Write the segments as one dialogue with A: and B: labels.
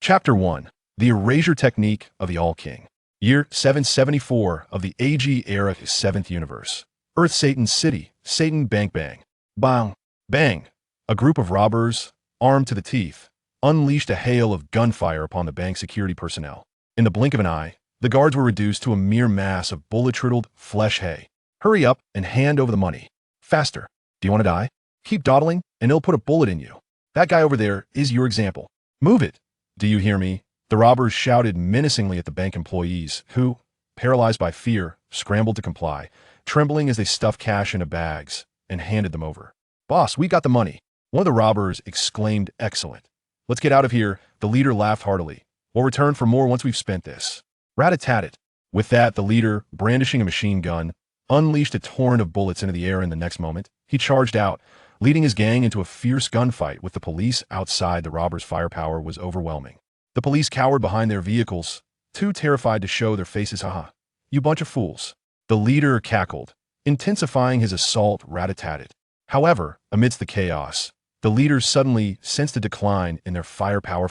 A: Chapter 1. The Erasure Technique of the All-King. Year 774 of the AG era, 7th universe. Earth Satan's city. Satan bang bang. Bang. Bang. A group of robbers, armed to the teeth, unleashed a hail of gunfire upon the bank security personnel. In the blink of an eye, the guards were reduced to a mere mass of bullet-riddled flesh. Hey, hurry up and hand over the money. Faster. Do you want to die? Keep dawdling, and they'll put a bullet in you. That guy over there is your example. Move it. Do you hear me? The robbers shouted menacingly at the bank employees, who, paralyzed by fear, scrambled to comply, trembling as they stuffed cash into bags and handed them over. Boss, we got the money. One of the robbers exclaimed, excellent. Let's get out of here. The leader laughed heartily. We'll return for more once we've spent this. Rat-a-tat-tat. With that, the leader, brandishing a machine gun, unleashed a torrent of bullets into the air. In the next moment, he charged out, leading his gang into a fierce gunfight with the police outside. The robbers' firepower was overwhelming. The police cowered behind their vehicles, too terrified to show their faces. Haha, you bunch of fools. The leader cackled, intensifying his assault. Rat-a-tat-tat. However, amidst the chaos, the leaders suddenly sensed a decline in their firepower.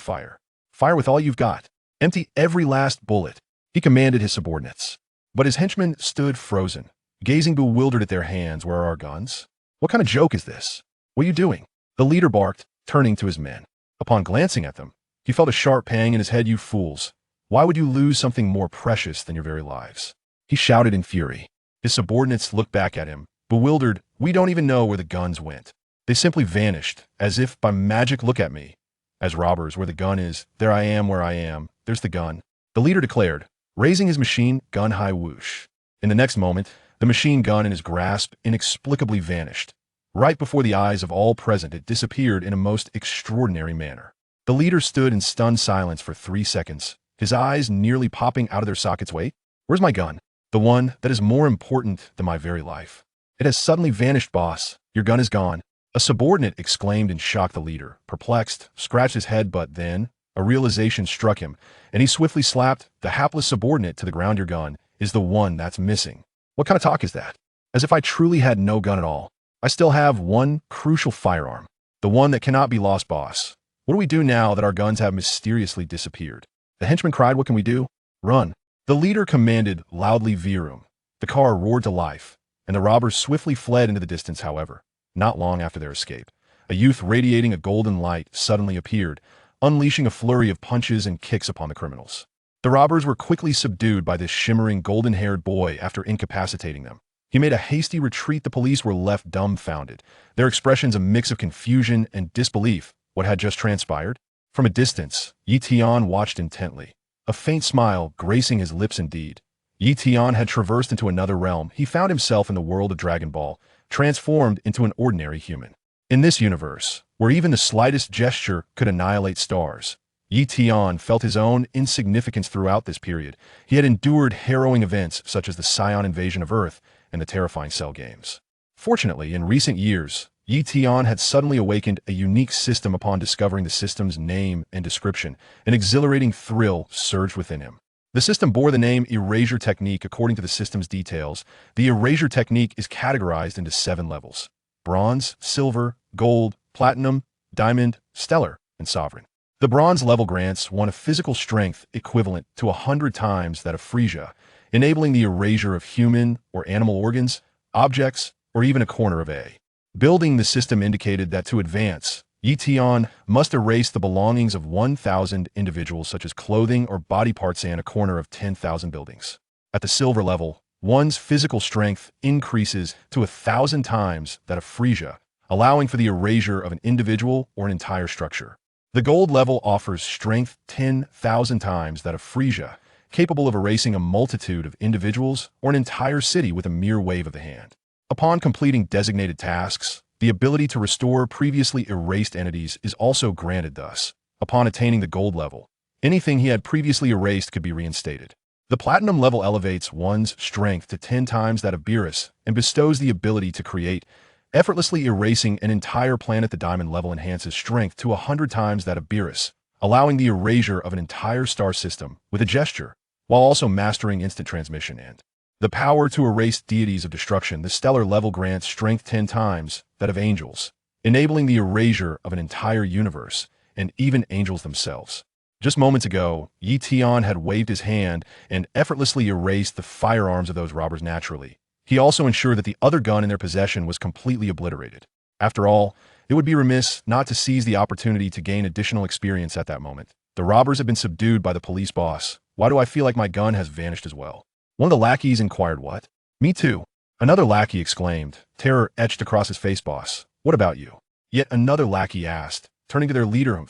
A: Fire with all you've got. Empty every last bullet, he commanded his subordinates. But his henchmen stood frozen, gazing bewildered at their hands. Where are our guns? What kind of joke is this? What are you doing? The leader barked, turning to his men. Upon glancing at them, he felt a sharp pang in his head. You fools! Why would you lose something more precious than your very lives? He shouted in fury. His subordinates looked back at him, bewildered. We don't even know where the guns went. They simply vanished, as if by magic. Look at me. As robbers, where the gun is, there I am. Where I am, there's the gun, the leader declared, raising his machine gun high. Whoosh. In the next moment, the machine gun in his grasp inexplicably vanished. Right before the eyes of all present, it disappeared in a most extraordinary manner. The leader stood in stunned silence for 3 seconds, his eyes nearly popping out of their sockets. Wait, where's my gun? The one that is more important than my very life. It has suddenly vanished, boss. Your gun is gone. A subordinate exclaimed in shock. The leader, perplexed, scratched his head, but then a realization struck him, and he swiftly slapped the hapless subordinate to the ground. Your gun is the one that's missing. What kind of talk is that? As if I truly had no gun at all. I still have one crucial firearm, the one that cannot be lost, boss. What do we do now that our guns have mysteriously disappeared? The henchman cried. What can we do? Run. The leader commanded loudly. Virum. The car roared to life, and the robbers swiftly fled into the distance. However, not long after their escape, a youth radiating a golden light suddenly appeared, unleashing a flurry of punches and kicks upon the criminals. The robbers were quickly subdued by this shimmering golden-haired boy. After incapacitating them, he made a hasty retreat. The police were left dumbfounded, their expressions a mix of confusion and disbelief. What had just transpired? From a distance, Tian watched intently, a faint smile gracing his lips. Indeed, Tian had traversed into another realm. He found himself in the world of Dragon Ball, transformed into an ordinary human. In this universe, where even the slightest gesture could annihilate stars, Tian felt his own insignificance. Throughout this period, he had endured harrowing events such as the Scion invasion of Earth and the terrifying Cell games. Fortunately, in recent years, Tian had suddenly awakened a unique system. Upon discovering the system's name and description, an exhilarating thrill surged within him. The system bore the name Erasure Technique. According to the system's details, the Erasure Technique is categorized into 7 levels: bronze, silver, gold, platinum, diamond, stellar, and sovereign. The bronze level grants one a physical strength equivalent to 100 times that of Frisia, enabling the erasure of human or animal organs, objects, or even a corner of a building. The system indicated that to advance, Tian must erase the belongings of 1,000 individuals, such as clothing or body parts, and a corner of 10,000 buildings. At the silver level, one's physical strength increases to 1,000 times that of Frisia, allowing for the erasure of an individual or an entire structure. The gold level offers strength 10,000 times that of Frisia, capable of erasing a multitude of individuals or an entire city with a mere wave of the hand. Upon completing designated tasks, the ability to restore previously erased entities is also granted. Thus, upon attaining the gold level, anything he had previously erased could be reinstated. The platinum level elevates one's strength to 10 times that of Beerus and bestows the ability to create, effortlessly erasing an entire planet. The diamond level enhances strength to 100 times that of Beerus, allowing the erasure of an entire star system with a gesture, while also mastering instant transmission and the power to erase deities of destruction. The stellar level grants strength 10 times that of angels, enabling the erasure of an entire universe and even angels themselves. Just moments ago, Tian had waved his hand and effortlessly erased the firearms of those robbers naturally. He also ensured that the other gun in their possession was completely obliterated. After all, it would be remiss not to seize the opportunity to gain additional experience at that moment. The robbers have been subdued by the police boss. Why do I feel like my gun has vanished as well? One of the lackeys inquired. What? Me too. Another lackey exclaimed, terror etched across his face. Boss, what about you? Yet another lackey asked, turning to their leader.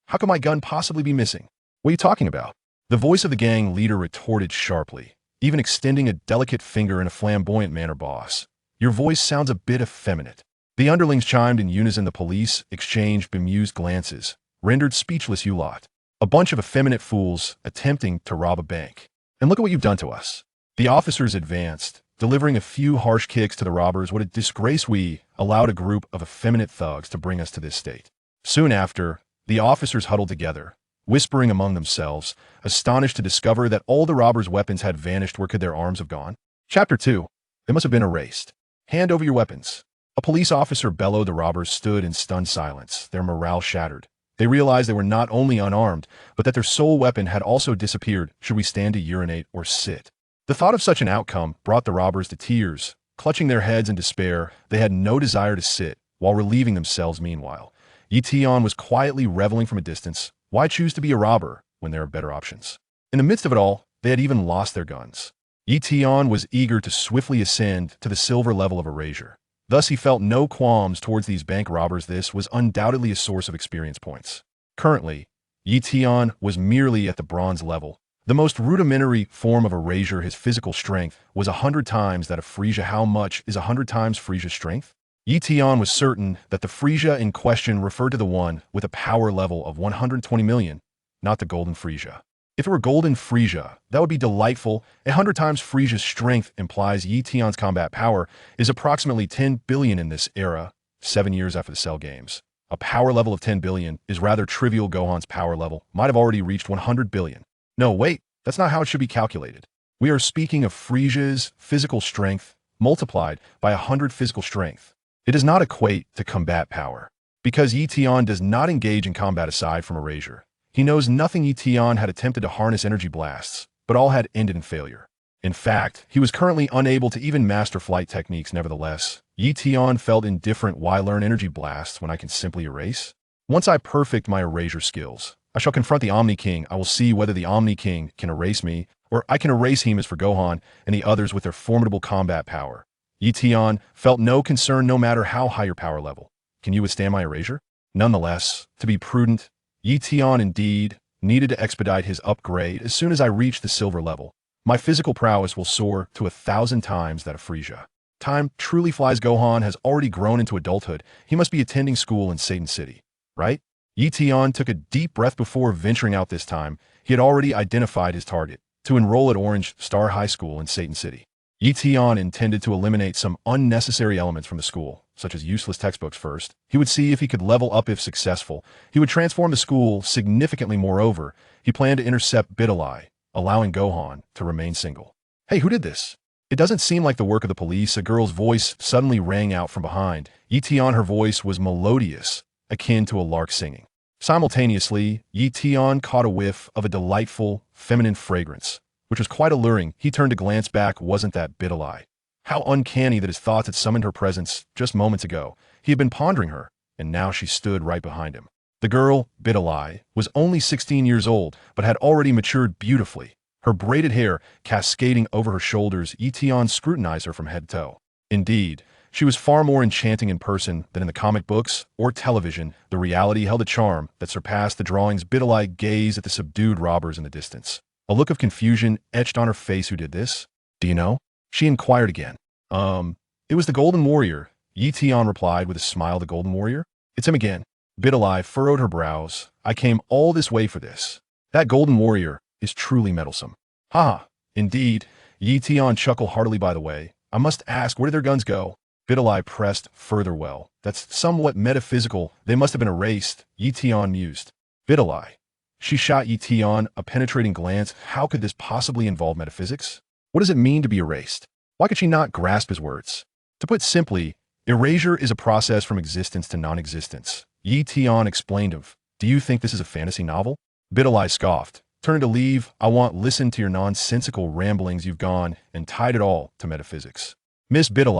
A: How could my gun possibly be missing? What are you talking about? The voice of the gang leader retorted sharply, even extending a delicate finger in a flamboyant manner. Boss, your voice sounds a bit effeminate. The underlings chimed in unison. The police exchanged bemused glances, rendered speechless. You lot. A bunch of effeminate fools attempting to rob a bank. And look at what you've done to us. The officers advanced, delivering a few harsh kicks to the robbers. What a disgrace. We allowed a group of effeminate thugs to bring us to this state. Soon after, the officers huddled together, whispering among themselves, astonished to discover that all the robbers' weapons had vanished. Where could their arms have gone? Chapter 2. They must have been erased. Hand over your weapons. A police officer bellowed. The robbers stood in stunned silence, their morale shattered. They realized they were not only unarmed, but that their sole weapon had also disappeared. Should we stand to urinate or sit? The thought of such an outcome brought the robbers to tears. Clutching their heads in despair, they had no desire to sit, while relieving themselves. Meanwhile, Tian was quietly reveling from a distance. Why choose to be a robber when there are better options? In the midst of it all, they had even lost their guns. Tian was eager to swiftly ascend to the silver level of Erasure. Thus he felt no qualms towards these bank robbers. This was undoubtedly a source of experience points. Currently, Tian was merely at the bronze level. The most rudimentary form of Erasure, his physical strength, was 100 times that of Frisia. How much is 100 times Frisia's strength? Tian was certain that the Frisia in question referred to the one with a power level of 120 million, not the golden Frisia. If it were golden Frisia, that would be delightful. 100 times Frisia's strength implies Tian's combat power is approximately 10 billion in this era, 7 years after the Cell Games. A power level of 10 billion is rather trivial. Gohan's power level might have already reached 100 billion. No, wait, that's not how it should be calculated. We are speaking of Frisia's physical strength multiplied by 100 physical strength. It does not equate to combat power. Because Tian does not engage in combat aside from Erasure, he knows nothing. Tian had attempted to harness energy blasts, but all had ended in failure. In fact, he was currently unable to even master flight techniques. Nevertheless, Tian felt indifferent. Why learn energy blasts when I can simply erase? Once I perfect my Erasure skills, I shall confront the Omni-King. I will see whether the Omni-King can erase me, or I can erase him as for Gohan and the others with their formidable combat power. Tian felt no concern no matter how high your power level. Can you withstand my Erasure? Nonetheless, to be prudent, Tian indeed needed to expedite his upgrade. As soon as I reach the silver level, my physical prowess will soar to 1,000 times that of Frisia. Time truly flies. Gohan has already grown into adulthood. He must be attending school in Satan City, right? Tian took a deep breath before venturing out. This time, he had already identified his target, to enroll at Orange Star High School in Satan City. Tian intended to eliminate some unnecessary elements from the school, such as useless textbooks first. He would see if he could level up. If successful, he would transform the school significantly. Moreover, he planned to intercept Videl, allowing Gohan to remain single. Hey, who did this? It doesn't seem like the work of the police. A girl's voice suddenly rang out from behind. Tian, her voice was melodious, akin to a lark singing. Simultaneously, Tian caught a whiff of a delightful, feminine fragrance, which was quite alluring. He turned to glance back. Wasn't that Videl? How uncanny that his thoughts had summoned her presence just moments ago. He had been pondering her, and now she stood right behind him. The girl, Videl, was only 16 years old, but had already matured beautifully. Her braided hair cascading over her shoulders. Tian scrutinized her from head to toe. Indeed, she was far more enchanting in person than in the comic books or television. The reality held a charm that surpassed the drawings. Videl gazed at the subdued robbers in the distance. A look of confusion etched on her face. Who did this? Do you know? She inquired again. It was the Golden Warrior. Tian replied with a smile. The Golden Warrior? It's him again. Videl furrowed her brows. I came all this way for this. That Golden Warrior is truly meddlesome. Ha! Indeed. Tian chuckled heartily. By the way, I must ask, where did their guns go? Videl pressed further. Well, that's somewhat metaphysical. They must have been erased. Tian mused. Videl. She shot Tian a penetrating glance. How could this possibly involve metaphysics? What does it mean to be erased? Why could she not grasp his words? To put simply, erasure is a process from existence to non-existence. Tian explained of, do you think this is a fantasy novel? Videl scoffed. Turn to leave. I want listen to your nonsensical ramblings. You've gone and tied it all to metaphysics. Miss Videl,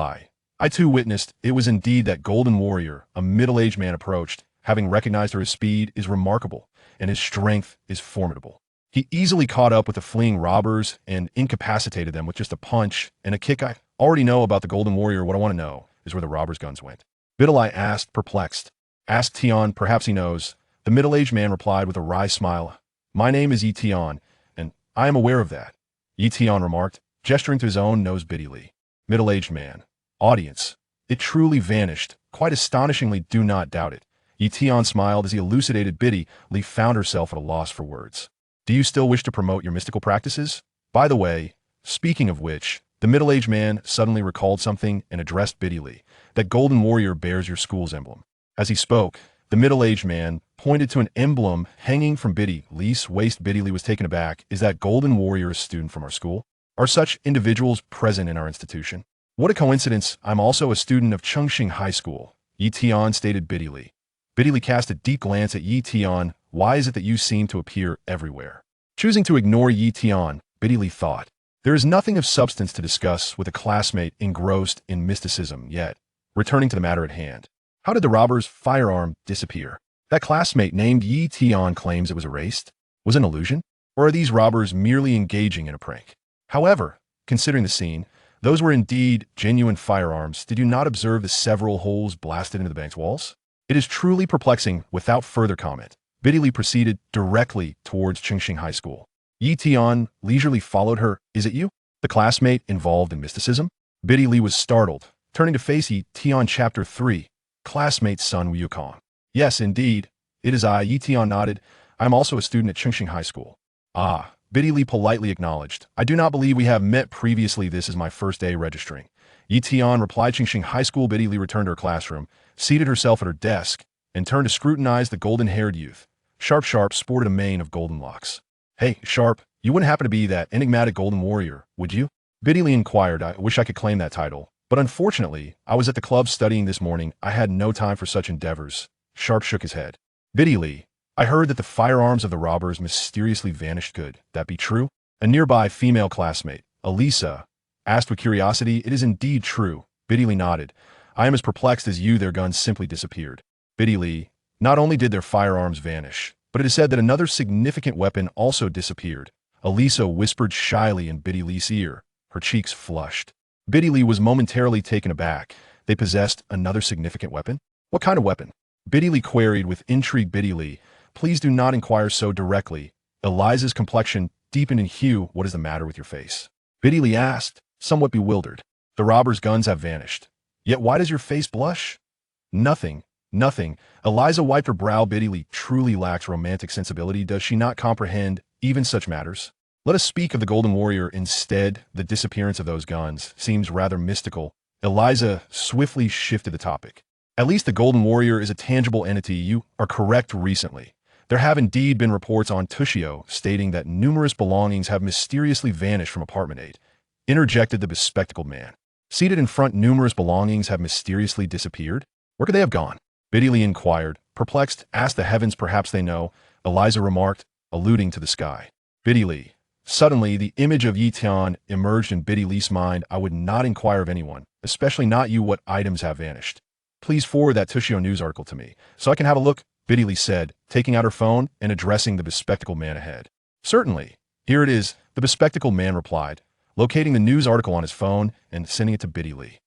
A: I too witnessed. It was indeed that golden warrior, a middle-aged man approached. Having recognized her, his speed is remarkable, and his strength is formidable. He easily caught up with the fleeing robbers and incapacitated them with just a punch and a kick. I already know about the golden warrior. What I want to know is where the robbers' guns went. Videl asked, perplexed. Ask Tian, perhaps he knows. The middle-aged man replied with a wry smile. My name is Tian, and I am aware of that. Tian remarked, gesturing to his own nose bitterly. Middle-aged man. Audience. It truly vanished. Quite astonishingly, do not doubt it. Tian smiled as he elucidated. Biddy Lee found herself at a loss for words. Do you still wish to promote your mystical practices? By the way, speaking of which, the middle-aged man suddenly recalled something and addressed Biddy Lee. That golden warrior bears your school's emblem. As he spoke, the middle-aged man pointed to an emblem hanging from Biddy Lee's waist. Biddy Lee was taken aback. Is that golden warrior a student from our school? Are such individuals present in our institution? What a coincidence. I'm also a student of Chengxing High School. Tian stated Biddy Lee. Biddy Lee cast a deep glance at Tian. Why is it that you seem to appear everywhere? Choosing to ignore Tian, Biddy Lee thought. There is nothing of substance to discuss with a classmate engrossed in mysticism yet. Returning to the matter at hand. How did the robber's firearm disappear? That classmate named Tian claims it was erased. Was it an illusion? Or are these robbers merely engaging in a prank? However, considering the scene, those were indeed genuine firearms. Did you not observe the several holes blasted into the bank's walls? It is truly perplexing. Without further comment, Biddy Lee proceeded directly towards Chengxing High School. Tian leisurely followed her. Is it you, the classmate involved in mysticism? Biddy Lee was startled. Turning to face Tian. Chapter 3. Classmate's son Wukong. Yes, indeed. It is I. Tian nodded. I am also a student at Chengxing High School. Ah, Biddy Lee politely acknowledged. I do not believe we have met previously. This is my first day registering. Tian replied. Chengxing High School. Biddy Lee returned to her classroom, seated herself at her desk, and turned to scrutinize the golden-haired youth. Sharp sported a mane of golden locks. Hey, Sharp, you wouldn't happen to be that enigmatic golden warrior, would you? Biddy Lee inquired. I wish I could claim that title, but unfortunately, I was at the club studying this morning. I had no time for such endeavors. Sharp shook his head. Biddy Lee, I heard that the firearms of the robbers mysteriously vanished. Could that be true? A nearby female classmate, Elisa, asked with curiosity. It is indeed true. Biddy Lee nodded. I am as perplexed as you. Their guns simply disappeared. Biddy Lee, not only did their firearms vanish, but it is said that another significant weapon also disappeared. Elisa whispered shyly in Biddy Lee's ear. Her cheeks flushed. Biddy Lee was momentarily taken aback. They possessed another significant weapon? What kind of weapon? Biddy Lee queried with intrigue. Biddy Lee, please do not inquire so directly. Eliza's complexion deepened in hue. What is the matter with your face? Biddy Lee asked, somewhat bewildered. The robbers' guns have vanished. Yet why does your face blush? Nothing. Eliza wiped her brow. Biddy Lee truly lacks romantic sensibility. Does she not comprehend even such matters? Let us speak of the Golden Warrior instead. The disappearance of those guns seems rather mystical. Eliza swiftly shifted the topic. At least the Golden Warrior is a tangible entity. You are correct. Recently, there have indeed been reports on Tushio stating that numerous belongings have mysteriously vanished from apartment 8. Interjected the bespectacled man. Seated in front, numerous belongings have mysteriously disappeared? Where could they have gone? Biddy Lee inquired. Perplexed, ask the heavens, perhaps they know. Eliza remarked, alluding to the sky. Biddy Lee. Suddenly, the image of Tian emerged in Biddy Lee's mind. I would not inquire of anyone, especially not you, what items have vanished. Please forward that Tushio news article to me, so I can have a look, Biddy Lee said, taking out her phone and addressing the bespectacled man ahead. Certainly. Here it is, the bespectacled man replied, locating the news article on his phone and sending it to Biddy Lee.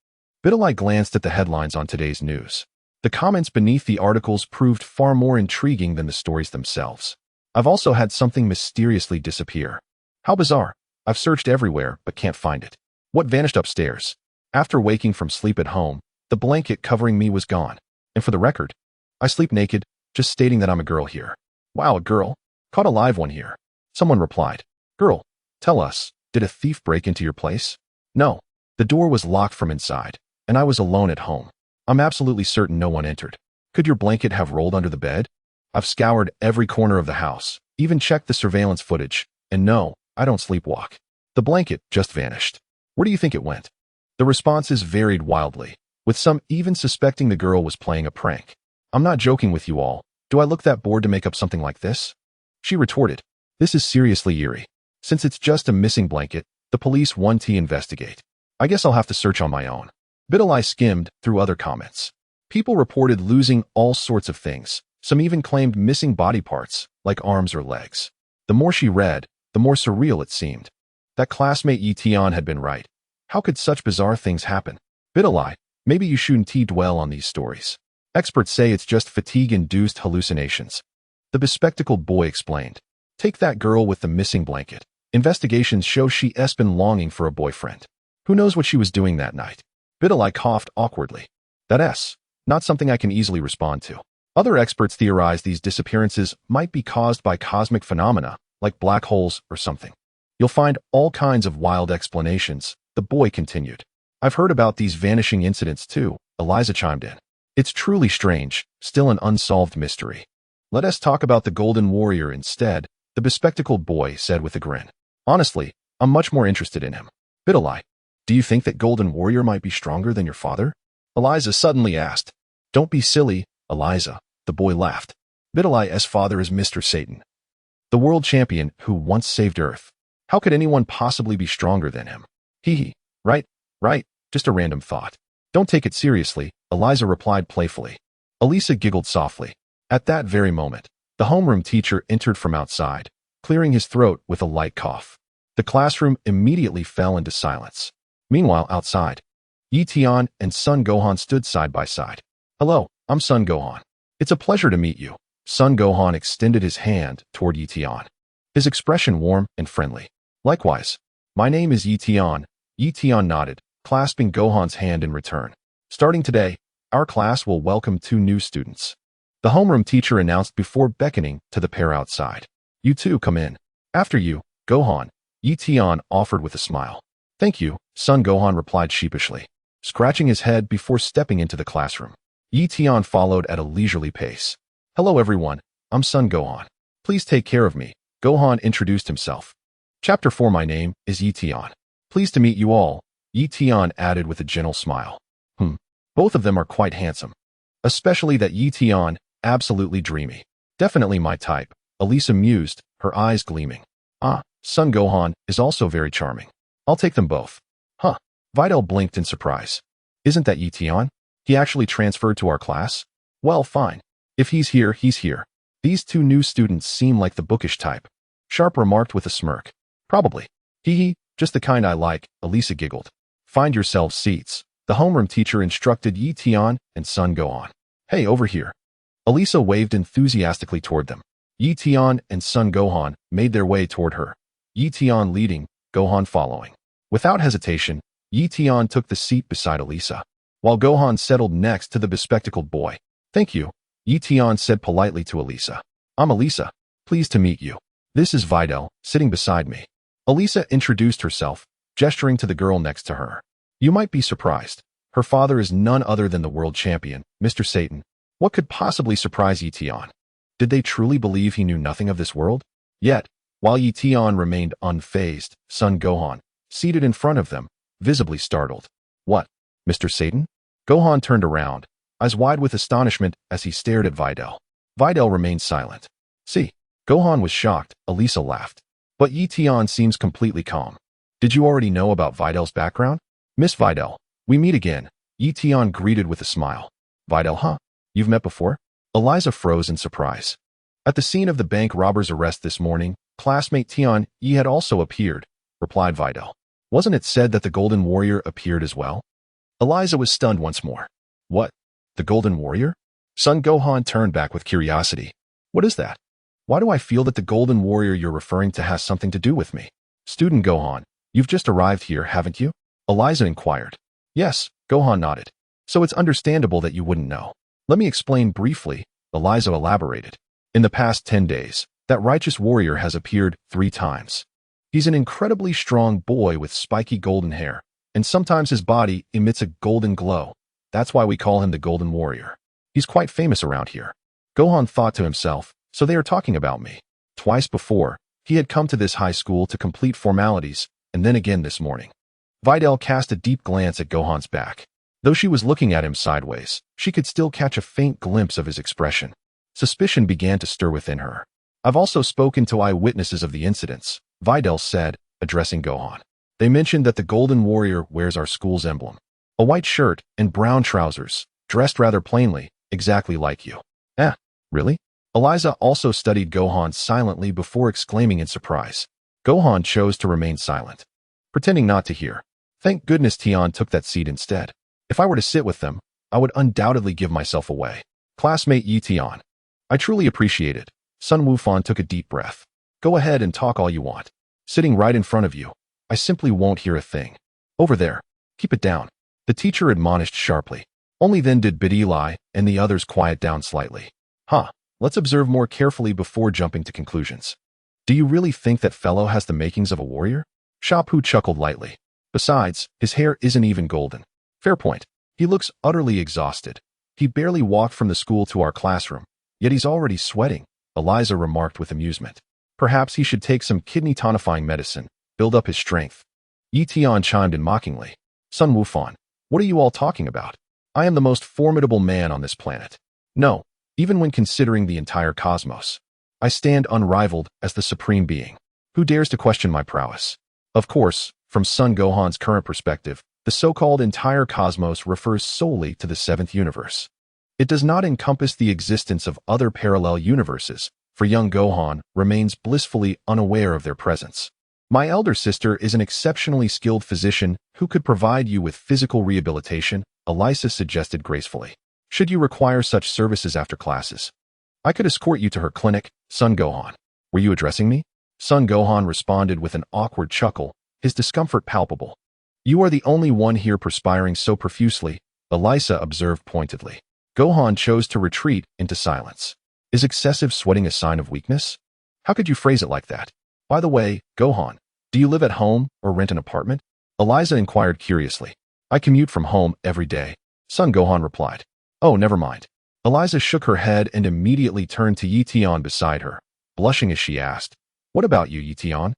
A: Biddy Lee glanced at the headlines on today's news. The comments beneath the articles proved far more intriguing than the stories themselves. I've also had something mysteriously disappear. How bizarre. I've searched everywhere, but can't find it. What vanished upstairs? After waking from sleep at home, the blanket covering me was gone. And for the record, I sleep naked, just stating that I'm a girl here. Wow, a girl? Caught a live one here. Someone replied. Girl, tell us, did a thief break into your place? No. The door was locked from inside, and I was alone at home. I'm absolutely certain no one entered. Could your blanket have rolled under the bed? I've scoured every corner of the house, even checked the surveillance footage, and no, I don't sleepwalk. The blanket just vanished. Where do you think it went? The responses varied wildly, with some even suspecting the girl was playing a prank. I'm not joking with you all. Do I look that bored to make up something like this? She retorted. This is seriously eerie. Since it's just a missing blanket, the police want to investigate. I guess I'll have to search on my own. Videl skimmed through other comments. People reported losing all sorts of things. Some even claimed missing body parts, like arms or legs. The more she read, the more surreal it seemed. That classmate Tian had been right. How could such bizarre things happen? Videl, maybe you shouldn't dwell on these stories. Experts say it's just fatigue-induced hallucinations. The bespectacled boy explained. Take that girl with the missing blanket. Investigations show she's been longing for a boyfriend. Who knows what she was doing that night? Videl coughed awkwardly. That's not something I can easily respond to. Other experts theorize these disappearances might be caused by cosmic phenomena, like black holes or something. You'll find all kinds of wild explanations, the boy continued. I've heard about these vanishing incidents too, Eliza chimed in. It's truly strange, still an unsolved mystery. Let us talk about the Golden Warrior instead, the bespectacled boy said with a grin. Honestly, I'm much more interested in him. Videl, do you think that Golden Warrior might be stronger than your father? Eliza suddenly asked. Don't be silly, Eliza, the boy laughed. Videl father is Mr. Satan, the world champion who once saved Earth. How could anyone possibly be stronger than him? Hee. Right, just a random thought. Don't take it seriously, Eliza replied playfully. Elisa giggled softly. At that very moment, the homeroom teacher entered from outside, clearing his throat with a light cough. The classroom immediately fell into silence. Meanwhile, outside, Tian and Son Gohan stood side by side. Hello, I'm Son Gohan. It's a pleasure to meet you. Son Gohan extended his hand toward Tian, his expression warm and friendly. Likewise, my name is Tian. Tian nodded, clasping Gohan's hand in return. Starting today, our class will welcome 2 new students. The homeroom teacher announced before beckoning to the pair outside. You two come in. After you, Gohan, Tian offered with a smile. Thank you, Son Gohan replied sheepishly, scratching his head before stepping into the classroom. Tian followed at a leisurely pace. Hello everyone, I'm Son Gohan. Please take care of me. Gohan introduced himself. Chapter 4 My name is Tian. Pleased to meet you all, Tian added with a gentle smile. Both of them are quite handsome. Especially that Tian, absolutely dreamy. Definitely my type, Elisa mused, her eyes gleaming. Son Gohan is also very charming. I'll take them both. Videl blinked in surprise. Isn't that Tian? He actually transferred to our class? Well, fine. If he's here, he's here. These 2 new students seem like the bookish type. Sharp remarked with a smirk. Probably. Just the kind I like, Elisa giggled. Find yourselves seats. The homeroom teacher instructed Tian and Son Gohan. Hey, over here. Elisa waved enthusiastically toward them. Tian and Son Gohan made their way toward her. Tian leading, Gohan following. Without hesitation, Tian took the seat beside Elisa, while Gohan settled next to the bespectacled boy. Thank you, Tian said politely to Elisa. I'm Elisa. Pleased to meet you. This is Videl, sitting beside me. Elisa introduced herself, gesturing to the girl next to her. You might be surprised. Her father is none other than the world champion, Mr. Satan. What could possibly surprise Tian? Did they truly believe he knew nothing of this world? Yet, while Tian remained unfazed, Son Gohan, seated in front of them, visibly startled. What, Mr. Satan? Gohan turned around, eyes wide with astonishment as he stared at Videl. Videl remained silent. See, Gohan was shocked, Elisa laughed. But Tian seems completely calm. Did you already know about Videl's background? Miss Videl, we meet again, Tian greeted with a smile. Videl, You've met before? Eliza froze in surprise. At the scene of the bank robber's arrest this morning, classmate Tian had also appeared, replied Videl. Wasn't it said that the Golden Warrior appeared as well? Eliza was stunned once more. What? The Golden Warrior? Son Gohan turned back with curiosity. What is that? Why do I feel that the Golden Warrior you're referring to has something to do with me? Student Gohan, you've just arrived here, haven't you? Eliza inquired. Yes, Gohan nodded. So it's understandable that you wouldn't know. Let me explain briefly, Eliza elaborated. In the past 10 days, that righteous warrior has appeared 3 times. He's an incredibly strong boy with spiky golden hair, and sometimes his body emits a golden glow. That's why we call him the Golden Warrior. He's quite famous around here. Gohan thought to himself, so they are talking about me. Twice before, he had come to this high school to complete formalities, and then again this morning. Videl cast a deep glance at Gohan's back. Though she was looking at him sideways, she could still catch a faint glimpse of his expression. Suspicion began to stir within her. I've also spoken to eyewitnesses of the incidents, Videl said, addressing Gohan. They mentioned that the Golden Warrior wears our school's emblem. A white shirt and brown trousers, dressed rather plainly, exactly like you. Really? Eliza also studied Gohan silently before exclaiming in surprise. Gohan chose to remain silent, pretending not to hear. Thank goodness Tian took that seat instead. If I were to sit with them, I would undoubtedly give myself away. Classmate Yi Tian. I truly appreciate it. Sun Wufan took a deep breath. Go ahead and talk all you want. Sitting right in front of you, I simply won't hear a thing. Over there, keep it down. The teacher admonished sharply. Only then did Videl and the others quiet down slightly. Let's observe more carefully before jumping to conclusions. Do you really think that fellow has the makings of a warrior? Shapu chuckled lightly. Besides, his hair isn't even golden. Fair point. He looks utterly exhausted. He barely walked from the school to our classroom, yet he's already sweating, Eliza remarked with amusement. Perhaps he should take some kidney tonifying medicine, build up his strength. Yi Tian chimed in mockingly. Sun Wufan, what are you all talking about? I am the most formidable man on this planet. No, even when considering the entire cosmos. I stand unrivaled as the supreme being. Who dares to question my prowess? Of course, from Son Gohan's current perspective, the so-called entire cosmos refers solely to the seventh universe. It does not encompass the existence of other parallel universes, for young Gohan remains blissfully unaware of their presence. My elder sister is an exceptionally skilled physician who could provide you with physical rehabilitation, Eliza suggested gracefully. Should you require such services after classes, I could escort you to her clinic, Son Gohan. Were you addressing me? Son Gohan responded with an awkward chuckle, his discomfort palpable. You are the only one here perspiring so profusely, Eliza observed pointedly. Gohan chose to retreat into silence. Is excessive sweating a sign of weakness? How could you phrase it like that? By the way, Gohan, do you live at home or rent an apartment? Eliza inquired curiously. I commute from home every day, Son Gohan replied. Oh, never mind. Eliza shook her head and immediately turned to Yi Tian beside her, blushing as she asked, What about you, Yi Tian?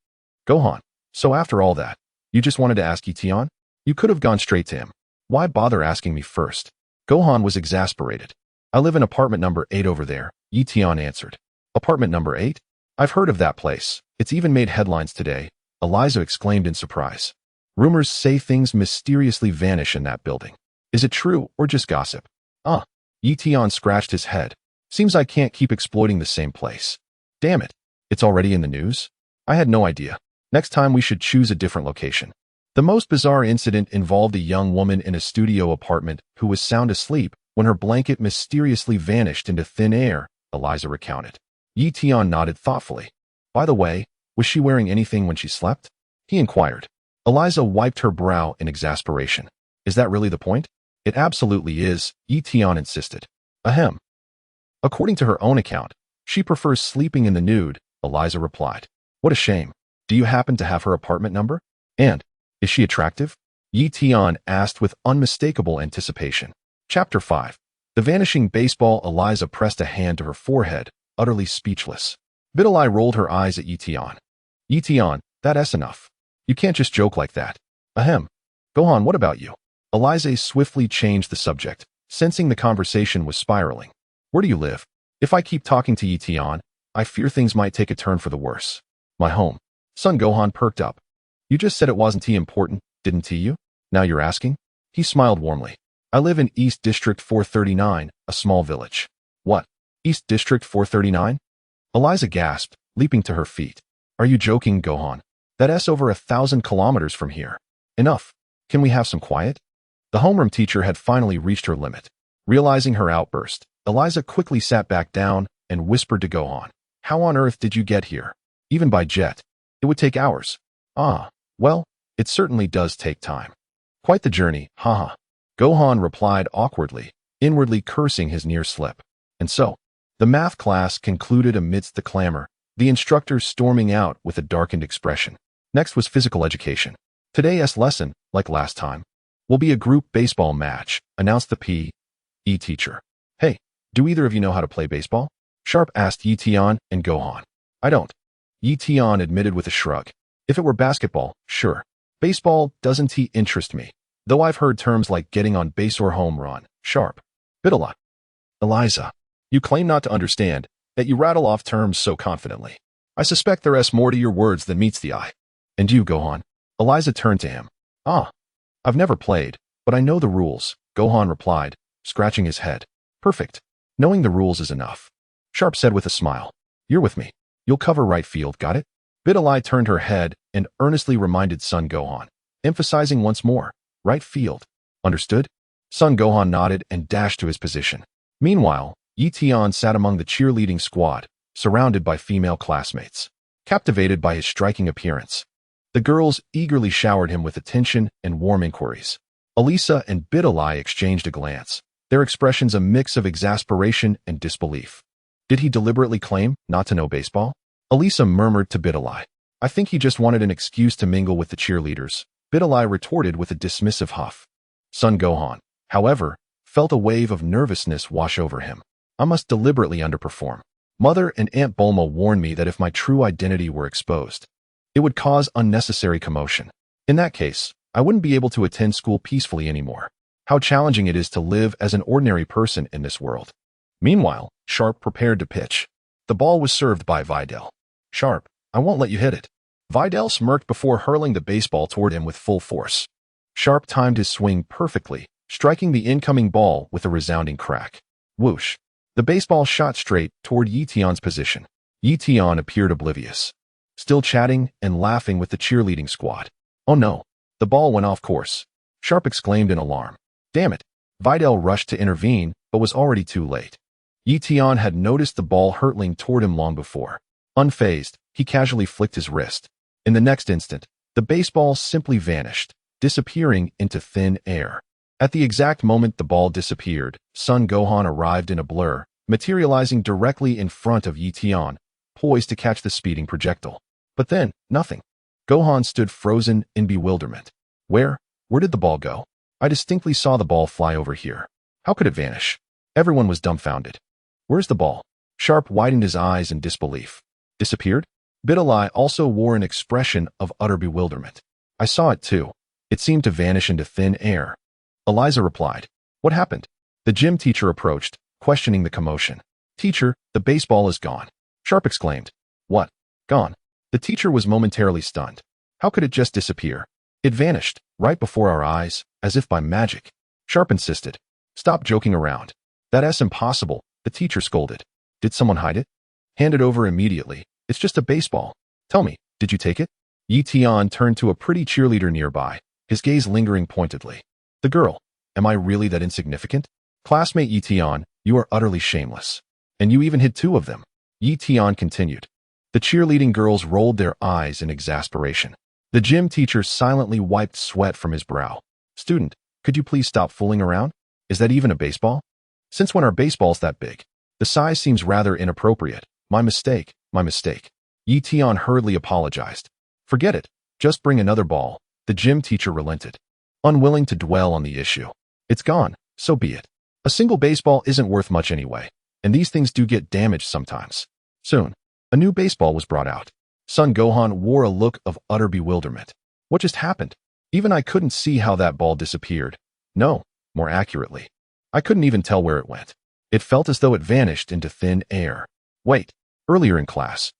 A: Gohan, so after all that, you just wanted to ask Yi Tian? You could have gone straight to him. Why bother asking me first? Gohan was exasperated. I live in apartment number 8 over there, Yi Tian answered. Apartment number 8? I've heard of that place. It's even made headlines today, Eliza exclaimed in surprise. Rumors say things mysteriously vanish in that building. Is it true or just gossip? Yi Tian scratched his head. Seems I can't keep exploiting the same place. Damn it. It's already in the news? I had no idea. Next time we should choose a different location. The most bizarre incident involved a young woman in a studio apartment who was sound asleep when her blanket mysteriously vanished into thin air, Eliza recounted. Yi Tian nodded thoughtfully. By the way, was she wearing anything when she slept? He inquired. Eliza wiped her brow in exasperation. Is that really the point? It absolutely is, Yi Tian insisted. Ahem. According to her own account, she prefers sleeping in the nude, Eliza replied. What a shame. Do you happen to have her apartment number? And, is she attractive? Yi Tian asked with unmistakable anticipation. Chapter 5. The vanishing baseball. Eliza pressed a hand to her forehead, utterly speechless. Videl rolled her eyes at Yi Tian. Yi Tian, that's enough. You can't just joke like that. Ahem. Gohan, what about you? Eliza swiftly changed the subject, sensing the conversation was spiraling. Where do you live? If I keep talking to Yi Tian, I fear things might take a turn for the worse. My home. Son Gohan perked up. You just said it wasn't important, didn't you? Now you're asking? He smiled warmly. I live in East District 439, a small village. What? East District 439? Eliza gasped, leaping to her feet. Are you joking, Gohan? That's over 1,000 kilometers from here. Enough. Can we have some quiet? The homeroom teacher had finally reached her limit. Realizing her outburst, Eliza quickly sat back down and whispered to Gohan. How on earth did you get here? Even by jet. It would take hours. Well, it certainly does take time. Quite the journey, haha. Gohan replied awkwardly, inwardly cursing his near slip. And so, the math class concluded amidst the clamor, the instructor storming out with a darkened expression. Next was physical education. Today's lesson, like last time, will be a group baseball match, announced the P.E. teacher. Hey, do either of you know how to play baseball? Sharp asked Yi Tian and Gohan. I don't. Yi Tian admitted with a shrug. If it were basketball, sure. Baseball doesn't interest me, though I've heard terms like getting on base or home run. Sharp. Videl. Eliza. You claim not to understand, that you rattle off terms so confidently. I suspect there's more to your words than meets the eye. And you, Gohan? Eliza turned to him. Ah, I've never played, but I know the rules, Gohan replied, scratching his head. Perfect. Knowing the rules is enough. Sharp said with a smile. You're with me. You'll cover right field, got it? Videl turned her head and earnestly reminded Son Gohan, emphasizing once more, right field. Understood? Son Gohan nodded and dashed to his position. Meanwhile, Tian sat among the cheerleading squad, surrounded by female classmates. Captivated by his striking appearance, the girls eagerly showered him with attention and warm inquiries. Elisa and Videl exchanged a glance, their expressions a mix of exasperation and disbelief. Did he deliberately claim not to know baseball? Elisa murmured to Videl. I think he just wanted an excuse to mingle with the cheerleaders, Videl retorted with a dismissive huff. Son Gohan, however, felt a wave of nervousness wash over him. I must deliberately underperform. Mother and Aunt Bulma warned me that if my true identity were exposed, it would cause unnecessary commotion. In that case, I wouldn't be able to attend school peacefully anymore. How challenging it is to live as an ordinary person in this world. Meanwhile, Sharp prepared to pitch. The ball was served by Videl. Sharp, I won't let you hit it. Videl smirked before hurling the baseball toward him with full force. Sharp timed his swing perfectly, striking the incoming ball with a resounding crack. Whoosh. The baseball shot straight toward Tian's position. Tian appeared oblivious, still chatting and laughing with the cheerleading squad. Oh no, the ball went off course. Sharp exclaimed in alarm. Damn it. Videl rushed to intervene, but was already too late. Tian had noticed the ball hurtling toward him long before. Unfazed, he casually flicked his wrist. In the next instant, the baseball simply vanished, disappearing into thin air. At the exact moment the ball disappeared, Son Gohan arrived in a blur, materializing directly in front of Tian, poised to catch the speeding projectile. But then, nothing. Gohan stood frozen in bewilderment. Where did the ball go? I distinctly saw the ball fly over here. How could it vanish? Everyone was dumbfounded. Where's the ball? Sharp widened his eyes in disbelief. Disappeared? Videl also wore an expression of utter bewilderment. I saw it too. It seemed to vanish into thin air. Eliza replied. What happened? The gym teacher approached, questioning the commotion. Teacher, the baseball is gone. Sharp exclaimed. What? Gone? The teacher was momentarily stunned. How could it just disappear? It vanished, right before our eyes, as if by magic. Sharp insisted. Stop joking around. That's impossible, the teacher scolded. Did someone hide it? Hand it over immediately. It's just a baseball. Tell me, did you take it? Tian turned to a pretty cheerleader nearby, his gaze lingering pointedly. The girl. Am I really that insignificant? Classmate Tian, you are utterly shameless. And you even hid two of them. Tian continued. The cheerleading girls rolled their eyes in exasperation. The gym teacher silently wiped sweat from his brow. Student, could you please stop fooling around? Is that even a baseball? Since when are baseballs that big? The size seems rather inappropriate. My mistake, my mistake. Tian hurriedly apologized. Forget it. Just bring another ball. The gym teacher relented, unwilling to dwell on the issue. It's gone, so be it. A single baseball isn't worth much anyway, and these things do get damaged sometimes. Soon, a new baseball was brought out. Son Gohan wore a look of utter bewilderment. What just happened? Even I couldn't see how that ball disappeared. No, more accurately, I couldn't even tell where it went. It felt as though it vanished into thin air. Wait, earlier in class,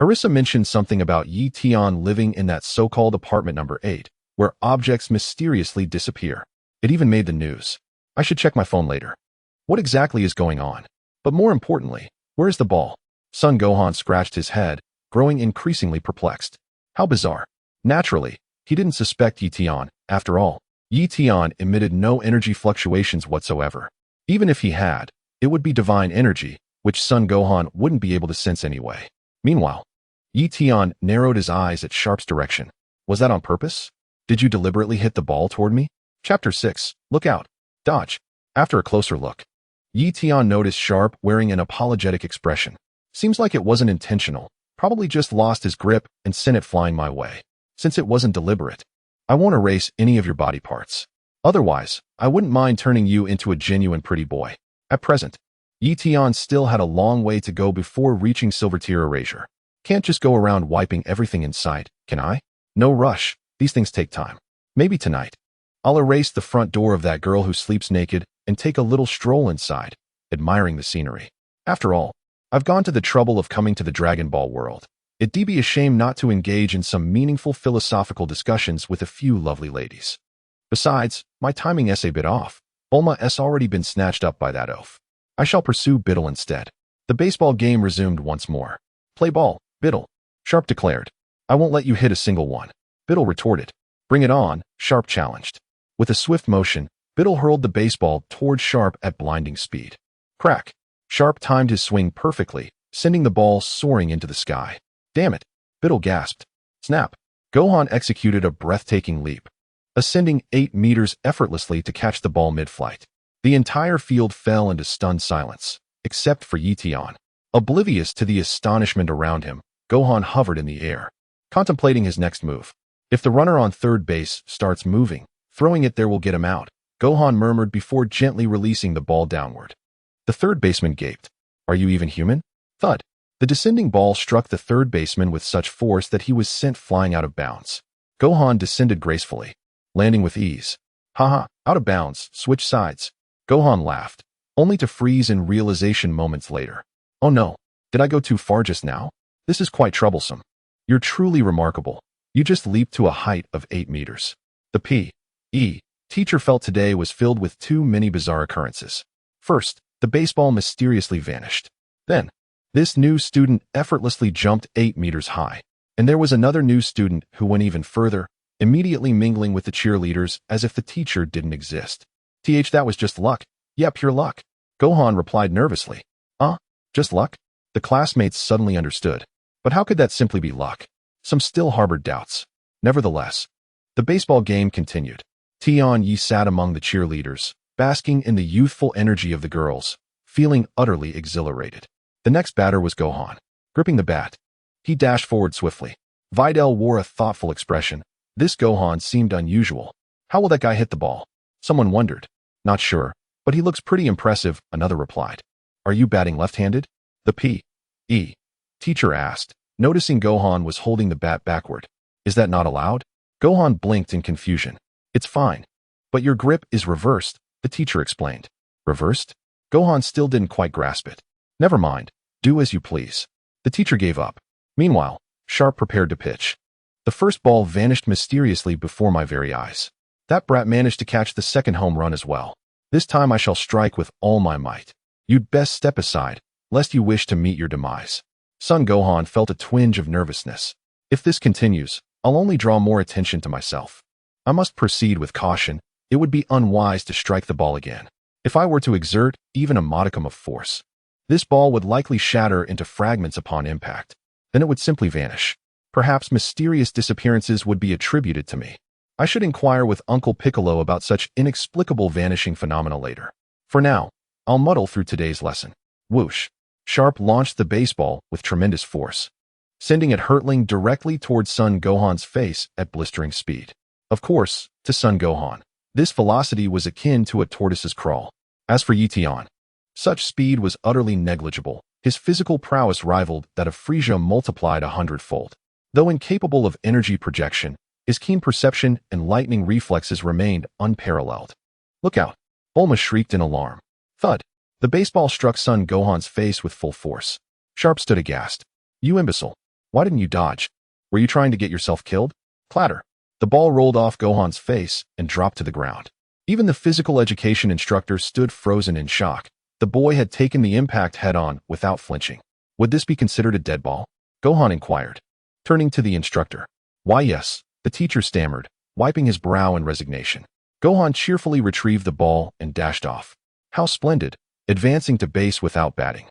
A: Arissa mentioned something about Tian living in that so-called apartment number 8, where objects mysteriously disappear. It even made the news. I should check my phone later. What exactly is going on? But more importantly, where's the ball? Son Gohan scratched his head, growing increasingly perplexed. How bizarre. Naturally, he didn't suspect Tian. After all, Tian emitted no energy fluctuations whatsoever. Even if he had, it would be divine energy, which Son Gohan wouldn't be able to sense anyway. Meanwhile, Tian narrowed his eyes at Sharp's direction. Was that on purpose? Did you deliberately hit the ball toward me? Chapter 6. Look out. Dodge. After a closer look, Tian noticed Sharp wearing an apologetic expression. Seems like it wasn't intentional. Probably just lost his grip and sent it flying my way. Since it wasn't deliberate, I won't erase any of your body parts. Otherwise, I wouldn't mind turning you into a genuine pretty boy. At present, Tian still had a long way to go before reaching Silver Tier Erasure. Can't just go around wiping everything in sight, can I? No rush, these things take time. Maybe tonight, I'll erase the front door of that girl who sleeps naked and take a little stroll inside, admiring the scenery. After all, I've gone to the trouble of coming to the Dragon Ball world. It'd be a shame not to engage in some meaningful philosophical discussions with a few lovely ladies. Besides, my timing is a bit off. Bulma has already been snatched up by that oaf. I shall pursue Videl instead. The baseball game resumed once more. Play ball, Videl, Sharp declared. I won't let you hit a single one. Videl retorted. Bring it on, Sharp challenged. With a swift motion, Videl hurled the baseball toward Sharp at blinding speed. Crack! Sharp timed his swing perfectly, sending the ball soaring into the sky. Damn it! Videl gasped. Snap! Gohan executed a breathtaking leap, ascending 8 meters effortlessly to catch the ball mid-flight. The entire field fell into stunned silence, except for Tian. Oblivious to the astonishment around him, Gohan hovered in the air, contemplating his next move. If the runner on third base starts moving, throwing it there will get him out, Gohan murmured before gently releasing the ball downward. The third baseman gaped. Are you even human? Thud. The descending ball struck the third baseman with such force that he was sent flying out of bounds. Gohan descended gracefully, landing with ease. Haha, out of bounds, switch sides. Gohan laughed, only to freeze in realization moments later. Oh no, did I go too far just now? This is quite troublesome. You're truly remarkable. You just leaped to a height of 8 meters. The P.E. teacher felt today was filled with too many bizarre occurrences. First, the baseball mysteriously vanished. Then, this new student effortlessly jumped 8 meters high. And there was another new student who went even further, immediately mingling with the cheerleaders as if the teacher didn't exist. That was just luck. Yeah, pure luck. Gohan replied nervously. Just luck? The classmates suddenly understood. But how could that simply be luck? Some still harbored doubts. Nevertheless, the baseball game continued. Tian sat among the cheerleaders, basking in the youthful energy of the girls, feeling utterly exhilarated. The next batter was Gohan. Gripping the bat, he dashed forward swiftly. Videl wore a thoughtful expression. This Gohan seemed unusual. How will that guy hit the ball? Someone wondered. Not sure, but he looks pretty impressive, another replied. Are you batting left-handed? The P.E. teacher asked, noticing Gohan was holding the bat backward. Is that not allowed? Gohan blinked in confusion. It's fine. But your grip is reversed, the teacher explained. Reversed? Gohan still didn't quite grasp it. Never mind. Do as you please. The teacher gave up. Meanwhile, Sharp prepared to pitch. The first ball vanished mysteriously before my very eyes. That brat managed to catch the second home run as well. This time I shall strike with all my might. You'd best step aside, lest you wish to meet your demise. Son Gohan felt a twinge of nervousness. If this continues, I'll only draw more attention to myself. I must proceed with caution. It would be unwise to strike the ball again. If I were to exert even a modicum of force, this ball would likely shatter into fragments upon impact. Then it would simply vanish. Perhaps mysterious disappearances would be attributed to me. I should inquire with Uncle Piccolo about such inexplicable vanishing phenomena later. For now, I'll muddle through today's lesson. Whoosh! Sharp launched the baseball with tremendous force, sending it hurtling directly towards Son Gohan's face at blistering speed. Of course, to Son Gohan, this velocity was akin to a tortoise's crawl. As for Tian, such speed was utterly negligible. His physical prowess rivaled that of Frieza multiplied 100-fold. Though incapable of energy projection, his keen perception and lightning reflexes remained unparalleled. Look out! Bulma shrieked in alarm. Thud! The baseball struck Son Gohan's face with full force. Sharp stood aghast. You imbecile! Why didn't you dodge? Were you trying to get yourself killed? Clatter! The ball rolled off Gohan's face and dropped to the ground. Even the physical education instructor stood frozen in shock. The boy had taken the impact head-on without flinching. Would this be considered a dead ball? Gohan inquired, turning to the instructor. Why yes, the teacher stammered, wiping his brow in resignation. Gohan cheerfully retrieved the ball and dashed off. How splendid, advancing to base without batting.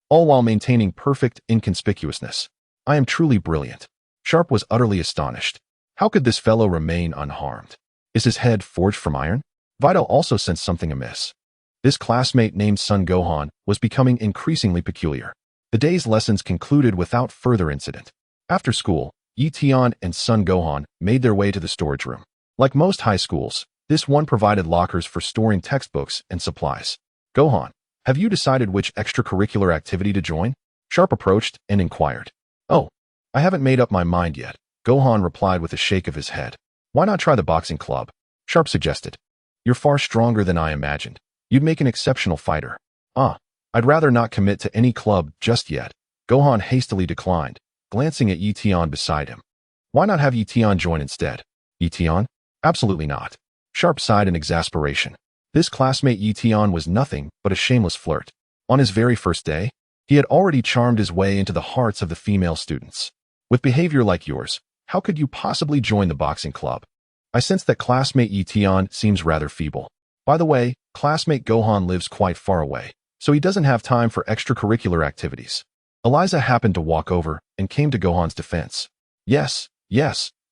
A: All while maintaining perfect inconspicuousness. I am truly brilliant. Sharp was utterly astonished. How could this fellow remain unharmed? Is his head forged from iron? Videl also sensed something amiss. This classmate named Son Gohan was becoming increasingly peculiar. The day's lessons concluded without further incident. After school, Tian and Son Gohan made their way to the storage room. Like most high schools, this one provided lockers for storing textbooks and supplies. Gohan, have you decided which extracurricular activity to join? Sharp approached and inquired. Oh, I haven't made up my mind yet, Gohan replied with a shake of his head. Why not try the boxing club? Sharp suggested. You're far stronger than I imagined. You'd make an exceptional fighter. I'd rather not commit to any club just yet. Gohan hastily declined, glancing at Tian beside him. Why not have Tian join instead? Tian? Absolutely not. Sharp sighed in exasperation. This classmate Tian was nothing but a shameless flirt. On his very first day, he had already charmed his way into the hearts of the female students. With behavior like yours, how could you possibly join the boxing club? I sense that classmate Tian seems rather feeble. By the way, classmate Gohan lives quite far away, so he doesn't have time for extracurricular activities. Eliza happened to walk over and came to Gohan's defense. Yes,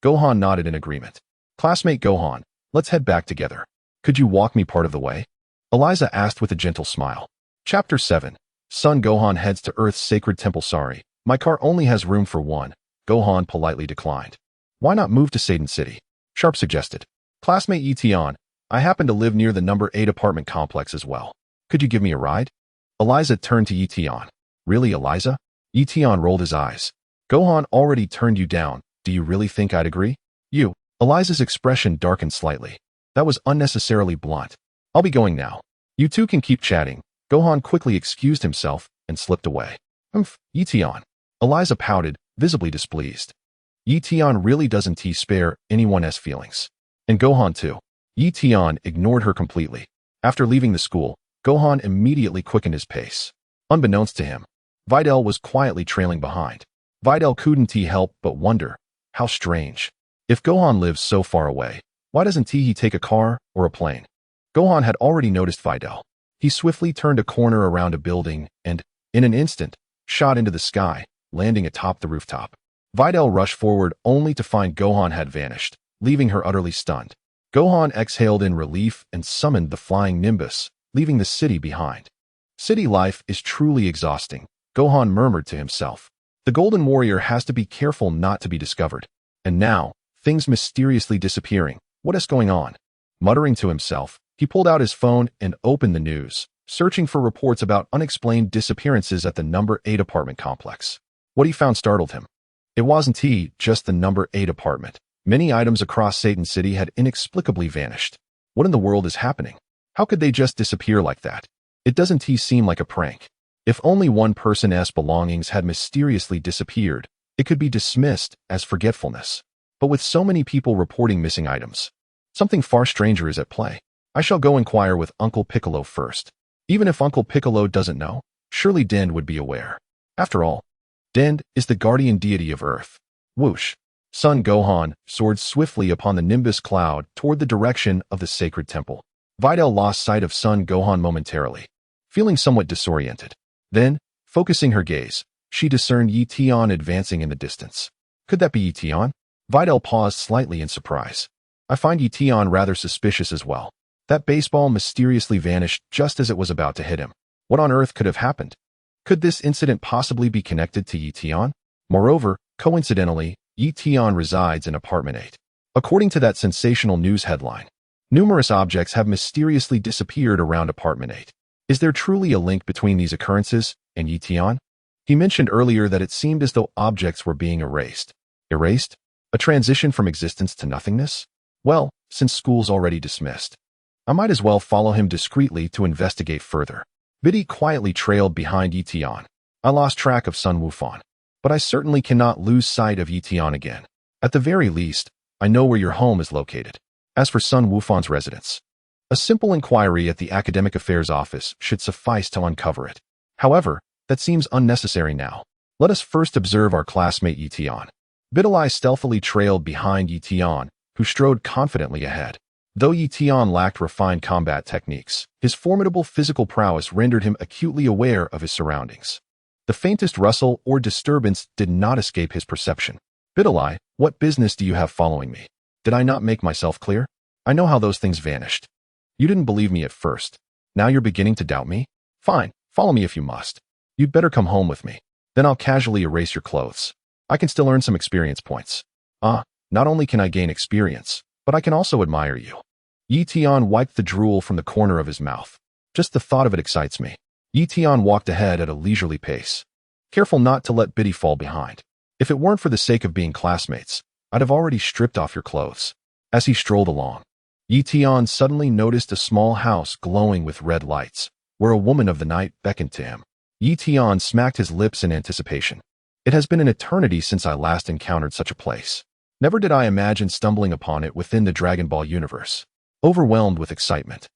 A: Gohan nodded in agreement. Classmate Gohan, let's head back together. Could you walk me part of the way? Eliza asked with a gentle smile. Chapter 7. Son Gohan heads to Earth's sacred temple. Sorry, my car only has room for one. Gohan politely declined. Why not move to Satan City? Sharp suggested. Classmate Tian, I happen to live near the number 8 apartment complex as well. Could you give me a ride? Eliza turned to Tian. Really, Eliza? Tian rolled his eyes. Gohan already turned you down. Do you really think I'd agree? You. Eliza's expression darkened slightly. That was unnecessarily blunt. I'll be going now. You two can keep chatting. Gohan quickly excused himself and slipped away. Tian. Eliza pouted, visibly displeased. Tian really doesn't spare anyone's feelings. And Gohan too. Tian ignored her completely. After leaving the school, Gohan immediately quickened his pace. Unbeknownst to him, Videl was quietly trailing behind. Videl couldn't help but wonder, how strange. If Gohan lives so far away, why doesn't he take a car or a plane? Gohan had already noticed Videl. He swiftly turned a corner around a building and, in an instant, shot into the sky, landing atop the rooftop. Videl rushed forward only to find Gohan had vanished, leaving her utterly stunned. Gohan exhaled in relief and summoned the flying Nimbus, leaving the city behind. City life is truly exhausting, Gohan murmured to himself. The Golden Warrior has to be careful not to be discovered. And now, things mysteriously disappearing. What is going on? Muttering to himself, he pulled out his phone and opened the news, searching for reports about unexplained disappearances at the number 8 apartment complex. What he found startled him. It wasn't just the number 8 apartment. Many items across Satan City had inexplicably vanished. What in the world is happening? How could they just disappear like that? It doesn't seem like a prank. If only one person's belongings had mysteriously disappeared, it could be dismissed as forgetfulness. But with so many people reporting missing items, something far stranger is at play. I shall go inquire with Uncle Piccolo first. Even if Uncle Piccolo doesn't know, surely Dend would be aware. After all, Dend is the guardian deity of Earth. Whoosh. Son Gohan soared swiftly upon the Nimbus cloud toward the direction of the sacred temple. Videl lost sight of Son Gohan momentarily, feeling somewhat disoriented. Then, focusing her gaze, she discerned Tian advancing in the distance. Could that be Tian? Videl paused slightly in surprise. I find Tian rather suspicious as well. That baseball mysteriously vanished just as it was about to hit him. What on earth could have happened? Could this incident possibly be connected to Tian? Moreover, coincidentally, Tian resides in apartment 8. According to that sensational news headline, numerous objects have mysteriously disappeared around apartment 8. Is there truly a link between these occurrences and Tian? He mentioned earlier that it seemed as though objects were being erased. Erased? A transition from existence to nothingness? Well, since school's already dismissed, I might as well follow him discreetly to investigate further. Videl quietly trailed behind Tian. I lost track of Sun Wufan, but I certainly cannot lose sight of Tian again. At the very least, I know where your home is located. As for Sun Wufan's residence, a simple inquiry at the Academic Affairs Office should suffice to uncover it. However, that seems unnecessary now. Let us first observe our classmate Tian. Videl stealthily trailed behind Tian, who strode confidently ahead. Though Tian lacked refined combat techniques, his formidable physical prowess rendered him acutely aware of his surroundings. The faintest rustle or disturbance did not escape his perception. Videl, what business do you have following me? Did I not make myself clear? I know how those things vanished. You didn't believe me at first. Now you're beginning to doubt me? Fine, follow me if you must. You'd better come home with me. Then I'll casually erase your clothes. I can still earn some experience points. Not only can I gain experience, but I can also admire you. Tian wiped the drool from the corner of his mouth. Just the thought of it excites me. Tian walked ahead at a leisurely pace, careful not to let Biddy fall behind. If it weren't for the sake of being classmates, I'd have already stripped off your clothes. As he strolled along, Tian suddenly noticed a small house glowing with red lights. where a woman of the night beckoned to him. Tian smacked his lips in anticipation. It has been an eternity since I last encountered such a place. Never did I imagine stumbling upon it within the Dragon Ball universe. Overwhelmed with excitement,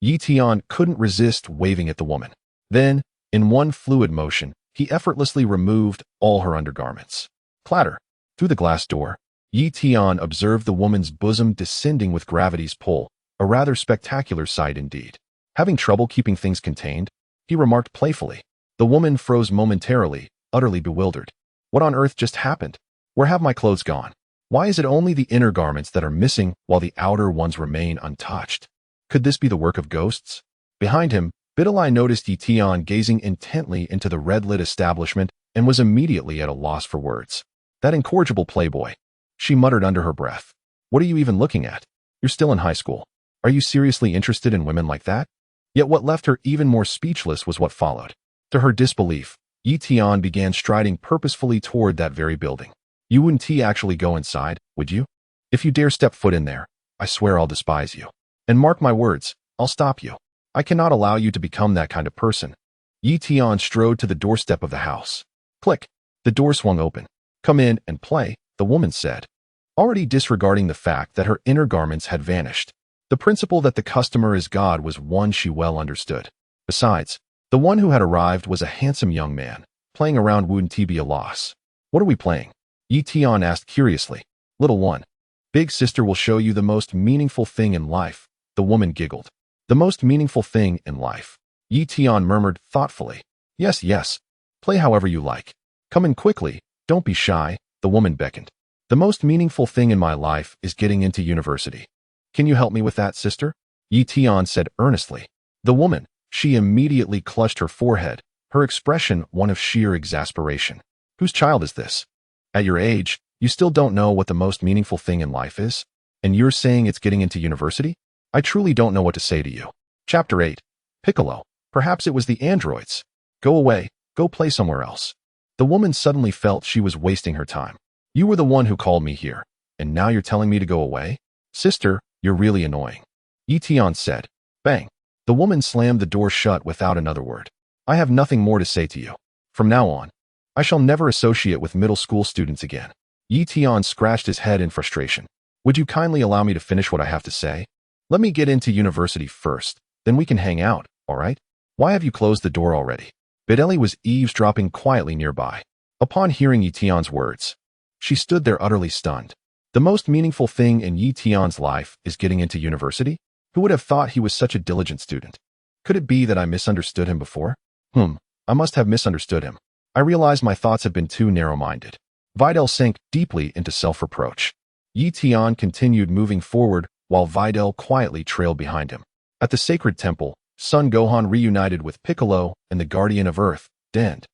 A: Tian couldn't resist waving at the woman. Then, in one fluid motion, he effortlessly removed all her undergarments. Clatter! Through the glass door, Tian observed the woman's bosom descending with gravity's pull, a rather spectacular sight indeed. Having trouble keeping things contained, he remarked playfully. The woman froze momentarily, utterly bewildered. What on earth just happened? Where have my clothes gone? Why is it only the inner garments that are missing while the outer ones remain untouched? Could this be the work of ghosts? Behind him, Videl noticed Tian gazing intently into the red-lit establishment and was immediately at a loss for words. That incorrigible playboy. She muttered under her breath. What are you even looking at? You're still in high school. Are you seriously interested in women like that? Yet what left her even more speechless was what followed. To her disbelief, Tian began striding purposefully toward that very building. You wouldn't actually go inside, would you? If you dare step foot in there, I swear I'll despise you. And mark my words, I'll stop you. I cannot allow you to become that kind of person. Tian strode to the doorstep of the house. Click. The door swung open. Come in and play, the woman said, already disregarding the fact that her inner garments had vanished. The principle that the customer is God was one she well understood. Besides, the one who had arrived was a handsome young man. Playing around wouldn't be a loss. What are we playing? Tian asked curiously. Little one. Big sister will show you the most meaningful thing in life, the woman giggled. The most meaningful thing in life. Tian murmured thoughtfully. Yes, yes. Play however you like. Come in quickly, don't be shy, the woman beckoned. The most meaningful thing in my life is getting into university. Can you help me with that, sister? Tian said earnestly. The woman, she immediately clutched her forehead, her expression one of sheer exasperation. Whose child is this? At your age, you still don't know what the most meaningful thing in life is? And you're saying it's getting into university? I truly don't know what to say to you. Chapter 8. Piccolo. Perhaps it was the androids. Go away, go play somewhere else. The woman suddenly felt she was wasting her time. You were the one who called me here, and now you're telling me to go away? Sister, you're really annoying. Tian said. Bang. The woman slammed the door shut without another word. I have nothing more to say to you. From now on, I shall never associate with middle school students again. Tian scratched his head in frustration. Would you kindly allow me to finish what I have to say? Let me get into university first, then we can hang out, all right? Why have you closed the door already? Videl was eavesdropping quietly nearby. Upon hearing Tian's words, she stood there utterly stunned. The most meaningful thing in Tian's life is getting into university? Who would have thought he was such a diligent student? Could it be that I misunderstood him before? I must have misunderstood him. I realize my thoughts have been too narrow-minded. Videl sank deeply into self-reproach. Tian continued moving forward while Videl quietly trailed behind him. At the sacred temple, Son Gohan reunited with Piccolo and the guardian of Earth, Dend.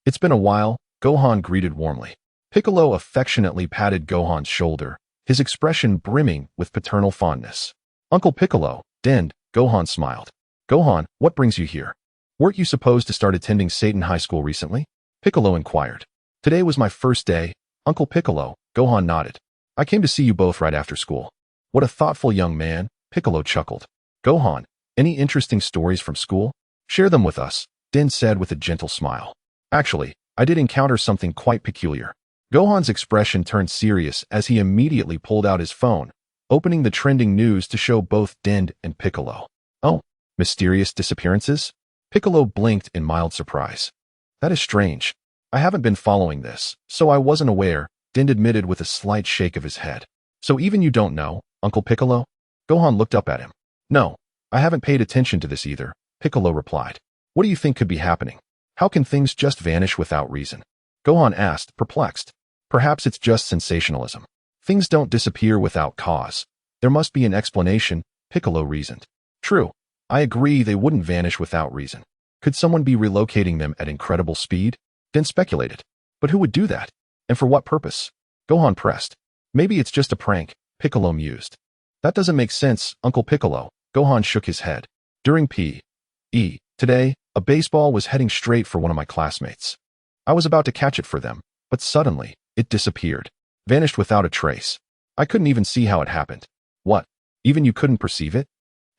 A: It's been a while, Gohan greeted warmly. Piccolo affectionately patted Gohan's shoulder, his expression brimming with paternal fondness. Uncle Piccolo, Dend, Gohan smiled. Gohan, what brings you here? Weren't you supposed to start attending Satan High School recently? Piccolo inquired. Today was my first day, Uncle Piccolo, Gohan nodded. I came to see you both right after school. What a thoughtful young man, Piccolo chuckled. Gohan, any interesting stories from school? Share them with us, Dend said with a gentle smile. Actually, I did encounter something quite peculiar. Gohan's expression turned serious as he immediately pulled out his phone, opening the trending news to show both Dend and Piccolo. Oh, mysterious disappearances? Piccolo blinked in mild surprise. That is strange. I haven't been following this, so I wasn't aware, Dend admitted with a slight shake of his head. So even you don't know, Uncle Piccolo? Gohan looked up at him. No, I haven't paid attention to this either, Piccolo replied. What do you think could be happening? How can things just vanish without reason? Gohan asked, perplexed. Perhaps it's just sensationalism. Things don't disappear without cause. There must be an explanation, Piccolo reasoned. True. I agree they wouldn't vanish without reason. Could someone be relocating them at incredible speed? Dend speculated. But who would do that? And for what purpose? Gohan pressed. Maybe it's just a prank, Piccolo mused. That doesn't make sense, Uncle Piccolo. Gohan shook his head. During P.E. today, a baseball was heading straight for one of my classmates. I was about to catch it for them, but suddenly, it disappeared. Vanished without a trace. I couldn't even see how it happened. What? Even you couldn't perceive it?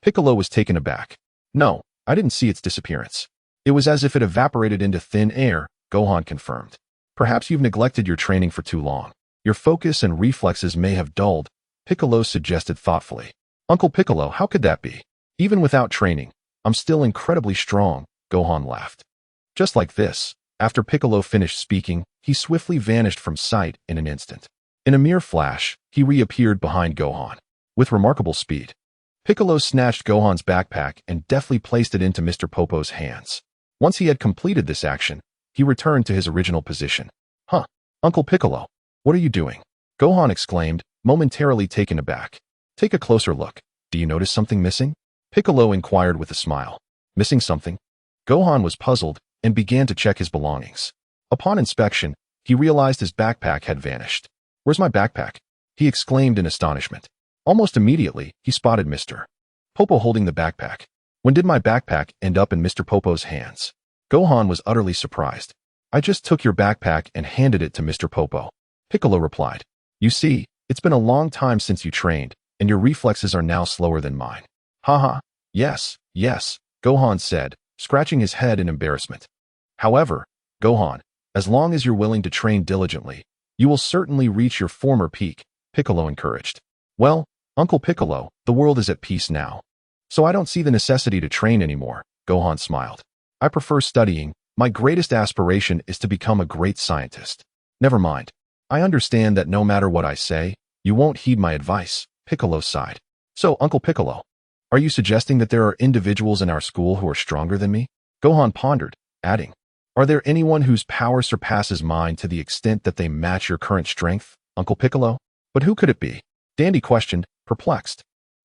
A: Piccolo was taken aback. No, I didn't see its disappearance. It was as if it evaporated into thin air, Gohan confirmed. Perhaps you've neglected your training for too long. Your focus and reflexes may have dulled, Piccolo suggested thoughtfully. Uncle Piccolo, how could that be? Even without training, I'm still incredibly strong, Gohan laughed. Just like this, after Piccolo finished speaking, he swiftly vanished from sight in an instant. In a mere flash, he reappeared behind Gohan. With remarkable speed, Piccolo snatched Gohan's backpack and deftly placed it into Mr. Popo's hands. Once he had completed this action, he returned to his original position. Huh, Uncle Piccolo, what are you doing? Gohan exclaimed, momentarily taken aback. Take a closer look. Do you notice something missing? Piccolo inquired with a smile. Missing something? Gohan was puzzled and began to check his belongings. Upon inspection, he realized his backpack had vanished. Where's my backpack? He exclaimed in astonishment. Almost immediately, he spotted Mr. Popo holding the backpack. When did my backpack end up in Mr. Popo's hands? Gohan was utterly surprised. I just took your backpack and handed it to Mr. Popo. Piccolo replied. You see, it's been a long time since you trained, and your reflexes are now slower than mine. Haha, yes, Gohan said, scratching his head in embarrassment. However, Gohan, as long as you're willing to train diligently, you will certainly reach your former peak, Piccolo encouraged. Well, Uncle Piccolo, the world is at peace now. So I don't see the necessity to train anymore, Gohan smiled. I prefer studying. My greatest aspiration is to become a great scientist. Never mind. I understand that no matter what I say, you won't heed my advice, Piccolo sighed. So, Uncle Piccolo, are you suggesting that there are individuals in our school who are stronger than me? Gohan pondered, adding, are there anyone whose power surpasses mine to the extent that they match your current strength, Uncle Piccolo? But who could it be? Dandy questioned, perplexed.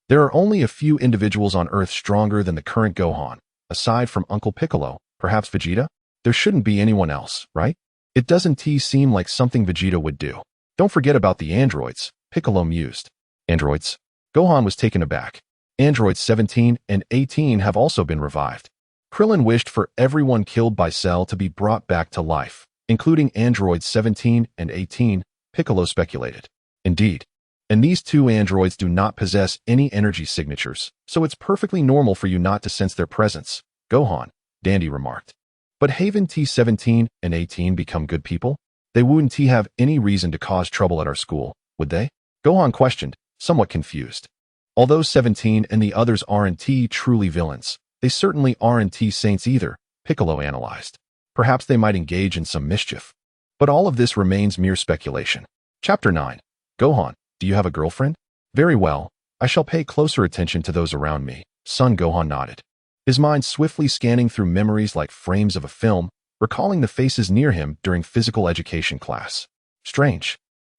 A: There are only a few individuals on Earth stronger than the current Gohan. Aside from Uncle Piccolo, perhaps Vegeta? There shouldn't be anyone else, right? It doesn't seem like something Vegeta would do. Don't forget about the androids, Piccolo mused. Androids? Gohan was taken aback. Androids 17 and 18 have also been revived. Krillin wished for everyone killed by Cell to be brought back to life, including androids 17 and 18, Piccolo speculated. Indeed. And these two androids do not possess any energy signatures, so it's perfectly normal for you not to sense their presence, Gohan, Dandy remarked. But haven't T17 and 18 become good people? They wouldn't have any reason to cause trouble at our school, would they? Gohan questioned, somewhat confused. Although 17 and the others aren't truly villains, they certainly aren't saints either, Piccolo analyzed. Perhaps they might engage in some mischief. But all of this remains mere speculation. Chapter 9. Gohan, do you have a girlfriend? Very well, I shall pay closer attention to those around me, son. Gohan nodded. His mind swiftly scanning through memories like frames of a film, recalling the faces near him during physical education class. Strange.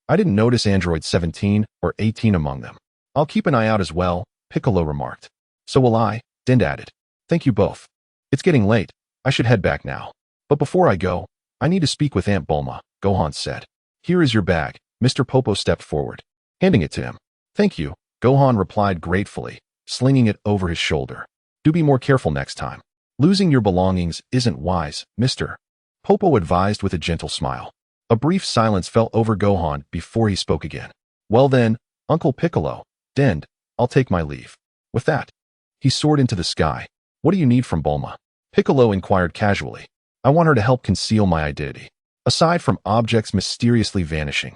A: I didn't notice android 17 or 18 among them. I'll keep an eye out as well, Piccolo remarked. So will I, Dend added. Thank you both. It's getting late. I should head back now. But before I go, I need to speak with Aunt Bulma, Gohan said. Here is your bag. Mr. Popo stepped forward, handing it to him. Thank you, Gohan replied gratefully, slinging it over his shoulder. Do be more careful next time. Losing your belongings isn't wise, Mr. Popo advised with a gentle smile. A brief silence fell over Gohan before he spoke again. Well then, Uncle Piccolo, Dend, I'll take my leave. With that, he soared into the sky. What do you need from Bulma? Piccolo inquired casually. I want her to help conceal my identity. Aside from objects mysteriously vanishing,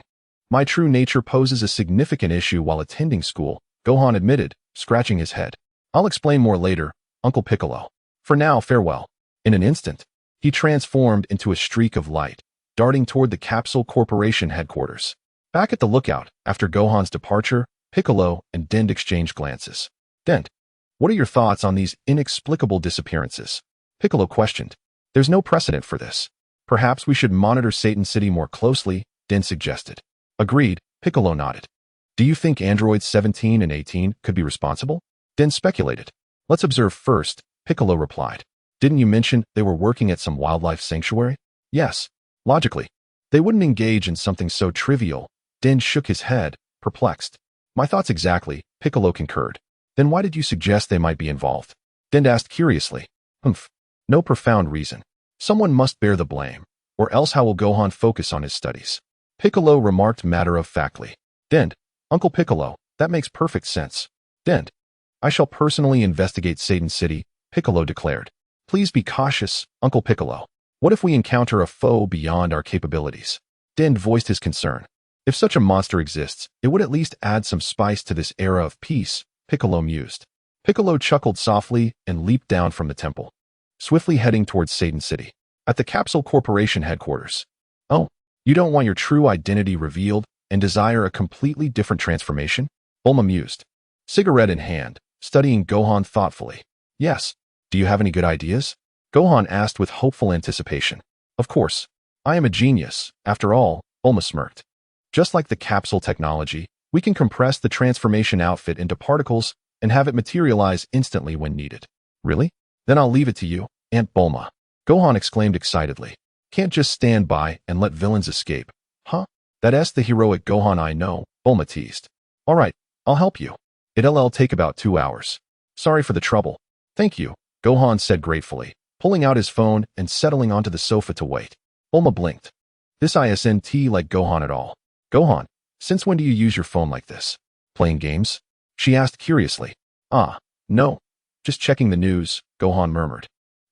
A: my true nature poses a significant issue while attending school, Gohan admitted, scratching his head. I'll explain more later, Uncle Piccolo. For now, farewell. In an instant, he transformed into a streak of light, darting toward the Capsule Corporation headquarters. Back at the lookout, after Gohan's departure, Piccolo and Dend exchanged glances. Dend, what are your thoughts on these inexplicable disappearances? Piccolo questioned. There's no precedent for this. Perhaps we should monitor Satan City more closely, Dend suggested. Agreed, Piccolo nodded. Do you think androids 17 and 18 could be responsible? Dend speculated. Let's observe first, Piccolo replied. Didn't you mention they were working at some wildlife sanctuary? Yes. Logically, they wouldn't engage in something so trivial. Dend shook his head, perplexed. My thoughts exactly, Piccolo concurred. Then why did you suggest they might be involved? Dend asked curiously. No profound reason. Someone must bear the blame, or else how will Gohan focus on his studies? Piccolo remarked matter-of-factly. Dend, Uncle Piccolo, that makes perfect sense. Dend, I shall personally investigate Satan City, Piccolo declared. Please be cautious, Uncle Piccolo. What if we encounter a foe beyond our capabilities? Din voiced his concern. If such a monster exists, it would at least add some spice to this era of peace, Piccolo mused. Piccolo chuckled softly and leaped down from the temple, swiftly heading towards Satan City. At the Capsule Corporation headquarters. Oh, you don't want your true identity revealed and desire a completely different transformation? Bulma mused, cigarette in hand, studying Gohan thoughtfully. Yes. Do you have any good ideas? Gohan asked with hopeful anticipation. Of course. I am a genius. After all, Bulma smirked. Just like the capsule technology, we can compress the transformation outfit into particles and have it materialize instantly when needed. Really? Then I'll leave it to you, Aunt Bulma. Gohan exclaimed excitedly. Can't just stand by and let villains escape. Huh? That's the heroic Gohan I know, Bulma teased. All right, I'll help you. It'll take about 2 hours. Sorry for the trouble. Thank you, Gohan said gratefully, pulling out his phone and settling onto the sofa to wait. Bulma blinked. This isn't like Gohan at all. Gohan, since when do you use your phone like this? Playing games? She asked curiously. No. Just checking the news, Gohan murmured.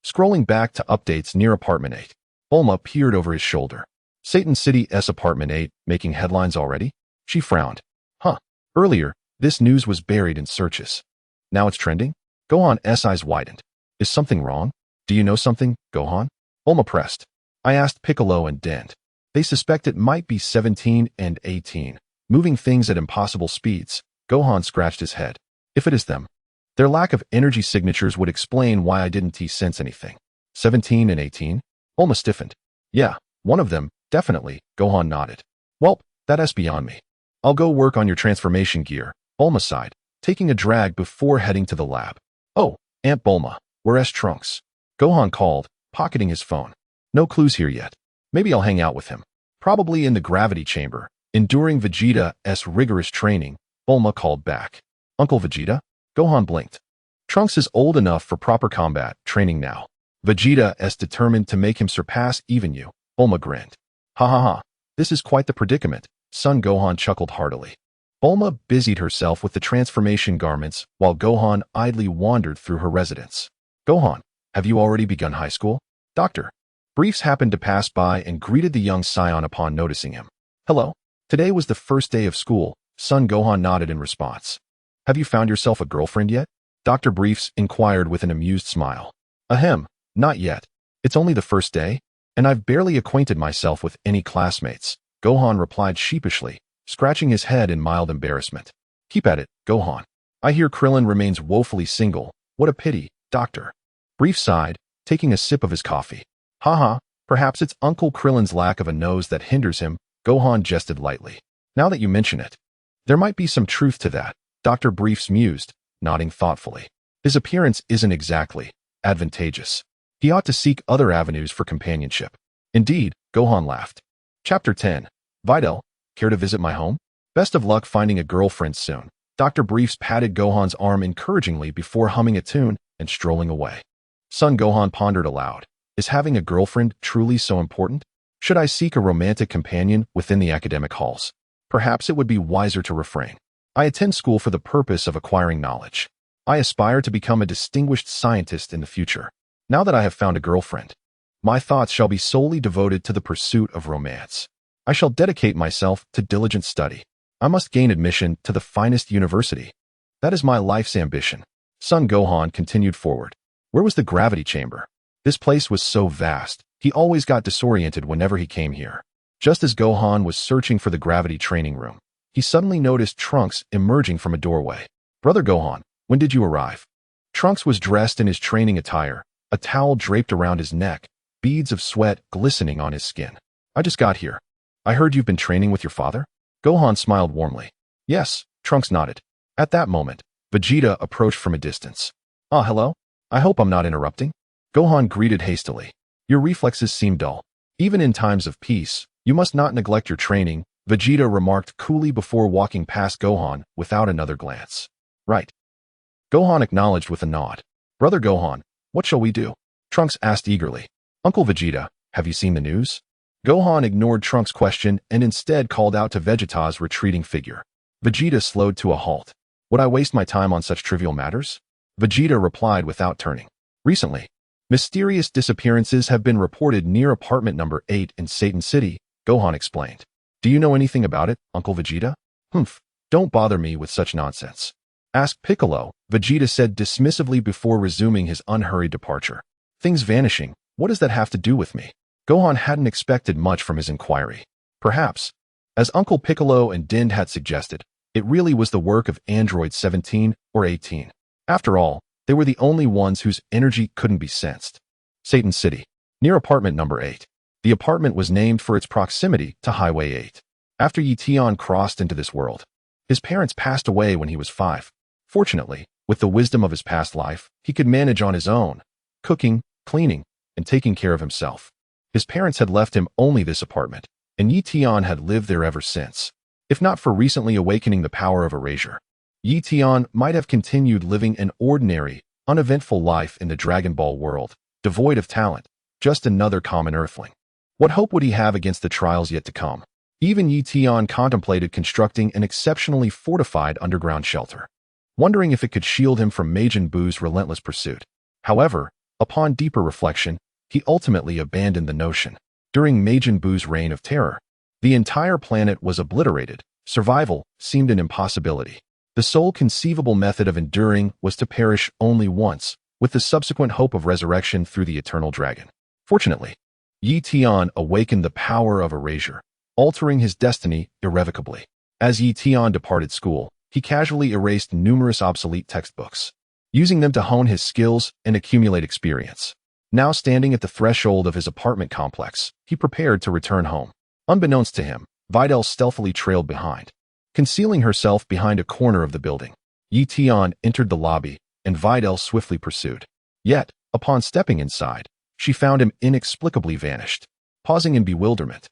A: Scrolling back to updates near Apartment 8. Bulma peered over his shoulder. Satan City's Apartment 8 making headlines already? She frowned. Earlier, this news was buried in searches. Now it's trending? Gohan's eyes widened. Is something wrong? Do you know something, Gohan? Bulma pressed. I asked Piccolo and Dent. They suspect it might be 17 and 18, moving things at impossible speeds. Gohan scratched his head. If it is them, their lack of energy signatures would explain why I didn't sense anything. 17 and 18? Bulma stiffened. Yeah, one of them, definitely, Gohan nodded. Well, that's beyond me. I'll go work on your transformation gear, Bulma sighed, taking a drag before heading to the lab. Oh, Aunt Bulma, where's Trunks? Gohan called, pocketing his phone. No clues here yet. Maybe I'll hang out with him. Probably in the gravity chamber, enduring Vegeta's rigorous training, Bulma called back. Uncle Vegeta? Gohan blinked. Trunks is old enough for proper combat training now. Vegeta's determined to make him surpass even you, Bulma grinned. Ha ha ha, this is quite the predicament, son. Gohan chuckled heartily. Bulma busied herself with the transformation garments while Gohan idly wandered through her residence. Gohan, have you already begun high school? Dr. Briefs happened to pass by and greeted the young scion upon noticing him. Hello. Today was the first day of school, son. Gohan nodded in response. Have you found yourself a girlfriend yet? Dr. Briefs inquired with an amused smile. Ahem, not yet. It's only the first day, and I've barely acquainted myself with any classmates, Gohan replied sheepishly, scratching his head in mild embarrassment. Keep at it, Gohan. I hear Krillin remains woefully single. What a pity, Doctor. Brief sighed, taking a sip of his coffee. Haha, perhaps it's Uncle Krillin's lack of a nose that hinders him, Gohan jested lightly. Now that you mention it, there might be some truth to that, Dr. Briefs mused, nodding thoughtfully. His appearance isn't exactly advantageous. He ought to seek other avenues for companionship. Indeed, Gohan laughed. Chapter 10. Videl, care to visit my home? Best of luck finding a girlfriend soon. Dr. Briefs patted Gohan's arm encouragingly before humming a tune and strolling away. Son. Gohan pondered aloud. Is having a girlfriend truly so important? Should I seek a romantic companion within the academic halls? Perhaps it would be wiser to refrain. I attend school for the purpose of acquiring knowledge. I aspire to become a distinguished scientist in the future. Now that I have found a girlfriend, my thoughts shall be solely devoted to the pursuit of romance. I shall dedicate myself to diligent study. I must gain admission to the finest university. That is my life's ambition. Son. Gohan continued forward. Where was the gravity chamber? This place was so vast, he always got disoriented whenever he came here. Just as Gohan was searching for the gravity training room, he suddenly noticed Trunks emerging from a doorway. Brother Gohan, when did you arrive? Trunks was dressed in his training attire, a towel draped around his neck, beads of sweat glistening on his skin. I just got here. I heard you've been training with your father? Gohan smiled warmly. Yes, Trunks nodded. At that moment, Vegeta approached from a distance. Hello? I hope I'm not interrupting? Gohan greeted hastily. Your reflexes seem dull. Even in times of peace, you must not neglect your training, Vegeta remarked coolly before walking past Gohan without another glance. Right. Gohan acknowledged with a nod. Brother Gohan, what shall we do? Trunks asked eagerly. Uncle Vegeta, have you seen the news? Gohan ignored Trunks' question and instead called out to Vegeta's retreating figure. Vegeta slowed to a halt. Would I waste my time on such trivial matters? Vegeta replied without turning. Recently, mysterious disappearances have been reported near apartment number 8 in Satan City, Gohan explained. Do you know anything about it, Uncle Vegeta? Humph, don't bother me with such nonsense. Ask Piccolo, Vegeta said dismissively before resuming his unhurried departure. Things vanishing, what does that have to do with me? Gohan hadn't expected much from his inquiry. Perhaps, as Uncle Piccolo and Din had suggested, it really was the work of androids 17 or 18. After all, they were the only ones whose energy couldn't be sensed. Satan City, near apartment number 8. The apartment was named for its proximity to Highway 8. After Tian crossed into this world, his parents passed away when he was 5. Fortunately, with the wisdom of his past life, he could manage on his own, cooking, cleaning, and taking care of himself. His parents had left him only this apartment, and Tian had lived there ever since. If not for recently awakening the power of Erasure, Tian might have continued living an ordinary, uneventful life in the Dragon Ball world, devoid of talent, just another common earthling. What hope would he have against the trials yet to come? Even Tian contemplated constructing an exceptionally fortified underground shelter, wondering if it could shield him from Majin Buu's relentless pursuit. However, upon deeper reflection, he ultimately abandoned the notion. During Majin Buu's reign of terror, the entire planet was obliterated. Survival seemed an impossibility. The sole conceivable method of enduring was to perish only once, with the subsequent hope of resurrection through the eternal dragon. Fortunately, Tian awakened the power of Erasure, altering his destiny irrevocably. As Tian departed school, he casually erased numerous obsolete textbooks, using them to hone his skills and accumulate experience. Now standing at the threshold of his apartment complex, he prepared to return home. Unbeknownst to him, Videl stealthily trailed behind. Concealing herself behind a corner of the building, Tian entered the lobby, and Videl swiftly pursued. Yet, upon stepping inside, she found him inexplicably vanished. Pausing in bewilderment,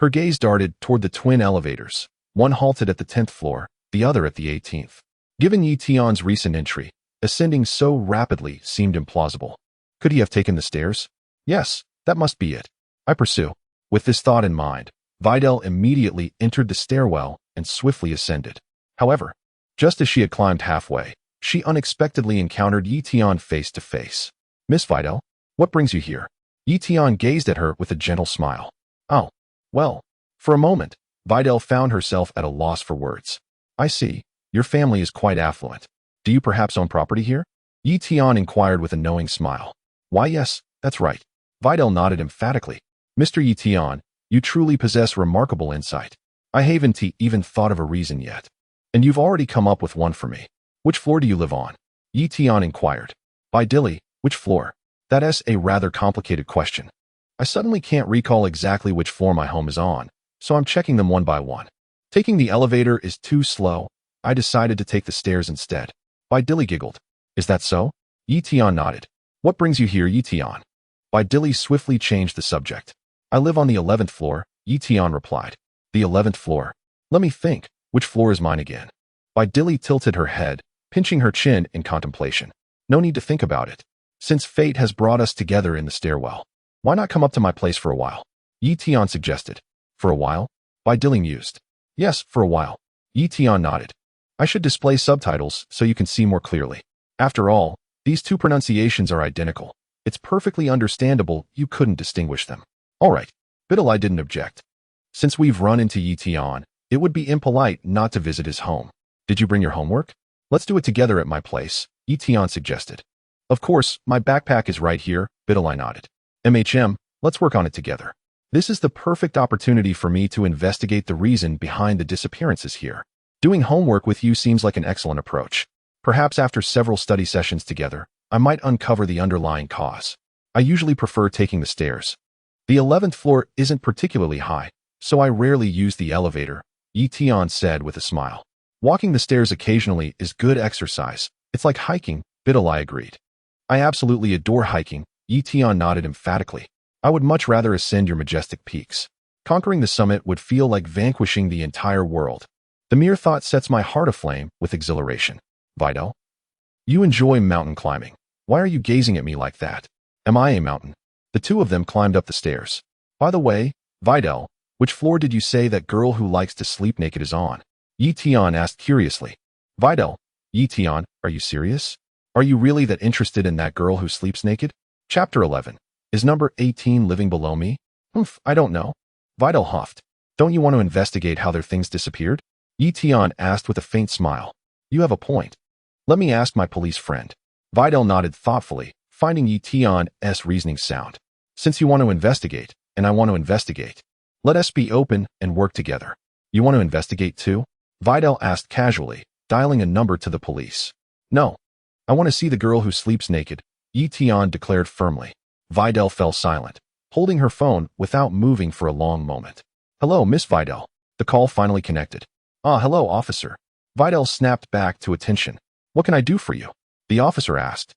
A: her gaze darted toward the twin elevators. One halted at the 10th floor, the other at the 18th. Given Tian's recent entry, ascending so rapidly seemed implausible. Could he have taken the stairs? Yes, that must be it. I pursue. With this thought in mind, Videl immediately entered the stairwell and swiftly ascended. However, just as she had climbed halfway, she unexpectedly encountered Tian face to face. Miss Videl, what brings you here? Tian gazed at her with a gentle smile. Oh, well. For a moment, Videl found herself at a loss for words. I see. Your family is quite affluent. Do you perhaps own property here? Tian inquired with a knowing smile. Why yes, that's right. Videl nodded emphatically. Mr. Tian, you truly possess remarkable insight. I haven't even thought of a reason yet. And you've already come up with one for me. Which floor do you live on? Tian inquired. By Dilly, which floor? That's a rather complicated question. I suddenly can't recall exactly which floor my home is on, so I'm checking them one by one. Taking the elevator is too slow. I decided to take the stairs instead. By Dilly giggled. Is that so? Tian nodded. What brings you here, Tian? By Dilly swiftly changed the subject. I live on the 11th floor, Tian replied. The 11th floor. Let me think, which floor is mine again? By Dilly tilted her head, pinching her chin in contemplation. No need to think about it. Since fate has brought us together in the stairwell, why not come up to my place for a while? Tian suggested. For a while? By Dilly mused. Yes, for a while. Tian nodded. I should display subtitles so you can see more clearly. After all, these two pronunciations are identical. It's perfectly understandable you couldn't distinguish them. All right. Videl didn't object. Since we've run into Tian, it would be impolite not to visit his home. Did you bring your homework? Let's do it together at my place, Tian suggested. Of course, my backpack is right here, Videl nodded. Let's work on it together. This is the perfect opportunity for me to investigate the reason behind the disappearances here. Doing homework with you seems like an excellent approach. Perhaps after several study sessions together, I might uncover the underlying cause. I usually prefer taking the stairs. The 11th floor isn't particularly high, so I rarely use the elevator, Tian said with a smile. Walking the stairs occasionally is good exercise. It's like hiking, Videl agreed. I absolutely adore hiking, Tian nodded emphatically. I would much rather ascend your majestic peaks. Conquering the summit would feel like vanquishing the entire world. The mere thought sets my heart aflame with exhilaration. Videl? You enjoy mountain climbing. Why are you gazing at me like that? Am I a mountain? The two of them climbed up the stairs. By the way, Videl, which floor did you say that girl who likes to sleep naked is on? Tian asked curiously. Videl, Tian, are you serious? Are you really that interested in that girl who sleeps naked? Chapter 11. Is number 18 living below me? I don't know. Videl huffed. Don't you want to investigate how their things disappeared? Tian asked with a faint smile. You have a point. Let me ask my police friend. Videl nodded thoughtfully, finding Tian's reasoning sound. Since you want to investigate, and I want to investigate, let us be open and work together. You want to investigate too? Videl asked casually, dialing a number to the police. No. I want to see the girl who sleeps naked, Tian declared firmly. Videl fell silent, holding her phone without moving for a long moment. Hello, Miss Videl. The call finally connected. Hello, officer. Videl snapped back to attention. What can I do for you? The officer asked.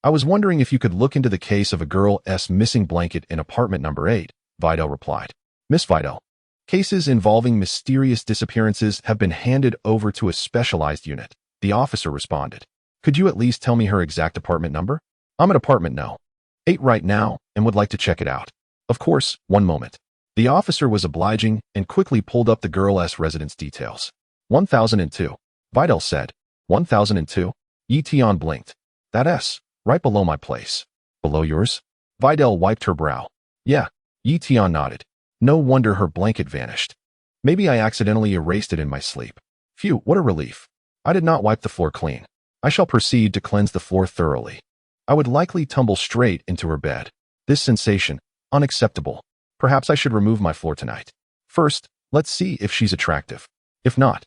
A: I was wondering if you could look into the case of a girl's missing blanket in apartment number 8, Videl replied. Miss Videl, cases involving mysterious disappearances have been handed over to a specialized unit, the officer responded. Could you at least tell me her exact apartment number? I'm at apartment No. 8 right now and would like to check it out. Of course, one moment. The officer was obliging and quickly pulled up the girl's residence details. 1002. Videl said. 1002? Tian blinked. That's right below my place. Below yours? Videl wiped her brow. Yeah. Tian nodded. No wonder her blanket vanished. Maybe I accidentally erased it in my sleep. Phew, what a relief. I did not wipe the floor clean. I shall proceed to cleanse the floor thoroughly. I would likely tumble straight into her bed. This sensation, unacceptable. Perhaps I should remove my floor tonight. First, let's see if she's attractive. If not,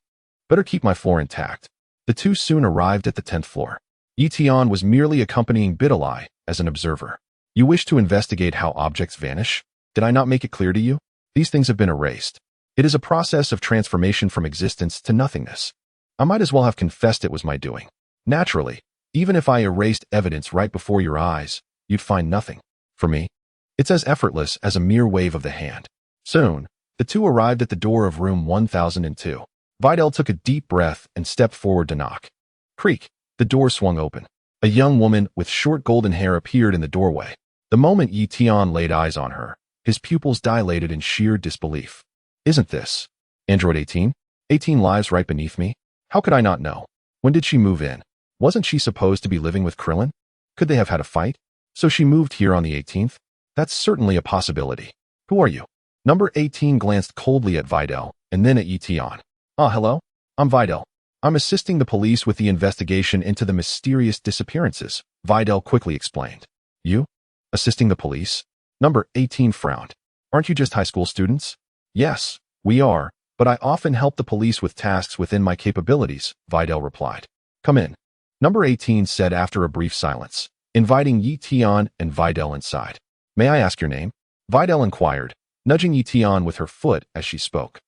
A: better keep my floor intact. The two soon arrived at the 10th floor. Tian was merely accompanying Videl as an observer. You wish to investigate how objects vanish? Did I not make it clear to you? These things have been erased. It is a process of transformation from existence to nothingness. I might as well have confessed it was my doing. Naturally, even if I erased evidence right before your eyes, you'd find nothing. For me, it's as effortless as a mere wave of the hand. Soon, the two arrived at the door of room 1002. Videl took a deep breath and stepped forward to knock. Creak. The door swung open. A young woman with short golden hair appeared in the doorway. The moment Tian laid eyes on her, his pupils dilated in sheer disbelief. Isn't this Android 18? 18 lives right beneath me? How could I not know? When did she move in? Wasn't she supposed to be living with Krillin? Could they have had a fight? So she moved here on the 18th? That's certainly a possibility. Who are you? Number 18 glanced coldly at Videl and then at Tian. Hello? I'm Videl. I'm assisting the police with the investigation into the mysterious disappearances, Videl quickly explained. You? Assisting the police? Number 18 frowned. Aren't you just high school students? Yes, we are, but I often help the police with tasks within my capabilities, Videl replied. Come in. Number 18 said after a brief silence, inviting Tian and Videl inside. May I ask your name? Videl inquired, nudging Tian with her foot as she spoke.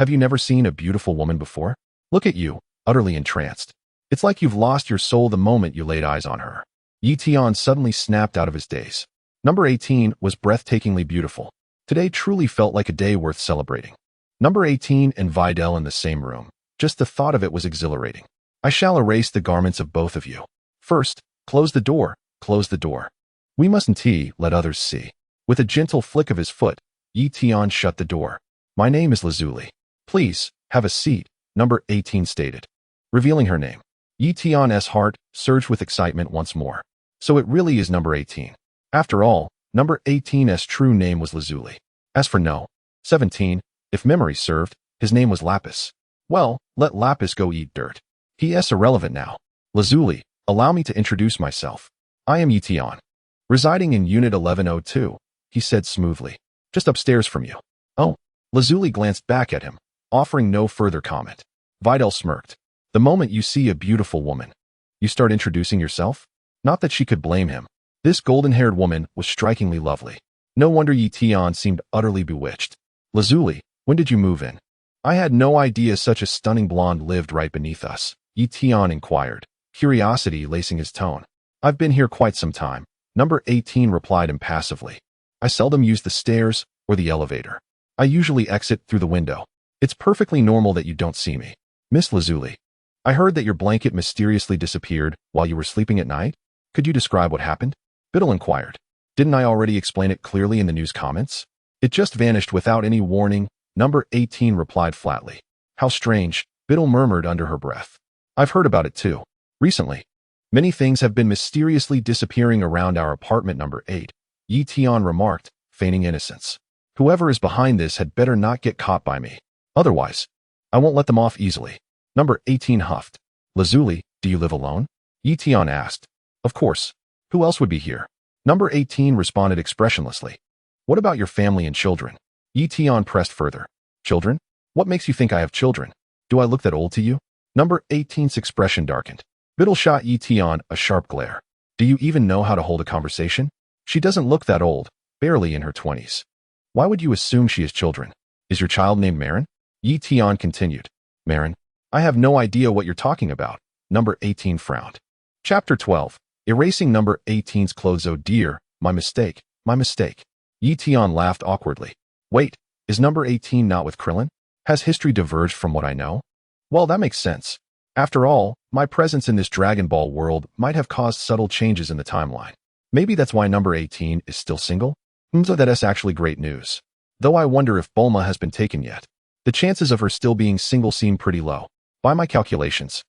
A: Have you never seen a beautiful woman before? Look at you, utterly entranced. It's like you've lost your soul the moment you laid eyes on her. Tian suddenly snapped out of his daze. Number 18 was breathtakingly beautiful. Today truly felt like a day worth celebrating. Number 18 and Videl in the same room. Just the thought of it was exhilarating. I shall erase the garments of both of you. First, close the door, close the door. We mustn't let others see. With a gentle flick of his foot, Tian shut the door. My name is Lazuli. Please, have a seat, number 18 stated. Revealing her name. Tian's heart surged with excitement once more. So it really is number 18. After all, number 18's true name was Lazuli. As for No. 17, if memory served, his name was Lapis. Well, let Lapis go eat dirt. He's irrelevant now. Lazuli, allow me to introduce myself. I am Tian. Residing in Unit 1102, he said smoothly. Just upstairs from you. Oh. Lazuli glanced back at him, offering no further comment. Videl smirked. The moment you see a beautiful woman, you start introducing yourself? Not that she could blame him. This golden-haired woman was strikingly lovely. No wonder Tian seemed utterly bewitched. Lazuli, when did you move in? I had no idea such a stunning blonde lived right beneath us, Tian inquired, curiosity lacing his tone. I've been here quite some time, number 18 replied impassively. I seldom use the stairs or the elevator. I usually exit through the window. It's perfectly normal that you don't see me. Miss Lazuli, I heard that your blanket mysteriously disappeared while you were sleeping at night. Could you describe what happened? Videl inquired. Didn't I already explain it clearly in the news comments? It just vanished without any warning, number 18 replied flatly. How strange, Videl murmured under her breath. I've heard about it too. Recently. Many things have been mysteriously disappearing around our apartment number 8, Tian remarked, feigning innocence. Whoever is behind this had better not get caught by me. Otherwise, I won't let them off easily. Number 18 huffed. Lazuli, do you live alone? Tian asked. Of course. Who else would be here? Number 18 responded expressionlessly. What about your family and children? Tian pressed further. Children? What makes you think I have children? Do I look that old to you? Number 18's expression darkened. Videl shot Tian a sharp glare. Do you even know how to hold a conversation? She doesn't look that old, barely in her 20s. Why would you assume she has children? Is your child named Marin? Tian continued. Marin? I have no idea what you're talking about. Number 18 frowned. Chapter 12. Erasing number 18's clothes. Oh dear, my mistake, my mistake. Tian laughed awkwardly. Wait, is number 18 not with Krillin? Has history diverged from what I know? Well, that makes sense. After all, my presence in this Dragon Ball world might have caused subtle changes in the timeline. Maybe that's why number 18 is still single? So that's actually great news. Though I wonder if Bulma has been taken yet. The chances of her still being single seem pretty low. By my calculations,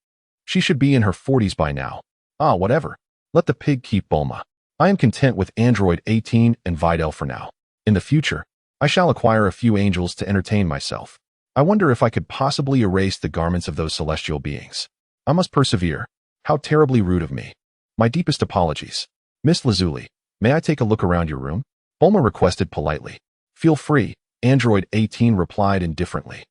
A: she should be in her 40s by now. Ah, whatever. Let the pig keep Bulma. I am content with Android 18 and Videl for now. In the future, I shall acquire a few angels to entertain myself. I wonder if I could possibly erase the garments of those celestial beings. I must persevere. How terribly rude of me. My deepest apologies. Miss Lazuli, may I take a look around your room? Bulma requested politely. Feel free, Android 18 replied indifferently.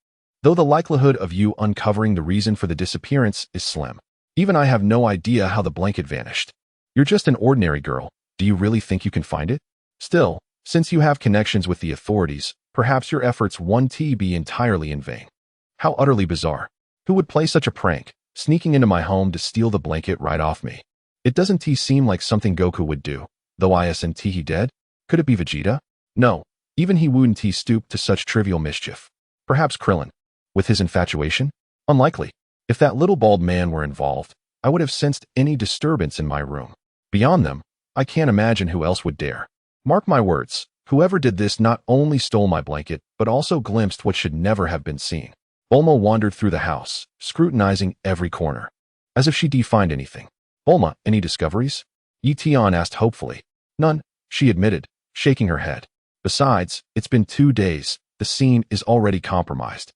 A: Though the likelihood of you uncovering the reason for the disappearance is slim. Even I have no idea how the blanket vanished. You're just an ordinary girl. Do you really think you can find it? Still, since you have connections with the authorities, perhaps your efforts won't be entirely in vain. How utterly bizarre. Who would play such a prank, sneaking into my home to steal the blanket right off me? It doesn't seem like something Goku would do, though isn't he dead? Could it be Vegeta? No, even he wouldn't stoop to such trivial mischief. Perhaps Krillin. With his infatuation? Unlikely. If that little bald man were involved, I would have sensed any disturbance in my room. Beyond them, I can't imagine who else would dare. Mark my words, whoever did this not only stole my blanket, but also glimpsed what should never have been seen. Bulma wandered through the house, scrutinizing every corner. As if she'd find anything. Bulma, any discoveries? Tian asked hopefully. None, she admitted, shaking her head. Besides, it's been 2 days, the scene is already compromised.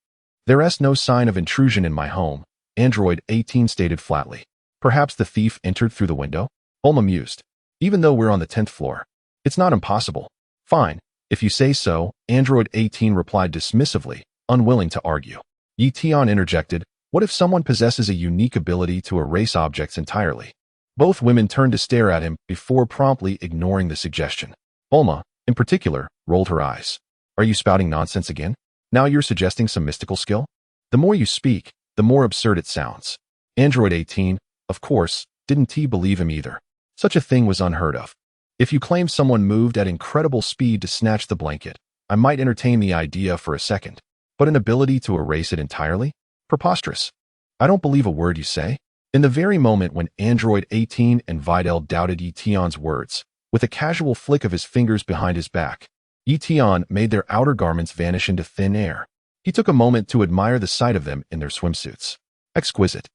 A: There's no sign of intrusion in my home, Android 18 stated flatly. Perhaps the thief entered through the window? Bulma mused. Even though we're on the 10th floor, it's not impossible. Fine, if you say so, Android 18 replied dismissively, unwilling to argue. Tian interjected, what if someone possesses a unique ability to erase objects entirely? Both women turned to stare at him before promptly ignoring the suggestion. Bulma, in particular, rolled her eyes. Are you spouting nonsense again? Now you're suggesting some mystical skill? The more you speak, the more absurd it sounds. Android 18, of course, didn't believe him either. Such a thing was unheard of. If you claim someone moved at incredible speed to snatch the blanket, I might entertain the idea for a second. But an ability to erase it entirely? Preposterous. I don't believe a word you say. In the very moment when Android 18 and Videl doubted Tian's words, with a casual flick of his fingers behind his back, Tian made their outer garments vanish into thin air. He took a moment to admire the sight of them in their swimsuits. Exquisite.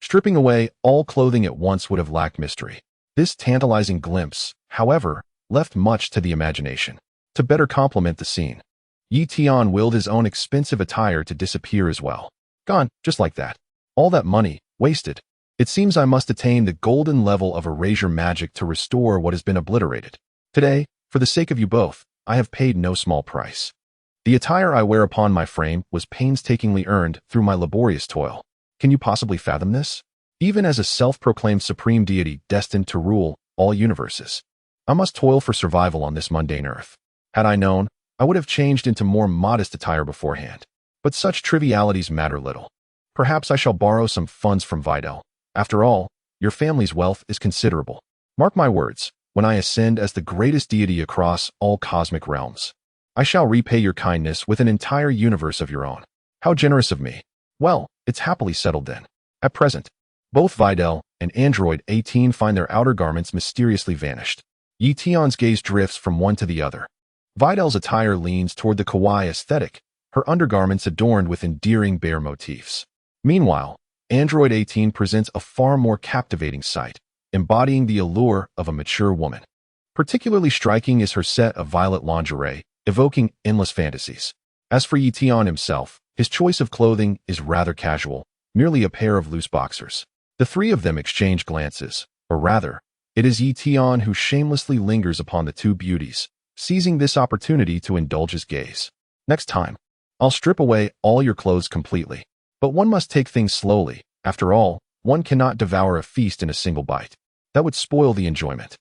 A: Stripping away all clothing at once would have lacked mystery. This tantalizing glimpse, however, left much to the imagination. To better complement the scene, Tian willed his own expensive attire to disappear as well. Gone, just like that. All that money, wasted. It seems I must attain the golden level of erasure magic to restore what has been obliterated. Today, for the sake of you both, I have paid no small price. The attire I wear upon my frame was painstakingly earned through my laborious toil. Can you possibly fathom this? Even as a self-proclaimed supreme deity destined to rule all universes, I must toil for survival on this mundane earth. Had I known, I would have changed into more modest attire beforehand. But such trivialities matter little. Perhaps I shall borrow some funds from Videl. After all, your family's wealth is considerable. Mark my words, when I ascend as the greatest deity across all cosmic realms, I shall repay your kindness with an entire universe of your own. How generous of me. Well, it's happily settled then. At present, both Videl and Android 18 find their outer garments mysteriously vanished. Tian's gaze drifts from one to the other. Videl's attire leans toward the kawaii aesthetic, her undergarments adorned with endearing bear motifs. Meanwhile, Android 18 presents a far more captivating sight. embodying the allure of a mature woman. Particularly striking is her set of violet lingerie, evoking endless fantasies. As for Tian himself, his choice of clothing is rather casual, merely a pair of loose boxers. The three of them exchange glances, or rather, it is Tian who shamelessly lingers upon the two beauties, seizing this opportunity to indulge his gaze. Next time, I'll strip away all your clothes completely. But one must take things slowly. After all, one cannot devour a feast in a single bite. That would spoil the enjoyment.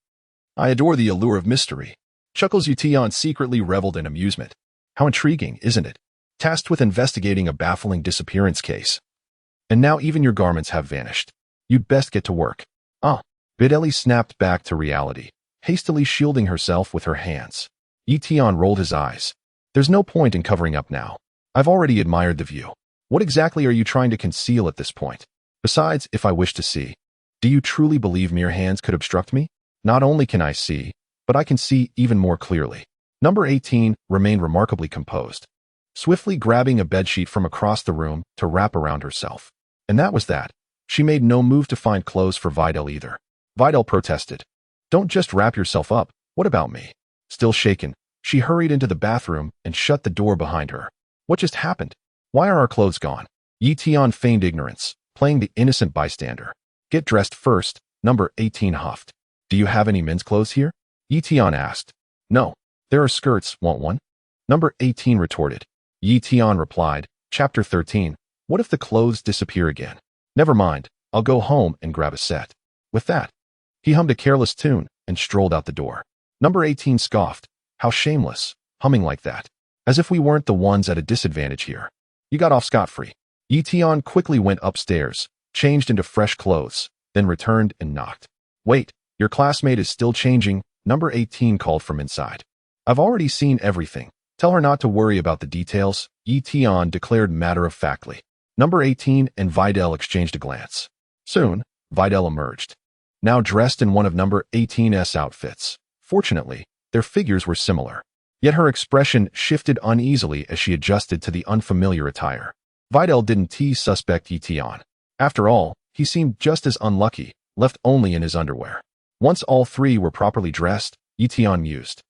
A: I adore the allure of mystery. Chuckles Tian secretly reveled in amusement. How intriguing, isn't it? Tasked with investigating a baffling disappearance case. And now even your garments have vanished. You'd best get to work. Videl snapped back to reality, hastily shielding herself with her hands. Tian rolled his eyes. There's no point in covering up now. I've already admired the view. What exactly are you trying to conceal at this point? Besides, if I wish to see, do you truly believe mere hands could obstruct me? Not only can I see, but I can see even more clearly. Number 18 remained remarkably composed, swiftly grabbing a bedsheet from across the room to wrap around herself. And that was that. She made no move to find clothes for Videl either. Videl protested. Don't just wrap yourself up. What about me? Still shaken, she hurried into the bathroom and shut the door behind her. What just happened? Why are our clothes gone? Tian feigned ignorance, playing the innocent bystander. Get dressed first, number 18 huffed. Do you have any men's clothes here? Tian asked. No. There are skirts, want one? Number 18 retorted. Tian replied, Chapter 13. What if the clothes disappear again? Never mind, I'll go home and grab a set. With that, he hummed a careless tune and strolled out the door. Number 18 scoffed. How shameless, humming like that. As if we weren't the ones at a disadvantage here. You got off scot-free. Tian quickly went upstairs, changed into fresh clothes, then returned and knocked. Wait, your classmate is still changing, number 18 called from inside. I've already seen everything. Tell her not to worry about the details, Tian declared matter-of-factly. Number 18 and Videl exchanged a glance. Soon, Videl emerged, now dressed in one of number 18's outfits. Fortunately, their figures were similar. Yet her expression shifted uneasily as she adjusted to the unfamiliar attire. Videl didn't tease suspect Tian. After all, he seemed just as unlucky, left only in his underwear. Once all three were properly dressed, Tian mused.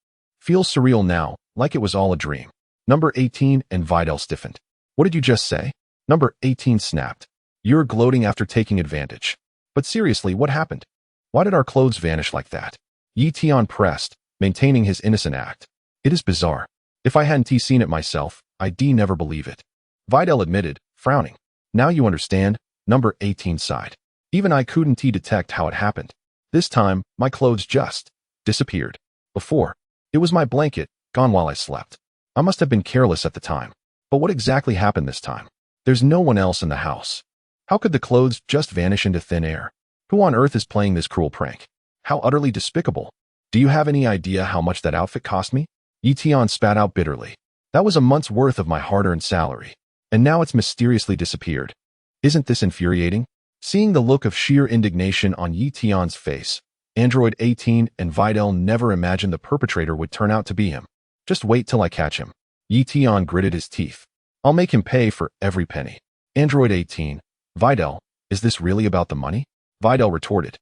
A: Feels surreal now, like it was all a dream. Number 18 and Videl stiffened. What did you just say? Number 18 snapped. You're gloating after taking advantage. But seriously, what happened? Why did our clothes vanish like that? Tian pressed, maintaining his innocent act. It is bizarre. If I hadn't seen it myself, I'd never believe it. Videl admitted, frowning. Now you understand, number 18 sighed. Even I couldn't detect how it happened. This time, my clothes just disappeared. Before, it was my blanket, gone while I slept. I must have been careless at the time. But what exactly happened this time? There's no one else in the house. How could the clothes just vanish into thin air? Who on earth is playing this cruel prank? How utterly despicable. Do you have any idea how much that outfit cost me? Tian spat out bitterly. That was a month's worth of my hard-earned salary. And now it's mysteriously disappeared. Isn't this infuriating? Seeing the look of sheer indignation on Tian's face, Android 18 and Videl never imagined the perpetrator would turn out to be him. Just wait till I catch him. Tian gritted his teeth. I'll make him pay for every penny. Android 18, Videl, is this really about the money? Videl retorted.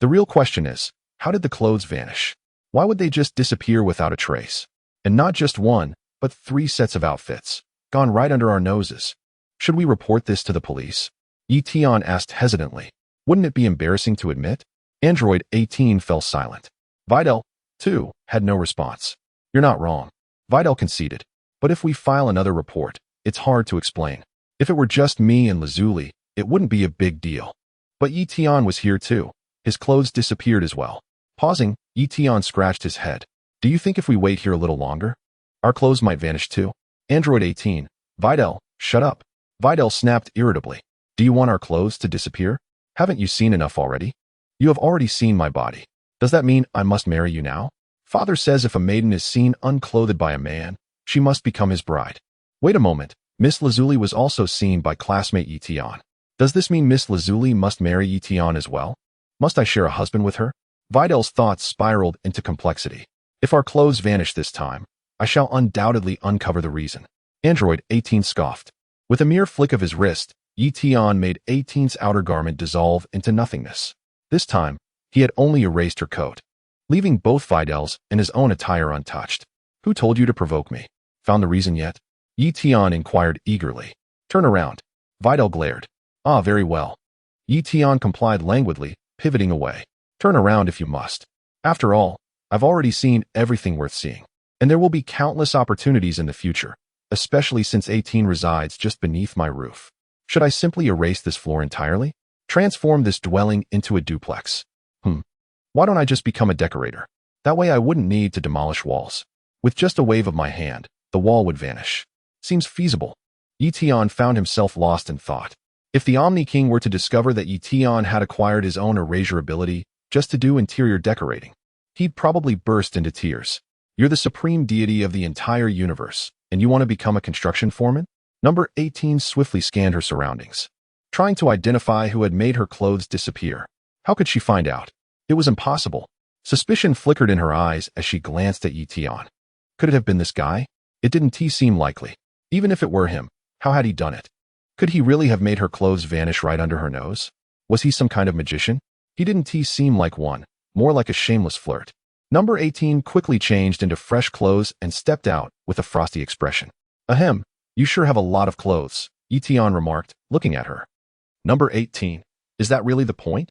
A: The real question is, how did the clothes vanish? Why would they just disappear without a trace? And not just one, but 3 sets of outfits, gone right under our noses. Should we report this to the police? Tian asked hesitantly. Wouldn't it be embarrassing to admit? Android 18 fell silent. Videl, too, had no response. You're not wrong. Videl conceded. But if we file another report, it's hard to explain. If it were just me and Lazuli, it wouldn't be a big deal. But Tian was here too. His clothes disappeared as well. Pausing, Tian scratched his head. Do you think if we wait here a little longer, our clothes might vanish too? Android 18. Videl, shut up. Videl snapped irritably. Do you want our clothes to disappear? Haven't you seen enough already? You have already seen my body. Does that mean I must marry you now? Father says if a maiden is seen unclothed by a man, she must become his bride. Wait a moment. Miss Lazuli was also seen by classmate Tian. Does this mean Miss Lazuli must marry Tian as well? Must I share a husband with her? Videl's thoughts spiraled into complexity. If our clothes vanish this time, I shall undoubtedly uncover the reason. Android 18 scoffed. With a mere flick of his wrist, Tian made 18's outer garment dissolve into nothingness. This time, He had only erased her coat, leaving both Videl's and his own attire untouched. Who told you to provoke me? Found the reason yet? Tian inquired eagerly. Turn around. Videl glared. Ah, very well. Tian complied languidly, pivoting away. Turn around if you must. After all, I've already seen everything worth seeing. And there will be countless opportunities in the future, especially since 18 resides just beneath my roof. Should I simply erase this floor entirely? Transform this dwelling into a duplex? Why don't I just become a decorator? That way I wouldn't need to demolish walls. With just a wave of my hand, the wall would vanish. Seems feasible. Tian found himself lost in thought. If the Omni-King were to discover that Tian had acquired his own erasure ability just to do interior decorating, he'd probably burst into tears. You're the supreme deity of the entire universe, and you want to become a construction foreman? Number 18 swiftly scanned her surroundings, trying to identify who had made her clothes disappear. How could she find out? It was impossible. Suspicion flickered in her eyes as she glanced at Tian. Could it have been this guy? It didn't seem likely. Even if it were him, how had he done it? Could he really have made her clothes vanish right under her nose? Was he some kind of magician? He didn't seem like one, more like a shameless flirt. Number 18 quickly changed into fresh clothes and stepped out with a frosty expression. Ahem, you sure have a lot of clothes, Tian remarked, looking at her. Number 18, is that really the point?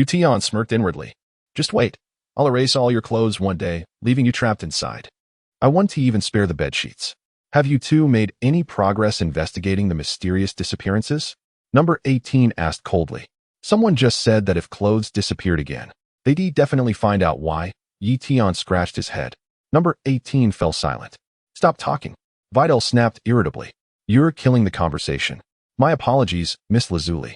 A: Tian smirked inwardly. Just wait, I'll erase all your clothes one day, leaving you trapped inside. I want to even spare the bedsheets. Have you two made any progress investigating the mysterious disappearances? Number 18 asked coldly. Someone just said that if clothes disappeared again, they'd definitely find out why. Tian scratched his head. Number 18 fell silent. Stop talking. Videl snapped irritably. You're killing the conversation. My apologies, Miss Lazuli.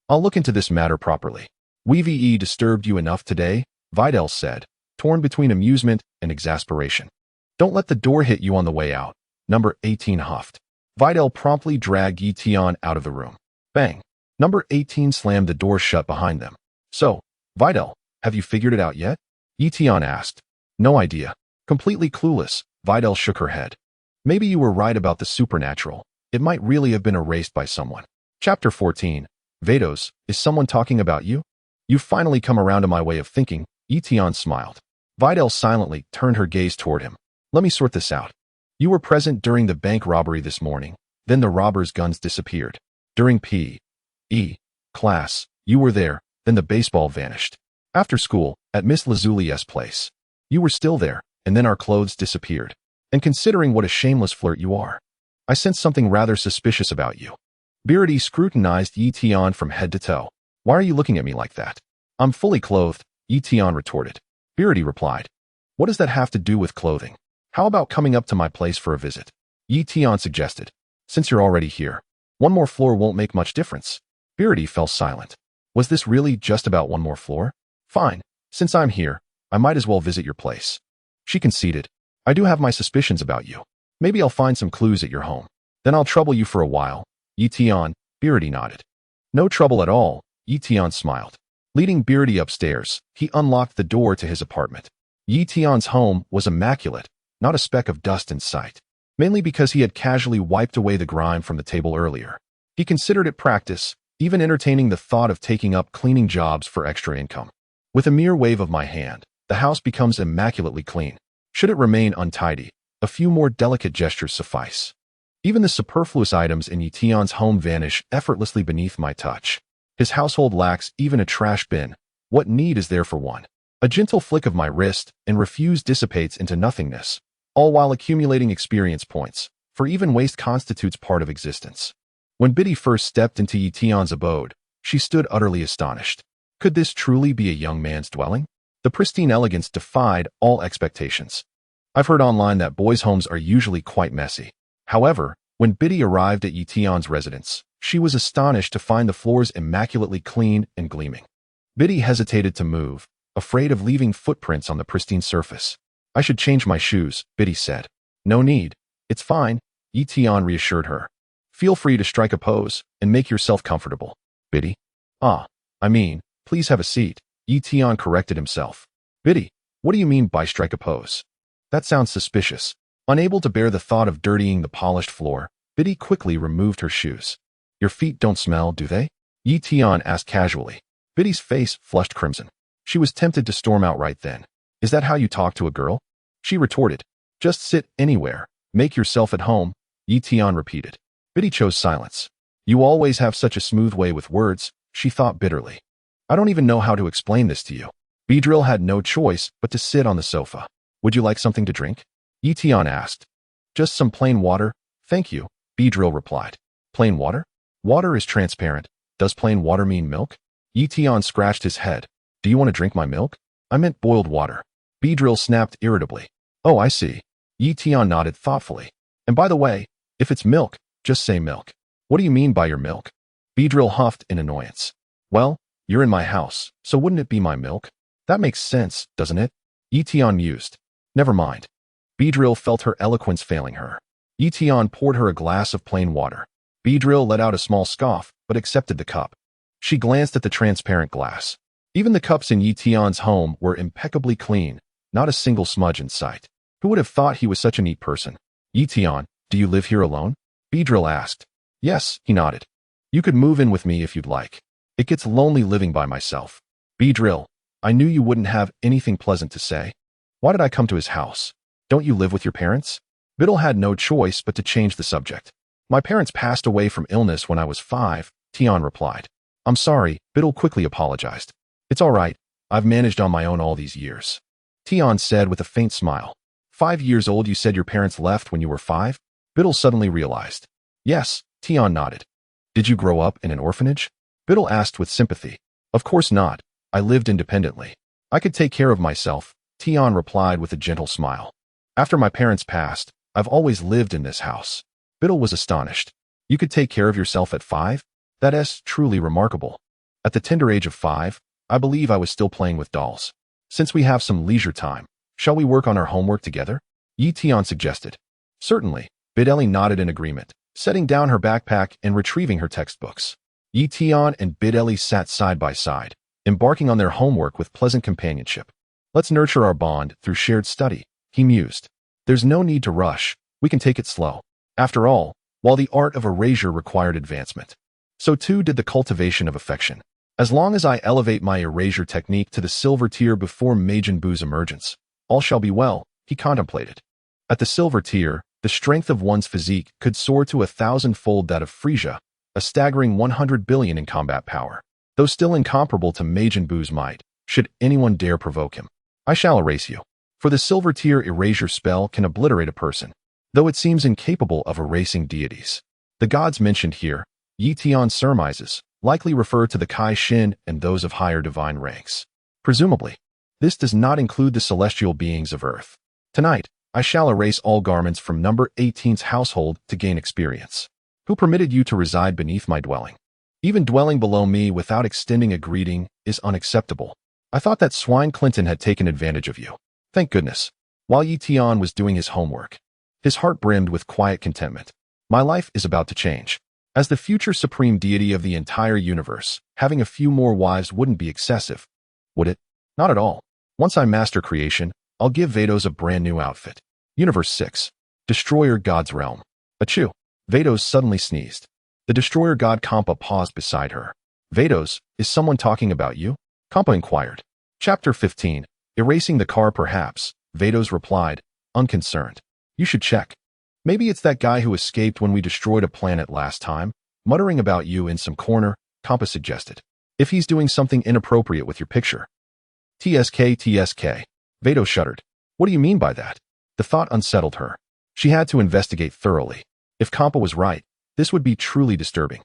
A: I'll look into this matter properly. We disturbed you enough today, Videl said, torn between amusement and exasperation. Don't let the door hit you on the way out. Number 18 huffed. Videl promptly dragged Tian out of the room. Bang. Number 18 slammed the door shut behind them. So, Videl, have you figured it out yet? Tian asked. No idea. Completely clueless, Videl shook her head. Maybe you were right about the supernatural. It might really have been erased by someone. Chapter 14. Vados, is someone talking about you? You've finally come around to my way of thinking, Tian smiled. Videl silently turned her gaze toward him. Let me sort this out. You were present during the bank robbery this morning. Then the robbers' guns disappeared. During P.E. class, you were there. Then the baseball vanished. After school, at Miss Lazuli's place, you were still there, and then our clothes disappeared. And considering what a shameless flirt you are, I sense something rather suspicious about you. Beerus scrutinized Tian from head to toe. Why are you looking at me like that? I'm fully clothed, Tian retorted. Beerus replied. What does that have to do with clothing? How about coming up to my place for a visit? Tian suggested. Since you're already here, one more floor won't make much difference. Beerus fell silent. Was this really just about one more floor? Fine. Since I'm here, I might as well visit your place. She conceded. I do have my suspicions about you. Maybe I'll find some clues at your home. Then I'll trouble you for a while. Tian, Beerus nodded. No trouble at all, Tian smiled. Leading Beerus upstairs, he unlocked the door to his apartment. Tian's home was immaculate, not a speck of dust in sight, mainly because he had casually wiped away the grime from the table earlier. He considered it practice, even entertaining the thought of taking up cleaning jobs for extra income. With a mere wave of my hand, the house becomes immaculately clean. Should it remain untidy, a few more delicate gestures suffice. Even the superfluous items in Tian's home vanish effortlessly beneath my touch. His household lacks even a trash bin. What need is there for one? A gentle flick of my wrist, and refuse dissipates into nothingness, all while accumulating experience points, for even waste constitutes part of existence. When Biddy first stepped into Tian's abode, she stood utterly astonished. Could this truly be a young man's dwelling? The pristine elegance defied all expectations. I've heard online that boys' homes are usually quite messy. However, when Biddy arrived at Tian's residence, she was astonished to find the floors immaculately clean and gleaming. Biddy hesitated to move, afraid of leaving footprints on the pristine surface. I should change my shoes, Biddy said. No need. It's fine, Tian reassured her. Feel free to strike a pose and make yourself comfortable. Biddy? Please have a seat, Tian corrected himself. Biddy, what do you mean by strike a pose? That sounds suspicious. Unable to bear the thought of dirtying the polished floor, Biddy quickly removed her shoes. Your feet don't smell, do they? Tian asked casually. Biddy's face flushed crimson. She was tempted to storm out right then. Is that how you talk to a girl? She retorted. Just sit anywhere. Make yourself at home, Tian repeated. Biddy chose silence. You always have such a smooth way with words, she thought bitterly. I don't even know how to explain this to you. Videl had no choice but to sit on the sofa. Would you like something to drink? Tian asked. Just some plain water, thank you, Videl replied. Plain water? Water is transparent. Does plain water mean milk? Tian scratched his head. Do you want to drink my milk? I meant boiled water. Videl snapped irritably. Oh, I see. Tian nodded thoughtfully. And by the way, if it's milk, just say milk. What do you mean by your milk? Videl huffed in annoyance. Well, you're in my house, so wouldn't it be my milk? That makes sense, doesn't it? Tian mused. Never mind. Videl felt her eloquence failing her. Tian poured her a glass of plain water. Videl let out a small scoff, but accepted the cup. She glanced at the transparent glass. Even the cups in Tian's home were impeccably clean, not a single smudge in sight. Who would have thought he was such a neat person? Tian, do you live here alone? Videl asked. Yes, he nodded. You could move in with me if you'd like. It gets lonely living by myself. Videl, I knew you wouldn't have anything pleasant to say. Why did I come to his house? Don't you live with your parents? Videl had no choice but to change the subject. My parents passed away from illness when I was 5, Tian replied. I'm sorry, Videl quickly apologized. It's all right, I've managed on my own all these years. Tian said with a faint smile. 5 years old, you said your parents left when you were 5? Videl suddenly realized. Yes, Tian nodded. Did you grow up in an orphanage? Videl asked with sympathy. Of course not, I lived independently. I could take care of myself, Tian replied with a gentle smile. After my parents passed, I've always lived in this house. Videl was astonished. You could take care of yourself at 5? That is truly remarkable. At the tender age of 5, I believe I was still playing with dolls. Since we have some leisure time, shall we work on our homework together? Tian suggested. Certainly, Videl nodded in agreement, setting down her backpack and retrieving her textbooks. Tian and Videl sat side by side, embarking on their homework with pleasant companionship. Let's nurture our bond through shared study, he mused. There's no need to rush, we can take it slow. After all, while the art of erasure required advancement, so too did the cultivation of affection. As long as I elevate my erasure technique to the silver tier before Majin Buu's emergence, all shall be well, he contemplated. At the silver tier, the strength of one's physique could soar to 1,000-fold that of Frisia, a staggering 100 billion in combat power. Though still incomparable to Majin Buu's might, should anyone dare provoke him. I shall erase you. For the silver tier erasure spell can obliterate a person, though it seems incapable of erasing deities. The gods mentioned here, Tian surmises, likely refer to the Kai Shin and those of higher divine ranks. Presumably, this does not include the celestial beings of Earth. Tonight, I shall erase all garments from number 18's household to gain experience. Who permitted you to reside beneath my dwelling? Even dwelling below me without extending a greeting is unacceptable. I thought that swine Clinton had taken advantage of you. Thank goodness. While Tian was doing his homework, his heart brimmed with quiet contentment. My life is about to change. As the future supreme deity of the entire universe, having a few more wives wouldn't be excessive, would it? Not at all. Once I master creation, I'll give Vados a brand new outfit. Universe 6. Destroyer God's Realm. Achoo. Vados suddenly sneezed. The destroyer god Kampa paused beside her. Vados, is someone talking about you? Kampa inquired. Chapter 15. Erasing the car perhaps, Vados replied, unconcerned. You should check. Maybe it's that guy who escaped when we destroyed a planet last time, muttering about you in some corner, Kampa suggested. If he's doing something inappropriate with your picture. TSK. Vados shuddered. What do you mean by that? The thought unsettled her. She had to investigate thoroughly. If Kampa was right, this would be truly disturbing.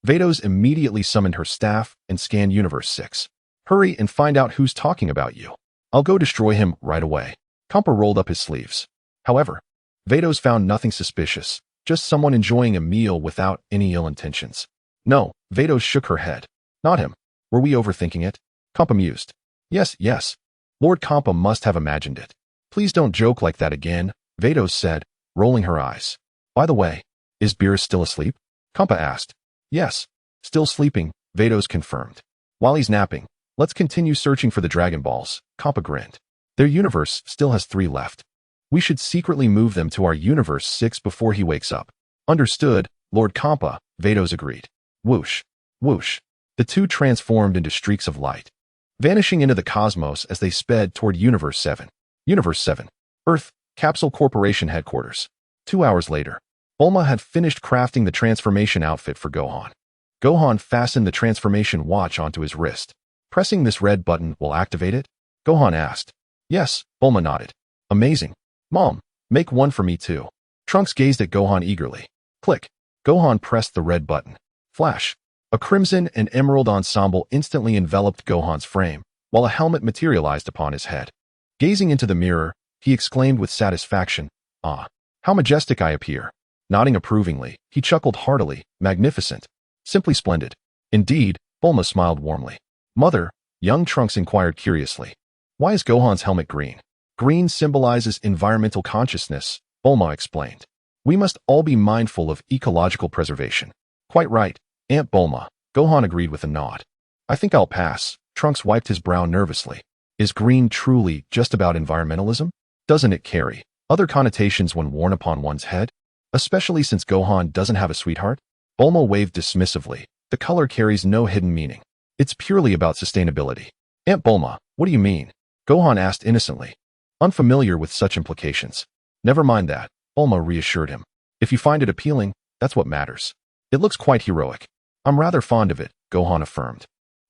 A: Vados immediately summoned her staff and scanned Universe 6. Hurry and find out who's talking about you. I'll go destroy him right away. Kampa rolled up his sleeves. However, Vados found nothing suspicious, just someone enjoying a meal without any ill intentions. No, Vados shook her head. Not him. Were we overthinking it? Kampa mused. Yes. Lord Kampa must have imagined it. Please don't joke like that again, Vados said, rolling her eyes. By the way, is Beerus still asleep? Kampa asked. Yes, still sleeping, Vados confirmed. While he's napping, let's continue searching for the Dragon Balls, Kampa grinned. Their universe still has 3 left. We should secretly move them to our Universe 6 before he wakes up. Understood, Lord Kampa, Vados agreed. Whoosh. The two transformed into streaks of light. vanishing into the cosmos as they sped toward Universe 7. Universe 7. Earth, Capsule Corporation headquarters. 2 hours later, Bulma had finished crafting the transformation outfit for Gohan. Gohan fastened the transformation watch onto his wrist. Pressing this red button will activate it? Gohan asked. Yes, Bulma nodded. Amazing. Mom, make one for me too. Trunks gazed at Gohan eagerly. Click. Gohan pressed the red button. Flash. A crimson and emerald ensemble instantly enveloped Gohan's frame, while a helmet materialized upon his head. Gazing into the mirror, he exclaimed with satisfaction, "Ah, how majestic I appear." Nodding approvingly, he chuckled heartily. Magnificent. Simply splendid. Indeed, Bulma smiled warmly. Mother, young Trunks inquired curiously. Why is Gohan's helmet green? Green symbolizes environmental consciousness, Bulma explained. We must all be mindful of ecological preservation. Quite right, Aunt Bulma, Gohan agreed with a nod. I think I'll pass. Trunks wiped his brow nervously. Is green truly just about environmentalism? Doesn't it carry other connotations when worn upon one's head? Especially since Gohan doesn't have a sweetheart? Bulma waved dismissively. The color carries no hidden meaning. It's purely about sustainability. Aunt Bulma, what do you mean? Gohan asked innocently, unfamiliar with such implications. Never mind that, Bulma reassured him. If you find it appealing, that's what matters. It looks quite heroic. I'm rather fond of it, Gohan affirmed,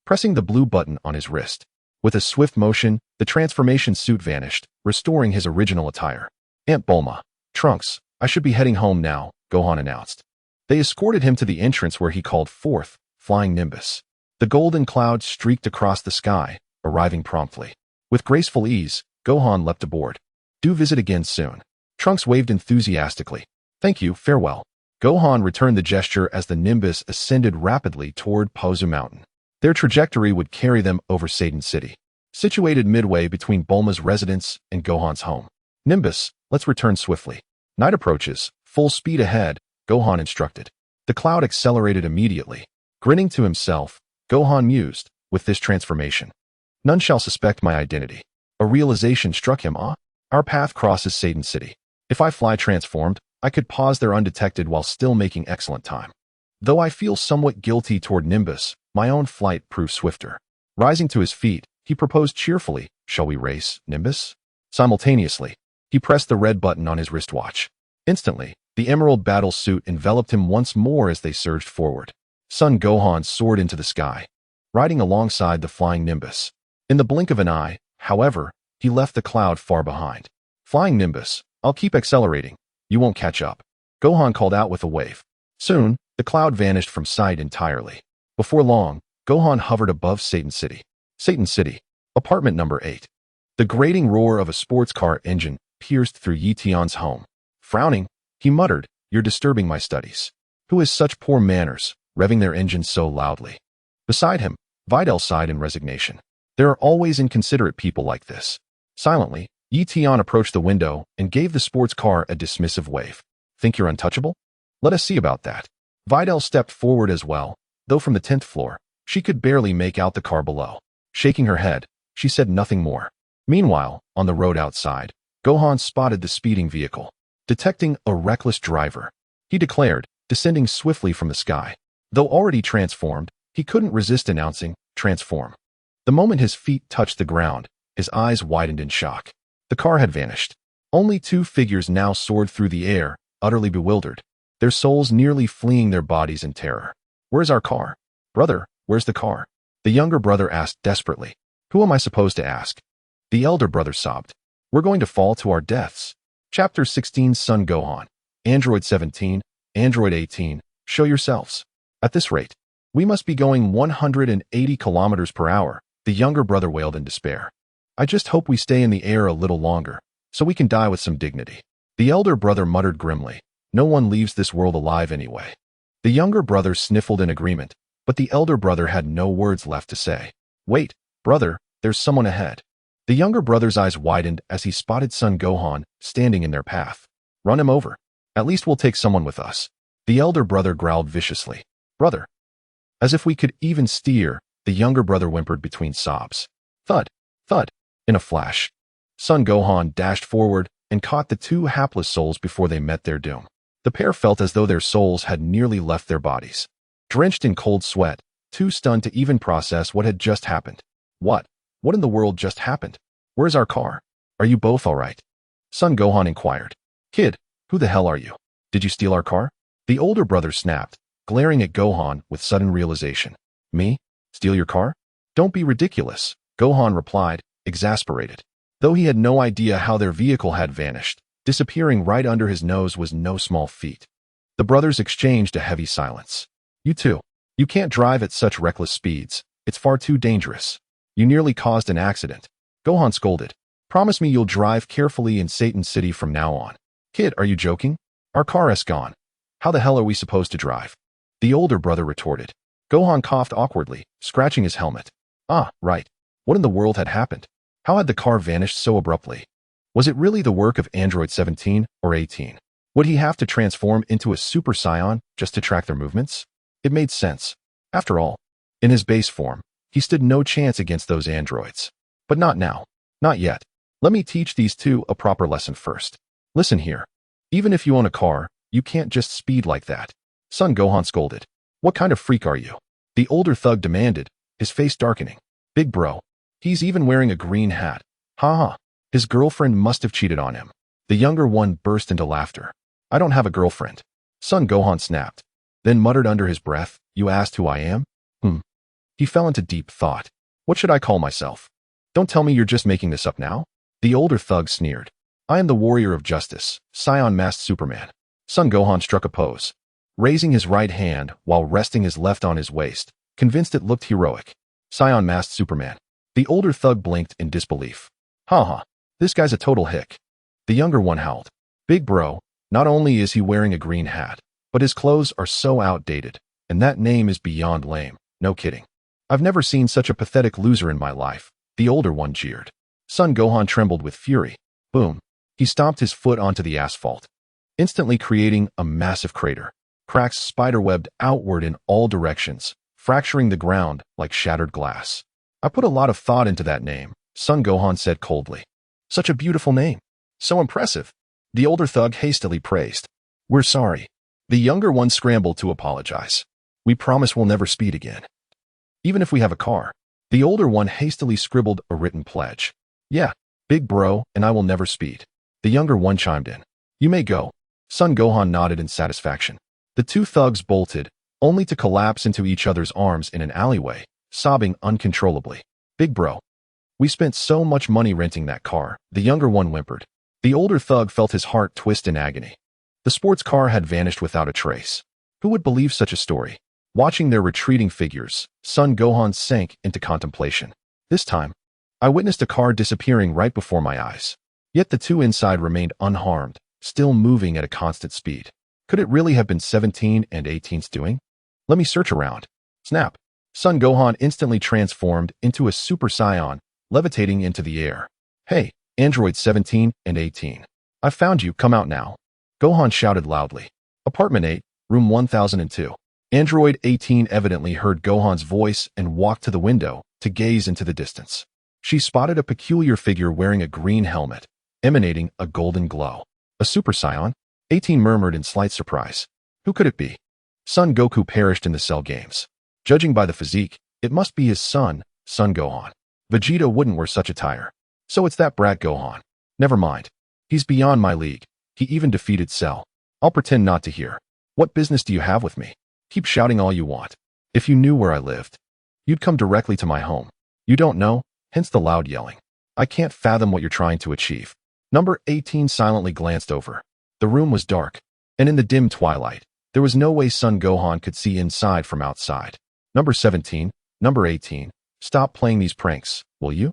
A: pressing the blue button on his wrist. With a swift motion, the transformation suit vanished, restoring his original attire. Aunt Bulma, Trunks, I should be heading home now, Gohan announced. They escorted him to the entrance where he called forth, Flying Nimbus. The golden cloud streaked across the sky, arriving promptly. With graceful ease, Gohan leapt aboard. Do visit again soon. Trunks waved enthusiastically. Thank you, farewell. Gohan returned the gesture as the Nimbus ascended rapidly toward Pozu Mountain. Their trajectory would carry them over Satan City, situated midway between Bulma's residence and Gohan's home. Nimbus, let's return swiftly. Night approaches, full speed ahead, Gohan instructed. The cloud accelerated immediately. Grinning to himself, Gohan mused, with this transformation, none shall suspect my identity. A realization struck him. Our path crosses Satan City. If I fly transformed, I could pause there undetected while still making excellent time. Though I feel somewhat guilty toward Nimbus, my own flight proved swifter. Rising to his feet, he proposed cheerfully, shall we race, Nimbus? Simultaneously, he pressed the red button on his wristwatch. Instantly, the emerald battle suit enveloped him once more as they surged forward. Son Gohan soared into the sky, riding alongside the flying Nimbus. In the blink of an eye, however, he left the cloud far behind. Flying Nimbus, I'll keep accelerating. You won't catch up. Gohan called out with a wave. Soon, the cloud vanished from sight entirely. Before long, Gohan hovered above Satan City. Satan City, apartment number 8. The grating roar of a sports car engine pierced through Tian's home. Frowning, he muttered, You're disturbing my studies. Who has such poor manners, revving their engine so loudly? Beside him, Videl sighed in resignation. There are always inconsiderate people like this. Silently, Tian approached the window and gave the sports car a dismissive wave. Think you're untouchable? Let us see about that. Videl stepped forward as well, though from the 10th floor, she could barely make out the car below. Shaking her head, she said nothing more. Meanwhile, on the road outside, Gohan spotted the speeding vehicle. Detecting a reckless driver, he declared, descending swiftly from the sky. Though already transformed, he couldn't resist announcing, Transform. The moment his feet touched the ground, his eyes widened in shock. The car had vanished. Only 2 figures now soared through the air, utterly bewildered, their souls nearly fleeing their bodies in terror. Where's our car? Brother, where's the car? The younger brother asked desperately. Who am I supposed to ask? The elder brother sobbed. We're going to fall to our deaths. Chapter 16 Son Gohan. Android 17, Android 18, show yourselves. At this rate, we must be going 180 kilometers per hour, the younger brother wailed in despair. I just hope we stay in the air a little longer, so we can die with some dignity. The elder brother muttered grimly. No one leaves this world alive anyway. The younger brother sniffled in agreement, but the elder brother had no words left to say. Wait, brother, there's someone ahead. The younger brother's eyes widened as he spotted Son Gohan standing in their path. Run him over. At least we'll take someone with us. The elder brother growled viciously. Brother. As if we could even steer, the younger brother whimpered between sobs. Thud, thud. In a flash, Son Gohan dashed forward and caught the 2 hapless souls before they met their doom. The pair felt as though their souls had nearly left their bodies. Drenched in cold sweat, too stunned to even process what had just happened. What? What in the world just happened? Where's our car? Are you both all right? Son Gohan inquired. Kid, who the hell are you? Did you steal our car? The older brother snapped, glaring at Gohan with sudden realization. Me? Steal your car? Don't be ridiculous, Gohan replied, exasperated. Though he had no idea how their vehicle had vanished, disappearing right under his nose was no small feat. The brothers exchanged a heavy silence. You too. You can't drive at such reckless speeds. It's far too dangerous. You nearly caused an accident. Gohan scolded. Promise me you'll drive carefully in Satan City from now on. Kid, are you joking? Our car is gone. How the hell are we supposed to drive? The older brother retorted. Gohan coughed awkwardly, scratching his helmet. Ah, right. What in the world had happened? How had the car vanished so abruptly? Was it really the work of Android 17 or 18? Would he have to transform into a Super Saiyan just to track their movements? It made sense. After all, in his base form, he stood no chance against those androids. But not now. Not yet. Let me teach these two a proper lesson first. Listen here. Even if you own a car, you can't just speed like that. Son Gohan scolded. What kind of freak are you? The older thug demanded, his face darkening. Big bro. He's even wearing a green hat. Ha ha. His girlfriend must have cheated on him. The younger one burst into laughter. I don't have a girlfriend. Son Gohan snapped. Then muttered under his breath, you asked who I am? He fell into deep thought. What should I call myself? Don't tell me you're just making this up now? The older thug sneered. I am the warrior of justice, Saiyan masked Superman. Son Gohan struck a pose, raising his right hand while resting his left on his waist, convinced it looked heroic. Saiyan masked Superman. The older thug blinked in disbelief. Ha, this guy's a total hick. The younger one howled. Big bro, not only is he wearing a green hat, but his clothes are so outdated, and that name is beyond lame, no kidding. I've never seen such a pathetic loser in my life, the older one jeered. Son Gohan trembled with fury. Boom. He stomped his foot onto the asphalt, instantly creating a massive crater. Cracks spiderwebbed outward in all directions, fracturing the ground like shattered glass. I put a lot of thought into that name, Son Gohan said coldly. Such a beautiful name. So impressive. The older thug hastily praised. We're sorry. The younger one scrambled to apologize. We promise we'll never speed again. Even if we have a car. The older one hastily scribbled a written pledge. Yeah, big bro, and I will never speed. The younger one chimed in. You may go. Son Gohan nodded in satisfaction. The two thugs bolted, only to collapse into each other's arms in an alleyway, sobbing uncontrollably. Big bro. We spent so much money renting that car, the younger one whimpered. The older thug felt his heart twist in agony. The sports car had vanished without a trace. Who would believe such a story? Watching their retreating figures, Son Gohan sank into contemplation. This time, I witnessed a car disappearing right before my eyes. Yet the two inside remained unharmed, still moving at a constant speed. Could it really have been 17 and 18's doing? Let me search around. Snap. Son Gohan instantly transformed into a Super Saiyan, levitating into the air. Hey, Android 17 and 18. I've found you, come out now. Gohan shouted loudly. Apartment 8, room 1002. Android 18 evidently heard Gohan's voice and walked to the window to gaze into the distance. She spotted a peculiar figure wearing a green helmet, emanating a golden glow. A Super Saiyan? 18 murmured in slight surprise. Who could it be? Son Goku perished in the Cell games. Judging by the physique, it must be his son, Son Gohan. Vegeta wouldn't wear such attire. So it's that brat Gohan. Never mind. He's beyond my league. He even defeated Cell. I'll pretend not to hear. What business do you have with me? Keep shouting all you want. If you knew where I lived, you'd come directly to my home. You don't know, hence the loud yelling. I can't fathom what you're trying to achieve. Number 18 silently glanced over. The room was dark, and in the dim twilight, there was no way Son Gohan could see inside from outside. Number 17, number 18, stop playing these pranks, will you?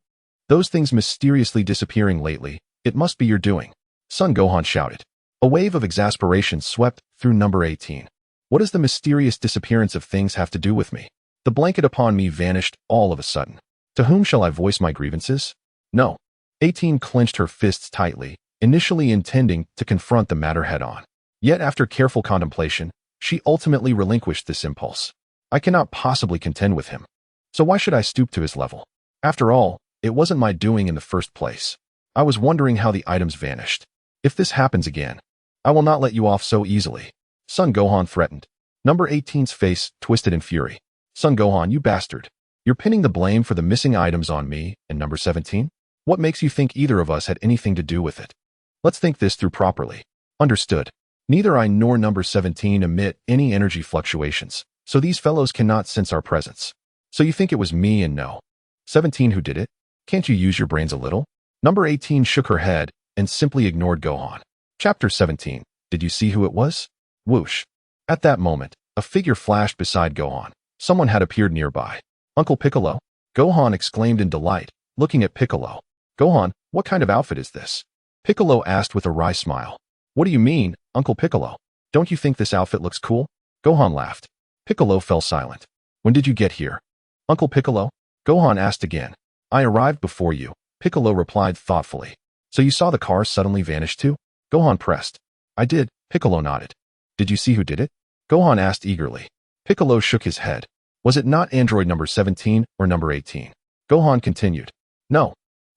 A: Those things mysteriously disappearing lately, it must be your doing. Son Gohan shouted. A wave of exasperation swept through number 18. What does the mysterious disappearance of things have to do with me? The blanket upon me vanished all of a sudden. To whom shall I voice my grievances? No. 18 clenched her fists tightly, initially intending to confront the matter head-on. Yet after careful contemplation, she ultimately relinquished this impulse. I cannot possibly contend with him. So why should I stoop to his level? After all, it wasn't my doing in the first place. I was wondering how the items vanished. If this happens again, I will not let you off so easily. Son Gohan threatened. Number 18's face twisted in fury. Son Gohan, you bastard. You're pinning the blame for the missing items on me and number 17? What makes you think either of us had anything to do with it? Let's think this through properly. Understood. Neither I nor number 17 emit any energy fluctuations, so these fellows cannot sense our presence. So you think it was me and no. 17 who did it? Can't you use your brains a little? Number 18 shook her head and simply ignored Gohan. Chapter 17. Did you see who it was? Whoosh. At that moment, a figure flashed beside Gohan. Someone had appeared nearby. Uncle Piccolo? Gohan exclaimed in delight, looking at Piccolo. Gohan, what kind of outfit is this? Piccolo asked with a wry smile. What do you mean, Uncle Piccolo? Don't you think this outfit looks cool? Gohan laughed. Piccolo fell silent. When did you get here? Uncle Piccolo? Gohan asked again. I arrived before you, Piccolo replied thoughtfully. So you saw the car suddenly vanish too? Gohan pressed. I did, Piccolo nodded. Did you see who did it? Gohan asked eagerly. Piccolo shook his head. Was it not android number 17 or number 18? Gohan continued. No.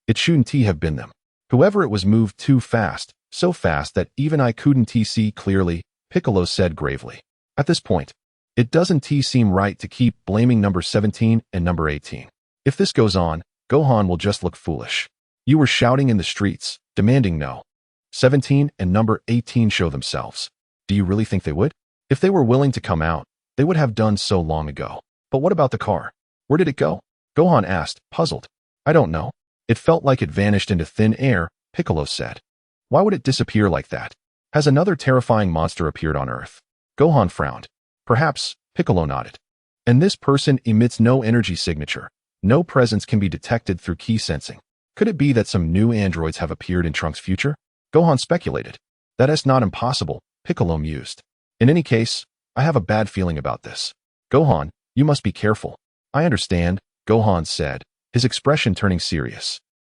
A: It shouldn't have been them. Whoever it was moved too fast, so fast that even I couldn't see clearly, Piccolo said gravely. At this point, it doesn't seem right to keep blaming number 17 and number 18. If this goes on, Gohan will just look foolish. You were shouting in the streets, demanding no. 17 and number 18 show themselves. Do you really think they would? If they were willing to come out, they would have done so long ago. But what about the car? Where did it go? Gohan asked, puzzled. I don't know. It felt like it vanished into thin air, Piccolo said. Why would it disappear like that? Has another terrifying monster appeared on Earth? Gohan frowned. Perhaps, Piccolo nodded. And this person emits no energy signature. No presence can be detected through key sensing. Could it be that some new androids have appeared in Trunks' future? Gohan speculated. That is not impossible, Piccolo mused. In any case, I have a bad feeling about this. Gohan, you must be careful. I understand, Gohan said, his expression turning serious.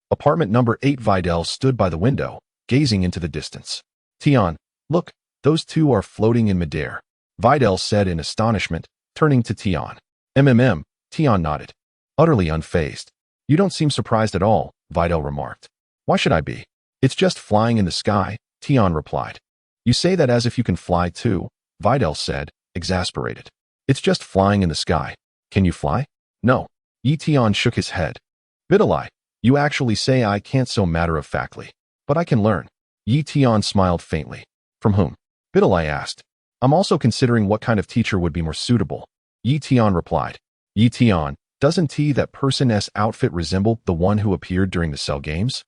A: Apartment number 8 Videl stood by the window, gazing into the distance. Tian, look, those two are floating in midair, Videl said in astonishment, turning to Tian. Tian nodded. Utterly unfazed. You don't seem surprised at all, Videl remarked. Why should I be? It's just flying in the sky, Tian replied. You say that as if you can fly too, Videl said, exasperated. It's just flying in the sky. Can you fly? No. Tian shook his head. Videl, you actually say I can't so matter-of-factly. But I can learn. Tian smiled faintly. From whom? Videl asked. I'm also considering what kind of teacher would be more suitable. Tian replied. Tian, doesn't that person's outfit resemble the one who appeared during the Cell Games?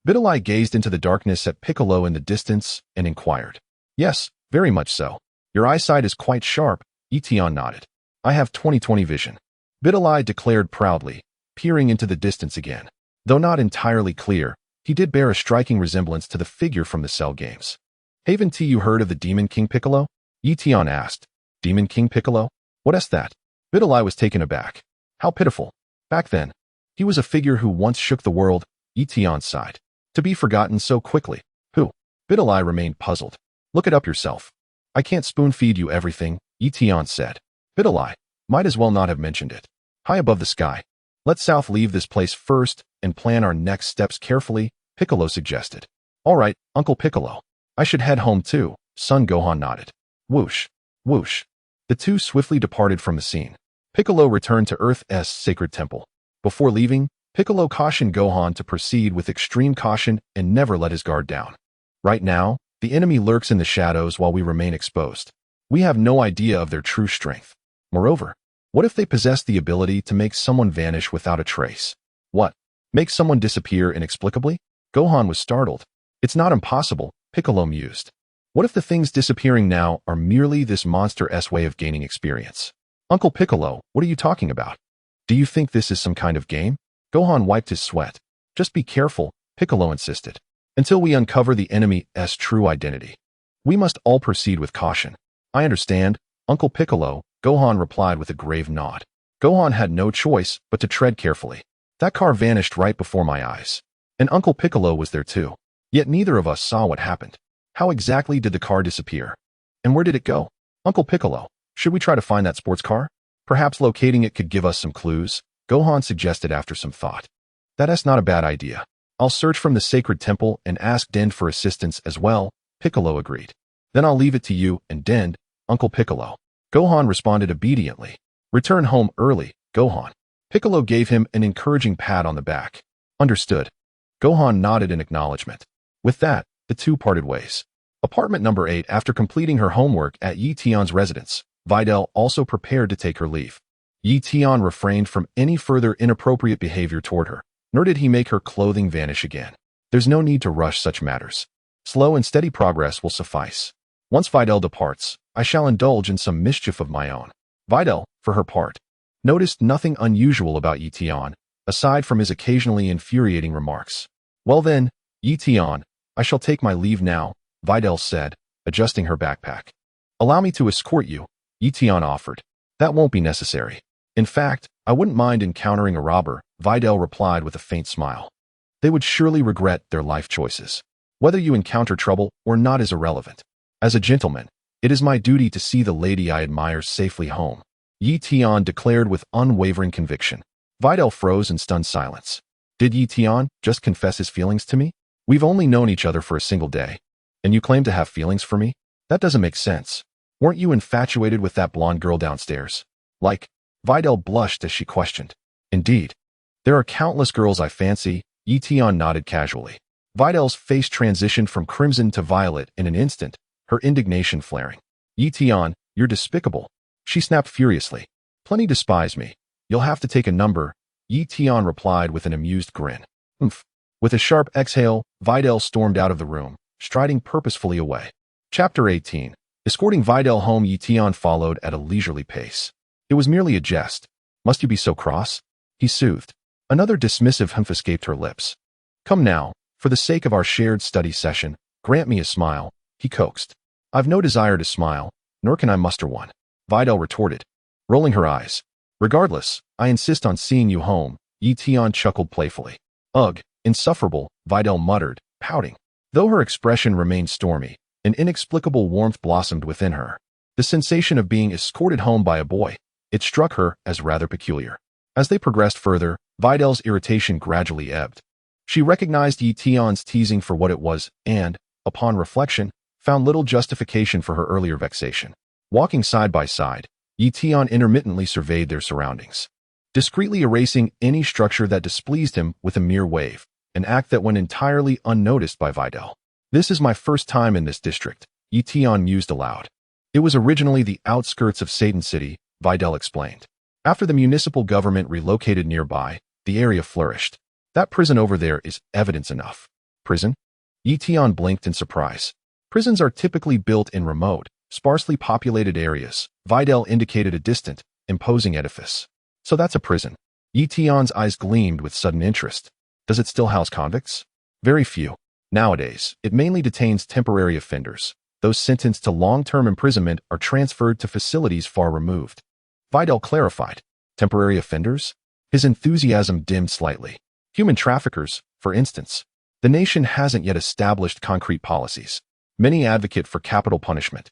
A: Videl gazed into the darkness at Piccolo in the distance and inquired. Yes, very much so. Your eyesight is quite sharp, Tian nodded. I have 20/20 vision. Videl declared proudly, peering into the distance again. Though not entirely clear, he did bear a striking resemblance to the figure from the Cell Games. Haven't you heard of the Demon King Piccolo? Tian asked. Demon King Piccolo? What is that? Videl was taken aback. How pitiful. Back then, he was a figure who once shook the world, Tian sighed. To be forgotten so quickly. Who? Videl remained puzzled. Look it up yourself. I can't spoon-feed you everything, Tian said. Videl, might as well not have mentioned it. High above the sky. Let's South leave this place first and plan our next steps carefully, Piccolo suggested. All right, Uncle Piccolo. I should head home too, son Gohan nodded. Whoosh, whoosh. The two swiftly departed from the scene. Piccolo returned to Earth's sacred temple. Before leaving, Piccolo cautioned Gohan to proceed with extreme caution and never let his guard down. Right now, the enemy lurks in the shadows while we remain exposed. We have no idea of their true strength. Moreover, what if they possess the ability to make someone vanish without a trace? What? Make someone disappear inexplicably? Gohan was startled. It's not impossible, Piccolo mused. What if the things disappearing now are merely this monster's way of gaining experience? Uncle Piccolo, what are you talking about? Do you think this is some kind of game? Gohan wiped his sweat. Just be careful, Piccolo insisted. Until we uncover the enemy's true identity. We must all proceed with caution. I understand, Uncle Piccolo, Gohan replied with a grave nod. Gohan had no choice but to tread carefully. That car vanished right before my eyes. And Uncle Piccolo was there too. Yet neither of us saw what happened. How exactly did the car disappear? And where did it go? Uncle Piccolo, should we try to find that sports car? Perhaps locating it could give us some clues, Gohan suggested after some thought. That's not a bad idea. I'll search from the sacred temple and ask Dend for assistance as well, Piccolo agreed. Then I'll leave it to you and Dend, Uncle Piccolo. Gohan responded obediently. Return home early, Gohan. Piccolo gave him an encouraging pat on the back. Understood. Gohan nodded in acknowledgement. With that, the two parted ways. Apartment number 8. After completing her homework at Tian's residence, Videl also prepared to take her leave. Tian refrained from any further inappropriate behavior toward her, nor did he make her clothing vanish again. There's no need to rush such matters. Slow and steady progress will suffice. Once Videl departs, I shall indulge in some mischief of my own. Videl, for her part, noticed nothing unusual about Tian, aside from his occasionally infuriating remarks. Well then, Tian, I shall take my leave now, Videl said, adjusting her backpack. Allow me to escort you, Tian offered. That won't be necessary. In fact, I wouldn't mind encountering a robber, Videl replied with a faint smile. They would surely regret their life choices. Whether you encounter trouble or not is irrelevant. As a gentleman, it is my duty to see the lady I admire safely home, Tian declared with unwavering conviction. Videl froze in stunned silence. Did Tian just confess his feelings to me? We've only known each other for a single day. And you claim to have feelings for me? That doesn't make sense. Weren't you infatuated with that blonde girl downstairs? Like, Videl blushed as she questioned. Indeed. There are countless girls I fancy, Tian nodded casually. Videl's face transitioned from crimson to violet in an instant, her indignation flaring. Tian, you're despicable. She snapped furiously. Plenty despise me. You'll have to take a number, Tian replied with an amused grin. Oomph. With a sharp exhale, Videl stormed out of the room, striding purposefully away. Chapter 18. Escorting Videl home, Tian followed at a leisurely pace. It was merely a jest. Must you be so cross? He soothed. Another dismissive humph escaped her lips. Come now, for the sake of our shared study session, grant me a smile, he coaxed. I've no desire to smile, nor can I muster one, Videl retorted, rolling her eyes. Regardless, I insist on seeing you home, Tian chuckled playfully. Ugh, insufferable, Videl muttered, pouting. Though her expression remained stormy, an inexplicable warmth blossomed within her. The sensation of being escorted home by a boy, it struck her as rather peculiar. As they progressed further, Videl's irritation gradually ebbed. She recognized Tian's teasing for what it was and, upon reflection, found little justification for her earlier vexation. Walking side by side, Tian intermittently surveyed their surroundings, discreetly erasing any structure that displeased him with a mere wave, an act that went entirely unnoticed by Videl. This is my first time in this district, Tian mused aloud. It was originally the outskirts of Satan City, Videl explained. After the municipal government relocated nearby, the area flourished. That prison over there is evidence enough. Prison? Tian blinked in surprise. Prisons are typically built in remote, sparsely populated areas. Videl indicated a distant, imposing edifice. So that's a prison. Tian's eyes gleamed with sudden interest. Does it still house convicts? Very few. Nowadays, it mainly detains temporary offenders. Those sentenced to long-term imprisonment are transferred to facilities far removed. Videl clarified. Temporary offenders? His enthusiasm dimmed slightly. Human traffickers, for instance. The nation hasn't yet established concrete policies. Many advocate for capital punishment,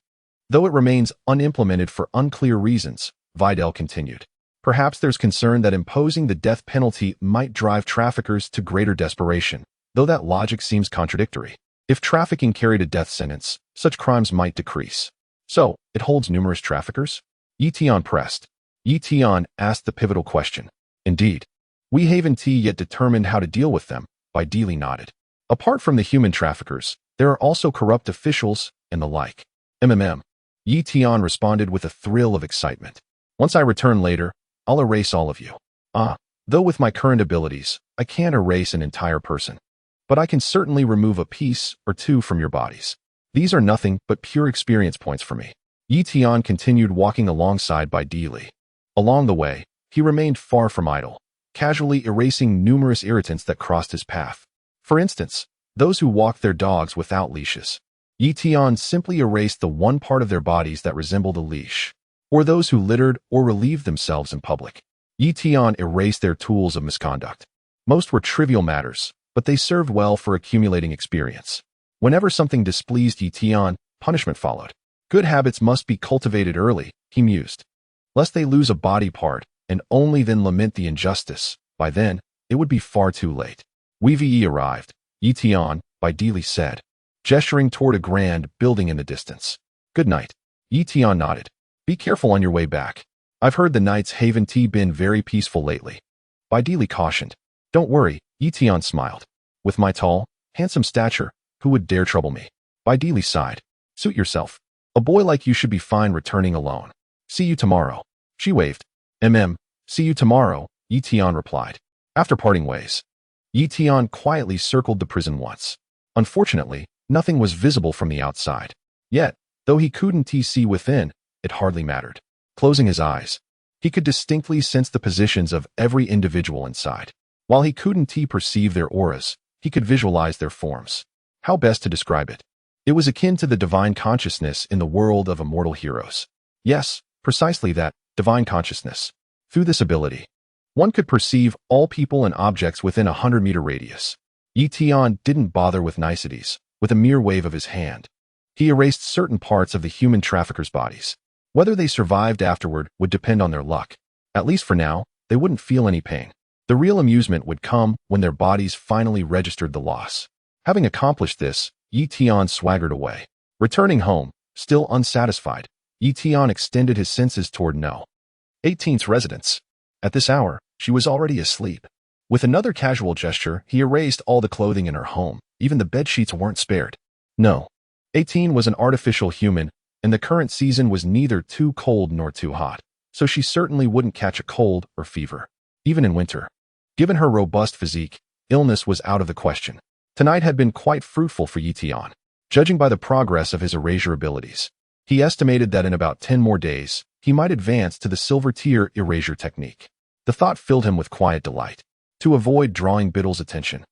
A: though it remains unimplemented for unclear reasons, Videl continued. Perhaps there's concern that imposing the death penalty might drive traffickers to greater desperation, though that logic seems contradictory. If trafficking carried a death sentence, such crimes might decrease. So, it holds numerous traffickers? Tian pressed. Tian asked the pivotal question. Indeed. We haven't yet determined how to deal with them, Videl nodded. Apart from the human traffickers, there are also corrupt officials and the like. Tian responded with a thrill of excitement. Once I return later, I'll erase all of you. Though with my current abilities, I can't erase an entire person. But I can certainly remove a piece or two from your bodies. These are nothing but pure experience points for me. Tian continued walking alongside Videl. Along the way, he remained far from idle, casually erasing numerous irritants that crossed his path. For instance, those who walked their dogs without leashes. Tian simply erased the one part of their bodies that resembled a leash. Or those who littered or relieved themselves in public. Tian erased their tools of misconduct. Most were trivial matters, but they served well for accumulating experience. Whenever something displeased Tian, punishment followed. Good habits must be cultivated early, he mused. Lest they lose a body part, and only then lament the injustice. By then, it would be far too late. We arrived, Tian, Videl said, gesturing toward a grand building in the distance. Good night. Tian nodded. Be careful on your way back. I've heard the Knight's Haven been very peaceful lately. Videl cautioned. Don't worry, Tian smiled. With my tall, handsome stature, who would dare trouble me? Videl sighed. Suit yourself. A boy like you should be fine returning alone. See you tomorrow. She waved. See you tomorrow, Tian replied. After parting ways, Tian quietly circled the prison once. Unfortunately, nothing was visible from the outside. Yet, though he couldn't see within, it hardly mattered. Closing his eyes, he could distinctly sense the positions of every individual inside. While he couldn't perceive their auras, he could visualize their forms. How best to describe it? It was akin to the divine consciousness in the world of immortal heroes. Yes, precisely that, divine consciousness. Through this ability, one could perceive all people and objects within a 100-meter radius. Tian didn't bother with niceties. With a mere wave of his hand, he erased certain parts of the human traffickers' bodies. Whether they survived afterward would depend on their luck. At least for now, they wouldn't feel any pain. The real amusement would come when their bodies finally registered the loss. Having accomplished this, Tian swaggered away. Returning home, still unsatisfied, Tian extended his senses toward No. 18's residence. At this hour, she was already asleep. With another casual gesture, he erased all the clothing in her home. Even the bedsheets weren't spared. No. 18 was an artificial human, and the current season was neither too cold nor too hot, so she certainly wouldn't catch a cold or fever, even in winter. Given her robust physique, illness was out of the question. Tonight had been quite fruitful for Tian. Judging by the progress of his erasure abilities, he estimated that in about 10 more days, he might advance to the silver tier Erasure Technique. The thought filled him with quiet delight. To avoid drawing Videl's attention,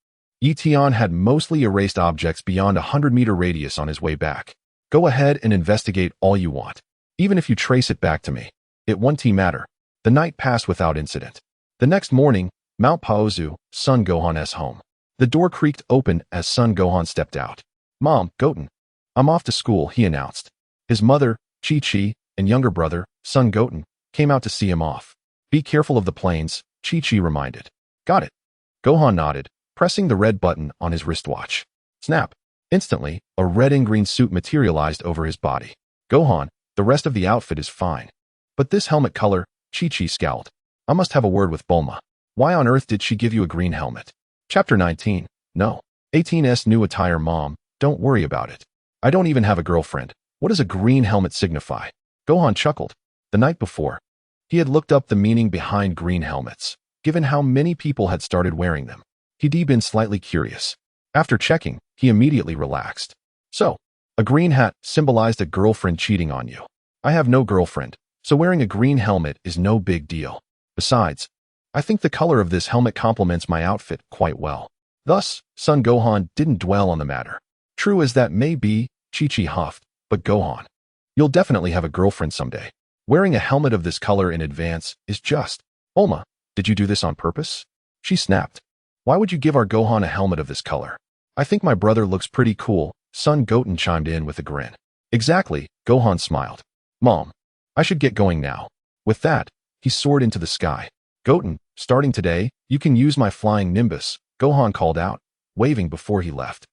A: Tian had mostly erased objects beyond a 100-meter radius on his way back. Go ahead and investigate all you want. Even if you trace it back to me, it won't matter. The night passed without incident. The next morning, Mount Paozu, son Gohan's home. The door creaked open as son Gohan stepped out. Mom, Goten. I'm off to school, he announced. His mother, Chi-Chi, and younger brother, son Goten, came out to see him off. Be careful of the planes, Chi-Chi reminded. Got it. Gohan nodded, pressing the red button on his wristwatch. Snap. Instantly, a red and green suit materialized over his body. Gohan, the rest of the outfit is fine. But this helmet color, Chi-Chi scowled. I must have a word with Bulma. Why on earth did she give you a green helmet? Chapter 19. No. 18's new attire. Mom, don't worry about it. I don't even have a girlfriend. What does a green helmet signify? Gohan chuckled. The night before, he had looked up the meaning behind green helmets. Given how many people had started wearing them, he'd been slightly curious. After checking, he immediately relaxed. So, a green hat symbolized a girlfriend cheating on you. I have no girlfriend, so wearing a green helmet is no big deal. Besides, I think the color of this helmet complements my outfit quite well. Thus, son Gohan didn't dwell on the matter. True as that may be, Chi-Chi huffed, but Gohan, you'll definitely have a girlfriend someday. Wearing a helmet of this color in advance is just... Bulma, did you do this on purpose? She snapped. Why would you give our Gohan a helmet of this color? I think my brother looks pretty cool, son Goten chimed in with a grin. Exactly, Gohan smiled. Mom, I should get going now. With that, he soared into the sky. Goten, starting today, you can use my flying nimbus, Gohan called out, waving before he left.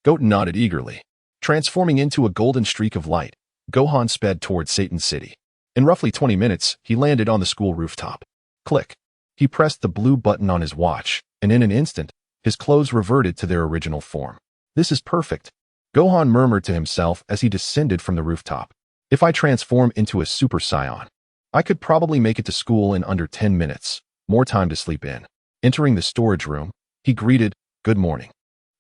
A: Goten nodded eagerly. Transforming into a golden streak of light, Gohan sped toward Satan City. In roughly 20 minutes, he landed on the school rooftop. Click. He pressed the blue button on his watch, and in an instant, his clothes reverted to their original form. This is perfect, Gohan murmured to himself as he descended from the rooftop. If I transform into a Super Saiyan, I could probably make it to school in under 10 minutes, more time to sleep in. Entering the storage room, he greeted, good morning.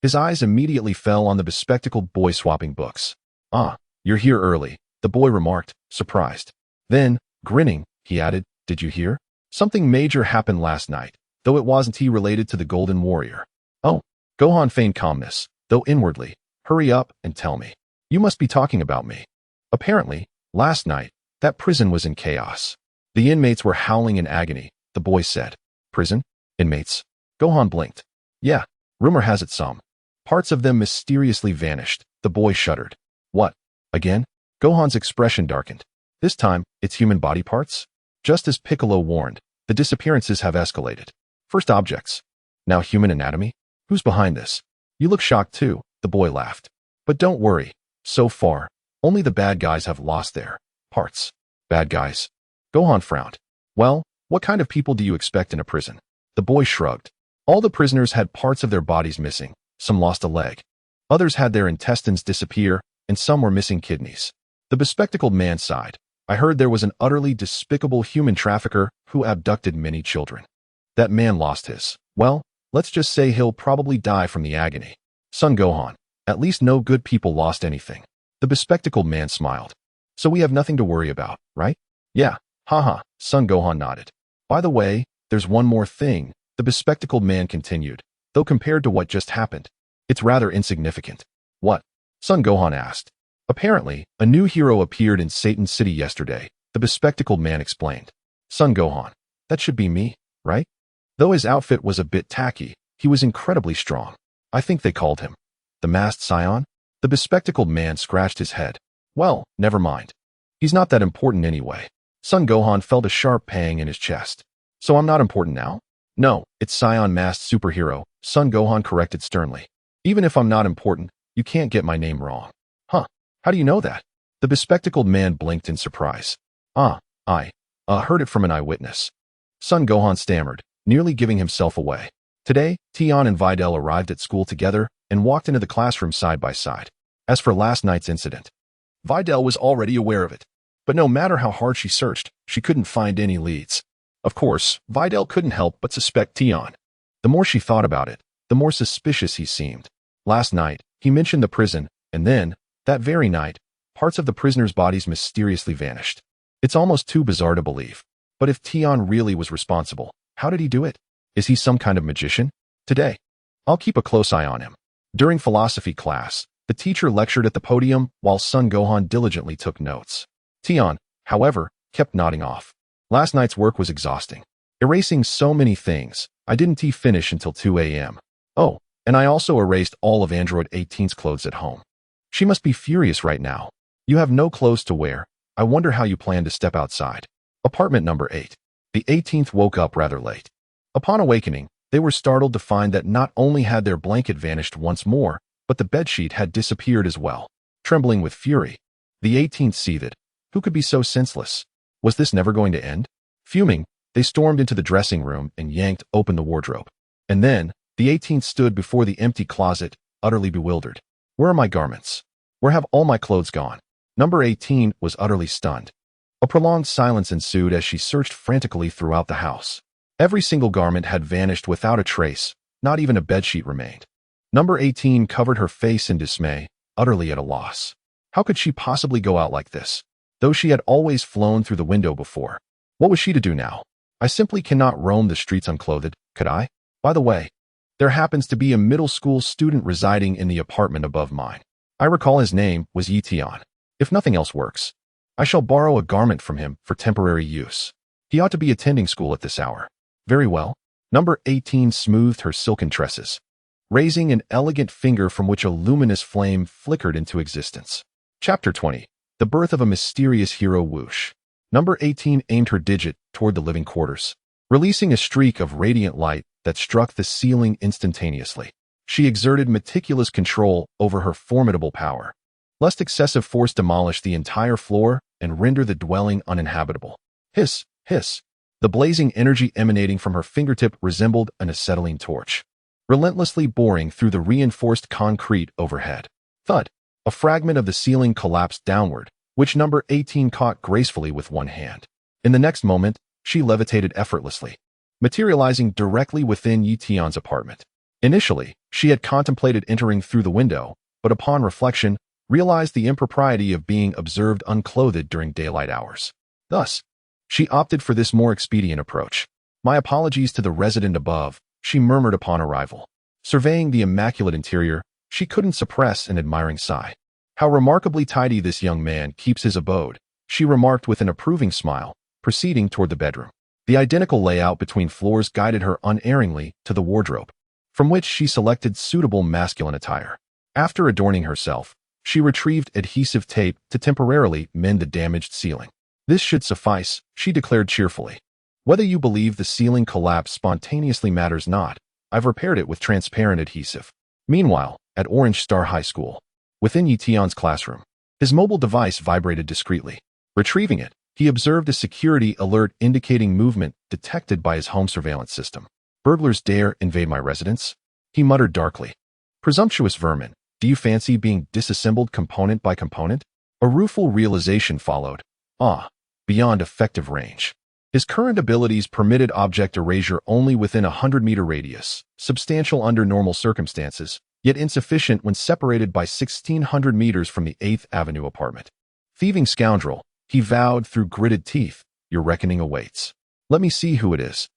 A: His eyes immediately fell on the bespectacled boy swapping books. Ah, you're here early, the boy remarked, surprised. Then, grinning, he added, did you hear? Something major happened last night, though it wasn't related to the Golden Warrior. Oh, Gohan feigned calmness, though inwardly, hurry up and tell me. You must be talking about me. Apparently, last night, that prison was in chaos. The inmates were howling in agony, the boy said. Prison? Inmates? Gohan blinked. Yeah, rumor has it some. Parts of them mysteriously vanished, the boy shuddered. What? Again? Gohan's expression darkened. This time, it's human body parts? Just as Piccolo warned, the disappearances have escalated. First objects. Now human anatomy? Who's behind this? You look shocked too, the boy laughed. But don't worry. So far, only the bad guys have lost their parts. Bad guys. Gohan frowned. Well, what kind of people do you expect in a prison? The boy shrugged. All the prisoners had parts of their bodies missing. Some lost a leg. Others had their intestines disappear, and some were missing kidneys. The bespectacled man sighed. I heard there was an utterly despicable human trafficker who abducted many children. That man lost his. Well, let's just say he'll probably die from the agony. Son Gohan, at least no good people lost anything. The bespectacled man smiled. So we have nothing to worry about, right? Yeah, haha, Son Gohan nodded. By the way, there's one more thing, the bespectacled man continued, though compared to what just happened, it's rather insignificant. What? Son Gohan asked. Apparently, a new hero appeared in Satan City yesterday, the bespectacled man explained. Son Gohan, that should be me, right? Though his outfit was a bit tacky, he was incredibly strong. I think they called him the Masked Scion? The bespectacled man scratched his head. Well, never mind. He's not that important anyway. Son Gohan felt a sharp pang in his chest. So I'm not important now? No, it's Scion Masked Superhero, Son Gohan corrected sternly. Even if I'm not important, you can't get my name wrong. Huh, how do you know that? The bespectacled man blinked in surprise. I heard it from an eyewitness. Son Gohan stammered, nearly giving himself away. Today, Tian and Videl arrived at school together and walked into the classroom side by side. As for last night's incident, Videl was already aware of it. But no matter how hard she searched, she couldn't find any leads. Of course, Videl couldn't help but suspect Tian. The more she thought about it, the more suspicious he seemed. Last night, he mentioned the prison, and then, that very night, parts of the prisoners' bodies mysteriously vanished. It's almost too bizarre to believe. But if Tian really was responsible, how did he do it? Is he some kind of magician? Today, I'll keep a close eye on him. During philosophy class, the teacher lectured at the podium while Son Gohan diligently took notes. Tian, however, kept nodding off. Last night's work was exhausting. Erasing so many things, I didn't finish until 2 a.m. Oh, and I also erased all of Android 18's clothes at home. She must be furious right now. You have no clothes to wear. I wonder how you plan to step outside. Apartment number 8. The 18th woke up rather late. Upon awakening, they were startled to find that not only had their blanket vanished once more, but the bedsheet had disappeared as well. Trembling with fury, the 18th seethed. Who could be so senseless? Was this never going to end? Fuming, they stormed into the dressing room and yanked open the wardrobe. And then, the 18th stood before the empty closet, utterly bewildered. Where are my garments? Where have all my clothes gone? Number 18 was utterly stunned. A prolonged silence ensued as she searched frantically throughout the house. Every single garment had vanished without a trace, not even a bedsheet remained. Number 18 covered her face in dismay, utterly at a loss. How could she possibly go out like this? Though she had always flown through the window before. What was she to do now? I simply cannot roam the streets unclothed, could I? By the way, there happens to be a middle school student residing in the apartment above mine. I recall his name was Tian. If nothing else works, I shall borrow a garment from him for temporary use. He ought to be attending school at this hour. Very well. Number 18 smoothed her silken tresses, raising an elegant finger from which a luminous flame flickered into existence. Chapter 20. The Birth of a Mysterious Hero. Whoosh. Number 18 aimed her digit toward the living quarters, releasing a streak of radiant light that struck the ceiling instantaneously. She exerted meticulous control over her formidable power, lest excessive force demolish the entire floor and render the dwelling uninhabitable. Hiss, hiss. The blazing energy emanating from her fingertip resembled an acetylene torch, relentlessly boring through the reinforced concrete overhead. Thud. A fragment of the ceiling collapsed downward, which number 18 caught gracefully with one hand. In the next moment, she levitated effortlessly, materializing directly within Tian's apartment. Initially, she had contemplated entering through the window, but upon reflection, realized the impropriety of being observed unclothed during daylight hours. Thus, she opted for this more expedient approach. My apologies to the resident above, she murmured upon arrival. Surveying the immaculate interior, she couldn't suppress an admiring sigh. How remarkably tidy this young man keeps his abode, she remarked with an approving smile, proceeding toward the bedroom. The identical layout between floors guided her unerringly to the wardrobe, from which she selected suitable masculine attire. After adorning herself, she retrieved adhesive tape to temporarily mend the damaged ceiling. This should suffice, she declared cheerfully. Whether you believe the ceiling collapse spontaneously matters not. I've repaired it with transparent adhesive. Meanwhile, at Orange Star High School, within Tian's classroom, his mobile device vibrated discreetly. Retrieving it, he observed a security alert indicating movement detected by his home surveillance system. Burglars dare invade my residence? He muttered darkly. Presumptuous vermin, do you fancy being disassembled component by component? A rueful realization followed. Beyond effective range. His current abilities permitted object erasure only within a 100-meter radius, substantial under normal circumstances, yet insufficient when separated by 1,600 meters from the 8th Avenue apartment. Thieving scoundrel, he vowed through gritted teeth, your reckoning awaits. Let me see who it is.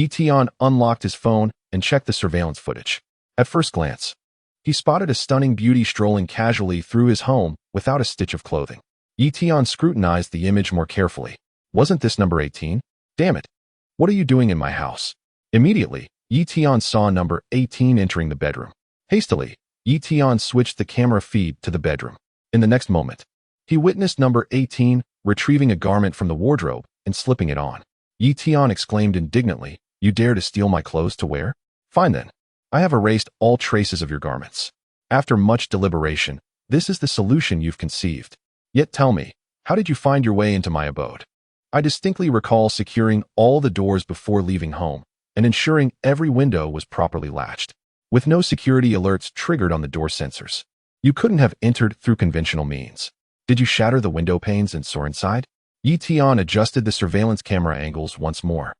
A: Tian unlocked his phone and checked the surveillance footage. At first glance, he spotted a stunning beauty strolling casually through his home without a stitch of clothing. Tian scrutinized the image more carefully. Wasn't this number 18? Damn it. What are you doing in my house? Immediately, Tian saw number 18 entering the bedroom. Hastily, Tian switched the camera feed to the bedroom. In the next moment, he witnessed number 18 retrieving a garment from the wardrobe and slipping it on. Tian exclaimed indignantly, "You dare to steal my clothes to wear? Fine then. I have erased all traces of your garments. After much deliberation, this is the solution you've conceived. Yet tell me, how did you find your way into my abode?" I distinctly recall securing all the doors before leaving home and ensuring every window was properly latched, with no security alerts triggered on the door sensors. You couldn't have entered through conventional means. Did you shatter the window panes and soar inside? Tian adjusted the surveillance camera angles once more,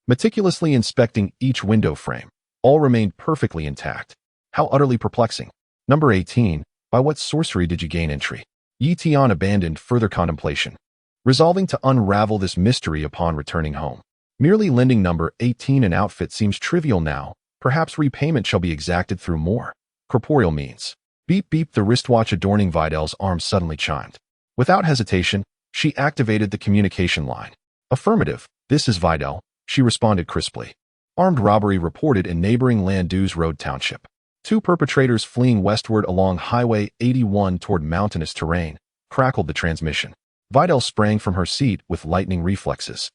A: meticulously inspecting each window frame. All remained perfectly intact. How utterly perplexing. Number 18, by what sorcery did you gain entry? Tian abandoned further contemplation, resolving to unravel this mystery upon returning home. Merely lending number 18 an outfit seems trivial now. Perhaps repayment shall be exacted through more corporeal means. Beep beep, the wristwatch adorning Videl's arm suddenly chimed. Without hesitation, she activated the communication line. Affirmative, this is Videl, she responded crisply. Armed robbery reported in neighboring Landus Road Township. 2 perpetrators fleeing westward along Highway 81 toward mountainous terrain, crackled the transmission. Videl sprang from her seat with lightning reflexes.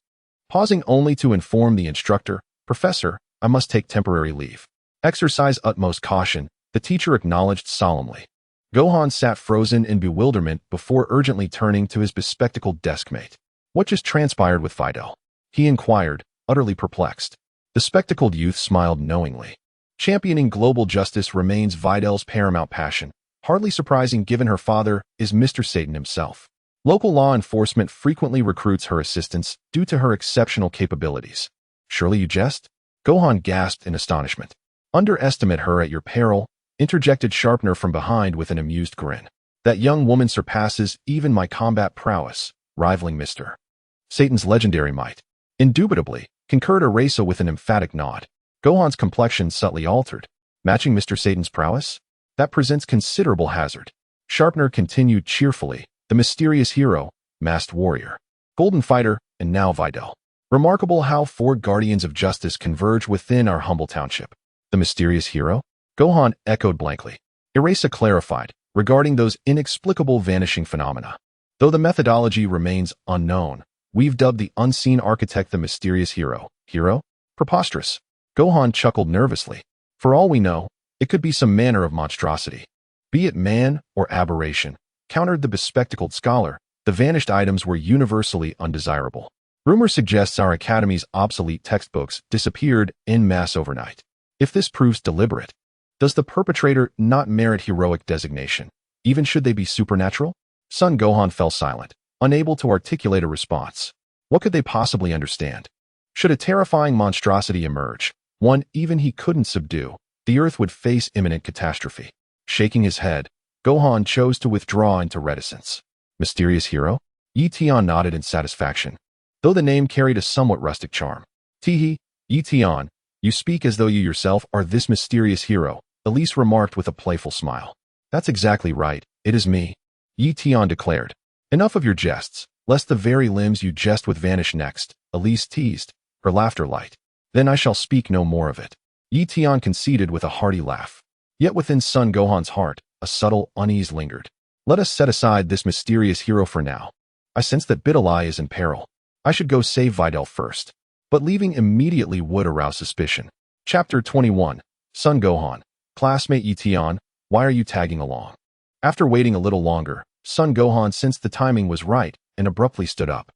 A: Pausing only to inform the instructor, "Professor, I must take temporary leave." "Exercise utmost caution," the teacher acknowledged solemnly. Gohan sat frozen in bewilderment before urgently turning to his bespectacled deskmate. "What just transpired with Videl?" he inquired, utterly perplexed. The spectacled youth smiled knowingly. Championing global justice remains Videl's paramount passion, hardly surprising given her father is Mr. Satan himself. Local law enforcement frequently recruits her assistance due to her exceptional capabilities. "Surely you jest?" Gohan gasped in astonishment. "Underestimate her at your peril," interjected Sharpener from behind with an amused grin. "That young woman surpasses even my combat prowess, rivaling Mr. Satan's legendary might." "Indubitably," concurred Erasure with an emphatic nod. Gohan's complexion subtly altered. "Matching Mr. Satan's prowess? That presents considerable hazard." Sharpener continued cheerfully, "The mysterious hero, masked warrior, golden fighter, and now Videl. Remarkable how 4 guardians of justice converge within our humble township." "The mysterious hero?" Gohan echoed blankly. Erasure clarified, regarding those inexplicable vanishing phenomena. "Though the methodology remains unknown, we've dubbed the unseen architect the mysterious hero." "Hero? Preposterous." Gohan chuckled nervously. "For all we know, it could be some manner of monstrosity. Be it man or aberration," countered the bespectacled scholar. "The vanished items were universally undesirable. Rumor suggests our academy's obsolete textbooks disappeared en masse overnight. If this proves deliberate, does the perpetrator not merit heroic designation, even should they be supernatural?" Son Gohan fell silent, unable to articulate a response. What could they possibly understand? Should a terrifying monstrosity emerge, one even he couldn't subdue, the Earth would face imminent catastrophe. Shaking his head, Gohan chose to withdraw into reticence. "Mysterious hero?" Tian nodded in satisfaction, though the name carried a somewhat rustic charm. "Teehee, Tian, you speak as though you yourself are this mysterious hero," Elise remarked with a playful smile. "That's exactly right, it is me," Tian declared. "Enough of your jests, lest the very limbs you jest with vanish next," Elise teased, her laughter light. "Then I shall speak no more of it." Tian conceded with a hearty laugh. Yet within Son Gohan's heart, a subtle unease lingered. "Let us set aside this mysterious hero for now. I sense that Videl is in peril. I should go save Videl first." But leaving immediately would arouse suspicion. Chapter 21. Son Gohan. "Classmate Tian, why are you tagging along?" After waiting a little longer, Son Gohan sensed the timing was right and abruptly stood up.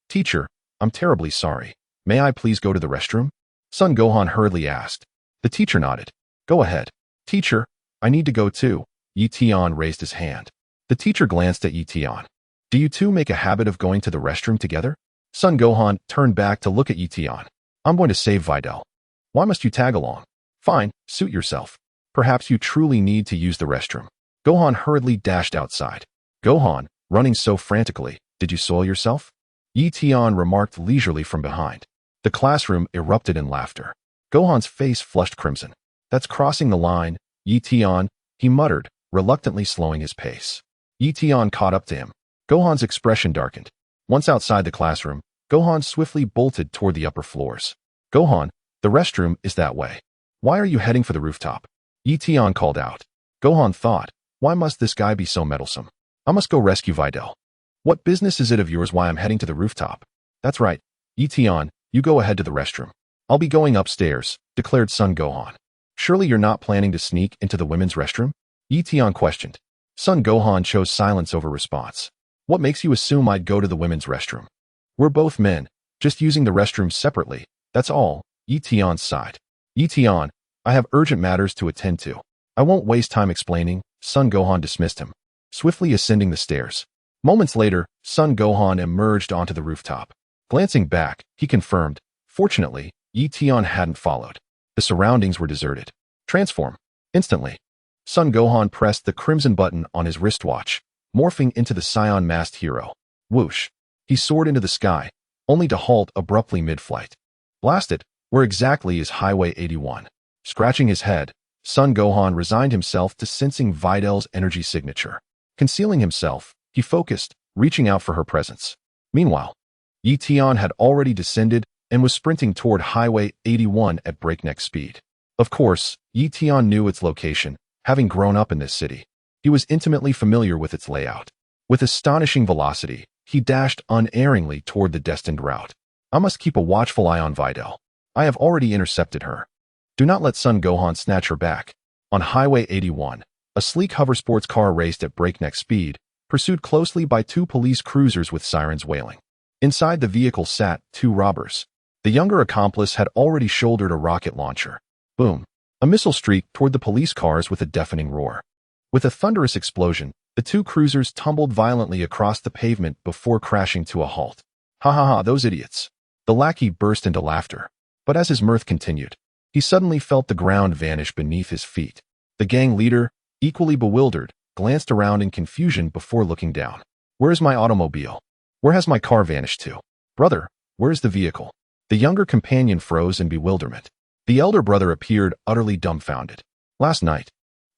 A: Teacher, I'm terribly sorry. May I please go to the restroom?" Son Gohan hurriedly asked. The teacher nodded. Go ahead. Teacher, I need to go too. Tian raised his hand. The teacher glanced at Tian. Do you two make a habit of going to the restroom together? Son Gohan turned back to look at Tian. I'm going to save Videl. Why must you tag along? Fine, suit yourself. Perhaps you truly need to use the restroom. Gohan hurriedly dashed outside. Gohan, running so frantically, did you soil yourself? Tian remarked leisurely from behind. The classroom erupted in laughter. Gohan's face flushed crimson. That's crossing the line, Tian, he muttered, reluctantly slowing his pace. Tian caught up to him. Gohan's expression darkened. Once outside the classroom, Gohan swiftly bolted toward the upper floors. Gohan, the restroom is that way. Why are you heading for the rooftop? Tian called out. Gohan thought, why must this guy be so meddlesome? I must go rescue Videl. What business is it of yours why I'm heading to the rooftop? That's right. Tian, you go ahead to the restroom. I'll be going upstairs, declared Son Gohan. Surely you're not planning to sneak into the women's restroom? Tian questioned. Son Gohan chose silence over response. What makes you assume I'd go to the women's restroom? We're both men, just using the restroom separately, that's all, Tian sighed. Tian, I have urgent matters to attend to. I won't waste time explaining, Son Gohan dismissed him, swiftly ascending the stairs. Moments later, Son Gohan emerged onto the rooftop. Glancing back, he confirmed, fortunately, Tian hadn't followed. The surroundings were deserted. Transform. Instantly. Son Gohan pressed the crimson button on his wristwatch, morphing into the Saiyan-masked hero. Whoosh. He soared into the sky, only to halt abruptly mid-flight. Blast it, where exactly is Highway 81? Scratching his head, Son Gohan resigned himself to sensing Videl's energy signature. Concealing himself, he focused, reaching out for her presence. Meanwhile, Tian had already descended and was sprinting toward Highway 81 at breakneck speed. Of course, Tian knew its location, having grown up in this city. He was intimately familiar with its layout. With astonishing velocity, he dashed unerringly toward the destined route. I must keep a watchful eye on Videl. I have already intercepted her. Do not let Son Gohan snatch her back. On Highway 81, a sleek hoversports car raced at breakneck speed, pursued closely by two police cruisers with sirens wailing. Inside the vehicle sat two robbers. The younger accomplice had already shouldered a rocket launcher. Boom. A missile streaked toward the police cars with a deafening roar. With a thunderous explosion, the two cruisers tumbled violently across the pavement before crashing to a halt. Ha ha ha, those idiots. The lackey burst into laughter. But as his mirth continued, he suddenly felt the ground vanish beneath his feet. The gang leader, equally bewildered, glanced around in confusion before looking down. Where is my automobile? Where has my car vanished to? Brother, where is the vehicle? The younger companion froze in bewilderment. The elder brother appeared utterly dumbfounded. Last night,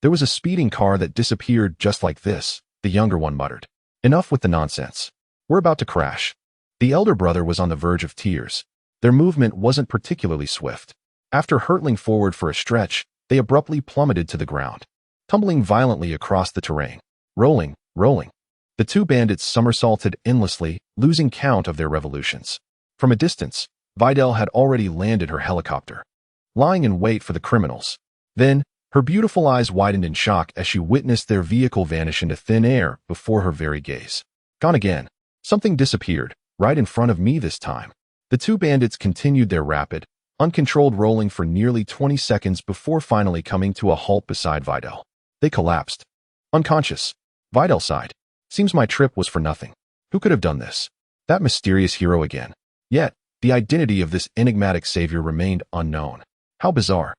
A: there was a speeding car that disappeared just like this, the younger one muttered. Enough with the nonsense. We're about to crash. The elder brother was on the verge of tears. Their movement wasn't particularly swift. After hurtling forward for a stretch, they abruptly plummeted to the ground, tumbling violently across the terrain. Rolling. The two bandits somersaulted endlessly, losing count of their revolutions. From a distance, Videl had already landed her helicopter, lying in wait for the criminals. Then, her beautiful eyes widened in shock as she witnessed their vehicle vanish into thin air before her very gaze. Gone again. Something disappeared, right in front of me this time. The two bandits continued their rapid, uncontrolled rolling for nearly 20 seconds before finally coming to a halt beside Videl. They collapsed. Unconscious. Videl sighed. Seems my trip was for nothing. Who could have done this? That mysterious hero again. Yet, the identity of this enigmatic savior remained unknown. How bizarre.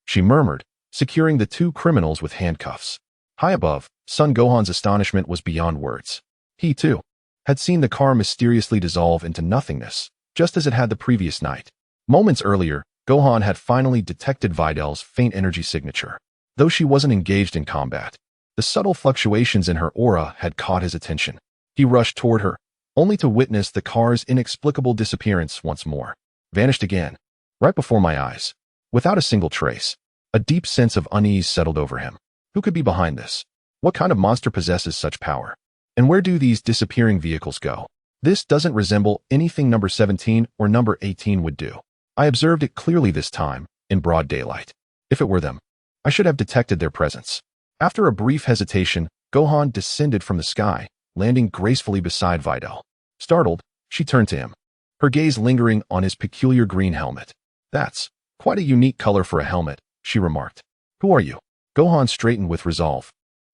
A: She murmured, securing the two criminals with handcuffs. High above, Son Gohan's astonishment was beyond words. He, too, had seen the car mysteriously dissolve into nothingness, just as it had the previous night. Moments earlier, Gohan had finally detected Videl's faint energy signature. Though she wasn't engaged in combat, the subtle fluctuations in her aura had caught his attention. He rushed toward her, only to witness the car's inexplicable disappearance once more. Vanished again, right before my eyes. Without a single trace. A deep sense of unease settled over him. Who could be behind this? What kind of monster possesses such power? And where do these disappearing vehicles go? This doesn't resemble anything number 17 or number 18 would do. I observed it clearly this time, in broad daylight. If it were them, I should have detected their presence. After a brief hesitation, Gohan descended from the sky, landing gracefully beside Videl. Startled, she turned to him, her gaze lingering on his peculiar green helmet. That's Quite a unique color for a helmet, she remarked. Who are you? Gohan straightened with resolve.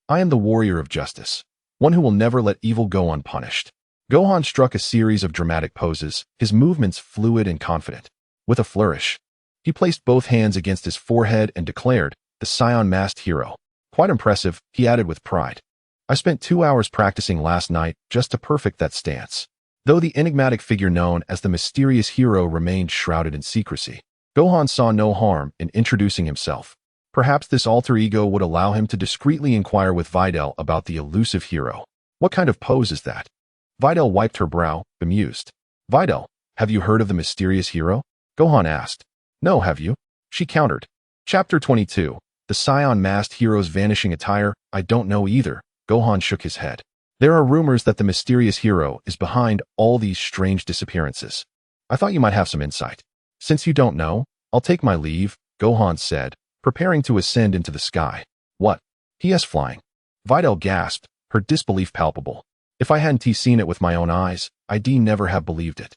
A: I am the warrior of justice, one who will never let evil go unpunished. Gohan struck a series of dramatic poses, his movements fluid and confident. With a flourish, he placed both hands against his forehead and declared, the Scion masked hero. Quite impressive, he added with pride. I spent 2 hours practicing last night just to perfect that stance. Though the enigmatic figure known as the mysterious hero remained shrouded in secrecy, Gohan saw no harm in introducing himself. Perhaps this alter ego would allow him to discreetly inquire with Videl about the elusive hero. What kind of pose is that? Videl wiped her brow, bemused. Videl, have you heard of the mysterious hero? Gohan asked. No, have you? She countered. Chapter 22. The Scion masked hero's vanishing attire. I don't know either. Gohan shook his head. There are rumors that the mysterious hero is behind all these strange disappearances. I thought you might have some insight. Since you don't know, I'll take my leave, Gohan said, preparing to ascend into the sky. What? He is flying. Videl gasped, her disbelief palpable. If I hadn't seen it with my own eyes, I'd never have believed it.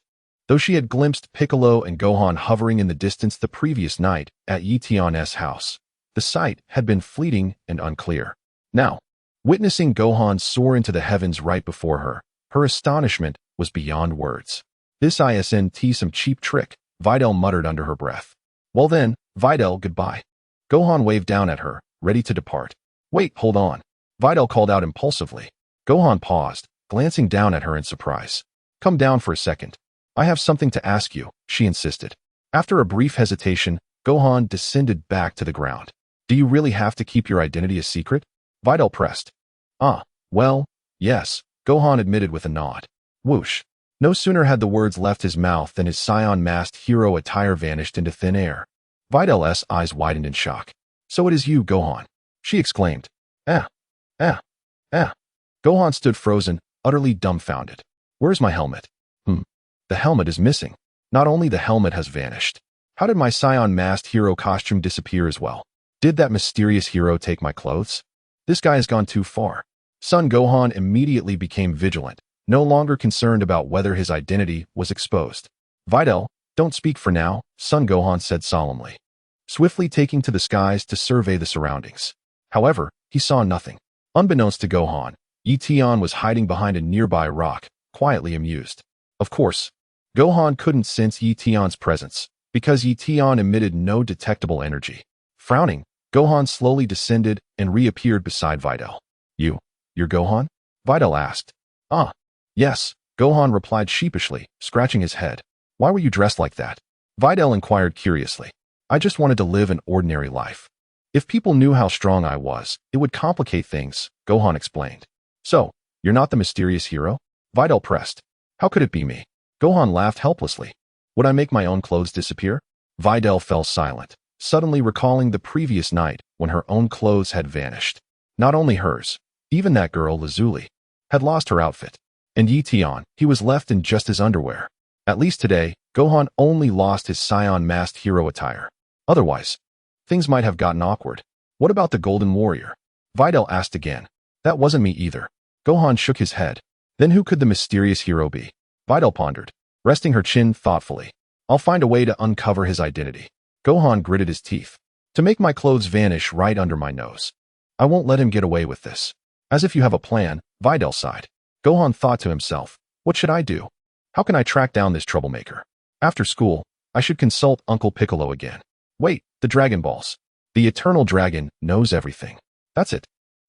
A: Though she had glimpsed Piccolo and Gohan hovering in the distance the previous night at Tian's house, the sight had been fleeting and unclear. Now, witnessing Gohan soar into the heavens right before her, her astonishment was beyond words. This isn't some cheap trick, Videl muttered under her breath. Well then, Videl, goodbye. Gohan waved down at her, ready to depart. Wait, hold on. Videl called out impulsively. Gohan paused, glancing down at her in surprise. Come down for a second. I have something to ask you, she insisted. After a brief hesitation, Gohan descended back to the ground. Do you really have to keep your identity a secret? Videl pressed. Well, yes, Gohan admitted with a nod. Whoosh. No sooner had the words left his mouth than his Scion masked hero attire vanished into thin air. Videl's eyes widened in shock. So it is you, Gohan, she exclaimed. Gohan stood frozen, utterly dumbfounded. Where's my helmet? The helmet is missing. Not only the helmet has vanished. How did my Scion masked hero costume disappear as well? Did that mysterious hero take my clothes? This guy has gone too far. Son Gohan immediately became vigilant, no longer concerned about whether his identity was exposed. Videl, don't speak for now, Son Gohan said solemnly, swiftly taking to the skies to survey the surroundings. However, he saw nothing. Unbeknownst to Gohan, Tian was hiding behind a nearby rock, quietly amused. Of course, Gohan couldn't sense Tian's presence, because Tian emitted no detectable energy. Frowning, Gohan slowly descended and reappeared beside Videl. You're Gohan? Videl asked. Yes, Gohan replied sheepishly, scratching his head. Why were you dressed like that? Videl inquired curiously. I just wanted to live an ordinary life. If people knew how strong I was, it would complicate things, Gohan explained. So, you're not the mysterious hero? Videl pressed. How could it be me? Gohan laughed helplessly. Would I make my own clothes disappear? Videl fell silent, suddenly recalling the previous night when her own clothes had vanished. Not only hers, even that girl, Lazuli, had lost her outfit. And Tian, he was left in just his underwear. At least today, Gohan only lost his Scion masked hero attire. Otherwise, things might have gotten awkward. What about the Golden Warrior? Videl asked again. That wasn't me either. Gohan shook his head. Then who could the mysterious hero be? Videl pondered, resting her chin thoughtfully. I'll find a way to uncover his identity. Gohan gritted his teeth. To make my clothes vanish right under my nose. I won't let him get away with this. As if you have a plan, Videl sighed. Gohan thought to himself, what should I do? How can I track down this troublemaker? After school, I should consult Uncle Piccolo again. Wait, the Dragon Balls. The Eternal Dragon knows everything. That's it.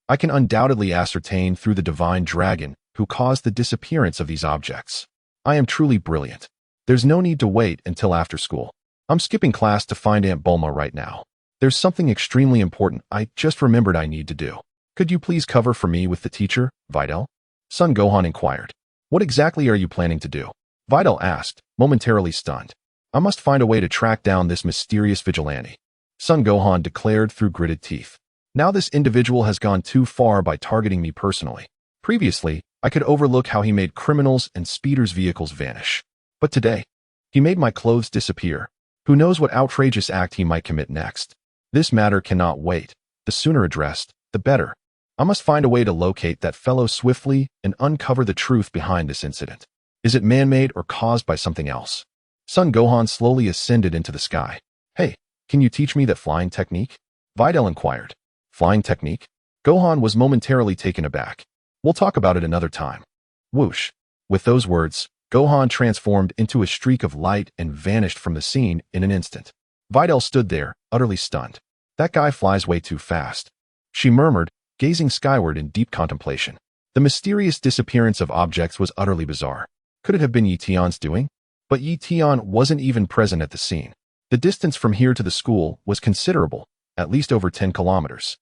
A: I can undoubtedly ascertain through the Divine Dragon who caused the disappearance of these objects. I am truly brilliant. There's no need to wait until after school. I'm skipping class to find Aunt Bulma right now. There's something extremely important I just remembered I need to do. Could you please cover for me with the teacher, Videl? Son Gohan inquired. What exactly are you planning to do? Videl asked, momentarily stunned. I must find a way to track down this mysterious vigilante. Son Gohan declared through gritted teeth. Now this individual has gone too far by targeting me personally. Previously, I could overlook how he made criminals and speeders' vehicles vanish. But today, he made my clothes disappear. Who knows what outrageous act he might commit next? This matter cannot wait. The sooner addressed, the better. I must find a way to locate that fellow swiftly and uncover the truth behind this incident. Is it man-made or caused by something else? Son Gohan slowly ascended into the sky. Hey, Can you teach me that flying technique? Videl inquired. Flying technique? Gohan was momentarily taken aback. We'll talk about it another time. Whoosh. With those words, Gohan transformed into a streak of light and vanished from the scene in an instant. Videl stood there, utterly stunned. That guy flies way too fast. She murmured, gazing skyward in deep contemplation. The mysterious disappearance of objects was utterly bizarre. Could it have been Yi Tian's doing? But Yi Tian wasn't even present at the scene. The distance from here to the school was considerable, at least over 10 kilometers.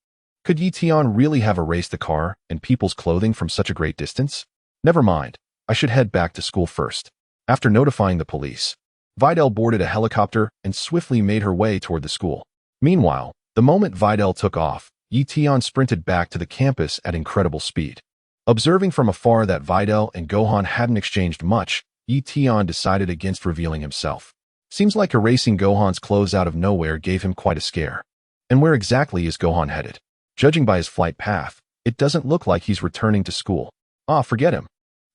A: Could Yi Tian really have erased the car and people's clothing from such a great distance? Never mind, I should head back to school first. After notifying the police, Videl boarded a helicopter and swiftly made her way toward the school. Meanwhile, the moment Videl took off, Yi Tian sprinted back to the campus at incredible speed. Observing from afar that Videl and Gohan hadn't exchanged much, Yi Tian decided against revealing himself. Seems like erasing Gohan's clothes out of nowhere gave him quite a scare. And where exactly is Gohan headed? Judging by his flight path, it doesn't look like he's returning to school. Forget him.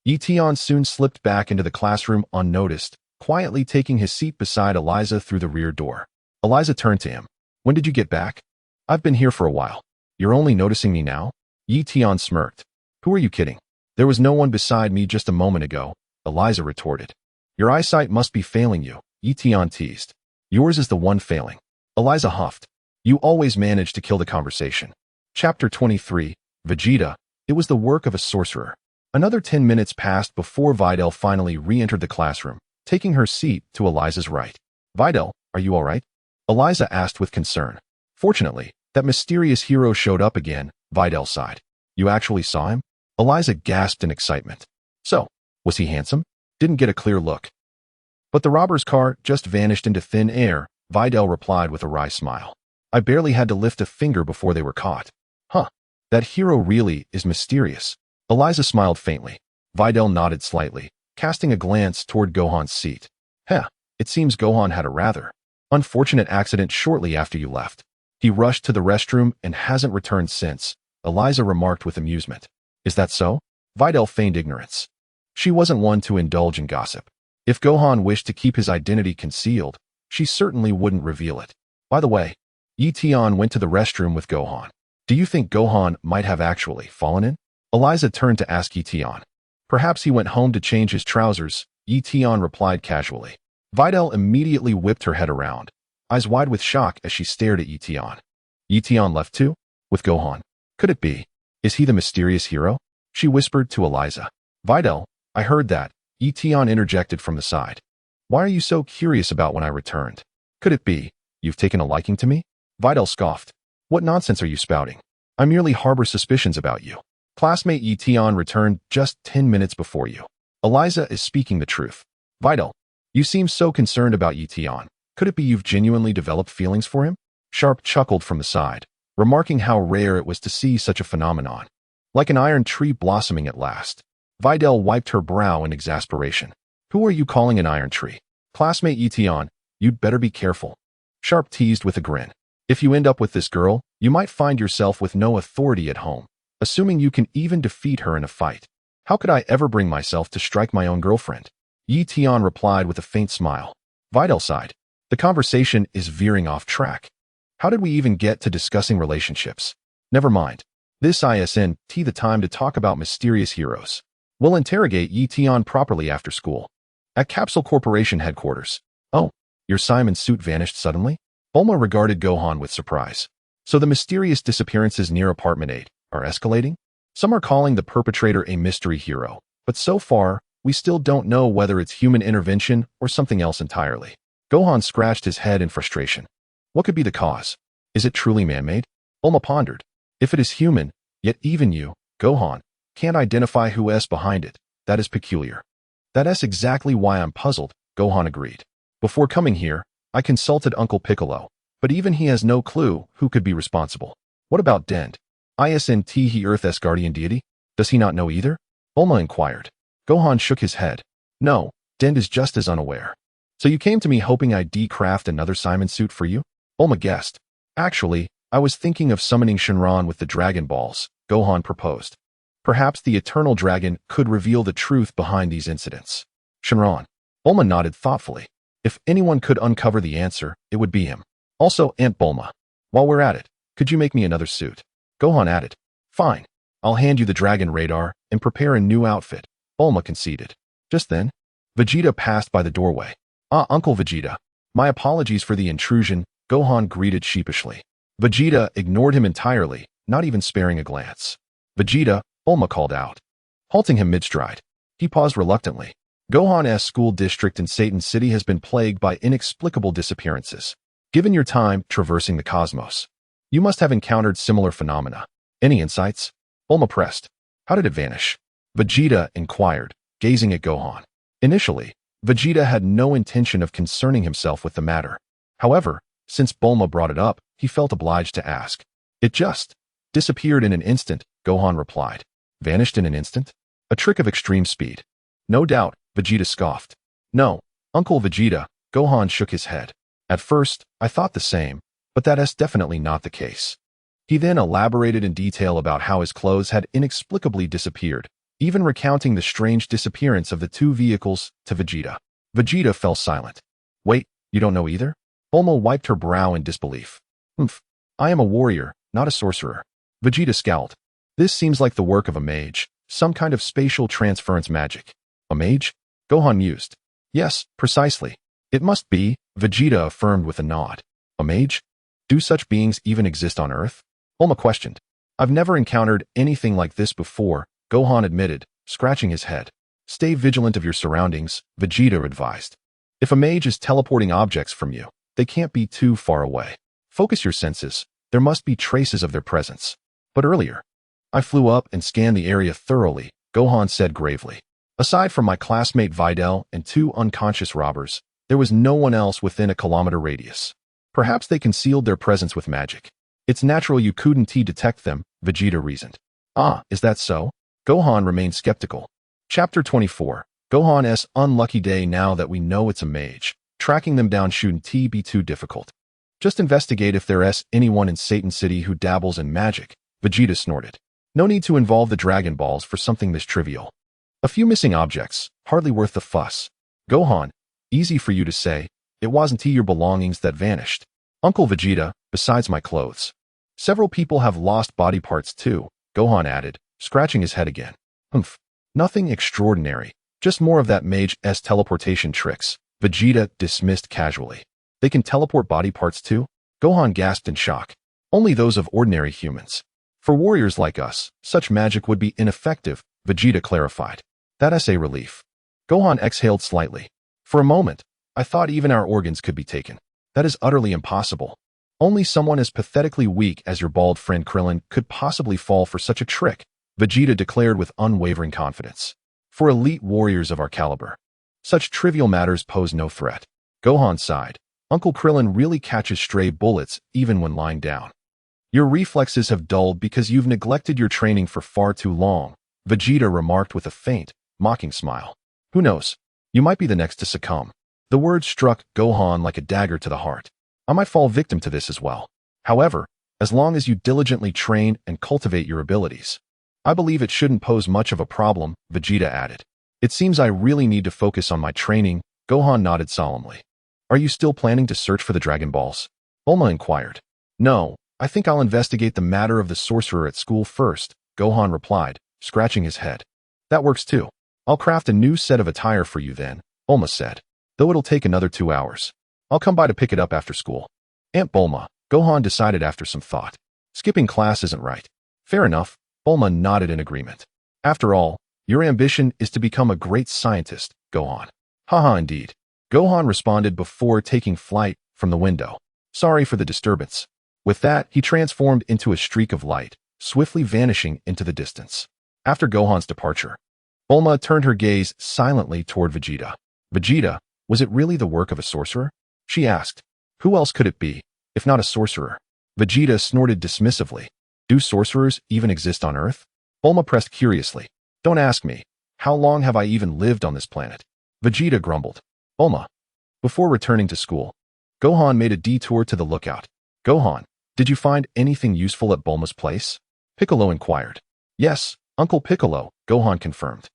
A: Yi Tian soon slipped back into the classroom unnoticed, quietly taking his seat beside Eliza through the rear door. Eliza turned to him. When did you get back? I've been here for a while. You're only noticing me now? Yi Tian smirked. Who are you kidding? There was no one beside me just a moment ago, Eliza retorted. Your eyesight must be failing you, Yi Tian teased. Yours is the one failing. Eliza huffed. You always manage to kill the conversation. Chapter 23, Vegeta. It was the work of a sorcerer. Another 10 minutes passed before Videl finally re-entered the classroom, taking her seat to Eliza's right. Videl, are you all right? Eliza asked with concern. Fortunately, that mysterious hero showed up again, Videl sighed. You actually saw him? Eliza gasped in excitement. So, was he handsome? Didn't get a clear look. But the robber's car just vanished into thin air, Videl replied with a wry smile. I barely had to lift a finger before they were caught. Huh. That hero really is mysterious. Eliza smiled faintly. Videl nodded slightly, casting a glance toward Gohan's seat. It seems Gohan had a rather unfortunate accident shortly after you left. He rushed to the restroom and hasn't returned since, Eliza remarked with amusement. Is that so? Videl feigned ignorance. She wasn't one to indulge in gossip. If Gohan wished to keep his identity concealed, she certainly wouldn't reveal it. By the way, Yi Tian went to the restroom with Gohan. Do you think Gohan might have actually fallen in? Eliza turned to ask Yi Tian. Perhaps he went home to change his trousers, Yi Tian replied casually. Videl immediately whipped her head around, eyes wide with shock as she stared at Yi Tian. Yi Tian left too? With Gohan? Could it be? Is he the mysterious hero? She whispered to Eliza. Videl, I heard that, Yi Tian interjected from the side. Why are you so curious about when I returned? Could it be, you've taken a liking to me? Videl scoffed. What nonsense are you spouting? I merely harbor suspicions about you. Classmate Yi Tian returned just 10 minutes before you. Eliza is speaking the truth. Videl, you seem so concerned about Yi Tian. Could it be you've genuinely developed feelings for him? Sharp chuckled from the side, remarking how rare it was to see such a phenomenon. Like an iron tree blossoming at last. Videl wiped her brow in exasperation. Who are you calling an iron tree? Classmate Yi Tian, you'd better be careful. Sharp teased with a grin. If you end up with this girl, you might find yourself with no authority at home, assuming you can even defeat her in a fight. How could I ever bring myself to strike my own girlfriend? Yi Tian replied with a faint smile. Videl sighed. The conversation is veering off track. How did we even get to discussing relationships? Never mind. This isn't the time to talk about mysterious heroes. We'll interrogate Yi Tian properly after school. At Capsule Corporation headquarters. Oh, your Simon's suit vanished suddenly? Bulma regarded Gohan with surprise. So the mysterious disappearances near Apartment 8 are escalating? Some are calling the perpetrator a mystery hero, but so far, we still don't know whether it's human intervention or something else entirely. Gohan scratched his head in frustration. What could be the cause? Is it truly man-made? Bulma pondered. If it is human, yet even you, Gohan, can't identify who's behind it, that is peculiar. That's exactly why I'm puzzled, Gohan agreed. Before coming here, I consulted Uncle Piccolo, but even he has no clue who could be responsible. What about Dend? Isn't he Earth's guardian deity? Does he not know either? Bulma inquired. Gohan shook his head. No, Dend is just as unaware. So you came to me hoping I'd craft another Simon suit for you? Bulma guessed. Actually, I was thinking of summoning Shenron with the Dragon Balls, Gohan proposed. Perhaps the Eternal Dragon could reveal the truth behind these incidents. Shenron. Bulma nodded thoughtfully. If anyone could uncover the answer, it would be him. Also, Aunt Bulma, while we're at it, could you make me another suit? Gohan added. Fine. I'll hand you the dragon radar and prepare a new outfit, Bulma conceded. Just then, Vegeta passed by the doorway. Ah, Uncle Vegeta. My apologies for the intrusion, Gohan greeted sheepishly. Vegeta ignored him entirely, not even sparing a glance. Vegeta, Bulma called out, halting him mid-stride. He paused reluctantly. Gohan's school district in Satan City has been plagued by inexplicable disappearances. Given your time traversing the cosmos, you must have encountered similar phenomena. Any insights? Bulma pressed. How did it vanish? Vegeta inquired, gazing at Gohan. Initially, Vegeta had no intention of concerning himself with the matter. However, since Bulma brought it up, he felt obliged to ask. It just disappeared in an instant, Gohan replied. Vanished in an instant? A trick of extreme speed. No doubt, Vegeta scoffed. No, Uncle Vegeta, Gohan shook his head. At first, I thought the same, but that is definitely not the case. He then elaborated in detail about how his clothes had inexplicably disappeared, even recounting the strange disappearance of the two vehicles to Vegeta. Vegeta fell silent. Wait, you don't know either? Bulma wiped her brow in disbelief. I am a warrior, not a sorcerer. Vegeta scowled. This seems like the work of a mage, some kind of spatial transference magic. A mage? Gohan mused. Yes, precisely. It must be, Vegeta affirmed with a nod. A mage? Do such beings even exist on Earth? Bulma questioned. I've never encountered anything like this before, Gohan admitted, scratching his head. Stay vigilant of your surroundings, Vegeta advised. If a mage is teleporting objects from you, they can't be too far away. Focus your senses. There must be traces of their presence. But earlier, I flew up and scanned the area thoroughly, Gohan said gravely. Aside from my classmate Videl and two unconscious robbers, there was no one else within a kilometer radius. Perhaps they concealed their presence with magic. It's natural you couldn't detect them, Vegeta reasoned. Ah, is that so? Gohan remained skeptical. Chapter 24. Gohan's unlucky day. Now that we know it's a mage, tracking them down shouldn't be too difficult. Just investigate if there's anyone in Satan City who dabbles in magic, Vegeta snorted. No need to involve the Dragon Balls for something this trivial. A few missing objects, hardly worth the fuss. Gohan, easy for you to say, it wasn't your belongings that vanished. Uncle Vegeta, besides my clothes. Several people have lost body parts too, Gohan added, scratching his head again. Nothing extraordinary, just more of that mage's teleportation tricks, Vegeta dismissed casually. They can teleport body parts too? Gohan gasped in shock. Only those of ordinary humans. For warriors like us, such magic would be ineffective, Vegeta clarified. That's a relief. Gohan exhaled slightly. For a moment, I thought even our organs could be taken. That is utterly impossible. Only someone as pathetically weak as your bald friend Krillin could possibly fall for such a trick, Vegeta declared with unwavering confidence. For elite warriors of our caliber, such trivial matters pose no threat. Gohan sighed. Uncle Krillin really catches stray bullets even when lying down. Your reflexes have dulled because you've neglected your training for far too long, Vegeta remarked with a faint, mocking smile. Who knows? You might be the next to succumb. The words struck Gohan like a dagger to the heart. I might fall victim to this as well. However, as long as you diligently train and cultivate your abilities, I believe it shouldn't pose much of a problem, Vegeta added. It seems I really need to focus on my training, Gohan nodded solemnly. Are you still planning to search for the Dragon Balls? Bulma inquired. No, I think I'll investigate the matter of the sorcerer at school first, Gohan replied, scratching his head. That works too. I'll craft a new set of attire for you then, Bulma said. Though it'll take another 2 hours. I'll come by to pick it up after school. Aunt Bulma, Gohan decided after some thought. Skipping class isn't right. Fair enough, Bulma nodded in agreement. After all, your ambition is to become a great scientist, Gohan. Haha indeed. Gohan responded before taking flight from the window. Sorry for the disturbance. With that, he transformed into a streak of light, swiftly vanishing into the distance. After Gohan's departure, Bulma turned her gaze silently toward Vegeta. Vegeta, was it really the work of a sorcerer? She asked. Who else could it be, if not a sorcerer? Vegeta snorted dismissively. Do sorcerers even exist on Earth? Bulma pressed curiously. Don't ask me. How long have I even lived on this planet? Vegeta grumbled. Bulma. Before returning to school, Gohan made a detour to the lookout. Gohan, did you find anything useful at Bulma's place? Piccolo inquired. Yes, Uncle Piccolo, Gohan confirmed.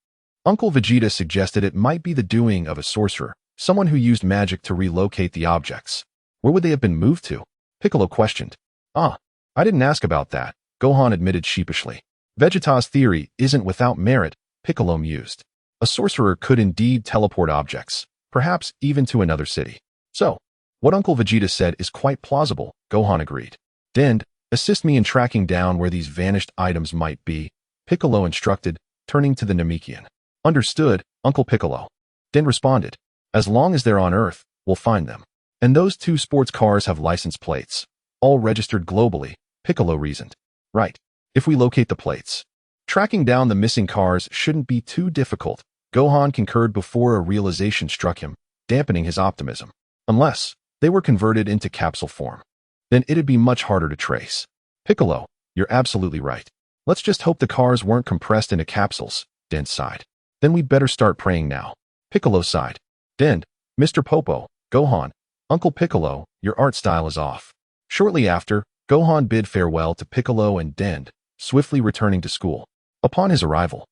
A: Uncle Vegeta suggested it might be the doing of a sorcerer, someone who used magic to relocate the objects. Where would they have been moved to? Piccolo questioned. Ah, I didn't ask about that, Gohan admitted sheepishly. Vegeta's theory isn't without merit, Piccolo mused. A sorcerer could indeed teleport objects, perhaps even to another city. So, what Uncle Vegeta said is quite plausible, Gohan agreed. Dend, assist me in tracking down where these vanished items might be, Piccolo instructed, turning to the Namekian. Understood, Uncle Piccolo. Dend responded. As long as they're on Earth, we'll find them. And those 2 sports cars have license plates, all registered globally, Piccolo reasoned. Right. If we locate the plates. Tracking down the missing cars shouldn't be too difficult, Gohan concurred before a realization struck him, dampening his optimism. Unless they were converted into capsule form. Then it'd be much harder to trace. Piccolo, you're absolutely right. Let's just hope the cars weren't compressed into capsules, Dend sighed. Then we'd better start praying now. Piccolo sighed. Dend, Mr. Popo, Gohan, Uncle Piccolo, your art style is off. Shortly after, Gohan bid farewell to Piccolo and Dend, swiftly returning to school. Upon his arrival,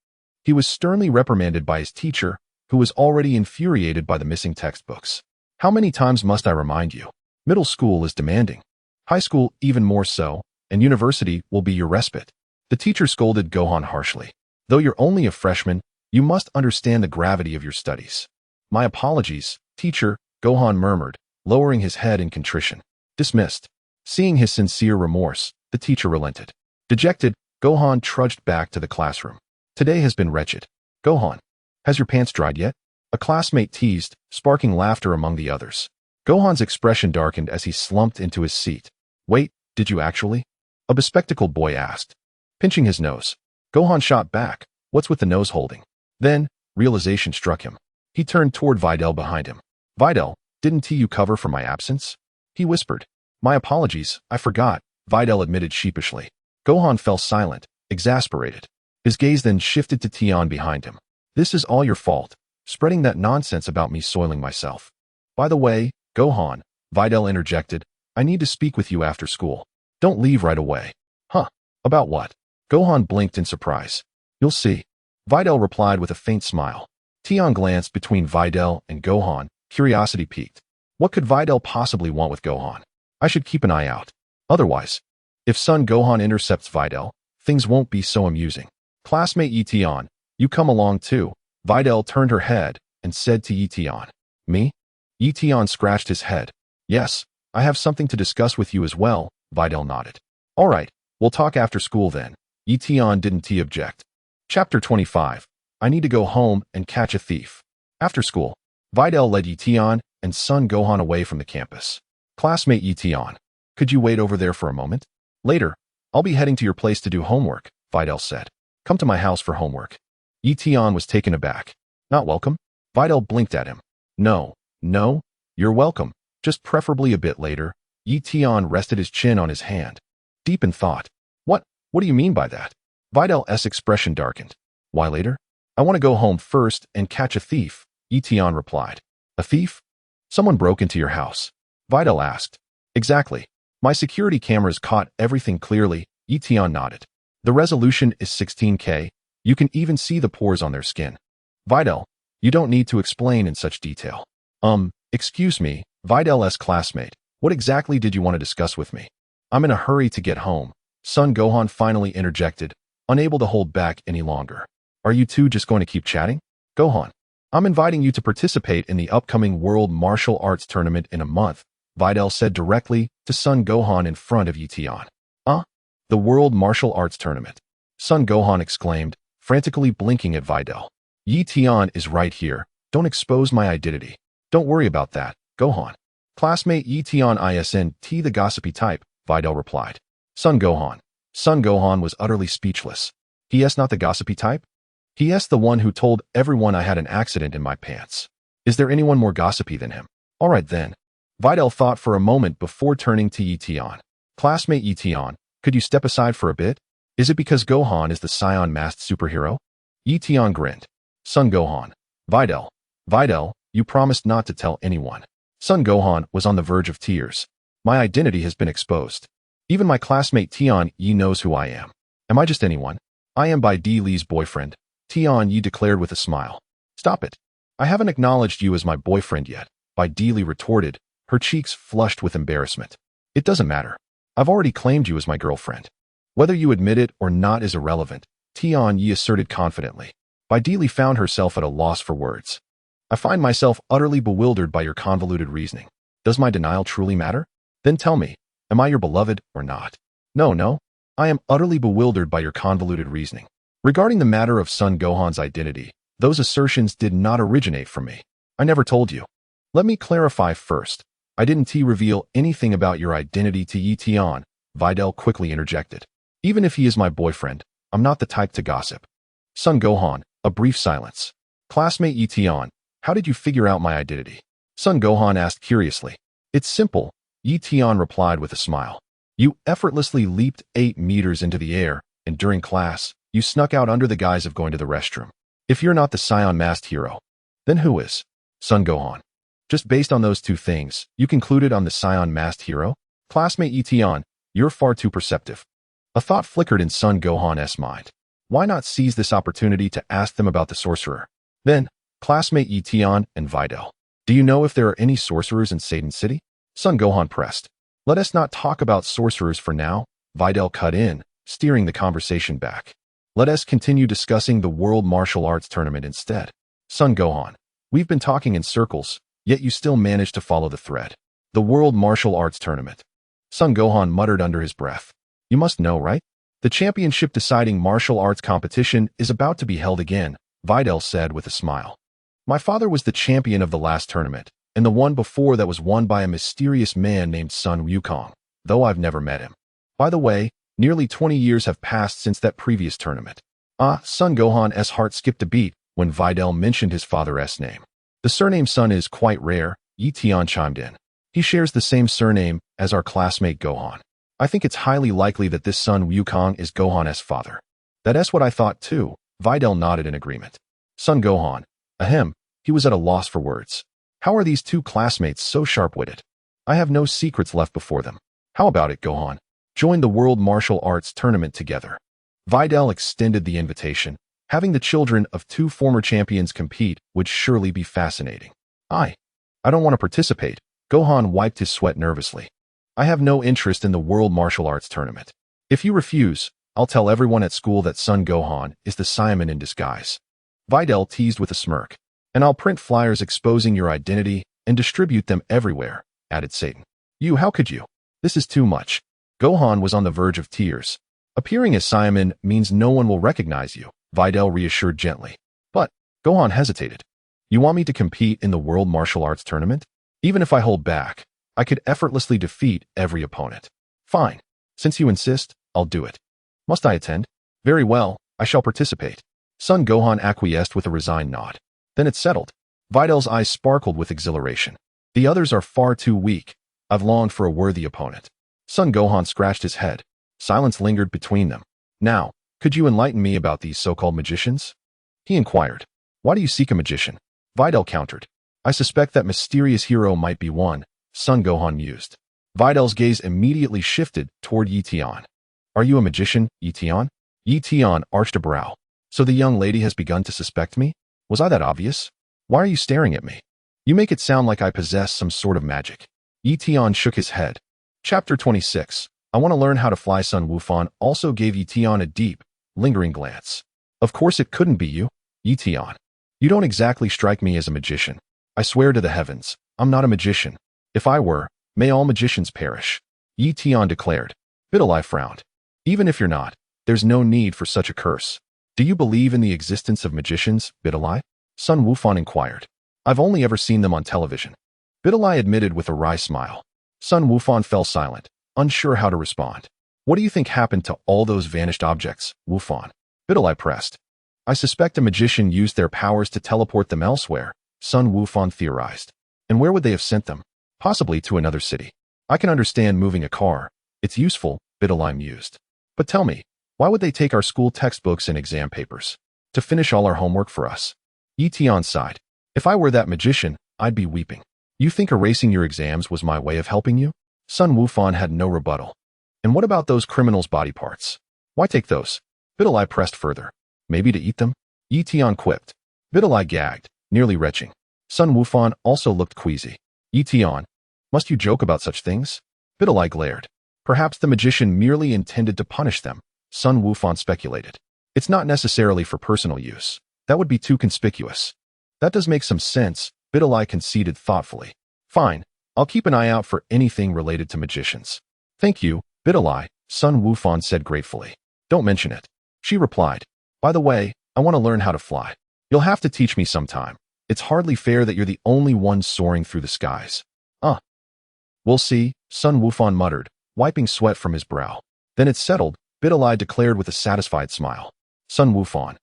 A: he was sternly reprimanded by his teacher, who was already infuriated by the missing textbooks. How many times must I remind you? Middle school is demanding. High school even more so, and university will be your respite. The teacher scolded Gohan harshly. Though you're only a freshman, you must understand the gravity of your studies. My apologies, teacher, Gohan murmured, lowering his head in contrition. Dismissed. Seeing his sincere remorse, the teacher relented. Dejected, Gohan trudged back to the classroom. Today has been wretched. Gohan, has your pants dried yet? A classmate teased, sparking laughter among the others. Gohan's expression darkened as he slumped into his seat. Wait, did you actually? A bespectacled boy asked. Pinching his nose. Gohan shot back. What's with the nose holding? Then, realization struck him. He turned toward Videl behind him. Videl, didn't you cover for my absence? He whispered. My apologies, I forgot, Videl admitted sheepishly. Gohan fell silent, exasperated. His gaze then shifted to Tian behind him. This is all your fault, spreading that nonsense about me soiling myself. By the way, Gohan, Videl interjected, I need to speak with you after school. Don't leave right away. Huh, about what? Gohan blinked in surprise. You'll see. Videl replied with a faint smile. Tian glanced between Videl and Gohan, curiosity piqued. What could Videl possibly want with Gohan? I should keep an eye out. Otherwise, if son Gohan intercepts Videl, things won't be so amusing. Classmate Tian, you come along too. Videl turned her head and said to Tian. Me? Tian scratched his head. Yes, I have something to discuss with you as well, Videl nodded. All right, we'll talk after school then. Tian didn't object. Chapter 25. I need to go home and catch a thief. After school, Videl led Tian and son Gohan away from the campus. Classmate Tian, could you wait over there for a moment? Later, I'll be heading to your place to do homework, Videl said. Come to my house for homework. Tian was taken aback. Not welcome? Videl blinked at him. No, you're welcome, just preferably a bit later. Tian rested his chin on his hand. Deep in thought. What do you mean by that? Videl's expression darkened. Why later? I want to go home first and catch a thief, Tian replied. A thief? Someone broke into your house. Videl asked. Exactly. My security cameras caught everything clearly, Tian nodded. The resolution is 16K. You can even see the pores on their skin. Videl, you don't need to explain in such detail. Excuse me, Videl's classmate. What exactly did you want to discuss with me? I'm in a hurry to get home. Son Gohan finally interjected, unable to hold back any longer. Are you two just going to keep chatting? Gohan, I'm inviting you to participate in the upcoming World Martial Arts Tournament in a month, Videl said directly to son Gohan in front of Tian. The World Martial Arts Tournament. Son Gohan exclaimed, frantically blinking at Videl. Tian is right here. Don't expose my identity. Don't worry about that, Gohan. Classmate Tian isn't the gossipy type, Videl replied. Son Gohan was utterly speechless. He not the gossipy type? He the one who told everyone I had an accident in my pants. Is there anyone more gossipy than him? All right then. Videl thought for a moment before turning to Tian. Classmate Tian, could you step aside for a bit? Is it because Gohan is the Saiyan masked superhero? Tian grinned. Son Gohan. Videl, you promised not to tell anyone. Son Gohan was on the verge of tears. My identity has been exposed. Even my classmate Tian knows who I am. Am I just anyone? I am Bai Di Li's boyfriend, Tian declared with a smile. Stop it. I haven't acknowledged you as my boyfriend yet, Bai Di Li retorted, her cheeks flushed with embarrassment. It doesn't matter. I've already claimed you as my girlfriend. Whether you admit it or not is irrelevant, Tian Yi asserted confidently. Videl found herself at a loss for words. I find myself utterly bewildered by your convoluted reasoning. Does my denial truly matter? Then tell me, am I your beloved or not? No. I am utterly bewildered by your convoluted reasoning. Regarding the matter of Son Gohan's identity, those assertions did not originate from me. I never told you. Let me clarify first. I didn't reveal anything about your identity to Yi Tian, Videl quickly interjected. Even if he is my boyfriend, I'm not the type to gossip. Son Gohan, a brief silence. Classmate Yi Tian, how did you figure out my identity? Son Gohan asked curiously. It's simple, Yi Tian replied with a smile. You effortlessly leaped 8 meters into the air, and during class, you snuck out under the guise of going to the restroom. If you're not the Scion masked hero, then who is? Son Gohan. Just based on those two things, you concluded I'm the Scion masked hero? Classmate Yi Tian, you're far too perceptive. A thought flickered in Son Gohan's mind. Why not seize this opportunity to ask them about the sorcerer? Then, classmate Yi Tian and Videl. Do you know if there are any sorcerers in Satan City? Son Gohan pressed. Let us not talk about sorcerers for now, Videl cut in, steering the conversation back. Let us continue discussing the World Martial Arts Tournament instead. Son Gohan, we've been talking in circles, yet you still manage to follow the thread. The World Martial Arts Tournament. Son Gohan muttered under his breath. You must know, right? The championship deciding martial arts competition is about to be held again, Videl said with a smile. My father was the champion of the last tournament, and the one before that was won by a mysterious man named Sun Wukong, though I've never met him. By the way, nearly 20 years have passed since that previous tournament. Son Gohan's heart skipped a beat when Videl mentioned his father's name. The surname Sun is quite rare, Yi Tian chimed in. He shares the same surname as our classmate Gohan. I think it's highly likely that this Sun Wukong is Gohan's father. That's what I thought too, Videl nodded in agreement. Son Gohan, ahem, he was at a loss for words. How are these two classmates so sharp-witted? I have no secrets left before them. How about it, Gohan? Join the World Martial Arts Tournament together. Videl extended the invitation. Having the children of 2 former champions compete would surely be fascinating. I don't want to participate. Gohan wiped his sweat nervously. I have no interest in the World Martial Arts Tournament. If you refuse, I'll tell everyone at school that Son Gohan is the Saiyaman in disguise. Videl teased with a smirk. And I'll print flyers exposing your identity and distribute them everywhere, added Satan. How could you? This is too much. Gohan was on the verge of tears. Appearing as Saiyaman means no one will recognize you, Videl reassured gently. But, Gohan hesitated. You want me to compete in the World Martial Arts Tournament? Even if I hold back, I could effortlessly defeat every opponent. Fine. Since you insist, I'll do it. Must I attend? Very well, I shall participate. Son Gohan acquiesced with a resigned nod. Then it's settled. Videl's eyes sparkled with exhilaration. The others are far too weak. I've longed for a worthy opponent. Son Gohan scratched his head. Silence lingered between them. Now, could you enlighten me about these so-called magicians? He inquired. Why do you seek a magician? Videl countered. I suspect that mysterious hero might be one, Son Gohan mused. Videl's gaze immediately shifted toward Yi Tian. Are you a magician, Yi Tian? Yi Tian arched a brow. So the young lady has begun to suspect me? Was I that obvious? Why are you staring at me? You make it sound like I possess some sort of magic. Yi Tian shook his head. Chapter 26. I want to learn how to fly. Sun Wufan also gave Yi Tian a deep, lingering glance. Of course it couldn't be you, Yi Tian. You don't exactly strike me as a magician. I swear to the heavens, I'm not a magician. If I were, may all magicians perish. Yi Tian declared. Videl frowned. Even if you're not, there's no need for such a curse. Do you believe in the existence of magicians, Videl? Sun Wufan inquired. I've only ever seen them on television. Videl admitted with a wry smile. Sun Wufan fell silent, unsure how to respond. What do you think happened to all those vanished objects, Wufan? Videl pressed. I suspect a magician used their powers to teleport them elsewhere, Sun Wufan theorized. And where would they have sent them? Possibly to another city. I can understand moving a car. It's useful, Videl mused. But tell me, why would they take our school textbooks and exam papers? To finish all our homework for us? Yi Tian sighed. If I were that magician, I'd be weeping. You think erasing your exams was my way of helping you? Sun Wufan had no rebuttal. And what about those criminals' body parts? Why take those? Videl pressed further. Maybe to eat them? Yi Tian quipped. Videl gagged, nearly retching. Sun Wufan also looked queasy. Yi Tian, must you joke about such things? Videl glared. Perhaps the magician merely intended to punish them, Sun Wufan speculated. It's not necessarily for personal use. That would be too conspicuous. That does make some sense, Videl conceded thoughtfully. Fine, I'll keep an eye out for anything related to magicians. Thank you, Videl, Sun Wufan said gratefully. Don't mention it. She replied. By the way, I want to learn how to fly. You'll have to teach me sometime. It's hardly fair that you're the only one soaring through the skies. We'll see, Sun Wufan muttered, wiping sweat from his brow. Then it's settled, Videl declared with a satisfied smile. Sun Wufan.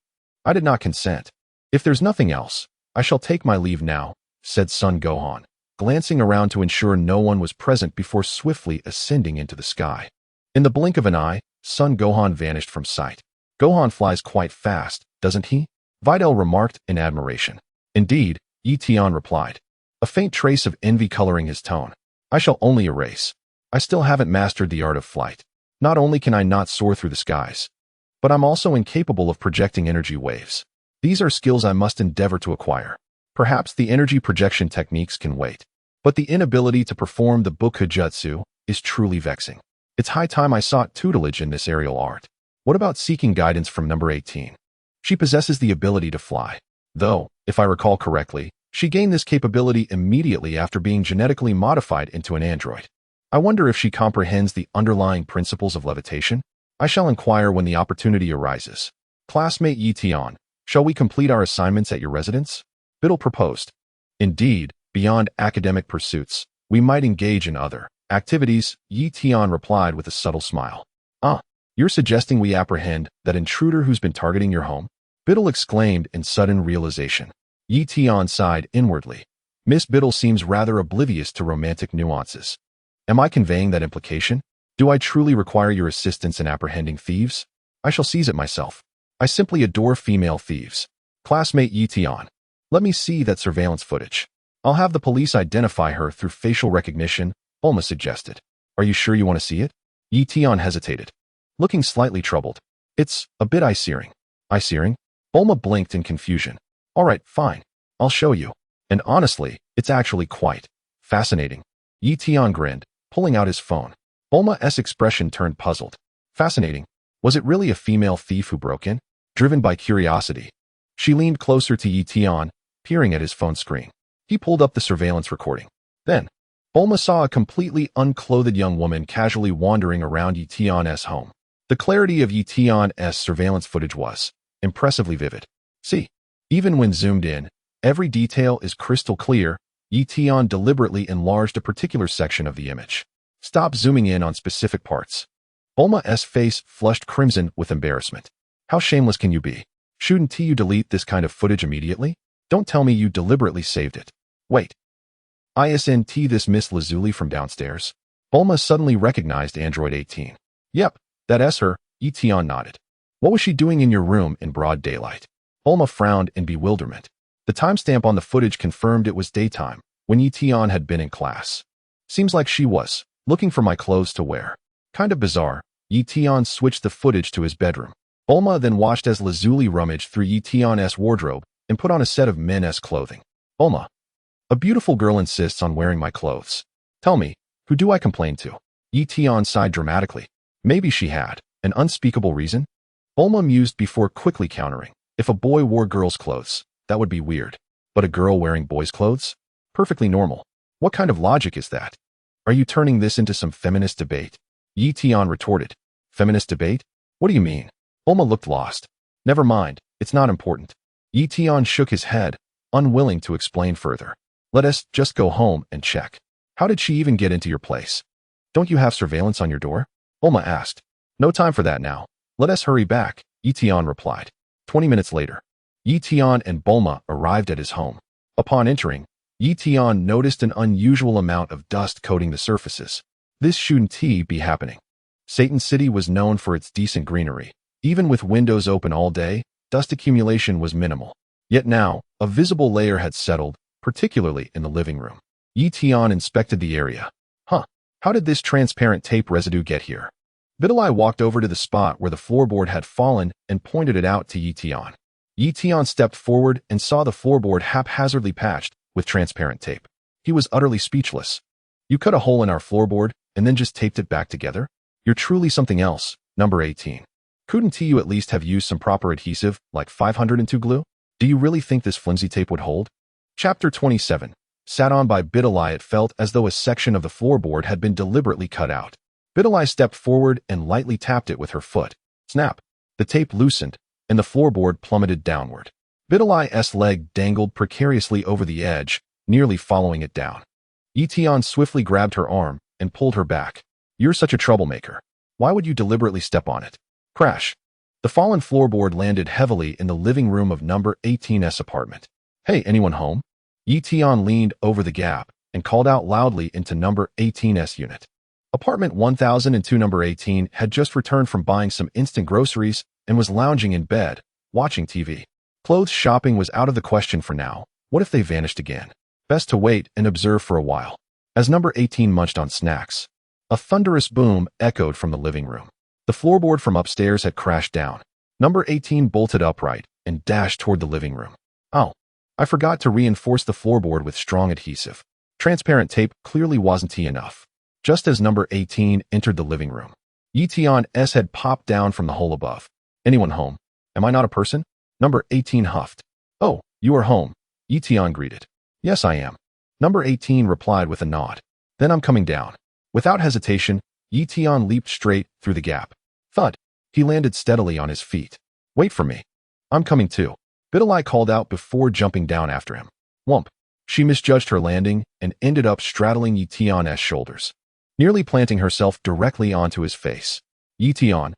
A: I did not consent. If there's nothing else, I shall take my leave now, said Sun Gohan, glancing around to ensure no one was present before swiftly ascending into the sky. In the blink of an eye, Sun Gohan vanished from sight. Gohan flies quite fast, doesn't he? Videl remarked in admiration. Indeed, Tian replied, a faint trace of envy coloring his tone. I shall only erase. I still haven't mastered the art of flight. Not only can I not soar through the skies, but I'm also incapable of projecting energy waves. These are skills I must endeavor to acquire. Perhaps the energy projection techniques can wait, but the inability to perform the Bukujutsu is truly vexing. It's high time I sought tutelage in this aerial art. What about seeking guidance from number 18? She possesses the ability to fly, though, if I recall correctly, she gained this capability immediately after being genetically modified into an android. I wonder if she comprehends the underlying principles of levitation? I shall inquire when the opportunity arises. Classmate Tian, shall we complete our assignments at your residence? Videl proposed. Indeed, beyond academic pursuits, we might engage in other activities, Tian replied with a subtle smile. You're suggesting we apprehend that intruder who's been targeting your home? Videl exclaimed in sudden realization. Tian sighed inwardly. Miss Videl seems rather oblivious to romantic nuances. Am I conveying that implication? Do I truly require your assistance in apprehending thieves? I shall seize it myself. I simply adore female thieves. Classmate Tian, let me see that surveillance footage. I'll have the police identify her through facial recognition, Bulma suggested. Are you sure you want to see it? Tian hesitated, looking slightly troubled. It's a bit eye-searing. Eye-searing? Bulma blinked in confusion. All right, fine. I'll show you. And honestly, it's actually quite fascinating. Tian grinned, pulling out his phone. Bulma's expression turned puzzled. Fascinating. Was it really a female thief who broke in? Driven by curiosity, she leaned closer to Tian, peering at his phone screen. He pulled up the surveillance recording. Then, Bulma saw a completely unclothed young woman casually wandering around Tian's home. The clarity of Tian's surveillance footage was impressively vivid. See, even when zoomed in, every detail is crystal clear. Tian deliberately enlarged a particular section of the image. Stop zooming in on specific parts. Bulma's face flushed crimson with embarrassment. How shameless can you be? Shouldn't you delete this kind of footage immediately? Don't tell me you deliberately saved it. Wait. Isn't this Miss Lazuli from downstairs? Bulma suddenly recognized Android 18. Yep, that's her, Tian nodded. What was she doing in your room in broad daylight? Bulma frowned in bewilderment. The timestamp on the footage confirmed it was daytime, when Tian had been in class. Seems like she was looking for my clothes to wear. Kind of bizarre. Tian switched the footage to his bedroom. Bulma then watched as Lazuli rummaged through Tian's wardrobe and put on a set of men's clothing. Bulma, a beautiful girl insists on wearing my clothes. Tell me, who do I complain to? Tian sighed dramatically. Maybe she had an unspeakable reason? Bulma mused before quickly countering. If a boy wore girls' clothes, that would be weird. But a girl wearing boys' clothes? Perfectly normal. What kind of logic is that? Are you turning this into some feminist debate? Tian retorted. Feminist debate? What do you mean? Bulma looked lost. Never mind, it's not important. Tian shook his head, unwilling to explain further. Let us just go home and check. How did she even get into your place? Don't you have surveillance on your door? Bulma asked. No time for that now. Let us hurry back, Tian replied. 20 minutes later, Tian and Bulma arrived at his home. Upon entering, Tian noticed an unusual amount of dust coating the surfaces. This shouldn't be happening. Satan City was known for its decent greenery. Even with windows open all day, dust accumulation was minimal. Yet now, a visible layer had settled, particularly in the living room. Tian inspected the area. How did this transparent tape residue get here? Videl walked over to the spot where the floorboard had fallen and pointed it out to Tian. Tian stepped forward and saw the floorboard haphazardly patched with transparent tape. He was utterly speechless. You cut a hole in our floorboard and then just taped it back together? You're truly something else. Number 18. Couldn't you at least have used some proper adhesive, like 502 glue? Do you really think this flimsy tape would hold? Chapter 27. Sat on by Videl, it felt as though a section of the floorboard had been deliberately cut out. Videl stepped forward and lightly tapped it with her foot. Snap! The tape loosened, and the floorboard plummeted downward. Videl's leg dangled precariously over the edge, nearly following it down. Tian swiftly grabbed her arm and pulled her back. You're such a troublemaker. Why would you deliberately step on it? Crash! The fallen floorboard landed heavily in the living room of number 18's apartment. Hey, anyone home? Tian leaned over the gap and called out loudly into number 18's unit. Apartment 1002 number 18 had just returned from buying some instant groceries and was lounging in bed, watching TV. Clothes shopping was out of the question for now. What if they vanished again? Best to wait and observe for a while. As number 18 munched on snacks, a thunderous boom echoed from the living room. The floorboard from upstairs had crashed down. Number 18 bolted upright and dashed toward the living room. Oh, I forgot to reinforce the floorboard with strong adhesive. Transparent tape clearly wasn't enough. Just as number 18 entered the living room, Tian's head popped down from the hole above. Anyone home? Am I not a person? Number 18 huffed. Oh, you are home, Tian greeted. Yes, I am. Number 18 replied with a nod. Then I'm coming down. Without hesitation, Tian leaped straight through the gap. Thud. He landed steadily on his feet. Wait for me. I'm coming too. Videl called out before jumping down after him. Whump. She misjudged her landing and ended up straddling Tian's shoulders, nearly planting herself directly onto his face. Tian.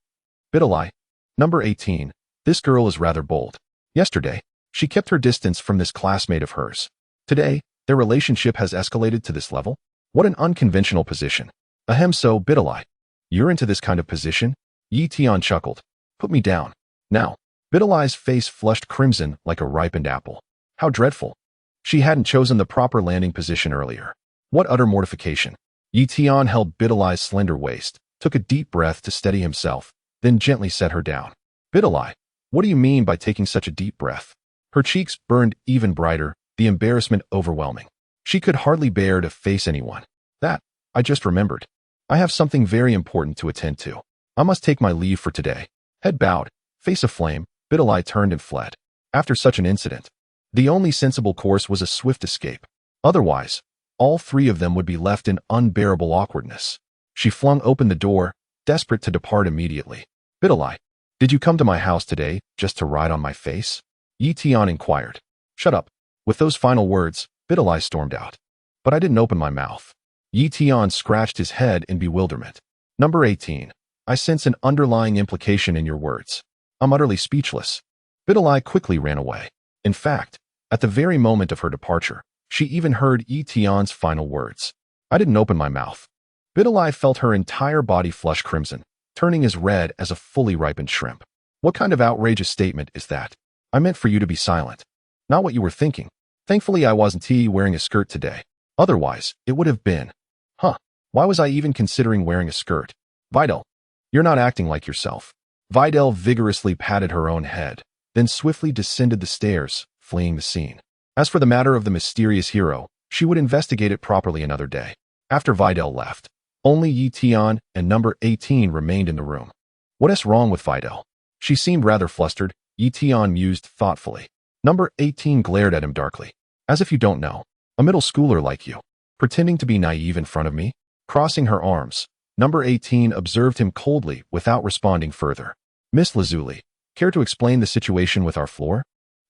A: Videl. Number 18. This girl is rather bold. Yesterday, she kept her distance from this classmate of hers. Today, their relationship has escalated to this level? What an unconventional position. Ahem, so, Videl. You're into this kind of position? Tian chuckled. Put me down. Now. Videl's face flushed crimson like a ripened apple. How dreadful. She hadn't chosen the proper landing position earlier. What utter mortification. Tian held Videl's slender waist, took a deep breath to steady himself, then gently set her down. Videl, what do you mean by taking such a deep breath? Her cheeks burned even brighter, the embarrassment overwhelming. She could hardly bear to face anyone. That, I just remembered. I have something very important to attend to. I must take my leave for today. Head bowed, face aflame, Videl turned and fled. After such an incident, the only sensible course was a swift escape. Otherwise, all three of them would be left in unbearable awkwardness. She flung open the door, desperate to depart immediately. Videl, did you come to my house today just to ride on my face? Tian inquired. Shut up. With those final words, Videl stormed out. But I didn't open my mouth. Tian scratched his head in bewilderment. Number 18. I sense an underlying implication in your words. I'm utterly speechless. Videl quickly ran away. In fact, at the very moment of her departure, she even heard Tian's final words. I didn't open my mouth. Videl felt her entire body flush crimson, turning as red as a fully ripened shrimp. What kind of outrageous statement is that? I meant for you to be silent. Not what you were thinking. Thankfully, I wasn't wearing a skirt today. Otherwise, it would have been. Huh. Why was I even considering wearing a skirt? Videl, you're not acting like yourself. Videl vigorously patted her own head, then swiftly descended the stairs, fleeing the scene. As for the matter of the mysterious hero, she would investigate it properly another day. After Videl left, only Tian and number 18 remained in the room. What is wrong with Videl? She seemed rather flustered, Tian mused thoughtfully. Number 18 glared at him darkly. As if you don't know. A middle schooler like you. Pretending to be naive in front of me? Crossing her arms, number 18 observed him coldly without responding further. Miss Lazuli, care to explain the situation with our floor?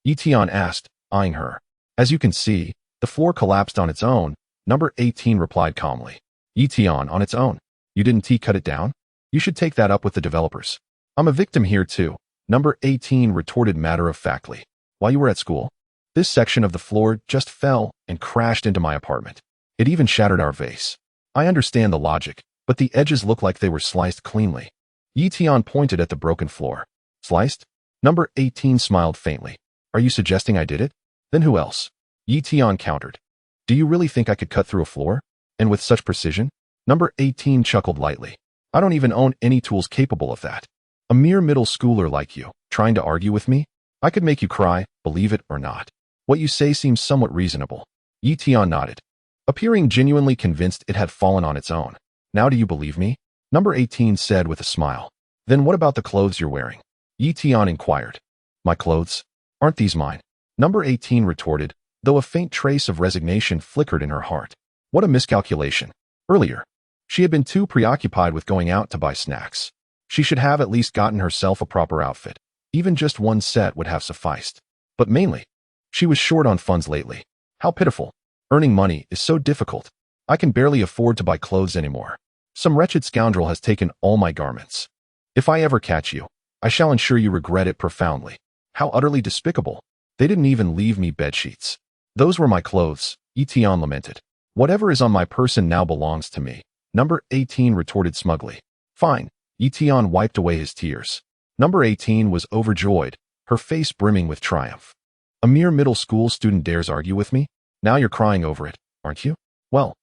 A: Tian asked, eyeing her. As you can see, the floor collapsed on its own, number 18 replied calmly. Tian, on its own. You didn't cut it down? You should take that up with the developers. I'm a victim here too, number 18 retorted matter-of-factly. While you were at school, this section of the floor just fell and crashed into my apartment. It even shattered our vase. I understand the logic, but the edges look like they were sliced cleanly. Tian pointed at the broken floor. Sliced? Number 18 smiled faintly. Are you suggesting I did it? Then who else? Tian countered. Do you really think I could cut through a floor? And with such precision? Number 18 chuckled lightly. I don't even own any tools capable of that. A mere middle schooler like you, trying to argue with me? I could make you cry, believe it or not. What you say seems somewhat reasonable. Tian nodded, appearing genuinely convinced it had fallen on its own. Now do you believe me? Number 18 said with a smile. Then what about the clothes you're wearing? Tian inquired. My clothes? Aren't these mine? Number 18 retorted, though a faint trace of resignation flickered in her heart. What a miscalculation. Earlier, she had been too preoccupied with going out to buy snacks. She should have at least gotten herself a proper outfit. Even just one set would have sufficed. But mainly, she was short on funds lately. How pitiful. Earning money is so difficult. I can barely afford to buy clothes anymore. Some wretched scoundrel has taken all my garments. If I ever catch you, I shall ensure you regret it profoundly. How utterly despicable. They didn't even leave me bedsheets. Those were my clothes, Tian lamented. Whatever is on my person now belongs to me. Number 18 retorted smugly. Fine. Tian wiped away his tears. Number 18 was overjoyed, her face brimming with triumph. A mere middle school student dares argue with me? Now you're crying over it, aren't you? Well,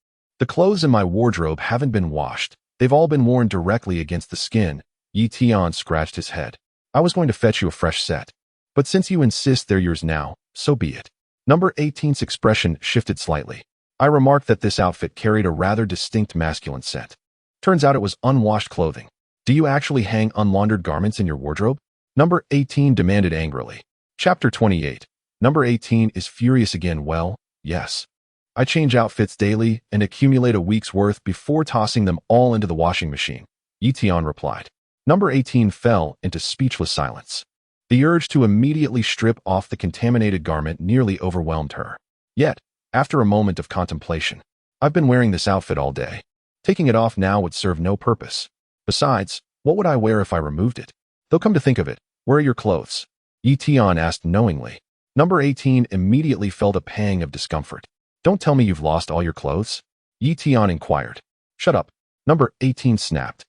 A: the clothes in my wardrobe haven't been washed. They've all been worn directly against the skin. Tian scratched his head. I was going to fetch you a fresh set. But since you insist they're yours now, so be it. Number 18's expression shifted slightly. I remarked that this outfit carried a rather distinct masculine scent. Turns out it was unwashed clothing. Do you actually hang unlaundered garments in your wardrobe? Number 18 demanded angrily. Chapter 28. Number 18 is furious again. Well, yes. I change outfits daily and accumulate a week's worth before tossing them all into the washing machine, Tian replied. Number 18 fell into speechless silence. The urge to immediately strip off the contaminated garment nearly overwhelmed her. Yet, after a moment of contemplation, I've been wearing this outfit all day. Taking it off now would serve no purpose. Besides, what would I wear if I removed it? Though come to think of it, where are your clothes? Tian asked knowingly. Number 18 immediately felt a pang of discomfort. Don't tell me you've lost all your clothes? Tian inquired. Shut up. Number 18 snapped.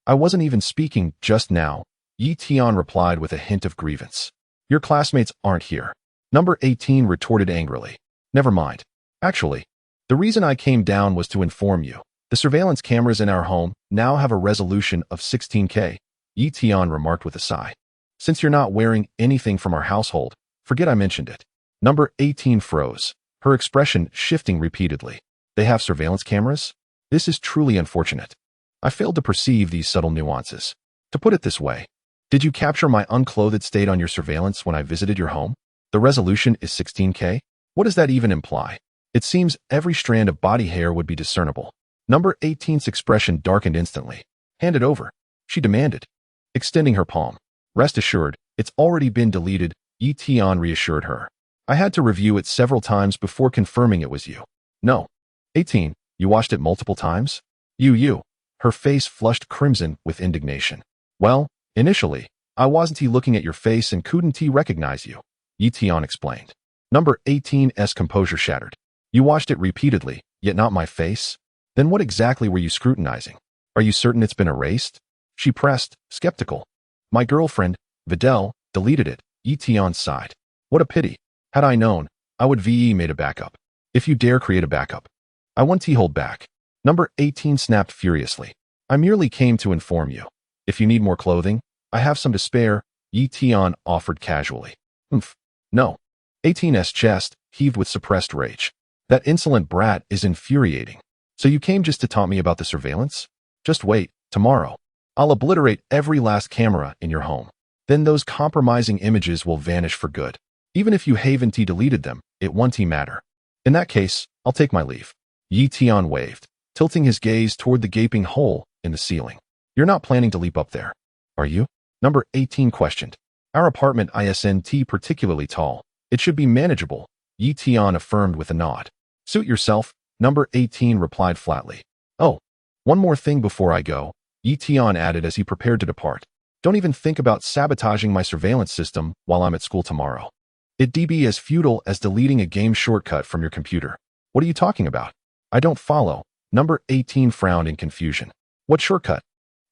A: I wasn't even speaking just now. Tian replied with a hint of grievance. Your classmates aren't here. Number 18 retorted angrily. Never mind. Actually, the reason I came down was to inform you. The surveillance cameras in our home now have a resolution of 16K, Tian remarked with a sigh. Since you're not wearing anything from our household, forget I mentioned it. Number 18 froze, her expression shifting repeatedly. They have surveillance cameras? This is truly unfortunate. I failed to perceive these subtle nuances. To put it this way, did you capture my unclothed state on your surveillance when I visited your home? The resolution is 16K? What does that even imply? It seems every strand of body hair would be discernible. Number 18's expression darkened instantly. Hand it over, she demanded, extending her palm. Rest assured, it's already been deleted, Tian reassured her. I had to review it several times before confirming it was you. No. 18, you watched it multiple times? You. Her face flushed crimson with indignation. Well, initially, I wasn't looking at your face and couldn't recognize you, Tian explained. Number 18's composure shattered. You watched it repeatedly, yet not my face? Then what exactly were you scrutinizing? Are you certain it's been erased? She pressed, skeptical. My girlfriend, Videl, deleted it, Tian sighed. What a pity. Had I known, I would made a backup. If you dare create a backup, I won't hold back. Number 18 snapped furiously. I merely came to inform you. If you need more clothing, I have some to spare, Tian offered casually. No. 18's chest heaved with suppressed rage. That insolent brat is infuriating. So you came just to taunt me about the surveillance? Just wait, tomorrow. I'll obliterate every last camera in your home. Then those compromising images will vanish for good. Even if you haven't deleted them, it won't matter. In that case, I'll take my leave. Tian waved, tilting his gaze toward the gaping hole in the ceiling. You're not planning to leap up there, are you? Number 18 questioned. Our apartment isn't particularly tall. It should be manageable, Tian affirmed with a nod. Suit yourself, Number 18 replied flatly. Oh, one more thing before I go, Tian added as he prepared to depart. Don't even think about sabotaging my surveillance system while I'm at school tomorrow. It'd be as futile as deleting a game shortcut from your computer. What are you talking about? I don't follow. Number 18 frowned in confusion. What shortcut?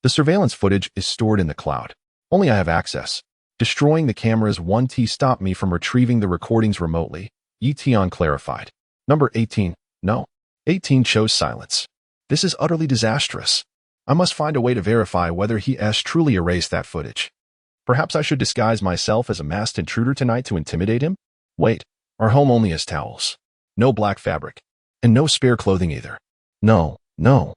A: The surveillance footage is stored in the cloud. Only I have access. Destroying the cameras won't stop me from retrieving the recordings remotely, Tian clarified. Number 18, no. 18 chose silence. This is utterly disastrous. I must find a way to verify whether he has truly erased that footage. Perhaps I should disguise myself as a masked intruder tonight to intimidate him? Wait, our home only has towels. No black fabric. And no spare clothing either. No.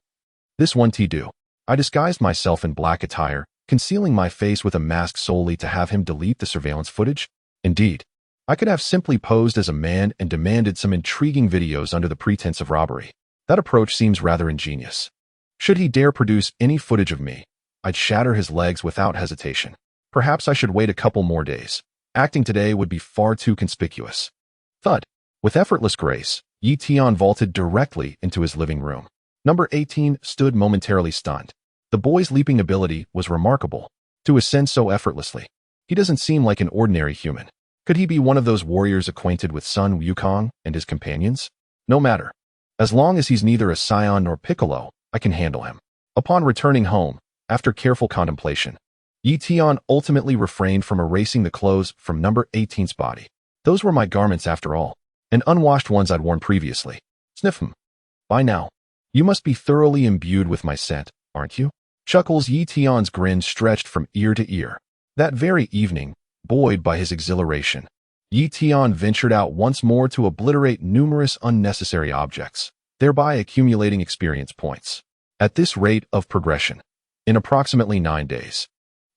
A: This one do. I disguised myself in black attire, concealing my face with a mask solely to have him delete the surveillance footage. Indeed, I could have simply posed as a man and demanded some intriguing videos under the pretense of robbery. That approach seems rather ingenious. Should he dare produce any footage of me, I'd shatter his legs without hesitation. Perhaps I should wait a couple more days. Acting today would be far too conspicuous. Thud. With effortless grace, Tian vaulted directly into his living room. Number 18 stood momentarily stunned. The boy's leaping ability was remarkable. To ascend so effortlessly. He doesn't seem like an ordinary human. Could he be one of those warriors acquainted with Sun Wukong and his companions? No matter. As long as he's neither a Scion nor Piccolo, I can handle him. Upon returning home, after careful contemplation, Tian ultimately refrained from erasing the clothes from number 18's body. Those were my garments after all, and unwashed ones I'd worn previously. Sniff 'em. By now, you must be thoroughly imbued with my scent, aren't you? Chuckles. Tian's grin stretched from ear to ear. That very evening, buoyed by his exhilaration, Tian ventured out once more to obliterate numerous unnecessary objects, thereby accumulating experience points. At this rate of progression, in approximately 9 days,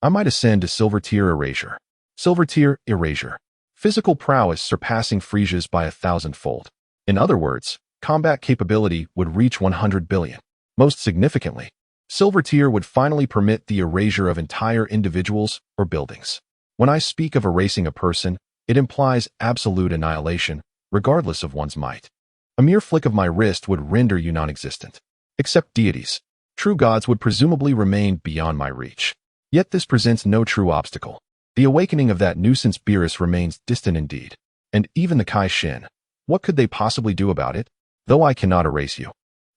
A: I might ascend to Silver Tier Erasure. Silver Tier Erasure. Physical prowess surpassing Frisia's by 1,000-fold. In other words, combat capability would reach 100 billion. Most significantly, Silver Tier would finally permit the erasure of entire individuals or buildings. When I speak of erasing a person, it implies absolute annihilation, regardless of one's might. A mere flick of my wrist would render you non-existent. Except deities. True gods would presumably remain beyond my reach. Yet this presents no true obstacle. The awakening of that nuisance Beerus remains distant indeed. And even the Kai Shin. What could they possibly do about it? Though I cannot erase you,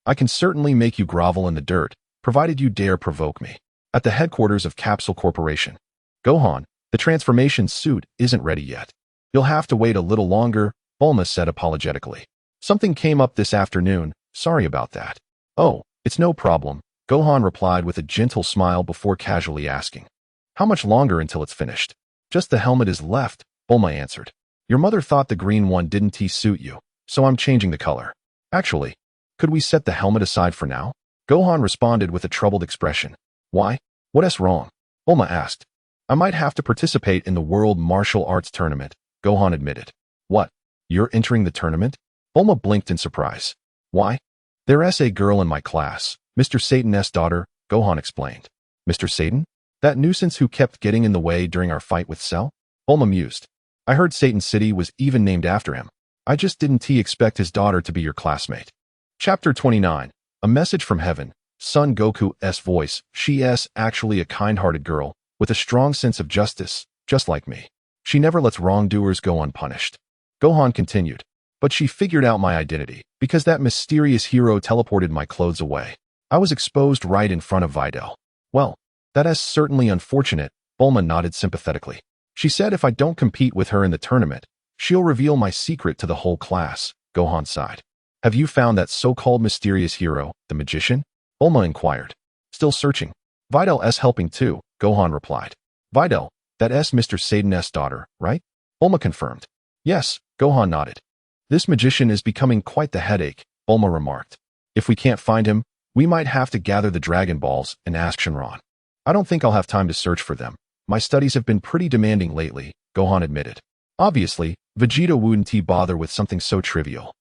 A: I can certainly make you grovel in the dirt, provided you dare provoke me. At the headquarters of Capsule Corporation. Gohan, the transformation suit isn't ready yet. You'll have to wait a little longer, Bulma said apologetically. Something came up this afternoon, sorry about that. Oh, it's no problem, Gohan replied with a gentle smile before casually asking. How much longer until it's finished? Just the helmet is left, Bulma answered. Your mother thought the green one didn't suit you, so I'm changing the color. Actually, could we set the helmet aside for now? Gohan responded with a troubled expression. Why? What's wrong? Bulma asked. I might have to participate in the World Martial Arts Tournament, Gohan admitted. What? You're entering the tournament? Bulma blinked in surprise. Why? There's a girl in my class, Mr. Satan's daughter, Gohan explained. Mr. Satan? That nuisance who kept getting in the way during our fight with Cell? Bulma mused. I heard Satan City was even named after him. I just didn't expect his daughter to be your classmate. Chapter 29. A Message from Heaven. Son Goku's voice. She's actually a kind-hearted girl, with a strong sense of justice, just like me. She never lets wrongdoers go unpunished. Gohan continued. But she figured out my identity, because that mysterious hero teleported my clothes away. I was exposed right in front of Videl. Well, that is certainly unfortunate, Bulma nodded sympathetically. She said if I don't compete with her in the tournament, she'll reveal my secret to the whole class, Gohan sighed. Have you found that so-called mysterious hero, the magician? Bulma inquired. Still searching. Videl's helping too, Gohan replied. Videl, that's Mr. Satan's daughter, right? Bulma confirmed. Yes, Gohan nodded. This magician is becoming quite the headache, Bulma remarked. If we can't find him, we might have to gather the Dragon Balls and ask Shenron. I don't think I'll have time to search for them. My studies have been pretty demanding lately, Gohan admitted. Obviously, Vegeta wouldn't bother with something so trivial.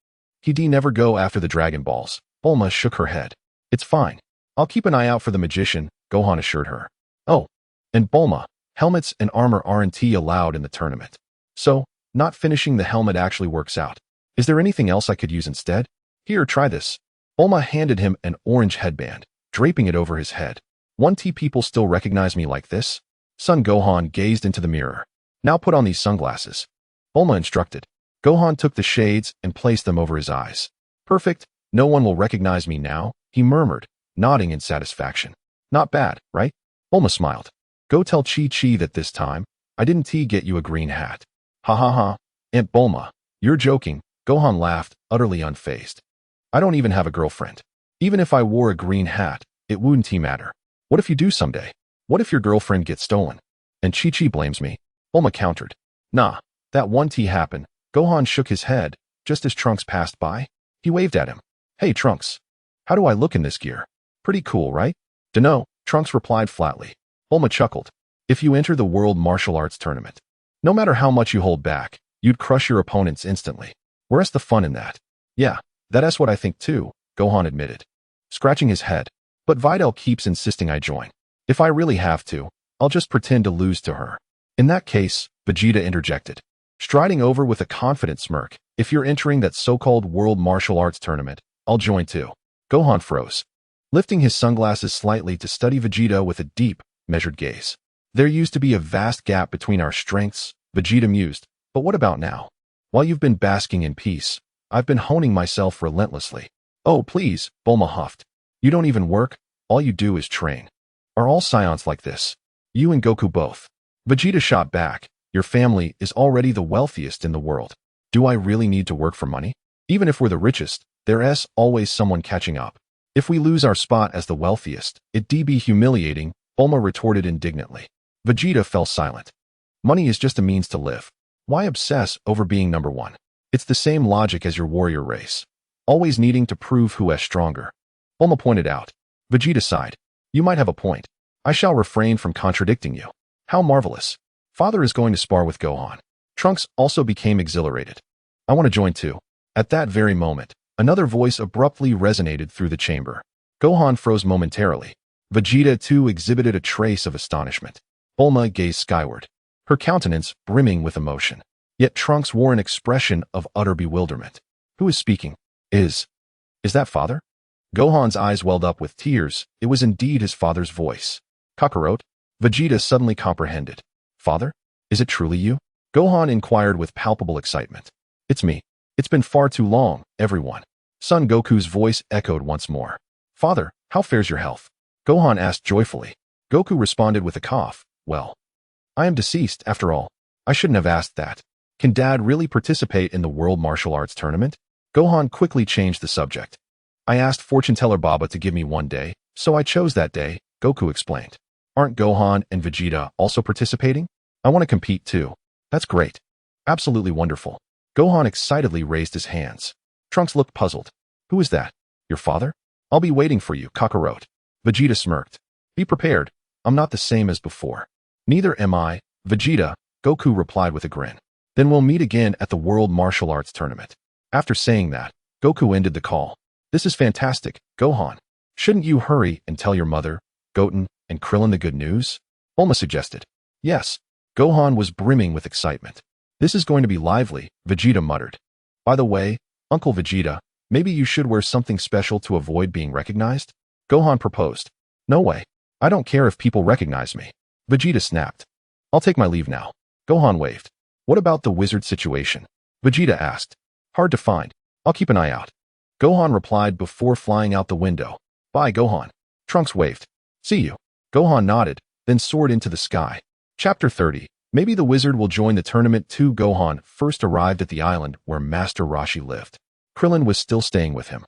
A: He'd never go after the Dragon Balls. Bulma shook her head. It's fine. I'll keep an eye out for the magician, Gohan assured her. Oh, and Bulma, helmets and armor aren't allowed in the tournament. So, not finishing the helmet actually works out. Is there anything else I could use instead? Here, try this. Bulma handed him an orange headband, draping it over his head. People still recognize me like this? Son Gohan gazed into the mirror. Now put on these sunglasses. Bulma instructed. Gohan took the shades and placed them over his eyes. Perfect, no one will recognize me now, he murmured, nodding in satisfaction. Not bad, right? Bulma smiled. Go tell Chi-Chi that this time, I didn't get you a green hat. Ha ha ha, Aunt Bulma, you're joking, Gohan laughed, utterly unfazed. I don't even have a girlfriend. Even if I wore a green hat, it wouldn't matter. What if you do someday? What if your girlfriend gets stolen? And Chi-Chi blames me? Bulma countered. Nah, that won't happen. Gohan shook his head, just as Trunks passed by. He waved at him. Hey Trunks. How do I look in this gear? Pretty cool, right? Dunno, Trunks replied flatly. Bulma chuckled. If you enter the World Martial Arts Tournament, no matter how much you hold back, you'd crush your opponents instantly. Where's the fun in that? Yeah, that's what I think too, Gohan admitted, scratching his head. But Videl keeps insisting I join. If I really have to, I'll just pretend to lose to her. In that case, Vegeta interjected, striding over with a confident smirk. If you're entering that so-called World Martial Arts Tournament, I'll join too. Gohan froze, lifting his sunglasses slightly to study Vegeta with a deep, measured gaze. There used to be a vast gap between our strengths, Vegeta mused, but what about now? While you've been basking in peace, I've been honing myself relentlessly. Oh, please, Bulma huffed. You don't even work, all you do is train. Are all Saiyans like this? You and Goku both. Vegeta shot back, your family is already the wealthiest in the world. Do I really need to work for money? Even if we're the richest, there's always someone catching up. If we lose our spot as the wealthiest, it'd be humiliating, Bulma retorted indignantly. Vegeta fell silent. Money is just a means to live. Why obsess over being number one? It's the same logic as your warrior race, always needing to prove who is stronger. Bulma pointed out. Vegeta sighed. You might have a point. I shall refrain from contradicting you. How marvelous. Father is going to spar with Gohan. Trunks also became exhilarated. I want to join too. At that very moment, another voice abruptly resonated through the chamber. Gohan froze momentarily. Vegeta too exhibited a trace of astonishment. Bulma gazed skyward, her countenance brimming with emotion. Yet Trunks wore an expression of utter bewilderment. Who is speaking? Is that father? Gohan's eyes welled up with tears. It was indeed his father's voice. Kakarot? Vegeta suddenly comprehended. Father? Is it truly you? Gohan inquired with palpable excitement. It's me. It's been far too long, everyone. Son Goku's voice echoed once more. Father, how fares your health? Gohan asked joyfully. Goku responded with a cough. Well, I am deceased, after all. I shouldn't have asked that. Can Dad really participate in the World Martial Arts Tournament? Gohan quickly changed the subject. I asked fortune teller Baba to give me one day, so I chose that day, Goku explained. Aren't Gohan and Vegeta also participating? I want to compete too. That's great. Absolutely wonderful. Gohan excitedly raised his hands. Trunks looked puzzled. Who is that? Your father? I'll be waiting for you, Kakarot. Vegeta smirked. Be prepared. I'm not the same as before. Neither am I, Vegeta, Goku replied with a grin. Then we'll meet again at the World Martial Arts Tournament. After saying that, Goku ended the call. This is fantastic, Gohan. Shouldn't you hurry and tell your mother, Goten, and Krillin the good news? Bulma suggested. Yes. Gohan was brimming with excitement. This is going to be lively, Vegeta muttered. By the way, Uncle Vegeta, maybe you should wear something special to avoid being recognized? Gohan proposed. No way. I don't care if people recognize me. Vegeta snapped. I'll take my leave now. Gohan waved. What about the wizard situation? Vegeta asked. Hard to find. I'll keep an eye out. Gohan replied before flying out the window. Bye, Gohan. Trunks waved. See you. Gohan nodded, then soared into the sky. Chapter 30. Maybe the wizard will join the tournament too. Gohan first arrived at the island where Master Roshi lived. Krillin was still staying with him.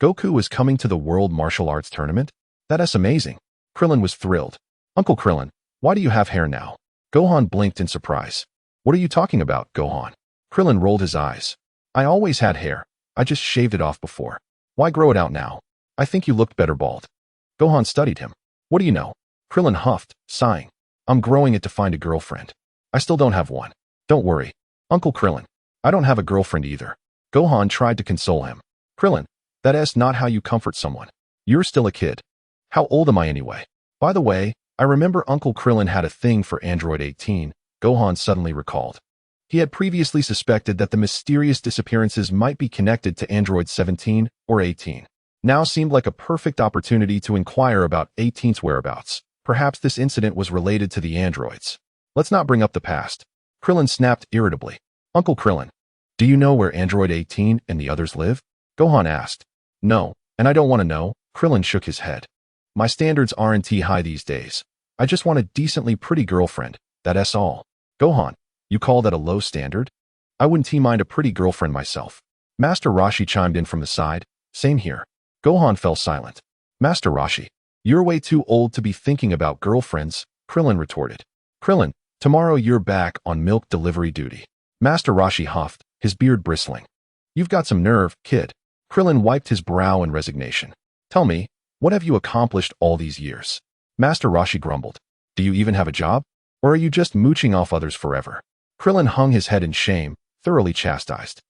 A: Goku was coming to the World Martial Arts Tournament? That's amazing. Krillin was thrilled. Uncle Krillin, why do you have hair now? Gohan blinked in surprise. What are you talking about, Gohan? Krillin rolled his eyes. I always had hair. I just shaved it off before. Why grow it out now? I think you looked better bald. Gohan studied him. What do you know? Krillin huffed, sighing. I'm growing it to find a girlfriend. I still don't have one. Don't worry. Uncle Krillin, I don't have a girlfriend either. Gohan tried to console him. Krillin, that's not how you comfort someone. You're still a kid. How old am I anyway? By the way, I remember Uncle Krillin had a thing for Android 18, Gohan suddenly recalled. He had previously suspected that the mysterious disappearances might be connected to Android 17 or 18. Now seemed like a perfect opportunity to inquire about 18's whereabouts. Perhaps this incident was related to the androids. Let's not bring up the past. Krillin snapped irritably. Uncle Krillin, do you know where Android 18 and the others live? Gohan asked. No, and I don't want to know. Krillin shook his head. My standards aren't high these days. I just want a decently pretty girlfriend. That's all. Gohan, you call that a low standard? I wouldn't mind a pretty girlfriend myself. Master Roshi chimed in from the side. Same here. Gohan fell silent. Master Roshi, you're way too old to be thinking about girlfriends, Krillin retorted. Krillin, tomorrow you're back on milk delivery duty. Master Roshi huffed, his beard bristling. You've got some nerve, kid. Krillin wiped his brow in resignation. Tell me, What have you accomplished all these years? Master Roshi grumbled. Do you even have a job? Or are you just mooching off others forever? Krillin hung his head in shame, thoroughly chastised.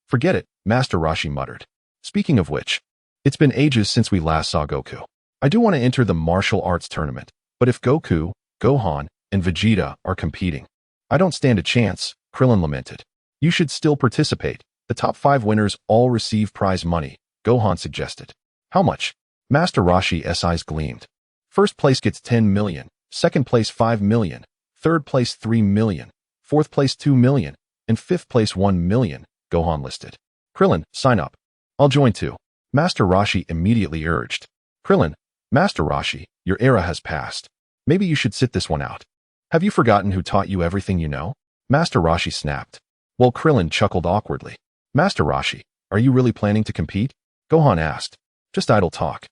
A: Forget it, Master Roshi muttered. Speaking of which, it's been ages since we last saw Goku. I do want to enter the martial arts tournament, but if Goku, Gohan, and Vegeta are competing, I don't stand a chance, Krillin lamented. You should still participate. The top 5 winners all receive prize money, Gohan suggested. How much? Master Roshi's eyes gleamed. First place gets 10 million, second place 5 million, third place 3 million, fourth place 2 million, and fifth place 1 million, Gohan listed. Krillin, sign up. I'll join too. Master Roshi immediately urged. Krillin, Master Roshi, your era has passed. Maybe you should sit this one out. Have you forgotten who taught you everything you know? Master Roshi snapped. Well, Krillin chuckled awkwardly. Master Roshi, are you really planning to compete? Gohan asked. Just idle talk.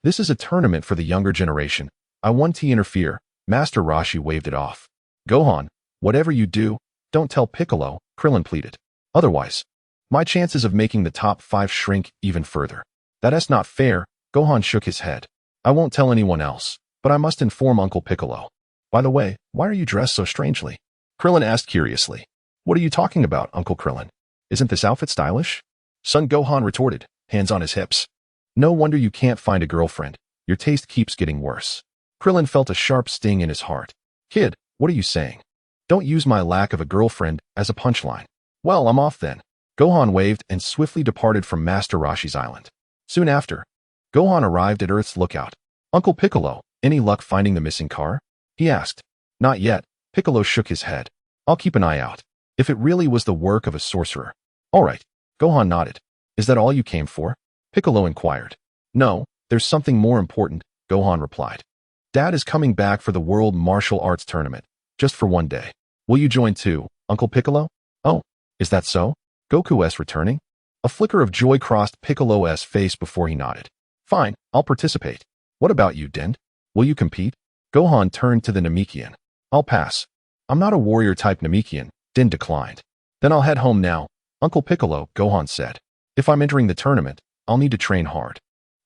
A: This is a tournament for the younger generation. I want to interfere. Master Roshi waved it off. Gohan, whatever you do, don't tell Piccolo, Krillin pleaded. Otherwise, my chances of making the top 5 shrink even further. That's not fair, Gohan shook his head. I won't tell anyone else, but I must inform Uncle Piccolo. By the way, why are you dressed so strangely? Krillin asked curiously. What are you talking about, Uncle Krillin? Isn't this outfit stylish? Son Gohan retorted, hands on his hips. No wonder you can't find a girlfriend. Your taste keeps getting worse. Krillin felt a sharp sting in his heart. Kid, what are you saying? Don't use my lack of a girlfriend as a punchline. Well, I'm off then. Gohan waved and swiftly departed from Master Roshi's island. Soon after, Gohan arrived at Earth's lookout. Uncle Piccolo, any luck finding the missing car? He asked. Not yet. Piccolo shook his head. I'll keep an eye out. If it really was the work of a sorcerer. All right. Gohan nodded. Is that all you came for? Piccolo inquired. No, there's something more important, Gohan replied. Dad is coming back for the World Martial Arts Tournament, just for one day. Will you join too, Uncle Piccolo? Oh, is that so? Goku's returning? A flicker of joy crossed Piccolo's face before he nodded. Fine, I'll participate. What about you, Dend? Will you compete? Gohan turned to the Namekian. I'll pass. I'm not a warrior-type Namekian, Dend declined. Then I'll head home now, Uncle Piccolo, Gohan said. If I'm entering the tournament, I'll need to train hard.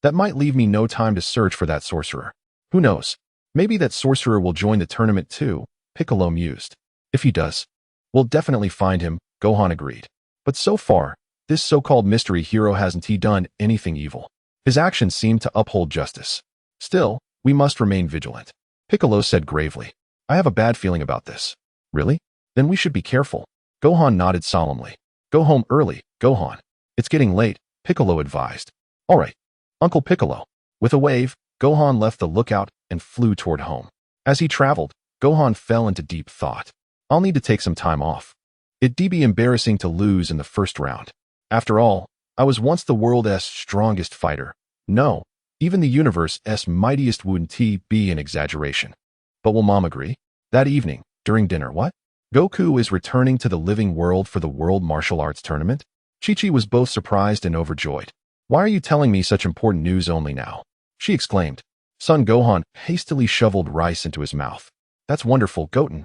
A: That might leave me no time to search for that sorcerer. Who knows? Maybe that sorcerer will join the tournament too, Piccolo mused. If he does, we'll definitely find him, Gohan agreed. But so far, this so-called mystery hero hasn't he done anything evil. His actions seem to uphold justice. Still, we must remain vigilant. Piccolo said gravely. I have a bad feeling about this. Really? Then we should be careful. Gohan nodded solemnly. Go home early, Gohan. It's getting late, Piccolo advised. All right, Uncle Piccolo. With a wave, Gohan left the lookout and flew toward home. As he traveled, Gohan fell into deep thought. I'll need to take some time off. It'd be embarrassing to lose in the first round. After all, I was once the world's strongest fighter. No, even the universe's mightiest wouldn't be an exaggeration. But will Mom agree? That evening, during dinner, what? Goku is returning to the living world for the World Martial Arts Tournament? Chi-Chi was both surprised and overjoyed. Why are you telling me such important news only now? She exclaimed. Son Gohan hastily shoveled rice into his mouth. That's wonderful, Goten.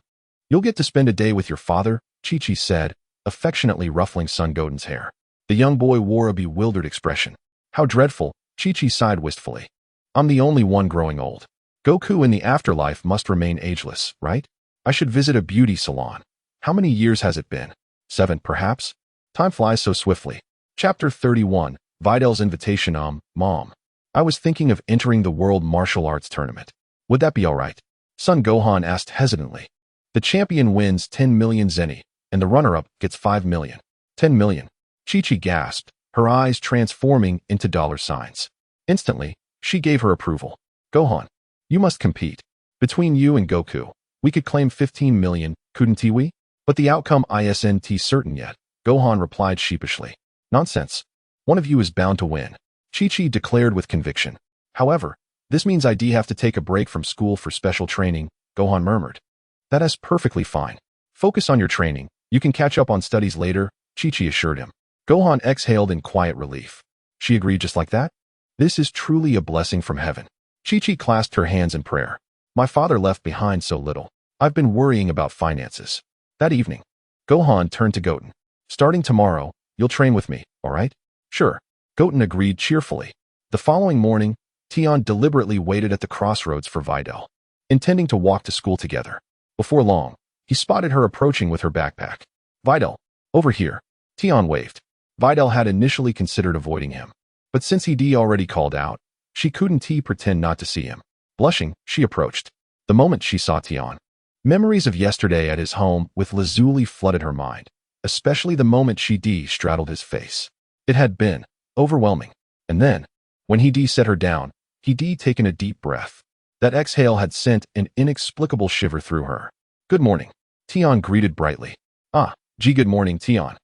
A: You'll get to spend a day with your father, Chi-Chi said, affectionately ruffling son Goten's hair. The young boy wore a bewildered expression. How dreadful, Chi-Chi sighed wistfully. I'm the only one growing old. Goku in the afterlife must remain ageless, right? I should visit a beauty salon. How many years has it been? 7, perhaps? Time flies so swiftly. Chapter 31, Videl's invitation. Mom. I was thinking of entering the World Martial Arts Tournament. Would that be all right? Son Gohan asked hesitantly. The champion wins 10 million zeni, and the runner-up gets 5 million. 10 million. Chi-Chi gasped, her eyes transforming into dollar signs. Instantly, she gave her approval. Gohan, you must compete. Between you and Goku, we could claim 15 million, couldn't we? But the outcome isn't certain yet, Gohan replied sheepishly. Nonsense. One of you is bound to win, Chi-Chi declared with conviction. However, this means I'd have to take a break from school for special training, Gohan murmured. That is perfectly fine. Focus on your training. You can catch up on studies later, Chi-Chi assured him. Gohan exhaled in quiet relief. She agreed just like that? This is truly a blessing from heaven. Chi-Chi clasped her hands in prayer. My father left behind so little. I've been worrying about finances. That evening, Gohan turned to Goten. Starting tomorrow, you'll train with me, all right? Sure. Goten agreed cheerfully. The following morning, Tian deliberately waited at the crossroads for Videl, intending to walk to school together. Before long, he spotted her approaching with her backpack. Videl, over here. Tian waved. Videl had initially considered avoiding him, but since he'd already called out, she couldn't pretend not to see him. Blushing, she approached. The moment she saw Tian, memories of yesterday at his home with Lazuli flooded her mind, especially the moment she straddled his face. It had been overwhelming. And then, when he set her down, he'd taken a deep breath. That exhale had sent an inexplicable shiver through her. Good morning, Tian greeted brightly. Good morning, Tian.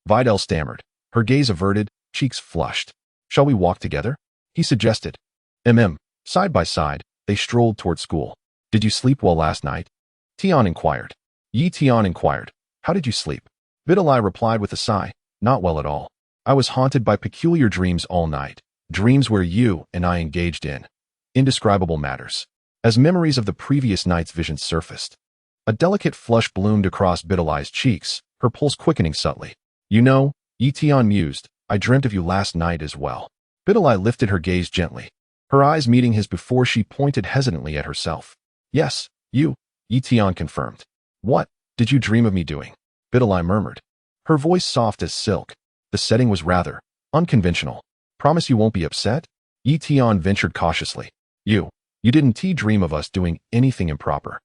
A: Videl stammered, her gaze averted, cheeks flushed. Shall we walk together? He suggested. Side by side, they strolled toward school. Did you sleep well last night? Tian inquired. Tian inquired. How did you sleep? Videl replied with a sigh. Not well at all. I was haunted by peculiar dreams all night. Dreams where you and I engaged in indescribable matters. As memories of the previous night's vision surfaced, a delicate flush bloomed across Videl's cheeks, her pulse quickening subtly. You know, Tian mused, I dreamt of you last night as well. Videl lifted her gaze gently, her eyes meeting his before she pointed hesitantly at herself. Yes, you, Tian confirmed. What did you dream of me doing? Videl murmured, her voice soft as silk. The setting was rather unconventional. Promise you won't be upset? Tian ventured cautiously. You didn't dream of us doing anything improper,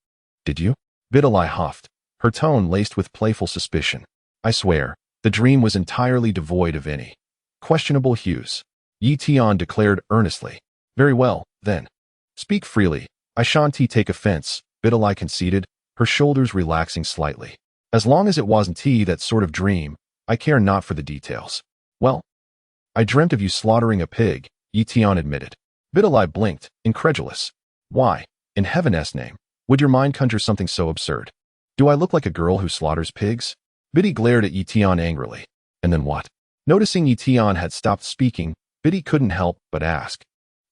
A: did you? Videl huffed, her tone laced with playful suspicion. I swear, the dream was entirely devoid of any questionable hues. Tian declared earnestly. Very well, then. Speak freely. I shan't take offense, Videl conceded, her shoulders relaxing slightly. As long as it wasn't that sort of dream, I care not for the details. Well, I dreamt of you slaughtering a pig, Tian admitted. Videl blinked, incredulous. Why, in heaven's name, would your mind conjure something so absurd? Do I look like a girl who slaughters pigs? Videl glared at Tian angrily. And then what? Noticing Tian had stopped speaking, Videl couldn't help but ask.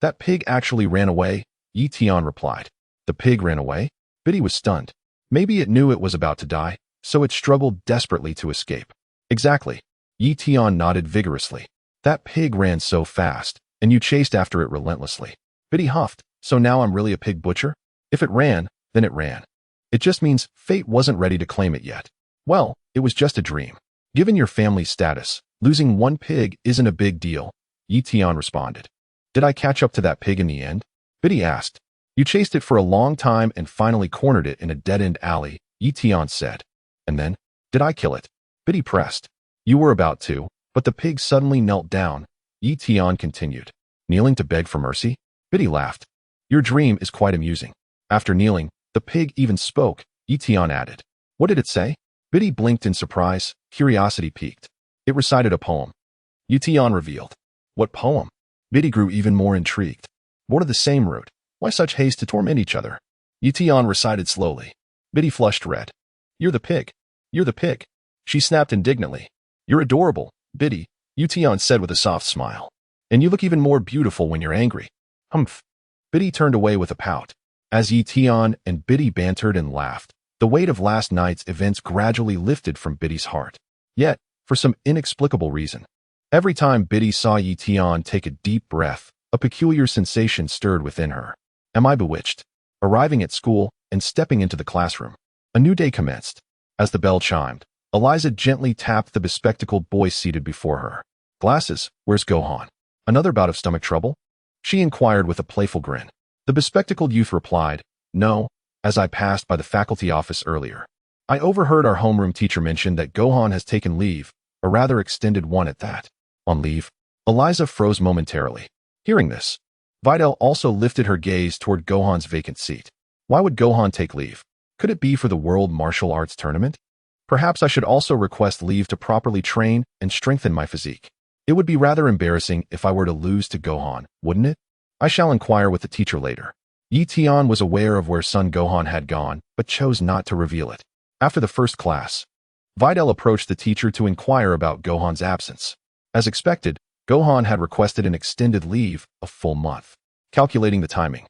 A: That pig actually ran away, Tian replied. The pig ran away? Videl was stunned. Maybe it knew it was about to die, so it struggled desperately to escape. Exactly. Tian nodded vigorously. That pig ran so fast, and you chased after it relentlessly. Videl huffed. So now I'm really a pig butcher? If it ran, then it ran. It just means fate wasn't ready to claim it yet. Well, it was just a dream. Given your family's status, losing one pig isn't a big deal, Tian responded. Did I catch up to that pig in the end? Videl asked. You chased it for a long time and finally cornered it in a dead-end alley, Tian said. And then, did I kill it? Videl pressed. You were about to, but the pig suddenly knelt down, Tian continued. Kneeling to beg for mercy? Videl laughed. Your dream is quite amusing. After kneeling, the pig even spoke, Tian added. What did it say? Videl blinked in surprise, curiosity piqued. It recited a poem. Tian revealed. What poem? Videl grew even more intrigued. What are the same root? Why such haste to torment each other? Tian recited slowly. Videl flushed red. You're the pig. You're the pig. She snapped indignantly. You're adorable, Videl, Tian said with a soft smile. And you look even more beautiful when you're angry. Humph. Videl turned away with a pout. As Tian and Videl bantered and laughed, the weight of last night's events gradually lifted from Bidel's heart. Yet, for some inexplicable reason, every time Videl saw Tian take a deep breath, a peculiar sensation stirred within her. Am I bewitched? Arriving at school and stepping into the classroom, a new day commenced. As the bell chimed, Eliza gently tapped the bespectacled boy seated before her. Glasses, where's Gohan? Another bout of stomach trouble? She inquired with a playful grin. The bespectacled youth replied, No, as I passed by the faculty office earlier. I overheard our homeroom teacher mention that Gohan has taken leave, a rather extended one at that. On leave? Eliza froze momentarily. Hearing this, Videl also lifted her gaze toward Gohan's vacant seat. Why would Gohan take leave? Could it be for the World Martial Arts Tournament? Perhaps I should also request leave to properly train and strengthen my physique. It would be rather embarrassing if I were to lose to Gohan, wouldn't it? I shall inquire with the teacher later. Tian was aware of where son Gohan had gone, but chose not to reveal it. After the first class, Videl approached the teacher to inquire about Gohan's absence. As expected, Gohan had requested an extended leave, a full month. Calculating the timing,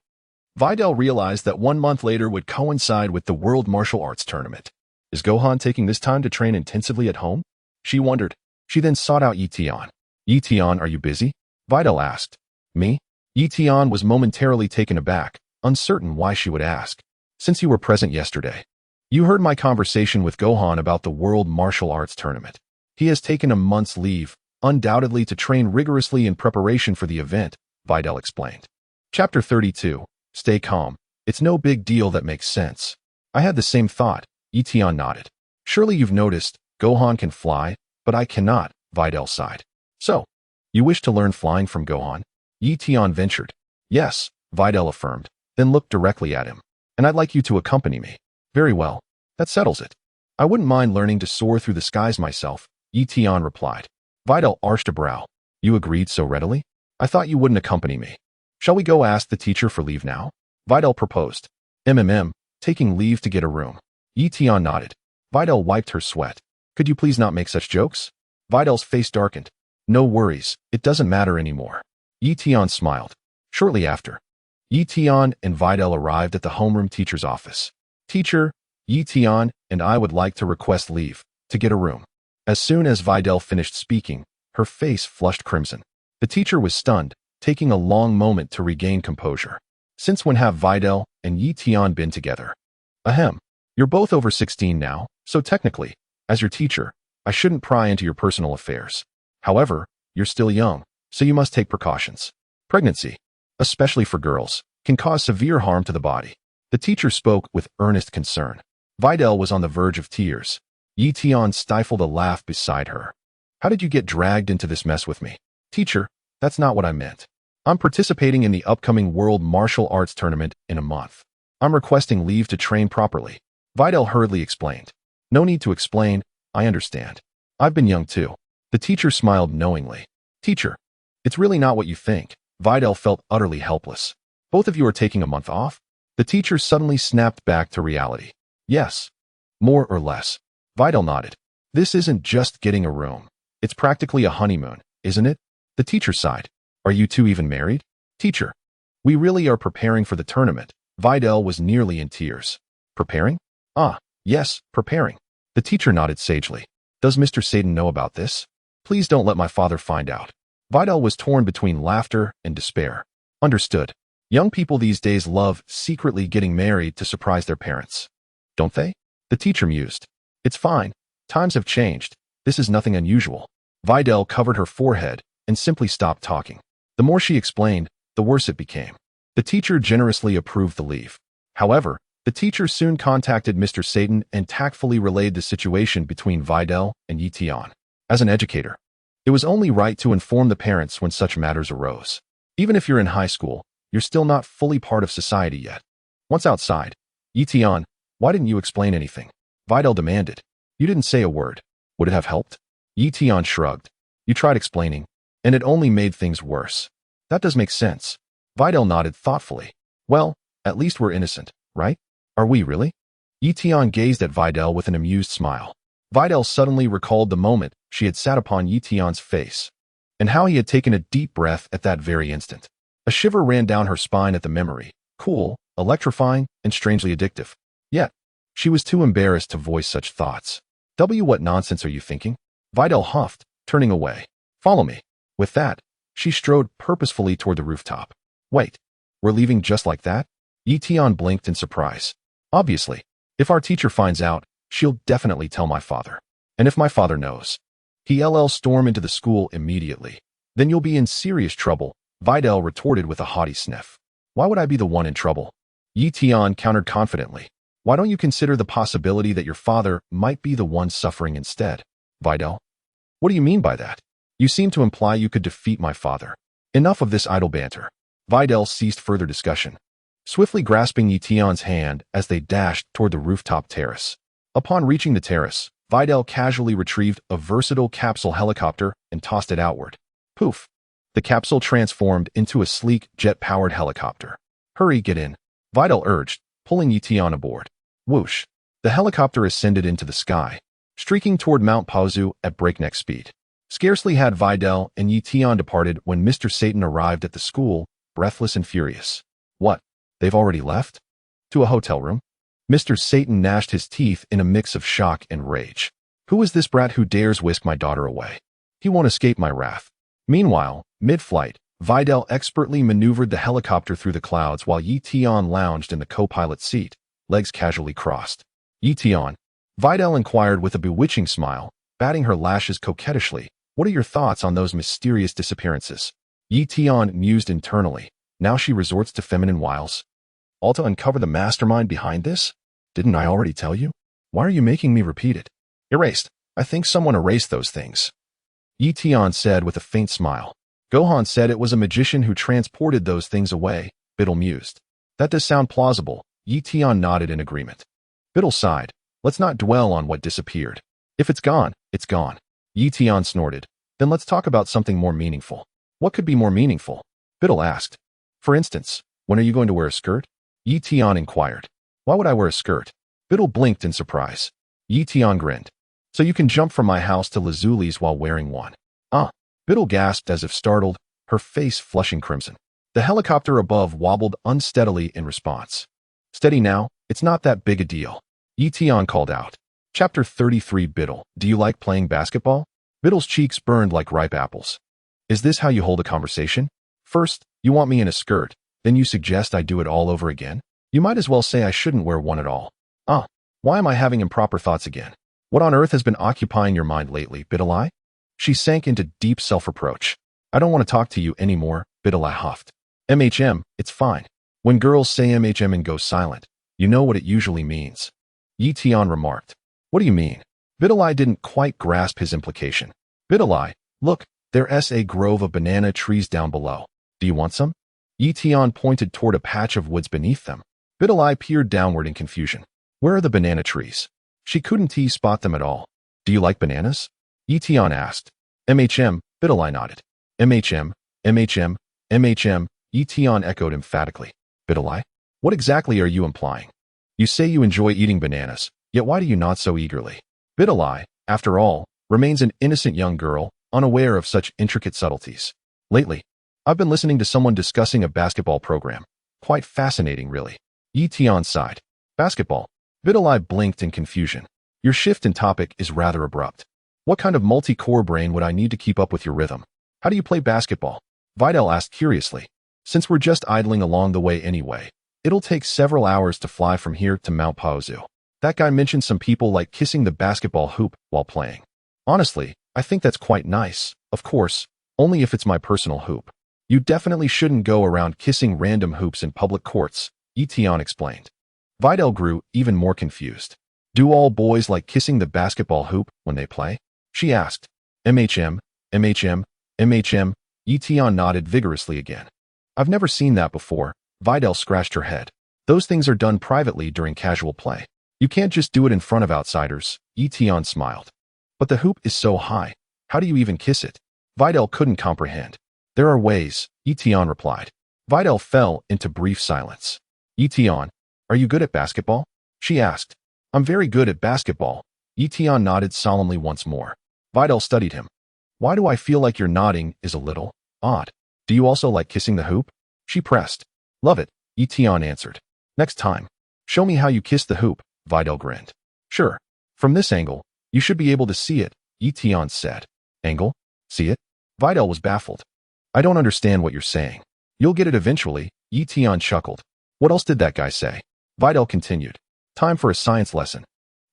A: Videl realized that 1 month later would coincide with the World Martial Arts Tournament. Is Gohan taking this time to train intensively at home? She wondered. She then sought out Tian. Tian, are you busy? Videl asked. Me? Tian was momentarily taken aback, uncertain why she would ask. Since you were present yesterday, you heard my conversation with Gohan about the World Martial Arts Tournament. He has taken a month's leave, undoubtedly to train rigorously in preparation for the event, Videl explained. Chapter 32. Stay calm. It's no big deal, that makes sense. I had the same thought, Tian nodded. Surely you've noticed, Gohan can fly, but I cannot, Videl sighed. So, you wish to learn flying from Gohan? Tian ventured. Yes, Videl affirmed, then looked directly at him. And I'd like you to accompany me. Very well. That settles it. I wouldn't mind learning to soar through the skies myself, Tian replied. Videl arched a brow. You agreed so readily? I thought you wouldn't accompany me. Shall we go ask the teacher for leave now? Videl proposed. Taking leave to get a room. Tian nodded. Videl wiped her sweat. Could you please not make such jokes? Videl's face darkened. No worries, it doesn't matter anymore. Tian smiled. Shortly after, Tian and Videl arrived at the homeroom teacher's office. Teacher, Tian and I would like to request leave to get a room. As soon as Videl finished speaking, her face flushed crimson. The teacher was stunned, taking a long moment to regain composure. Since when have Videl and Tian been together? Ahem. You're both over 16 now, so technically, as your teacher, I shouldn't pry into your personal affairs. However, you're still young, so you must take precautions. Pregnancy, especially for girls, can cause severe harm to the body. The teacher spoke with earnest concern. Videl was on the verge of tears. Tian stifled a laugh beside her. How did you get dragged into this mess with me? Teacher, that's not what I meant. I'm participating in the upcoming World Martial Arts Tournament in a month. I'm requesting leave to train properly. Videl hurriedly explained. No need to explain, I understand. I've been young too. The teacher smiled knowingly. Teacher, it's really not what you think. Videl felt utterly helpless. Both of you are taking a month off? The teacher suddenly snapped back to reality. Yes. More or less. Videl nodded. This isn't just getting a room. It's practically a honeymoon, isn't it? The teacher sighed. Are you two even married? Teacher, we really are preparing for the tournament. Videl was nearly in tears. Preparing? Ah, yes, preparing. The teacher nodded sagely. Does Mr. Satan know about this? Please don't let my father find out. Videl was torn between laughter and despair. Understood. Young people these days love secretly getting married to surprise their parents. Don't they? The teacher mused. It's fine. Times have changed. This is nothing unusual. Videl covered her forehead and simply stopped talking. The more she explained, the worse it became. The teacher generously approved the leave. However, the teacher soon contacted Mr. Satan and tactfully relayed the situation between Videl and Tian. As an educator, it was only right to inform the parents when such matters arose. Even if you're in high school, you're still not fully part of society yet. Once outside, Tian, why didn't you explain anything? Videl demanded. You didn't say a word. Would it have helped? Tian shrugged. You tried explaining, and it only made things worse. That does make sense. Videl nodded thoughtfully. Well, at least we're innocent, right? Are we really? Tian gazed at Videl with an amused smile. Videl suddenly recalled the moment she had sat upon Tian's face, and how he had taken a deep breath at that very instant. A shiver ran down her spine at the memory, cool, electrifying, and strangely addictive. Yet, she was too embarrassed to voice such thoughts. What nonsense are you thinking? Videl huffed, turning away. Follow me. With that, she strode purposefully toward the rooftop. Wait, we're leaving just like that? Tian blinked in surprise. Obviously, if our teacher finds out, she'll definitely tell my father. And if my father knows, he'll storm into the school immediately. Then you'll be in serious trouble, Videl retorted with a haughty sniff. Why would I be the one in trouble? Tian countered confidently. Why don't you consider the possibility that your father might be the one suffering instead? Videl, what do you mean by that? You seem to imply you could defeat my father. Enough of this idle banter. Videl ceased further discussion, swiftly grasping Tian's hand as they dashed toward the rooftop terrace. Upon reaching the terrace, Videl casually retrieved a versatile capsule helicopter and tossed it outward. Poof! The capsule transformed into a sleek, jet-powered helicopter. Hurry, get in, Videl urged, pulling Tian aboard. Whoosh! The helicopter ascended into the sky, streaking toward Mount Paozu at breakneck speed. Scarcely had Videl and Tian departed when Mr. Satan arrived at the school, breathless and furious. What? They've already left? To a hotel room? Mr. Satan gnashed his teeth in a mix of shock and rage. Who is this brat who dares whisk my daughter away? He won't escape my wrath. Meanwhile, mid-flight, Videl expertly maneuvered the helicopter through the clouds while Tian lounged in the co-pilot seat, legs casually crossed. Tian, Videl inquired with a bewitching smile, batting her lashes coquettishly. What are your thoughts on those mysterious disappearances? Tian mused internally. Now she resorts to feminine wiles. All to uncover the mastermind behind this? Didn't I already tell you? Why are you making me repeat it? Erased. I think someone erased those things. Tian said with a faint smile. Gohan said it was a magician who transported those things away, Videl mused. That does sound plausible. Tian nodded in agreement. Videl sighed. Let's not dwell on what disappeared. If it's gone, it's gone. Tian snorted. Then let's talk about something more meaningful. What could be more meaningful? Videl asked. For instance, when are you going to wear a skirt? Tian inquired. Why would I wear a skirt? Videl blinked in surprise. Tian grinned. So you can jump from my house to Lazuli's while wearing one. Videl gasped as if startled, her face flushing crimson. The helicopter above wobbled unsteadily in response. Steady now, it's not that big a deal. Tian called out. Chapter 33 Videl, do you like playing basketball? Videl's cheeks burned like ripe apples. Is this how you hold a conversation? First, you want me in a skirt, then you suggest I do it all over again? You might as well say I shouldn't wear one at all. Why am I having improper thoughts again? What on earth has been occupying your mind lately, Videl? She sank into deep self-reproach. I don't want to talk to you anymore, Videl huffed. It's fine. When girls say and go silent, you know what it usually means. Tian remarked. What do you mean? Videl didn't quite grasp his implication. Videl, look, there's a grove of banana trees down below. Do you want some? Tian pointed toward a patch of woods beneath them. Videl peered downward in confusion. Where are the banana trees? She couldn't spot them at all. Do you like bananas? Tian asked. Videl nodded. Tian echoed emphatically. Videl, what exactly are you implying? You say you enjoy eating bananas, yet why do you nod so eagerly? Videl, after all, remains an innocent young girl, unaware of such intricate subtleties. Lately, I've been listening to someone discussing a basketball program. Quite fascinating, really. Tian sighed. Basketball. Videl blinked in confusion. Your shift in topic is rather abrupt. What kind of multi-core brain would I need to keep up with your rhythm? How do you play basketball? Videl asked curiously. Since we're just idling along the way anyway, it'll take several hours to fly from here to Mount Paozu. That guy mentioned some people like kissing the basketball hoop while playing. Honestly, I think that's quite nice. Of course, only if it's my personal hoop. You definitely shouldn't go around kissing random hoops in public courts, Tian explained. Videl grew even more confused. Do all boys like kissing the basketball hoop when they play? She asked. Tian nodded vigorously again. I've never seen that before. Videl scratched her head. Those things are done privately during casual play. You can't just do it in front of outsiders, Tian smiled. But the hoop is so high. How do you even kiss it? Videl couldn't comprehend. There are ways, Tian replied. Videl fell into brief silence. Tian, are you good at basketball? She asked. I'm very good at basketball. Tian nodded solemnly once more. Videl studied him. Why do I feel like your nodding is a little odd? Do you also like kissing the hoop? She pressed. Love it, Tian answered. Next time, show me how you kiss the hoop, Videl grinned. Sure. From this angle, you should be able to see it, Tian said. Angle? See it? Videl was baffled. I don't understand what you're saying. You'll get it eventually, Tian chuckled. What else did that guy say? Videl continued. Time for a science lesson.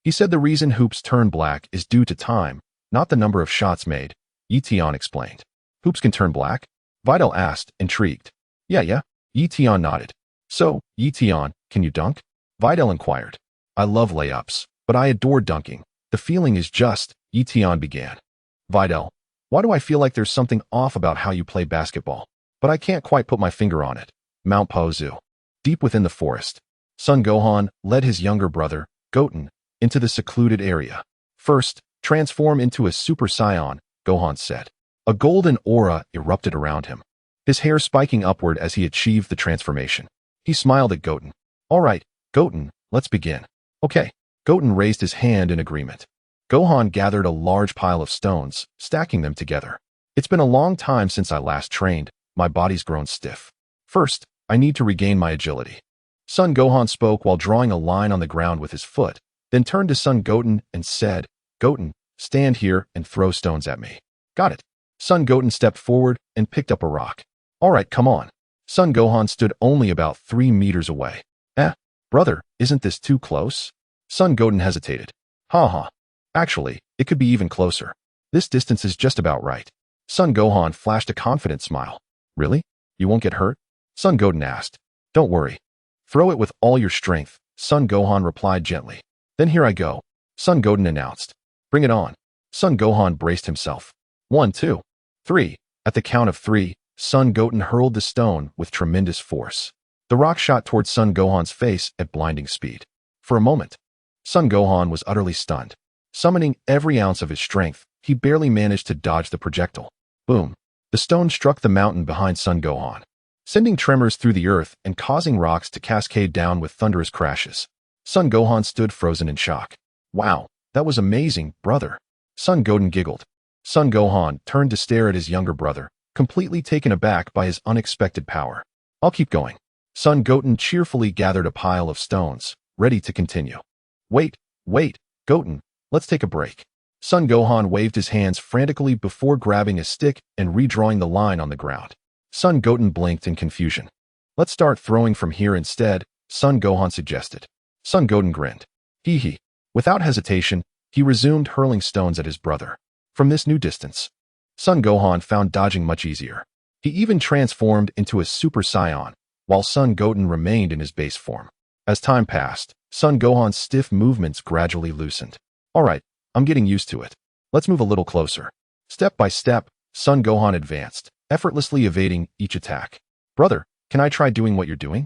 A: He said the reason hoops turn black is due to time, not the number of shots made, Tian explained. Hoops can turn black? Videl asked, intrigued. Yeah, Tian nodded. So, Tian, can you dunk? Videl inquired. I love layups, but I adore dunking. The feeling is just, Tian began. Videl, why do I feel like there's something off about how you play basketball? But I can't quite put my finger on it. Mount Paozu. Deep within the forest, Son Gohan led his younger brother, Goten, into the secluded area. First, transform into a Super Saiyan, Gohan said. A golden aura erupted around him, his hair spiking upward as he achieved the transformation. He smiled at Goten. All right, Goten, let's begin. Okay. Goten raised his hand in agreement. Gohan gathered a large pile of stones, stacking them together. It's been a long time since I last trained. My body's grown stiff. First, I need to regain my agility. Son Gohan spoke while drawing a line on the ground with his foot, then turned to Son Goten and said, Goten, stand here and throw stones at me. Got it. Son Goten stepped forward and picked up a rock. Alright, come on. Son Gohan stood only about 3 meters away. Brother, isn't this too close? Son Goten hesitated. Ha. Actually, it could be even closer. This distance is just about right. Son Gohan flashed a confident smile. Really? You won't get hurt? Son Goten asked. Don't worry. Throw it with all your strength, Son Gohan replied gently. Then here I go, Son Goten announced. Bring it on. Son Gohan braced himself. 1, 2, 3. At the count of 3, Son Goten hurled the stone with tremendous force. The rock shot towards Son Gohan's face at blinding speed. For a moment, Son Gohan was utterly stunned. Summoning every ounce of his strength, he barely managed to dodge the projectile. Boom. The stone struck the mountain behind Son Gohan, sending tremors through the earth and causing rocks to cascade down with thunderous crashes. Son Gohan stood frozen in shock. Wow, that was amazing, brother. Son Goten giggled. Son Gohan turned to stare at his younger brother, completely taken aback by his unexpected power. I'll keep going. Son Goten cheerfully gathered a pile of stones, ready to continue. Wait, Goten, let's take a break. Son Gohan waved his hands frantically before grabbing a stick and redrawing the line on the ground. Son Goten blinked in confusion. Let's start throwing from here instead, Son Gohan suggested. Son Goten grinned. Hee. Without hesitation, he resumed hurling stones at his brother. From this new distance, Son Gohan found dodging much easier. He even transformed into a Super Saiyan, while Son Goten remained in his base form. As time passed, Son Gohan's stiff movements gradually loosened. Alright, I'm getting used to it. Let's move a little closer. Step by step, Son Gohan advanced, effortlessly evading each attack. Brother, can I try doing what you're doing?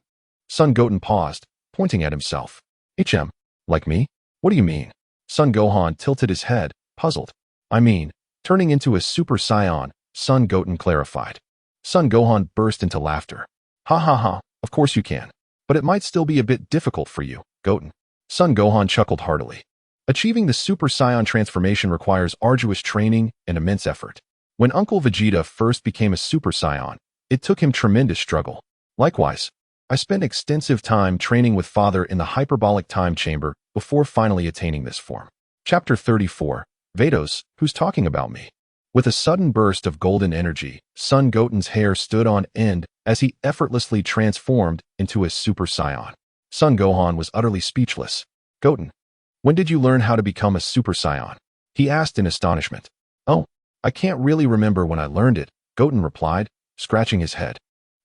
A: Son Goten paused, pointing at himself. Like me? What do you mean? Son Gohan tilted his head, puzzled. I mean, turning into a Super Saiyan, Son Goten clarified. Son Gohan burst into laughter. Ha, of course you can. But it might still be a bit difficult for you, Goten. Son Gohan chuckled heartily. Achieving the Super Saiyan transformation requires arduous training and immense effort. When Uncle Vegeta first became a Super Saiyan, it took him tremendous struggle. Likewise, I spent extensive time training with Father in the hyperbolic time chamber before finally attaining this form. Chapter 34, Vados, who's talking about me? With a sudden burst of golden energy, Son Goten's hair stood on end as he effortlessly transformed into a Super Saiyan. Son Gohan was utterly speechless. Goten, when did you learn how to become a Super Saiyan? He asked in astonishment. Oh, I can't really remember when I learned it, Goten replied, scratching his head.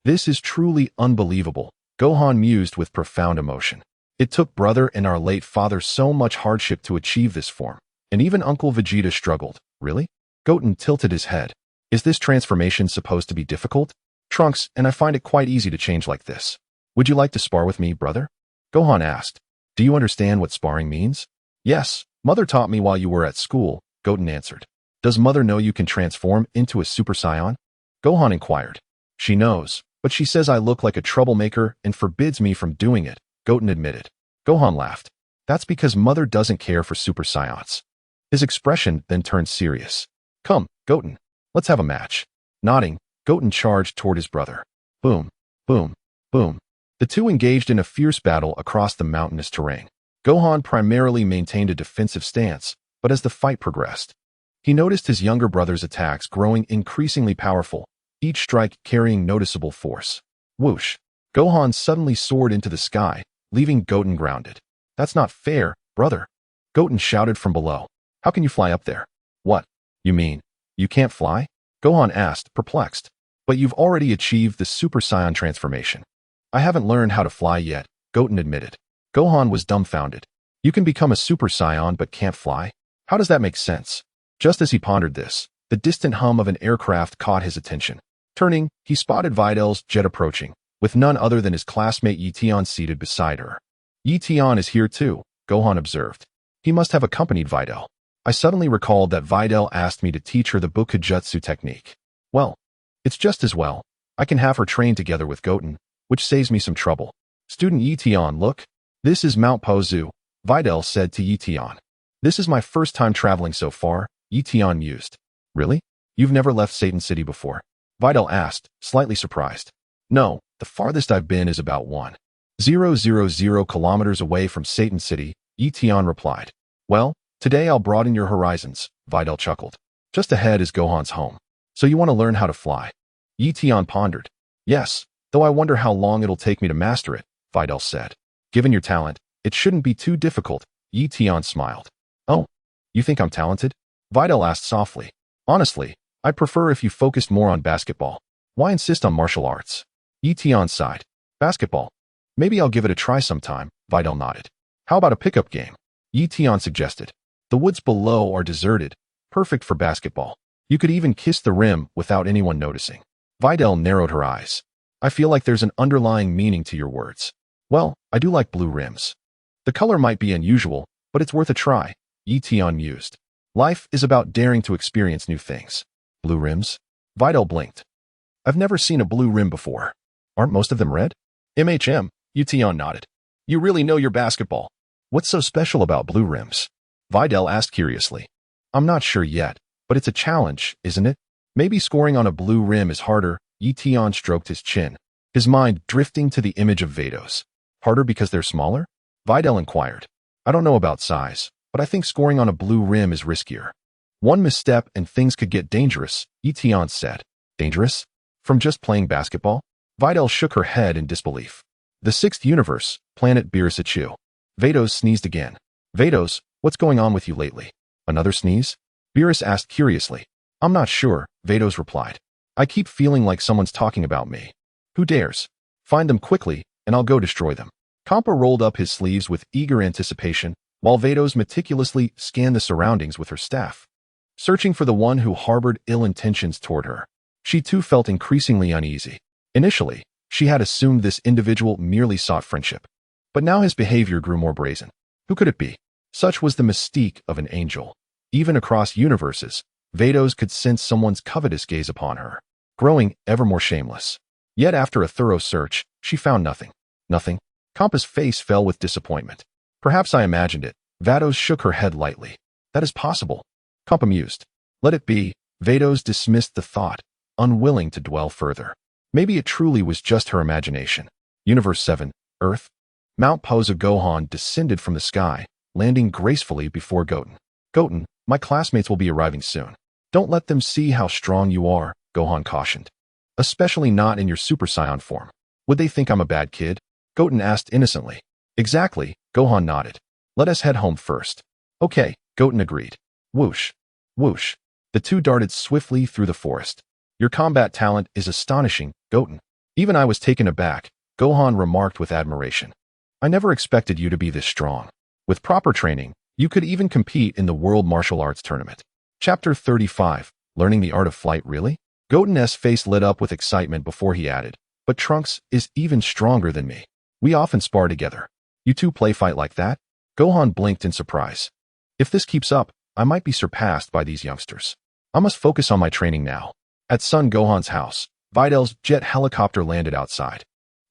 A: This is truly unbelievable, Gohan mused with profound emotion. It took brother and our late father so much hardship to achieve this form, and even Uncle Vegeta struggled. Really? Goten tilted his head. Is this transformation supposed to be difficult? Trunks, and I find it quite easy to change like this. Would you like to spar with me, brother? Gohan asked. Do you understand what sparring means? Yes, Mother taught me while you were at school, Goten answered. Does Mother know you can transform into a Super Saiyan? Gohan inquired. She knows, but she says I look like a troublemaker and forbids me from doing it, Goten admitted. Gohan laughed. That's because Mother doesn't care for Super Saiyans. His expression then turned serious. Come, Goten, let's have a match. Nodding, Goten charged toward his brother. Boom, boom, boom. The two engaged in a fierce battle across the mountainous terrain. Gohan primarily maintained a defensive stance, but as the fight progressed, he noticed his younger brother's attacks growing increasingly powerful, each strike carrying noticeable force. Whoosh! Gohan suddenly soared into the sky, leaving Goten grounded. That's not fair, brother. Goten shouted from below. How can you fly up there? What? You mean, you can't fly? Gohan asked, perplexed. But you've already achieved the Super Saiyan transformation. I haven't learned how to fly yet, Goten admitted. Gohan was dumbfounded. You can become a Super Saiyan but can't fly? How does that make sense? Just as he pondered this, the distant hum of an aircraft caught his attention. Turning, he spotted Videl's jet approaching, with none other than his classmate Tian seated beside her. Tian is here too, Gohan observed. He must have accompanied Videl. I suddenly recalled that Videl asked me to teach her the Erasure Technique. Well, it's just as well. I can have her train together with Goten, which saves me some trouble. Student Tian, look. This is Mount Pozu, Videl said to Tian. This is my first time traveling so far, Tian mused. Really? You've never left Satan City before? Videl asked, slightly surprised. No, the farthest I've been is about 1,000 kilometers away from Satan City, Tian replied. Well, today I'll broaden your horizons, Videl chuckled. Just ahead is Gohan's home. So you want to learn how to fly? Tian pondered. Yes, though I wonder how long it'll take me to master it, Videl said. Given your talent, it shouldn't be too difficult, Tian smiled. Oh, you think I'm talented? Videl asked softly. Honestly, I'd prefer if you focused more on basketball. Why insist on martial arts? Tian sighed. Basketball. Maybe I'll give it a try sometime, Videl nodded. How about a pickup game? Tian suggested. The woods below are deserted, perfect for basketball. You could even kiss the rim without anyone noticing. Videl narrowed her eyes. I feel like there's an underlying meaning to your words. Well, I do like blue rims. The color might be unusual, but it's worth a try, Tian mused. Life is about daring to experience new things. Blue rims? Videl blinked. I've never seen a blue rim before. Aren't most of them red? MHM, Tian nodded. You really know your basketball. What's so special about blue rims? Videl asked curiously. I'm not sure yet, but it's a challenge, isn't it? Maybe scoring on a blue rim is harder, Tian stroked his chin, his mind drifting to the image of Vados. Harder because they're smaller? Videl inquired. I don't know about size, but I think scoring on a blue rim is riskier. One misstep and things could get dangerous, Tian said. Dangerous? From just playing basketball? Videl shook her head in disbelief. The sixth universe, planet Beerus. Vados sneezed again. Vados, what's going on with you lately? Another sneeze? Beerus asked curiously. I'm not sure, Vados replied. I keep feeling like someone's talking about me. Who dares? Find them quickly, and I'll go destroy them. Kampa rolled up his sleeves with eager anticipation, while Vados meticulously scanned the surroundings with her staff, searching for the one who harbored ill intentions toward her. She too felt increasingly uneasy. Initially, she had assumed this individual merely sought friendship. But now his behavior grew more brazen. Who could it be? Such was the mystique of an angel. Even across universes, Vados could sense someone's covetous gaze upon her, growing ever more shameless. Yet after a thorough search, she found nothing. Nothing. Kampa's face fell with disappointment. Perhaps I imagined it. Vados shook her head lightly. That is possible. Kampa mused. Let it be. Vados dismissed the thought, unwilling to dwell further. Maybe it truly was just her imagination. Universe 7, Earth. Mount Posa Gohan descended from the sky, landing gracefully before Goten. Goten, my classmates will be arriving soon. Don't let them see how strong you are, Gohan cautioned. Especially not in your Super Saiyan form. Would they think I'm a bad kid? Goten asked innocently. Exactly, Gohan nodded. Let us head home first. Okay, Goten agreed. Whoosh. Whoosh. The two darted swiftly through the forest. Your combat talent is astonishing, Goten. Even I was taken aback, Gohan remarked with admiration. I never expected you to be this strong. With proper training, you could even compete in the World Martial Arts Tournament. Chapter 35, Learning the Art of Flight, really? Goten's face lit up with excitement before he added, but Trunks is even stronger than me. We often spar together. You two play fight like that? Gohan blinked in surprise. If this keeps up, I might be surpassed by these youngsters. I must focus on my training now. At Son Gohan's house, Videl's jet helicopter landed outside.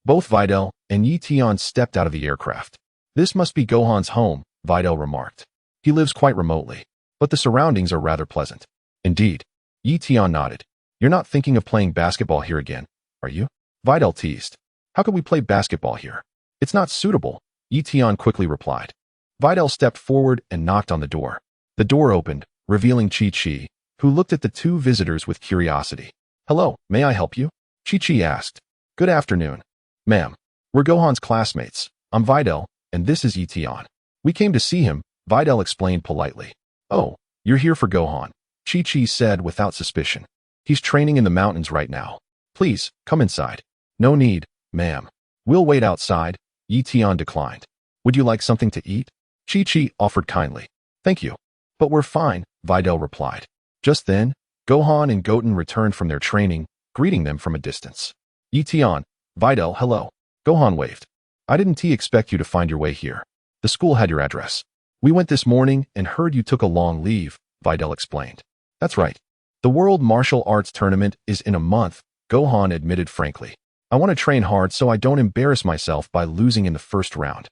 A: Both Videl and Tian stepped out of the aircraft. This must be Gohan's home, Videl remarked. He lives quite remotely, but the surroundings are rather pleasant. Indeed. Tian nodded. You're not thinking of playing basketball here again, are you? Videl teased. How could we play basketball here? It's not suitable, Tian quickly replied. Videl stepped forward and knocked on the door. The door opened, revealing Chi-Chi, who looked at the two visitors with curiosity. Hello, may I help you? Chi-Chi asked. Good afternoon. Ma'am, we're Gohan's classmates. I'm Videl, and this is Tian. We came to see him, Videl explained politely. Oh, you're here for Gohan, Chi-Chi said without suspicion. He's training in the mountains right now. Please, come inside. No need, ma'am. We'll wait outside, Tian declined. Would you like something to eat? Chi-Chi offered kindly. Thank you. But we're fine, Videl replied. Just then, Gohan and Goten returned from their training, greeting them from a distance. Tian, Videl, hello. Gohan waved. I didn't expect you to find your way here. The school had your address. We went this morning and heard you took a long leave, Videl explained. That's right. The World Martial Arts Tournament is in a month, Gohan admitted frankly. I want to train hard so I don't embarrass myself by losing in the first round.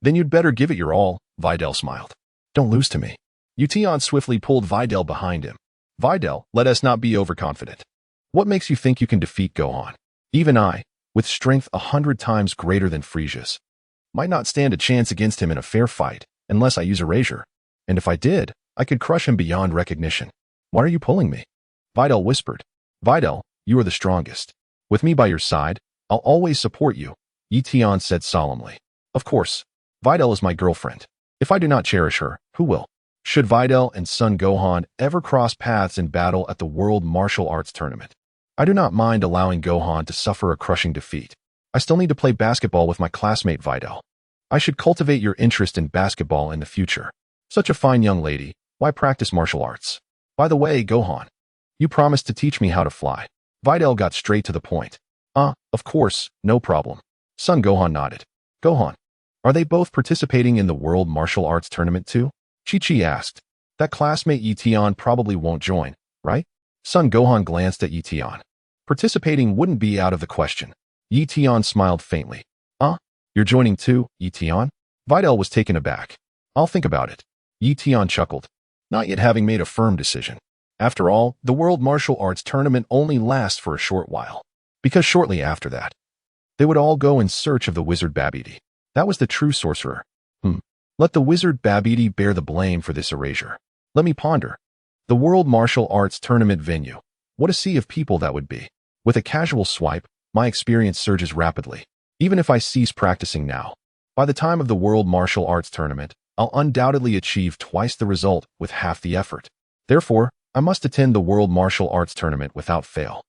A: Then you'd better give it your all, Videl smiled. Don't lose to me. Tian swiftly pulled Videl behind him. Videl, let us not be overconfident. What makes you think you can defeat Gohan? Even I, with strength 100 times greater than Frisia's, might not stand a chance against him in a fair fight, unless I use Erasure. And if I did, I could crush him beyond recognition. Why are you pulling me? Videl whispered. Videl, you are the strongest. With me by your side, I'll always support you, Tian said solemnly. Of course, Videl is my girlfriend. If I do not cherish her, who will? Should Videl and son Gohan ever cross paths in battle at the World Martial Arts Tournament, I do not mind allowing Gohan to suffer a crushing defeat. I still need to play basketball with my classmate Videl. I should cultivate your interest in basketball in the future. Such a fine young lady, why practice martial arts? By the way, Gohan, you promised to teach me how to fly. Videl got straight to the point. Of course, no problem. Son Gohan nodded. Gohan, are they both participating in the World Martial Arts Tournament too? Chi-Chi asked. That classmate Tian probably won't join, right? Son Gohan glanced at Tian. Participating wouldn't be out of the question. Tian smiled faintly. You're joining too, Tian? Videl was taken aback. I'll think about it. Tian chuckled, not yet having made a firm decision. After all, the World Martial Arts Tournament only lasts for a short while, because shortly after that, they would all go in search of the wizard Babidi. That was the true sorcerer. Let the wizard Babidi bear the blame for this erasure. Let me ponder. The World Martial Arts Tournament venue. What a sea of people that would be. With a casual swipe, my experience surges rapidly. Even if I cease practicing now, by the time of the World Martial Arts Tournament, I'll undoubtedly achieve twice the result with half the effort. Therefore, I must attend the World Martial Arts Tournament without fail.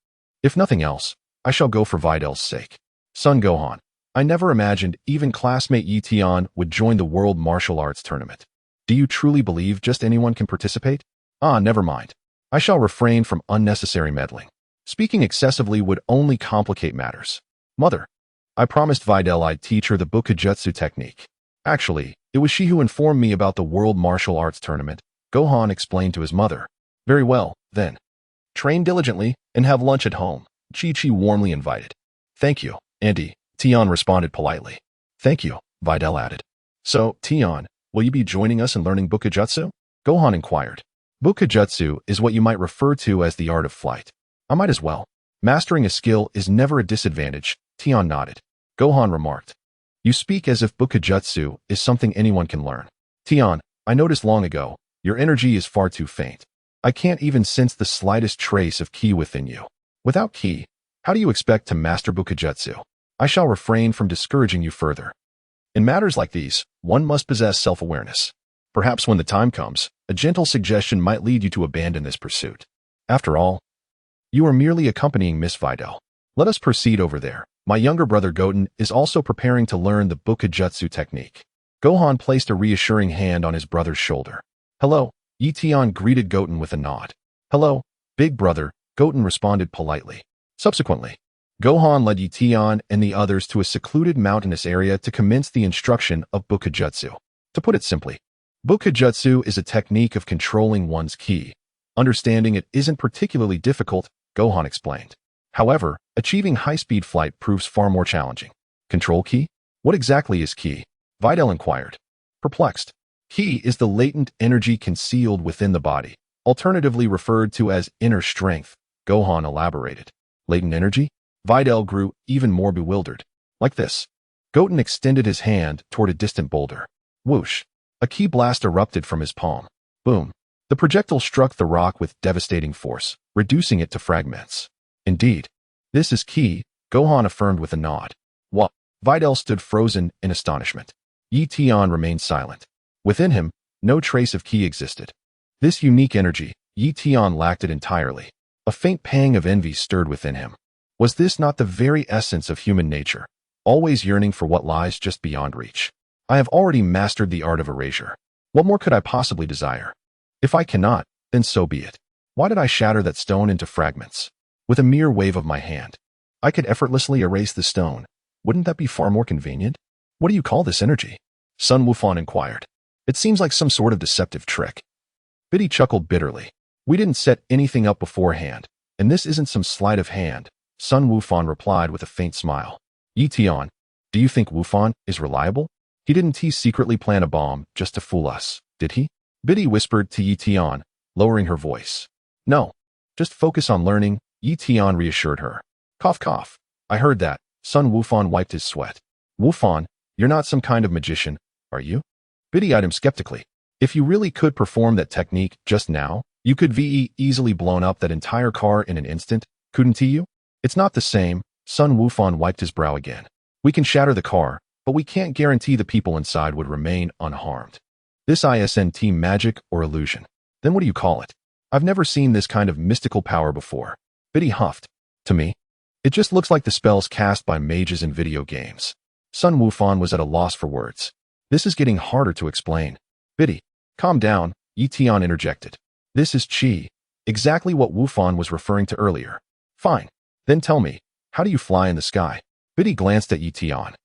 A: If nothing else, I shall go for Videl's sake. Son Gohan, I never imagined even classmate Tian would join the World Martial Arts Tournament. Do you truly believe just anyone can participate? Never mind. I shall refrain from unnecessary meddling. Speaking excessively would only complicate matters. Mother, I promised Videl I'd teach her the Bukujutsu technique. Actually, it was she who informed me about the World Martial Arts Tournament, Gohan explained to his mother. Very well, then. Train diligently and have lunch at home, Chi-Chi warmly invited. Thank you, Auntie, Tian responded politely. Thank you, Videl added. So, Tian, will you be joining us in learning Bukujutsu? Gohan inquired. Bukujutsu is what you might refer to as the art of flight. I might as well. Mastering a skill is never a disadvantage, Tian nodded. Gohan remarked. You speak as if Bukujutsu is something anyone can learn. Tian, I noticed long ago, your energy is far too faint. I can't even sense the slightest trace of ki within you. Without ki, how do you expect to master Bukujutsu? I shall refrain from discouraging you further. In matters like these, one must possess self-awareness. Perhaps when the time comes, a gentle suggestion might lead you to abandon this pursuit. After all, you are merely accompanying Miss Videl. Let us proceed over there. My younger brother Goten is also preparing to learn the Bukujutsu technique. Gohan placed a reassuring hand on his brother's shoulder. Hello, Tian greeted Goten with a nod. Hello, big brother, Goten responded politely. Subsequently, Gohan led Tian and the others to a secluded mountainous area to commence the instruction of Bukujutsu. To put it simply, Bukujutsu is a technique of controlling one's ki. Understanding it isn't particularly difficult, Gohan explained. However, achieving high-speed flight proves far more challenging. Control ki? What exactly is ki? Videl inquired. Perplexed. Ki is the latent energy concealed within the body, alternatively referred to as inner strength, Gohan elaborated. Latent energy? Videl grew even more bewildered. Like this. Goten extended his hand toward a distant boulder. Whoosh. A ki blast erupted from his palm. Boom. The projectile struck the rock with devastating force, reducing it to fragments. Indeed. This is ki, Gohan affirmed with a nod. What? Videl stood frozen in astonishment. Tian remained silent. Within him, no trace of ki existed. This unique energy, Tian lacked it entirely. A faint pang of envy stirred within him. Was this not the very essence of human nature, always yearning for what lies just beyond reach? I have already mastered the art of erasure. What more could I possibly desire? If I cannot, then so be it. Why did I shatter that stone into fragments? With a mere wave of my hand, I could effortlessly erase the stone. Wouldn't that be far more convenient? What do you call this energy? Sun Wufan inquired. It seems like some sort of deceptive trick. Biddy chuckled bitterly. We didn't set anything up beforehand, and this isn't some sleight of hand, Sun Wufan replied with a faint smile. Tian, do you think Wufan is reliable? He didn't secretly plan a bomb just to fool us, did he? Biddy whispered to Tian, lowering her voice. No, just focus on learning, Tian reassured her. Cough cough. I heard that, Sun Wufan wiped his sweat. Wufan, you're not some kind of magician, are you? Biddy eyed him skeptically. If you really could perform that technique just now, you could easily blown up that entire car in an instant, couldn't you? It's not the same. Sun Wufan wiped his brow again. We can shatter the car, but we can't guarantee the people inside would remain unharmed. This isn't magic or illusion. Then what do you call it? I've never seen this kind of mystical power before. Biddy huffed. To me, it just looks like the spells cast by mages in video games. Sun Wufan was at a loss for words. This is getting harder to explain. Biddy, calm down, Tian interjected. This is qi, exactly what Wufan was referring to earlier. Fine. Then tell me, how do you fly in the sky? Biddy glanced at Tian,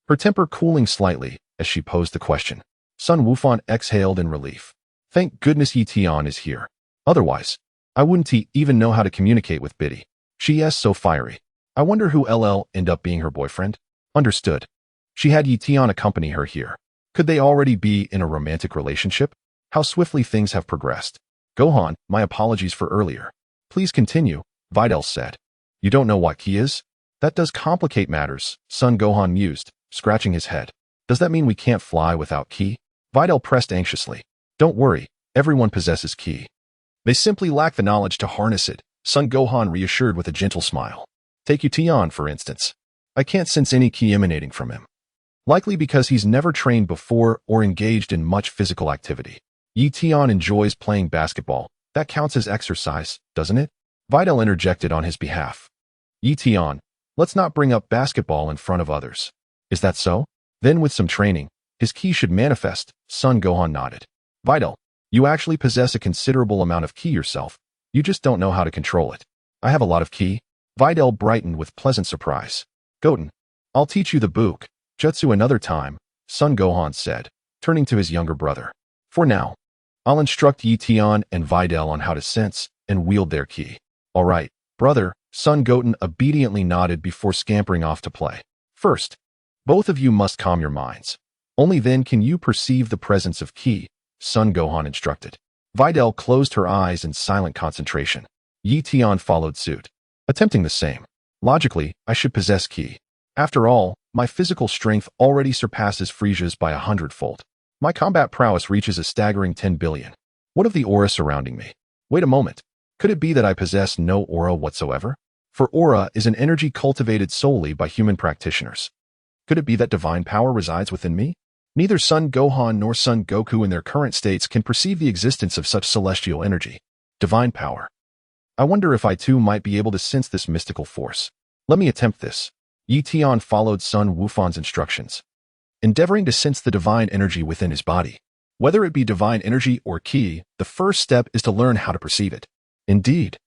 A: her temper cooling slightly as she posed the question. Sun Wufan exhaled in relief. Thank goodness Tian is here. Otherwise, I wouldn't even know how to communicate with Biddy. She is so fiery. I wonder who end up being her boyfriend? Understood. She had Tian accompany her here. Could they already be in a romantic relationship? How swiftly things have progressed. Gohan, my apologies for earlier. Please continue, Videl said. You don't know what ki is? That does complicate matters, Son Gohan mused, scratching his head. Does that mean we can't fly without ki? Videl pressed anxiously. Don't worry, everyone possesses ki. They simply lack the knowledge to harness it, Son Gohan reassured with a gentle smile. Take Tian, for instance. I can't sense any ki emanating from him. Likely because he's never trained before or engaged in much physical activity. Tian enjoys playing basketball. That counts as exercise, doesn't it? Videl interjected on his behalf. Tian, let's not bring up basketball in front of others. Is that so? Then with some training, his ki should manifest, Son Gohan nodded. Videl, you actually possess a considerable amount of ki yourself. You just don't know how to control it. I have a lot of ki. Videl brightened with pleasant surprise. Goten, I'll teach you the book. Jutsu another time, Son Gohan said, turning to his younger brother. For now, I'll instruct Tian and Videl on how to sense and wield their ki. All right, brother, Son Goten obediently nodded before scampering off to play. First, both of you must calm your minds. Only then can you perceive the presence of ki, Son Gohan instructed. Videl closed her eyes in silent concentration. Tian followed suit, attempting the same. Logically, I should possess ki. After all, my physical strength already surpasses Frisia's by 100-fold. My combat prowess reaches a staggering 10 billion. What of the aura surrounding me? Wait a moment. Could it be that I possess no aura whatsoever? For aura is an energy cultivated solely by human practitioners. Could it be that divine power resides within me? Neither Son Gohan nor Son Goku in their current states can perceive the existence of such celestial energy. Divine power. I wonder if I too might be able to sense this mystical force. Let me attempt this. Tian followed Sun Wufan's instructions, endeavoring to sense the divine energy within his body. Whether it be divine energy or ki, the first step is to learn how to perceive it. Indeed.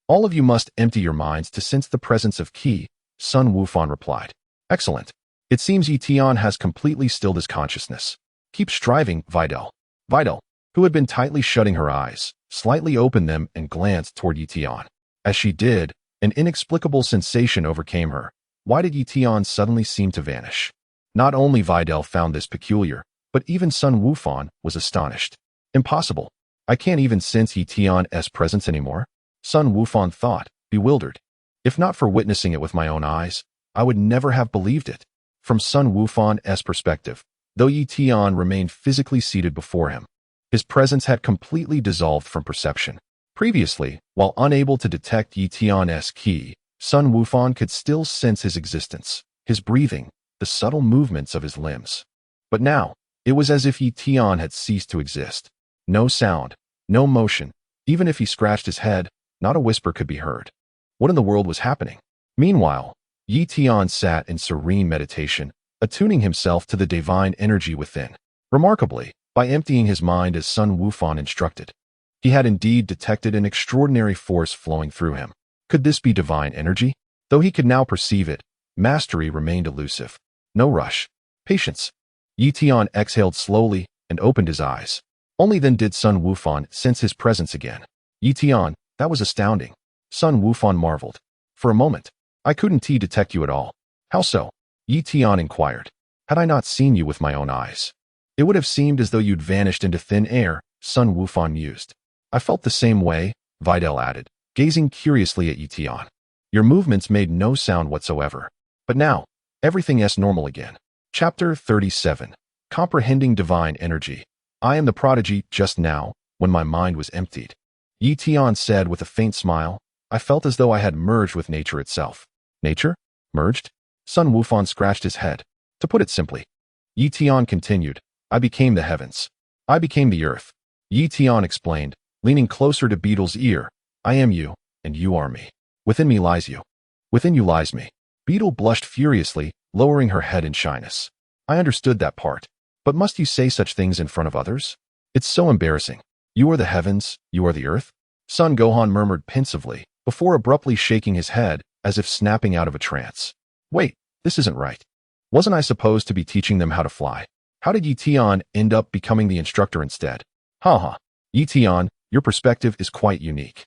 A: All of you must empty your minds to sense the presence of ki, Sun Wufan replied. Excellent. It seems Tian has completely stilled his consciousness. Keep striving, Videl. Videl, who had been tightly shutting her eyes, slightly opened them and glanced toward Tian. As she did, an inexplicable sensation overcame her. Why did Tian suddenly seem to vanish? Not only Videl found this peculiar, but even Sun Wufan was astonished. Impossible. I can't even sense Tian's presence anymore. Sun Wufan thought, bewildered. If not for witnessing it with my own eyes, I would never have believed it. From Sun Wufan's perspective, though Tian remained physically seated before him, his presence had completely dissolved from perception. Previously, while unable to detect Tian's ki, Sun Wufan could still sense his existence, his breathing, the subtle movements of his limbs. But now, it was as if Tian had ceased to exist. No sound, no motion. Even if he scratched his head, not a whisper could be heard. What in the world was happening? Meanwhile, Tian sat in serene meditation, attuning himself to the divine energy within. Remarkably, by emptying his mind as Sun Wufan instructed, he had indeed detected an extraordinary force flowing through him. Could this be divine energy? Though he could now perceive it, mastery remained elusive. No rush. Patience. Tian exhaled slowly and opened his eyes. Only then did Sun Wufan sense his presence again. Tian, that was astounding. Sun Wufan marveled. For a moment, I couldn't detect you at all. How so? Tian inquired. Had I not seen you with my own eyes? It would have seemed as though you'd vanished into thin air, Sun Wufan mused. I felt the same way, Videl added, gazing curiously at Tian. Your movements made no sound whatsoever. But now, everything is normal again. Chapter 37. Comprehending Divine Energy. I am the prodigy just now, when my mind was emptied. Tian said with a faint smile. I felt as though I had merged with nature itself. Nature? Merged? Sun Wufan scratched his head. To put it simply, Yi Tian continued, I became the heavens. I became the earth. Yi Tian explained, leaning closer to Beedel's ear. I am you, and you are me. Within me lies you. Within you lies me. Videl blushed furiously, lowering her head in shyness. I understood that part. But must you say such things in front of others? It's so embarrassing. You are the heavens, you are the earth? Son Gohan murmured pensively, before abruptly shaking his head, as if snapping out of a trance. Wait, this isn't right. Wasn't I supposed to be teaching them how to fly? How did Yi Tian end up becoming the instructor instead? Ha. Yi Tian, your perspective is quite unique.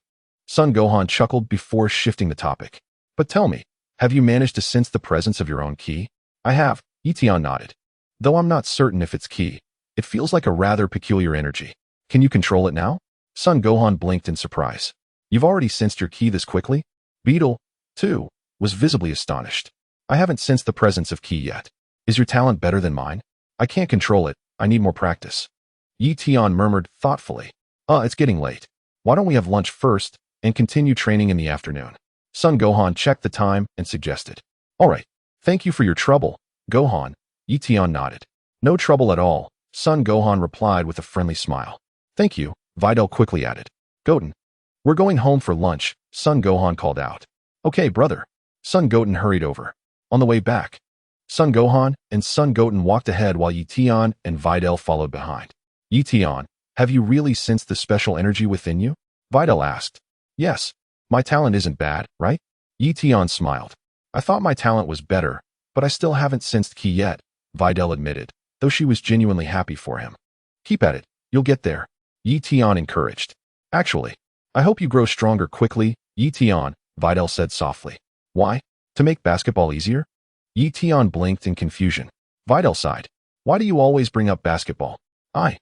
A: Son Gohan chuckled before shifting the topic. But tell me, have you managed to sense the presence of your own ki? I have, Yi Tian nodded. Though I'm not certain if it's ki, it feels like a rather peculiar energy. Can you control it now? Son Gohan blinked in surprise. You've already sensed your ki this quickly? Videl, too, was visibly astonished. I haven't sensed the presence of ki yet. Is your talent better than mine? I can't control it, I need more practice. Yi Tian murmured thoughtfully. It's getting late. Why don't we have lunch first, and continue training in the afternoon? Son Gohan checked the time and suggested. Alright, thank you for your trouble, Gohan. Yi Tian nodded. No trouble at all, Son Gohan replied with a friendly smile. Thank you, Videl quickly added. Goten. We're going home for lunch, Son Gohan called out. Okay, brother. Son Goten hurried over. On the way back, Son Gohan and Son Goten walked ahead while Yi Tian and Videl followed behind. Yi Tian, have you really sensed the special energy within you? Videl asked. Yes. My talent isn't bad, right? Yi Tian smiled. I thought my talent was better, but I still haven't sensed ki yet, Videl admitted, though she was genuinely happy for him. Keep at it, you'll get there, Yi Tian encouraged. Actually, I hope you grow stronger quickly, Yi Tian, Videl said softly. Why? To make basketball easier? Yi Tian blinked in confusion. Videl sighed. Why do you always bring up basketball? I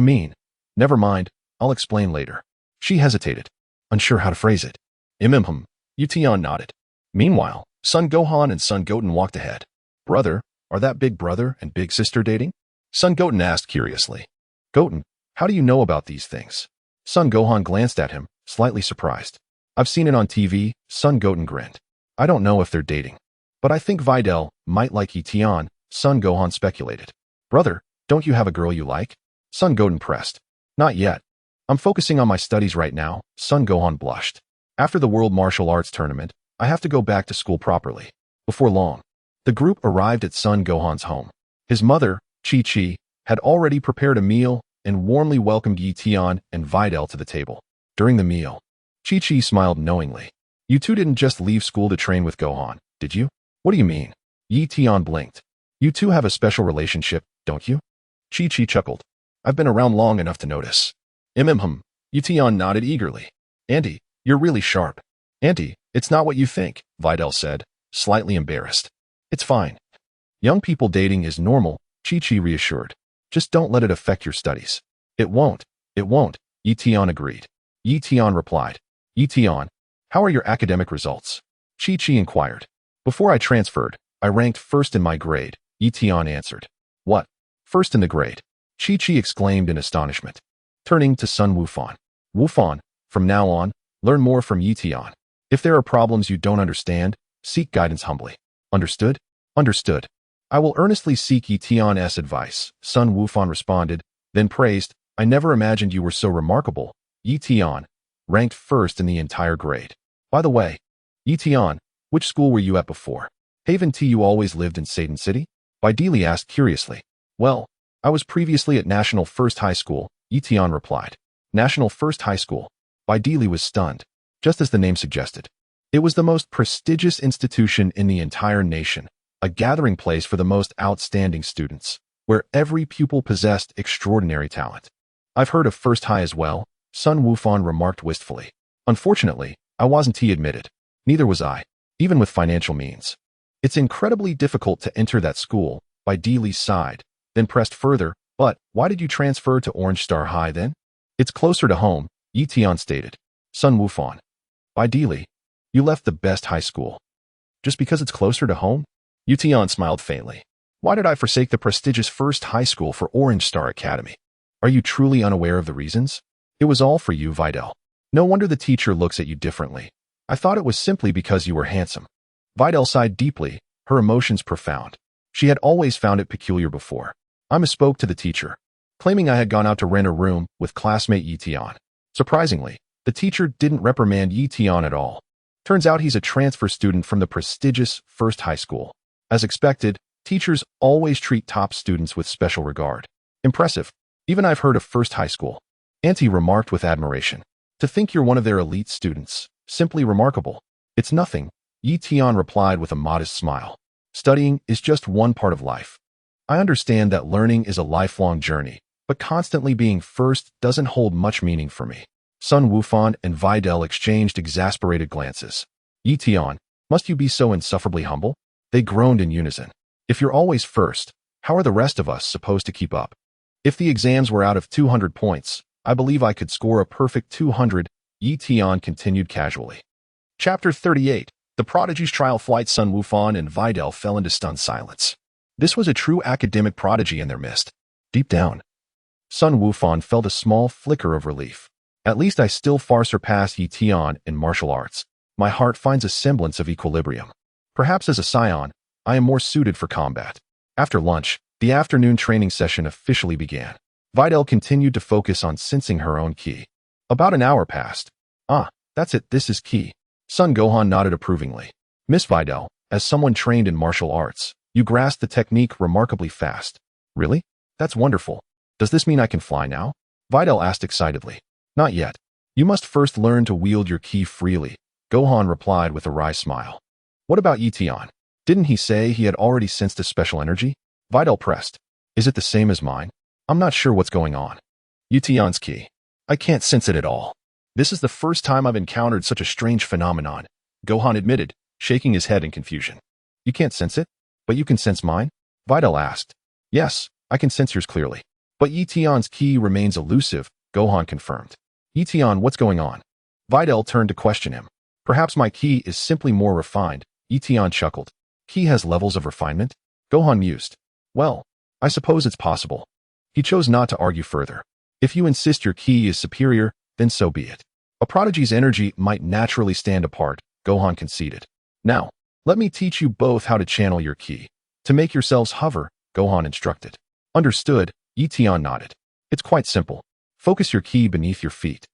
A: mean, never mind, I'll explain later. She hesitated, unsure how to phrase it. Yi Tian nodded. Meanwhile, Son Gohan and Son Goten walked ahead. Brother, are that big brother and big sister dating? Son Goten asked curiously. Goten, how do you know about these things? Son Gohan glanced at him, slightly surprised. I've seen it on TV, Son Goten grinned. I don't know if they're dating. But I think Videl might like Yi Tian, Son Gohan speculated. Brother, don't you have a girl you like? Son Goten pressed. Not yet. I'm focusing on my studies right now, Son Gohan blushed. After the World Martial Arts Tournament, I have to go back to school properly. Before long, the group arrived at Son Gohan's home. His mother, Chi-Chi, had already prepared a meal and warmly welcomed Yi Tian and Videl to the table. During the meal, Chi-Chi smiled knowingly. You two didn't just leave school to train with Gohan, did you? What do you mean? Yi Tian blinked. You two have a special relationship, don't you? Chi-Chi chuckled. I've been around long enough to notice. Yi Tian nodded eagerly. Auntie, you're really sharp. Auntie, it's not what you think, Videl said, slightly embarrassed. It's fine. Young people dating is normal, Chi-Chi reassured. Just don't let it affect your studies. It won't, Yi Tian agreed. Yi Tian replied. Yi Tian, how are your academic results? Chi-Chi inquired. Before I transferred, I ranked first in my grade, Yi Tian answered. What? First in the grade? Chi-Chi exclaimed in astonishment. Turning to Sun Wufan. Wufan, from now on, learn more from Yi Tian. If there are problems you don't understand, seek guidance humbly. Understood? Understood. I will earnestly seek Yi Tian's advice, Sun Wufan responded, then praised, I never imagined you were so remarkable. Yi Tian, ranked first in the entire grade. By the way, Yi Tian, which school were you at before? Haven't you always lived in Satan City? Videl asked curiously. Well, I was previously at National First High School, Yi Tian replied. National First High School. Videl was stunned, just as the name suggested. It was the most prestigious institution in the entire nation, a gathering place for the most outstanding students, where every pupil possessed extraordinary talent. I've heard of First High as well, Sun Wufan remarked wistfully. Unfortunately, I wasn't, he admitted. Neither was I, even with financial means. It's incredibly difficult to enter that school, Videl sighed, then pressed further, but why did you transfer to Orange Star High then? It's closer to home, Yi Tian stated. Sun Wufan. Videl, you left the best high school. Just because it's closer to home? Yi Tian smiled faintly. Why did I forsake the prestigious first high school for Orange Star Academy? Are you truly unaware of the reasons? It was all for you, Videl. No wonder the teacher looks at you differently. I thought it was simply because you were handsome. Videl sighed deeply, her emotions profound. She had always found it peculiar before. I misspoke to the teacher, claiming I had gone out to rent a room with classmate Tian. Surprisingly, the teacher didn't reprimand Tian at all. Turns out he's a transfer student from the prestigious First High School. As expected, teachers always treat top students with special regard. Impressive. Even I've heard of First High School. Auntie remarked with admiration. To think you're one of their elite students. Simply remarkable. It's nothing, Tian replied with a modest smile. Studying is just one part of life. I understand that learning is a lifelong journey, but constantly being first doesn't hold much meaning for me. Sun Wufan and Videl exchanged exasperated glances. Tian, must you be so insufferably humble? They groaned in unison. If you're always first, how are the rest of us supposed to keep up? If the exams were out of 200 points, I believe I could score a perfect 200, Tian continued casually. Chapter 38. The prodigy's trial flight. Sun Wufan and Videl fell into stunned silence. This was a true academic prodigy in their midst. Deep down, Sun Wufan felt a small flicker of relief. At least I still far surpass Tian in martial arts. My heart finds a semblance of equilibrium. Perhaps as a scion, I am more suited for combat. After lunch, the afternoon training session officially began. Videl continued to focus on sensing her own ki. About an hour passed. Ah, that's it, this is ki. Son Gohan nodded approvingly. Miss Videl, as someone trained in martial arts, you grasped the technique remarkably fast. Really? That's wonderful. Does this mean I can fly now? Videl asked excitedly. Not yet. You must first learn to wield your ki freely, Gohan replied with a wry smile. What about Tian? Didn't he say he had already sensed a special energy? Videl pressed. Is it the same as mine? I'm not sure what's going on. Tian's ki. I can't sense it at all. This is the first time I've encountered such a strange phenomenon, Gohan admitted, shaking his head in confusion. You can't sense it? But you can sense mine? Videl asked. Yes, I can sense yours clearly. But Tian's ki remains elusive, Gohan confirmed. Tian, what's going on? Videl turned to question him. Perhaps my ki is simply more refined, Tian chuckled. Ki has levels of refinement? Gohan mused. Well, I suppose it's possible. He chose not to argue further. If you insist your ki is superior, then so be it. A prodigy's energy might naturally stand apart, Gohan conceded. Now, let me teach you both how to channel your ki. To make yourselves hover, Gohan instructed. Understood, Tian nodded. It's quite simple. Focus your ki beneath your feet.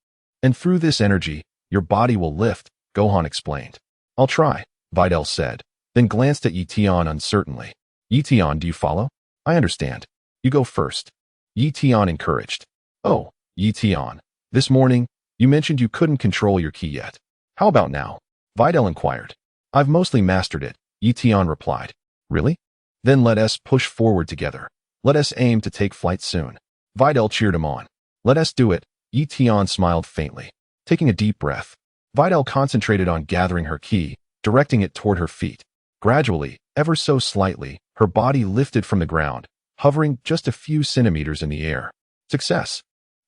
A: And through this energy, your body will lift, Gohan explained. I'll try, Videl said, then glanced at Tian uncertainly. Tian, do you follow? I understand. You go first. Tian encouraged. Oh, Tian. This morning, you mentioned you couldn't control your ki yet. How about now? Videl inquired. I've mostly mastered it, Tian replied. Really? Then let us push forward together. Let us aim to take flight soon. Videl cheered him on. Let us do it, Tian smiled faintly. Taking a deep breath, Videl concentrated on gathering her ki, directing it toward her feet. Gradually, ever so slightly, her body lifted from the ground, hovering just a few centimeters in the air. Success!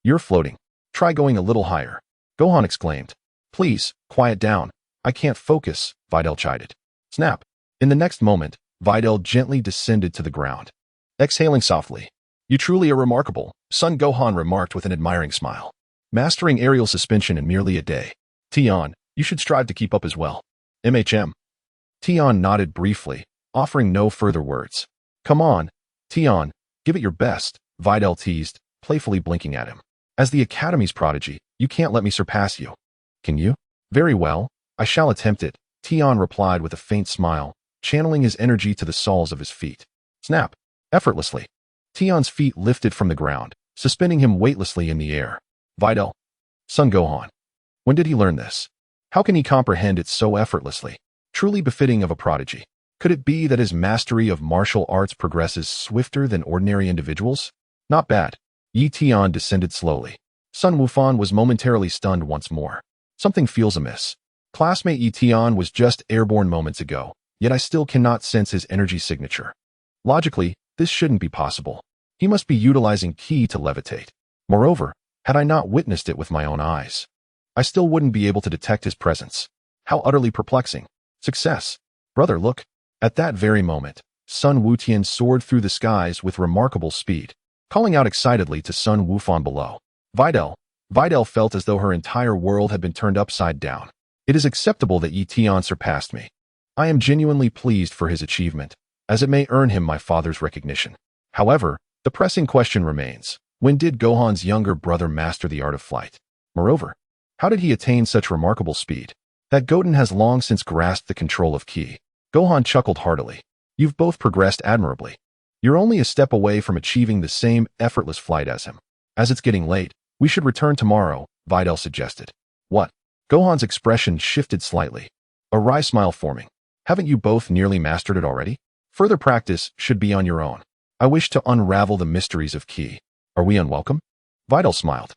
A: You're floating. Try going a little higher. Gohan exclaimed. Please, quiet down. I can't focus, Videl chided. Snap. In the next moment, Videl gently descended to the ground. Exhaling softly. You truly are remarkable, Son Gohan remarked with an admiring smile. Mastering aerial suspension in merely a day. Tian, you should strive to keep up as well. MHM. Tian nodded briefly, offering no further words. Come on, Tian, give it your best, Videl teased, playfully blinking at him. As the Academy's prodigy, you can't let me surpass you. Can you? Very well, I shall attempt it, Tian replied with a faint smile, channeling his energy to the soles of his feet. Snap. Effortlessly. Tian's feet lifted from the ground, suspending him weightlessly in the air. Videl. Son Gohan. When did he learn this? How can he comprehend it so effortlessly? Truly befitting of a prodigy. Could it be that his mastery of martial arts progresses swifter than ordinary individuals? Not bad. Tian descended slowly. Sun Wufan was momentarily stunned once more. Something feels amiss. Classmate Tian was just airborne moments ago, yet I still cannot sense his energy signature. Logically, this shouldn't be possible. He must be utilizing ki to levitate. Moreover, had I not witnessed it with my own eyes, I still wouldn't be able to detect his presence. How utterly perplexing. Success. Brother, look. At that very moment, Sun Wutian soared through the skies with remarkable speed, calling out excitedly to Sun Wufan below. Videl. Videl felt as though her entire world had been turned upside down. It is acceptable that Yi Tian surpassed me. I am genuinely pleased for his achievement, as it may earn him my father's recognition. However, the pressing question remains, when did Gohan's younger brother master the art of flight? Moreover, how did he attain such remarkable speed? That Goten has long since grasped the control of Ki. Gohan chuckled heartily. You've both progressed admirably. You're only a step away from achieving the same effortless flight as him. As it's getting late, we should return tomorrow, Videl suggested. What? Gohan's expression shifted slightly, a wry smile forming. Haven't you both nearly mastered it already? Further practice should be on your own. I wish to unravel the mysteries of Ki. Are we unwelcome? Videl smiled.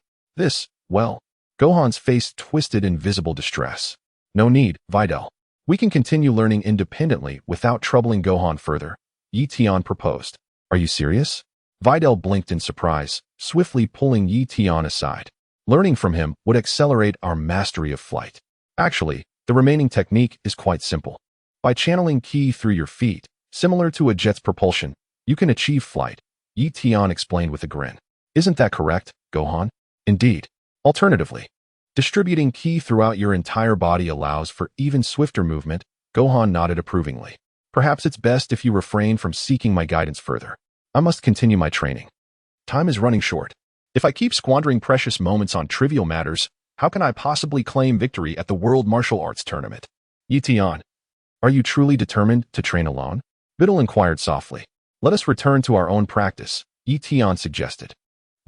A: Well, Gohan's face twisted in visible distress. No need, Videl. We can continue learning independently without troubling Gohan further, Yi Tian proposed. Are you serious? Videl blinked in surprise, swiftly pulling Yi Tian aside. Learning from him would accelerate our mastery of flight. Actually, the remaining technique is quite simple. By channeling Ki through your feet, similar to a jet's propulsion, you can achieve flight, Yi Tian explained with a grin. Isn't that correct, Gohan? Indeed. Alternatively, distributing Ki throughout your entire body allows for even swifter movement, Gohan nodded approvingly. Perhaps it's best if you refrain from seeking my guidance further. I must continue my training. Time is running short. If I keep squandering precious moments on trivial matters, how can I possibly claim victory at the World Martial Arts Tournament? Yi Tian, are you truly determined to train alone? Videl inquired softly. Let us return to our own practice, Yi Tian suggested.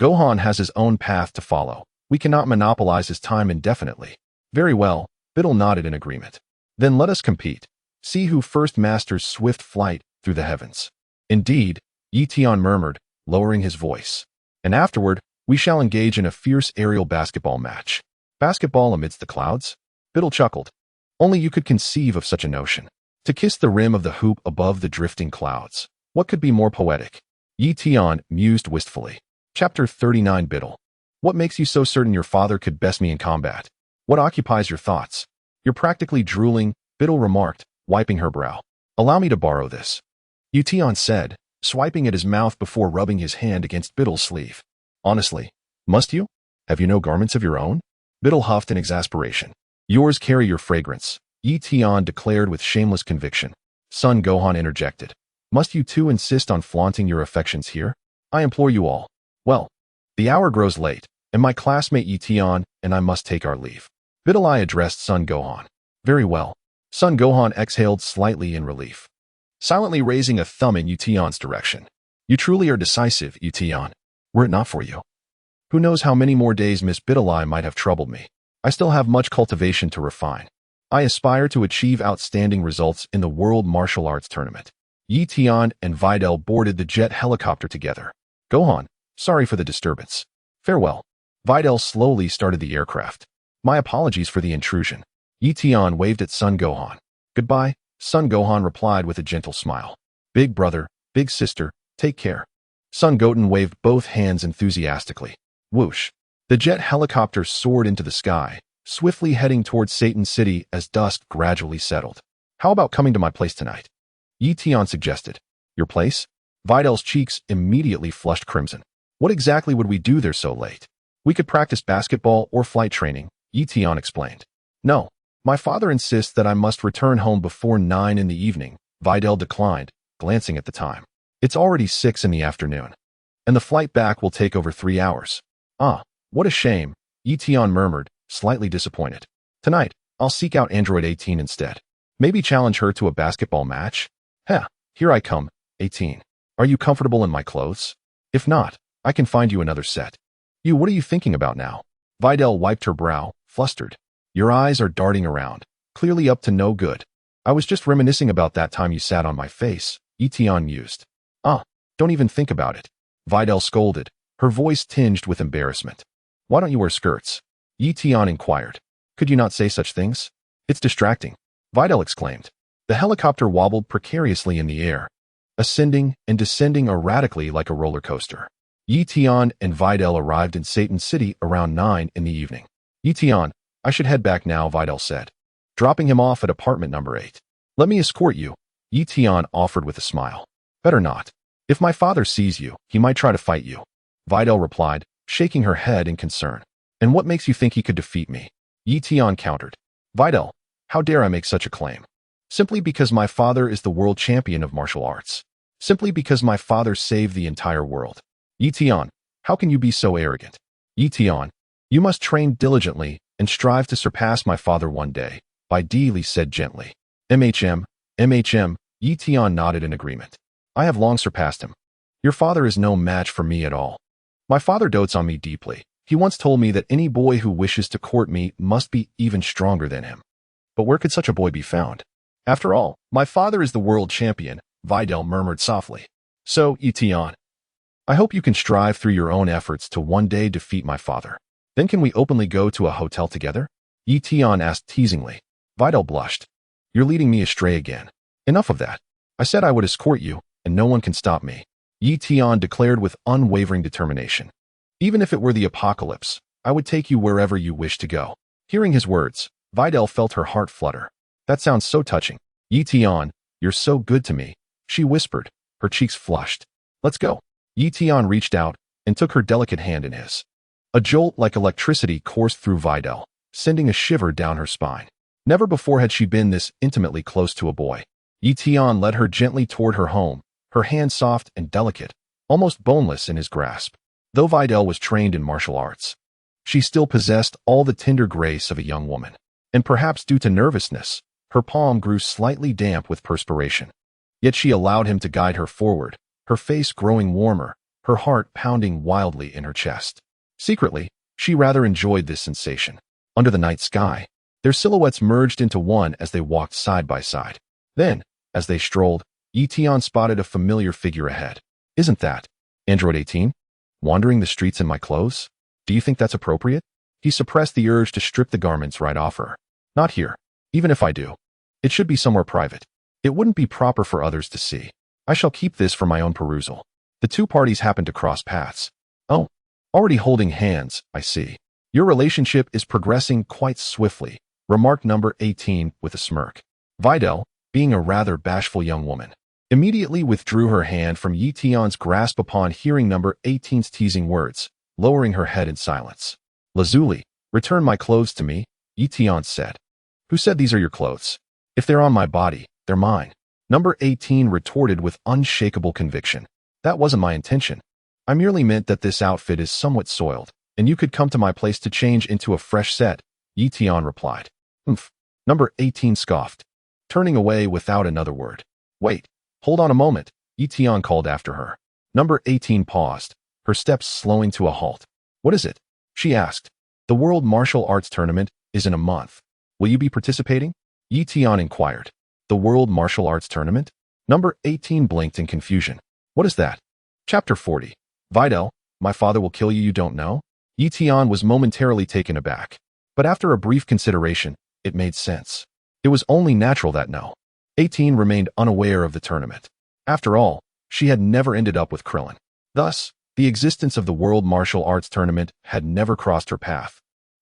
A: Gohan has his own path to follow. We cannot monopolize his time indefinitely. Very well, Videl nodded in agreement. Then let us compete. See who first masters swift flight through the heavens. Indeed, Yi Tian murmured, lowering his voice. And afterward, we shall engage in a fierce aerial basketball match. Basketball amidst the clouds? Videl chuckled. Only you could conceive of such a notion. To kiss the rim of the hoop above the drifting clouds. What could be more poetic? Yi Tian mused wistfully. Chapter 39 Videl. What makes you so certain your father could best me in combat? What occupies your thoughts? You're practically drooling, Videl remarked, wiping her brow. Allow me to borrow this. Yi Tian said, swiping at his mouth before rubbing his hand against Videl's sleeve. Honestly, must you? Have you no garments of your own? Videl huffed in exasperation. Yours carry your fragrance, Yi Tian declared with shameless conviction. Son Gohan interjected. Must you too insist on flaunting your affections here? I implore you all. Well, the hour grows late, and my classmate Yi Tian and I must take our leave. Videl addressed Son Gohan. Very well. Son Gohan exhaled slightly in relief, silently raising a thumb in Yi Tian's direction. You truly are decisive, Yi Tian. Were it not for you, who knows how many more days Miss Videl might have troubled me. I still have much cultivation to refine. I aspire to achieve outstanding results in the World Martial Arts Tournament. Yi Tian and Videl boarded the jet helicopter together. Gohan, sorry for the disturbance. Farewell. Videl slowly started the aircraft. My apologies for the intrusion. Yi Tian waved at Son Gohan. Goodbye, Son Gohan replied with a gentle smile. Big brother, big sister, take care. Son Goten waved both hands enthusiastically. Whoosh. The jet helicopter soared into the sky, swiftly heading towards Satan City as dusk gradually settled. How about coming to my place tonight? Yi Tian suggested. Your place? Videl's cheeks immediately flushed crimson. What exactly would we do there so late? We could practice basketball or flight training, Yi Tian explained. No, my father insists that I must return home before 9 in the evening, Videl declined, glancing at the time. It's already 6 in the afternoon, and the flight back will take over 3 hours. Ah, what a shame, Yi Tian murmured, slightly disappointed. Tonight, I'll seek out Android 18 instead. Maybe challenge her to a basketball match? Heh, here I come, 18. Are you comfortable in my clothes? If not, I can find you another set. What are you thinking about now? Videl wiped her brow, flustered. Your eyes are darting around, clearly up to no good. I was just reminiscing about that time you sat on my face, Yi Tian mused. Ah, don't even think about it. Videl scolded, her voice tinged with embarrassment. Why don't you wear skirts? Yi Tian inquired. Could you not say such things? It's distracting, Videl exclaimed. The helicopter wobbled precariously in the air, ascending and descending erratically like a roller coaster. Yi Tian and Videl arrived in Satan City around 9 in the evening. Yi Tian, I should head back now, Videl said, dropping him off at apartment number 8. Let me escort you, Yi Tian offered with a smile. Better not. If my father sees you, he might try to fight you, Videl replied, shaking her head in concern. And what makes you think he could defeat me? Yi Tian countered. Videl, how dare I make such a claim? Simply because my father is the world champion of martial arts. Simply because my father saved the entire world. Tian, how can you be so arrogant? Tian, you must train diligently and strive to surpass my father one day, Videl said gently. MHM, Tian nodded in agreement. I have long surpassed him. Your father is no match for me at all. My father dotes on me deeply. He once told me that any boy who wishes to court me must be even stronger than him. But where could such a boy be found? After all, my father is the world champion, Videl murmured softly. So, Tian, I hope you can strive through your own efforts to one day defeat my father. Then can we openly go to a hotel together? Tian asked teasingly. Videl blushed. You're leading me astray again. Enough of that. I said I would escort you, and no one can stop me. Tian declared with unwavering determination. Even if it were the apocalypse, I would take you wherever you wish to go. Hearing his words, Videl felt her heart flutter. That sounds so touching. Tian, you're so good to me, she whispered, her cheeks flushed. Let's go. Tian reached out and took her delicate hand in his. A jolt like electricity coursed through Videl, sending a shiver down her spine. Never before had she been this intimately close to a boy. Tian led her gently toward her home, her hand soft and delicate, almost boneless in his grasp. Though Videl was trained in martial arts, she still possessed all the tender grace of a young woman. And perhaps due to nervousness, her palm grew slightly damp with perspiration. Yet she allowed him to guide her forward, her face growing warmer, her heart pounding wildly in her chest. Secretly, she rather enjoyed this sensation. Under the night sky, their silhouettes merged into one as they walked side by side. Then, as they strolled, Tian spotted a familiar figure ahead. Isn't that Android 18? Wandering the streets in my clothes? Do you think that's appropriate? He suppressed the urge to strip the garments right off her. Not here. Even if I do, it should be somewhere private. It wouldn't be proper for others to see. I shall keep this for my own perusal. The two parties happened to cross paths. Oh, already holding hands, I see. Your relationship is progressing quite swiftly, remarked number 18 with a smirk. Videl, being a rather bashful young woman, immediately withdrew her hand from Tian's grasp upon hearing number 18's teasing words, lowering her head in silence. Lazuli, return my clothes to me, Tian said. Who said these are your clothes? If they're on my body, they're mine. Number 18 retorted with unshakable conviction. That wasn't my intention. I merely meant that this outfit is somewhat soiled, and you could come to my place to change into a fresh set, Tian replied. Oomph. Number 18 scoffed, turning away without another word. Wait, hold on a moment, Tian called after her. Number 18 paused, her steps slowing to a halt. What is it? She asked. The World Martial Arts Tournament is in a month. Will you be participating? Tian inquired. The World Martial Arts Tournament? Number 18 blinked in confusion. What is that? Chapter 40. Videl, my father will kill you, you don't know? Tian was momentarily taken aback. But after a brief consideration, it made sense. It was only natural that no. 18 remained unaware of the tournament. After all, she had never ended up with Krillin. Thus, the existence of the World Martial Arts Tournament had never crossed her path.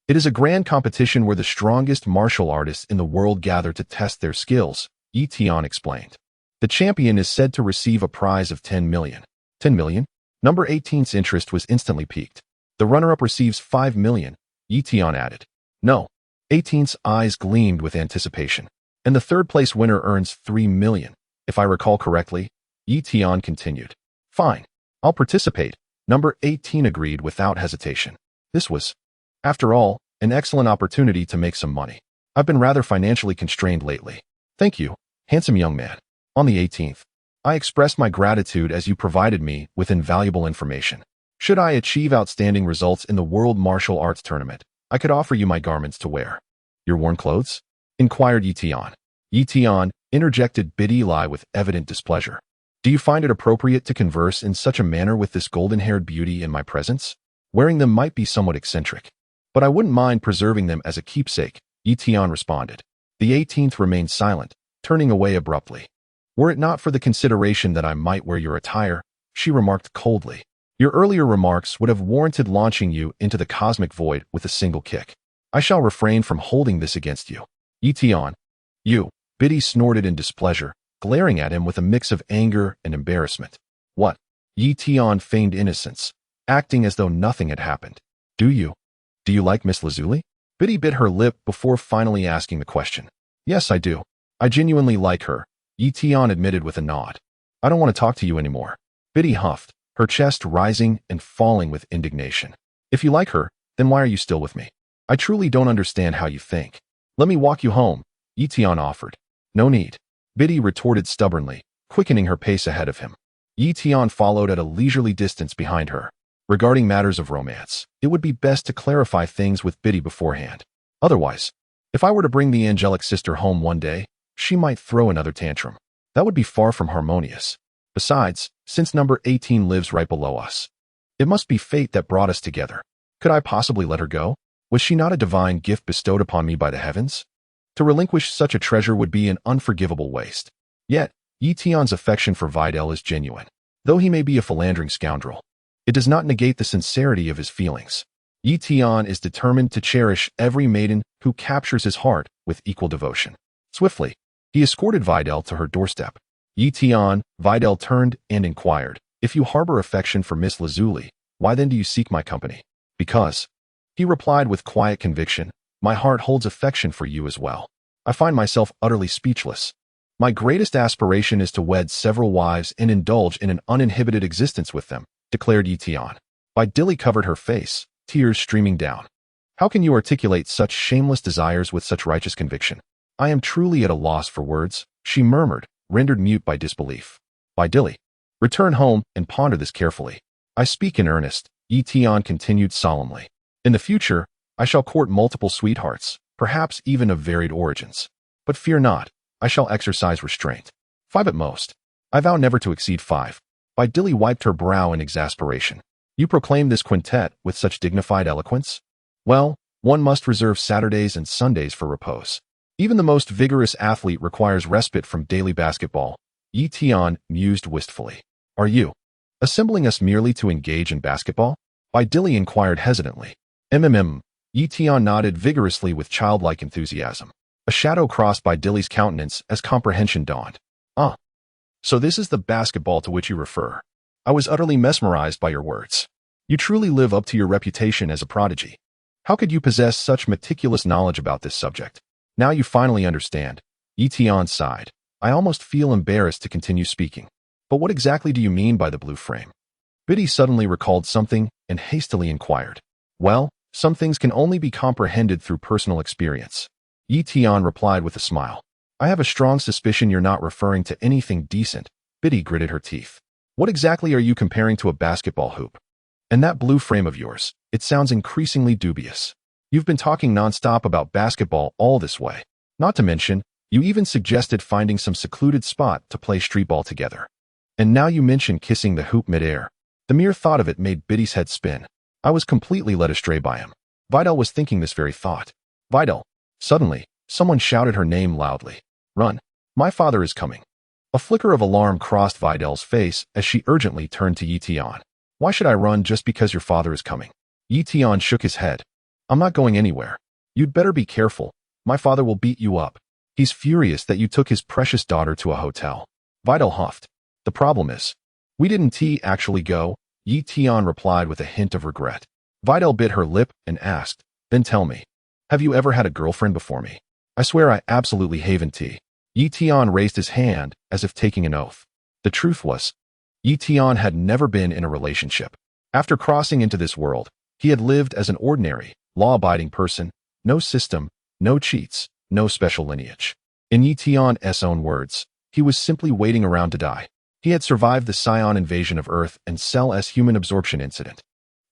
A: It is a grand competition where the strongest martial artists in the world gather to test their skills, Tian explained. The champion is said to receive a prize of 10 million. 10 million? Number 18's interest was instantly piqued. The runner-up receives 5 million, Tian added. No. 18's eyes gleamed with anticipation. And the third-place winner earns 3 million. If I recall correctly, Tian continued. Fine. I'll participate. Number 18 agreed without hesitation. This was, after all, an excellent opportunity to make some money. I've been rather financially constrained lately. Thank you, handsome young man. On the 18th, I expressed my gratitude as you provided me with invaluable information. Should I achieve outstanding results in the World Martial Arts Tournament, I could offer you my garments to wear. Your worn clothes? Inquired Tian. Tian interjected Videl with evident displeasure. Do you find it appropriate to converse in such a manner with this golden-haired beauty in my presence? Wearing them might be somewhat eccentric, but I wouldn't mind preserving them as a keepsake, Tian responded. The 18th remained silent, turning away abruptly. Were it not for the consideration that I might wear your attire, she remarked coldly, your earlier remarks would have warranted launching you into the cosmic void with a single kick. I shall refrain from holding this against you. Tian. You, Videl snorted in displeasure, glaring at him with a mix of anger and embarrassment. What? Tian feigned innocence, acting as though nothing had happened. Do you like Miss Lazuli? Biddy bit her lip before finally asking the question. Yes, I do. I genuinely like her, Tian admitted with a nod. I don't want to talk to you anymore. Biddy huffed, her chest rising and falling with indignation. If you like her, then why are you still with me? I truly don't understand how you think. Let me walk you home, Tian offered. No need. Biddy retorted stubbornly, quickening her pace ahead of him. Tian followed at a leisurely distance behind her. Regarding matters of romance, it would be best to clarify things with Biddy beforehand. Otherwise, if I were to bring the angelic sister home one day, she might throw another tantrum. That would be far from harmonious. Besides, since number 18 lives right below us, it must be fate that brought us together. Could I possibly let her go? Was she not a divine gift bestowed upon me by the heavens? To relinquish such a treasure would be an unforgivable waste. Yet, Tian's affection for Videl is genuine. Though he may be a philandering scoundrel, it does not negate the sincerity of his feelings. Tian is determined to cherish every maiden who captures his heart with equal devotion. Swiftly, he escorted Videl to her doorstep. Tian, Videl turned and inquired, if you harbor affection for Miss Lazuli, why then do you seek my company? Because, he replied with quiet conviction, my heart holds affection for you as well. I find myself utterly speechless. My greatest aspiration is to wed several wives and indulge in an uninhibited existence with them, declared Tian. Videl covered her face, tears streaming down. How can you articulate such shameless desires with such righteous conviction? I am truly at a loss for words, she murmured, rendered mute by disbelief. Videl, return home and ponder this carefully. I speak in earnest, Tian continued solemnly. In the future, I shall court multiple sweethearts, perhaps even of varied origins. But fear not, I shall exercise restraint. 5 at most. I vow never to exceed 5. Videl wiped her brow in exasperation. You proclaim this quintet with such dignified eloquence? Well, one must reserve Saturdays and Sundays for repose. Even the most vigorous athlete requires respite from daily basketball, Tian mused wistfully. Are you assembling us merely to engage in basketball? Videl inquired hesitantly. Tian nodded vigorously with childlike enthusiasm. A shadow crossed Videl's countenance as comprehension dawned. Ah, so this is the basketball to which you refer. I was utterly mesmerized by your words. You truly live up to your reputation as a prodigy. How could you possess such meticulous knowledge about this subject? Now you finally understand. Tian sighed. I almost feel embarrassed to continue speaking. But what exactly do you mean by the blue frame? Biddy suddenly recalled something and hastily inquired. Well, some things can only be comprehended through personal experience. Tian replied with a smile. I have a strong suspicion you're not referring to anything decent. Biddy gritted her teeth. What exactly are you comparing to a basketball hoop? And that blue frame of yours, it sounds increasingly dubious. You've been talking nonstop about basketball all this way. Not to mention, you even suggested finding some secluded spot to play street ball together. And now you mention kissing the hoop midair. The mere thought of it made Biddy's head spin. I was completely led astray by him. Videl was thinking this very thought. Videl. Suddenly, someone shouted her name loudly. Run. My father is coming. A flicker of alarm crossed Videl's face as she urgently turned to Tian. Why should I run just because your father is coming? Tian shook his head. I'm not going anywhere. You'd better be careful. My father will beat you up. He's furious that you took his precious daughter to a hotel. Videl huffed. The problem is, we didn't actually go, Tian replied with a hint of regret. Videl bit her lip and asked, then tell me, have you ever had a girlfriend before me? I swear I absolutely haven't. Tian raised his hand as if taking an oath. The truth was, Tian had never been in a relationship. After crossing into this world, he had lived as an ordinary, law-abiding person, no system, no cheats, no special lineage. In Tian's own words, he was simply waiting around to die. He had survived the Scion invasion of Earth and Cell as human absorption incident.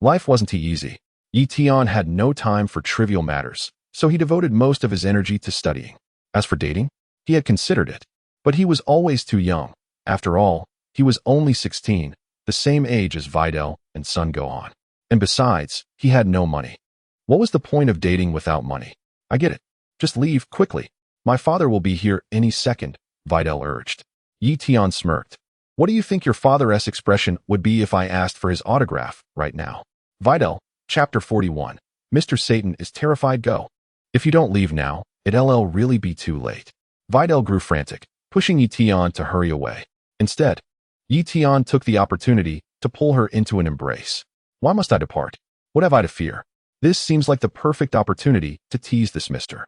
A: Life wasn't easy. Tian had no time for trivial matters, so he devoted most of his energy to studying. As for dating, he had considered it, but he was always too young. After all, he was only 16, the same age as Videl and son Gohan. And besides, he had no money. What was the point of dating without money? I get it. Just leave quickly. My father will be here any second, Videl urged. Tian smirked. What do you think your father's expression would be if I asked for his autograph right now? Videl, Chapter 41. Mr. Satan is terrified. Go. If you don't leave now, it'll really be too late. Videl grew frantic, pushing Tian to hurry away. Instead, Tian took the opportunity to pull her into an embrace. Why must I depart? What have I to fear? This seems like the perfect opportunity to tease this Mr.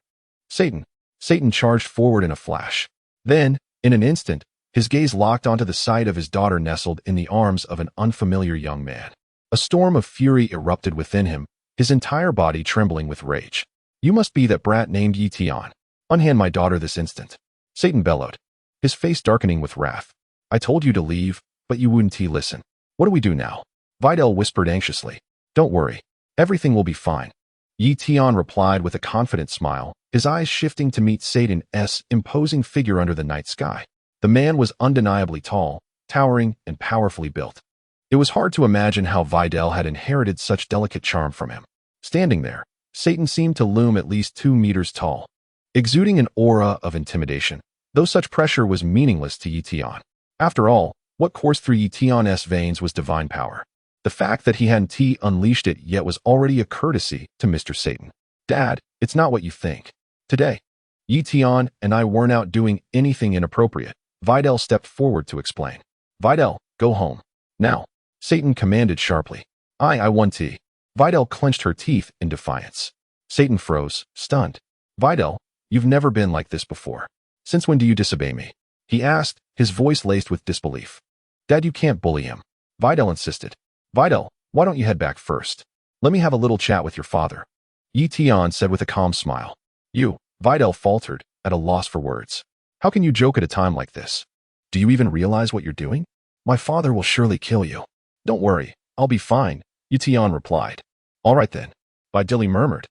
A: Satan. Satan charged forward in a flash. Then, in an instant, his gaze locked onto the sight of his daughter nestled in the arms of an unfamiliar young man. A storm of fury erupted within him, his entire body trembling with rage. You must be that brat named Tian. Unhand my daughter this instant. Satan bellowed, his face darkening with wrath. I told you to leave, but you wouldn't listen. What do we do now? Videl whispered anxiously. Don't worry. Everything will be fine. Tian replied with a confident smile, his eyes shifting to meet Satan's imposing figure under the night sky. The man was undeniably tall, towering, and powerfully built. It was hard to imagine how Videl had inherited such delicate charm from him. Standing there, Satan seemed to loom at least 2 meters tall, exuding an aura of intimidation, though such pressure was meaningless to Tian. After all, what coursed through Tian's veins was divine power. The fact that he hadn't unleashed it yet was already a courtesy to Mr. Satan. Dad, it's not what you think. Today, Tian and I weren't out doing anything inappropriate. Videl stepped forward to explain. Videl, go home. Now, Satan commanded sharply. I want tea. Videl clenched her teeth in defiance. Satan froze, stunned. Videl, you've never been like this before. Since when do you disobey me? He asked, his voice laced with disbelief. Dad, you can't bully him. Videl insisted. Videl, why don't you head back first? Let me have a little chat with your father. Tian said with a calm smile. You, Videl faltered, at a loss for words. How can you joke at a time like this? Do you even realize what you're doing? My father will surely kill you. Don't worry, I'll be fine, Tian replied. All right then, Videl murmured.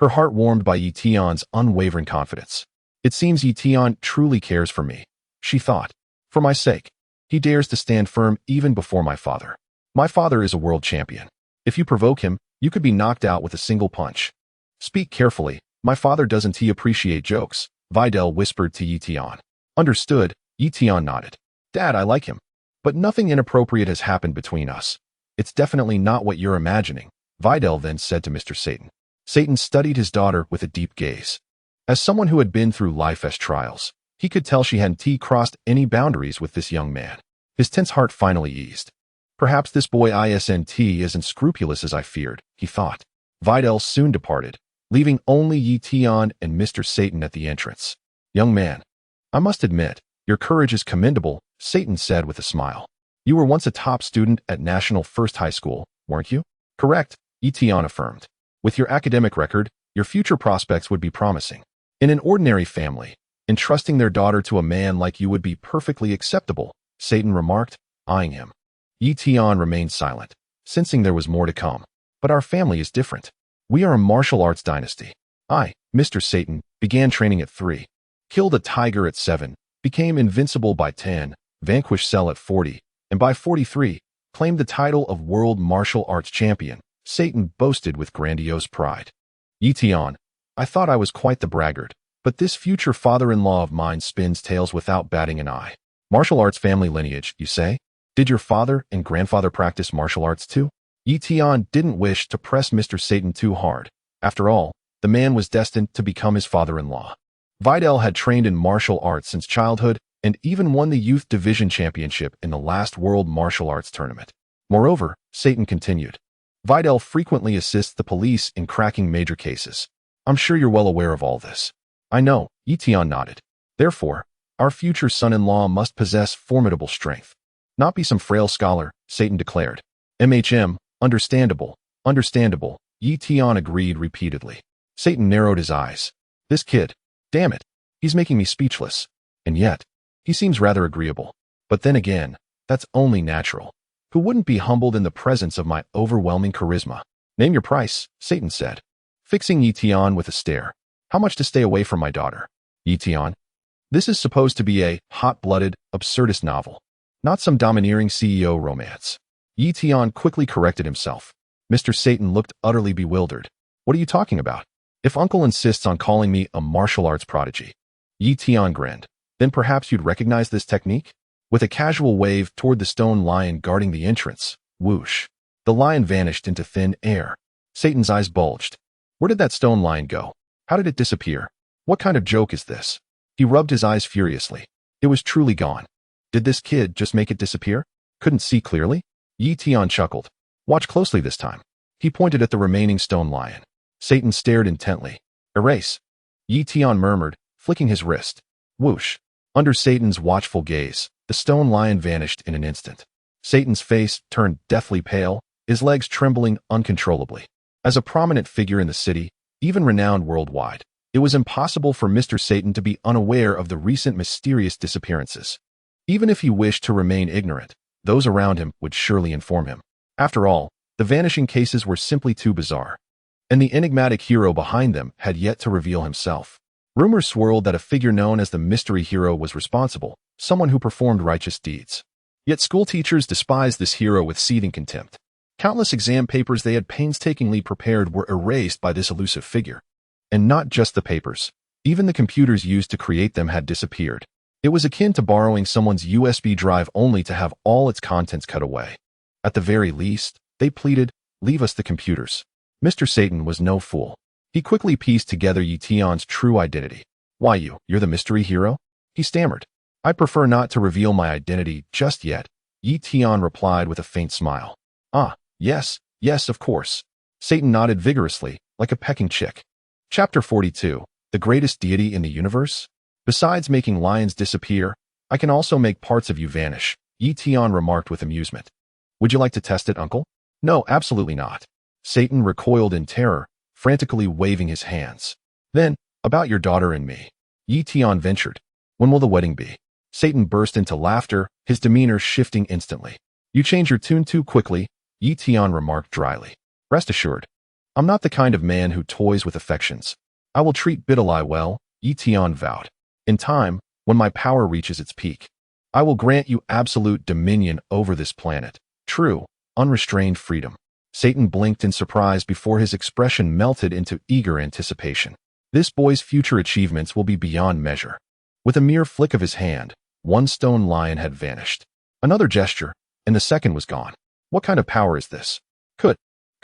A: Her heart warmed by Tian's unwavering confidence. It seems Tian truly cares for me, she thought. For my sake, he dares to stand firm even before my father. My father is a world champion. If you provoke him, you could be knocked out with a single punch. Speak carefully, my father doesn't appreciate jokes, Videl whispered to Tian. Understood, Tian nodded. Dad, I like him. But nothing inappropriate has happened between us. It's definitely not what you're imagining, Videl then said to Mr. Satan. Satan studied his daughter with a deep gaze. As someone who had been through life's trials, he could tell she hadn't crossed any boundaries with this young man. His tense heart finally eased. Perhaps this boy isn't scrupulous as I feared, he thought. Videl soon departed, leaving only Tian and Mr. Satan at the entrance. Young man, I must admit, your courage is commendable, Satan said with a smile. You were once a top student at National First High School, weren't you? Correct, Tian affirmed. With your academic record, your future prospects would be promising. In an ordinary family, entrusting their daughter to a man like you would be perfectly acceptable, Satan remarked, eyeing him. Tian remained silent, sensing there was more to come. But our family is different. We are a martial arts dynasty. I, Mr. Satan, began training at 3, killed a tiger at 7, became invincible by 10, vanquished Cell at 40, and by 43, claimed the title of World Martial Arts Champion, Satan boasted with grandiose pride. Tian, I thought I was quite the braggart, but this future father-in-law of mine spins tales without batting an eye. Martial arts family lineage, you say? Did your father and grandfather practice martial arts too? Tian didn't wish to press Mr. Satan too hard. After all, the man was destined to become his father-in-law. Videl had trained in martial arts since childhood and even won the youth division championship in the last World Martial Arts Tournament. Moreover, Satan continued, Videl frequently assists the police in cracking major cases. I'm sure you're well aware of all this. I know, Tian nodded. Therefore, our future son-in-law must possess formidable strength. Not be some frail scholar, Satan declared. Understandable, understandable, Tian agreed repeatedly. Satan narrowed his eyes. This kid, damn it, he's making me speechless. And yet, he seems rather agreeable. But then again, that's only natural. Who wouldn't be humbled in the presence of my overwhelming charisma? Name your price, Satan said, fixing Tian with a stare. How much to stay away from my daughter? Tian, this is supposed to be a hot-blooded, absurdist novel, not some domineering CEO romance. Tian quickly corrected himself. Mr. Satan looked utterly bewildered. What are you talking about? If Uncle insists on calling me a martial arts prodigy. Tian grinned. Then perhaps you'd recognize this technique? With a casual wave toward the stone lion guarding the entrance, whoosh. The lion vanished into thin air. Satan's eyes bulged. Where did that stone lion go? How did it disappear? What kind of joke is this? He rubbed his eyes furiously. It was truly gone. Did this kid just make it disappear? Couldn't see clearly? Tian chuckled. Watch closely this time. He pointed at the remaining stone lion. Satan stared intently. Erase. Tian murmured, flicking his wrist. Whoosh. Under Satan's watchful gaze, the stone lion vanished in an instant. Satan's face turned deathly pale, his legs trembling uncontrollably. As a prominent figure in the city, even renowned worldwide, it was impossible for Mr. Satan to be unaware of the recent mysterious disappearances. Even if he wished to remain ignorant, those around him would surely inform him. After all, the vanishing cases were simply too bizarre. And the enigmatic hero behind them had yet to reveal himself. Rumors swirled that a figure known as the mystery hero was responsible, someone who performed righteous deeds. Yet school teachers despised this hero with seething contempt. Countless exam papers they had painstakingly prepared were erased by this elusive figure. And not just the papers. Even the computers used to create them had disappeared. It was akin to borrowing someone's USB drive only to have all its contents cut away. At the very least, they pleaded, leave us the computers. Mr. Satan was no fool. He quickly pieced together Tian's true identity. Why you're the mystery hero? He stammered. I prefer not to reveal my identity just yet, Tian replied with a faint smile. Ah, yes, of course. Satan nodded vigorously, like a pecking chick. Chapter 42, The Greatest Deity in the Universe? Besides making lions disappear, I can also make parts of you vanish, Tian remarked with amusement. Would you like to test it, uncle? No, absolutely not. Satan recoiled in terror, frantically waving his hands. Then, about your daughter and me. Tian ventured. When will the wedding be? Satan burst into laughter, his demeanor shifting instantly. You change your tune too quickly, Tian remarked dryly. Rest assured, I'm not the kind of man who toys with affections. I will treat Videl well, Tian vowed. In time, when my power reaches its peak, I will grant you absolute dominion over this planet. True, unrestrained freedom. Satan blinked in surprise before his expression melted into eager anticipation. This boy's future achievements will be beyond measure. With a mere flick of his hand, one stone lion had vanished. Another gesture, and the second was gone. What kind of power is this?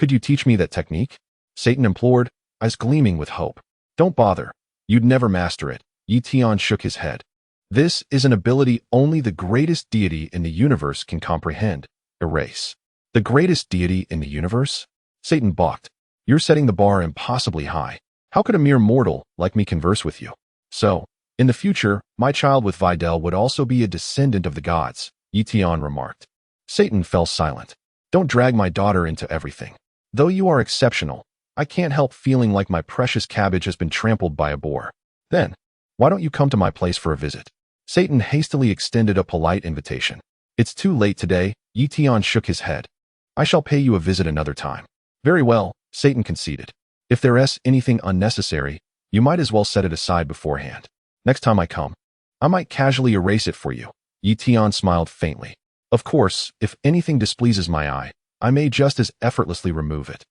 A: Could you teach me that technique? Satan implored, eyes gleaming with hope. Don't bother. You'd never master it. Tian shook his head. This is an ability only the greatest deity in the universe can comprehend. Erase. The greatest deity in the universe? Satan balked. You're setting the bar impossibly high. How could a mere mortal like me converse with you? So, in the future, my child with Videl would also be a descendant of the gods, Tian remarked. Satan fell silent. Don't drag my daughter into everything. Though you are exceptional, I can't help feeling like my precious cabbage has been trampled by a boar. Then, why don't you come to my place for a visit? Satan hastily extended a polite invitation. It's too late today, Tian shook his head. I shall pay you a visit another time. Very well, Satan conceded. If there's anything unnecessary, you might as well set it aside beforehand. Next time I come, I might casually erase it for you. Tian smiled faintly. Of course, if anything displeases my eye, I may just as effortlessly remove it.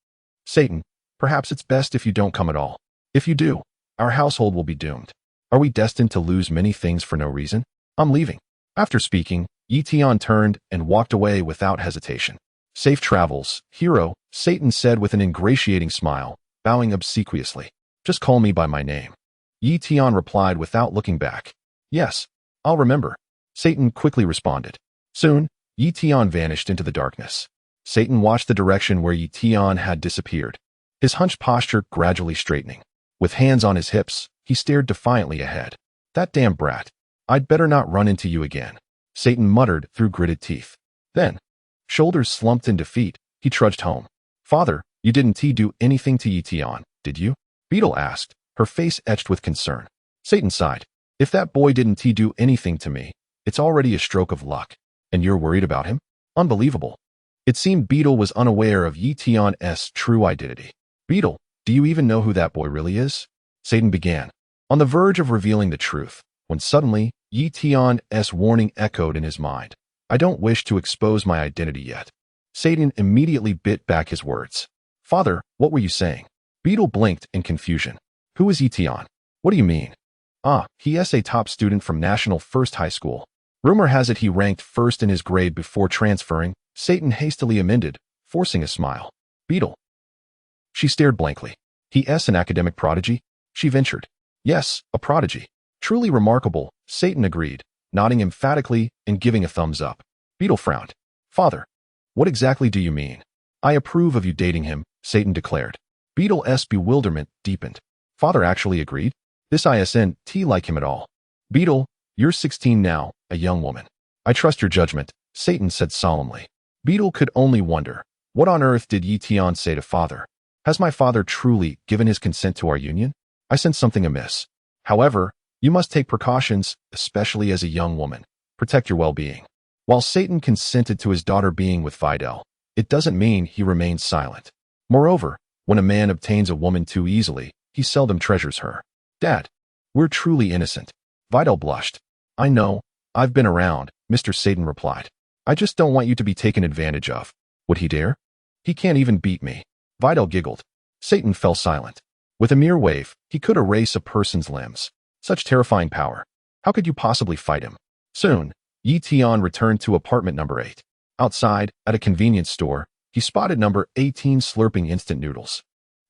A: Satan, perhaps it's best if you don't come at all. If you do, our household will be doomed. Are we destined to lose many things for no reason? I'm leaving. After speaking, Tian turned and walked away without hesitation. Safe travels, hero, Satan said with an ingratiating smile, bowing obsequiously. Just call me by my name. Tian replied without looking back. Yes, I'll remember. Satan quickly responded. Soon, Tian vanished into the darkness. Satan watched the direction where Tian had disappeared, his hunched posture gradually straightening. With hands on his hips, he stared defiantly ahead. That damn brat. I'd better not run into you again, Satan muttered through gritted teeth. Then, shoulders slumped in defeat, he trudged home. Father, you didn't do anything to Tian, did you? Videl asked, her face etched with concern. Satan sighed. If that boy didn't do anything to me, it's already a stroke of luck. And you're worried about him? Unbelievable. It seemed Videl was unaware of Tian's true identity. Videl, do you even know who that boy really is? Satan began, on the verge of revealing the truth, when suddenly, Tian's warning echoed in his mind. I don't wish to expose my identity yet. Satan immediately bit back his words. Father, what were you saying? Videl blinked in confusion. Who is Tian? What do you mean? He is a top student from National First High School. Rumor has it he ranked first in his grade before transferring. Satan hastily amended, forcing a smile. Videl. She stared blankly. He is an academic prodigy? She ventured. Yes, a prodigy. Truly remarkable, Satan agreed, nodding emphatically and giving a thumbs up. Videl frowned. Father, what exactly do you mean? I approve of you dating him, Satan declared. Videl bewilderment deepened. Father actually agreed? This isn't like him at all. Videl, you're 16 now, a young woman. I trust your judgment, Satan said solemnly. Videl could only wonder, what on earth did Tian say to father? Has my father truly given his consent to our union? I sense something amiss. However, you must take precautions, especially as a young woman. Protect your well-being. While Satan consented to his daughter being with Videl, it doesn't mean he remains silent. Moreover, when a man obtains a woman too easily, he seldom treasures her. Dad, we're truly innocent. Videl blushed. I know, I've been around, Mr. Satan replied. I just don't want you to be taken advantage of. Would he dare? He can't even beat me. Videl giggled. Satan fell silent. With a mere wave, he could erase a person's limbs. Such terrifying power. How could you possibly fight him? Soon, Tian returned to apartment number 8. Outside, at a convenience store, he spotted number 18 slurping instant noodles.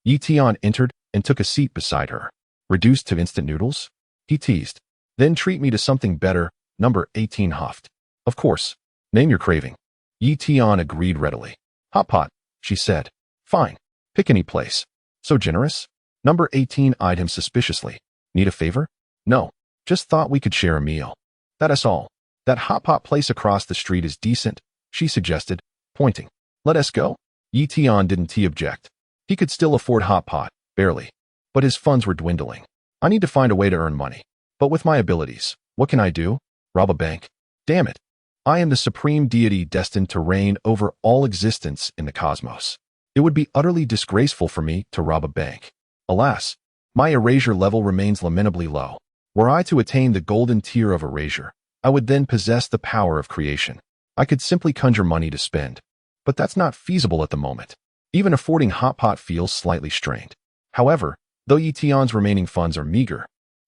A: Tian entered and took a seat beside her. Reduced to instant noodles? He teased. Then treat me to something better, number 18 huffed. Of course. Name your craving. Tian agreed readily. Hot pot, she said. Fine. Pick any place. So generous? Number 18 eyed him suspiciously. Need a favor? No. Just thought we could share a meal. That's all. That hot pot place across the street is decent, she suggested, pointing. Let us go? Tian didn't object. He could still afford hot pot, barely. But his funds were dwindling. I need to find a way to earn money. But with my abilities, what can I do? Rob a bank? Damn it. I am the supreme deity destined to reign over all existence in the cosmos. It would be utterly disgraceful for me to rob a bank. Alas, my erasure level remains lamentably low. Were I to attain the golden tier of erasure, I would then possess the power of creation. I could simply conjure money to spend. But that's not feasible at the moment. Even affording hot pot feels slightly strained. However, though Tian's remaining funds are meager,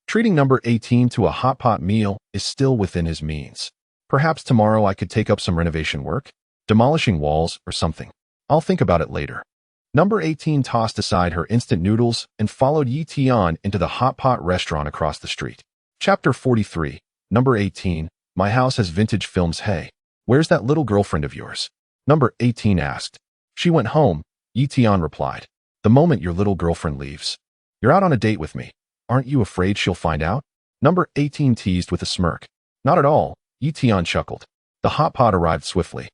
A: treating number 18 to a hot pot meal is still within his means. Perhaps tomorrow I could take up some renovation work, demolishing walls or something. I'll think about it later. Number 18 tossed aside her instant noodles and followed Tian into the hot pot restaurant across the street. Chapter 43, Number 18, My house has vintage films. Hey, where's that little girlfriend of yours? Number 18 asked. She went home, Tian replied. The moment your little girlfriend leaves. You're out on a date with me. Aren't you afraid she'll find out? Number 18 teased with a smirk. Not at all, Tian chuckled. The hot pot arrived swiftly.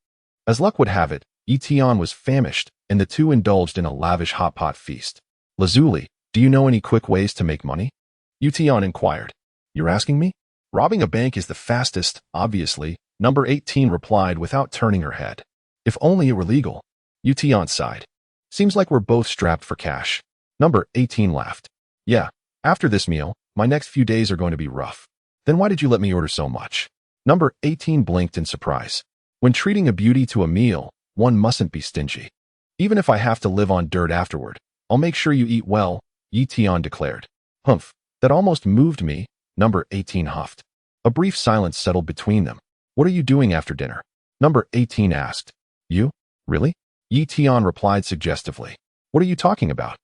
A: As luck would have it, Tian was famished, and the two indulged in a lavish hot pot feast. Lazuli, do you know any quick ways to make money? Tian inquired. You're asking me? Robbing a bank is the fastest, obviously, number 18 replied without turning her head. If only it were legal. Tian sighed. Seems like we're both strapped for cash. Number 18 laughed. Yeah, after this meal, my next few days are going to be rough. Then why did you let me order so much? Number 18 blinked in surprise. When treating a beauty to a meal, one mustn't be stingy. Even if I have to live on dirt afterward, I'll make sure you eat well, Tian declared. Humph, that almost moved me, number 18 huffed. A brief silence settled between them. What are you doing after dinner? Number 18 asked. You? Really? Tian replied suggestively. What are you talking about?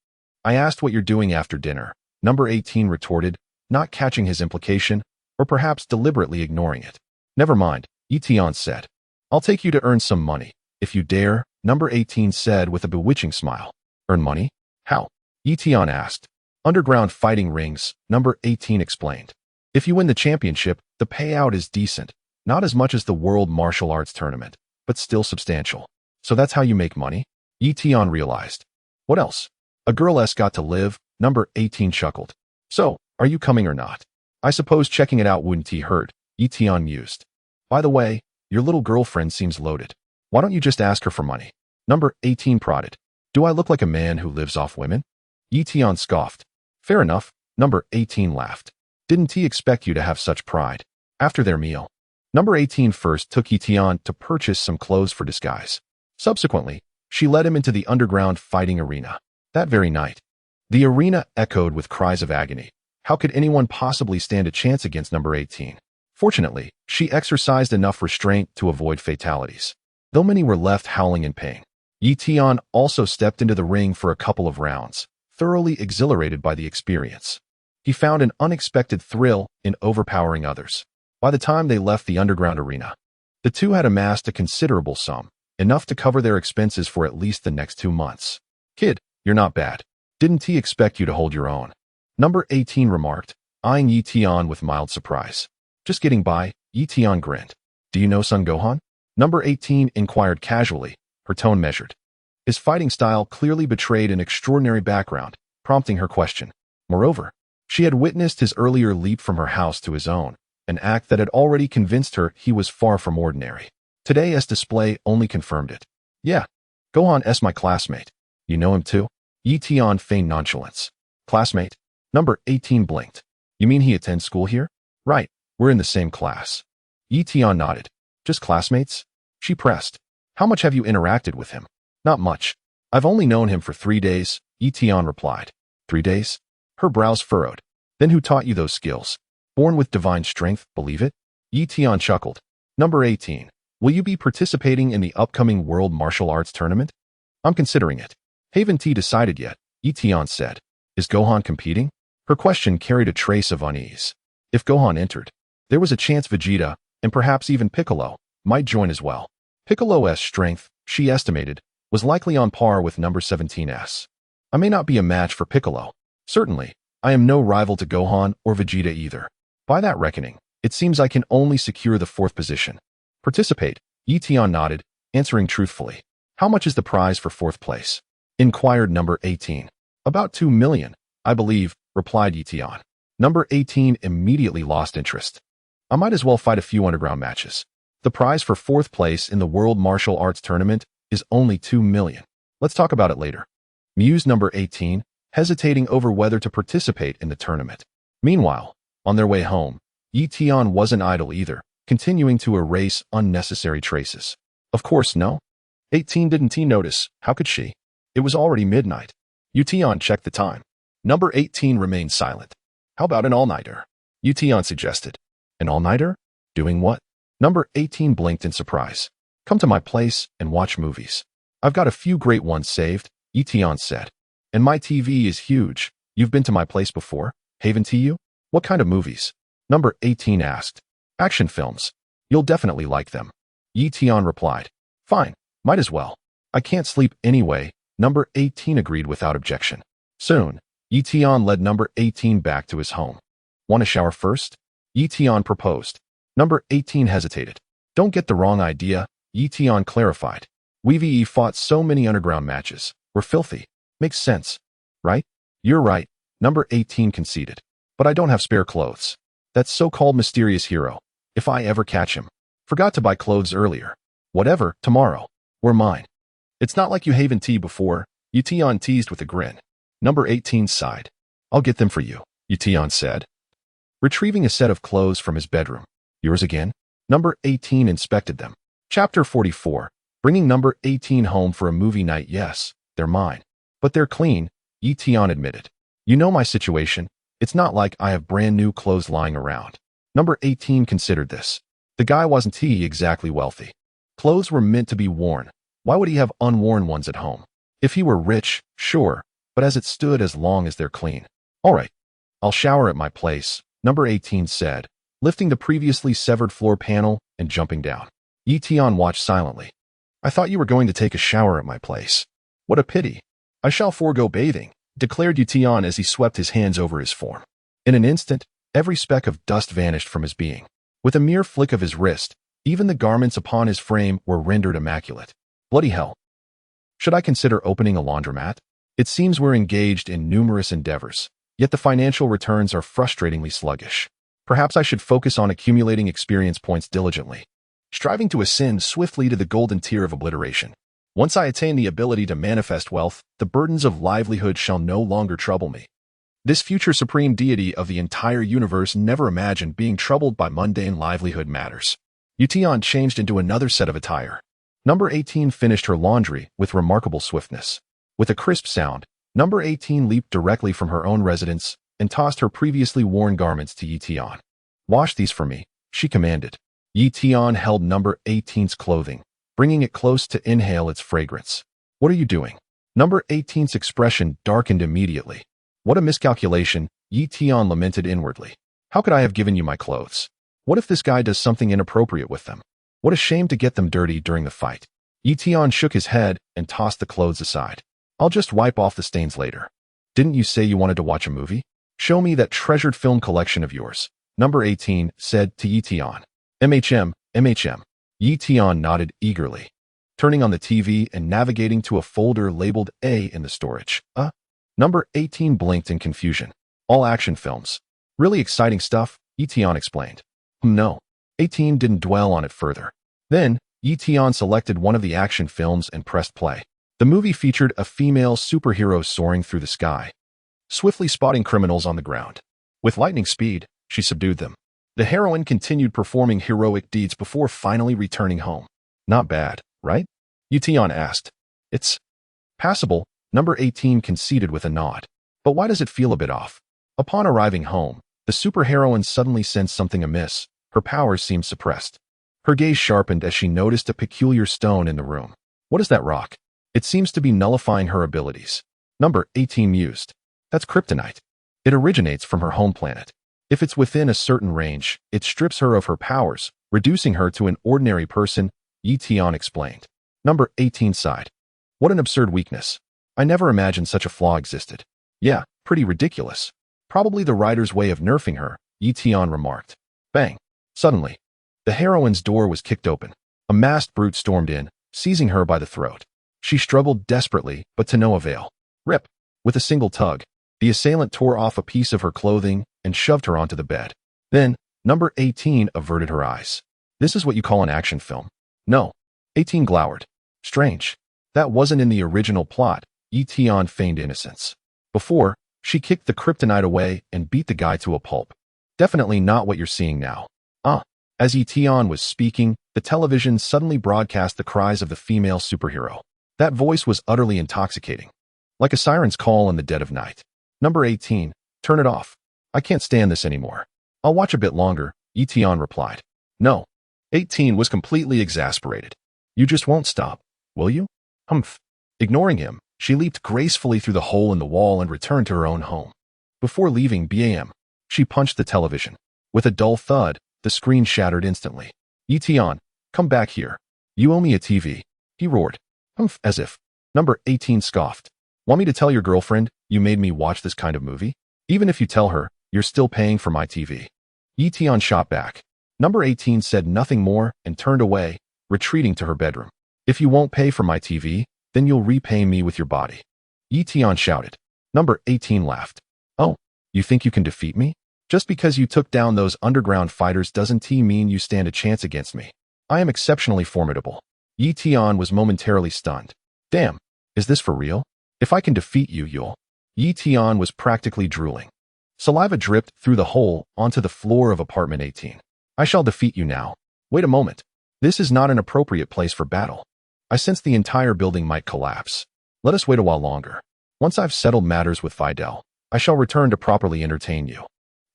A: I asked what you're doing after dinner, number 18 retorted, not catching his implication, or perhaps deliberately ignoring it. Never mind, Tian said. I'll take you to earn some money, if you dare, number 18 said with a bewitching smile. Earn money? How? Tian asked. Underground fighting rings, number 18 explained. If you win the championship, the payout is decent, not as much as the World Martial Arts Tournament, but still substantial. So that's how you make money? Tian realized. What else? A girl's got to live, number 18 chuckled. So, are you coming or not? I suppose checking it out wouldn't hurt, Tian mused. By the way, your little girlfriend seems loaded. Why don't you just ask her for money? Number 18 prodded. Do I look like a man who lives off women? Tian scoffed. Fair enough, number 18 laughed. Didn't he expect you to have such pride? After their meal, number 18 first took Tian to purchase some clothes for disguise. Subsequently, she led him into the underground fighting arena. That very night, the arena echoed with cries of agony. How could anyone possibly stand a chance against number 18? Fortunately, she exercised enough restraint to avoid fatalities, though many were left howling in pain. Tian also stepped into the ring for a couple of rounds, thoroughly exhilarated by the experience. He found an unexpected thrill in overpowering others. By the time they left the underground arena, the two had amassed a considerable sum, enough to cover their expenses for at least the next 2 months. Kid, you're not bad. Didn't he expect you to hold your own? Number 18 remarked, eyeing Tian with mild surprise. Just getting by, Tian grinned. Do you know Son Gohan? Number 18 inquired casually, her tone measured. His fighting style clearly betrayed an extraordinary background, prompting her question. Moreover, she had witnessed his earlier leap from her house to his own, an act that had already convinced her he was far from ordinary. Today's display only confirmed it. Yeah, Gohan my classmate. You know him too? Tian feigned nonchalance. Classmate? Number 18 blinked. You mean he attends school here? Right, we're in the same class. Tian nodded. Just classmates? She pressed. How much have you interacted with him? Not much. I've only known him for 3 days, Tian replied. 3 days? Her brows furrowed. Then who taught you those skills? Born with divine strength, believe it? Tian chuckled. Number 18. Will you be participating in the upcoming World Martial Arts Tournament? I'm considering it. Haven't decided yet, Tian said. Is Gohan competing? Her question carried a trace of unease. If Gohan entered, there was a chance Vegeta, and perhaps even Piccolo, might join as well. Piccolo's strength, she estimated, was likely on par with number 17's. I may not be a match for Piccolo. Certainly, I am no rival to Gohan or Vegeta either. By that reckoning, it seems I can only secure the 4th position. Participate, Tian nodded, answering truthfully. How much is the prize for 4th place? Inquired number 18. About 2 million, I believe, replied Tian. Number 18 immediately lost interest. I might as well fight a few underground matches. The prize for 4th place in the World Martial Arts Tournament is only 2 million. Let's talk about it later. Mused number 18, hesitating over whether to participate in the tournament. Meanwhile, on their way home, Tian wasn't idle either, continuing to erase unnecessary traces. Of course, no. 18 didn't notice, how could she? It was already midnight. Tian checked the time. Number 18 remained silent. How about an all-nighter? Tian suggested. An all-nighter? Doing what? Number 18 blinked in surprise. Come to my place and watch movies. I've got a few great ones saved, Tian said. And my TV is huge. You've been to my place before, haven't you? What kind of movies? Number 18 asked. Action films. You'll definitely like them. Tian replied. Fine, might as well. I can't sleep anyway, number 18 agreed without objection. Soon, Tian led number 18 back to his home. Want to shower first? Tian proposed. Number 18 hesitated. Don't get the wrong idea, Tian clarified. We've fought so many underground matches. We're filthy. Makes sense, right? You're right, number 18 conceded. But I don't have spare clothes. That so-called mysterious hero, if I ever catch him, forgot to buy clothes earlier. Whatever, tomorrow. We're mine. It's not like you haven't tea before, Tian teased with a grin. Number 18 sighed. I'll get them for you, Tian said. Retrieving a set of clothes from his bedroom. Yours again? Number 18 inspected them. Chapter 44. Bringing number 18 home for a movie night. Yes, they're mine. But they're clean, Tian admitted. You know my situation. It's not like I have brand new clothes lying around. Number 18 considered this. The guy wasn't exactly wealthy. Clothes were meant to be worn. Why would he have unworn ones at home? If he were rich, sure, but as it stood, as long as they're clean. All right, I'll shower at my place, number 18 said, lifting the previously severed floor panel and jumping down. Tian watched silently. I thought you were going to take a shower at my place. What a pity. I shall forego bathing, declared Tian as he swept his hands over his form. In an instant, every speck of dust vanished from his being. With a mere flick of his wrist, even the garments upon his frame were rendered immaculate. Bloody hell. Should I consider opening a laundromat? It seems we're engaged in numerous endeavors, yet the financial returns are frustratingly sluggish. Perhaps I should focus on accumulating experience points diligently, striving to ascend swiftly to the golden tier of obliteration. Once I attain the ability to manifest wealth, the burdens of livelihood shall no longer trouble me. This future supreme deity of the entire universe never imagined being troubled by mundane livelihood matters. Tian changed into another set of attire. Number 18 finished her laundry with remarkable swiftness. With a crisp sound, number 18 leaped directly from her own residence and tossed her previously worn garments to Tian. Wash these for me, she commanded. Tian held number 18's clothing, bringing it close to inhale its fragrance. What are you doing? Number 18's expression darkened immediately. What a miscalculation, Tian lamented inwardly. How could I have given you my clothes? What if this guy does something inappropriate with them? What a shame to get them dirty during the fight. Tian shook his head and tossed the clothes aside. I'll just wipe off the stains later. Didn't you say you wanted to watch a movie? Show me that treasured film collection of yours. Number 18 said to Tian. MHM. Tian nodded eagerly, turning on the TV and navigating to a folder labeled A in the storage. Number 18 blinked in confusion. All action films. Really exciting stuff, Tian explained. No. 18 didn't dwell on it further. Then, Tian selected one of the action films and pressed play. The movie featured a female superhero soaring through the sky, swiftly spotting criminals on the ground. With lightning speed, she subdued them. The heroine continued performing heroic deeds before finally returning home. Not bad, right? Tian asked. It's passable, Number 18 conceded with a nod. But why does it feel a bit off? Upon arriving home, the superheroine suddenly sensed something amiss. Her powers seemed suppressed. Her gaze sharpened as she noticed a peculiar stone in the room. What is that rock? It seems to be nullifying her abilities. Number 18 mused. That's kryptonite. It originates from her home planet. If it's within a certain range, it strips her of her powers, reducing her to an ordinary person, Tian explained. Number 18 sighed. What an absurd weakness. I never imagined such a flaw existed. Yeah, pretty ridiculous. Probably the writer's way of nerfing her, Tian remarked. Bang. Suddenly, the heroine's door was kicked open. A masked brute stormed in, seizing her by the throat. She struggled desperately, but to no avail. Rip. With a single tug, the assailant tore off a piece of her clothing and shoved her onto the bed. Then, number 18 averted her eyes. This is what you call an action film? No. 18 glowered. Strange. That wasn't in the original plot, Tian feigned innocence. Before, she kicked the kryptonite away and beat the guy to a pulp. Definitely not what you're seeing now. As Tian was speaking, the television suddenly broadcast the cries of the female superhero. That voice was utterly intoxicating. Like a siren's call in the dead of night. Number 18, turn it off. I can't stand this anymore. I'll watch a bit longer, Tian replied. No. 18 was completely exasperated. You just won't stop, will you? Humph. Ignoring him, she leaped gracefully through the hole in the wall and returned to her own home. Before leaving BAM, she punched the television. With a dull thud, the screen shattered instantly. Tian, come back here. You owe me a TV, he roared. Humph, as if. Number 18 scoffed. Want me to tell your girlfriend you made me watch this kind of movie? Even if you tell her, you're still paying for my TV. Tian shot back. Number 18 said nothing more and turned away, retreating to her bedroom. If you won't pay for my TV, then you'll repay me with your body. Tian shouted. Number 18 laughed. Oh, you think you can defeat me? Just because you took down those underground fighters doesn't mean you stand a chance against me. I am exceptionally formidable. Tian was momentarily stunned. Damn, is this for real? If I can defeat you, you'll... Tian was practically drooling. Saliva dripped through the hole onto the floor of apartment 18. I shall defeat you now. Wait a moment. This is not an appropriate place for battle. I sense the entire building might collapse. Let us wait a while longer. Once I've settled matters with Videl, I shall return to properly entertain you.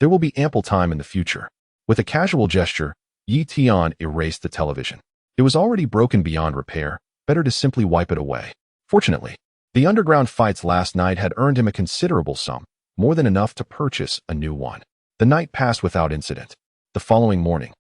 A: There will be ample time in the future. With a casual gesture, Tian erased the television. It was already broken beyond repair, better to simply wipe it away. Fortunately, the underground fights last night had earned him a considerable sum, more than enough to purchase a new one. The night passed without incident. The following morning,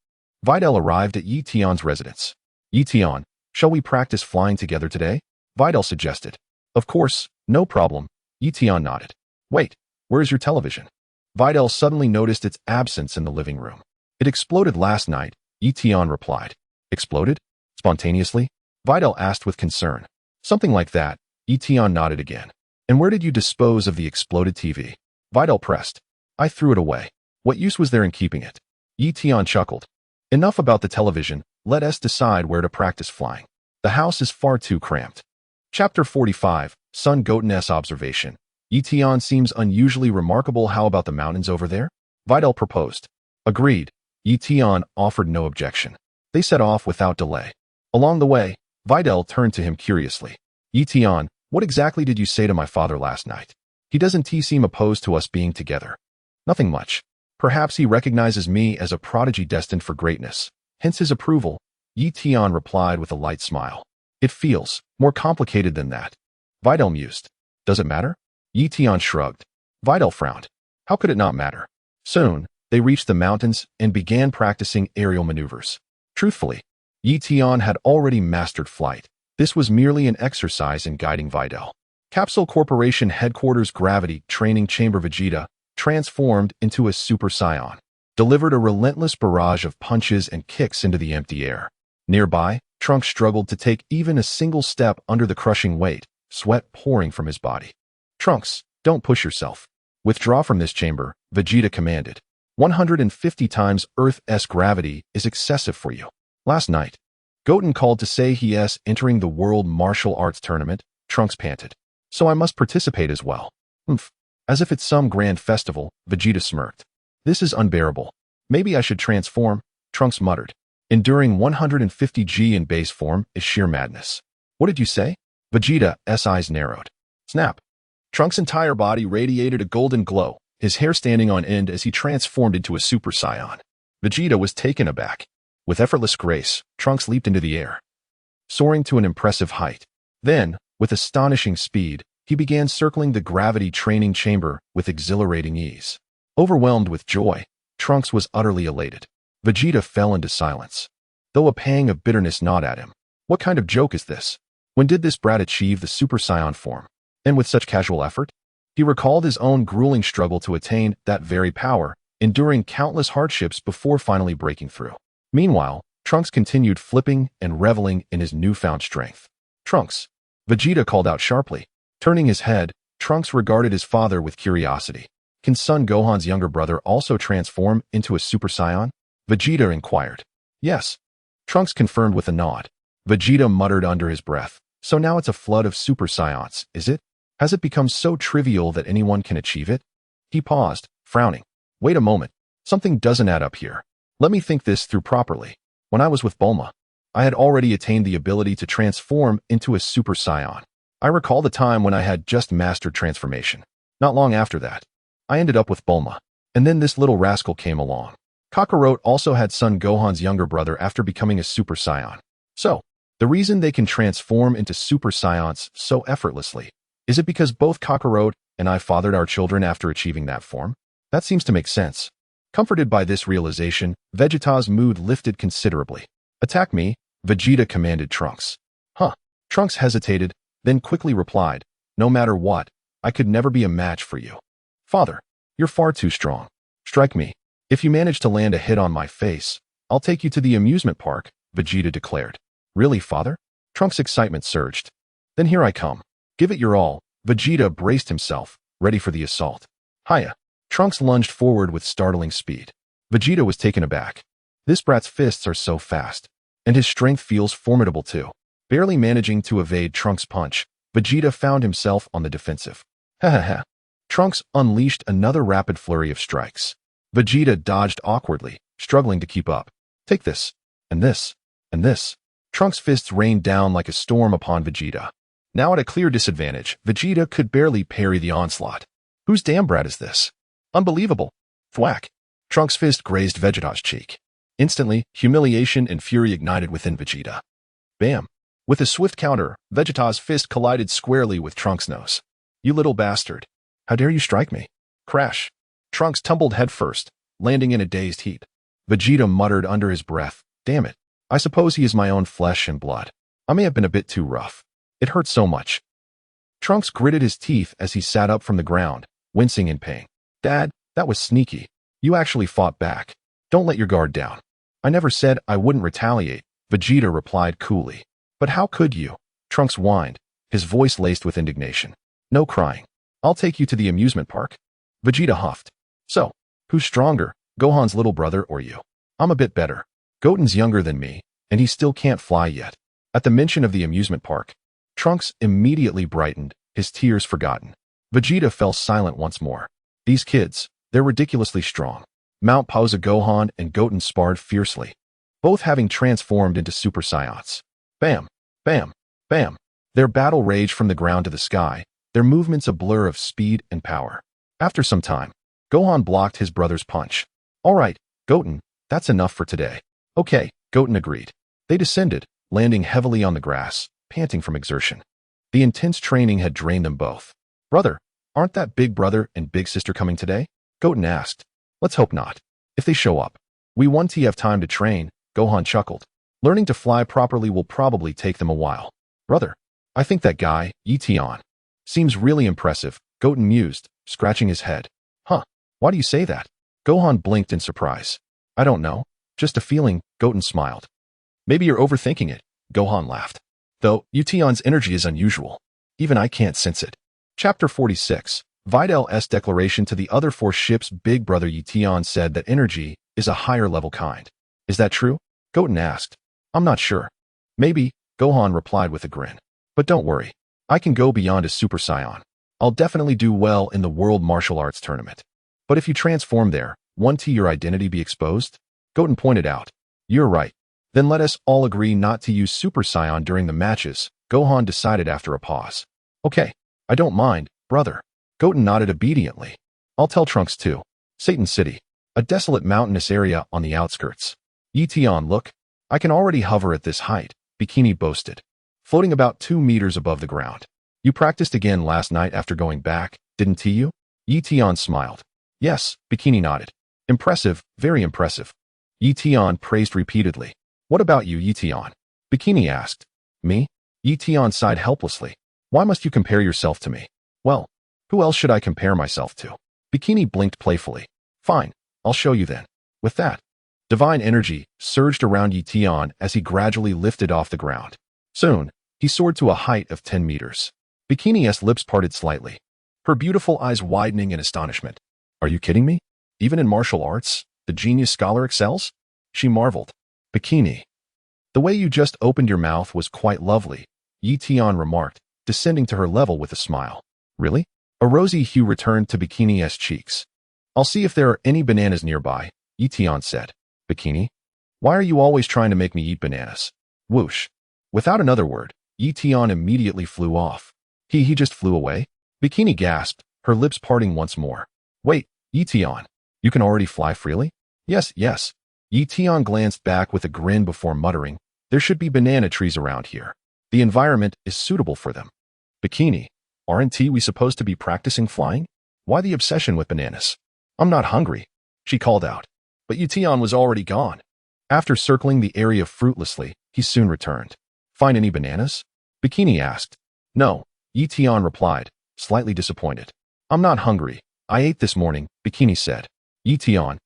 A: Videl arrived at Tian's residence. Tian, shall we practice flying together today? Videl suggested. Of course, no problem. Tian nodded. Wait, where is your television? Videl suddenly noticed its absence in the living room. It exploded last night, Tian replied. Exploded? Spontaneously? Videl asked with concern. Something like that, Tian nodded again. And where did you dispose of the exploded TV? Videl pressed. I threw it away. What use was there in keeping it? Tian chuckled. Enough about the television, let us decide where to practice flying. The house is far too cramped. Chapter 45, Sun Goten's observation. Tian seems unusually remarkable. How about the mountains over there? Videl proposed. Agreed. Tian offered no objection. They set off without delay. Along the way, Videl turned to him curiously. Tian, what exactly did you say to my father last night? He doesn't seem opposed to us being together. Nothing much. Perhaps he recognizes me as a prodigy destined for greatness. Hence his approval. Tian replied with a light smile. It feels more complicated than that. Videl mused. Does it matter? Tian shrugged. Videl frowned. How could it not matter? Soon, they reached the mountains and began practicing aerial maneuvers. Truthfully, Tian had already mastered flight. This was merely an exercise in guiding Videl. Capsule Corporation Headquarters Gravity Training Chamber. Vegeta, transformed into a Super Saiyan, delivered a relentless barrage of punches and kicks into the empty air. Nearby, Trunks struggled to take even a single step under the crushing weight, sweat pouring from his body. Trunks, don't push yourself. Withdraw from this chamber, Vegeta commanded. 150 times Earth's gravity is excessive for you. Last night, Goten called to say he's entering the World Martial Arts Tournament, Trunks panted. So I must participate as well. Oomph. As if it's some grand festival, Vegeta smirked. This is unbearable. Maybe I should transform, Trunks muttered. Enduring 150 G in base form is sheer madness. What did you say? Vegeta's eyes narrowed. Snap. Trunks' entire body radiated a golden glow, his hair standing on end as he transformed into a Super Saiyan. Vegeta was taken aback. With effortless grace, Trunks leaped into the air, soaring to an impressive height. Then, with astonishing speed, he began circling the gravity training chamber with exhilarating ease. Overwhelmed with joy, Trunks was utterly elated. Vegeta fell into silence, though a pang of bitterness gnawed at him. What kind of joke is this? When did this brat achieve the Super Saiyan form? And with such casual effort? He recalled his own grueling struggle to attain that very power, enduring countless hardships before finally breaking through. Meanwhile, Trunks continued flipping and reveling in his newfound strength. Trunks! Vegeta called out sharply. Turning his head, Trunks regarded his father with curiosity. Can son Gohan's younger brother also transform into a Super Saiyan? Vegeta inquired. Yes. Trunks confirmed with a nod. Vegeta muttered under his breath. So now it's a flood of Super Saiyans, is it? Has it become so trivial that anyone can achieve it? He paused, frowning. Wait a moment. Something doesn't add up here. Let me think this through properly. When I was with Bulma, I had already attained the ability to transform into a Super Saiyan. I recall the time when I had just mastered transformation. Not long after that, I ended up with Bulma. And then this little rascal came along. Kakarot also had son Gohan's younger brother after becoming a Super Saiyan. So, the reason they can transform into Super Saiyans so effortlessly, is it because both Kakarot and I fathered our children after achieving that form? That seems to make sense. Comforted by this realization, Vegeta's mood lifted considerably. Attack me, Vegeta commanded Trunks. Huh. Trunks hesitated, then quickly replied, no matter what, I could never be a match for you. Father, you're far too strong. Strike me. If you manage to land a hit on my face, I'll take you to the amusement park, Vegeta declared. Really, father? Trunks' excitement surged. Then here I come. Give it your all. Vegeta braced himself, ready for the assault. Hiya. Trunks lunged forward with startling speed. Vegeta was taken aback. This brat's fists are so fast, and his strength feels formidable too. Barely managing to evade Trunks' punch, Vegeta found himself on the defensive. Ha ha ha. Trunks unleashed another rapid flurry of strikes. Vegeta dodged awkwardly, struggling to keep up. Take this, and this, and this. Trunks' fists rained down like a storm upon Vegeta. Now at a clear disadvantage, Vegeta could barely parry the onslaught. Whose damn brat is this? Unbelievable. Thwack. Trunks' fist grazed Vegeta's cheek. Instantly, humiliation and fury ignited within Vegeta. Bam. With a swift counter, Vegeta's fist collided squarely with Trunks' nose. You little bastard. How dare you strike me? Crash. Trunks tumbled headfirst, landing in a dazed heap. Vegeta muttered under his breath, damn it. I suppose he is my own flesh and blood. I may have been a bit too rough. It hurt so much. Trunks gritted his teeth as he sat up from the ground, wincing in pain. Dad, that was sneaky. You actually fought back. Don't let your guard down. I never said I wouldn't retaliate, Vegeta replied coolly. But how could you? Trunks whined, his voice laced with indignation. No crying. I'll take you to the amusement park. Vegeta huffed. So, who's stronger, Gohan's little brother or you? I'm a bit better. Goten's younger than me, and he still can't fly yet. At the mention of the amusement park, Trunks immediately brightened, his tears forgotten. Vegeta fell silent once more. These kids, they're ridiculously strong. Mount Pausa Gohan and Goten sparred fiercely, both having transformed into Super Saiyans. Bam, bam, bam. Their battle raged from the ground to the sky, their movements a blur of speed and power. After some time, Gohan blocked his brother's punch. All right, Goten, that's enough for today. Okay, Goten agreed. They descended, landing heavily on the grass, panting from exertion. The intense training had drained them both. Brother, aren't that big brother and big sister coming today? Goten asked. Let's hope not. If they show up, we won't have time to train, Gohan chuckled. Learning to fly properly will probably take them a while. Brother, I think that guy, Tian, Seems really impressive, Goten mused, scratching his head. Huh, why do you say that? Gohan blinked in surprise. I don't know. Just a feeling, Goten smiled. Maybe you're overthinking it, Gohan laughed. Though, Tian's energy is unusual. Even I can't sense it. Chapter 46. Videl's declaration to the other 4 ships. Big brother Tian said that energy is a higher level kind. Is that true? Goten asked. I'm not sure. Maybe, Gohan replied with a grin. But don't worry. I can go beyond a Super Saiyan. I'll definitely do well in the World Martial Arts Tournament. But if you transform there, won't your identity be exposed? Goten pointed out. You're right. Then let us all agree not to use Super Saiyan during the matches, Gohan decided after a pause. Okay, I don't mind, brother. Goten nodded obediently. I'll tell Trunks too. Satan City. A desolate mountainous area on the outskirts. Tian, look. I can already hover at this height, Bikini boasted. Floating about 2 meters above the ground. You practiced again last night after going back, didn't you? Tian smiled. Yes, Bikini nodded. Impressive, very impressive. Tian praised repeatedly. What about you, Tian? Bikini asked. Me? Tian sighed helplessly. Why must you compare yourself to me? Well, who else should I compare myself to? Bikini blinked playfully. Fine, I'll show you then. With that, divine energy surged around Tian as he gradually lifted off the ground. Soon, he soared to a height of 10 meters. Bikini's lips parted slightly, her beautiful eyes widening in astonishment. Are you kidding me? Even in martial arts, the genius scholar excels? She marveled. Bikini. The way you just opened your mouth was quite lovely, Tian remarked, descending to her level with a smile. Really? A rosy hue returned to Bikini's cheeks. I'll see if there are any bananas nearby, Tian said. Bikini? Why are you always trying to make me eat bananas? Whoosh. Without another word, Tian immediately flew off. He just flew away? Bikini gasped, her lips parting once more. Wait, Tian. You can already fly freely? Yes. Tian glanced back with a grin before muttering, there should be banana trees around here. The environment is suitable for them. Bikini, aren't we supposed to be practicing flying? Why the obsession with bananas? I'm not hungry, she called out. But Tian was already gone. After circling the area fruitlessly, he soon returned. Find any bananas? Bikini asked. No, Tian replied, slightly disappointed. I'm not hungry. I ate this morning, Bikini said. Tian,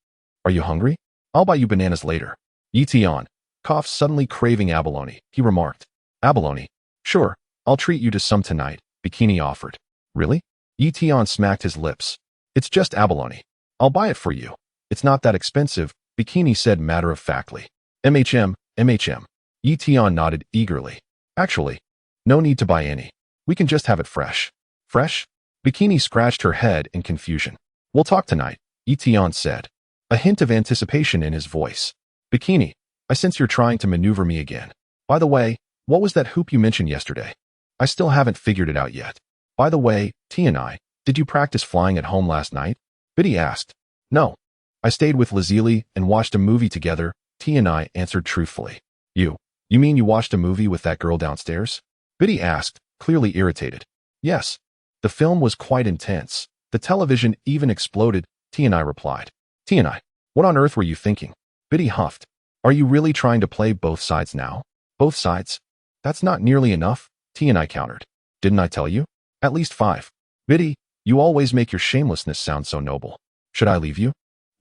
A: are you hungry? I'll buy you bananas later. Tian coughed, suddenly craving abalone, he remarked. Abalone? Sure, I'll treat you to some tonight, Bikini offered. Really? Tian smacked his lips. It's just abalone. I'll buy it for you. It's not that expensive, Bikini said matter-of-factly. MHM. Tian nodded eagerly. Actually, no need to buy any. We can just have it fresh. Fresh? Bikini scratched her head in confusion. We'll talk tonight, Tian said, a hint of anticipation in his voice. Bikini, I sense you're trying to maneuver me again. By the way, what was that hoop you mentioned yesterday? I still haven't figured it out yet. By the way, Tian, did you practice flying at home last night? Biddy asked. No. I stayed with Lazili and watched a movie together, Tian answered truthfully. You mean you watched a movie with that girl downstairs? Biddy asked, clearly irritated. Yes. The film was quite intense. The television even exploded, Tian replied. Tian, what on earth were you thinking? Biddy huffed. Are you really trying to play both sides now? Both sides? That's not nearly enough, Tian countered. Didn't I tell you? At least 5. Biddy, you always make your shamelessness sound so noble. Should I leave you?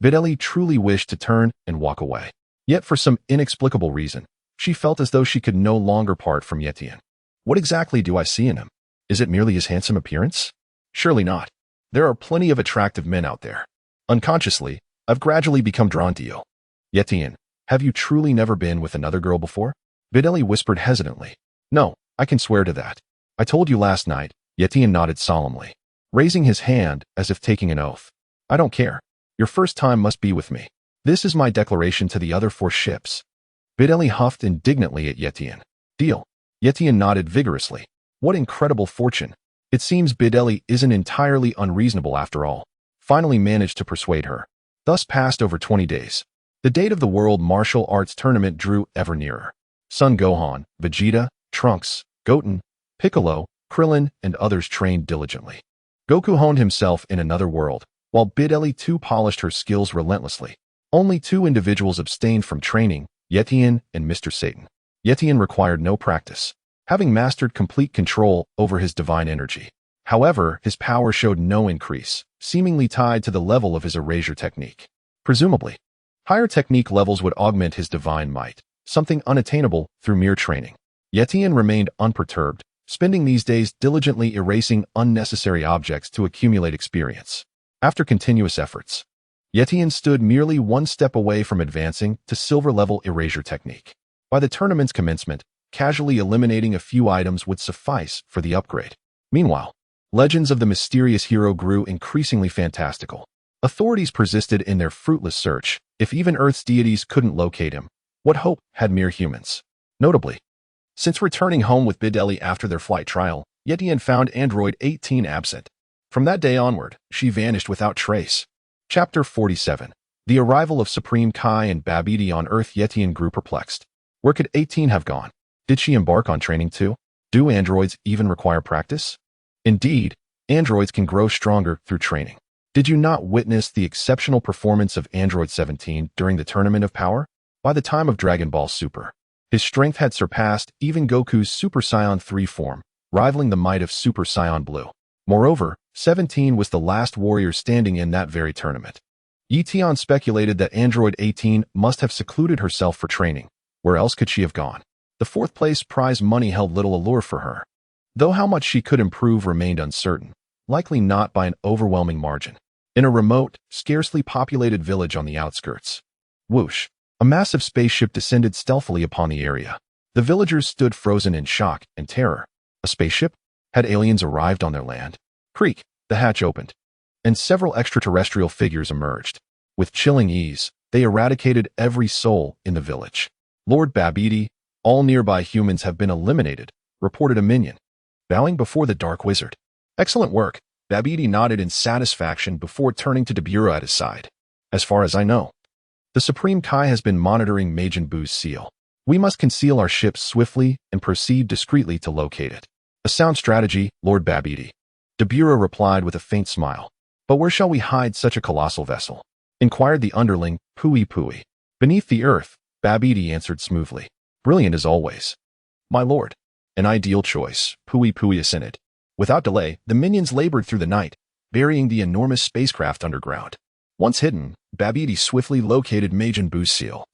A: Videl truly wished to turn and walk away. Yet for some inexplicable reason, she felt as though she could no longer part from Tian. What exactly do I see in him? Is it merely his handsome appearance? Surely not. There are plenty of attractive men out there. Unconsciously, I've gradually become drawn to you. Tian, have you truly never been with another girl before? Videl whispered hesitantly. No, I can swear to that. I told you last night, Tian nodded solemnly, raising his hand as if taking an oath. I don't care. Your first time must be with me. This is my declaration to the other 4 ships. Videl huffed indignantly at Tian. Deal. Tian nodded vigorously. What incredible fortune. It seems Videl isn't entirely unreasonable after all. Finally managed to persuade her. Thus passed over 20 days. The date of the World Martial Arts Tournament drew ever nearer. Son Gohan, Vegeta, Trunks, Goten, Piccolo, Krillin, and others trained diligently. Goku honed himself in another world, while Videl too polished her skills relentlessly. Only 2 individuals abstained from training, Tian and Mr. Satan. Tian required no practice, having mastered complete control over his divine energy. However, his power showed no increase, seemingly tied to the level of his Erasure technique. Presumably, higher technique levels would augment his divine might, something unattainable through mere training. Yet Tian remained unperturbed, spending these days diligently erasing unnecessary objects to accumulate experience. After continuous efforts, Tian stood merely one step away from advancing to silver-level Erasure technique. By the tournament's commencement, casually eliminating a few items would suffice for the upgrade. Meanwhile, legends of the mysterious hero grew increasingly fantastical. Authorities persisted in their fruitless search. If even Earth's deities couldn't locate him, what hope had mere humans? Notably, since returning home with Videl after their flight trial, Tian found Android 18 absent. From that day onward, she vanished without trace. Chapter 47. The arrival of Supreme Kai and Babidi on Earth. Tian grew perplexed. Where could 18 have gone? Did she embark on training too? Do androids even require practice? Indeed, androids can grow stronger through training. Did you not witness the exceptional performance of Android 17 during the Tournament of Power? By the time of Dragon Ball Super, his strength had surpassed even Goku's Super Saiyan 3 form, rivaling the might of Super Saiyan Blue. Moreover, 17 was the last warrior standing in that very tournament. Tian speculated that Android 18 must have secluded herself for training. Where else could she have gone? The fourth-place prize money held little allure for her, though how much she could improve remained uncertain, likely not by an overwhelming margin. In a remote, scarcely populated village on the outskirts, whoosh, a massive spaceship descended stealthily upon the area. The villagers stood frozen in shock and terror. A spaceship? Had aliens arrived on their land? Creak, the hatch opened, and several extraterrestrial figures emerged. With chilling ease, they eradicated every soul in the village. Lord Babidi, all nearby humans have been eliminated, reported a minion, bowing before the Dark Wizard. Excellent work. Babidi nodded in satisfaction before turning to Beerus at his side. As far as I know, the Supreme Kai has been monitoring Majin Buu's seal. We must conceal our ship swiftly and proceed discreetly to locate it. A sound strategy, Lord Babidi. Beerus replied with a faint smile. But where shall we hide such a colossal vessel? Inquired the underling, Pui. Beneath the earth, Babidi answered smoothly. Brilliant as always. My lord. An ideal choice, Pui assented. Without delay, the minions labored through the night, burying the enormous spacecraft underground. Once hidden, Babidi swiftly located Majin Buu's seal,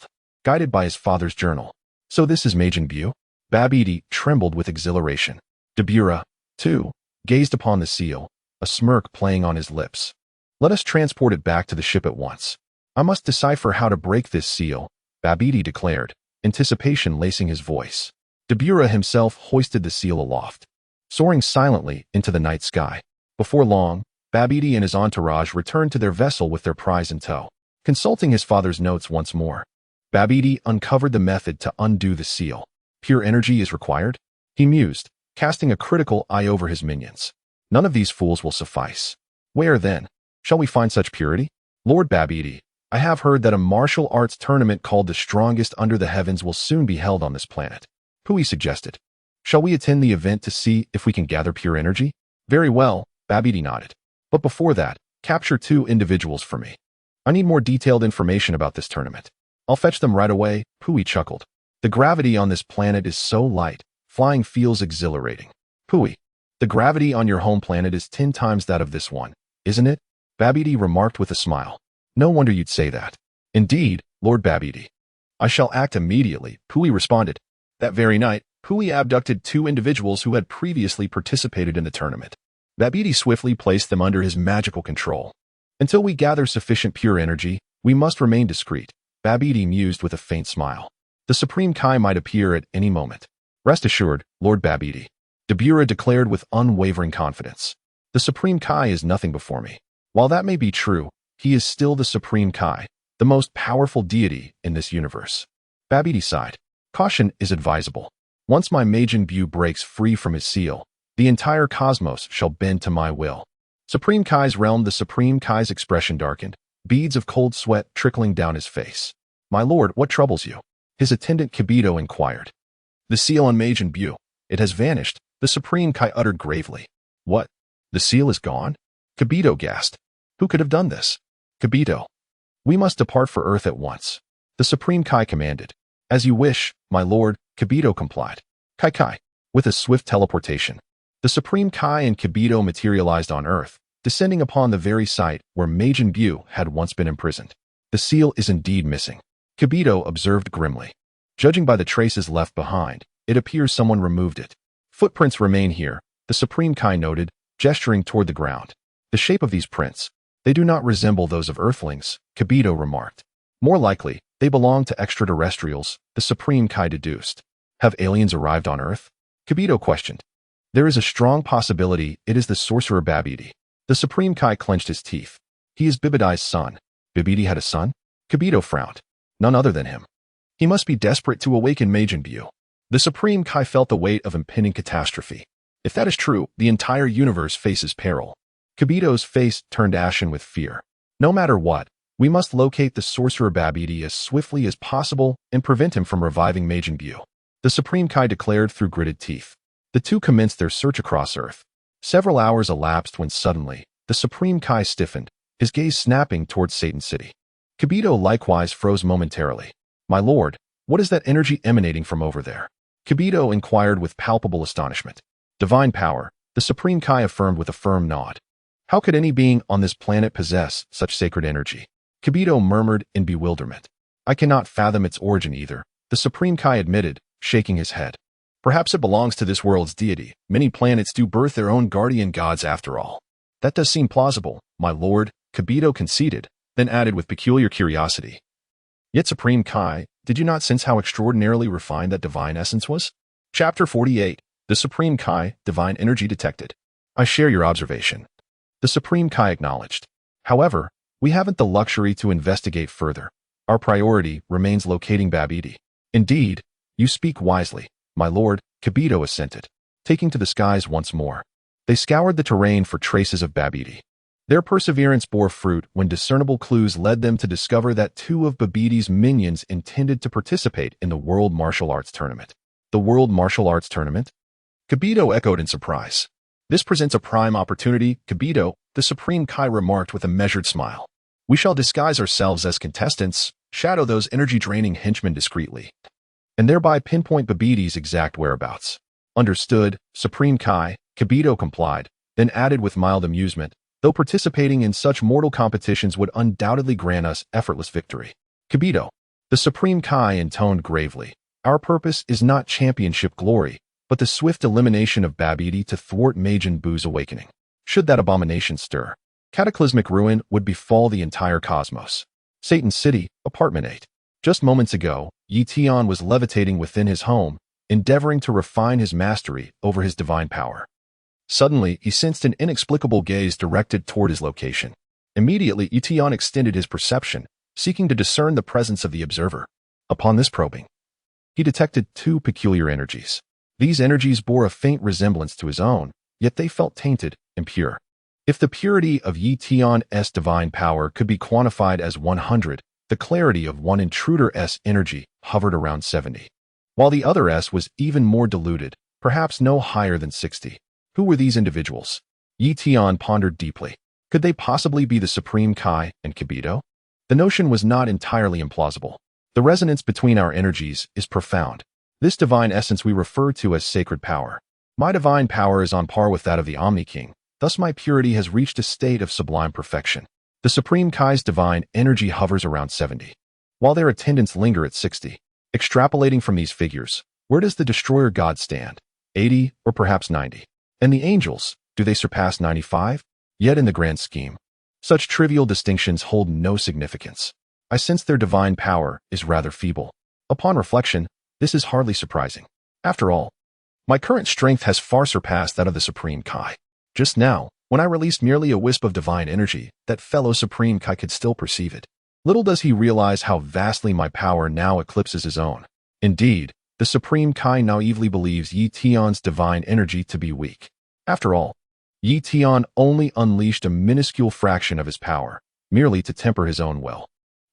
A: guided by his father's journal. So this is Majin Buu? Babidi trembled with exhilaration. Beerus, too, gazed upon the seal, a smirk playing on his lips. Let us transport it back to the ship at once. I must decipher how to break this seal, Babidi declared, anticipation lacing his voice. Beerus himself hoisted the seal aloft, soaring silently into the night sky. Before long, Babidi and his entourage returned to their vessel with their prize in tow. Consulting his father's notes once more, Babidi uncovered the method to undo the seal. Pure energy is required? He mused, casting a critical eye over his minions. None of these fools will suffice. Where, then, shall we find such purity? Lord Babidi, I have heard that a martial arts tournament called the Strongest Under the Heavens will soon be held on this planet. Pui suggested. Shall we attend the event to see if we can gather pure energy? Very well, Babidi nodded. But before that, capture 2 individuals for me. I need more detailed information about this tournament. I'll fetch them right away, Pui chuckled. The gravity on this planet is so light, flying feels exhilarating. Pui, the gravity on your home planet is 10 times that of this one, isn't it? Babidi remarked with a smile. No wonder you'd say that. Indeed, Lord Babidi. I shall act immediately, Pui responded. That very night, Pui abducted 2 individuals who had previously participated in the tournament. Babidi swiftly placed them under his magical control. Until we gather sufficient pure energy, we must remain discreet, Babidi mused with a faint smile. The Supreme Kai might appear at any moment. Rest assured, Lord Babidi. Beerus declared with unwavering confidence. The Supreme Kai is nothing before me. While that may be true, he is still the Supreme Kai, the most powerful deity in this universe. Babidi sighed. Caution is advisable. Once my Majin Buu breaks free from his seal, the entire cosmos shall bend to my will. Supreme Kai's realm. The Supreme Kai's expression darkened, beads of cold sweat trickling down his face. My lord, what troubles you? His attendant Kibito inquired. The seal on Majin Buu. It has vanished, the Supreme Kai uttered gravely. What? The seal is gone? Kibito gasped. Who could have done this? Kibito. We must depart for Earth at once. The Supreme Kai commanded. As you wish, my lord, Kibito complied. Kai, with a swift teleportation, The Supreme Kai and Kibito materialized on Earth, descending upon the very site where Majin Buu had once been imprisoned. The seal is indeed missing, Kibito observed grimly. Judging by the traces left behind, it appears someone removed it. Footprints remain here, the Supreme Kai noted, gesturing toward the ground. The shape of these prints, they do not resemble those of Earthlings, Kibito remarked. More likely, they belong to extraterrestrials, the Supreme Kai deduced. Have aliens arrived on Earth? Kibito questioned. There is a strong possibility it is the sorcerer Babidi. The Supreme Kai clenched his teeth. He is Bibidai's son. Bibidi had a son? Kibito frowned. None other than him. He must be desperate to awaken Majin Buu. The Supreme Kai felt the weight of impending catastrophe. If that is true, the entire universe faces peril. Kibito's face turned ashen with fear. No matter what, we must locate the sorcerer Babidi as swiftly as possible and prevent him from reviving Majin Buu. The Supreme Kai declared through gritted teeth. The two commenced their search across Earth. Several hours elapsed when suddenly, the Supreme Kai stiffened, his gaze snapping towards Satan City. Kibito likewise froze momentarily. My lord, what is that energy emanating from over there? Kibito inquired with palpable astonishment. Divine power, the Supreme Kai affirmed with a firm nod. How could any being on this planet possess such sacred energy? Kibito murmured in bewilderment. I cannot fathom its origin either, the Supreme Kai admitted, shaking his head. Perhaps it belongs to this world's deity. Many planets do birth their own guardian gods after all. That does seem plausible, my lord, Kibito conceded, then added with peculiar curiosity. Yet Supreme Kai, did you not sense how extraordinarily refined that divine essence was? Chapter 48. The Supreme Kai, Divine Energy Detected. I share your observation. The Supreme Kai acknowledged. However, we haven't the luxury to investigate further. Our priority remains locating Babidi. Indeed, you speak wisely, my lord, Kibito assented, taking to the skies once more. They scoured the terrain for traces of Babidi. Their perseverance bore fruit when discernible clues led them to discover that two of Babidi's minions intended to participate in the World Martial Arts Tournament. The World Martial Arts Tournament? Kibito echoed in surprise. This presents a prime opportunity, Kibito, the Supreme Kai remarked with a measured smile. We shall disguise ourselves as contestants, shadow those energy-draining henchmen discreetly, and thereby pinpoint Babidi's exact whereabouts. Understood, Supreme Kai, Kibito complied, then added with mild amusement, though participating in such mortal competitions would undoubtedly grant us effortless victory. Kibito, the Supreme Kai intoned gravely, our purpose is not championship glory, but the swift elimination of Babidi to thwart Majin Buu's awakening. Should that abomination stir, cataclysmic ruin would befall the entire cosmos. Satan City, Apartment 8. Just moments ago, Tian was levitating within his home, endeavoring to refine his mastery over his divine power. Suddenly, he sensed an inexplicable gaze directed toward his location. Immediately, Tian extended his perception, seeking to discern the presence of the observer. Upon this probing, he detected two peculiar energies. These energies bore a faint resemblance to his own, yet they felt tainted, impure. If the purity of Tian's divine power could be quantified as 100, the clarity of one intruder's energy hovered around 70, while the other S was even more diluted, perhaps no higher than 60. Who were these individuals? Tian pondered deeply. Could they possibly be the Supreme Kai and Kibito? The notion was not entirely implausible. The resonance between our energies is profound. This divine essence we refer to as sacred power. My divine power is on par with that of the Omni-King, thus my purity has reached a state of sublime perfection. The Supreme Kai's divine energy hovers around 70, while their attendants linger at 60. Extrapolating from these figures, where does the Destroyer God stand? 80 or perhaps 90? And the angels, do they surpass 95? Yet in the grand scheme, such trivial distinctions hold no significance. I sense their divine power is rather feeble. Upon reflection, this is hardly surprising. After all, my current strength has far surpassed that of the Supreme Kai. Just now, when I released merely a wisp of divine energy, that fellow Supreme Kai could still perceive it. Little does he realize how vastly my power now eclipses his own. Indeed, the Supreme Kai naively believes Tian's divine energy to be weak. After all, Tian only unleashed a minuscule fraction of his power, merely to temper his own will.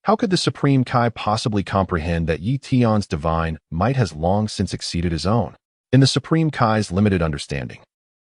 A: How could the Supreme Kai possibly comprehend that Tian's divine might has long since exceeded his own? In the Supreme Kai's limited understanding,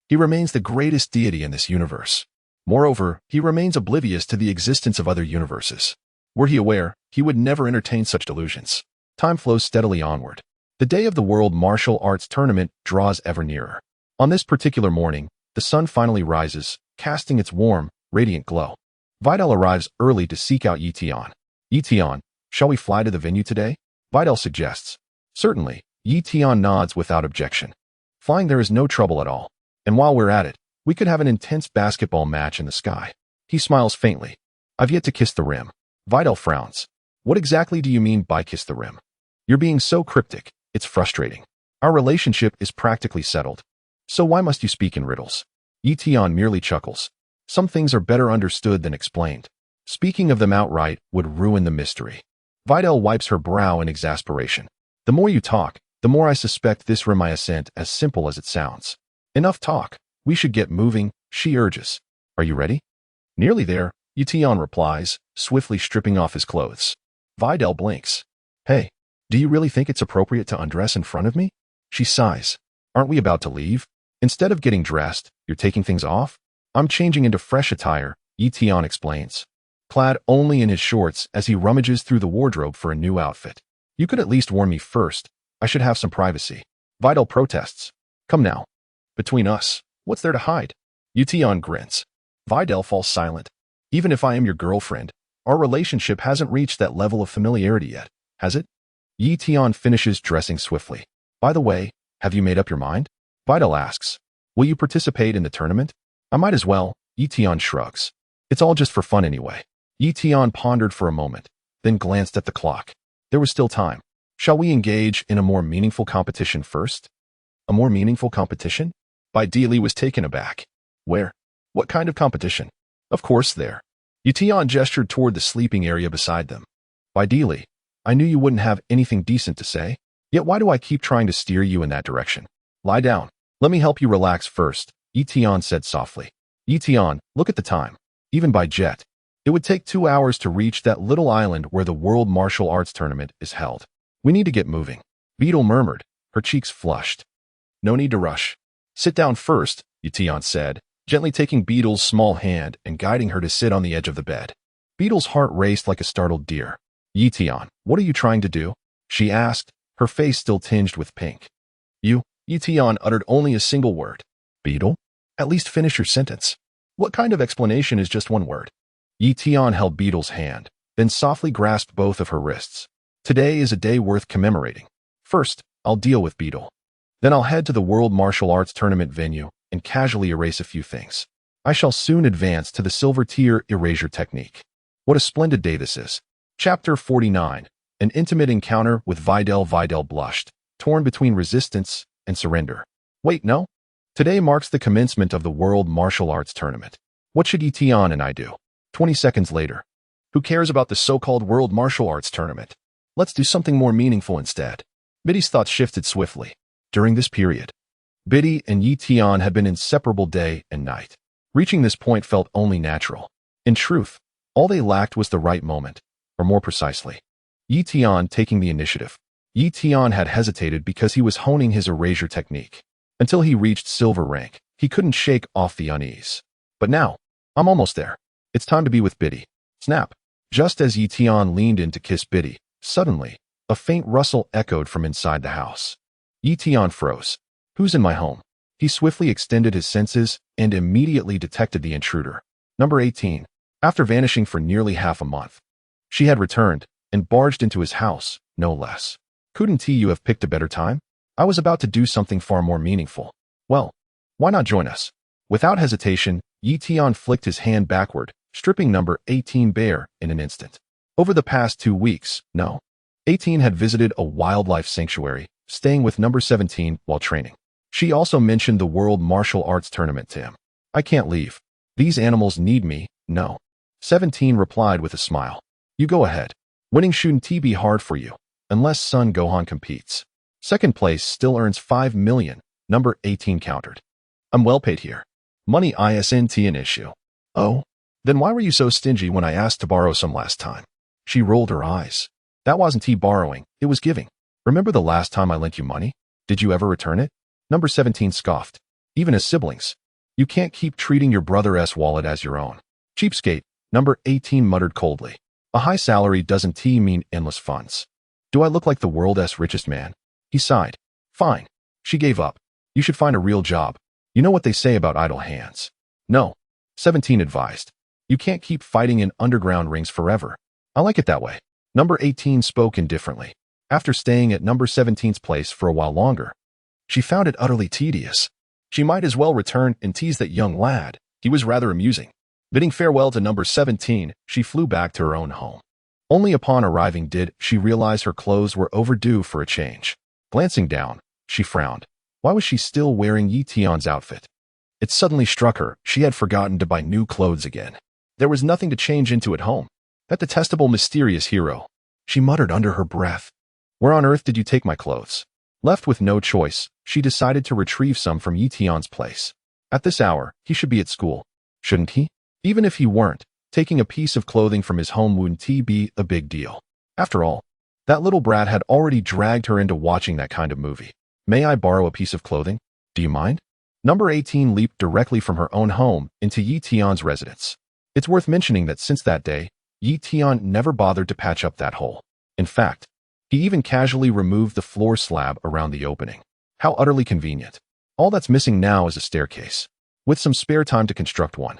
A: he remains the greatest deity in this universe. Moreover, he remains oblivious to the existence of other universes. Were he aware, he would never entertain such delusions. Time flows steadily onward. The day of the World Martial Arts Tournament draws ever nearer. On this particular morning, the sun finally rises, casting its warm, radiant glow. Videl arrives early to seek out Tian. Tian, shall we fly to the venue today? Videl suggests. Certainly, Tian nods without objection. Flying there is no trouble at all. And while we're at it, we could have an intense basketball match in the sky. He smiles faintly. I've yet to kiss the rim. Videl frowns. What exactly do you mean by kiss the rim? You're being so cryptic. It's frustrating. Our relationship is practically settled. So why must you speak in riddles? Tian merely chuckles. Some things are better understood than explained. Speaking of them outright would ruin the mystery. Videl wipes her brow in exasperation. The more you talk, the more I suspect this rim isn't as simple as it sounds. Enough talk. We should get moving, she urges. Are you ready? Nearly there, Tian replies, swiftly stripping off his clothes. Videl blinks. Hey, do you really think it's appropriate to undress in front of me? She sighs. Aren't we about to leave? Instead of getting dressed, you're taking things off? I'm changing into fresh attire, Tian explains. Clad only in his shorts as he rummages through the wardrobe for a new outfit. You could at least warn me first. I should have some privacy. Videl protests. Come now. Between us, what's there to hide? Tian grins. Videl falls silent. Even if I am your girlfriend, our relationship hasn't reached that level of familiarity yet, has it? Tian finishes dressing swiftly. By the way, have you made up your mind? Videl asks. Will you participate in the tournament? I might as well, Tian shrugs. It's all just for fun anyway. Tian pondered for a moment, then glanced at the clock. There was still time. Shall we engage in a more meaningful competition first? A more meaningful competition? Videl was taken aback. Where? What kind of competition? Of course there. Tian gestured toward the sleeping area beside them. Videl, I knew you wouldn't have anything decent to say. Yet why do I keep trying to steer you in that direction? Lie down. Let me help you relax first, Tian said softly. Tian, look at the time. Even by jet. It would take 2 hours to reach that little island where the World Martial Arts Tournament is held. We need to get moving. Videl murmured, her cheeks flushed. No need to rush. Sit down first, Tian said, gently taking Videl's small hand and guiding her to sit on the edge of the bed. Videl's heart raced like a startled deer. Tian, what are you trying to do? She asked, her face still tinged with pink. Tian uttered only a single word. Videl? At least finish your sentence. What kind of explanation is just one word? Tian held Videl's hand, then softly grasped both of her wrists. Today is a day worth commemorating. First, I'll deal with Videl. Then I'll head to the World Martial Arts Tournament venue and casually erase a few things. I shall soon advance to the silver tier Erasure Technique. What a splendid day this is. Chapter 49. An intimate encounter with Videl. Videl blushed, torn between resistance and surrender. Wait, no? Today marks the commencement of the World Martial Arts Tournament. What should Tian and I do? 20 seconds later. Who cares about the so-called World Martial Arts Tournament? Let's do something more meaningful instead. Biddy's thoughts shifted swiftly. During this period, Biddy and Tian had been inseparable day and night. Reaching this point felt only natural. In truth, all they lacked was the right moment, or more precisely, Tian taking the initiative. Tian had hesitated because he was honing his Erasure technique. Until he reached silver rank, he couldn't shake off the unease. But now, I'm almost there. It's time to be with Biddy. Snap. Just as Tian leaned in to kiss Biddy, suddenly, a faint rustle echoed from inside the house. Tian froze. Who's in my home? He swiftly extended his senses and immediately detected the intruder. Number 18. After vanishing for nearly half a month, she had returned and barged into his house, no less. Couldn't you have picked a better time? I was about to do something far more meaningful. Well, why not join us? Without hesitation, Tian flicked his hand backward, stripping number 18 bare in an instant. Over the past 2 weeks, no. 18 had visited a wildlife sanctuary, staying with number 17 while training. She also mentioned the World Martial Arts Tournament to him. I can't leave. These animals need me, no. 17 replied with a smile. You go ahead. Winning shouldn't be hard for you, unless son Gohan competes. Second place still earns 5 million, number 18 countered. I'm well paid here. Money isn't an issue. Oh? Then why were you so stingy when I asked to borrow some last time? She rolled her eyes. That wasn't borrowing, it was giving. Remember the last time I lent you money? Did you ever return it? Number 17 scoffed. Even as siblings. You can't keep treating your brother's wallet as your own. Cheapskate, number 18 muttered coldly. A high salary doesn't mean endless funds. Do I look like the world's richest man? He sighed. Fine. She gave up. You should find a real job, You know what they say about idle hands. No. 17 advised. You can't keep fighting in underground rings forever. I like it that way. Number 18 spoke indifferently. After staying at number 17's place for a while longer, she found it utterly tedious. She might as well return and tease that young lad. He was rather amusing. Bidding farewell to number 17, she flew back to her own home. Only upon arriving did she realize her clothes were overdue for a change. Glancing down, she frowned. Why was she still wearing Tian's outfit? It suddenly struck her she had forgotten to buy new clothes again. There was nothing to change into at home. That detestable, mysterious hero. She muttered under her breath. Where on earth did you take my clothes? Left with no choice, she decided to retrieve some from Tian's place. At this hour, he should be at school. Shouldn't he? Even if he weren't, taking a piece of clothing from his home wouldn't be a big deal. After all, that little brat had already dragged her into watching that kind of movie. May I borrow a piece of clothing? Do you mind? Number 18 leaped directly from her own home into Tian's residence. It's worth mentioning that since that day, Tian never bothered to patch up that hole. In fact, he even casually removed the floor slab around the opening. How utterly convenient. All that's missing now is a staircase. With some spare time to construct one,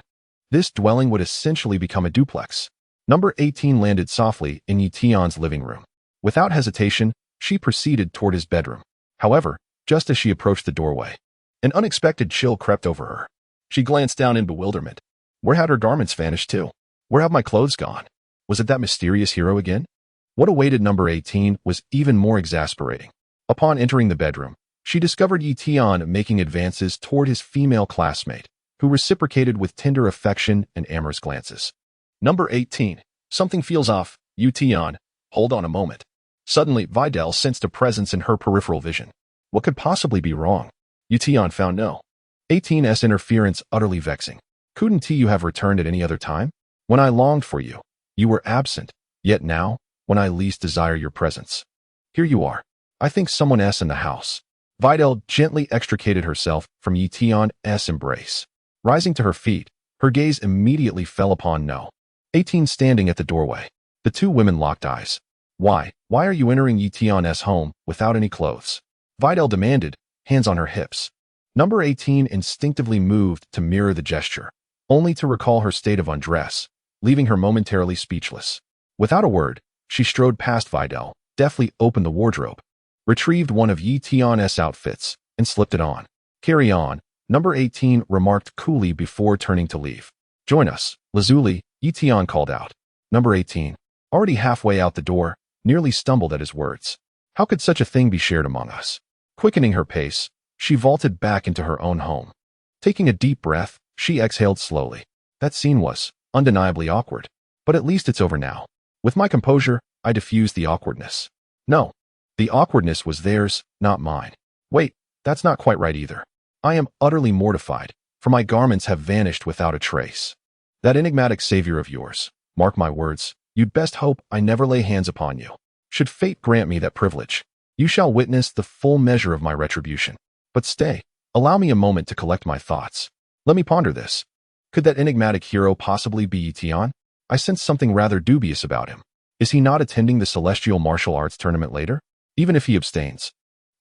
A: this dwelling would essentially become a duplex. Number 18 landed softly in Tian's living room. Without hesitation, she proceeded toward his bedroom. However, just as she approached the doorway, an unexpected chill crept over her. She glanced down in bewilderment. Where had her garments vanished to? Where have my clothes gone? Was it that mysterious hero again? What awaited number 18 was even more exasperating. Upon entering the bedroom, she discovered Tian making advances toward his female classmate, who reciprocated with tender affection and amorous glances. Number 18. Something feels off, Tian. Hold on a moment. Suddenly, Videl sensed a presence in her peripheral vision. What could possibly be wrong? Tian found no. 18's interference utterly vexing. Couldn't you have returned at any other time? When I longed for you, you were absent. Yet now, when I least desire your presence, here you are. I think someone's in the house. Videl gently extricated herself from Tian's embrace. Rising to her feet, her gaze immediately fell upon No. 18 standing at the doorway. The two women locked eyes. Why are you entering Tian's home without any clothes? Videl demanded, hands on her hips. Number 18 instinctively moved to mirror the gesture, only to recall her state of undress, leaving her momentarily speechless. Without a word, she strode past Videl, deftly opened the wardrobe, retrieved one of Tian's outfits, and slipped it on. Carry on, number 18 remarked coolly before turning to leave. Join us, Lazuli, Tian called out. Number 18, already halfway out the door, nearly stumbled at his words. How could such a thing be shared among us? Quickening her pace, she vaulted back into her own home. Taking a deep breath, she exhaled slowly. That scene was undeniably awkward. But at least it's over now. With my composure, I diffused the awkwardness. No, the awkwardness was theirs, not mine. Wait, that's not quite right either. I am utterly mortified, for my garments have vanished without a trace. That enigmatic savior of yours, mark my words, you'd best hope I never lay hands upon you. Should fate grant me that privilege, you shall witness the full measure of my retribution. But stay, allow me a moment to collect my thoughts. Let me ponder this. Could that enigmatic hero possibly be Tian? I sense something rather dubious about him. Is he not attending the celestial martial arts tournament later? Even if he abstains,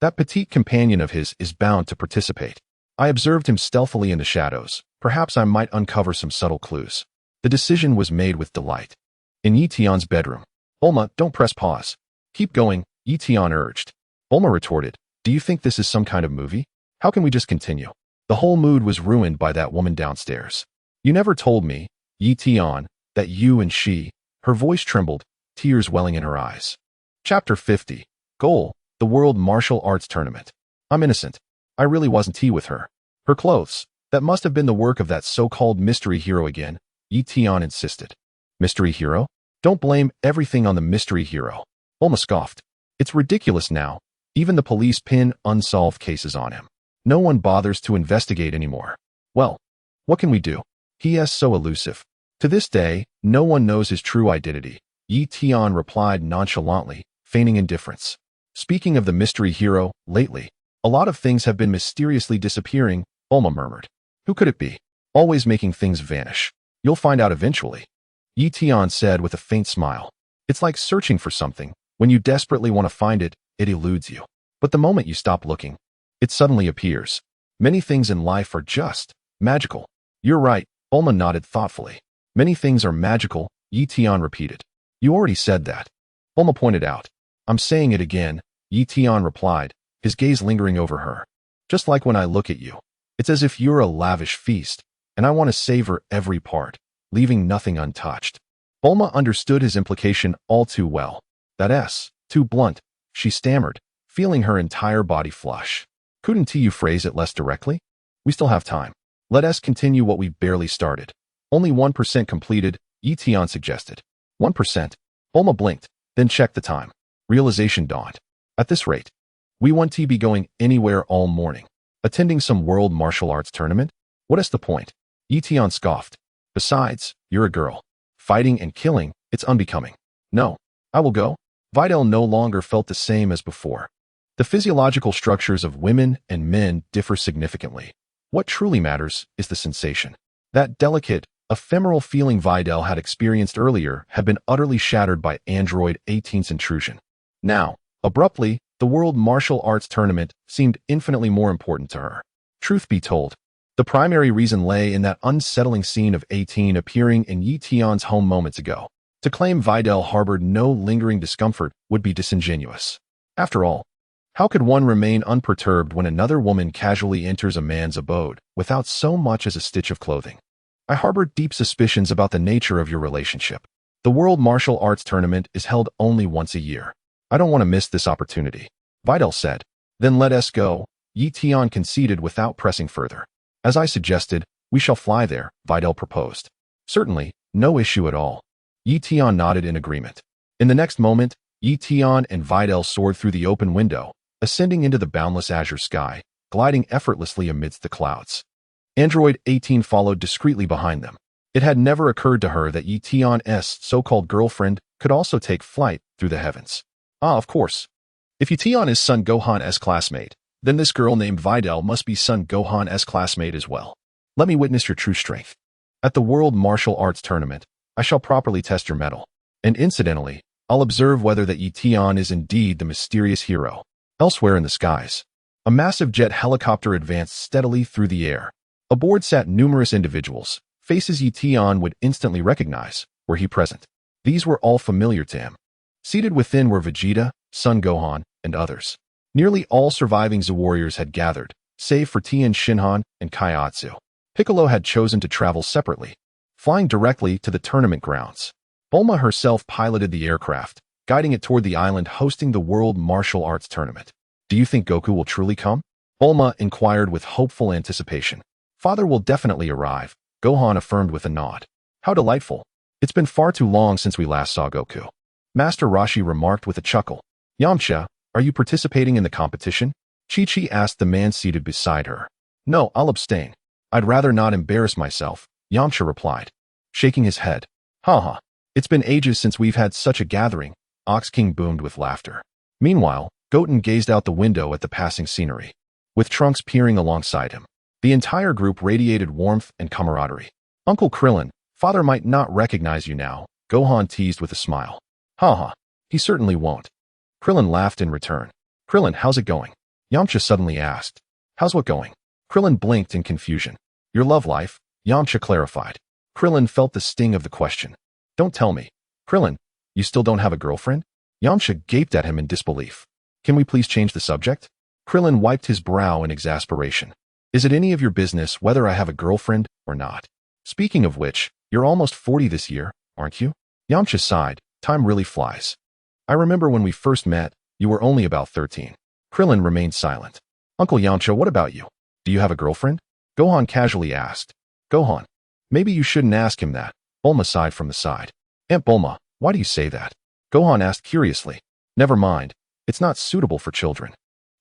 A: that petite companion of his is bound to participate. I observed him stealthily in the shadows. Perhaps I might uncover some subtle clues. The decision was made with delight. In Tian's bedroom. Bulma, don't press pause. Keep going, Tian urged. Bulma retorted, do you think this is some kind of movie? How can we just continue? The whole mood was ruined by that woman downstairs. You never told me, Tian, that you and she, her voice trembled, tears welling in her eyes. Chapter 50. Goal, the World Martial Arts Tournament. I'm innocent. I really wasn't with her. Her clothes, that must have been the work of that so-called mystery hero again, Tian insisted. Mystery hero? Don't blame everything on the mystery hero. Bulma scoffed. It's ridiculous now. Even the police pin unsolved cases on him. No one bothers to investigate anymore. Well, what can we do? He is so elusive. To this day, no one knows his true identity. Tian replied nonchalantly, feigning indifference. Speaking of the mystery hero, lately, a lot of things have been mysteriously disappearing, Bulma murmured. Who could it be? Always making things vanish. You'll find out eventually. Tian said with a faint smile. It's like searching for something. When you desperately want to find it, it eludes you. But the moment you stop looking, it suddenly appears. Many things in life are just magical. You're right, Bulma nodded thoughtfully. Many things are magical, Tian repeated. You already said that. Bulma pointed out. I'm saying it again, Tian replied, his gaze lingering over her. Just like when I look at you. It's as if you're a lavish feast, and I want to savor every part, leaving nothing untouched. Bulma understood his implication all too well. That's too blunt, she stammered, feeling her entire body flush. Couldn't you phrase it less directly? We still have time. Let us continue what we've barely started. Only 1% completed, Tian suggested. 1%? Bulma blinked, then checked the time. Realization dawned. At this rate, we won't be going anywhere all morning. Attending some world martial arts tournament? What is the point? Tian scoffed. Besides, you're a girl. Fighting and killing, it's unbecoming. No, I will go. Videl no longer felt the same as before. The physiological structures of women and men differ significantly. What truly matters is the sensation. That delicate, ephemeral feeling Videl had experienced earlier had been utterly shattered by Android 18's intrusion. Now, abruptly, the World Martial Arts Tournament seemed infinitely more important to her. Truth be told, the primary reason lay in that unsettling scene of 18 appearing in Tian's home moments ago. To claim Videl harbored no lingering discomfort would be disingenuous. After all, how could one remain unperturbed when another woman casually enters a man's abode without so much as a stitch of clothing? I harbor deep suspicions about the nature of your relationship. The World Martial Arts Tournament is held only once a year. I don't want to miss this opportunity, Videl said. Then let us go, Tian conceded without pressing further. As I suggested, we shall fly there, Videl proposed. Certainly, no issue at all. Tian nodded in agreement. In the next moment, Tian and Videl soared through the open window, ascending into the boundless azure sky, gliding effortlessly amidst the clouds. Android 18 followed discreetly behind them. It had never occurred to her that Tian's so-called girlfriend could also take flight through the heavens. Ah, of course. If Tian is son Gohan's classmate, then this girl named Videl must be son Gohan's classmate as well. Let me witness your true strength. At the World Martial Arts Tournament, I shall properly test your mettle. And incidentally, I'll observe whether that Tian is indeed the mysterious hero. Elsewhere in the skies, a massive jet helicopter advanced steadily through the air. Aboard sat numerous individuals. Faces Tian would instantly recognize, were he present. These were all familiar to him. Seated within were Vegeta, Son Gohan, and others. Nearly all surviving warriors had gathered, save for Tian Shinhan and Kaiatsu. Piccolo had chosen to travel separately, flying directly to the tournament grounds. Bulma herself piloted the aircraft, guiding it toward the island hosting the World Martial Arts Tournament. Do you think Goku will truly come? Bulma inquired with hopeful anticipation. Father will definitely arrive, Gohan affirmed with a nod. How delightful. It's been far too long since we last saw Goku. Master Roshi remarked with a chuckle. Yamcha, are you participating in the competition? Chi-Chi asked the man seated beside her. No, I'll abstain. I'd rather not embarrass myself, Yamcha replied, shaking his head. Ha. It's been ages since we've had such a gathering, Ox King boomed with laughter. Meanwhile, Goten gazed out the window at the passing scenery, with Trunks peering alongside him. The entire group radiated warmth and camaraderie. Uncle Krillin, father might not recognize you now, Gohan teased with a smile. Ha, he certainly won't. Krillin laughed in return. Krillin, how's it going? Yamcha suddenly asked. How's what going? Krillin blinked in confusion. Your love life, Yamcha clarified. Krillin felt the sting of the question. Don't tell me. Krillin, you still don't have a girlfriend? Yamcha gaped at him in disbelief. Can we please change the subject? Krillin wiped his brow in exasperation. Is it any of your business whether I have a girlfriend or not? Speaking of which, you're almost 40 this year, aren't you? Yamcha sighed. Time really flies. I remember when we first met, you were only about 13. Krillin remained silent. Uncle Yamcha, what about you? Do you have a girlfriend? Gohan casually asked. Gohan, maybe you shouldn't ask him that. Bulma sighed from the side. Aunt Bulma, why do you say that? Gohan asked curiously. Never mind. It's not suitable for children.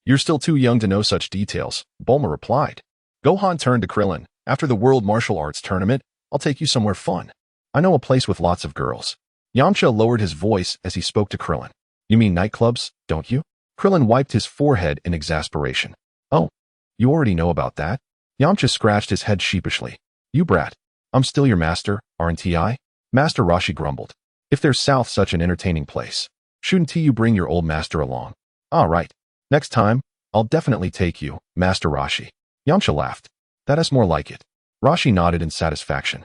A: You're still too young to know such details, Bulma replied. Gohan turned to Krillin. After the World Martial Arts Tournament, I'll take you somewhere fun. I know a place with lots of girls. Yamcha lowered his voice as he spoke to Krillin. You mean nightclubs, don't you? Krillin wiped his forehead in exasperation. Oh, you already know about that? Yamcha scratched his head sheepishly. You brat. I'm still your master, aren't I? Master Roshi grumbled. If there's such an entertaining place, shouldn't you bring your old master along? All right. Next time, I'll definitely take you, Master Roshi. Yamcha laughed. That is more like it. Rashi nodded in satisfaction.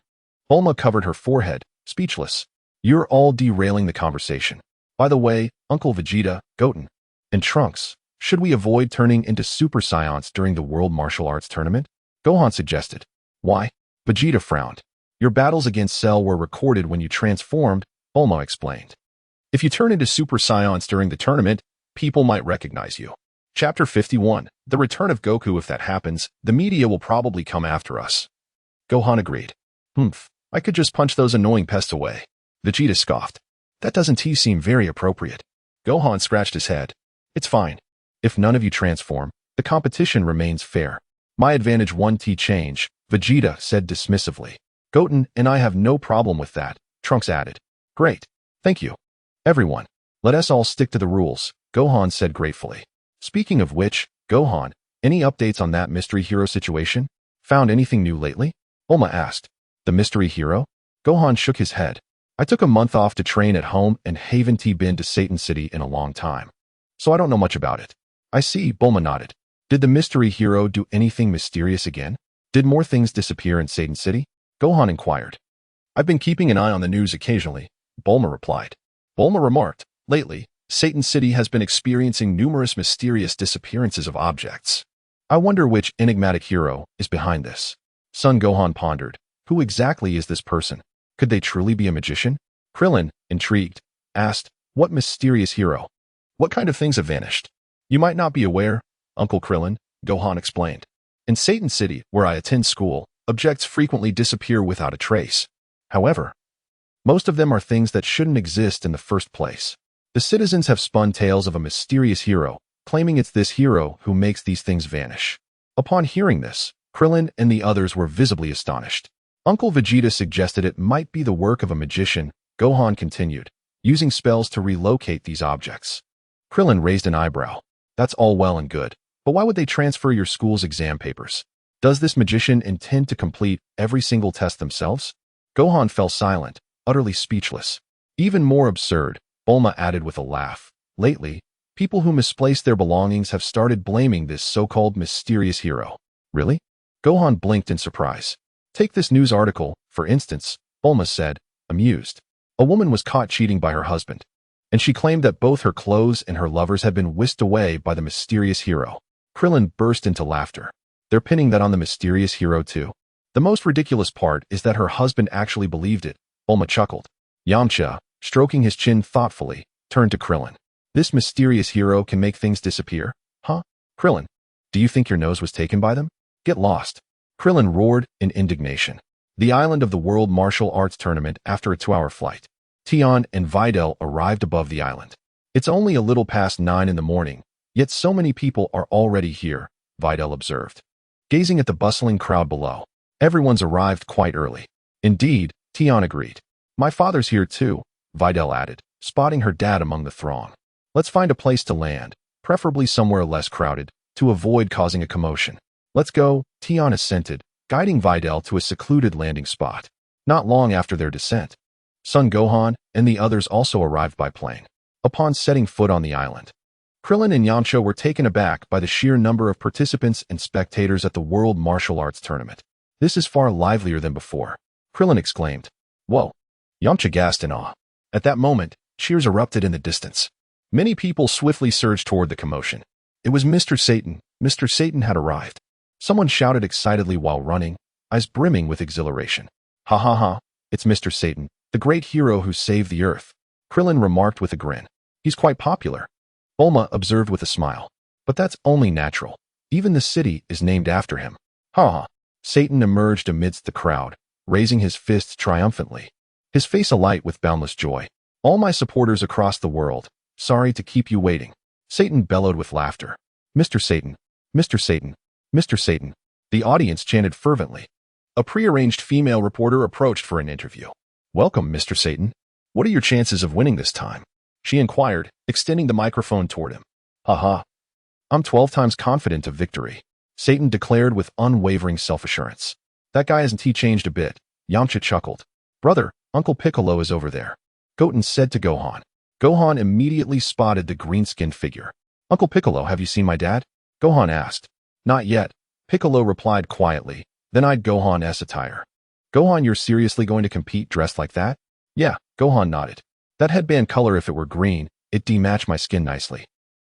A: Bulma covered her forehead, speechless. You're all derailing the conversation. By the way, Uncle Vegeta, Goten, and Trunks, should we avoid turning into Super Saiyans during the World Martial Arts Tournament? Gohan suggested. Why? Vegeta frowned. Your battles against Cell were recorded when you transformed, Bulma explained. If you turn into Super Saiyans during the tournament, people might recognize you. Chapter 51. The return of Goku. If that happens, the media will probably come after us. Gohan agreed. I could just punch those annoying pests away. Vegeta scoffed. That doesn't seem very appropriate. Gohan scratched his head. It's fine. If none of you transform, the competition remains fair. My advantage 1T change, Vegeta said dismissively. Goten and I have no problem with that, Trunks added. Great. Thank you. Everyone, let us all stick to the rules, Gohan said gratefully. Speaking of which, Gohan, any updates on that mystery hero situation? Found anything new lately? Bulma asked. The mystery hero? Gohan shook his head. I took a month off to train at home and haven't been to Satan City in a long time. So I don't know much about it. I see, Bulma nodded. Did the mystery hero do anything mysterious again? Did more things disappear in Satan City? Gohan inquired. I've been keeping an eye on the news occasionally, Bulma replied. Bulma remarked, lately, Satan City has been experiencing numerous mysterious disappearances of objects. I wonder which enigmatic hero is behind this. Son Gohan pondered. Who exactly is this person? Could they truly be a magician? Krillin, intrigued, asked, what mysterious hero? What kind of things have vanished? You might not be aware, Uncle Krillin, Gohan explained. In Satan City, where I attend school, objects frequently disappear without a trace. However, most of them are things that shouldn't exist in the first place. The citizens have spun tales of a mysterious hero, claiming it's this hero who makes these things vanish. Upon hearing this, Krillin and the others were visibly astonished. Uncle Vegeta suggested it might be the work of a magician, Gohan continued, using spells to relocate these objects. Krillin raised an eyebrow. That's all well and good, but why would they transfer your school's exam papers? Does this magician intend to complete every single test themselves? Gohan fell silent, utterly speechless. Even more absurd, Bulma added with a laugh. Lately, people who misplace their belongings have started blaming this so-called mysterious hero. Really? Gohan blinked in surprise. Take this news article, for instance, Bulma said, amused. A woman was caught cheating by her husband, and she claimed that both her clothes and her lovers had been whisked away by the mysterious hero. Krillin burst into laughter. They're pinning that on the mysterious hero too. The most ridiculous part is that her husband actually believed it, Bulma chuckled. Yamcha, stroking his chin thoughtfully, turned to Krillin. This mysterious hero can make things disappear? Huh? Krillin, do you think your nose was taken by them? Get lost. Krillin roared in indignation. The island of the World Martial Arts Tournament after a 2-hour flight. Tian and Videl arrived above the island. It's only a little past 9 in the morning, yet so many people are already here, Videl observed. Gazing at the bustling crowd below, everyone's arrived quite early. Indeed, Tian agreed. My father's here too, Videl added, spotting her dad among the throng. Let's find a place to land, preferably somewhere less crowded, to avoid causing a commotion. Let's go, Tian assented, guiding Videl to a secluded landing spot. Not long after their descent, Son Gohan and the others also arrived by plane. Upon setting foot on the island, Krillin and Yamcha were taken aback by the sheer number of participants and spectators at the World Martial Arts Tournament. This is far livelier than before, Krillin exclaimed. Whoa! Yamcha gasped in awe. At that moment, cheers erupted in the distance. Many people swiftly surged toward the commotion. It was Mr. Satan. Mr. Satan had arrived. Someone shouted excitedly while running, eyes brimming with exhilaration. Ha ha ha, it's Mr. Satan, the great hero who saved the Earth, Krillin remarked with a grin. He's quite popular. Bulma observed with a smile. But that's only natural. Even the city is named after him. Ha ha. Satan emerged amidst the crowd, raising his fists triumphantly, his face alight with boundless joy. All my supporters across the world, sorry to keep you waiting. Satan bellowed with laughter. Mr. Satan, Mr. Satan, Mr. Satan. The audience chanted fervently. A prearranged female reporter approached for an interview. Welcome, Mr. Satan. What are your chances of winning this time? She inquired, extending the microphone toward him. Ha. I'm 12 times confident of victory, Satan declared with unwavering self-assurance. That guy hasn't changed a bit, Yamcha chuckled. Brother, Uncle Piccolo is over there, Goten said to Gohan. Gohan immediately spotted the green-skinned figure. Uncle Piccolo, have you seen my dad? Gohan asked. Not yet, Piccolo replied quietly, then eyed Gohan's attire. Gohan, you're seriously going to compete dressed like that? Yeah, Gohan nodded. That headband color, if it were green, it'd match my skin nicely.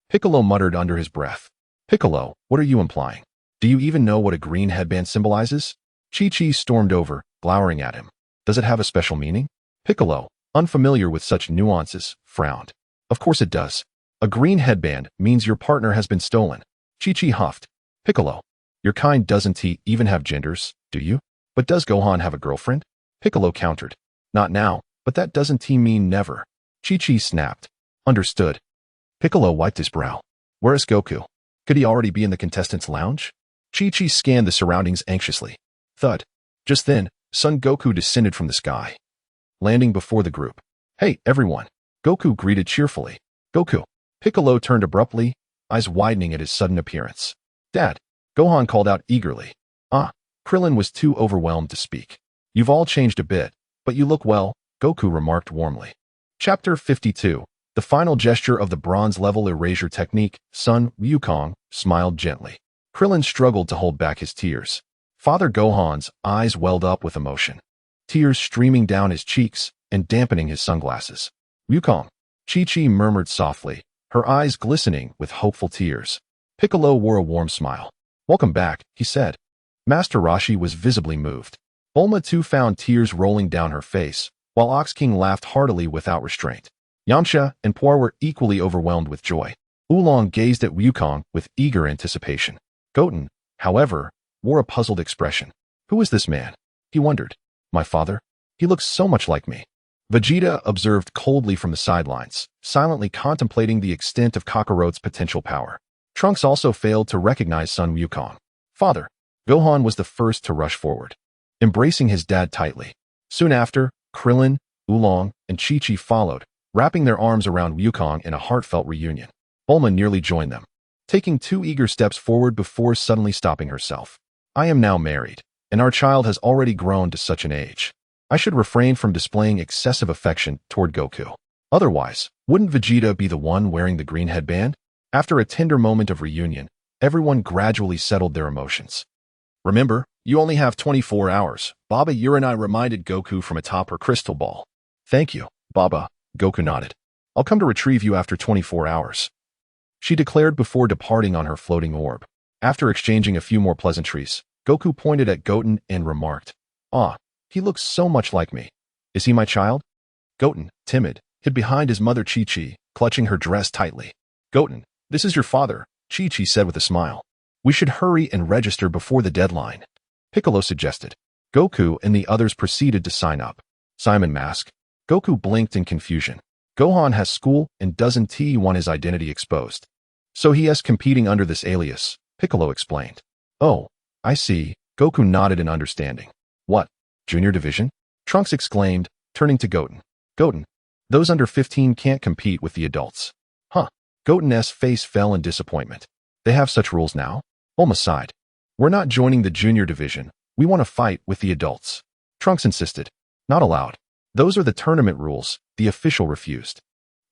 A: Piccolo muttered under his breath. Piccolo, what are you implying? Do you even know what a green headband symbolizes? Chi-Chi stormed over, glowering at him. Does it have a special meaning? Piccolo, unfamiliar with such nuances, frowned. Of course it does. A green headband means your partner has been stolen. Chi-Chi huffed. Piccolo, your kind doesn't even have genders, do you? But does Gohan have a girlfriend? Piccolo countered. Not now, but that doesn't mean never. Chi-Chi snapped. Understood. Piccolo wiped his brow. Where is Goku? Could he already be in the contestants' lounge? Chi-Chi scanned the surroundings anxiously. Thud. Just then, Son Goku descended from the sky, landing before the group. Hey, everyone. Goku greeted cheerfully. Goku. Piccolo turned abruptly, eyes widening at his sudden appearance. Dad. Gohan called out eagerly. Ah. Krillin was too overwhelmed to speak. You've all changed a bit, but you look well, Goku remarked warmly. Chapter 52. The final gesture of the bronze-level erasure technique, Son Wukong smiled gently. Krillin struggled to hold back his tears. Father Gohan's eyes welled up with emotion, tears streaming down his cheeks and dampening his sunglasses. Wukong, Chi-Chi murmured softly, her eyes glistening with hopeful tears. Piccolo wore a warm smile. Welcome back, he said. Master Roshi was visibly moved. Bulma too found tears rolling down her face, while Ox King laughed heartily without restraint. Yamcha and Puar were equally overwhelmed with joy. Oolong gazed at Wukong with eager anticipation. Goten, however, wore a puzzled expression. Who is this man? He wondered. My father? He looks so much like me. Vegeta observed coldly from the sidelines, silently contemplating the extent of Kakarot's potential power. Trunks also failed to recognize Son Wukong. Father. Gohan was the first to rush forward, embracing his dad tightly. Soon after, Krillin, Oolong, and Chi-Chi followed, wrapping their arms around Wukong in a heartfelt reunion. Bulma nearly joined them, taking 2 eager steps forward before suddenly stopping herself. I am now married, and our child has already grown to such an age. I should refrain from displaying excessive affection toward Goku. Otherwise, wouldn't Vegeta be the one wearing the green headband? After a tender moment of reunion, everyone gradually settled their emotions. Remember, you only have 24 hours, Baba Uranai reminded Goku from atop her crystal ball. Thank you, Baba, Goku nodded. I'll come to retrieve you after 24 hours. She declared before departing on her floating orb. After exchanging a few more pleasantries, Goku pointed at Goten and remarked, Ah, he looks so much like me. Is he my child? Goten, timid, hid behind his mother Chi-Chi, clutching her dress tightly. Goten, this is your father, Chi-Chi said with a smile. We should hurry and register before the deadline, Piccolo suggested. Goku and the others proceeded to sign up. Simon Mask. Goku blinked in confusion. Gohan has school and doesn't want his identity exposed. So he is competing under this alias, Piccolo explained. Oh, I see, Goku nodded in understanding. What? Junior division? Trunks exclaimed, turning to Goten. Goten, those under 15 can't compete with the adults. Huh. Goten's face fell in disappointment. They have such rules now? Bulma sighed. We're not joining the junior division. We want to fight with the adults. Trunks insisted. Not allowed. Those are the tournament rules, the official refused.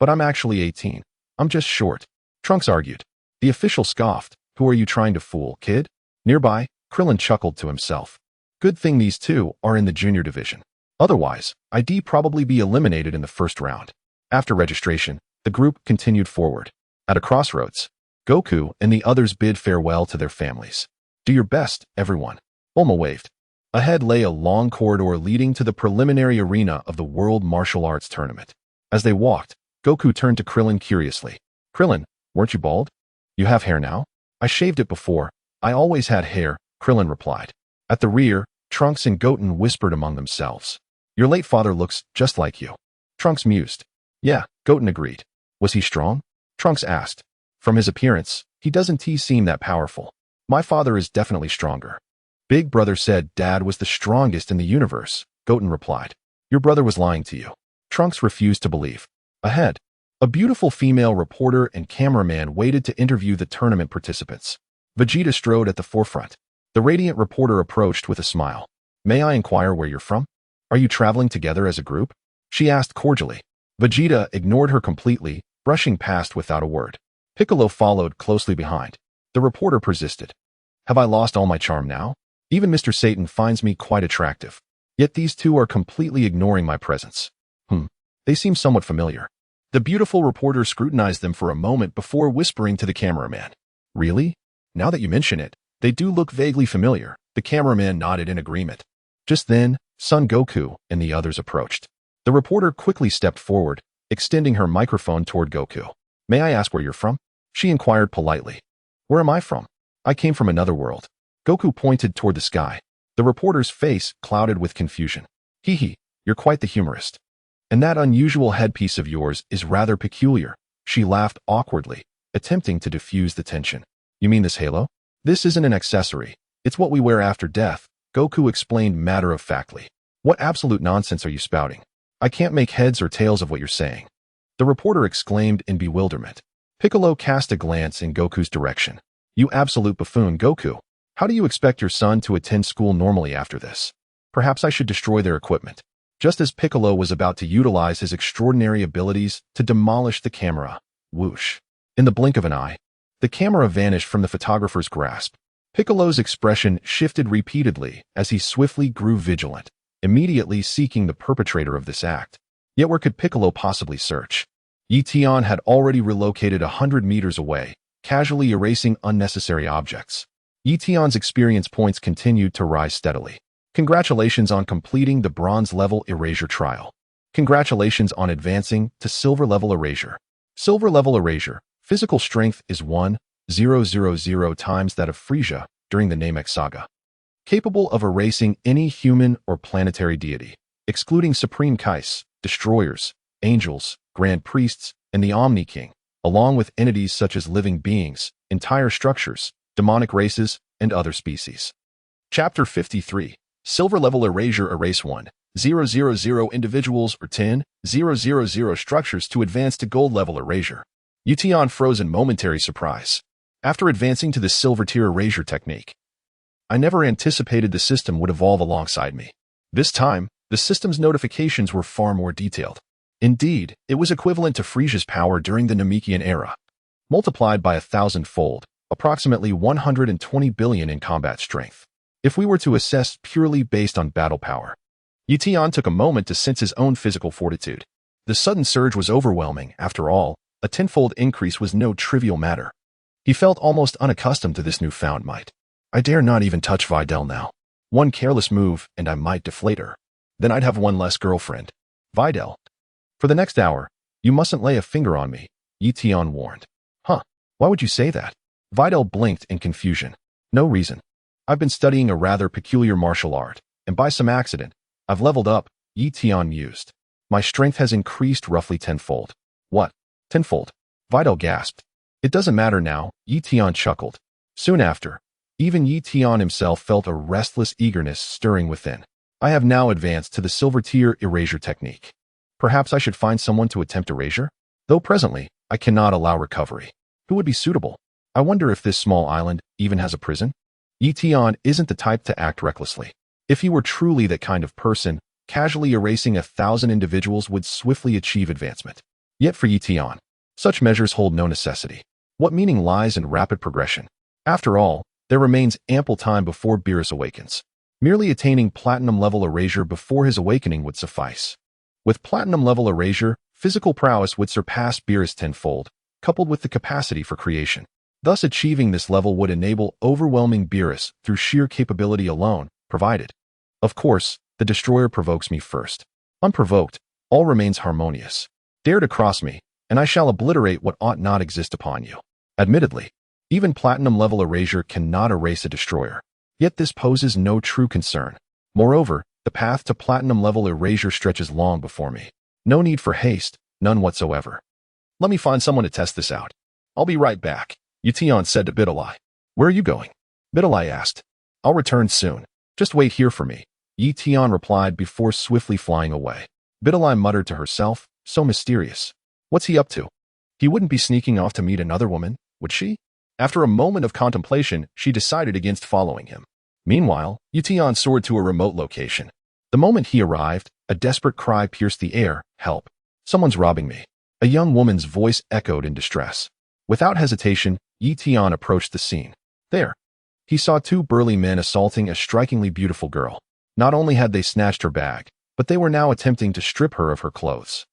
A: But I'm actually 18. I'm just short. Trunks argued. The official scoffed. Who are you trying to fool, kid? Nearby, Krillin chuckled to himself. Good thing these two are in the junior division. Otherwise, I'd probably be eliminated in the first round. After registration, the group continued forward. At a crossroads, Goku and the others bid farewell to their families. Do your best, everyone. Bulma waved. Ahead lay a long corridor leading to the preliminary arena of the World Martial Arts Tournament. As they walked, Goku turned to Krillin curiously. Krillin, weren't you bald? You have hair now? I shaved it before. I always had hair, Krillin replied. At the rear, Trunks and Goten whispered among themselves. Your late father looks just like you. Trunks mused. Yeah, Goten agreed. Was he strong? Trunks asked. From his appearance, he doesn't seem that powerful. My father is definitely stronger. Big brother said Dad was the strongest in the universe, Goten replied. Your brother was lying to you. Trunks refused to believe. Ahead, a beautiful female reporter and cameraman waited to interview the tournament participants. Vegeta strode at the forefront. The radiant reporter approached with a smile. May I inquire where you're from? Are you traveling together as a group? She asked cordially. Vegeta ignored her completely, brushing past without a word. Piccolo followed closely behind. The reporter persisted. Have I lost all my charm now? Even Mr. Satan finds me quite attractive. Yet these two are completely ignoring my presence. They seem somewhat familiar. The beautiful reporter scrutinized them for a moment before whispering to the cameraman. Really? Now that you mention it, they do look vaguely familiar. The cameraman nodded in agreement. Just then, Son Goku and the others approached. The reporter quickly stepped forward, extending her microphone toward Goku. May I ask where you're from? She inquired politely. Where am I from? I came from another world. Goku pointed toward the sky. The reporter's face clouded with confusion. Hee, you're quite the humorist. And that unusual headpiece of yours is rather peculiar. She laughed awkwardly, attempting to diffuse the tension. You mean this halo? This isn't an accessory. It's what we wear after death, Goku explained matter-of-factly. What absolute nonsense are you spouting? I can't make heads or tails of what you're saying. The reporter exclaimed in bewilderment. Piccolo cast a glance in Goku's direction. You absolute buffoon, Goku. How do you expect your son to attend school normally after this? Perhaps I should destroy their equipment. Just as Piccolo was about to utilize his extraordinary abilities to demolish the camera, whoosh. In the blink of an eye, the camera vanished from the photographer's grasp. Piccolo's expression shifted repeatedly as he swiftly grew vigilant, immediately seeking the perpetrator of this act. Yet where could Piccolo possibly search? Tian had already relocated 100 meters away, casually erasing unnecessary objects. Tian's experience points continued to rise steadily. Congratulations on completing the bronze-level erasure trial. Congratulations on advancing to silver-level erasure. Silver-level erasure. Physical strength is 1,000 times that of Frisia during the Namek saga. Capable of erasing any human or planetary deity, excluding supreme kai's, destroyers, angels, grand priests, and the Omni-King, along with entities such as living beings, entire structures, demonic races, and other species. Chapter 53. Silver-level erasure. Erase 1,000 individuals or 10,000 structures to advance to gold-level erasure. Tian froze in momentary surprise. After advancing to the silver-tier erasure technique, I never anticipated the system would evolve alongside me. This time, the system's notifications were far more detailed. Indeed, it was equivalent to Frisia's power during the Namekian era, multiplied by 1,000-fold, approximately 120 billion in combat strength. If we were to assess purely based on battle power, Tian took a moment to sense his own physical fortitude. The sudden surge was overwhelming. After all, a 10-fold increase was no trivial matter. He felt almost unaccustomed to this newfound might. I dare not even touch Videl now. One careless move, and I might deflate her. Then I'd have one less girlfriend. Videl. For the next hour, you mustn't lay a finger on me, Tian warned. Huh, why would you say that? Videl blinked in confusion. No reason. I've been studying a rather peculiar martial art, and by some accident, I've leveled up, Tian mused. My strength has increased roughly 10-fold. What? 10-fold? Videl gasped. It doesn't matter now, Tian chuckled. Soon after, even Tian himself felt a restless eagerness stirring within. I have now advanced to the silver-tier erasure technique. Perhaps I should find someone to attempt erasure? Though presently, I cannot allow recovery. Who would be suitable? I wonder if this small island even has a prison? Tian isn't the type to act recklessly. If he were truly that kind of person, casually erasing 1,000 individuals would swiftly achieve advancement. Yet for Tian, such measures hold no necessity. What meaning lies in rapid progression? After all, there remains ample time before Beerus awakens. Merely attaining platinum-level erasure before his awakening would suffice. With platinum-level erasure, physical prowess would surpass Beerus 10-fold, coupled with the capacity for creation. Thus achieving this level would enable overwhelming Beerus through sheer capability alone, provided. Of course, the destroyer provokes me first. Unprovoked, all remains harmonious. Dare to cross me, and I shall obliterate what ought not exist upon you. Admittedly, even platinum-level erasure cannot erase a destroyer. Yet this poses no true concern. Moreover, the path to platinum-level erasure stretches long before me. No need for haste, none whatsoever. Let me find someone to test this out. I'll be right back, Tian said to Videl. Where are you going? Videl asked. I'll return soon. Just wait here for me, Tian replied before swiftly flying away. Videl muttered to herself, so mysterious. What's he up to? He wouldn't be sneaking off to meet another woman, would she? After a moment of contemplation, she decided against following him. Meanwhile, Tian soared to a remote location. The moment he arrived, a desperate cry pierced the air. Help. Someone's robbing me. A young woman's voice echoed in distress. Without hesitation, Tian approached the scene. There. He saw two burly men assaulting a strikingly beautiful girl. Not only had they snatched her bag, but they were now attempting to strip her of her clothes.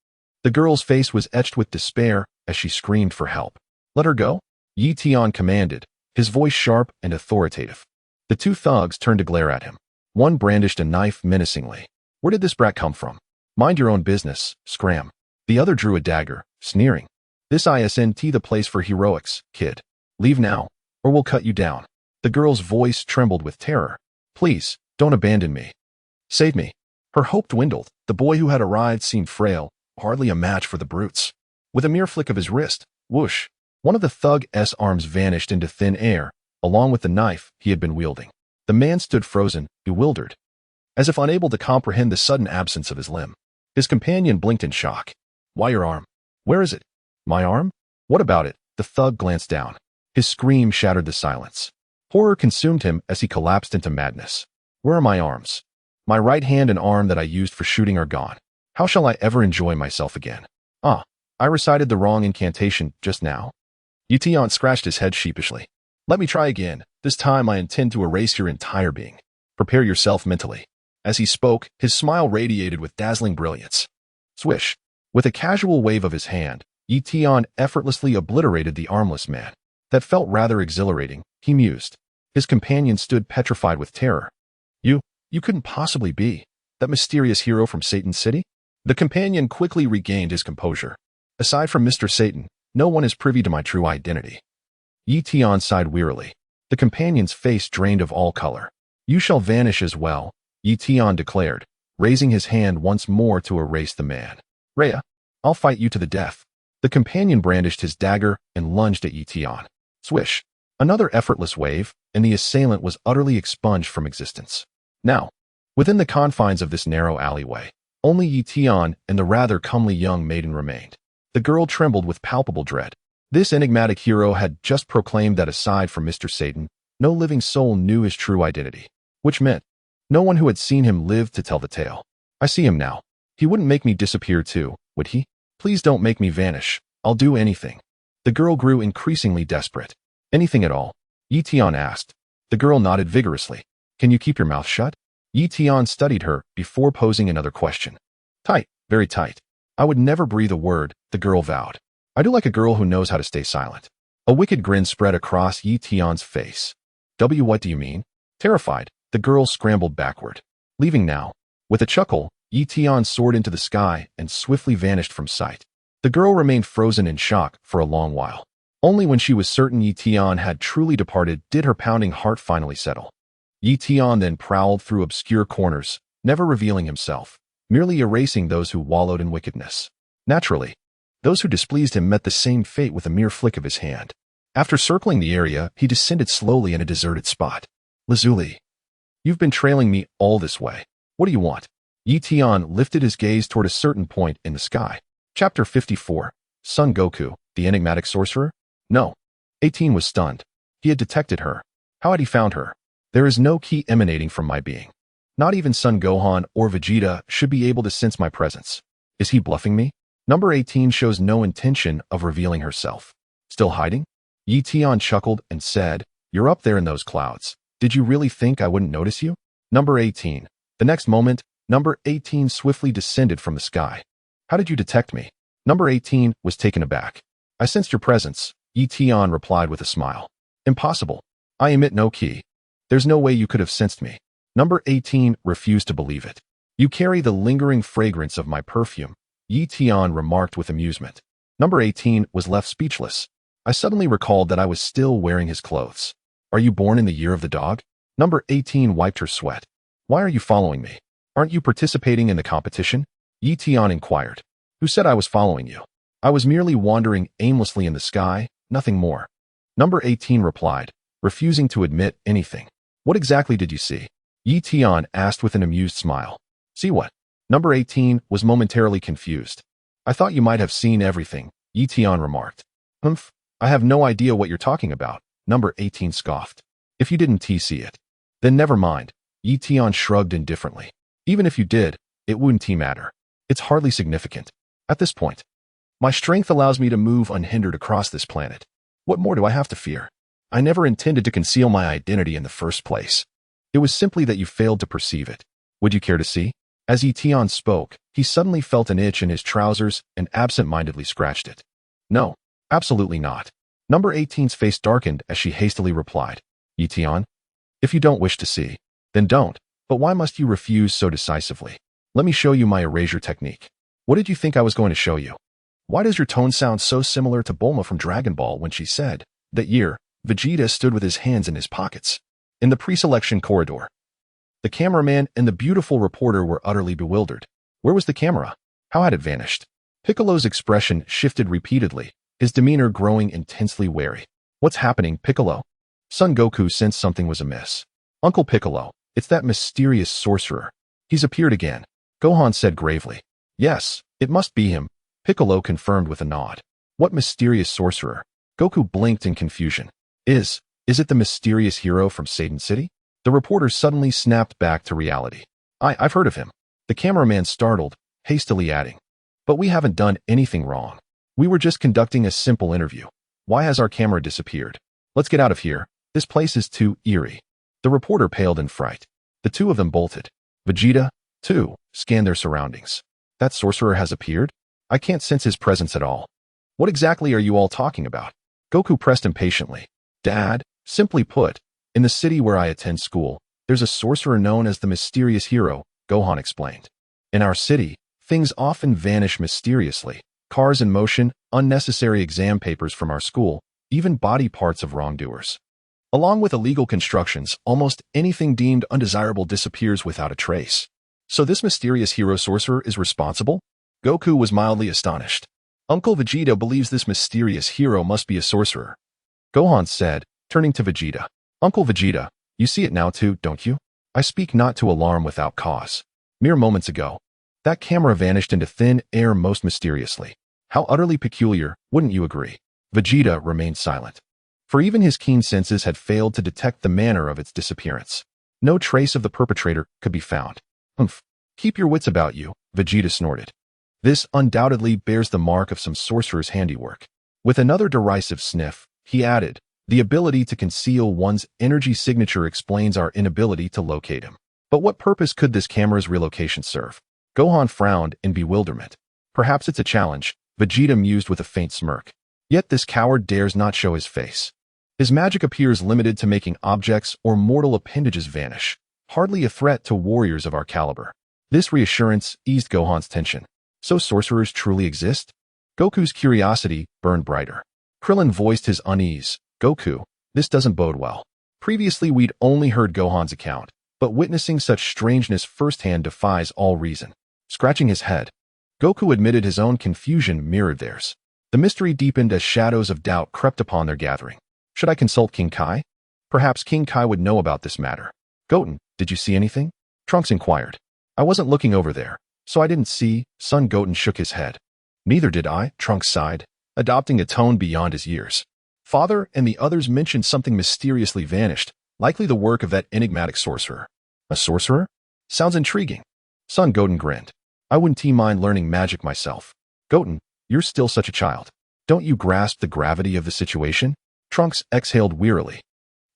A: The girl's face was etched with despair as she screamed for help. "Let her go," Tian commanded, his voice sharp and authoritative. The two thugs turned to glare at him. One brandished a knife menacingly. "Where did this brat come from? Mind your own business, scram." The other drew a dagger, sneering. "This isn't the place for heroics, kid. Leave now, or we'll cut you down." The girl's voice trembled with terror. "Please, don't abandon me. Save me." Her hope dwindled. The boy who had arrived seemed frail, hardly a match for the brutes. With a mere flick of his wrist, whoosh, one of the thug's arms vanished into thin air, along with the knife he had been wielding. The man stood frozen, bewildered, as if unable to comprehend the sudden absence of his limb. His companion blinked in shock. "Why your arm? Where is it?" "My arm? What about it?" The thug glanced down. His scream shattered the silence. Horror consumed him as he collapsed into madness. "Where are my arms? My right hand and arm that I used for shooting are gone. How shall I ever enjoy myself again? I recited the wrong incantation just now." Tian scratched his head sheepishly. "Let me try again. This time I intend to erase your entire being. Prepare yourself mentally." As he spoke, his smile radiated with dazzling brilliance. Swish! With a casual wave of his hand, Tian effortlessly obliterated the armless man. That felt rather exhilarating, he mused. His companion stood petrified with terror. You couldn't possibly be that mysterious hero from Satan's city?" The companion quickly regained his composure. "Aside from Mr. Satan, no one is privy to my true identity." Tian sighed wearily. The companion's face drained of all color. "You shall vanish as well," Tian declared, raising his hand once more to erase the man. "Rhea, I'll fight you to the death." The companion brandished his dagger and lunged at Tian. Swish! Another effortless wave, and the assailant was utterly expunged from existence. Now, within the confines of this narrow alleyway, only Tian and the rather comely young maiden remained. The girl trembled with palpable dread. This enigmatic hero had just proclaimed that aside from Mr. Satan, no living soul knew his true identity, which meant no one who had seen him lived to tell the tale. "I see him now. He wouldn't make me disappear too, would he? Please don't make me vanish. I'll do anything." The girl grew increasingly desperate. "Anything at all?" Tian asked. The girl nodded vigorously. "Can you keep your mouth shut?" Tian studied her before posing another question. "Tight, very tight. I would never breathe a word," the girl vowed. "I do like a girl who knows how to stay silent." A wicked grin spread across Tian's face. What do you mean?" Terrified, the girl scrambled backward. "Leaving now." With a chuckle, Tian soared into the sky and swiftly vanished from sight. The girl remained frozen in shock for a long while. Only when she was certain Tian had truly departed did her pounding heart finally settle. Tian then prowled through obscure corners, never revealing himself, merely erasing those who wallowed in wickedness. Naturally, those who displeased him met the same fate with a mere flick of his hand. After circling the area, he descended slowly in a deserted spot. "Lazuli, you've been trailing me all this way. What do you want?" Tian lifted his gaze toward a certain point in the sky. Chapter 54. Son Goku, the enigmatic sorcerer? No. 18 was stunned. He had detected her. How had he found her? "There is no key emanating from my being. Not even Son Gohan or Vegeta should be able to sense my presence. Is he bluffing me?" Number 18 shows no intention of revealing herself. "Still hiding?" Tian chuckled and said, "You're up there in those clouds. Did you really think I wouldn't notice you?" Number 18. The next moment, Number 18 swiftly descended from the sky. "How did you detect me?" Number 18 was taken aback. "I sensed your presence," Tian replied with a smile. "Impossible. I emit no ki. There's no way you could have sensed me." Number 18 refused to believe it. "You carry the lingering fragrance of my perfume," Tian remarked with amusement. Number 18 was left speechless. I suddenly recalled that I was still wearing his clothes. "Are you born in the year of the dog?" Number 18 wiped her sweat. "Why are you following me? Aren't you participating in the competition?" Tian inquired. "Who said I was following you? I was merely wandering aimlessly in the sky, nothing more." Number 18 replied, refusing to admit anything. "What exactly did you see?" Tian asked with an amused smile. "See what?" Number 18 was momentarily confused. "I thought you might have seen everything," Tian remarked. "Humph, I have no idea what you're talking about," Number 18 scoffed. "If you didn't see it, then never mind," Tian shrugged indifferently. "Even if you did, it wouldn't matter. It's hardly significant. At this point, my strength allows me to move unhindered across this planet. What more do I have to fear? I never intended to conceal my identity in the first place. It was simply that you failed to perceive it. Would you care to see? As Tian spoke, he suddenly felt an itch in his trousers and absent-mindedly scratched it. No, absolutely not. Number 18's face darkened as she hastily replied. Tian, if you don't wish to see, then don't. But why must you refuse so decisively? Let me show you my erasure technique. What did you think I was going to show you? Why does your tone sound so similar to Bulma from Dragon Ball when she said, that year, Vegeta stood with his hands in his pockets? In the pre-selection corridor, the cameraman and the beautiful reporter were utterly bewildered. Where was the camera? How had it vanished? Piccolo's expression shifted repeatedly, his demeanor growing intensely wary. What's happening, Piccolo? Son Goku sensed something was amiss. Uncle Piccolo, it's that mysterious sorcerer. He's appeared again, Gohan said gravely. Yes, it must be him, Piccolo confirmed with a nod. What mysterious sorcerer? Goku blinked in confusion. Is it the mysterious hero from Satan City? The reporter suddenly snapped back to reality. I've heard of him. The cameraman startled, hastily adding. But we haven't done anything wrong. We were just conducting a simple interview. Why has our camera disappeared? Let's get out of here. This place is too eerie. The reporter paled in fright. The two of them bolted. Vegeta, too, scanned their surroundings. That sorcerer has appeared? I can't sense his presence at all. What exactly are you all talking about? Goku pressed impatiently. Dad, simply put, in the city where I attend school, there's a sorcerer known as the mysterious hero, Gohan explained. In our city, things often vanish mysteriously. Cars in motion, unnecessary exam papers from our school, even body parts of wrongdoers. Along with illegal constructions, almost anything deemed undesirable disappears without a trace. So this mysterious hero sorcerer is responsible? Goku was mildly astonished. Uncle Vegeta believes this mysterious hero must be a sorcerer. Gohan said, turning to Vegeta. Uncle Vegeta, you see it now too, don't you? I speak not to alarm without cause. Mere moments ago, that camera vanished into thin air most mysteriously. How utterly peculiar, wouldn't you agree? Vegeta remained silent. For even his keen senses had failed to detect the manner of its disappearance. No trace of the perpetrator could be found. Humph. Keep your wits about you, Vegeta snorted. This undoubtedly bears the mark of some sorcerer's handiwork. With another derisive sniff, he added, the ability to conceal one's energy signature explains our inability to locate him. But what purpose could this camera's relocation serve? Gohan frowned in bewilderment. Perhaps it's a challenge, Vegeta mused with a faint smirk. Yet this coward dares not show his face. His magic appears limited to making objects or mortal appendages vanish, hardly a threat to warriors of our caliber. This reassurance eased Gohan's tension. So sorcerers truly exist? Goku's curiosity burned brighter. Krillin voiced his unease. Goku, this doesn't bode well. Previously we'd only heard Gohan's account, but witnessing such strangeness firsthand defies all reason. Scratching his head, Goku admitted his own confusion mirrored theirs. The mystery deepened as shadows of doubt crept upon their gathering. Should I consult King Kai? Perhaps King Kai would know about this matter. Goten, did you see anything? Trunks inquired. I wasn't looking over there, so I didn't see. Son Goten shook his head. Neither did I, Trunks sighed, adopting a tone beyond his years. Father and the others mentioned something mysteriously vanished, likely the work of that enigmatic sorcerer. A sorcerer? Sounds intriguing. Son Goten grinned. I wouldn't mind learning magic myself. Goten, you're still such a child. Don't you grasp the gravity of the situation? Trunks exhaled wearily.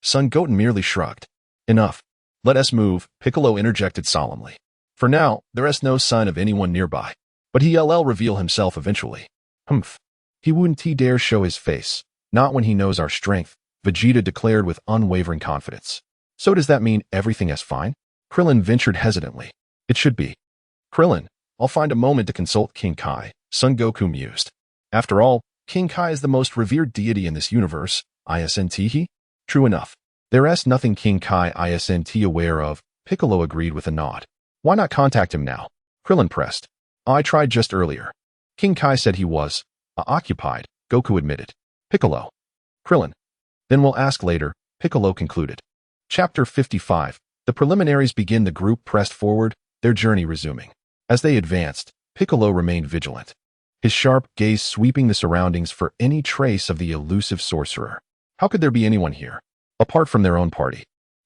A: Son Goten merely shrugged. Enough. Let us move, Piccolo interjected solemnly. For now, there is no sign of anyone nearby. But he'll reveal himself eventually. Humph. He wouldn't dare show his face. Not when he knows our strength, Vegeta declared with unwavering confidence. So does that mean everything is fine? Krillin ventured hesitantly. It should be. Krillin, I'll find a moment to consult King Kai, Son Goku mused. After all, King Kai is the most revered deity in this universe, isn't he? True enough. There is nothing King Kai isn't aware of, Piccolo agreed with a nod. Why not contact him now? Krillin pressed. I tried just earlier. King Kai said he was occupied, Goku admitted. Piccolo. Krillin. Then we'll ask later, Piccolo concluded. Chapter 55. The preliminaries begin. The group pressed forward, their journey resuming. As they advanced, Piccolo remained vigilant, his sharp gaze sweeping the surroundings for any trace of the elusive sorcerer. How could there be anyone here, apart from their own party?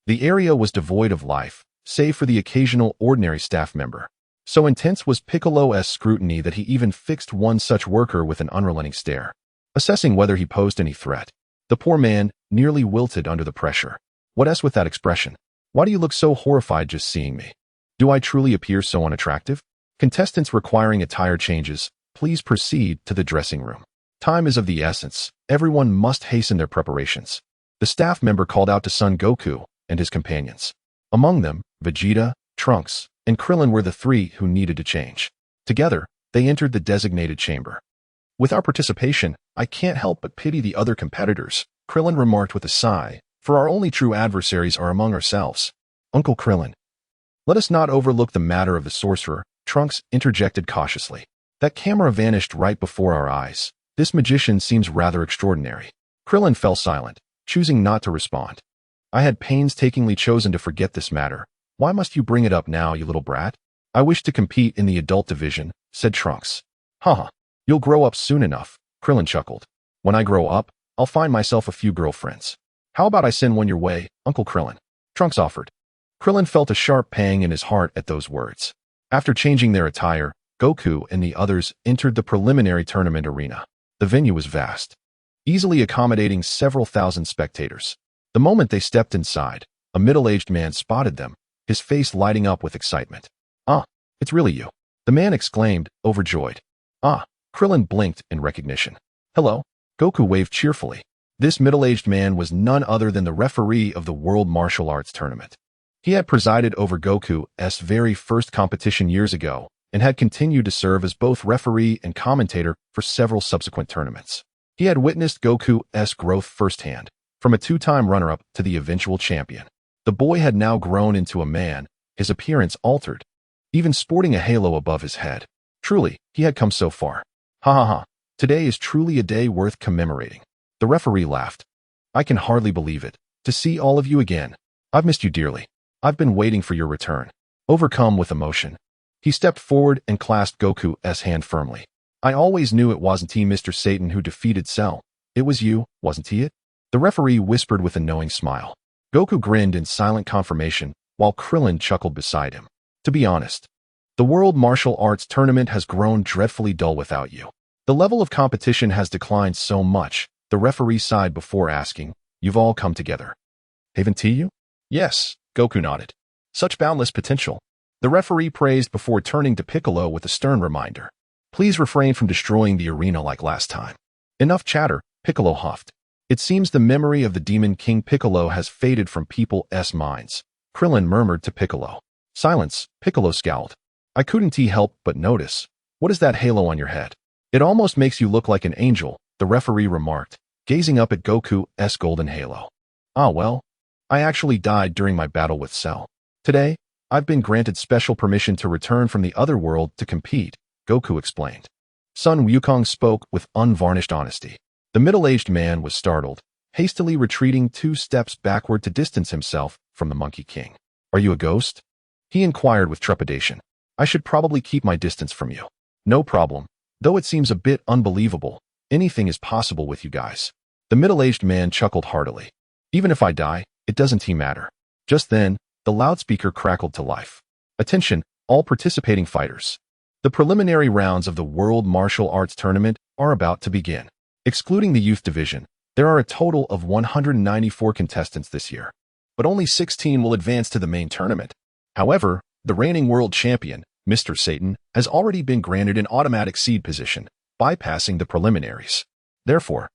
A: The area was devoid of life, save for the occasional ordinary staff member. So intense was Piccolo's scrutiny that he even fixed one such worker with an unrelenting stare, assessing whether he posed any threat. The poor man, nearly wilted under the pressure. What's with that expression? Why do you look so horrified just seeing me? Do I truly appear so unattractive? Contestants requiring attire changes, please proceed to the dressing room. Time is of the essence. Everyone must hasten their preparations. The staff member called out to Son Goku and his companions. Among them, Vegeta, Trunks, and Krillin were the three who needed to change. Together, they entered the designated chamber. With our participation, I can't help but pity the other competitors, Krillin remarked with a sigh, for our only true adversaries are among ourselves. Uncle Krillin. Let us not overlook the matter of the sorcerer, Trunks interjected cautiously. That camera vanished right before our eyes. This magician seems rather extraordinary. Krillin fell silent, choosing not to respond. I had painstakingly chosen to forget this matter. Why must you bring it up now, you little brat? I wish to compete in the adult division, said Trunks. Haha, you'll grow up soon enough, Krillin chuckled. When I grow up, I'll find myself a few girlfriends. How about I send one your way, Uncle Krillin? Trunks offered. Krillin felt a sharp pang in his heart at those words. After changing their attire, Goku and the others entered the preliminary tournament arena. The venue was vast, easily accommodating several thousand spectators. The moment they stepped inside, a middle-aged man spotted them, his face lighting up with excitement. Ah, it's really you, the man exclaimed, overjoyed. Ah, Krillin blinked in recognition. Hello, Goku waved cheerfully. This middle-aged man was none other than the referee of the World Martial Arts Tournament. He had presided over Goku's very first competition years ago and had continued to serve as both referee and commentator for several subsequent tournaments. He had witnessed Goku's growth firsthand, from a two-time runner-up to the eventual champion. The boy had now grown into a man, his appearance altered, even sporting a halo above his head. Truly, he had come so far. Ha ha ha, today is truly a day worth commemorating. The referee laughed. I can hardly believe it, to see all of you again. I've missed you dearly. I've been waiting for your return. Overcome with emotion, he stepped forward and clasped Goku's hand firmly. I always knew it wasn't he, Mr. Satan, who defeated Cell. It was you, wasn't he it? The referee whispered with a knowing smile. Goku grinned in silent confirmation, while Krillin chuckled beside him. To be honest, the World Martial Arts Tournament has grown dreadfully dull without you. The level of competition has declined so much, the referee sighed before asking, you've all come together. Haven't you? Yes, Goku nodded. Such boundless potential. The referee praised before turning to Piccolo with a stern reminder. Please refrain from destroying the arena like last time. Enough chatter, Piccolo huffed. It seems the memory of the Demon King Piccolo has faded from people's minds. Krillin murmured to Piccolo. Silence, Piccolo scowled. I couldn't help but notice. What is that halo on your head? It almost makes you look like an angel, the referee remarked, gazing up at Goku's golden halo. Ah well, I actually died during my battle with Cell. Today, I've been granted special permission to return from the other world to compete, Goku explained. Sun Wukong spoke with unvarnished honesty. The middle-aged man was startled, hastily retreating 2 steps backward to distance himself from the Monkey King. Are you a ghost? He inquired with trepidation. I should probably keep my distance from you. No problem, though it seems a bit unbelievable. Anything is possible with you guys. The middle-aged man chuckled heartily. Even if I die, it doesn't matter. Just then, the loudspeaker crackled to life. Attention, all participating fighters. The preliminary rounds of the World Martial Arts Tournament are about to begin. Excluding the youth division, there are a total of 194 contestants this year, but only 16 will advance to the main tournament. However, the reigning world champion, Mr. Satan, has already been granted an automatic seed position, bypassing the preliminaries. Therefore,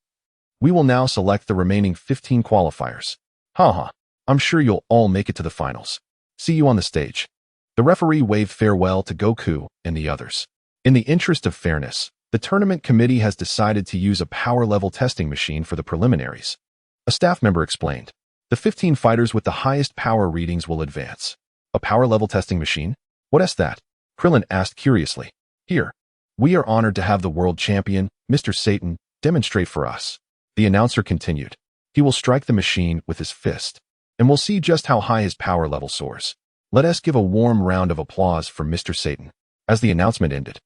A: we will now select the remaining 15 qualifiers. Haha, I'm sure you'll all make it to the finals. See you on the stage. The referee waved farewell to Goku and the others. In the interest of fairness, the tournament committee has decided to use a power-level testing machine for the preliminaries. A staff member explained. The 15 fighters with the highest power readings will advance. A power-level testing machine? What's that? Krillin asked curiously. Here, we are honored to have the world champion, Mr. Satan, demonstrate for us. The announcer continued. He will strike the machine with his fist, and we'll see just how high his power level soars. Let us give a warm round of applause for Mr. Satan. As the announcement ended,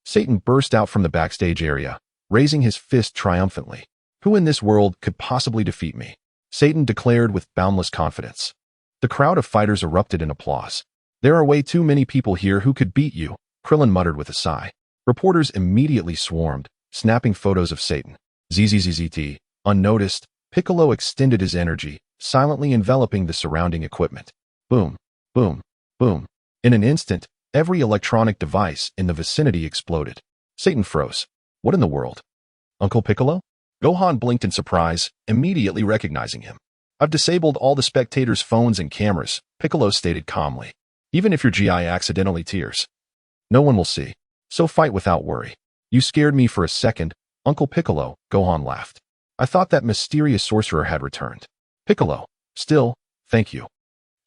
A: Satan burst out from the backstage area, raising his fist triumphantly. Who in this world could possibly defeat me? Satan declared with boundless confidence. The crowd of fighters erupted in applause. There are way too many people here who could beat you, Krillin muttered with a sigh. Reporters immediately swarmed, snapping photos of Satan. ZZZZT, unnoticed, Piccolo extended his energy, silently enveloping the surrounding equipment. Boom, boom, boom. In an instant, every electronic device in the vicinity exploded. Satan froze. What in the world? Uncle Piccolo? Gohan blinked in surprise, immediately recognizing him. I've disabled all the spectators' phones and cameras, Piccolo stated calmly. Even if your GI accidentally tears, no one will see. So fight without worry. You scared me for a second, Uncle Piccolo, Gohan laughed. I thought that mysterious sorcerer had returned. Piccolo, still, thank you.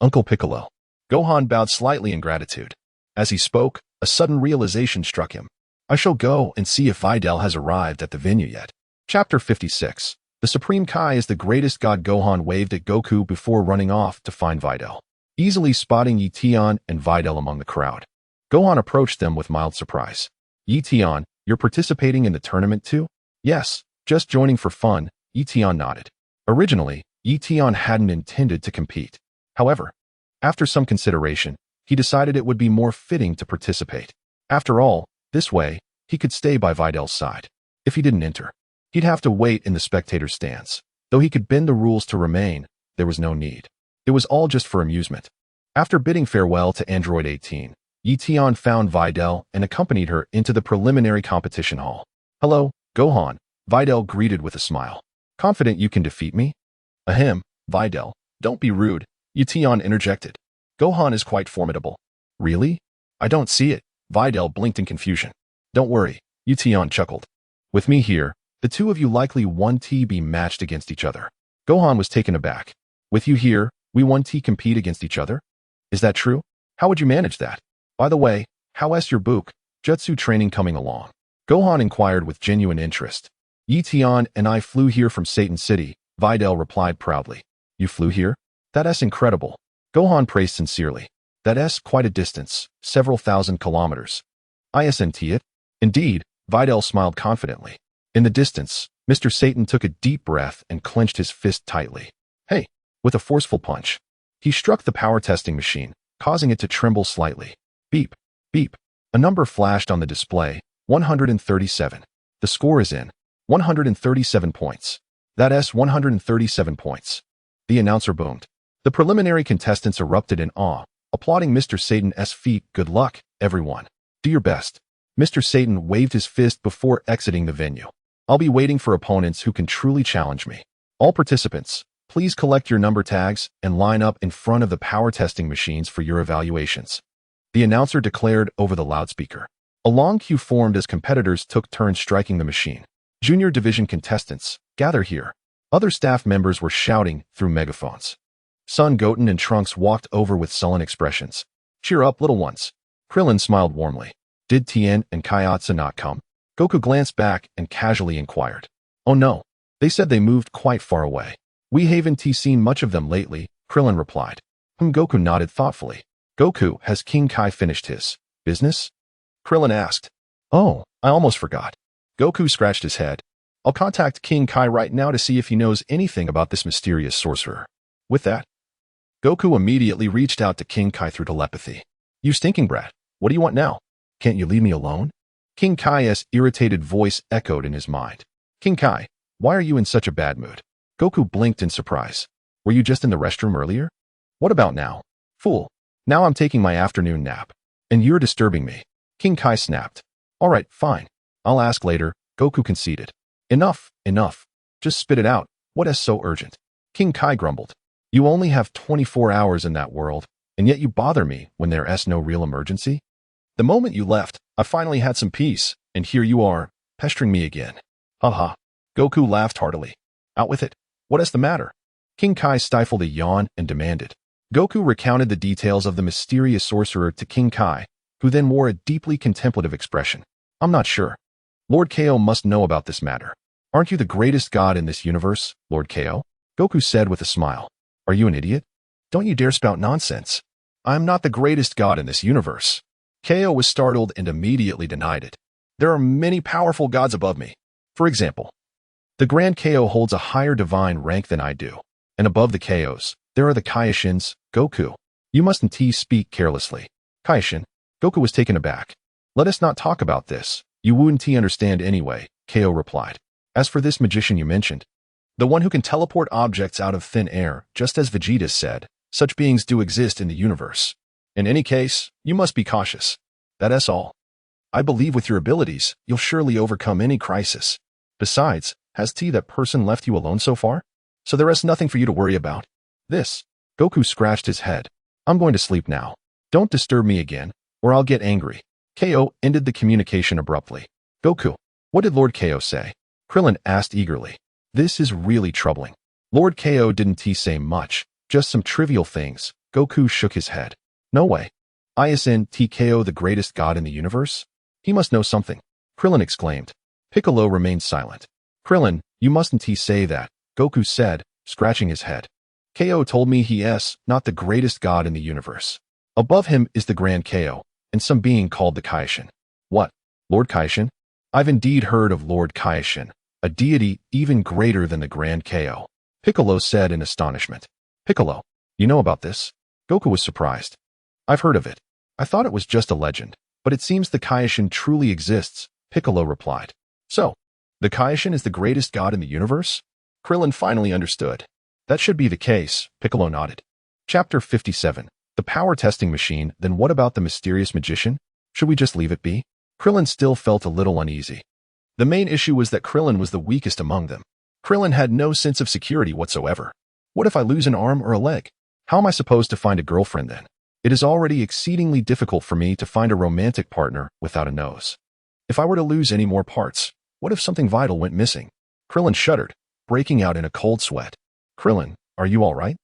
A: Uncle Piccolo. Gohan bowed slightly in gratitude. As he spoke, a sudden realization struck him. I shall go and see if Videl has arrived at the venue yet. Chapter 56. The Supreme Kai is the greatest god. Gohan waved at Goku before running off to find Videl, easily spotting Tian and Videl among the crowd. Gohan approached them with mild surprise. Tian, you're participating in the tournament too? Yes, just joining for fun, Tian nodded. Originally, Tian hadn't intended to compete. However, after some consideration, he decided it would be more fitting to participate. After all, this way, he could stay by Videl's side. If he didn't enter, he'd have to wait in the spectator stands. Though he could bend the rules to remain, there was no need. It was all just for amusement. After bidding farewell to Android 18, Tian found Videl and accompanied her into the preliminary competition hall. Hello, Gohan, Videl greeted with a smile. Confident you can defeat me? Ahem, Videl, don't be rude, Tian interjected. Gohan is quite formidable. Really? I don't see it, Videl blinked in confusion. Don't worry, Tian chuckled. With me here, the two of you likely 1t be matched against each other. Gohan was taken aback. With you here, we 1t compete against each other? Is that true? How would you manage that? By the way, how's your Book Jutsu training coming along? Gohan inquired with genuine interest. Tian and I flew here from Satan City, Videl replied proudly. You flew here? That's incredible. Gohan praised sincerely. That's quite a distance, several thousand kilometers. Isn't it? Indeed, Videl smiled confidently. In the distance, Mr. Satan took a deep breath and clenched his fist tightly. Hey, with a forceful punch, he struck the power testing machine, causing it to tremble slightly. Beep, beep. A number flashed on the display, 137. The score is in. 137 points. That's 137 points. The announcer boomed. The preliminary contestants erupted in awe, applauding Mr. Satan's feat. Good luck, everyone. Do your best. Mr. Satan waved his fist before exiting the venue. I'll be waiting for opponents who can truly challenge me. All participants, please collect your number tags and line up in front of the power testing machines for your evaluations. The announcer declared over the loudspeaker. A long queue formed as competitors took turns striking the machine. Junior division contestants, gather here. Other staff members were shouting through megaphones. Son Goten and Trunks walked over with sullen expressions. Cheer up, little ones. Krillin smiled warmly. Did Tian and Kaiatsu not come? Goku glanced back and casually inquired. Oh no, they said they moved quite far away. We haven't seen much of them lately, Krillin replied. Goku nodded thoughtfully. Goku, has King Kai finished his business? Krillin asked. Oh, I almost forgot. Goku scratched his head. I'll contact King Kai right now to see if he knows anything about this mysterious sorcerer. With that, Goku immediately reached out to King Kai through telepathy. You stinking brat, what do you want now? Can't you leave me alone? King Kai's irritated voice echoed in his mind. King Kai, why are you in such a bad mood? Goku blinked in surprise. Were you just in the restroom earlier? What about now? Fool, now I'm taking my afternoon nap. And you're disturbing me. King Kai snapped. All right, fine. I'll ask later, Goku conceded. Enough, enough. Just spit it out. What is so urgent? King Kai grumbled. You only have 24 hours in that world, and yet you bother me when there's no real emergency? The moment you left, I finally had some peace, and here you are, pestering me again. Haha. Goku laughed heartily. Out with it. What is the matter? King Kai stifled a yawn and demanded. Goku recounted the details of the mysterious sorcerer to King Kai, who then wore a deeply contemplative expression. I'm not sure. Lord Ko must know about this matter. Aren't you the greatest god in this universe, Lord Ko? Goku said with a smile. Are you an idiot? Don't you dare spout nonsense. I'm not the greatest god in this universe. Ko was startled and immediately denied it. There are many powerful gods above me. For example, the Grand Ko holds a higher divine rank than I do. And above the Kos, there are the Kaioshin's. Goku, you mustn't speak carelessly. Kaioshin. Goku was taken aback. Let us not talk about this. You wouldn't understand anyway, Ko replied. As for this magician you mentioned, The one who can teleport objects out of thin air, just as Vegeta said. Such beings do exist in the universe. In any case, you must be cautious. That's all. I believe with your abilities, you'll surely overcome any crisis. Besides, has that person left you alone so far? So there is nothing for you to worry about. This. Goku scratched his head. I'm going to sleep now. Don't disturb me again, or I'll get angry. KO ended the communication abruptly. Goku, what did Lord KO say? Krillin asked eagerly. This is really troubling. Lord KO didn't say much, just some trivial things. Goku shook his head. No way. Isn't KO the greatest god in the universe? He must know something. Krillin exclaimed. Piccolo remained silent. Krillin, you mustn't say that, Goku said, scratching his head. KO told me he is not the greatest god in the universe. Above him is the Grand KO, and some being called the Kaishin. What? Lord Kaishin? I've indeed heard of Lord Kaishin, a deity even greater than the Grand KO. Piccolo said in astonishment. Piccolo, you know about this? Goku was surprised. I've heard of it. I thought it was just a legend, but it seems the Kaishin truly exists, Piccolo replied. So, the Kaishin is the greatest god in the universe? Krillin finally understood. That should be the case, Piccolo nodded. Chapter 57. The power testing machine. Then what about the mysterious magician? Should we just leave it be? Krillin still felt a little uneasy. The main issue was that Krillin was the weakest among them. Krillin had no sense of security whatsoever. What if I lose an arm or a leg? How am I supposed to find a girlfriend then? It is already exceedingly difficult for me to find a romantic partner without a nose. If I were to lose any more parts, what if something vital went missing? Krillin shuddered, breaking out in a cold sweat. Krillin, are you all right?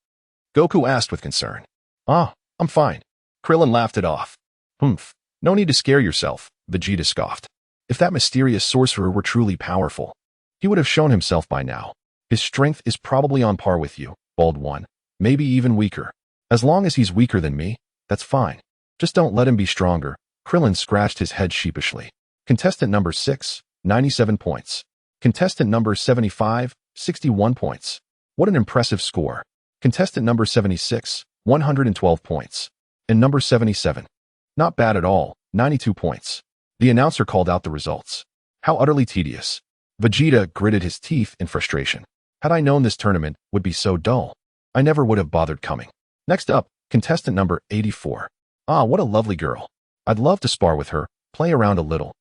A: Goku asked with concern. I'm fine. Krillin laughed it off. Humph. No need to scare yourself, Vegeta scoffed. If that mysterious sorcerer were truly powerful, he would have shown himself by now. His strength is probably on par with you, Bald One, maybe even weaker. As long as he's weaker than me, that's fine. Just don't let him be stronger. Krillin scratched his head sheepishly. Contestant number 6, 97 points. Contestant number 75, 61 points. What an impressive score. Contestant number 76, 112 points. And number 77. Not bad at all, 92 points. The announcer called out the results. How utterly tedious. Vegeta gritted his teeth in frustration. Had I known this tournament would be so dull, I never would have bothered coming. Next up, contestant number 84. What a lovely girl. I'd love to spar with her, play around a little.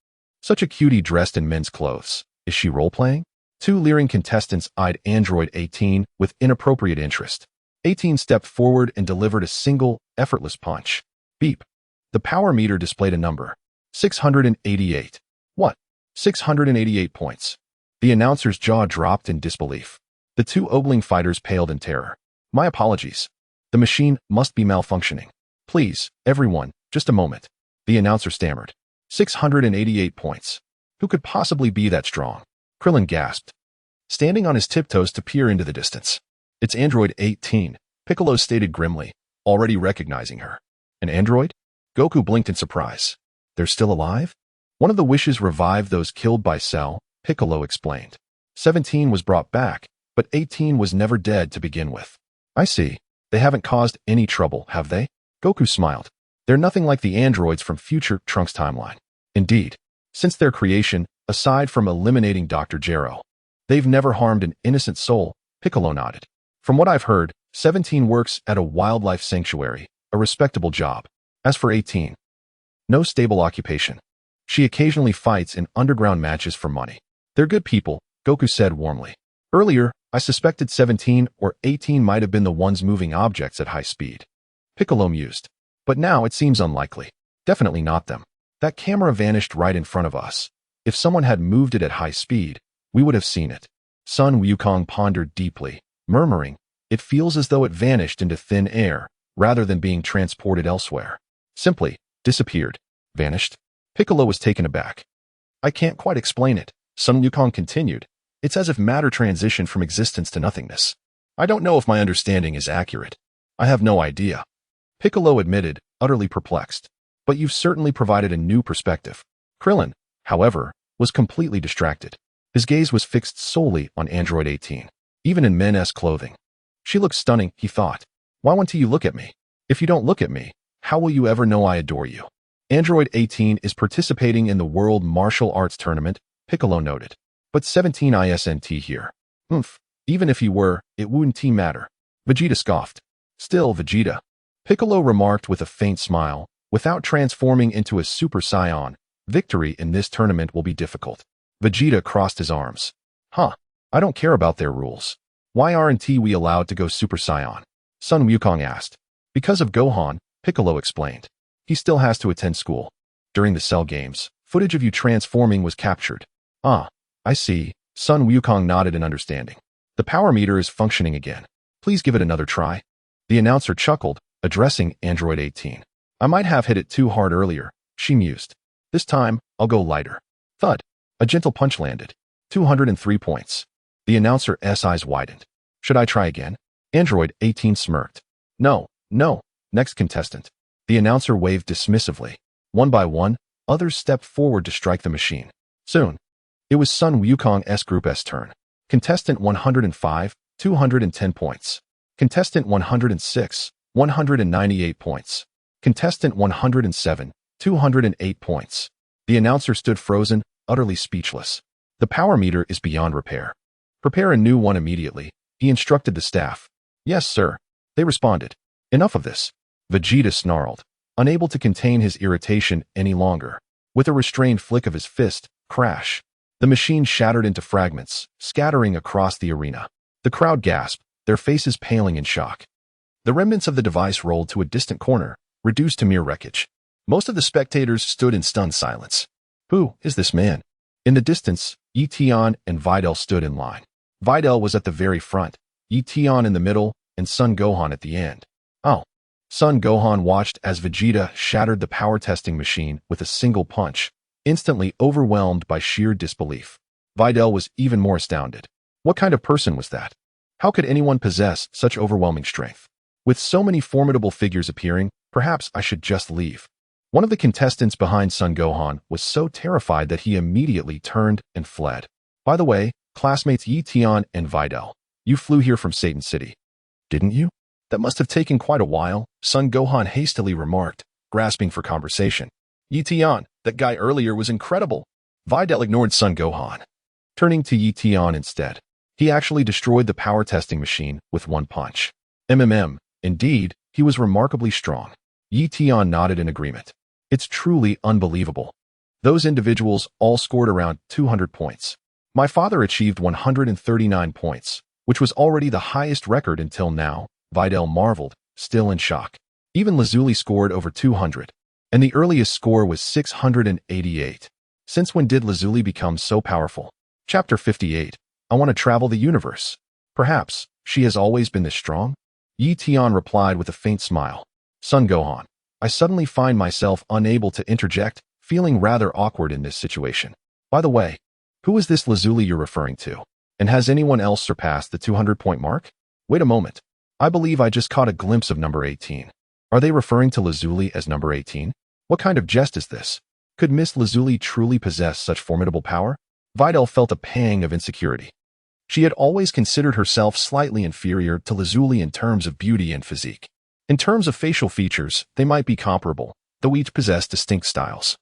A: Such a cutie dressed in men's clothes. Is she role-playing? Two leering contestants eyed Android 18 with inappropriate interest. 18 stepped forward and delivered a single, effortless punch. Beep. The power meter displayed a number. 688. What? 688 points. The announcer's jaw dropped in disbelief. The two ogling fighters paled in terror. My apologies. The machine must be malfunctioning. Please, everyone, just a moment. The announcer stammered. 688 points. Who could possibly be that strong? Krillin gasped, standing on his tiptoes to peer into the distance. It's Android 18, Piccolo stated grimly, already recognizing her. An android? Goku blinked in surprise. They're still alive? One of the wishes revived those killed by Cell, Piccolo explained. 17 was brought back, but 18 was never dead to begin with. I see. They haven't caused any trouble, have they? Goku smiled. They're nothing like the androids from future Trunks' timeline. Indeed, since their creation, aside from eliminating Dr. Gero, they've never harmed an innocent soul, Piccolo nodded. From what I've heard, 17 works at a wildlife sanctuary, a respectable job. As for 18, no stable occupation. She occasionally fights in underground matches for money. They're good people, Goku said warmly. Earlier, I suspected 17 or 18 might have been the ones moving objects at high speed. Piccolo mused. But now it seems unlikely. Definitely not them. That camera vanished right in front of us. If someone had moved it at high speed, we would have seen it. Sun Wukong pondered deeply, murmuring, it feels as though it vanished into thin air, rather than being transported elsewhere. Simply, disappeared. Vanished? Piccolo was taken aback. I can't quite explain it, Sun Wukong continued. It's as if matter transitioned from existence to nothingness. I don't know if my understanding is accurate. I have no idea. Piccolo admitted, utterly perplexed. But you've certainly provided a new perspective. Krillin, however, was completely distracted. His gaze was fixed solely on Android 18, even in men's clothing. She looks stunning, he thought. Why won't you look at me? If you don't look at me, how will you ever know I adore you? Android 18 is participating in the World Martial Arts Tournament, Piccolo noted. But 17 isn't here. Oomph. Even if he were, it wouldn't matter. Vegeta scoffed. Still, Vegeta, Piccolo remarked with a faint smile, without transforming into a Super Saiyan, victory in this tournament will be difficult. Vegeta crossed his arms. Huh, I don't care about their rules. Why aren't we allowed to go Super Saiyan? Sun Wukong asked. Because of Gohan, Piccolo explained. He still has to attend school. During the Cell games, footage of you transforming was captured. Ah, I see. Sun Wukong nodded in understanding. The power meter is functioning again. Please give it another try. The announcer chuckled, addressing Android 18. I might have hit it too hard earlier, she mused. This time, I'll go lighter. Thud. A gentle punch landed. 203 points. The announcer's eyes widened. Should I try again? Android 18 smirked. No. Next contestant. The announcer waved dismissively. One by one, others stepped forward to strike the machine. Soon, it was Sun Wukong's group's turn. Contestant 105, 210 points. Contestant 106, 198 points. Contestant 107, 208 points. The announcer stood frozen, utterly speechless. The power meter is beyond repair. Prepare a new one immediately, he instructed the staff. Yes, sir. They responded. Enough of this. Vegeta snarled, unable to contain his irritation any longer. With a restrained flick of his fist, crash. The machine shattered into fragments, scattering across the arena. The crowd gasped, their faces paling in shock. The remnants of the device rolled to a distant corner, reduced to mere wreckage. Most of the spectators stood in stunned silence. Who is this man? In the distance, Tian and Videl stood in line. Videl was at the very front, Tian in the middle, and Son Gohan at the end. Oh. Son Gohan watched as Vegeta shattered the power testing machine with a single punch, instantly overwhelmed by sheer disbelief. Videl was even more astounded. What kind of person was that? How could anyone possess such overwhelming strength? With so many formidable figures appearing, perhaps I should just leave. One of the contestants behind Son Gohan was so terrified that he immediately turned and fled. By the way, classmates Tian and Videl, you flew here from Satan City. Didn't you? That must have taken quite a while, Son Gohan hastily remarked, grasping for conversation. Tian, that guy earlier was incredible. Videl ignored Son Gohan, turning to Tian instead. He actually destroyed the power testing machine with one punch. Indeed, he was remarkably strong. Tian nodded in agreement. It's truly unbelievable. Those individuals all scored around 200 points. My father achieved 139 points, which was already the highest record until now, Videl marveled, still in shock. Even Lazuli scored over 200, and the earliest score was 688. Since when did Lazuli become so powerful? Chapter 58. I want to travel the universe. Perhaps, she has always been this strong? Tian replied with a faint smile. Son Gohan, I suddenly find myself unable to interject, feeling rather awkward in this situation. By the way, who is this Lazuli you're referring to? And has anyone else surpassed the 200-point mark? Wait a moment. I believe I just caught a glimpse of number 18. Are they referring to Lazuli as number 18? What kind of jest is this? Could Miss Lazuli truly possess such formidable power? Videl felt a pang of insecurity. She had always considered herself slightly inferior to Lazuli in terms of beauty and physique. In terms of facial features, they might be comparable, though each possessed distinct styles.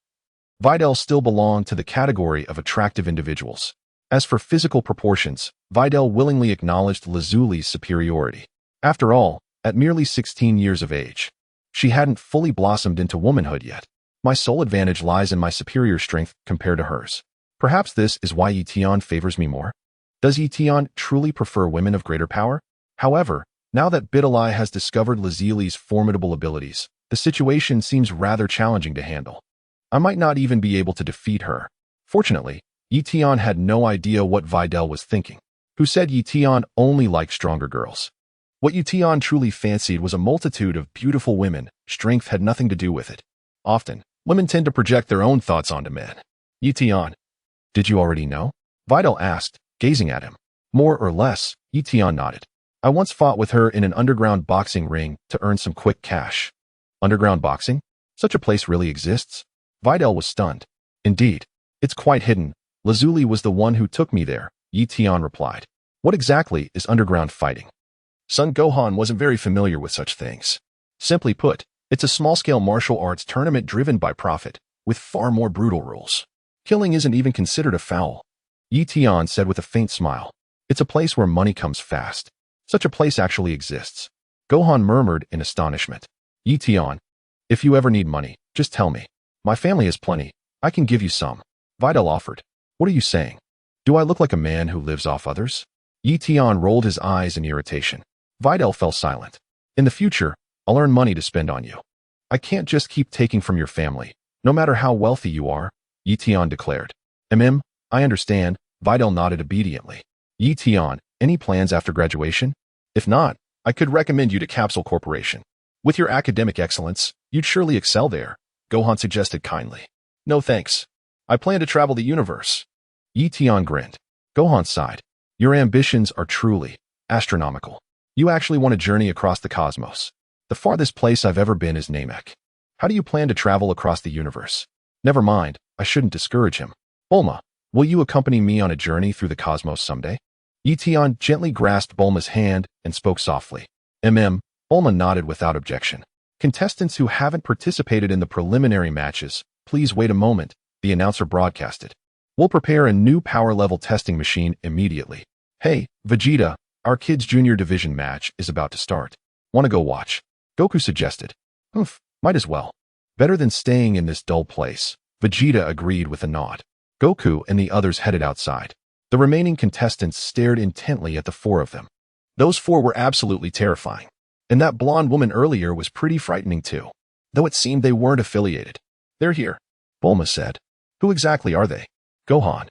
A: Videl still belonged to the category of attractive individuals. As for physical proportions, Videl willingly acknowledged Lazuli's superiority. After all, at merely 16 years of age, she hadn't fully blossomed into womanhood yet. My sole advantage lies in my superior strength compared to hers. Perhaps this is why Tian favors me more. Does Tian truly prefer women of greater power? However, now that Videl has discovered Lazuli's formidable abilities, the situation seems rather challenging to handle. I might not even be able to defeat her. Fortunately, Tian had no idea what Videl was thinking, who said Tian only liked stronger girls. What Tian truly fancied was a multitude of beautiful women. Strength had nothing to do with it. Often, women tend to project their own thoughts onto men. Tian, did you already know? Videl asked, gazing at him. More or less, Tian nodded. I once fought with her in an underground boxing ring to earn some quick cash. Underground boxing? Such a place really exists? Videl was stunned. Indeed, it's quite hidden. Lazuli was the one who took me there, Tian replied. What exactly is underground fighting? Son Gohan wasn't very familiar with such things. Simply put, it's a small-scale martial arts tournament driven by profit, with far more brutal rules. Killing isn't even considered a foul. Tian said with a faint smile. It's a place where money comes fast. Such a place actually exists. Gohan murmured in astonishment. Tian, if you ever need money, just tell me. My family has plenty. I can give you some. Videl offered. What are you saying? Do I look like a man who lives off others? Tian rolled his eyes in irritation. Videl fell silent. In the future, I'll earn money to spend on you. I can't just keep taking from your family, no matter how wealthy you are, Tian declared. I understand, Videl nodded obediently. Tian, any plans after graduation? If not, I could recommend you to Capsule Corporation. With your academic excellence, you'd surely excel there, Gohan suggested kindly. No thanks. I plan to travel the universe. Tian grinned. Gohan sighed. Your ambitions are truly astronomical. You actually want to journey across the cosmos. The farthest place I've ever been is Namek. How do you plan to travel across the universe? Never mind, I shouldn't discourage him. Bulma, will you accompany me on a journey through the cosmos someday? Tian gently grasped Bulma's hand and spoke softly. Bulma nodded without objection. Contestants who haven't participated in the preliminary matches, please wait a moment, the announcer broadcasted. We'll prepare a new power level testing machine immediately. Hey, Vegeta, our kids' junior division match is about to start. Want to go watch? Goku suggested. Might as well. Better than staying in this dull place, Vegeta agreed with a nod. Goku and the others headed outside. The remaining contestants stared intently at the four of them. Those four were absolutely terrifying. And that blonde woman earlier was pretty frightening too. Though it seemed they weren't affiliated. They're here, Bulma said. Who exactly are they? Gohan.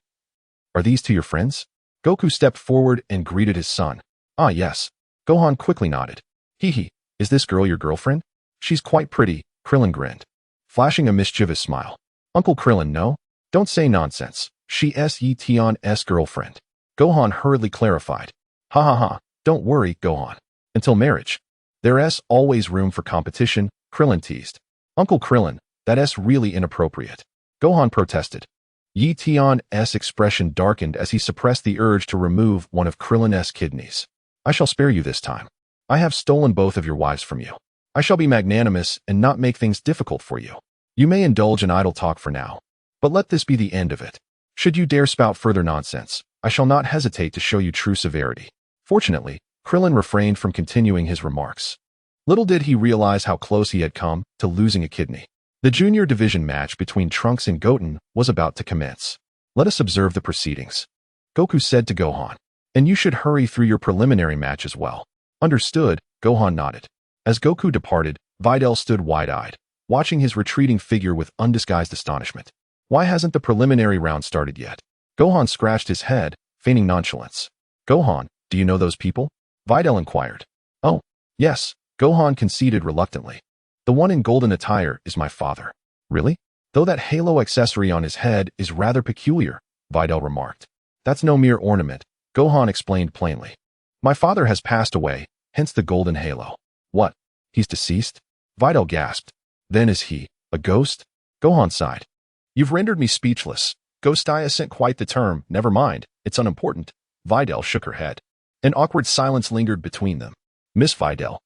A: Are these two your friends? Goku stepped forward and greeted his son. Ah, yes. Gohan quickly nodded. Hee, is this girl your girlfriend? She's quite pretty, Krillin grinned, flashing a mischievous smile. Uncle Krillin, no? Don't say nonsense. She's Tian's girlfriend. Gohan hurriedly clarified. Ha ha ha, don't worry, Gohan. Until marriage. There's always room for competition, Krillin teased. Uncle Krillin, that's really inappropriate. Gohan protested. Tian's expression darkened as he suppressed the urge to remove one of Krillin's kidneys. I shall spare you this time. I have stolen both of your wives from you. I shall be magnanimous and not make things difficult for you. You may indulge in idle talk for now, but let this be the end of it. Should you dare spout further nonsense, I shall not hesitate to show you true severity. Fortunately, Krillin refrained from continuing his remarks. Little did he realize how close he had come to losing a kidney. The junior division match between Trunks and Goten was about to commence. Let us observe the proceedings, Goku said to Gohan. And you should hurry through your preliminary match as well. Understood, Gohan nodded. As Goku departed, Videl stood wide-eyed, watching his retreating figure with undisguised astonishment. Why hasn't the preliminary round started yet? Gohan scratched his head, feigning nonchalance. Gohan, do you know those people? Videl inquired. Oh, yes, Gohan conceded reluctantly. The one in golden attire is my father. Really? Though that halo accessory on his head is rather peculiar, Videl remarked. That's no mere ornament, Gohan explained plainly. My father has passed away, hence the golden halo. What? He's deceased? Videl gasped. Then is he a ghost? Gohan sighed. You've rendered me speechless. Ghost isn't quite the term, never mind, it's unimportant. Videl shook her head. An awkward silence lingered between them. Miss Videl.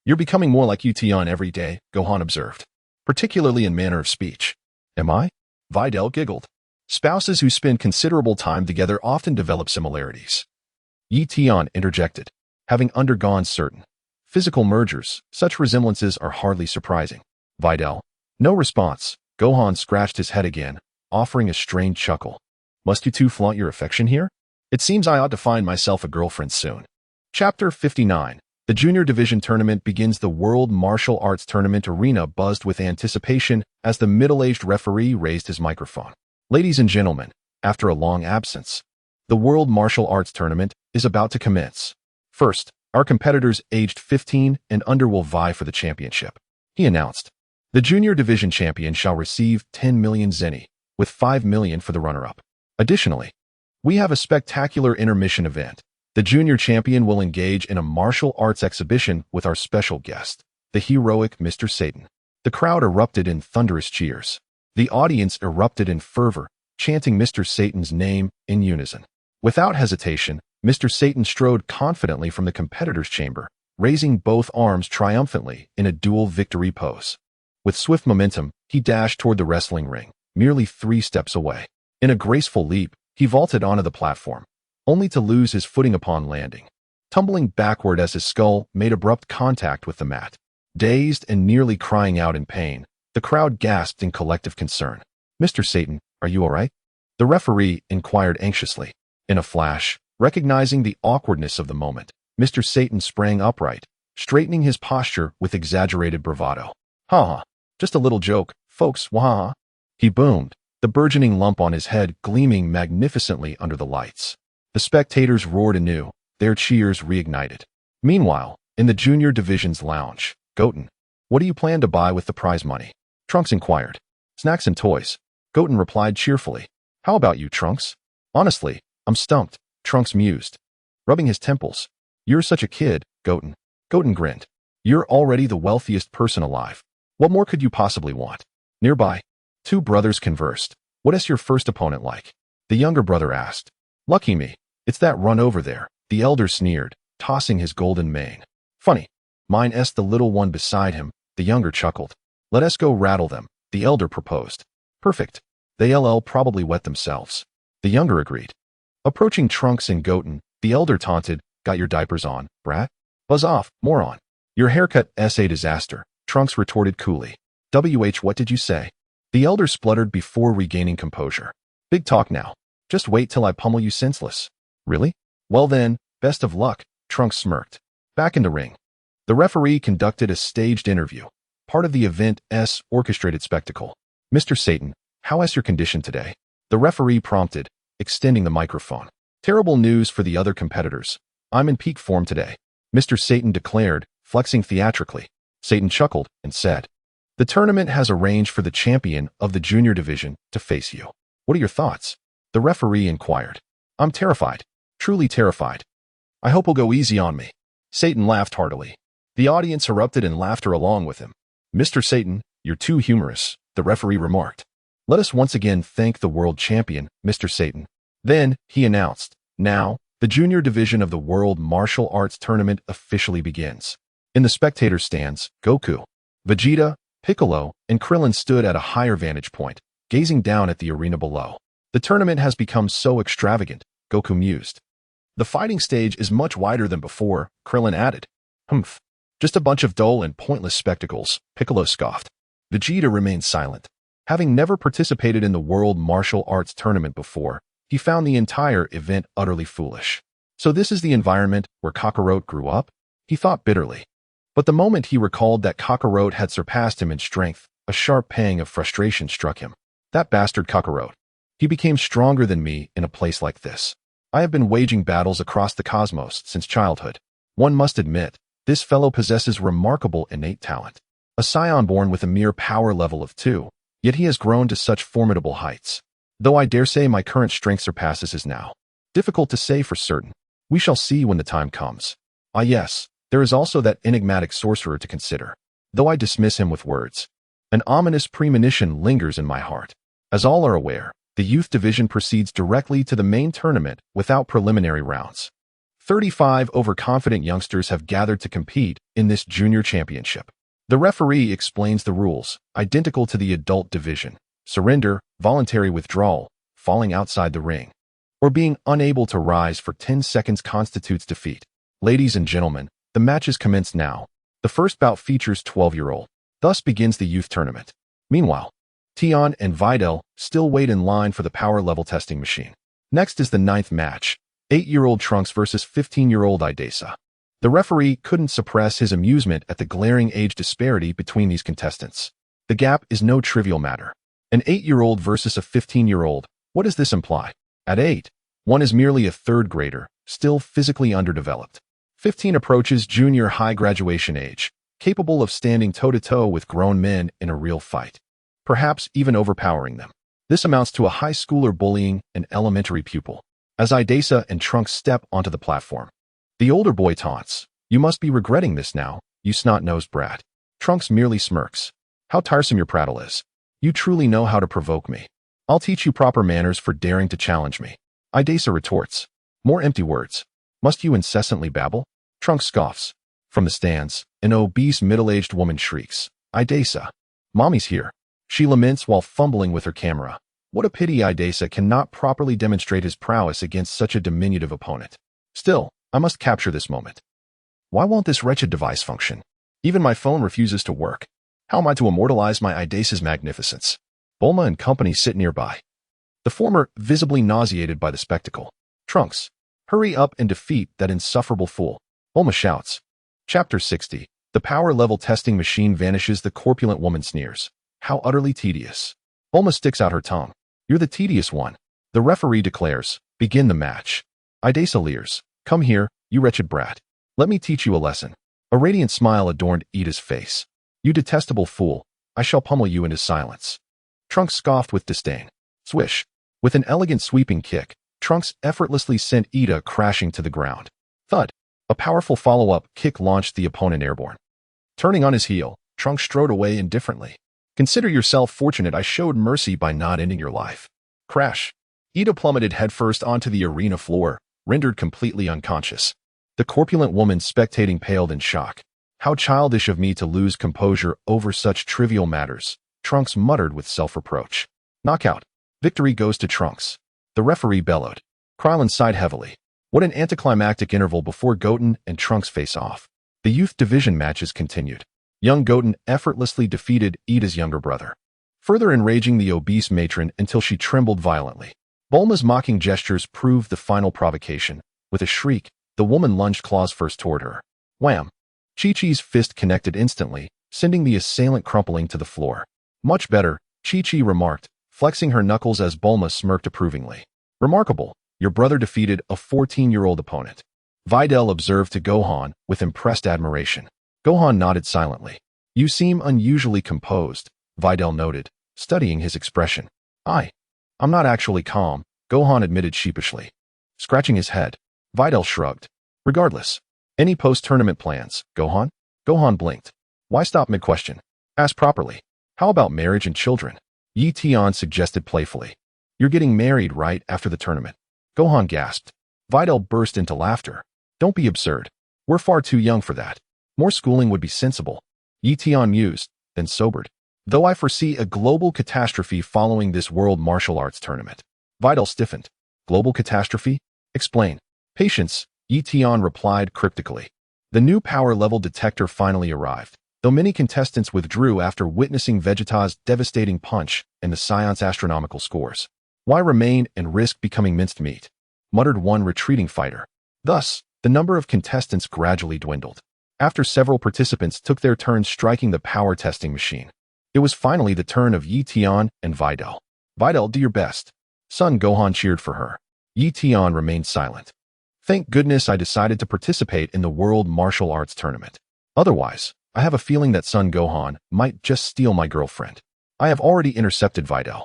A: You're becoming more like Tian every day, Gohan observed. Particularly in manner of speech. Am I? Videl giggled. Spouses who spend considerable time together often develop similarities. Tian interjected. Having undergone certain physical mergers, such resemblances are hardly surprising. Videl. No response. Gohan scratched his head again, offering a strained chuckle. Must you two flaunt your affection here? It seems I ought to find myself a girlfriend soon. Chapter 59. The Junior Division Tournament begins. The World Martial Arts Tournament arena buzzed with anticipation as the middle-aged referee raised his microphone. Ladies and gentlemen, after a long absence, the World Martial Arts Tournament is about to commence. First, our competitors aged 15 and under will vie for the championship, he announced. The Junior Division champion shall receive 10 million zeni, with 5 million for the runner-up. Additionally, we have a spectacular intermission event. The junior champion will engage in a martial arts exhibition with our special guest, the heroic Mr. Satan. The crowd erupted in thunderous cheers. The audience erupted in fervor, chanting Mr. Satan's name in unison. Without hesitation, Mr. Satan strode confidently from the competitor's chamber, raising both arms triumphantly in a dual victory pose. With swift momentum, he dashed toward the wrestling ring, merely 3 steps away. In a graceful leap, he vaulted onto the platform, only to lose his footing upon landing, tumbling backward as his skull made abrupt contact with the mat. Dazed and nearly crying out in pain, the crowd gasped in collective concern. "Mr. Satan, are you all right?" The referee inquired anxiously. In a flash, recognizing the awkwardness of the moment, Mr. Satan sprang upright, straightening his posture with exaggerated bravado. "Ha ha, just a little joke, folks, wah." He boomed, the burgeoning lump on his head gleaming magnificently under the lights. The spectators roared anew, their cheers reignited. Meanwhile, in the junior division's lounge, Goten, "What do you plan to buy with the prize money?" Trunks inquired. "Snacks and toys." Goten replied cheerfully. "How about you, Trunks?" "Honestly, I'm stumped," Trunks mused, rubbing his temples. "You're such a kid, Goten." Goten grinned. "You're already the wealthiest person alive. What more could you possibly want?" Nearby, two brothers conversed. "What is your first opponent like?" The younger brother asked. "Lucky me. It's that run over there," the elder sneered, tossing his golden mane. "Funny. Mine's the little one beside him," the younger chuckled. "Let us go rattle them," the elder proposed. "Perfect. They'll probably wet themselves," the younger agreed. Approaching Trunks and Goten, the elder taunted, "Got your diapers on, brat? Buzz off, moron." "Your haircut's a disaster," Trunks retorted coolly. What did you say?" The elder spluttered before regaining composure. "Big talk now. Just wait till I pummel you senseless." "Really? Well then, best of luck," Trunks smirked. Back in the ring, the referee conducted a staged interview, part of the event's orchestrated spectacle. "Mr. Satan, how is your condition today?" the referee prompted, extending the microphone. "Terrible news for the other competitors. I'm in peak form today," Mr. Satan declared, flexing theatrically. Satan chuckled and said, "The tournament has arranged for the champion of the junior division to face you. What are your thoughts?" the referee inquired. "I'm terrified, truly terrified. I hope he'll go easy on me." Satan laughed heartily. The audience erupted in laughter along with him. "Mr. Satan, you're too humorous," the referee remarked. "Let us once again thank the world champion, Mr. Satan." Then, he announced, "Now, the junior division of the World Martial Arts Tournament officially begins." In the spectator stands, Goku, Vegeta, Piccolo, and Krillin stood at a higher vantage point, gazing down at the arena below. "The tournament has become so extravagant," Goku mused. "The fighting stage is much wider than before," Krillin added. "Humph. Just a bunch of dull and pointless spectacles," Piccolo scoffed. Vegeta remained silent. Having never participated in the World Martial Arts Tournament before, he found the entire event utterly foolish. So this is the environment where Kakarot grew up? He thought bitterly. But the moment he recalled that Kakarot had surpassed him in strength, a sharp pang of frustration struck him. That bastard Kakarot. He became stronger than me in a place like this. I have been waging battles across the cosmos since childhood. One must admit, this fellow possesses remarkable innate talent. A scion born with a mere power level of 2, yet he has grown to such formidable heights. Though I dare say my current strength surpasses his now. Difficult to say for certain. We shall see when the time comes. Ah yes, there is also that enigmatic sorcerer to consider, though I dismiss him with words. An ominous premonition lingers in my heart. As all are aware, the youth division proceeds directly to the main tournament without preliminary rounds. 35 overconfident youngsters have gathered to compete in this junior championship. The referee explains the rules, identical to the adult division: surrender, voluntary withdrawal, falling outside the ring, or being unable to rise for 10 seconds constitutes defeat. Ladies and gentlemen, the matches commence now. The first bout features 12-year-old. Thus begins the youth tournament. Meanwhile, Tian and Videl still wait in line for the power level testing machine. Next is the 9th match, 8-year-old Trunks versus 15-year-old Idesa. The referee couldn't suppress his amusement at the glaring age disparity between these contestants. The gap is no trivial matter. An 8-year-old versus a 15-year-old, what does this imply? At 8, one is merely a third grader, still physically underdeveloped. 15 approaches junior high graduation age, capable of standing toe-to-toe with grown men in a real fight, perhaps even overpowering them. This amounts to a high schooler bullying an elementary pupil. As Idesa and Trunks step onto the platform, the older boy taunts, "You must be regretting this now, you snot-nosed brat." Trunks merely smirks. "How tiresome your prattle is. You truly know how to provoke me. I'll teach you proper manners for daring to challenge me." Idesa retorts, "More empty words. Must you incessantly babble?" Trunks scoffs. From the stands, an obese middle-aged woman shrieks, "Idesa, Mommy's here." She laments while fumbling with her camera. What a pity Idasa cannot properly demonstrate his prowess against such a diminutive opponent. Still, I must capture this moment. Why won't this wretched device function? Even my phone refuses to work. How am I to immortalize my Idasa's magnificence? Bulma and company sit nearby. The former visibly nauseated by the spectacle. Trunks, hurry up and defeat that insufferable fool. Bulma shouts. Chapter 60. The power level testing machine vanishes. The corpulent woman sneers. How utterly tedious. Bulma sticks out her tongue. You're the tedious one. The referee declares. Begin the match. Idasa leers. Come here, you wretched brat. Let me teach you a lesson. A radiant smile adorned Ida's face. You detestable fool. I shall pummel you into silence. Trunks scoffed with disdain. Swish. With an elegant sweeping kick, Trunks effortlessly sent Ida crashing to the ground. Thud. A powerful follow-up kick launched the opponent airborne. Turning on his heel, Trunks strode away indifferently. Consider yourself fortunate I showed mercy by not ending your life. Crash. Ida plummeted headfirst onto the arena floor, rendered completely unconscious. The corpulent woman spectating paled in shock. How childish of me to lose composure over such trivial matters, Trunks muttered with self-reproach. Knockout. Victory goes to Trunks. The referee bellowed. Krillin sighed heavily. What an anticlimactic interval before Goten and Trunks face off. The youth division matches continued. Young Goten effortlessly defeated Ida's younger brother, further enraging the obese matron until she trembled violently. Bulma's mocking gestures proved the final provocation. With a shriek, the woman lunged claws first toward her. Wham! Chi-Chi's fist connected instantly, sending the assailant crumpling to the floor. Much better, Chi-Chi remarked, flexing her knuckles as Bulma smirked approvingly. Remarkable, your brother defeated a 14-year-old opponent. Videl observed to Gohan with impressed admiration. Gohan nodded silently. You seem unusually composed, Videl noted, studying his expression. I'm not actually calm, Gohan admitted sheepishly. Scratching his head, Videl shrugged. Regardless, any post-tournament plans, Gohan? Gohan blinked. Why stop mid-question? Ask properly. How about marriage and children? Tian suggested playfully. You're getting married right after the tournament. Gohan gasped. Videl burst into laughter. Don't be absurd. We're far too young for that. More schooling would be sensible. Tian mused, then sobered. Though I foresee a global catastrophe following this world martial arts tournament. Videl stiffened. Global catastrophe? Explain. Patience, Tian replied cryptically. The new power level detector finally arrived, though many contestants withdrew after witnessing Vegeta's devastating punch and the Science astronomical scores. Why remain and risk becoming minced meat? Muttered one retreating fighter. Thus, the number of contestants gradually dwindled. After several participants took their turns striking the power testing machine, it was finally the turn of Tian and Videl. Videl, do your best. Son Gohan cheered for her. Tian remained silent. Thank goodness I decided to participate in the World Martial Arts Tournament. Otherwise, I have a feeling that Son Gohan might just steal my girlfriend. I have already intercepted Videl,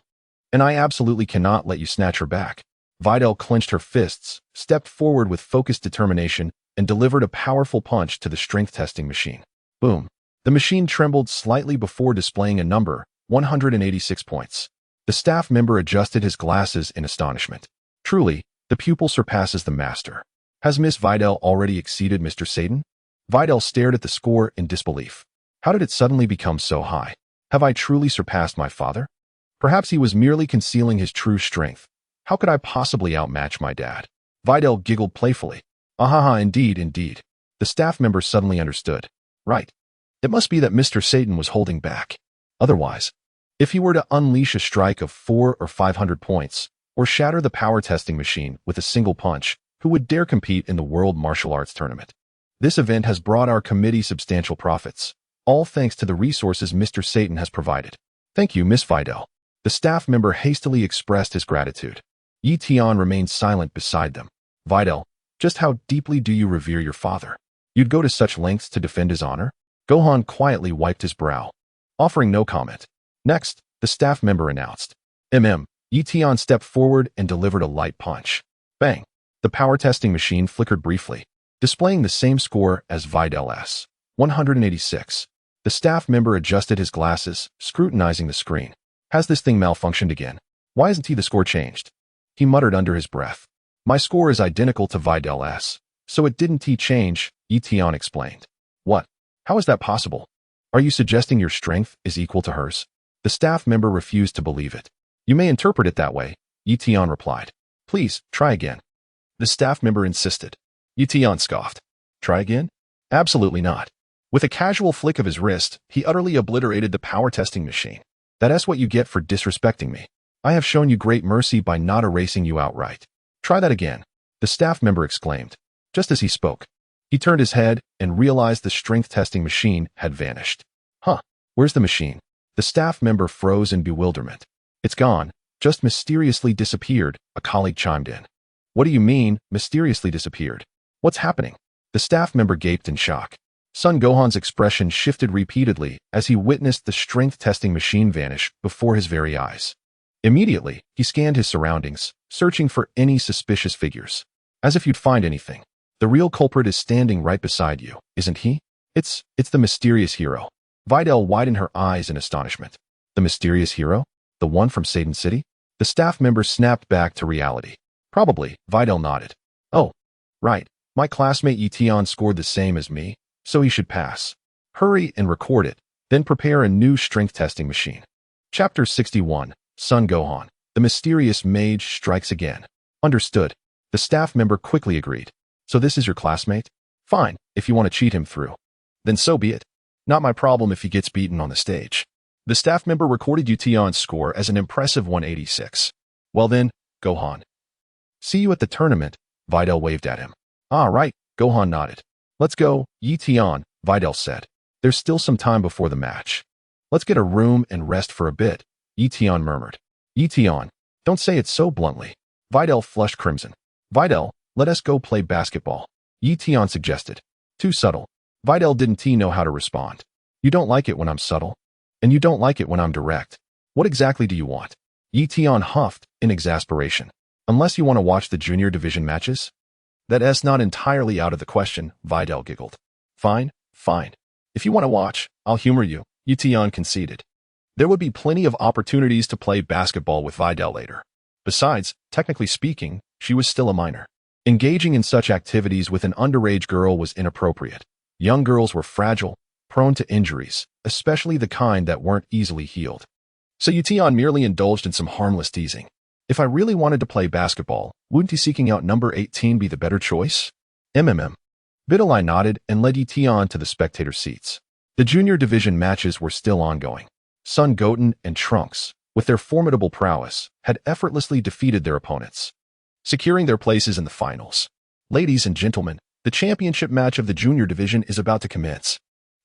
A: and I absolutely cannot let you snatch her back. Videl clenched her fists, stepped forward with focused determination, and delivered a powerful punch to the strength testing machine. Boom. The machine trembled slightly before displaying a number, 186 points. The staff member adjusted his glasses in astonishment. Truly, the pupil surpasses the master. Has Miss Videl already exceeded Mr. Satan? Videl stared at the score in disbelief. How did it suddenly become so high? Have I truly surpassed my father? Perhaps he was merely concealing his true strength. How could I possibly outmatch my dad? Videl giggled playfully. Ahaha, indeed. The staff member suddenly understood. Right. It must be that Mr. Satan was holding back. Otherwise, if he were to unleash a strike of 400 or 500 points, or shatter the power testing machine with a single punch, who would dare compete in the World Martial Arts Tournament? This event has brought our committee substantial profits, all thanks to the resources Mr. Satan has provided. Thank you, Miss Videl. The staff member hastily expressed his gratitude. Tian remained silent beside them. Videl, just how deeply do you revere your father? You'd go to such lengths to defend his honor? Gohan quietly wiped his brow, offering no comment. Next, the staff member announced. Tian stepped forward and delivered a light punch. Bang! The power testing machine flickered briefly, displaying the same score as Videl's, 186. The staff member adjusted his glasses, scrutinizing the screen. Has this thing malfunctioned again? Why isn't the score changed? He muttered under his breath. My score is identical to Videl's, so it didn't change, Tian explained. What? How is that possible? Are you suggesting your strength is equal to hers? The staff member refused to believe it. You may interpret it that way, Tian replied. Please, try again. The staff member insisted. Tian scoffed. Try again? Absolutely not. With a casual flick of his wrist, he utterly obliterated the power testing machine. That's what you get for disrespecting me. I have shown you great mercy by not erasing you outright. Try that again, the staff member exclaimed. Just as he spoke, he turned his head and realized the strength testing machine had vanished. Huh, where's the machine? The staff member froze in bewilderment. It's gone, just mysteriously disappeared, a colleague chimed in. What do you mean, mysteriously disappeared? What's happening? The staff member gaped in shock. Son Gohan's expression shifted repeatedly as he witnessed the strength testing machine vanish before his very eyes. Immediately, he scanned his surroundings, searching for any suspicious figures. As if you'd find anything. The real culprit is standing right beside you, isn't he? It's the mysterious hero. Videl widened her eyes in astonishment. The mysterious hero? The one from Satan City? The staff member snapped back to reality. Probably, Videl nodded. Oh, right. My classmate Tian scored the same as me, so he should pass. Hurry and record it, then prepare a new strength testing machine. Chapter 61. Son Gohan. The mysterious mage strikes again. Understood. The staff member quickly agreed. So this is your classmate? Fine, if you want to cheat him through. Then so be it. Not my problem if he gets beaten on the stage. The staff member recorded Tian's score as an impressive 186. Well then, Gohan. See you at the tournament, Videl waved at him. Ah, right, Gohan nodded. Let's go, Tian, Videl said. There's still some time before the match. Let's get a room and rest for a bit, Tian murmured. Tian, don't say it so bluntly. Videl flushed crimson. Videl, let us go play basketball, Tian suggested. Too subtle. Videl didn't know how to respond. You don't like it when I'm subtle? And you don't like it when I'm direct. What exactly do you want? Tian huffed in exasperation. Unless you want to watch the junior division matches? That's not entirely out of the question, Videl giggled. Fine, fine. If you want to watch, I'll humor you, Tian conceded. There would be plenty of opportunities to play basketball with Videl later. Besides, technically speaking, she was still a minor. Engaging in such activities with an underage girl was inappropriate. Young girls were fragile, prone to injuries, especially the kind that weren't easily healed. So Tian merely indulged in some harmless teasing. If I really wanted to play basketball, wouldn't seeking out number 18 be the better choice? Videl nodded and led Tian to the spectator seats. The junior division matches were still ongoing. Son Goten and Trunks, with their formidable prowess, had effortlessly defeated their opponents, securing their places in the finals. Ladies and gentlemen, the championship match of the junior division is about to commence.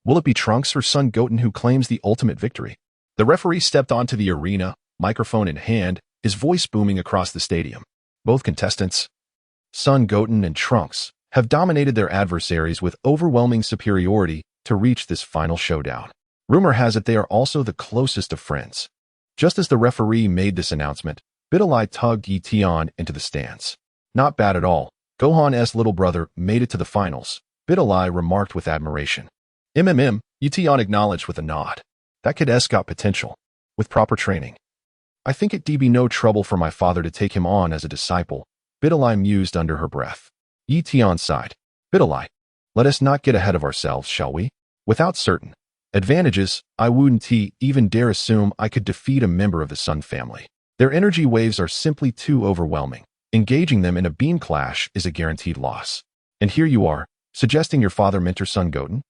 A: Will it be Trunks or Son Goten who claims the ultimate victory? The referee stepped onto the arena, microphone in hand, his voice booming across the stadium. Both contestants, Son Goten and Trunks, have dominated their adversaries with overwhelming superiority to reach this final showdown. Rumor has it they are also the closest of friends. Just as the referee made this announcement, Videl tugged Tian into the stands. Not bad at all. Gohan's little brother made it to the finals, Videl remarked with admiration. Tian acknowledged with a nod. That kid's got potential. With proper training. I think it'd be no trouble for my father to take him on as a disciple, Videl mused under her breath. Tian sighed. Videl, let us not get ahead of ourselves, shall we? Without certain advantages, I wouldn't even dare assume I could defeat a member of the Sun family. Their energy waves are simply too overwhelming. Engaging them in a beam clash is a guaranteed loss. And here you are, suggesting your father mentor Son Goten?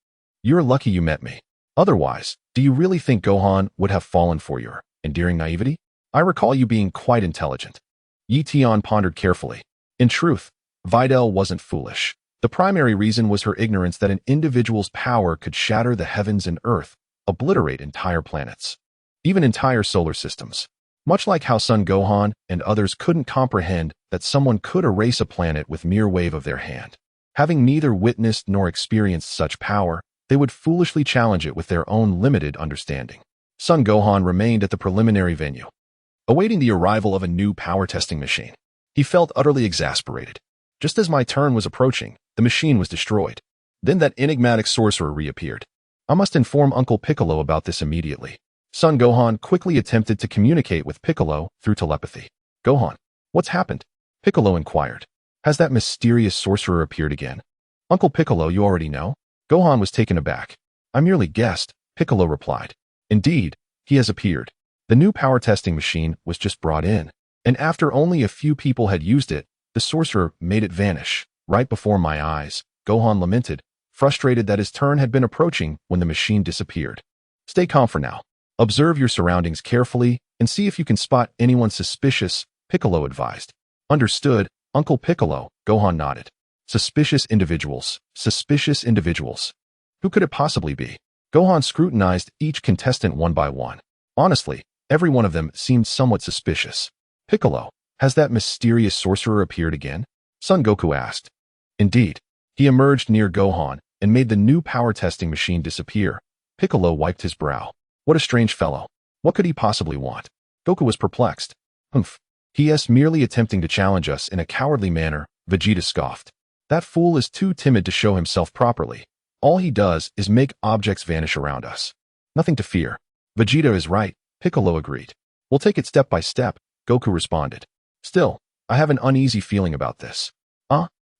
A: You're lucky you met me. Otherwise, do you really think Gohan would have fallen for your endearing naivety? I recall you being quite intelligent. Tian pondered carefully. In truth, Videl wasn't foolish. The primary reason was her ignorance that an individual's power could shatter the heavens and earth, obliterate entire planets, even entire solar systems. Much like how Son Gohan and others couldn't comprehend that someone could erase a planet with mere wave of their hand. Having neither witnessed nor experienced such power, they would foolishly challenge it with their own limited understanding. Son Gohan remained at the preliminary venue, awaiting the arrival of a new power testing machine. He felt utterly exasperated. Just as my turn was approaching, the machine was destroyed. Then that enigmatic sorcerer reappeared. I must inform Uncle Piccolo about this immediately. Son Gohan quickly attempted to communicate with Piccolo through telepathy. Gohan, what's happened? Piccolo inquired. Has that mysterious sorcerer appeared again? Uncle Piccolo, you already know? Gohan was taken aback. I merely guessed, Piccolo replied. Indeed, he has appeared. The new power testing machine was just brought in, and after only a few people had used it, the sorcerer made it vanish. Right before my eyes, Gohan lamented, frustrated that his turn had been approaching when the machine disappeared. Stay calm for now. Observe your surroundings carefully and see if you can spot anyone suspicious, Piccolo advised. Understood, Uncle Piccolo, Gohan nodded. Suspicious individuals. Suspicious individuals. Who could it possibly be? Gohan scrutinized each contestant one by one. Honestly, every one of them seemed somewhat suspicious. Piccolo, has that mysterious sorcerer appeared again? Son Goku asked. Indeed. He emerged near Gohan and made the new power testing machine disappear. Piccolo wiped his brow. What a strange fellow. What could he possibly want? Goku was perplexed. Humph. He is merely attempting to challenge us in a cowardly manner, Vegeta scoffed. That fool is too timid to show himself properly. All he does is make objects vanish around us. Nothing to fear. Vegeta is right, Piccolo agreed. We'll take it step by step, Goku responded. Still, I have an uneasy feeling about this.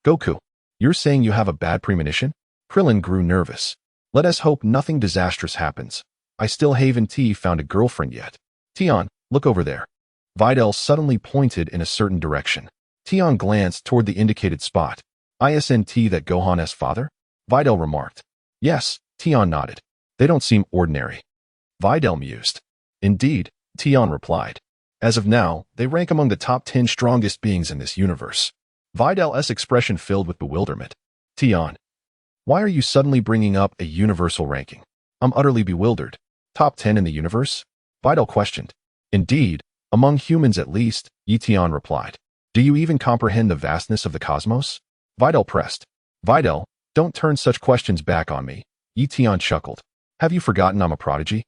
A: Goku, you're saying you have a bad premonition? Krillin grew nervous. Let us hope nothing disastrous happens. I still haven't found a girlfriend yet. Tian, look over there. Videl suddenly pointed in a certain direction. Tian glanced toward the indicated spot. Isn't that Gohan's father? Videl remarked. Yes, Tian nodded. They don't seem ordinary. Videl mused. Indeed, Tian replied. As of now, they rank among the top 10 strongest beings in this universe. Videl's expression filled with bewilderment. Tian, why are you suddenly bringing up a universal ranking? I'm utterly bewildered. Top 10 in the universe? Videl questioned. Indeed, among humans at least, Tian replied. Do you even comprehend the vastness of the cosmos? Videl pressed. Videl, don't turn such questions back on me. Tian chuckled. Have you forgotten I'm a prodigy?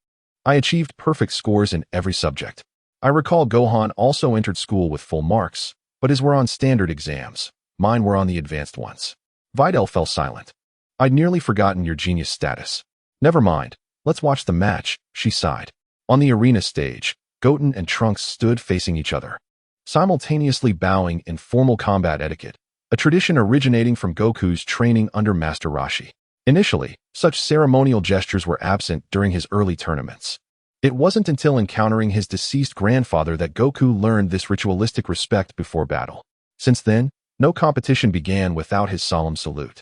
A: I achieved perfect scores in every subject. I recall Gohan also entered school with full marks, but his were on standard exams. Mine were on the advanced ones. Videl fell silent. I'd nearly forgotten your genius status. Never mind. Let's watch the match, she sighed. On the arena stage, Goten and Trunks stood facing each other, simultaneously bowing in formal combat etiquette, a tradition originating from Goku's training under Master Roshi. Initially, such ceremonial gestures were absent during his early tournaments. It wasn't until encountering his deceased grandfather that Goku learned this ritualistic respect before battle. Since then, no competition began without his solemn salute.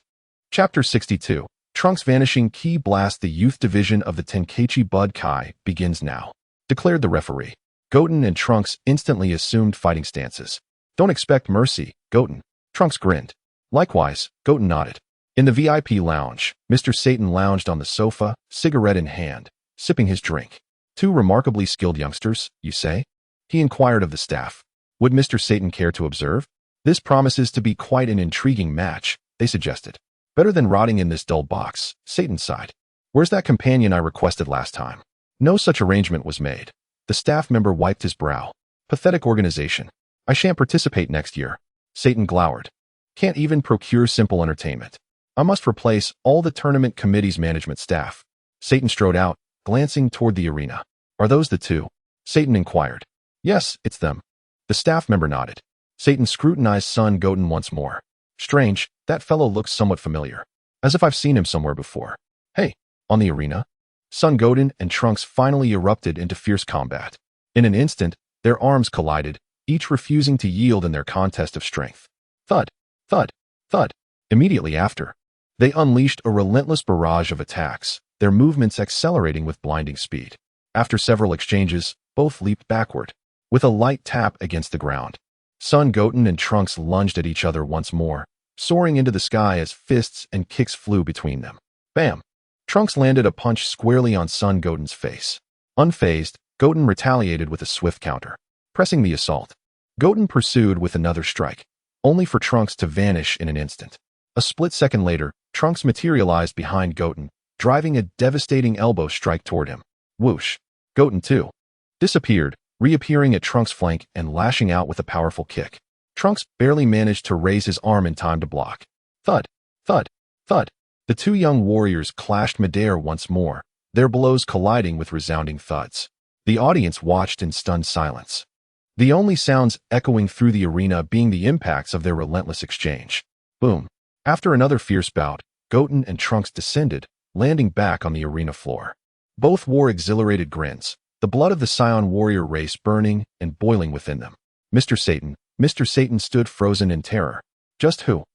A: Chapter 62, Trunks' Vanishing Ki Blast. The youth division of the Tenkaichi Budokai begins now, declared the referee. Goten and Trunks instantly assumed fighting stances. Don't expect mercy, Goten. Trunks grinned. Likewise, Goten nodded. In the VIP lounge, Mr. Satan lounged on the sofa, cigarette in hand, sipping his drink. Two remarkably skilled youngsters, you say? He inquired of the staff. Would Mr. Satan care to observe? This promises to be quite an intriguing match, they suggested. Better than rotting in this dull box, Satan sighed. Where's that companion I requested last time? No such arrangement was made. The staff member wiped his brow. Pathetic organization. I shan't participate next year. Satan glowered. Can't even procure simple entertainment. I must replace all the tournament committee's management staff. Satan strode out, glancing toward the arena. Are those the two? Satan inquired. Yes, it's them. The staff member nodded. Satan scrutinized son Goten once more. Strange, that fellow looks somewhat familiar. As if I've seen him somewhere before. Hey, on the arena? Son Goten and Trunks finally erupted into fierce combat. In an instant, their arms collided, each refusing to yield in their contest of strength. Thud, thud, thud. Immediately after, they unleashed a relentless barrage of attacks, their movements accelerating with blinding speed. After several exchanges, both leaped backward, with a light tap against the ground. Son Goten and Trunks lunged at each other once more, soaring into the sky as fists and kicks flew between them. Bam! Trunks landed a punch squarely on Son Goten's face. Unfazed, Goten retaliated with a swift counter, pressing the assault. Goten pursued with another strike, only for Trunks to vanish in an instant. A split second later, Trunks materialized behind Goten, driving a devastating elbow strike toward him. Whoosh! Goten, too, disappeared, reappearing at Trunks' flank and lashing out with a powerful kick. Trunks barely managed to raise his arm in time to block. Thud, thud, thud. The two young warriors clashed midair once more, their blows colliding with resounding thuds. The audience watched in stunned silence, the only sounds echoing through the arena being the impacts of their relentless exchange. Boom. After another fierce bout, Goten and Trunks descended, landing back on the arena floor. Both wore exhilarated grins, the blood of the Scion warrior race burning and boiling within them. Mr. Satan stood frozen in terror. Just who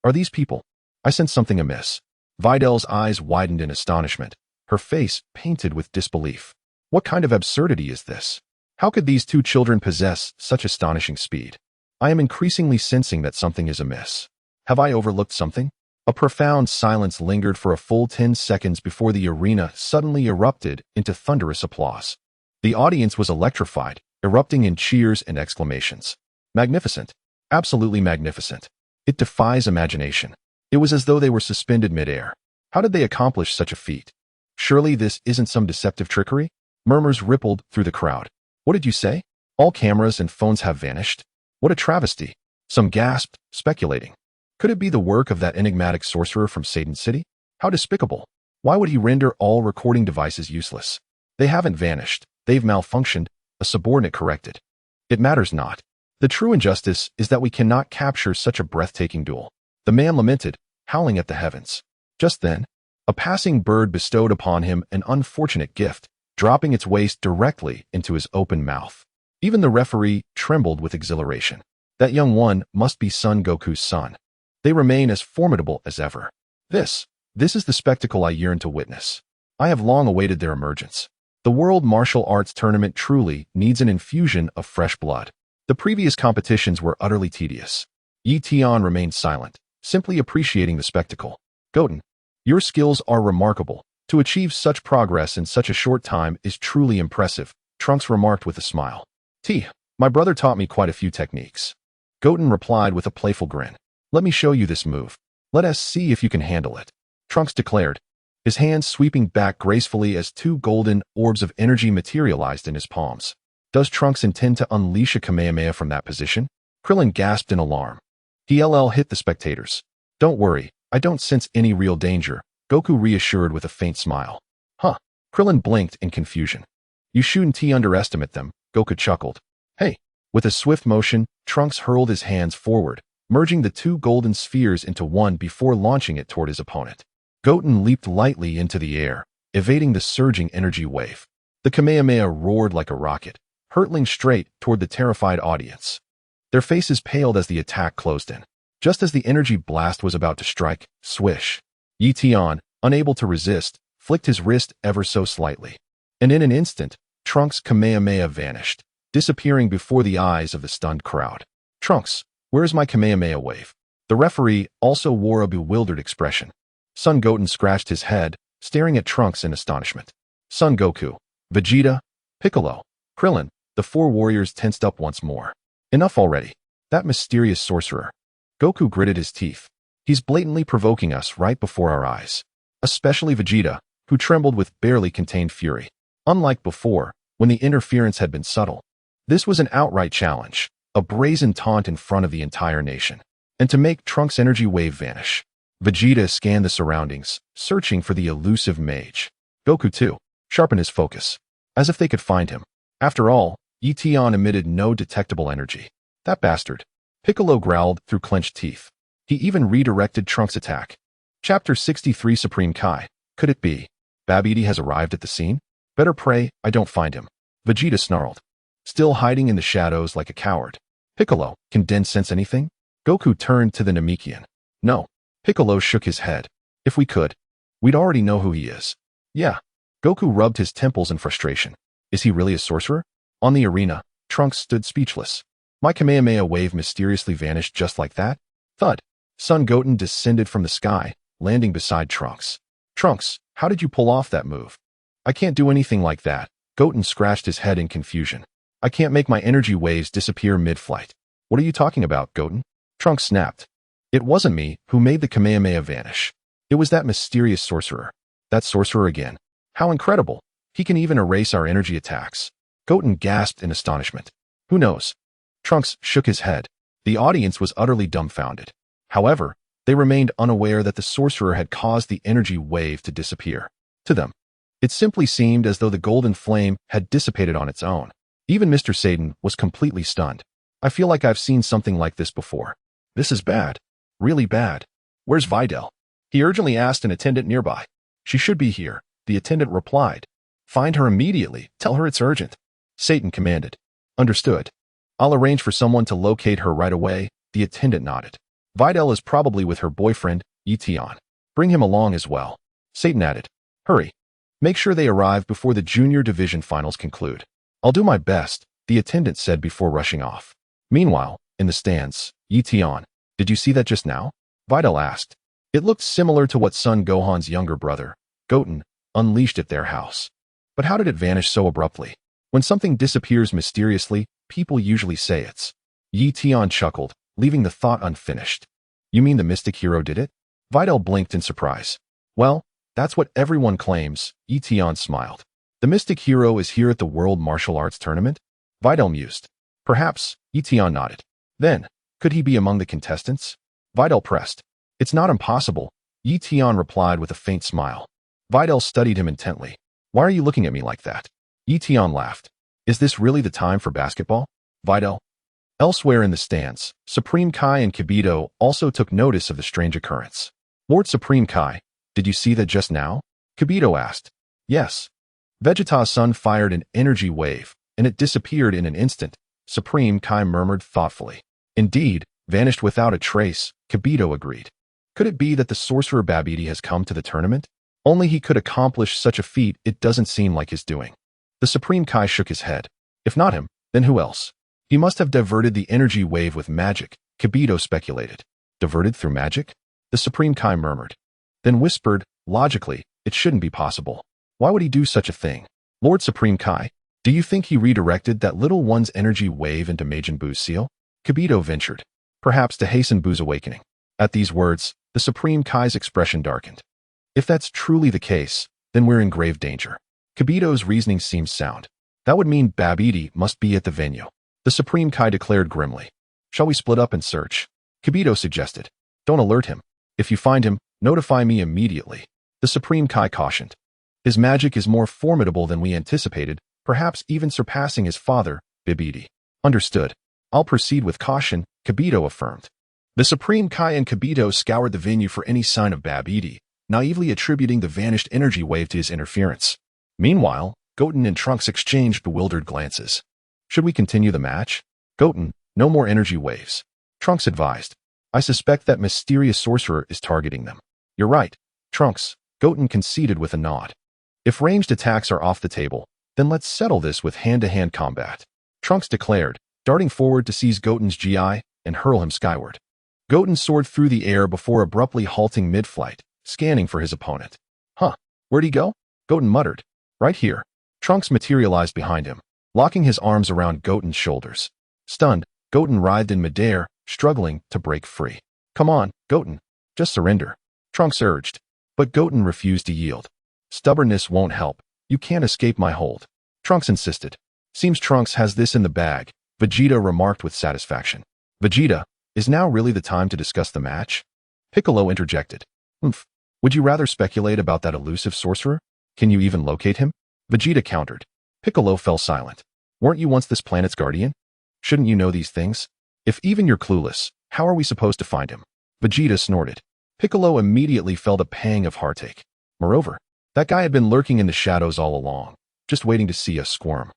A: are these people? I sensed something amiss. Videl's eyes widened in astonishment, her face painted with disbelief. What kind of absurdity is this? How could these two children possess such astonishing speed? I am increasingly sensing that something is amiss. Have I overlooked something? A profound silence lingered for a full 10 seconds before the arena suddenly erupted into thunderous applause. The audience was electrified, erupting in cheers and exclamations. Magnificent. Absolutely magnificent. It defies imagination. It was as though they were suspended midair. How did they accomplish such a feat? Surely this isn't some deceptive trickery? Murmurs rippled through the crowd. What did you say? All cameras and phones have vanished? What a travesty. Some gasped, speculating. Could it be the work of that enigmatic sorcerer from Satan City? How despicable. Why would he render all recording devices useless? They haven't vanished. They've malfunctioned, a subordinate corrected. It matters not. The true injustice is that we cannot capture such a breathtaking duel. The man lamented, howling at the heavens. Just then, a passing bird bestowed upon him an unfortunate gift, dropping its waste directly into his open mouth. Even the referee trembled with exhilaration. That young one must be Son Goku's son. They remain as formidable as ever. This is the spectacle I yearn to witness. I have long awaited their emergence. The World Martial Arts Tournament truly needs an infusion of fresh blood. The previous competitions were utterly tedious. Tian remained silent, simply appreciating the spectacle. Goten, your skills are remarkable. To achieve such progress in such a short time is truly impressive, Trunks remarked with a smile. My brother taught me quite a few techniques. Goten replied with a playful grin. Let me show you this move. Let us see if you can handle it. Trunks declared, his hands sweeping back gracefully as two golden orbs of energy materialized in his palms. Does Trunks intend to unleash a Kamehameha from that position? Krillin gasped in alarm. He hit the spectators. Don't worry, I don't sense any real danger, Goku reassured with a faint smile. Huh. Krillin blinked in confusion. You shouldn't underestimate them, Goku chuckled. Hey. With a swift motion, Trunks hurled his hands forward, merging the two golden spheres into one before launching it toward his opponent. Goten leaped lightly into the air, evading the surging energy wave. The Kamehameha roared like a rocket, hurtling straight toward the terrified audience. Their faces paled as the attack closed in. Just as the energy blast was about to strike, swish. Tian, unable to resist, flicked his wrist ever so slightly. And in an instant, Trunks' Kamehameha vanished, disappearing before the eyes of the stunned crowd. Trunks, where's my Kamehameha wave? The referee also wore a bewildered expression. Son Goten scratched his head, staring at Trunks in astonishment. Son Goku, Vegeta, Piccolo, Krillin, the four warriors tensed up once more. Enough already. That mysterious sorcerer. Goku gritted his teeth. He's blatantly provoking us right before our eyes. Especially Vegeta, who trembled with barely contained fury. Unlike before, when the interference had been subtle. This was an outright challenge, a brazen taunt in front of the entire nation. And to make Trunks' energy wave vanish. Vegeta scanned the surroundings, searching for the elusive mage. Goku, too, sharpened his focus. As if they could find him. After all, Tian emitted no detectable energy. That bastard. Piccolo growled through clenched teeth. He even redirected Trunks' attack. Chapter 63 Supreme Kai. Could it be? Babidi has arrived at the scene? Better pray I don't find him. Vegeta snarled. Still hiding in the shadows like a coward. Piccolo, can Den sense anything? Goku turned to the Namekian. No. Piccolo shook his head. If we could, we'd already know who he is. Yeah. Goku rubbed his temples in frustration. Is he really a sorcerer? On the arena, Trunks stood speechless. My Kamehameha wave mysteriously vanished just like that? Thud. Son Goten descended from the sky, landing beside Trunks. Trunks, how did you pull off that move? I can't do anything like that. Goten scratched his head in confusion. I can't make my energy waves disappear mid-flight. What are you talking about, Goten? Trunks snapped. It wasn't me who made the Kamehameha vanish. It was that mysterious sorcerer. That sorcerer again. How incredible. He can even erase our energy attacks. Goten gasped in astonishment. Who knows? Trunks shook his head. The audience was utterly dumbfounded. However, they remained unaware that the sorcerer had caused the energy wave to disappear. To them, it simply seemed as though the golden flame had dissipated on its own. Even Mr. Satan was completely stunned. I feel like I've seen something like this before. This is bad. Really bad. Where's Videl? He urgently asked an attendant nearby. She should be here, the attendant replied. Find her immediately. Tell her it's urgent. Satan commanded. Understood. I'll arrange for someone to locate her right away. The attendant nodded. Videl is probably with her boyfriend, Tian. Bring him along as well. Satan added. Hurry. Make sure they arrive before the junior division finals conclude. I'll do my best, the attendant said before rushing off. Meanwhile, in the stands, Tian. Did you see that just now? Videl asked. It looked similar to what Son Gohan's younger brother, Goten, unleashed at their house. But how did it vanish so abruptly? When something disappears mysteriously, people usually say it's. Tian chuckled, leaving the thought unfinished. You mean the mystic hero did it? Videl blinked in surprise. Well, that's what everyone claims, Tian smiled. The mystic hero is here at the World Martial Arts Tournament? Videl mused. Perhaps, Tian nodded. Then, could he be among the contestants? Videl pressed. It's not impossible, Tian replied with a faint smile. Videl studied him intently. Why are you looking at me like that? Tian laughed. Is this really the time for basketball? Videl. Elsewhere in the stands, Supreme Kai and Kibito also took notice of the strange occurrence. Lord Supreme Kai, did you see that just now? Kibito asked. Yes. Vegeta's son fired an energy wave, and it disappeared in an instant, Supreme Kai murmured thoughtfully. Indeed, vanished without a trace, Kibito agreed. Could it be that the sorcerer Babidi has come to the tournament? Only he could accomplish such a feat. It doesn't seem like his doing. The Supreme Kai shook his head. If not him, then who else? He must have diverted the energy wave with magic, Kibito speculated. Diverted through magic? The Supreme Kai murmured. Then whispered, logically, it shouldn't be possible. Why would he do such a thing? Lord Supreme Kai, do you think he redirected that little one's energy wave into Majin Buu's seal? Kibito ventured. Perhaps to hasten Buu's awakening. At these words, the Supreme Kai's expression darkened. If that's truly the case, then we're in grave danger. Kibito's reasoning seems sound. That would mean Babidi must be at the venue. The Supreme Kai declared grimly. Shall we split up and search? Kibito suggested. Don't alert him. If you find him, notify me immediately. The Supreme Kai cautioned. His magic is more formidable than we anticipated, perhaps even surpassing his father, Babidi. Understood. I'll proceed with caution, Kibito affirmed. The Supreme Kai and Kibito scoured the venue for any sign of Babidi, naively attributing the vanished energy wave to his interference. Meanwhile, Goten and Trunks exchanged bewildered glances. Should we continue the match? Goten, no more energy waves. Trunks advised. I suspect that mysterious sorcerer is targeting them. You're right, Trunks, Goten conceded with a nod. If ranged attacks are off the table, then let's settle this with hand-to-hand combat. Trunks declared, darting forward to seize Goten's GI and hurl him skyward. Goten soared through the air before abruptly halting mid-flight, scanning for his opponent. Huh, where'd he go? Goten muttered. Right here. Trunks materialized behind him, locking his arms around Goten's shoulders. Stunned, Goten writhed in midair, struggling to break free. Come on, Goten. Just surrender. Trunks urged. But Goten refused to yield. Stubbornness won't help. You can't escape my hold. Trunks insisted. Seems Trunks has this in the bag, Vegeta remarked with satisfaction. Vegeta, is now really the time to discuss the match? Piccolo interjected. Would you rather speculate about that elusive sorcerer? Can you even locate him? Vegeta countered. Piccolo fell silent. Weren't you once this planet's guardian? Shouldn't you know these things? If even you're clueless, how are we supposed to find him? Vegeta snorted. Piccolo immediately felt a pang of heartache. Moreover, that guy had been lurking in the shadows all along, just waiting to see us squirm.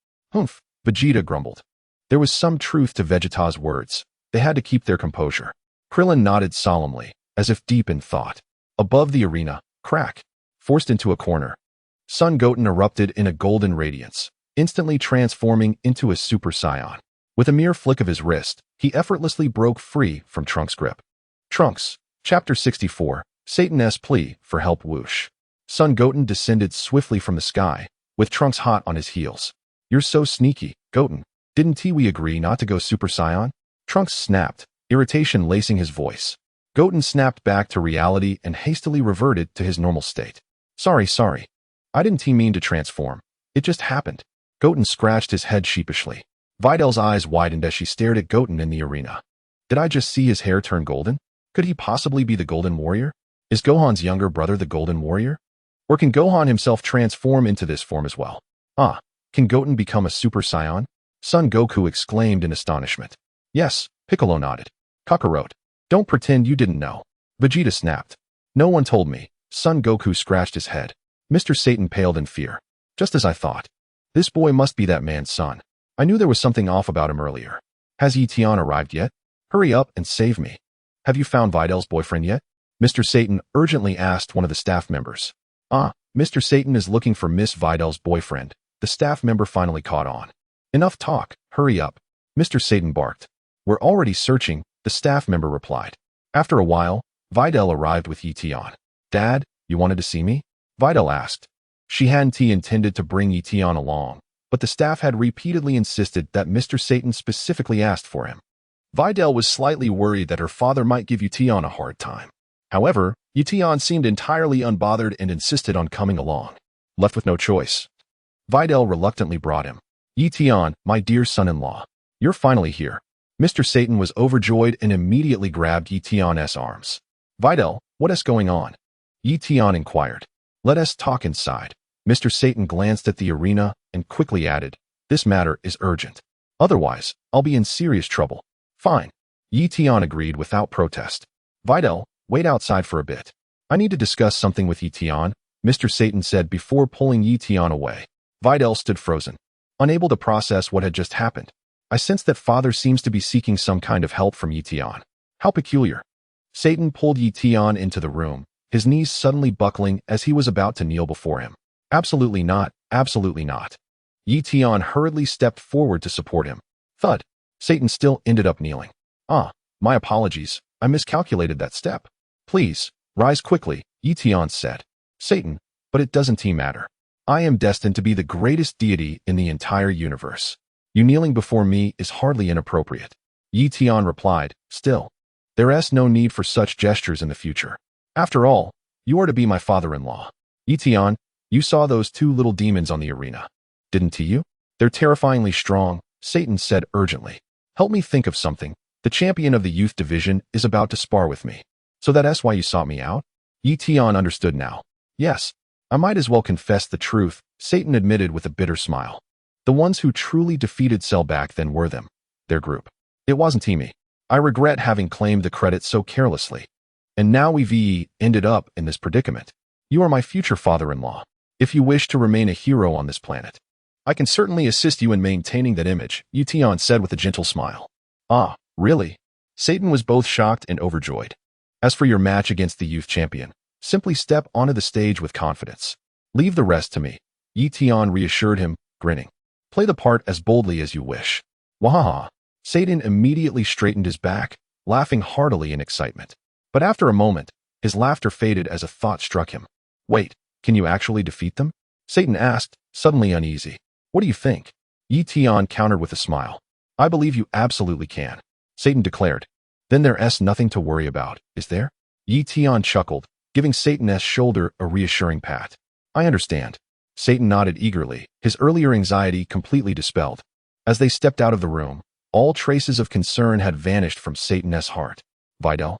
A: Vegeta grumbled. There was some truth to Vegeta's words. They had to keep their composure. Krillin nodded solemnly, as if deep in thought. Above the arena, crack, forced into a corner. Son Goten erupted in a golden radiance, instantly transforming into a Super Saiyan. With a mere flick of his wrist, he effortlessly broke free from Trunks' grip. Trunks, Chapter 64, Satan's plea for help. Whoosh. Son Goten descended swiftly from the sky, with Trunks hot on his heels. You're so sneaky, Goten. Didn't we agree not to go Super Saiyan? Trunks snapped, irritation lacing his voice. Goten snapped back to reality and hastily reverted to his normal state. Sorry. I didn't mean to transform. It just happened. Goten scratched his head sheepishly. Videl's eyes widened as she stared at Goten in the arena. Did I just see his hair turn golden? Could he possibly be the Golden Warrior? Is Gohan's younger brother the Golden Warrior? Or can Gohan himself transform into this form as well? Can Goten become a Super Saiyan? Son Goku exclaimed in astonishment. Yes, Piccolo nodded. Kakarot. Don't pretend you didn't know. Vegeta snapped. No one told me. Son Goku scratched his head. Mr. Satan paled in fear. Just as I thought. This boy must be that man's son. I knew there was something off about him earlier. Has Tian arrived yet? Hurry up and save me. Have you found Videl's boyfriend yet? Mr. Satan urgently asked one of the staff members. Mr. Satan is looking for Miss Videl's boyfriend. The staff member finally caught on. Enough talk, hurry up. Mr. Satan barked. We're already searching, the staff member replied. After a while, Videl arrived with Tian. Dad, you wanted to see me? Videl asked. She hadn't intended to bring Tian along, but the staff had repeatedly insisted that Mr. Satan specifically asked for him. Videl was slightly worried that her father might give Tian a hard time. However, Tian seemed entirely unbothered and insisted on coming along. Left with no choice, Videl reluctantly brought him. Tian, my dear son-in-law, you're finally here. Mr. Satan was overjoyed and immediately grabbed Tian's arms. Videl, what is going on? Tian inquired. Let us talk inside. Mr. Satan glanced at the arena and quickly added, this matter is urgent. Otherwise, I'll be in serious trouble. Fine. Tian agreed without protest. Videl, wait outside for a bit. I need to discuss something with Tian, Mr. Satan said before pulling Tian away. Videl stood frozen, unable to process what had just happened. I sense that father seems to be seeking some kind of help from Tian. How peculiar. Satan pulled Tian into the room, his knees suddenly buckling as he was about to kneel before him. Absolutely not, absolutely not. Tian hurriedly stepped forward to support him. Thud. Satan still ended up kneeling. My apologies, I miscalculated that step. Please, rise quickly, Tian said. Satan, but it doesn't matter. I am destined to be the greatest deity in the entire universe. You kneeling before me is hardly inappropriate. Tian replied, still. There is no need for such gestures in the future. After all, you are to be my father-in-law. Tian, you saw those two little demons on the arena. Didn't you? They're terrifyingly strong, Satan said urgently. Help me think of something. The champion of the youth division is about to spar with me. So that's why you sought me out? Tian understood now. Yes, I might as well confess the truth, Satan admitted with a bitter smile. The ones who truly defeated Cell back then were them, their group. It wasn't me. I regret having claimed the credit so carelessly. And now we've ended up in this predicament. You are my future father-in-law. If you wish to remain a hero on this planet, I can certainly assist you in maintaining that image, Tian said with a gentle smile. Really? Satan was both shocked and overjoyed. As for your match against the youth champion, simply step onto the stage with confidence. Leave the rest to me, Tian reassured him, grinning. Play the part as boldly as you wish. Wahaha. Satan immediately straightened his back, laughing heartily in excitement. But after a moment, his laughter faded as a thought struck him. Wait, can you actually defeat them? Satan asked, suddenly uneasy. What do you think? Tian countered with a smile. I believe you absolutely can, Satan declared. Then there's nothing to worry about, is there? Tian chuckled, giving Satan's shoulder a reassuring pat. I understand. Satan nodded eagerly, his earlier anxiety completely dispelled. As they stepped out of the room, all traces of concern had vanished from Satan's heart. Videl?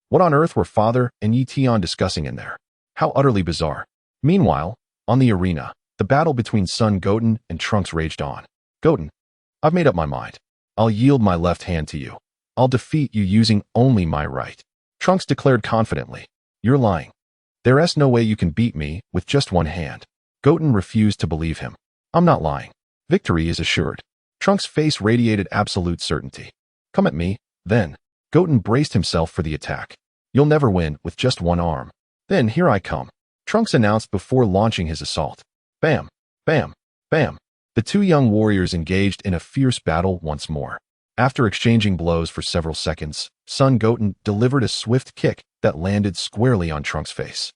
A: What on earth were father and Tian discussing in there? How utterly bizarre. Meanwhile, on the arena, the battle between son Goten and Trunks raged on. Goten, I've made up my mind. I'll yield my left hand to you. I'll defeat you using only my right. Trunks declared confidently. You're lying. There's no way you can beat me with just one hand. Goten refused to believe him. I'm not lying. Victory is assured. Trunks' face radiated absolute certainty. Come at me, then. Goten braced himself for the attack. You'll never win with just one arm. Then here I come, Trunks announced before launching his assault. Bam, bam, bam. The two young warriors engaged in a fierce battle once more. After exchanging blows for several seconds, Son Goten delivered a swift kick that landed squarely on Trunks' face,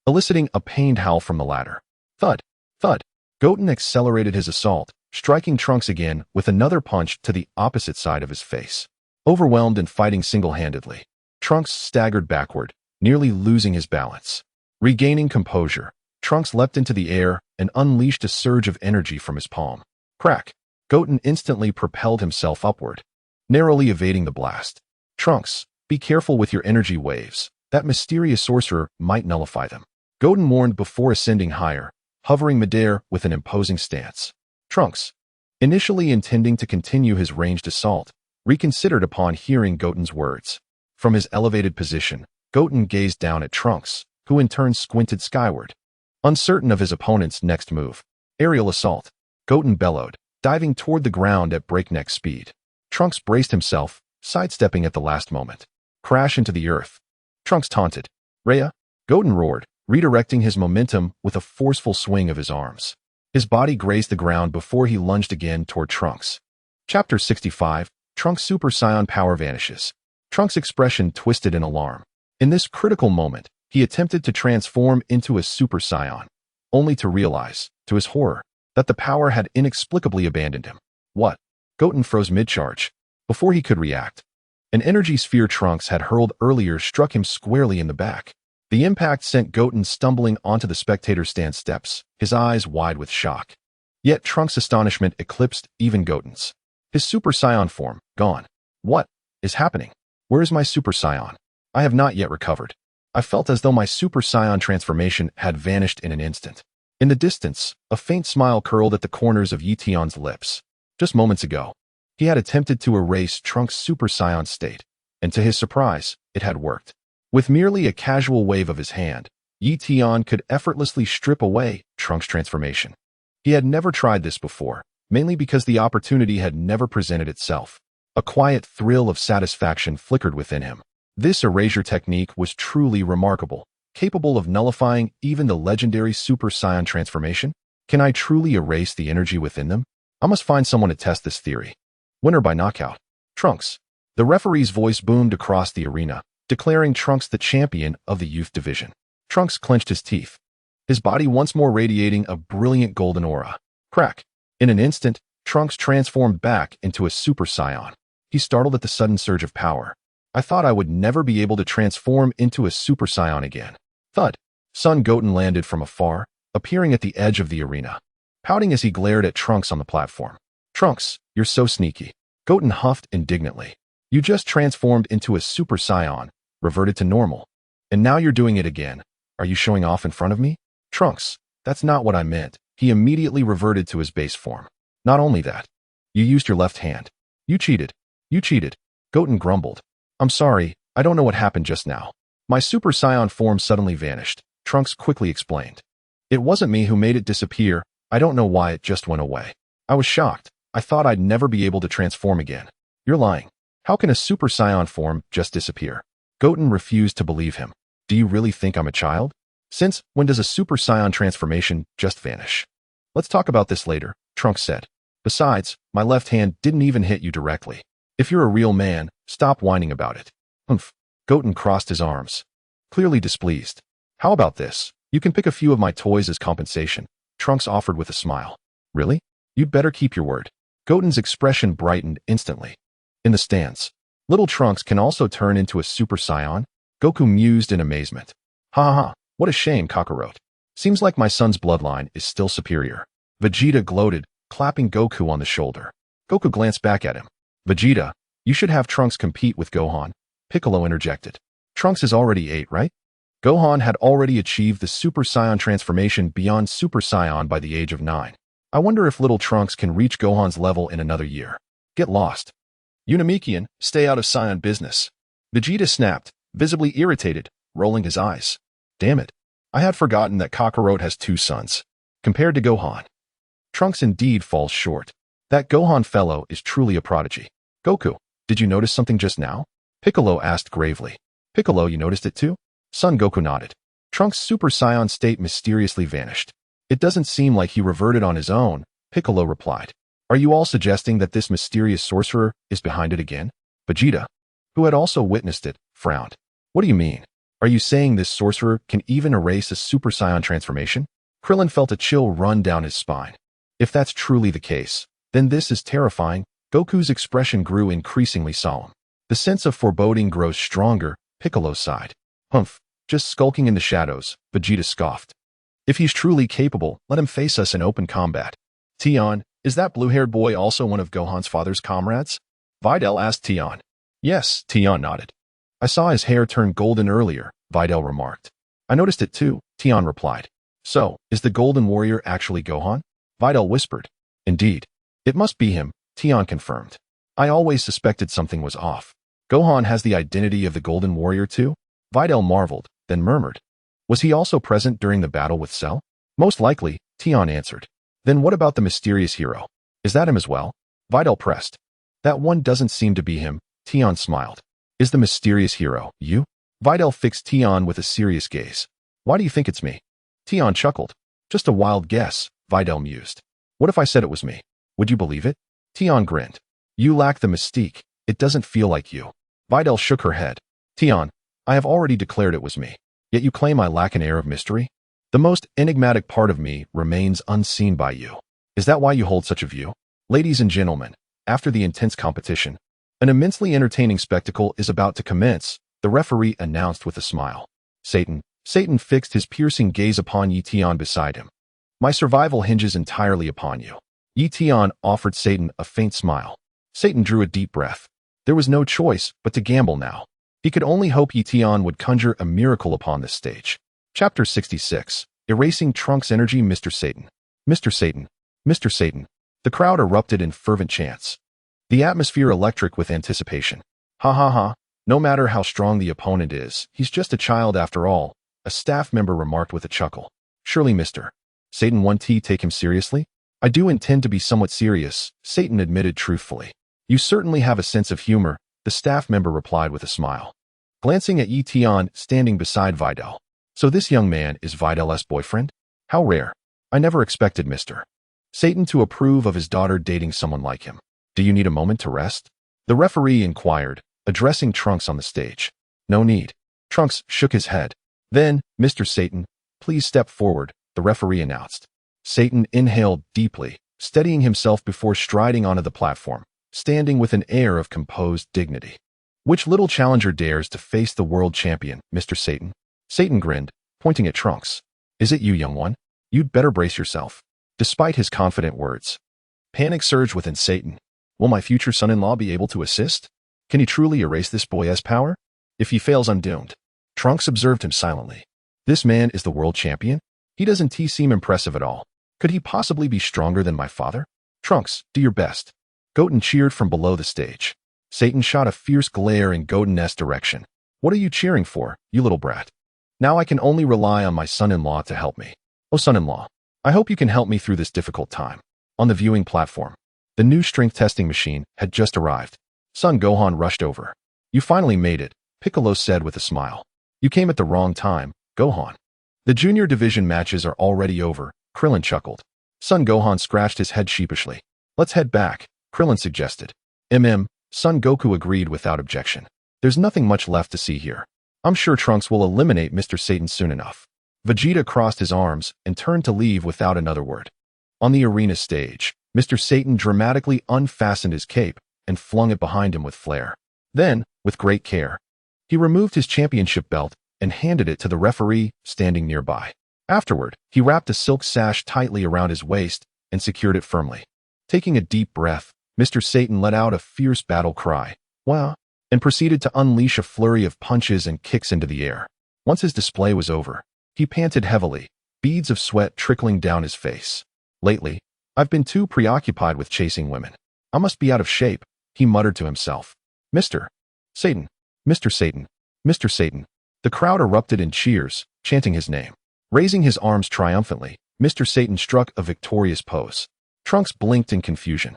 A: eliciting a pained howl from the latter. Thud, thud. Goten accelerated his assault, striking Trunks again with another punch to the opposite side of his face. Overwhelmed and fighting single-handedly, Trunks staggered backward, nearly losing his balance. Regaining composure, Trunks leapt into the air and unleashed a surge of energy from his palm. Crack! Goten instantly propelled himself upward, narrowly evading the blast. Trunks, be careful with your energy waves. That mysterious sorcerer might nullify them. Goten warned before ascending higher, hovering midair with an imposing stance. Trunks, initially intending to continue his ranged assault, reconsidered upon hearing Goten's words. From his elevated position, Goten gazed down at Trunks, who in turn squinted skyward, uncertain of his opponent's next move. Aerial assault. Goten bellowed, diving toward the ground at breakneck speed. Trunks braced himself, sidestepping at the last moment. Crash into the earth. Trunks taunted. Rhea? Goten roared, redirecting his momentum with a forceful swing of his arms. His body grazed the ground before he lunged again toward Trunks. Chapter 65, Trunks' Super Saiyan power vanishes. Trunks' expression twisted in alarm. In this critical moment, he attempted to transform into a Super Saiyan, only to realize, to his horror, that the power had inexplicably abandoned him. What? Goten froze mid-charge. Before he could react, an energy sphere Trunks had hurled earlier struck him squarely in the back. The impact sent Goten stumbling onto the spectator stand steps, his eyes wide with shock. Yet Trunks' astonishment eclipsed even Goten's. His Super Saiyan form, gone. What is happening? Where is my Super Saiyan? I have not yet recovered. I felt as though my Super Saiyan transformation had vanished in an instant. In the distance, a faint smile curled at the corners of Tian's lips. Just moments ago, he had attempted to erase Trunks' Super Saiyan state, and to his surprise, it had worked. With merely a casual wave of his hand, Tian could effortlessly strip away Trunks' transformation. He had never tried this before, mainly because the opportunity had never presented itself. A quiet thrill of satisfaction flickered within him. This Erasure technique was truly remarkable, capable of nullifying even the legendary Super Saiyan transformation. Can I truly erase the energy within them? I must find someone to test this theory. Winner by knockout. Trunks. The referee's voice boomed across the arena, declaring Trunks the champion of the youth division. Trunks clenched his teeth, his body once more radiating a brilliant golden aura. Crack. In an instant, Trunks transformed back into a Super Saiyan. He startled at the sudden surge of power. I thought I would never be able to transform into a Super Saiyan again. Thud. Son Goten landed from afar, appearing at the edge of the arena, pouting as he glared at Trunks on the platform. Trunks, you're so sneaky. Goten huffed indignantly. You just transformed into a Super Saiyan, reverted to normal, and now you're doing it again. Are you showing off in front of me? Trunks, that's not what I meant. He immediately reverted to his base form. Not only that, you used your left hand. You cheated. You cheated. Goten grumbled. I'm sorry, I don't know what happened just now. My Super Saiyan form suddenly vanished, Trunks quickly explained. It wasn't me who made it disappear. I don't know why it just went away. I was shocked. I thought I'd never be able to transform again. You're lying. How can a Super Saiyan form just disappear? Goten refused to believe him. Do you really think I'm a child? Since when does a Super Saiyan transformation just vanish? Let's talk about this later, Trunks said. Besides, my left hand didn't even hit you directly. If you're a real man, stop whining about it. Humph. Goten crossed his arms, clearly displeased. How about this? You can pick a few of my toys as compensation, Trunks offered with a smile. Really? You'd better keep your word. Goten's expression brightened instantly. In the stands, little Trunks can also turn into a Super Saiyan? Goku mused in amazement. Ha ha ha, what a shame, Kakarot. Seems like my son's bloodline is still superior. Vegeta gloated, clapping Goku on the shoulder. Goku glanced back at him. Vegeta, you should have Trunks compete with Gohan, Piccolo interjected. Trunks is already 8, right? Gohan had already achieved the Super Saiyan transformation beyond Super Saiyan by the age of 9. I wonder if little Trunks can reach Gohan's level in another year. Get lost. Unimikian, stay out of Saiyan business. Vegeta snapped, visibly irritated, rolling his eyes. Damn it. I had forgotten that Kakarot has 2 sons. Compared to Gohan, Trunks indeed falls short. That Gohan fellow is truly a prodigy. Goku, did you notice something just now? Piccolo asked gravely. Piccolo, you noticed it too? Son Goku nodded. Trunks' Super Saiyan state mysteriously vanished. It doesn't seem like he reverted on his own, Piccolo replied. Are you all suggesting that this mysterious sorcerer is behind it again? Vegeta, who had also witnessed it, frowned. What do you mean? Are you saying this sorcerer can even erase a Super Saiyan transformation? Krillin felt a chill run down his spine. If that's truly the case, then this is terrifying. Goku's expression grew increasingly solemn. The sense of foreboding grows stronger, Piccolo sighed. Humph, just skulking in the shadows, Vegeta scoffed. If he's truly capable, let him face us in open combat. Tian, is that blue-haired boy also one of Gohan's father's comrades? Videl asked Tian. Yes, Tian nodded. I saw his hair turn golden earlier, Videl remarked. I noticed it too, Tian replied. So, is the Golden Warrior actually Gohan? Videl whispered. Indeed. It must be him, Tian confirmed. I always suspected something was off. Gohan has the identity of the Golden Warrior too? Videl marveled, then murmured. Was he also present during the battle with Cell? Most likely, Tian answered. Then what about the mysterious hero? Is that him as well? Videl pressed. That one doesn't seem to be him, Tian smiled. Is the mysterious hero you? Videl fixed Tian with a serious gaze. Why do you think it's me? Tian chuckled. Just a wild guess, Videl mused. What if I said it was me? Would you believe it? Tian grinned. You lack the mystique. It doesn't feel like you. Videl shook her head. Tian, I have already declared it was me. Yet you claim I lack an air of mystery? The most enigmatic part of me remains unseen by you. Is that why you hold such a view? Ladies and gentlemen, after the intense competition, an immensely entertaining spectacle is about to commence, the referee announced with a smile. Satan fixed his piercing gaze upon Yi Tian beside him. My survival hinges entirely upon you. Yi Tian offered Satan a faint smile. Satan drew a deep breath. There was no choice but to gamble now. He could only hope Yi Tian would conjure a miracle upon this stage. Chapter 66. Erasing Trunks' Energy. Mr. Satan. Mr. Satan. Mr. Satan. The crowd erupted in fervent chants. The atmosphere electric with anticipation. Ha ha ha. No matter how strong the opponent is, he's just a child after all, a staff member remarked with a chuckle. Surely Mr. Satan won't take him seriously? I do intend to be somewhat serious, Satan admitted truthfully. You certainly have a sense of humor, the staff member replied with a smile. Glancing at Yi Tian standing beside Videl. So this young man is Videl's boyfriend? How rare. I never expected Mr. Satan to approve of his daughter dating someone like him. Do you need a moment to rest? The referee inquired, addressing Trunks on the stage. No need. Trunks shook his head. Then, Mr. Satan, please step forward, the referee announced. Satan inhaled deeply, steadying himself before striding onto the platform, standing with an air of composed dignity. Which little challenger dares to face the world champion, Mr. Satan? Satan grinned, pointing at Trunks. Is it you, young one? You'd better brace yourself. Despite his confident words, panic surged within Satan. Will my future son-in-law be able to assist? Can he truly erase this boy's power? If he fails, I'm doomed. Trunks observed him silently. This man is the world champion? He doesn't seem impressive at all. Could he possibly be stronger than my father? Trunks, do your best. Goten cheered from below the stage. Satan shot a fierce glare in Goten's direction. What are you cheering for, you little brat? Now I can only rely on my son-in-law to help me. Oh, son-in-law, I hope you can help me through this difficult time. On the viewing platform, the new strength testing machine had just arrived. Son Gohan rushed over. You finally made it, Piccolo said with a smile. You came at the wrong time, Gohan. The junior division matches are already over, Krillin chuckled. Son Gohan scratched his head sheepishly. Let's head back, Krillin suggested. Son Goku agreed without objection. There's nothing much left to see here. I'm sure Trunks will eliminate Mr. Satan soon enough. Vegeta crossed his arms and turned to leave without another word. On the arena stage, Mr. Satan dramatically unfastened his cape and flung it behind him with flair. Then, with great care, he removed his championship belt and handed it to the referee standing nearby. Afterward, he wrapped a silk sash tightly around his waist and secured it firmly. Taking a deep breath, Mr. Satan let out a fierce battle cry, "Wow!" and proceeded to unleash a flurry of punches and kicks into the air. Once his display was over, he panted heavily, beads of sweat trickling down his face. Lately, I've been too preoccupied with chasing women. I must be out of shape, he muttered to himself. Mr. Satan, Mr. Satan, Mr. Satan. The crowd erupted in cheers, chanting his name. Raising his arms triumphantly, Mr. Satan struck a victorious pose. Trunks blinked in confusion.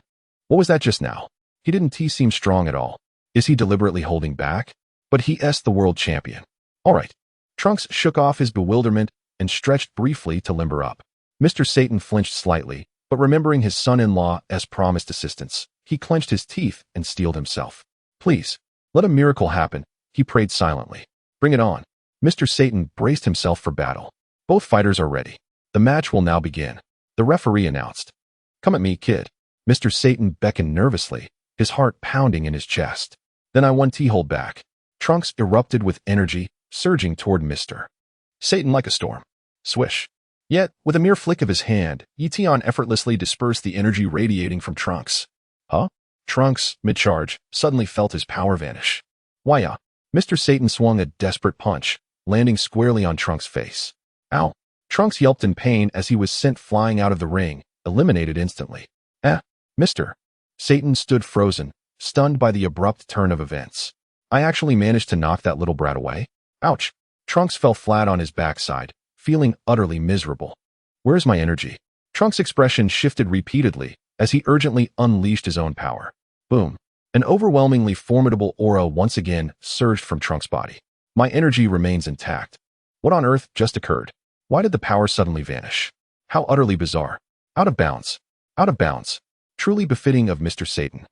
A: What was that just now? He didn't seem strong at all. Is he deliberately holding back? But he's the world champion. All right. Trunks shook off his bewilderment and stretched briefly to limber up. Mr. Satan flinched slightly, but remembering his son-in-law as promised assistance, he clenched his teeth and steeled himself. Please, let a miracle happen, he prayed silently. Bring it on. Mr. Satan braced himself for battle. Both fighters are ready. The match will now begin, the referee announced. Come at me, kid. Mr. Satan beckoned nervously, his heart pounding in his chest. Then I won't hold back. Trunks erupted with energy, surging toward Mr. Satan like a storm. Swish. Yet, with a mere flick of his hand, Tian effortlessly dispersed the energy radiating from Trunks. Huh? Trunks, mid-charge, suddenly felt his power vanish. Why? Mr. Satan swung a desperate punch, landing squarely on Trunks' face. Ow! Trunks yelped in pain as he was sent flying out of the ring, eliminated instantly. Mr. Satan stood frozen, stunned by the abrupt turn of events. I actually managed to knock that little brat away? Ouch! Trunks fell flat on his backside, feeling utterly miserable. Where's my energy? Trunks' expression shifted repeatedly as he urgently unleashed his own power. Boom. An overwhelmingly formidable aura once again surged from Trunks' body. My energy remains intact. What on earth just occurred? Why did the power suddenly vanish? How utterly bizarre. Out of bounds. Out of bounds. Truly befitting of Mr. Satan.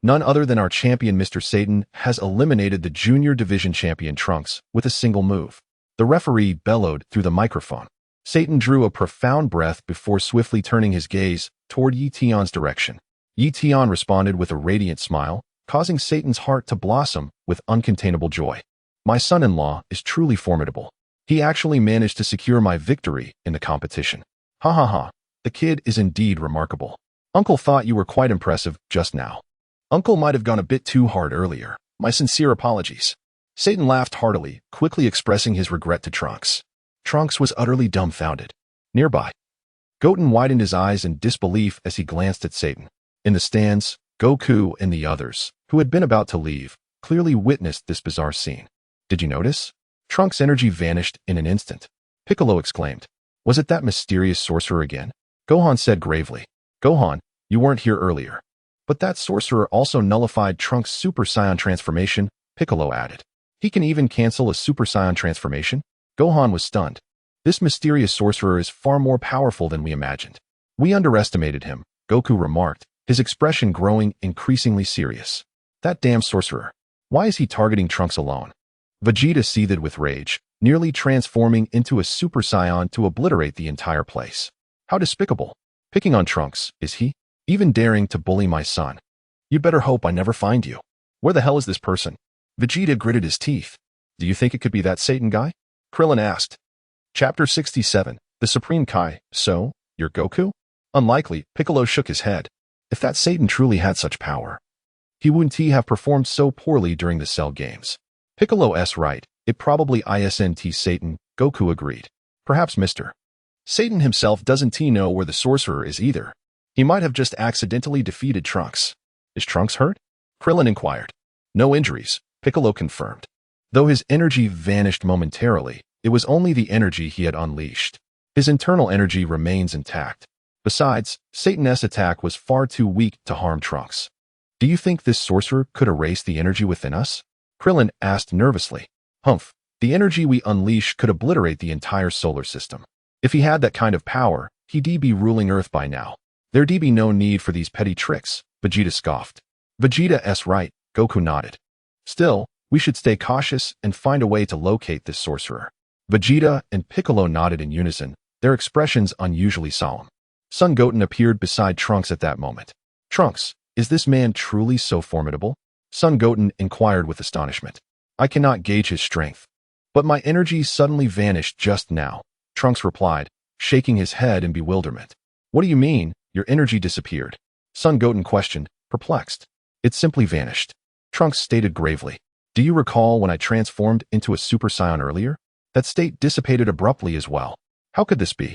A: None other than our champion Mr. Satan has eliminated the Junior Division champion Trunks with a single move. The referee bellowed through the microphone. Satan drew a profound breath before swiftly turning his gaze toward Yi Tian's direction. Yi Tian responded with a radiant smile, causing Satan's heart to blossom with uncontainable joy. My son-in-law is truly formidable. He actually managed to secure my victory in the competition. Ha ha ha. The kid is indeed remarkable. Uncle thought you were quite impressive just now. Uncle might have gone a bit too hard earlier. My sincere apologies. Satan laughed heartily, quickly expressing his regret to Trunks. Trunks was utterly dumbfounded. Nearby, Goten widened his eyes in disbelief as he glanced at Satan. In the stands, Goku and the others, who had been about to leave, clearly witnessed this bizarre scene. Did you notice? Trunks' energy vanished in an instant. Piccolo exclaimed. Was it that mysterious sorcerer again? Gohan said gravely. Gohan, you weren't here earlier. But that sorcerer also nullified Trunks' Super Saiyan transformation, Piccolo added. He can even cancel a Super Saiyan transformation? Gohan was stunned. This mysterious sorcerer is far more powerful than we imagined. We underestimated him, Goku remarked, his expression growing increasingly serious. That damn sorcerer. Why is he targeting Trunks alone? Vegeta seethed with rage, nearly transforming into a Super Saiyan to obliterate the entire place. How despicable. Picking on Trunks, is he? Even daring to bully my son. You'd better hope I never find you. Where the hell is this person? Vegeta gritted his teeth. Do you think it could be that Satan guy? Krillin asked. Chapter 67, The Supreme Kai. So, you're Goku? Unlikely, Piccolo shook his head. If that Satan truly had such power, he wouldn't have performed so poorly during the Cell Games. Piccolo's right, it probably isn't Satan, Goku agreed. Perhaps Mr. Satan himself doesn't know where the sorcerer is either. He might have just accidentally defeated Trunks. Is Trunks hurt? Krillin inquired. No injuries, Piccolo confirmed. Though his energy vanished momentarily, it was only the energy he had unleashed. His internal energy remains intact. Besides, Satan's attack was far too weak to harm Trunks. Do you think this sorcerer could erase the energy within us? Krillin asked nervously. Humph, the energy we unleash could obliterate the entire solar system. If he had that kind of power, he'd be ruling Earth by now. There'd be no need for these petty tricks, Vegeta scoffed. Vegeta's right, Goku nodded. Still, we should stay cautious and find a way to locate this sorcerer. Vegeta and Piccolo nodded in unison, their expressions unusually solemn. Son Goten appeared beside Trunks at that moment. Trunks, is this man truly so formidable? Son Goten inquired with astonishment. I cannot gauge his strength. But my energy suddenly vanished just now, Trunks replied, shaking his head in bewilderment. What do you mean, your energy disappeared? Son Goten questioned, perplexed. It simply vanished. Trunks stated gravely. Do you recall when I transformed into a Super Saiyan earlier? That state dissipated abruptly as well. How could this be?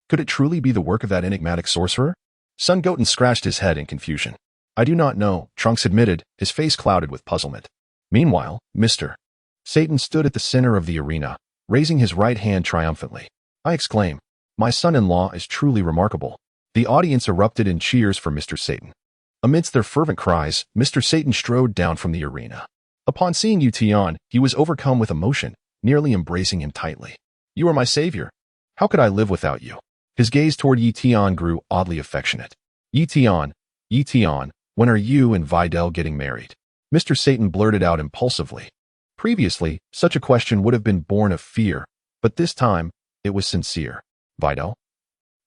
A: Could it truly be the work of that enigmatic sorcerer? Son Goten scratched his head in confusion. I do not know, Trunks admitted, his face clouded with puzzlement. Meanwhile, Mr. Satan stood at the center of the arena, raising his right hand triumphantly. I exclaim, my son-in-law is truly remarkable. The audience erupted in cheers for Mr. Satan. Amidst their fervent cries, Mr. Satan strode down from the arena. Upon seeing Yi Tian, he was overcome with emotion, nearly embracing him tightly. You are my savior. How could I live without you? His gaze toward Yi Tian grew oddly affectionate. Yi Tian, when are you and Videl getting married? Mr. Satan blurted out impulsively. Previously, such a question would have been born of fear, but this time, it was sincere. Videl?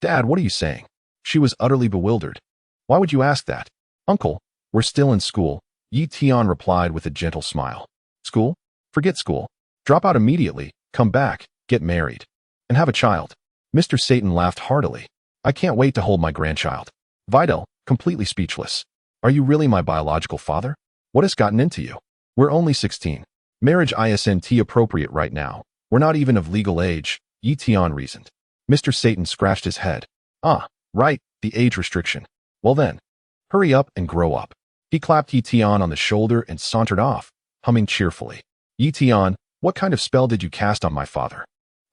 A: Dad, what are you saying? She was utterly bewildered. Why would you ask that? Uncle, we're still in school, Yi Tian replied with a gentle smile. School? Forget school. Drop out immediately, come back, get married, and have a child. Mr. Satan laughed heartily. I can't wait to hold my grandchild. Videl, completely speechless. Are you really my biological father? What has gotten into you? We're only 16. Marriage isn't appropriate right now. We're not even of legal age, Yi Tian reasoned. Mr. Satan scratched his head. Ah, right, the age restriction. Well then, hurry up and grow up. He clapped Yi Tian on the shoulder and sauntered off, humming cheerfully. Yi Tian, what kind of spell did you cast on my father?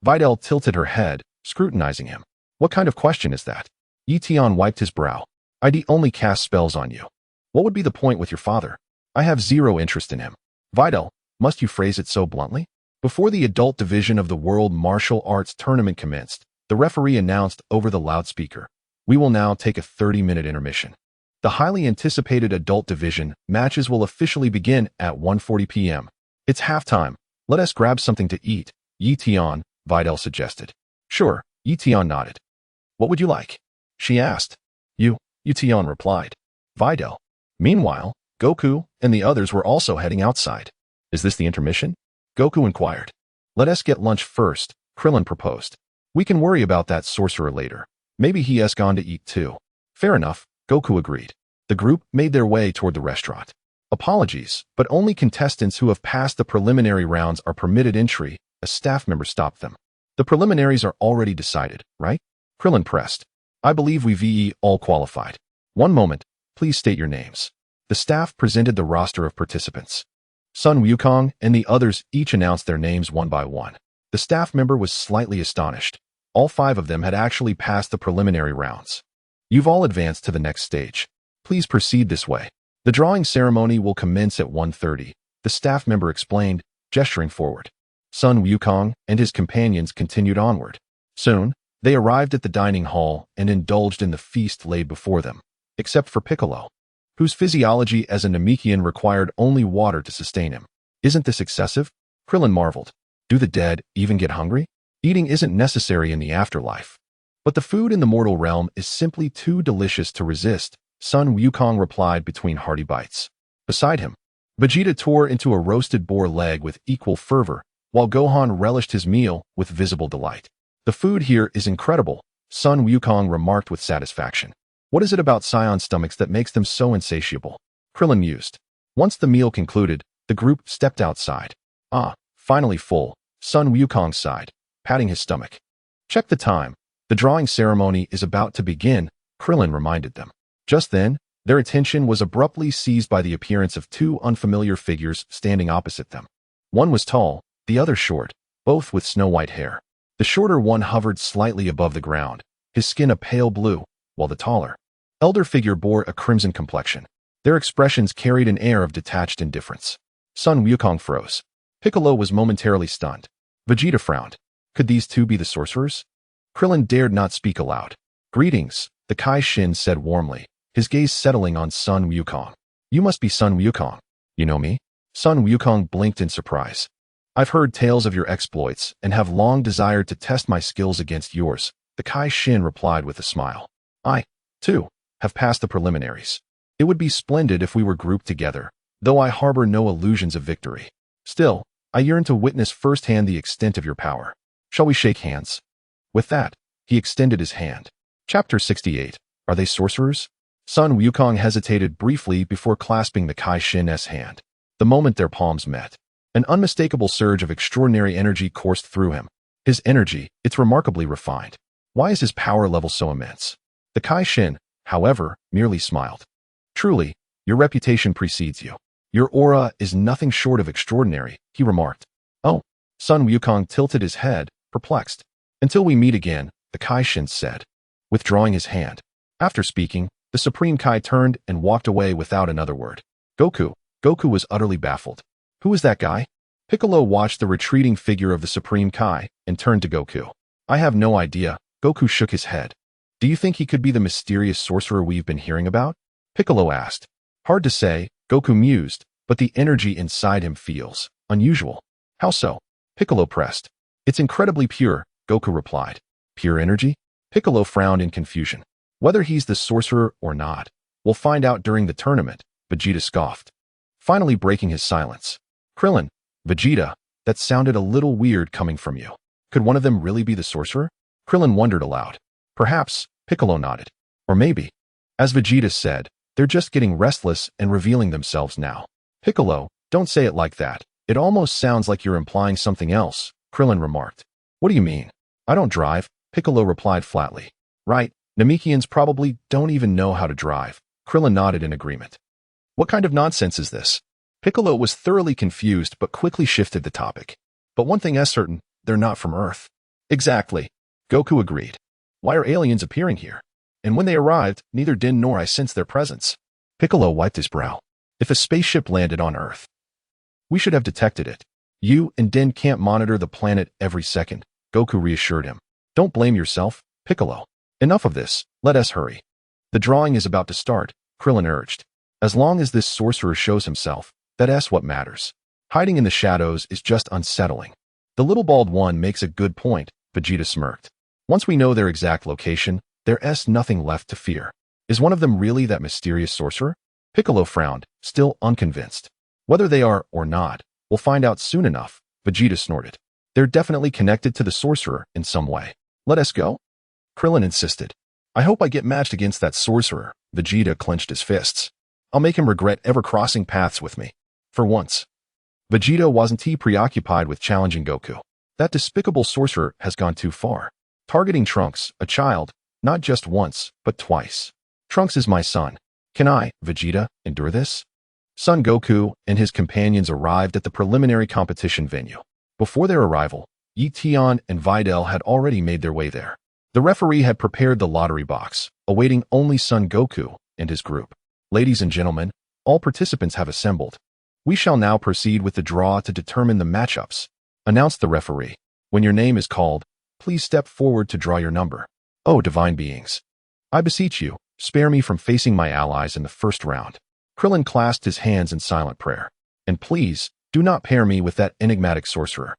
A: Videl tilted her head, scrutinizing him. What kind of question is that? Tian wiped his brow. I'd only cast spells on you. What would be the point with your father? I have zero interest in him. Videl, must you phrase it so bluntly? Before the adult division of the World Martial Arts Tournament commenced, the referee announced over the loudspeaker, "We will now take a 30-minute intermission. The highly anticipated adult division matches will officially begin at 1:40 p.m. It's halftime. Let us grab something to eat," Tian, Videl suggested. Sure, Tian nodded. What would you like? She asked. Tian replied. Videl. Meanwhile, Goku and the others were also heading outside. Is this the intermission? Goku inquired. Let us get lunch first, Krillin proposed. We can worry about that sorcerer later. Maybe he has gone to eat too. Fair enough, Goku agreed. The group made their way toward the restaurant. Apologies, but only contestants who have passed the preliminary rounds are permitted entry, a staff member stopped them. The preliminaries are already decided, right? Krillin pressed. I believe we've all qualified. One moment, please state your names. The staff presented the roster of participants. Sun Wukong and the others each announced their names one by one. The staff member was slightly astonished. All 5 of them had actually passed the preliminary rounds. You've all advanced to the next stage. Please proceed this way. The drawing ceremony will commence at 1:30, the staff member explained, gesturing forward. Sun Wukong and his companions continued onward. Soon, they arrived at the dining hall and indulged in the feast laid before them, except for Piccolo, whose physiology as a Namekian required only water to sustain him. Isn't this excessive? Krillin marveled. Do the dead even get hungry? Eating isn't necessary in the afterlife. But the food in the mortal realm is simply too delicious to resist, Sun Wukong replied between hearty bites. Beside him, Vegeta tore into a roasted boar leg with equal fervor, while Gohan relished his meal with visible delight. The food here is incredible, Sun Wukong remarked with satisfaction. What is it about Saiyan's stomachs that makes them so insatiable? Krillin mused. Once the meal concluded, the group stepped outside. Ah, finally full, Sun Wukong sighed, patting his stomach. Check the time. The drawing ceremony is about to begin, Krillin reminded them. Just then, their attention was abruptly seized by the appearance of 2 unfamiliar figures standing opposite them. One was tall, the other short, both with snow-white hair. The shorter one hovered slightly above the ground, his skin a pale blue, while the taller, elder figure bore a crimson complexion. Their expressions carried an air of detached indifference. Sun Wukong froze. Piccolo was momentarily stunned. Vegeta frowned. Could these 2 be the sorcerers? Krillin dared not speak aloud. Greetings, the Kai Shin said warmly, his gaze settling on Sun Wukong. You must be Sun Wukong. You know me? Sun Wukong blinked in surprise. I've heard tales of your exploits and have long desired to test my skills against yours, the Kai Shin replied with a smile. I, too, have passed the preliminaries. It would be splendid if we were grouped together, though I harbor no illusions of victory. Still, I yearn to witness firsthand the extent of your power. Shall we shake hands? With that, he extended his hand. Chapter 68. Are they sorcerers? Sun Wukong hesitated briefly before clasping the Kai Shin's hand. The moment their palms met, an unmistakable surge of extraordinary energy coursed through him. His energy, it's remarkably refined. Why is his power level so immense? The Kai Shin, however, merely smiled. Truly, your reputation precedes you. Your aura is nothing short of extraordinary, he remarked. Oh, Sun Wukong tilted his head, perplexed. Until we meet again, the Kai Shin said, withdrawing his hand. After speaking, the Supreme Kai turned and walked away without another word. Goku was utterly baffled. Who is that guy? Piccolo watched the retreating figure of the Supreme Kai and turned to Goku. I have no idea, Goku shook his head. Do you think he could be the mysterious sorcerer we've been hearing about? Piccolo asked. Hard to say, Goku mused, but the energy inside him feels unusual. How so? Piccolo pressed. It's incredibly pure, Goku replied. Pure energy? Piccolo frowned in confusion. Whether he's the sorcerer or not, we'll find out during the tournament, Vegeta scoffed, finally breaking his silence. Krillin, Vegeta, that sounded a little weird coming from you. Could one of them really be the sorcerer? Krillin wondered aloud. Perhaps, Piccolo nodded. Or maybe, as Vegeta said, they're just getting restless and revealing themselves now. Piccolo, don't say it like that. It almost sounds like you're implying something else, Krillin remarked. What do you mean? I don't drive, Piccolo replied flatly. Right, Namekians probably don't even know how to drive. Krillin nodded in agreement. What kind of nonsense is this? Piccolo was thoroughly confused but quickly shifted the topic. But one thing is certain, they're not from Earth. Exactly. Goku agreed. Why are aliens appearing here? And when they arrived, neither Din nor I sensed their presence. Piccolo wiped his brow. If a spaceship landed on Earth, we should have detected it. You and Din can't monitor the planet every second, Goku reassured him. Don't blame yourself, Piccolo. Enough of this, let us hurry. The drawing is about to start, Krillin urged. As long as this sorcerer shows himself, that's what matters. Hiding in the shadows is just unsettling. The little bald one makes a good point, Vegeta smirked. Once we know their exact location, there's nothing left to fear. Is one of them really that mysterious sorcerer? Piccolo frowned, still unconvinced. Whether they are or not, we'll find out soon enough, Vegeta snorted. They're definitely connected to the sorcerer in some way. Let us go? Krillin insisted. I hope I get matched against that sorcerer. Vegeta clenched his fists. I'll make him regret ever crossing paths with me. For once. Vegeta wasn't preoccupied with challenging Goku. That despicable sorcerer has gone too far. Targeting Trunks, a child, not just once, but twice. Trunks is my son. Can I, Vegeta, endure this? Son Goku and his companions arrived at the preliminary competition venue. Before their arrival, Tian and Videl had already made their way there. The referee had prepared the lottery box, awaiting only Son Goku and his group. Ladies and gentlemen, all participants have assembled. We shall now proceed with the draw to determine the matchups, announced the referee. When your name is called, please step forward to draw your number. Oh, divine beings. I beseech you, spare me from facing my allies in the first round. Krillin clasped his hands in silent prayer. And please, do not pair me with that enigmatic sorcerer.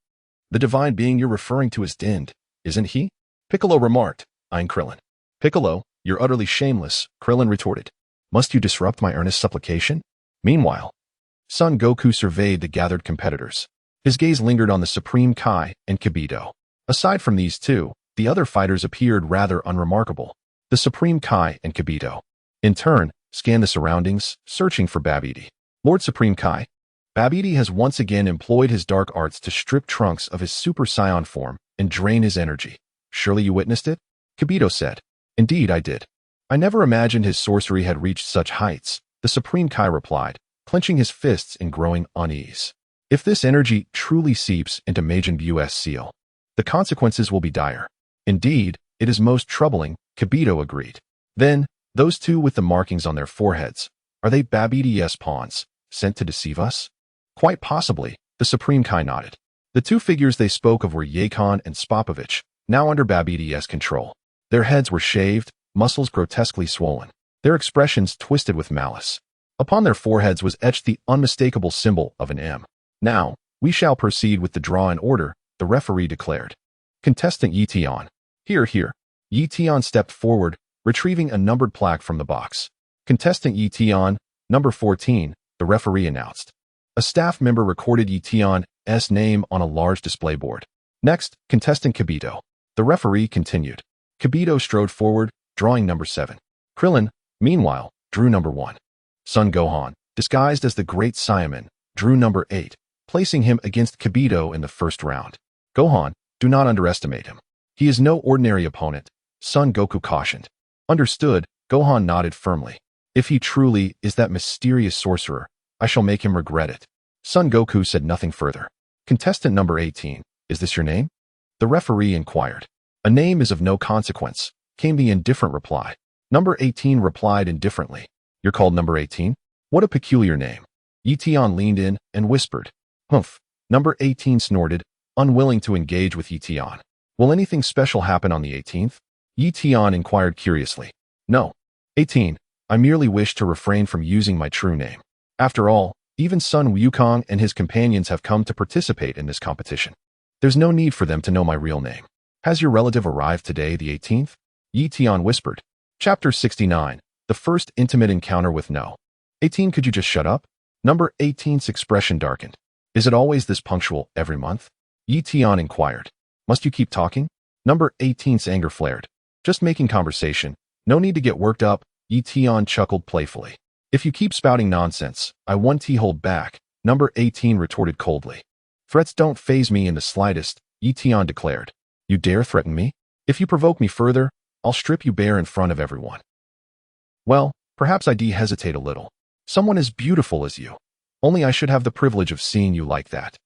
A: The divine being you're referring to is Din, isn't he? Piccolo remarked, eyeing Krillin. Piccolo, you're utterly shameless, Krillin retorted. Must you disrupt my earnest supplication? Meanwhile, Son Goku surveyed the gathered competitors. His gaze lingered on the Supreme Kai and Kibito. Aside from these two, the other fighters appeared rather unremarkable. The Supreme Kai and Kibito, in turn, scanned the surroundings, searching for Babidi. Lord Supreme Kai, Babidi has once again employed his dark arts to strip Trunks of his Super Saiyan form and drain his energy. Surely you witnessed it? Kibito said. Indeed, I did. I never imagined his sorcery had reached such heights, the Supreme Kai replied, clenching his fists in growing unease. If this energy truly seeps into Majin Buu's seal, the consequences will be dire. Indeed, it is most troubling, Kibito agreed. Then, those two with the markings on their foreheads, are they Babidi's pawns, sent to deceive us? Quite possibly, the Supreme Kai nodded. The two figures they spoke of were Yakon and Spopovich, now under Babidi's control. Their heads were shaved, muscles grotesquely swollen, their expressions twisted with malice. Upon their foreheads was etched the unmistakable symbol of an M. Now, we shall proceed with the draw in order, the referee declared. Contestant Tian. Here, here. Tian stepped forward, retrieving a numbered plaque from the box. Contestant Tian, number 14, the referee announced. A staff member recorded Tian's name on a large display board. Next, contestant Kibito. The referee continued. Kibito strode forward, drawing number 7. Krillin, meanwhile, drew number 1. Son Gohan, disguised as the Great Saiyaman, drew number 8, placing him against Kibito in the first round. Gohan, do not underestimate him. He is no ordinary opponent, Son Goku cautioned. Understood, Gohan nodded firmly. If he truly is that mysterious sorcerer, I shall make him regret it. Son Goku said nothing further. Contestant number 18, is this your name? The referee inquired. A name is of no consequence, came the indifferent reply. Number 18 replied indifferently. You're called number 18? What a peculiar name. Tian leaned in and whispered. Humph. Number 18 snorted, unwilling to engage with Tian. Will anything special happen on the 18th? Tian inquired curiously. No. 18. I merely wish to refrain from using my true name. After all, even Sun Wukong and his companions have come to participate in this competition. There's no need for them to know my real name. Has your relative arrived today, the 18th? Tian whispered. Chapter 69. The first intimate encounter with No. 18. Could you just shut up? Number 18's expression darkened. Is it always this punctual, every month? Tian inquired. Must you keep talking? Number 18's anger flared. Just making conversation. No need to get worked up, Tian chuckled playfully. If you keep spouting nonsense, I won't hold back, number 18 retorted coldly. Threats don't faze me in the slightest, Tian declared. You dare threaten me? If you provoke me further, I'll strip you bare in front of everyone. Well, perhaps I hesitate a little. Someone as beautiful as you. Only I should have the privilege of seeing you like that.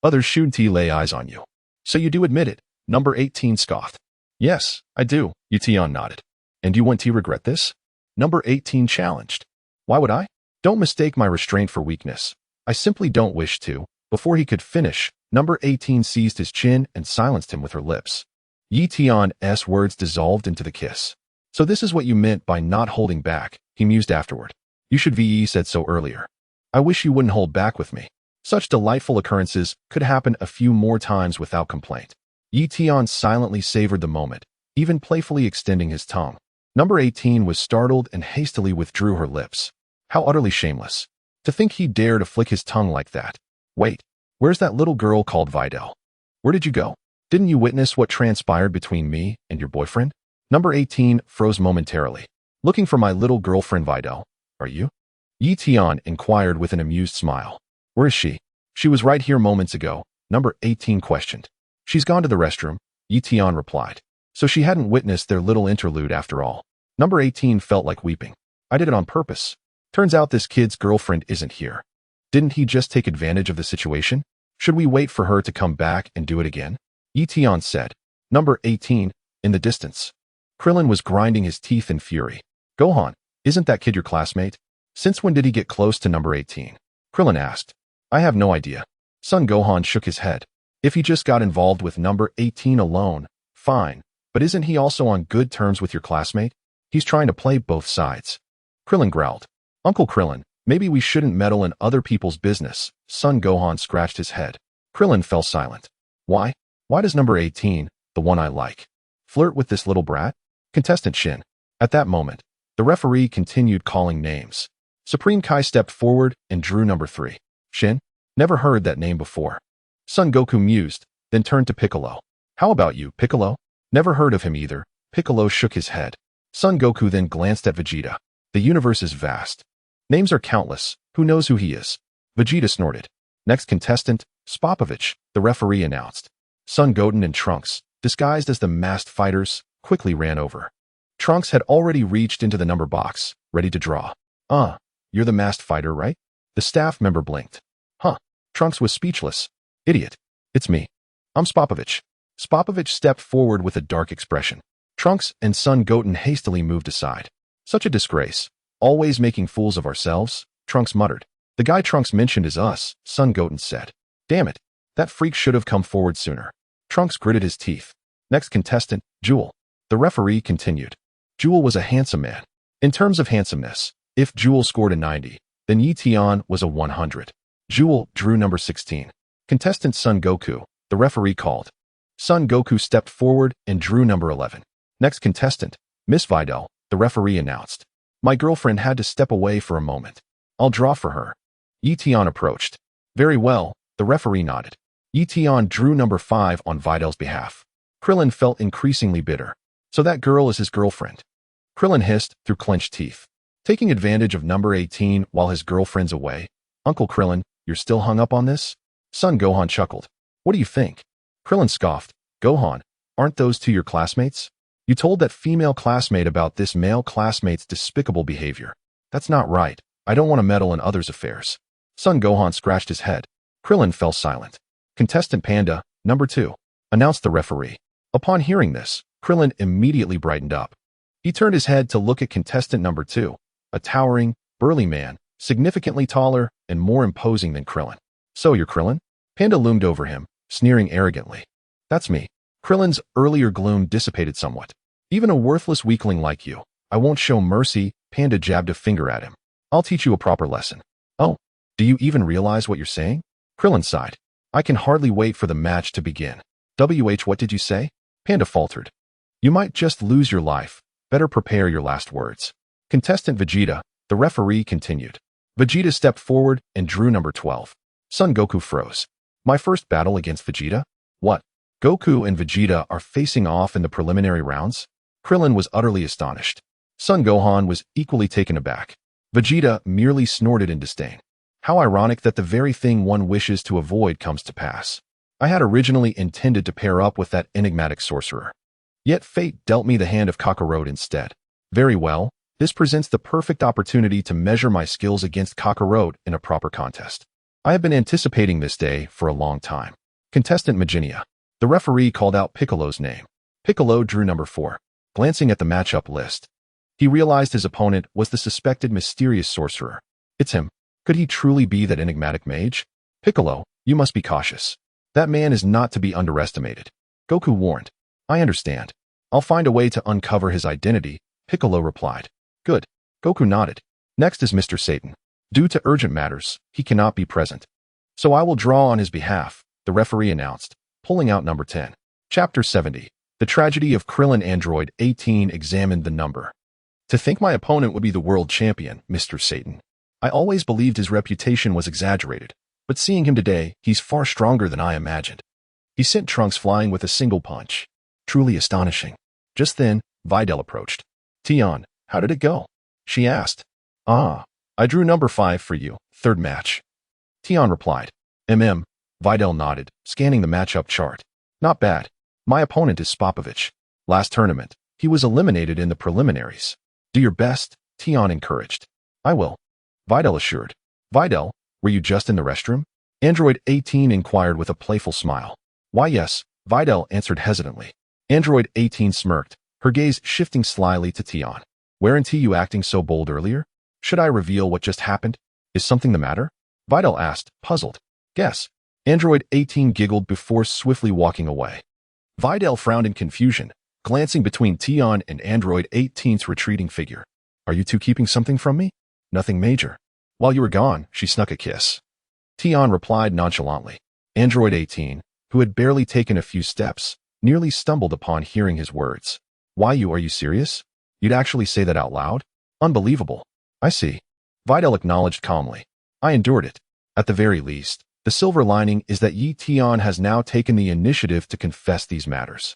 A: Others shouldn't lay eyes on you. So you do admit it, number 18 scoffed. Yes, I do, Tian nodded. And you wouldn't regret this? Number 18 challenged. Why would I? Don't mistake my restraint for weakness. I simply don't wish to. Before he could finish, number 18 seized his chin and silenced him with her lips. Tian's words dissolved into the kiss. So this is what you meant by not holding back, he mused afterward. You should have said so earlier. I wish you wouldn't hold back with me. Such delightful occurrences could happen a few more times without complaint. Tian silently savored the moment, even playfully extending his tongue. Number 18 was startled and hastily withdrew her lips. How utterly shameless. To think he dared to flick his tongue like that. Wait, where's that little girl called Videl? Where did you go? Didn't you witness what transpired between me and your boyfriend? Number 18 froze momentarily. Looking for my little girlfriend Videl, are you? Tian inquired with an amused smile. Where is she? She was right here moments ago, number 18 questioned. She's gone to the restroom, Tian replied. So she hadn't witnessed their little interlude after all. Number 18 felt like weeping. I did it on purpose. Turns out this kid's girlfriend isn't here. Didn't he just take advantage of the situation? Should we wait for her to come back and do it again? Tian said. Number 18, in the distance. Krillin was grinding his teeth in fury. Gohan, isn't that kid your classmate? Since when did he get close to number 18? Krillin asked. I have no idea. Son Gohan shook his head. If he just got involved with number 18 alone, fine. But isn't he also on good terms with your classmate? He's trying to play both sides. Krillin growled. Uncle Krillin, maybe we shouldn't meddle in other people's business. Son Gohan scratched his head. Krillin fell silent. Why? Why does number 18, the one I like, flirt with this little brat? Contestant Shin. At that moment, the referee continued calling names. Supreme Kai stepped forward and drew number 3. Shin? Never heard that name before. Son Goku mused, then turned to Piccolo. How about you, Piccolo? Never heard of him either. Piccolo shook his head. Son Goku then glanced at Vegeta. The universe is vast. Names are countless. Who knows who he is? Vegeta snorted. Next contestant, Spopovich, the referee announced. Son Goten and Trunks, disguised as the masked fighters, quickly ran over. Trunks had already reached into the number box, ready to draw. You're the masked fighter, right? The staff member blinked. Huh. Trunks was speechless. Idiot. It's me. I'm Spopovich. Spopovich stepped forward with a dark expression. Trunks and Son Goten hastily moved aside. Such a disgrace. Always making fools of ourselves, Trunks muttered. The guy Trunks mentioned is us, Son Goten said. Damn it. That freak should have come forward sooner. Trunks gritted his teeth. Next contestant, Jewel. The referee continued. Jewel was a handsome man. In terms of handsomeness, if Jewel scored a 90, then Tian was a 100. Jewel drew number 16. Contestant Son Goku, the referee called. Son Goku stepped forward and drew number 11. Next contestant, Miss Videl, the referee announced. My girlfriend had to step away for a moment. I'll draw for her. Tian approached. Very well, the referee nodded. Tian drew number 5 on Videl's behalf. Krillin felt increasingly bitter. So that girl is his girlfriend. Krillin hissed through clenched teeth. Taking advantage of number 18 while his girlfriend's away. Uncle Krillin, you're still hung up on this? Son Gohan chuckled. What do you think? Krillin scoffed. Gohan, aren't those two your classmates? You told that female classmate about this male classmate's despicable behavior. That's not right. I don't want to meddle in others' affairs. Son Gohan scratched his head. Krillin fell silent. Contestant Panda, number 2, announced the referee. Upon hearing this, Krillin immediately brightened up. He turned his head to look at contestant number 2, a towering, burly man, significantly taller and more imposing than Krillin. So you're Krillin? Panda loomed over him, sneering arrogantly. That's me. Krillin's earlier gloom dissipated somewhat. Even a worthless weakling like you, I won't show mercy. Panda jabbed a finger at him. I'll teach you a proper lesson. Oh, do you even realize what you're saying? Krillin sighed. I can hardly wait for the match to begin. What did you say? Panda faltered. You might just lose your life. Better prepare your last words. Contestant Vegeta, the referee continued. Vegeta stepped forward and drew number 12. Son Goku froze. My first battle against Vegeta? What? Goku and Vegeta are facing off in the preliminary rounds? Krillin was utterly astonished. Son Gohan was equally taken aback. Vegeta merely snorted in disdain. How ironic that the very thing one wishes to avoid comes to pass. I had originally intended to pair up with that enigmatic sorcerer. Yet fate dealt me the hand of Kakarot instead. Very well, this presents the perfect opportunity to measure my skills against Kakarot in a proper contest. I have been anticipating this day for a long time. Contestant Majin. The referee called out Piccolo's name. Piccolo drew number 4. Glancing at the matchup list, He realized his opponent was the suspected mysterious sorcerer. It's him. Could he truly be that enigmatic mage? Piccolo, you must be cautious. That man is not to be underestimated. Goku warned. I understand. I'll find a way to uncover his identity, Piccolo replied. Good. Goku nodded. Next is Mr. Satan. Due to urgent matters, he cannot be present. So I will draw on his behalf, the referee announced, pulling out number 10. Chapter 70. The Tragedy of Krillin. Android 18 examined the number. To think my opponent would be the world champion, Mr. Satan. I always believed his reputation was exaggerated, but seeing him today, he's far stronger than I imagined. He sent Trunks flying with a single punch. Truly astonishing. Just then, Videl approached. Tian, how did it go? She asked. I drew number 5 for you, third match. Tian replied. Videl nodded, scanning the matchup chart. Not bad. My opponent is Spopovich. Last tournament, he was eliminated in the preliminaries. Do your best, Tian encouraged. I will. Videl assured. Videl, were you just in the restroom? Android 18 inquired with a playful smile. Why yes, Videl answered hesitantly. Android 18 smirked, her gaze shifting slyly to Tian. Weren't you acting so bold earlier? Should I reveal what just happened? Is something the matter? Videl asked, puzzled. Guess. Android 18 giggled before swiftly walking away. Videl frowned in confusion, glancing between Tian and Android 18's retreating figure. Are you two keeping something from me? Nothing major. While you were gone, she snuck a kiss. Tian replied nonchalantly. Android 18, who had barely taken a few steps, nearly stumbled upon hearing his words. Are you serious? You'd actually say that out loud? Unbelievable. I see. Videl acknowledged calmly. I endured it. At the very least, the silver lining is that Yi Tian has now taken the initiative to confess these matters.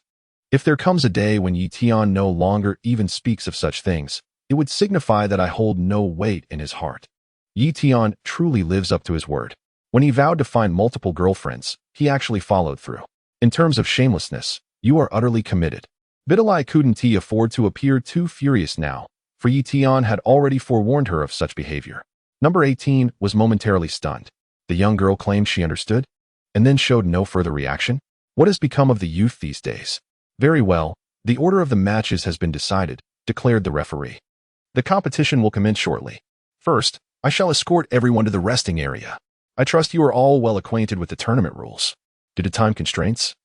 A: If there comes a day when Yi Tian no longer even speaks of such things, it would signify that I hold no weight in his heart. Yi Tian truly lives up to his word. When he vowed to find multiple girlfriends, he actually followed through. In terms of shamelessness, you are utterly committed. Videl couldn't afford to appear too furious now, for Yi Tian had already forewarned her of such behavior. Number 18 was momentarily stunned. The young girl claimed she understood, and then showed no further reaction. What has become of the youth these days? Very well, the order of the matches has been decided, declared the referee. The competition will commence shortly. First, I shall escort everyone to the resting area. I trust you are all well acquainted with the tournament rules. Due to time constraints,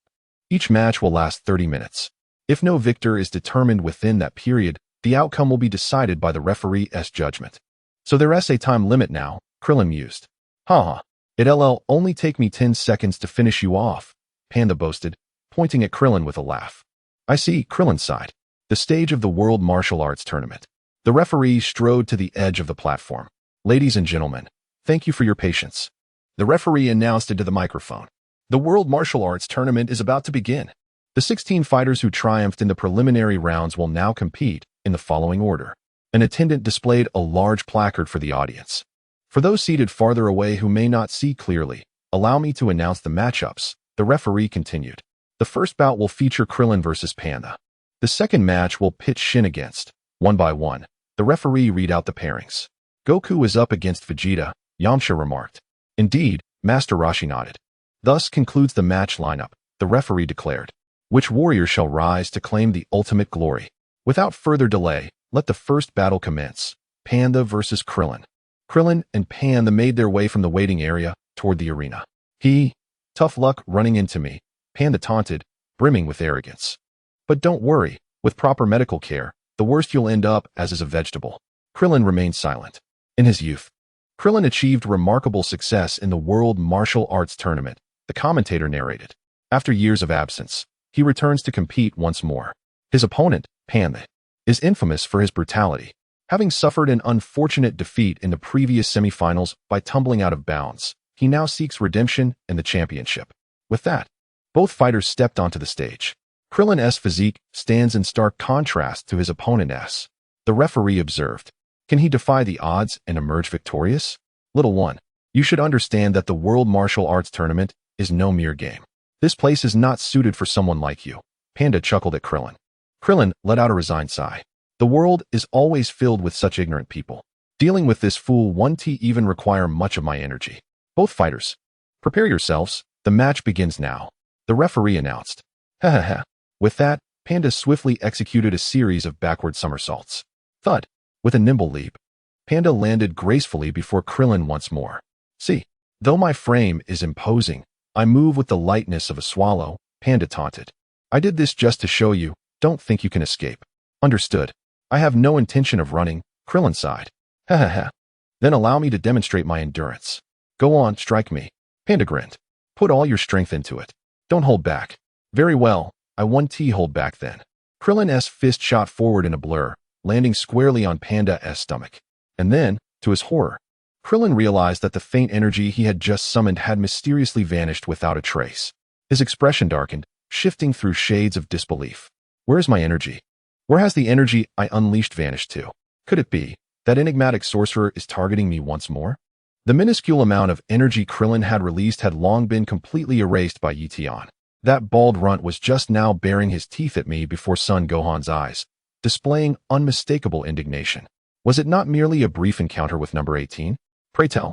A: each match will last 30 minutes. If no victor is determined within that period, the outcome will be decided by the referee's judgment. So there's a time limit now, Krillin mused. It'll only take me 10 seconds to finish you off, Panda boasted, pointing at Krillin with a laugh. I see, Krillin sighed. The stage of the World Martial Arts Tournament. The referee strode to the edge of the platform. Ladies and gentlemen, thank you for your patience. The referee announced into the microphone. The World Martial Arts Tournament is about to begin. The 16 fighters who triumphed in the preliminary rounds will now compete in the following order. An attendant displayed a large placard for the audience. For those seated farther away who may not see clearly, allow me to announce the matchups, the referee continued. The first bout will feature Krillin versus Panda. The second match will pit Shin against, one by one. The referee read out the pairings. Goku is up against Vegeta, Yamcha remarked. Indeed, Master Roshi nodded. Thus concludes the match lineup, the referee declared. Which warrior shall rise to claim the ultimate glory? Without further delay, let the first battle commence. Panda versus Krillin. Krillin and Panda made their way from the waiting area toward the arena. Tough luck running into me, Panda taunted, brimming with arrogance. But don't worry, with proper medical care, the worst you'll end up as is a vegetable. Krillin remained silent. In his youth, Krillin achieved remarkable success in the World Martial Arts Tournament, the commentator narrated. After years of absence, he returns to compete once more. His opponent, Panda, is infamous for his brutality, having suffered an unfortunate defeat in the previous semifinals by tumbling out of bounds. He now seeks redemption and the championship. With that, both fighters stepped onto the stage. Krillin's physique stands in stark contrast to his opponent's. The referee observed. Can he defy the odds and emerge victorious? Little one, you should understand that the World Martial Arts Tournament is no mere game. This place is not suited for someone like you. Panda chuckled at Krillin. Krillin let out a resigned sigh. The world is always filled with such ignorant people. Dealing with this fool won't even require much of my energy. Both fighters, prepare yourselves. The match begins now. The referee announced. With that, Panda swiftly executed a series of backward somersaults. Thud. With a nimble leap, Panda landed gracefully before Krillin once more. See, though my frame is imposing, I move with the lightness of a swallow, Panda taunted. I did this just to show you, don't think you can escape. Understood. I have no intention of running, Krillin sighed. Ha ha ha. Then allow me to demonstrate my endurance. Go on, strike me. Panda grinned. Put all your strength into it. Don't hold back. Very well, I won't hold back then. Krillin's fist shot forward in a blur, landing squarely on Panda's stomach. And then, to his horror, Krillin realized that the faint energy he had just summoned had mysteriously vanished without a trace. His expression darkened, shifting through shades of disbelief. Where's my energy? Where has the energy I unleashed vanished to? Could it be that enigmatic sorcerer is targeting me once more? The minuscule amount of energy Krillin had released had long been completely erased by Tian. That bald runt was just now baring his teeth at me before Son Gohan's eyes, displaying unmistakable indignation. Was it not merely a brief encounter with number 18? Pray tell,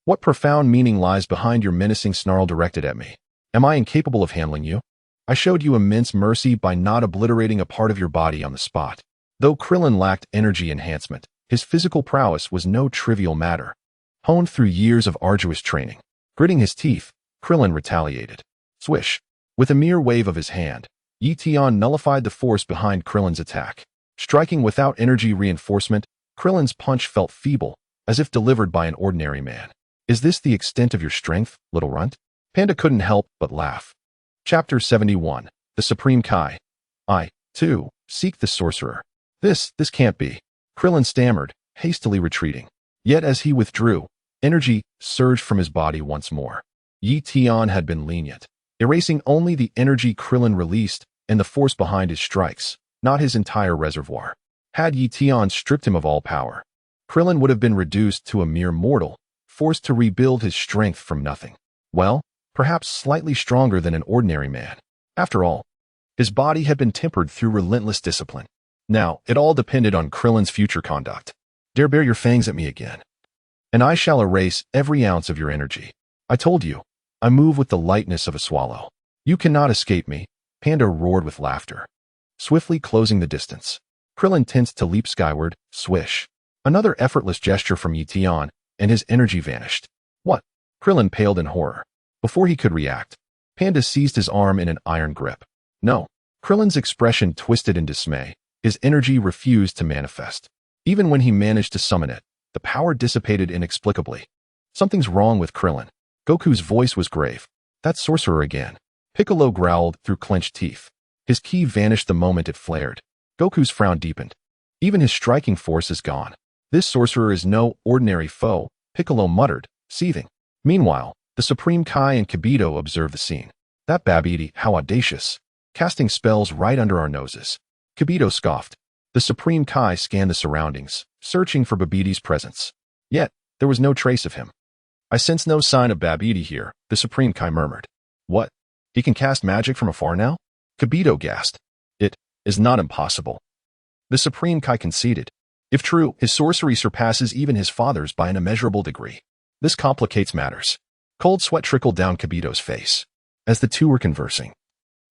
A: what profound meaning lies behind your menacing snarl directed at me? Am I incapable of handling you? I showed you immense mercy by not obliterating a part of your body on the spot. Though Krillin lacked energy enhancement, his physical prowess was no trivial matter, honed through years of arduous training. Gritting his teeth, Krillin retaliated. Swish. With a mere wave of his hand, Tian nullified the force behind Krillin's attack. Striking without energy reinforcement, Krillin's punch felt feeble, as if delivered by an ordinary man. Is this the extent of your strength, little runt? Panda couldn't help but laugh. Chapter 71. The Supreme Kai. I, too, seek the sorcerer. This can't be. Krillin stammered, hastily retreating. Yet as he withdrew, energy surged from his body once more. Tian had been lenient, erasing only the energy Krillin released and the force behind his strikes, not his entire reservoir. Had Tian stripped him of all power, Krillin would have been reduced to a mere mortal, forced to rebuild his strength from nothing. Well, perhaps slightly stronger than an ordinary man. After all, his body had been tempered through relentless discipline. Now, it all depended on Krillin's future conduct. Dare bare your fangs at me again, and I shall erase every ounce of your energy. I told you, I move with the lightness of a swallow. You cannot escape me, Panda roared with laughter. Swiftly closing the distance, Krillin tensed to leap skyward, swish. Another effortless gesture from Tian, and his energy vanished. What? Krillin paled in horror. Before he could react, Panda seized his arm in an iron grip. No. Krillin's expression twisted in dismay. His energy refused to manifest. Even when he managed to summon it, the power dissipated inexplicably. Something's wrong with Krillin. Goku's voice was grave. That sorcerer again. Piccolo growled through clenched teeth. His ki vanished the moment it flared. Goku's frown deepened. Even his striking force is gone. This sorcerer is no ordinary foe, Piccolo muttered, seething. Meanwhile, the Supreme Kai and Kibito observed the scene. That Babidi, how audacious. Casting spells right under our noses. Kibito scoffed. The Supreme Kai scanned the surroundings, searching for Babidi's presence. Yet, there was no trace of him. I sense no sign of Babidi here, the Supreme Kai murmured. What? He can cast magic from afar now? Kibito gasped. It is not impossible. The Supreme Kai conceded. If true, his sorcery surpasses even his father's by an immeasurable degree. This complicates matters. Cold sweat trickled down Kibito's face. As the two were conversing,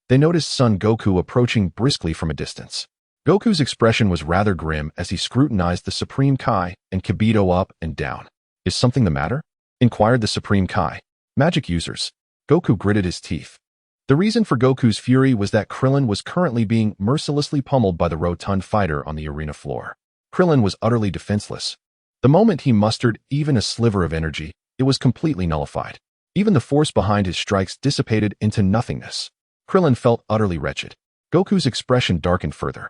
A: they noticed Son Goku approaching briskly from a distance. Goku's expression was rather grim as he scrutinized the Supreme Kai and Kibito up and down. Is something the matter? Inquired the Supreme Kai. Magic users. Goku gritted his teeth. The reason for Goku's fury was that Krillin was currently being mercilessly pummeled by the rotund fighter on the arena floor. Krillin was utterly defenseless. The moment he mustered even a sliver of energy, it was completely nullified. Even the force behind his strikes dissipated into nothingness. Krillin felt utterly wretched. Goku's expression darkened further.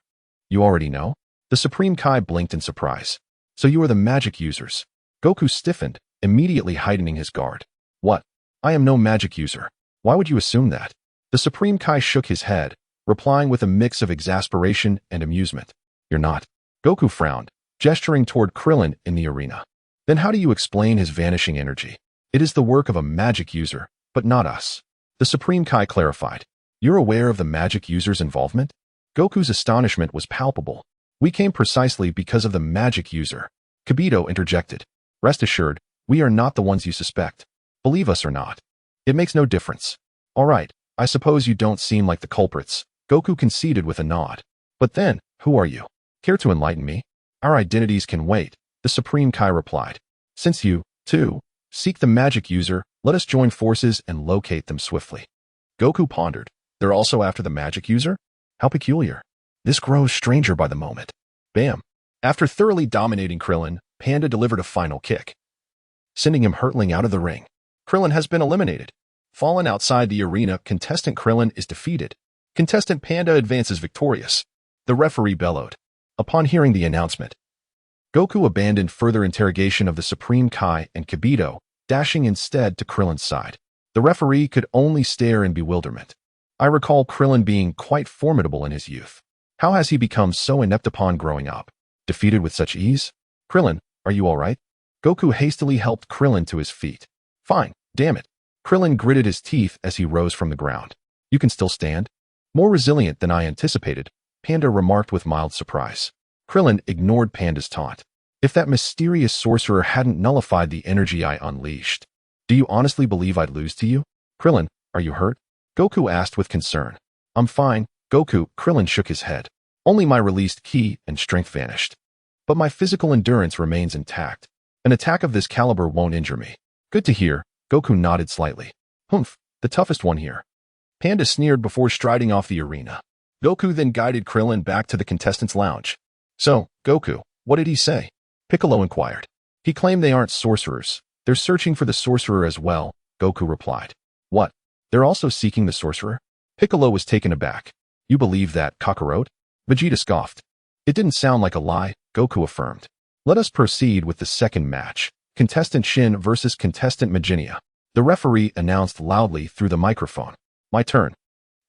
A: You already know? The Supreme Kai blinked in surprise. So you are the magic users. Goku stiffened, immediately heightening his guard. What? I am no magic user. Why would you assume that? The Supreme Kai shook his head, replying with a mix of exasperation and amusement. You're not. Goku frowned, gesturing toward Krillin in the arena. Then how do you explain his vanishing energy? It is the work of a magic user, but not us. The Supreme Kai clarified. You're aware of the magic user's involvement? Goku's astonishment was palpable. We came precisely because of the magic user. Kibito interjected. Rest assured, we are not the ones you suspect. Believe us or not. It makes no difference. All right, I suppose you don't seem like the culprits. Goku conceded with a nod. But then, who are you? Care to enlighten me? Our identities can wait, the Supreme Kai replied. Since you, too, seek the magic user, let us join forces and locate them swiftly. Goku pondered. They're also after the magic user? How peculiar. This grows stranger by the moment. Bam. After thoroughly dominating Krillin, Panda delivered a final kick, sending him hurtling out of the ring. Krillin has been eliminated. Fallen outside the arena, contestant Krillin is defeated. Contestant Panda advances victorious. The referee bellowed. Upon hearing the announcement, Goku abandoned further interrogation of the Supreme Kai and Kibito, dashing instead to Krillin's side. The referee could only stare in bewilderment. I recall Krillin being quite formidable in his youth. How has he become so inept upon growing up? Defeated with such ease? Krillin, are you all right? Goku hastily helped Krillin to his feet. Fine, damn it. Krillin gritted his teeth as he rose from the ground. You can still stand? More resilient than I anticipated, Panda remarked with mild surprise. Krillin ignored Panda's taunt. If that mysterious sorcerer hadn't nullified the energy I unleashed, do you honestly believe I'd lose to you? Krillin, are you hurt? Goku asked with concern. I'm fine, Goku. Krillin shook his head. Only my released ki and strength vanished. But my physical endurance remains intact. An attack of this caliber won't injure me. Good to hear, Goku nodded slightly. Humph, the toughest one here. Panda sneered before striding off the arena. Goku then guided Krillin back to the contestants' lounge. So, Goku, what did he say? Piccolo inquired. He claimed they aren't sorcerers. They're searching for the sorcerer as well, Goku replied. What? They're also seeking the sorcerer? Piccolo was taken aback. You believe that, Kakarot? Vegeta scoffed. It didn't sound like a lie, Goku affirmed. Let us proceed with the second match. Contestant Shin versus contestant Majin. The referee announced loudly through the microphone. My turn.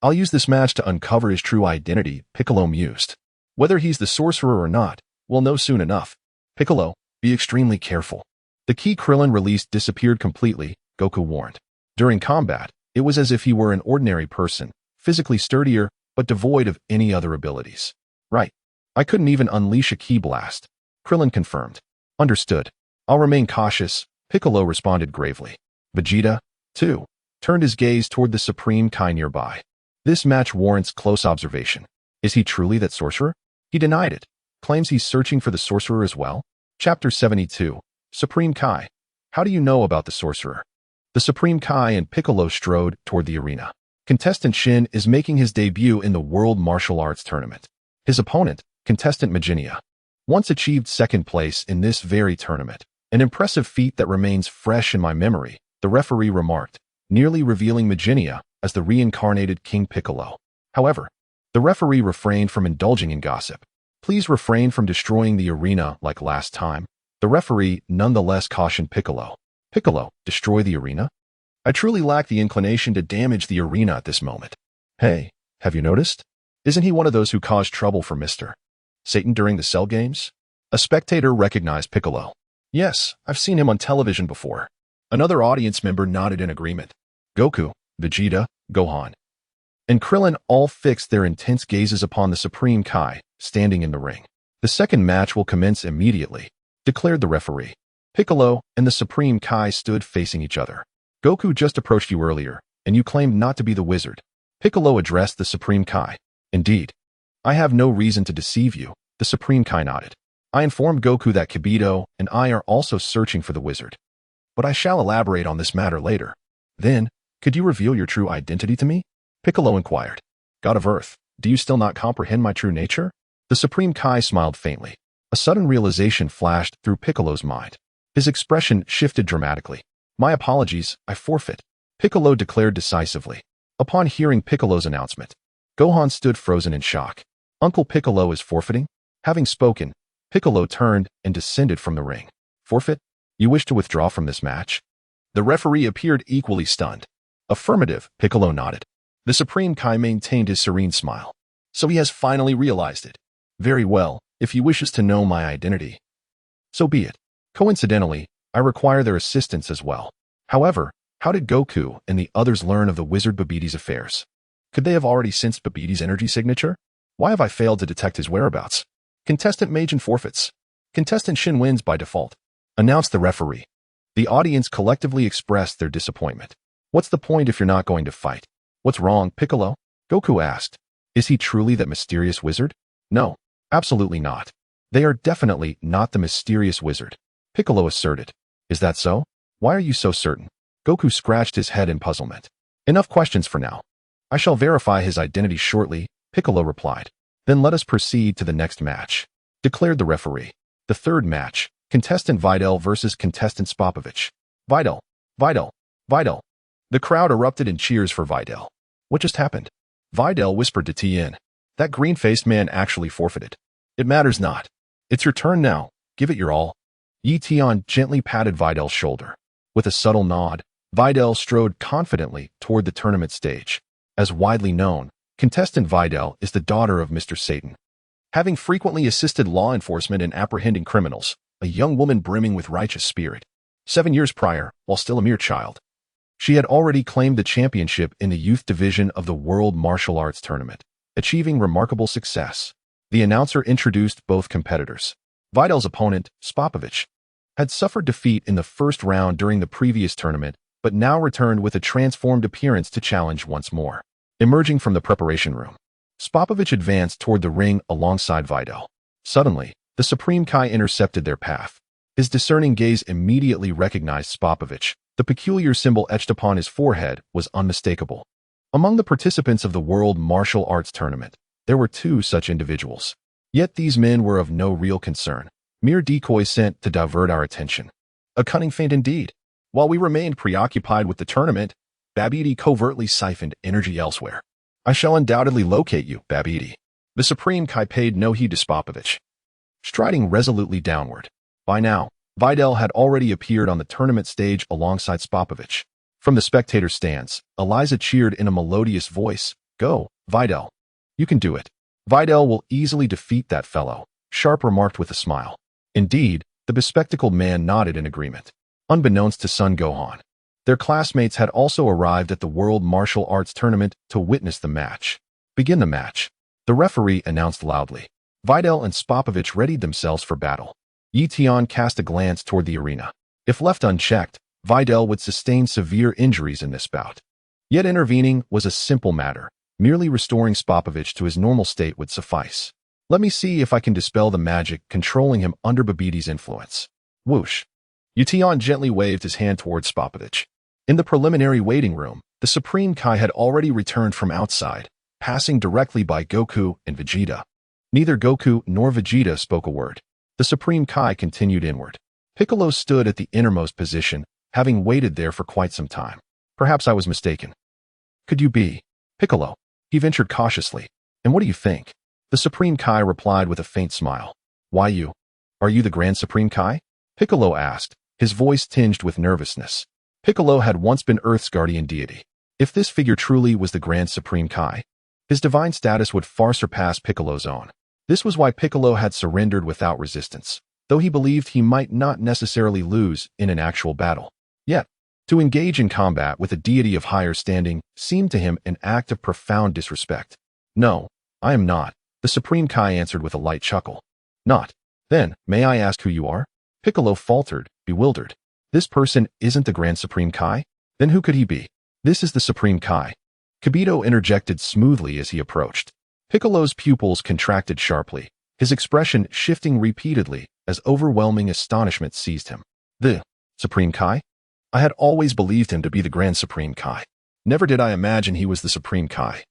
A: I'll use this match to uncover his true identity, Piccolo mused. Whether he's the sorcerer or not, we'll know soon enough. Piccolo, be extremely careful. The ki Krillin released disappeared completely, Goku warned. During combat, it was as if he were an ordinary person, physically sturdier, but devoid of any other abilities. Right. I couldn't even unleash a ki blast. Krillin confirmed. Understood. I'll remain cautious, Piccolo responded gravely. Vegeta, too, turned his gaze toward the Supreme Kai nearby. This match warrants close observation. Is he truly that sorcerer? He denied it. Claims he's searching for the sorcerer as well. Chapter 72. Supreme Kai. How do you know about the sorcerer? The Supreme Kai and Piccolo strode toward the arena. Contestant Shin is making his debut in the World Martial Arts Tournament. His opponent, contestant Majin, once achieved second place in this very tournament. An impressive feat that remains fresh in my memory, the referee remarked, nearly revealing Majin as the reincarnated King Piccolo. However, the referee refrained from indulging in gossip. Please refrain from destroying the arena like last time. The referee nonetheless cautioned Piccolo. Piccolo, destroy the arena? I truly lack the inclination to damage the arena at this moment. Hey, have you noticed? Isn't he one of those who caused trouble for Mr. Satan during the Cell Games? A spectator recognized Piccolo. Yes, I've seen him on television before. Another audience member nodded in agreement. Goku, Vegeta, Gohan, and Krillin all fixed their intense gazes upon the Supreme Kai, standing in the ring. The second match will commence immediately, declared the referee. Piccolo and the Supreme Kai stood facing each other. Goku just approached you earlier, and you claimed not to be the wizard. Piccolo addressed the Supreme Kai. Indeed. I have no reason to deceive you, the Supreme Kai nodded. I informed Goku that Kibito and I are also searching for the wizard. But I shall elaborate on this matter later. Then, could you reveal your true identity to me? Piccolo inquired. God of Earth, do you still not comprehend my true nature? The Supreme Kai smiled faintly. A sudden realization flashed through Piccolo's mind. His expression shifted dramatically. My apologies, I forfeit, Piccolo declared decisively. Upon hearing Piccolo's announcement, Gohan stood frozen in shock. Uncle Piccolo is forfeiting? Having spoken, Piccolo turned and descended from the ring. Forfeit? You wish to withdraw from this match? The referee appeared equally stunned. Affirmative, Piccolo nodded. The Supreme Kai maintained his serene smile. So he has finally realized it. Very well, if he wishes to know my identity, so be it. Coincidentally, I require their assistance as well. However, how did Goku and the others learn of the wizard Babiti's affairs? Could they have already sensed Babiti's energy signature? Why have I failed to detect his whereabouts? Contestant Majin forfeits. Contestant Shin wins by default, announced the referee. The audience collectively expressed their disappointment. What's the point if you're not going to fight? What's wrong, Piccolo? Goku asked. Is he truly that mysterious wizard? No, absolutely not. They are definitely not the mysterious wizard, Piccolo asserted. Is that so? Why are you so certain? Goku scratched his head in puzzlement. Enough questions for now. I shall verify his identity shortly, Piccolo replied. Then let us proceed to the next match, declared the referee. The third match, contestant Videl versus contestant Spopovich. Videl, Videl, Videl. The crowd erupted in cheers for Videl. What just happened? Videl whispered to Tian. That green-faced man actually forfeited. It matters not. It's your turn now. Give it your all. Tian gently patted Videl's shoulder. With a subtle nod, Videl strode confidently toward the tournament stage. As widely known, contestant Videl is the daughter of Mr. Satan. Having frequently assisted law enforcement in apprehending criminals, a young woman brimming with righteous spirit. 7 years prior, while still a mere child, she had already claimed the championship in the youth division of the World Martial Arts Tournament, achieving remarkable success. The announcer introduced both competitors. Videl's opponent, Spopovich, had suffered defeat in the first round during the previous tournament, but now returned with a transformed appearance to challenge once more. Emerging from the preparation room, Spopovich advanced toward the ring alongside Videl. Suddenly, the Supreme Kai intercepted their path. His discerning gaze immediately recognized Spopovich. The peculiar symbol etched upon his forehead was unmistakable. Among the participants of the World Martial Arts Tournament, there were 2 such individuals. Yet these men were of no real concern, mere decoys sent to divert our attention. A cunning feint indeed. While we remained preoccupied with the tournament, Babidi covertly siphoned energy elsewhere. I shall undoubtedly locate you, Babidi. The Supreme Kai paid no heed to Spopovich, striding resolutely downward. By now, Videl had already appeared on the tournament stage alongside Spopovich. From the spectator stands, Eliza cheered in a melodious voice, "Go, Videl. You can do it. Videl will easily defeat that fellow," Sharp remarked with a smile. Indeed, the bespectacled man nodded in agreement. Unbeknownst to son Gohan, their classmates had also arrived at the World Martial Arts Tournament to witness the match. Begin the match, the referee announced loudly. Videl and Spopovich readied themselves for battle. Tian cast a glance toward the arena. If left unchecked, Videl would sustain severe injuries in this bout. Yet intervening was a simple matter. Merely restoring Spopovich to his normal state would suffice. Let me see if I can dispel the magic controlling him under Babidi's influence. Whoosh. Tian gently waved his hand towards Spopovich. In the preliminary waiting room, the Supreme Kai had already returned from outside, passing directly by Goku and Vegeta. Neither Goku nor Vegeta spoke a word. The Supreme Kai continued inward. Piccolo stood at the innermost position, having waited there for quite some time. Perhaps I was mistaken. Could you be Piccolo? He ventured cautiously. And what do you think? The Supreme Kai replied with a faint smile. Why you? Are you the Grand Supreme Kai? Piccolo asked, his voice tinged with nervousness. Piccolo had once been Earth's guardian deity. If this figure truly was the Grand Supreme Kai, his divine status would far surpass Piccolo's own. This was why Piccolo had surrendered without resistance, though he believed he might not necessarily lose in an actual battle. Yet, to engage in combat with a deity of higher standing seemed to him an act of profound disrespect. No, I am not, the Supreme Kai answered with a light chuckle. Not. Then, may I ask who you are? Piccolo faltered, bewildered. This person isn't the Grand Supreme Kai? Then who could he be? This is the Supreme Kai. Kibito interjected smoothly as he approached. Piccolo's pupils contracted sharply, his expression shifting repeatedly as overwhelming astonishment seized him. The Supreme Kai? I had always believed him to be the Grand Supreme Kai. Never did I imagine he was the Supreme Kai,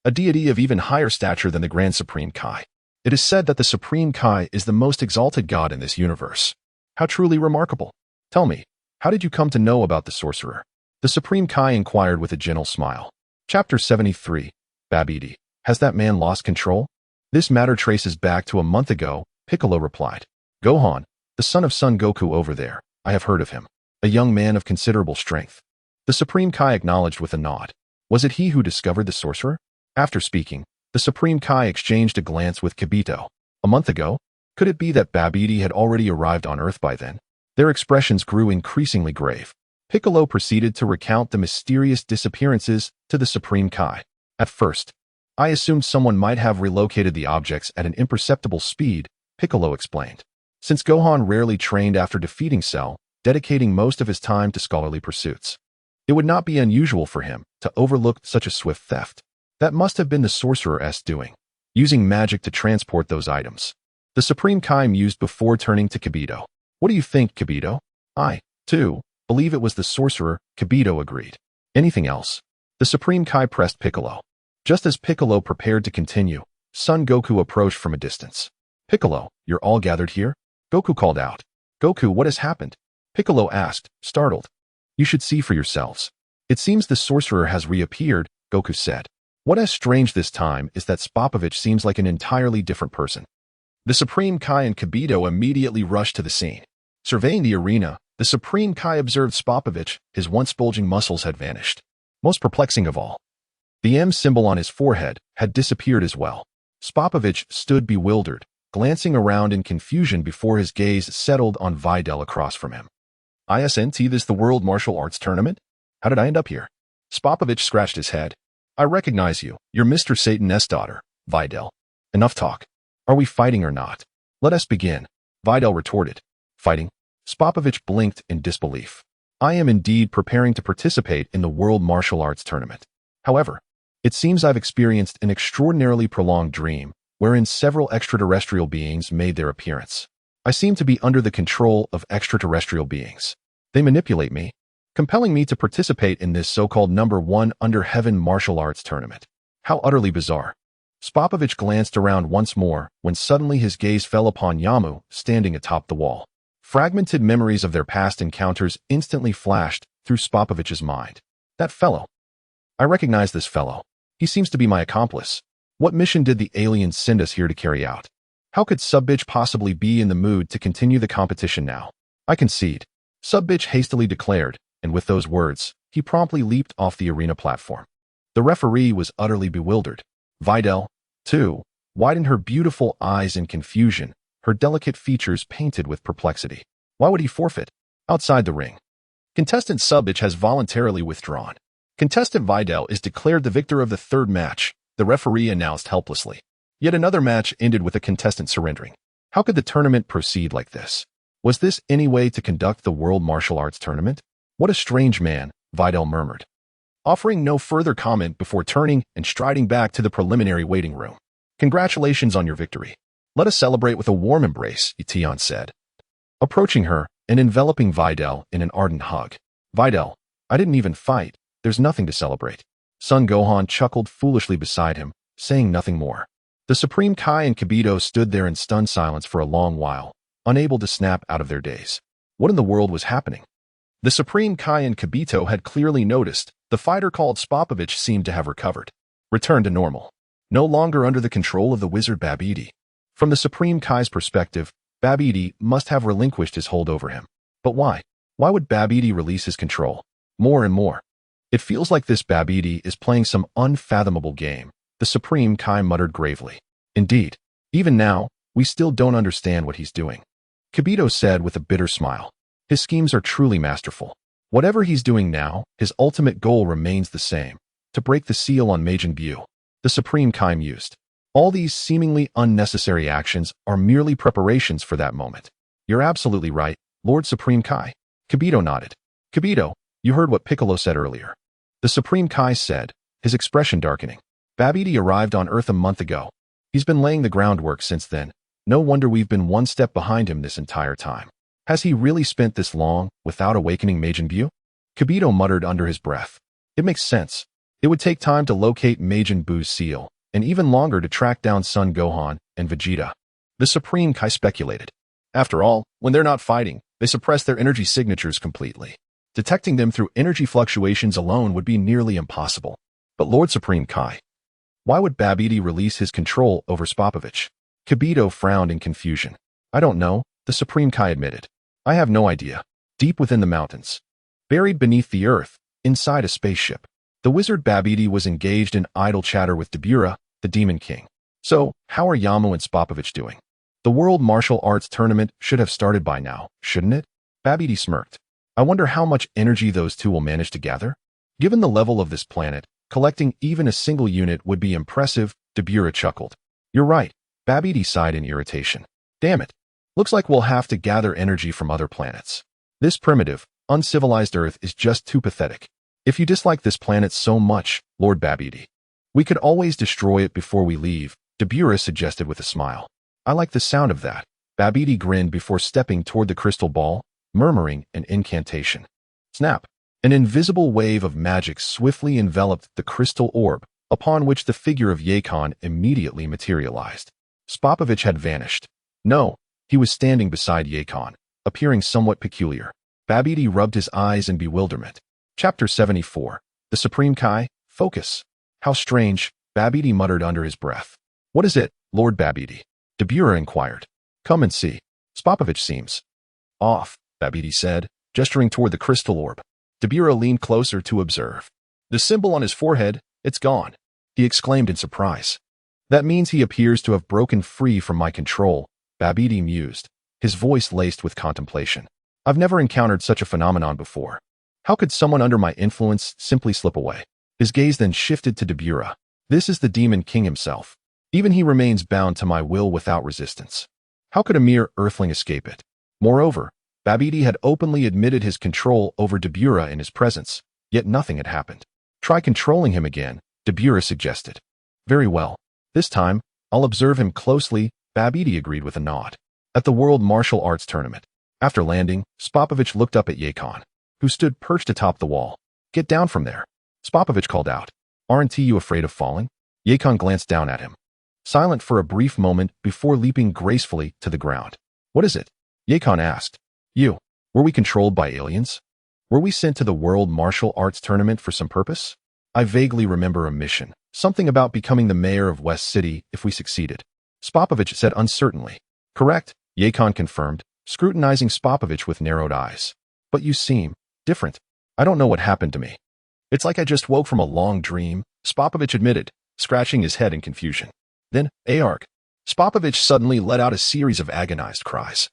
A: a deity of even higher stature than the Grand Supreme Kai. It is said that the Supreme Kai is the most exalted god in this universe. How truly remarkable. Tell me, how did you come to know about the sorcerer? The Supreme Kai inquired with a gentle smile. Chapter 73, Babidi. Has that man lost control? This matter traces back to a month ago, Piccolo replied. Gohan, the son of Son Goku over there, I have heard of him. A young man of considerable strength. The Supreme Kai acknowledged with a nod. Was it he who discovered the sorcerer? After speaking, the Supreme Kai exchanged a glance with Kibito. A month ago? Could it be that Babidi had already arrived on Earth by then? Their expressions grew increasingly grave. Piccolo proceeded to recount the mysterious disappearances to the Supreme Kai. At first, I assumed someone might have relocated the objects at an imperceptible speed, Piccolo explained. Since Gohan rarely trained after defeating Cell, dedicating most of his time to scholarly pursuits, it would not be unusual for him to overlook such a swift theft. That must have been the sorcerer's doing, using magic to transport those items. The Supreme Kai mused before turning to Kibito. What do you think, Kibito? I, too, believe it was the sorcerer, Kibito agreed. Anything else? The Supreme Kai pressed Piccolo. Just as Piccolo prepared to continue, Son Goku approached from a distance. Piccolo, you're all gathered here? Goku called out. Goku, what has happened? Piccolo asked, startled. You should see for yourselves. It seems the sorcerer has reappeared, Goku said. What is strange this time is that Spopovich seems like an entirely different person. The Supreme Kai and Kibito immediately rushed to the scene. Surveying the arena, the Supreme Kai observed Spopovich, his once bulging muscles had vanished. Most perplexing of all, the M symbol on his forehead had disappeared as well. Spopovich stood bewildered, glancing around in confusion before his gaze settled on Videl across from him. Isn't this the World Martial Arts Tournament? How did I end up here? Spopovich scratched his head. I recognize you. You're Mr. Satan's daughter, Videl. Enough talk. Are we fighting or not? Let us begin, Videl retorted. Fighting? Spopovich blinked in disbelief. I am indeed preparing to participate in the World Martial Arts Tournament. However, it seems I've experienced an extraordinarily prolonged dream, wherein several extraterrestrial beings made their appearance. I seem to be under the control of extraterrestrial beings. They manipulate me, compelling me to participate in this so-called number 1 under heaven martial arts tournament. How utterly bizarre. Spopovich glanced around once more when suddenly his gaze fell upon Yamu, standing atop the wall. Fragmented memories of their past encounters instantly flashed through Spopovich's mind. That fellow. I recognize this fellow. He seems to be my accomplice. What mission did the aliens send us here to carry out? How could Subbitch possibly be in the mood to continue the competition now? I concede. Subbitch hastily declared, and with those words, he promptly leaped off the arena platform. The referee was utterly bewildered. Videl, too, widened her beautiful eyes in confusion, her delicate features painted with perplexity. Why would he forfeit? Outside the ring. Contestant Subbitch has voluntarily withdrawn. Contestant Videl is declared the victor of the third match, the referee announced helplessly. Yet another match ended with a contestant surrendering. How could the tournament proceed like this? Was this any way to conduct the World Martial Arts Tournament? What a strange man, Videl murmured, offering no further comment before turning and striding back to the preliminary waiting room. Congratulations on your victory. Let us celebrate with a warm embrace, Tian said, approaching her and enveloping Videl in an ardent hug. Videl, I didn't even fight. There's nothing to celebrate. Son Gohan chuckled foolishly beside him, saying nothing more. The Supreme Kai and Kibito stood there in stunned silence for a long while, unable to snap out of their daze. What in the world was happening? The Supreme Kai and Kibito had clearly noticed the fighter called Spopovich seemed to have recovered, returned to normal, no longer under the control of the wizard Babidi. From the Supreme Kai's perspective, Babidi must have relinquished his hold over him. But why? Why would Babidi release his control? More and more. It feels like this Babidi is playing some unfathomable game, the Supreme Kai muttered gravely. Indeed, even now, we still don't understand what he's doing. Kibito said with a bitter smile. His schemes are truly masterful. Whatever he's doing now, his ultimate goal remains the same, to break the seal on Majin Buu. The Supreme Kai mused. All these seemingly unnecessary actions are merely preparations for that moment. You're absolutely right, Lord Supreme Kai. Kibito nodded. Kibito, you heard what Piccolo said earlier. The Supreme Kai said, his expression darkening. Babidi arrived on Earth a month ago. He's been laying the groundwork since then. No wonder we've been one step behind him this entire time. Has he really spent this long without awakening Majin Buu? Kibito muttered under his breath. It makes sense. It would take time to locate Majin Buu's seal, and even longer to track down Son Gohan and Vegeta. The Supreme Kai speculated. After all, when they're not fighting, they suppress their energy signatures completely. Detecting them through energy fluctuations alone would be nearly impossible. But Lord Supreme Kai, why would Babidi release his control over Spopovich? Kibito frowned in confusion. I don't know, the Supreme Kai admitted. I have no idea. Deep within the mountains, buried beneath the earth, inside a spaceship, the wizard Babidi was engaged in idle chatter with Beerus, the Demon King. So, how are Yamu and Spopovich doing? The World Martial Arts Tournament should have started by now, shouldn't it? Babidi smirked. I wonder how much energy those two will manage to gather? Given the level of this planet, collecting even a single unit would be impressive, Beerus chuckled. You're right, Babidi sighed in irritation. Damn it. Looks like we'll have to gather energy from other planets. This primitive, uncivilized Earth is just too pathetic. If you dislike this planet so much, Lord Babidi, we could always destroy it before we leave, Beerus suggested with a smile. I like the sound of that. Babidi grinned before stepping toward the crystal ball, murmuring an incantation. Snap! An invisible wave of magic swiftly enveloped the crystal orb, upon which the figure of Yakon immediately materialized. Spopovich had vanished. No, he was standing beside Yakon, appearing somewhat peculiar. Babidi rubbed his eyes in bewilderment. Chapter 74. The Supreme Kai, Focus. How strange, Babidi muttered under his breath. What is it, Lord Babidi? Beerus inquired. Come and see. Spopovich seems off, Babidi said, gesturing toward the crystal orb. Beerus leaned closer to observe. The symbol on his forehead, it's gone, he exclaimed in surprise. That means he appears to have broken free from my control, Babidi mused, his voice laced with contemplation. I've never encountered such a phenomenon before. How could someone under my influence simply slip away? His gaze then shifted to Beerus. This is the Demon King himself. Even he remains bound to my will without resistance. How could a mere earthling escape it? Moreover, Babidi had openly admitted his control over Beerus in his presence, yet nothing had happened. Try controlling him again, Beerus suggested. Very well. This time, I'll observe him closely, Babidi agreed with a nod. At the World Martial Arts Tournament. After landing, Spopovich looked up at Yakon, who stood perched atop the wall. Get down from there. Spopovich called out. Aren't you afraid of falling? Yakon glanced down at him, silent for a brief moment before leaping gracefully to the ground. What is it? Yakon asked. Were we controlled by aliens? Were we sent to the World Martial Arts Tournament for some purpose? I vaguely remember a mission, something about becoming the mayor of West City if we succeeded. Spopovich said uncertainly. Correct, Yakon confirmed, scrutinizing Spopovich with narrowed eyes. But you seem different. I don't know what happened to me. It's like I just woke from a long dream, Spopovich admitted, scratching his head in confusion. Then, Arg. Spopovich suddenly let out a series of agonized cries.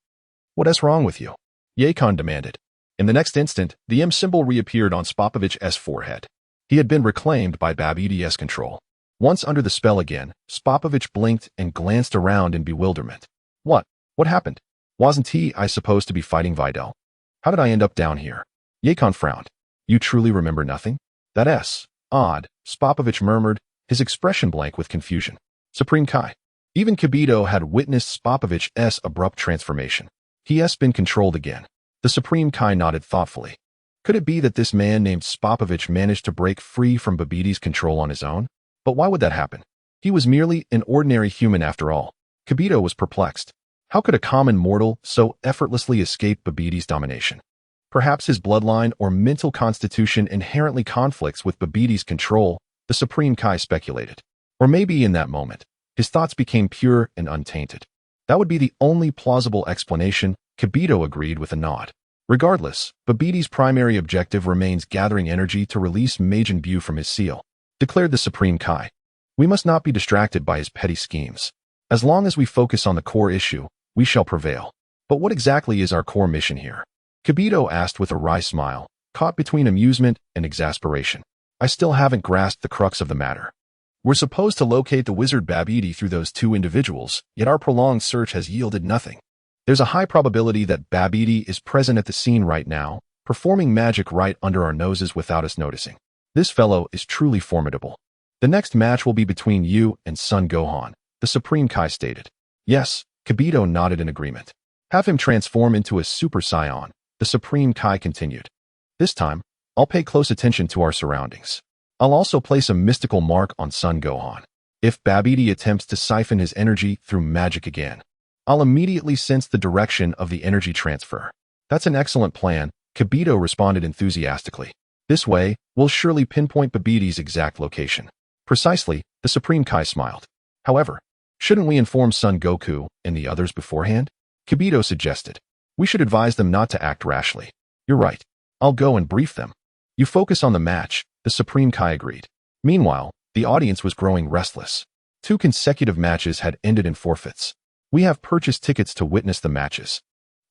A: What is wrong with you? Yakon demanded. In the next instant, the M symbol reappeared on Spopovich's forehead. He had been reclaimed by Babidi's control. Once under the spell again, Spopovich blinked and glanced around in bewilderment. What? What happened? Wasn't he, I supposed to be fighting Videl? How did I end up down here? Yakon frowned. You truly remember nothing? That's odd, Spopovich murmured, his expression blank with confusion. Supreme Kai. Even Kibito had witnessed Spopovich's abrupt transformation. He has been controlled again. The Supreme Kai nodded thoughtfully. Could it be that this man named Spopovich managed to break free from Babidi's control on his own? But why would that happen? He was merely an ordinary human after all. Kibito was perplexed. How could a common mortal so effortlessly escape Babidi's domination? Perhaps his bloodline or mental constitution inherently conflicts with Babidi's control, the Supreme Kai speculated. Or maybe in that moment, his thoughts became pure and untainted. That would be the only plausible explanation, Kibito agreed with a nod. Regardless, Babidi's primary objective remains gathering energy to release Majin Buu from his seal, declared the Supreme Kai. We must not be distracted by his petty schemes. As long as we focus on the core issue, we shall prevail. But what exactly is our core mission here? Kibito asked with a wry smile, caught between amusement and exasperation. I still haven't grasped the crux of the matter. We're supposed to locate the wizard Babidi through those two individuals, yet our prolonged search has yielded nothing. There's a high probability that Babidi is present at the scene right now, performing magic right under our noses without us noticing. This fellow is truly formidable. The next match will be between you and Son Gohan, the Supreme Kai stated. Yes, Kibito nodded in agreement. Have him transform into a Super Saiyan, the Supreme Kai continued. This time, I'll pay close attention to our surroundings. I'll also place a mystical mark on Son Gohan. If Babidi attempts to siphon his energy through magic again, I'll immediately sense the direction of the energy transfer. That's an excellent plan, Kibito responded enthusiastically. This way, we'll surely pinpoint Babidi's exact location. Precisely, the Supreme Kai smiled. However, shouldn't we inform Son Goku and the others beforehand? Kibito suggested. We should advise them not to act rashly. You're right. I'll go and brief them. You focus on the match, the Supreme Kai agreed. Meanwhile, the audience was growing restless. 2 consecutive matches had ended in forfeits. We have purchased tickets to witness the matches.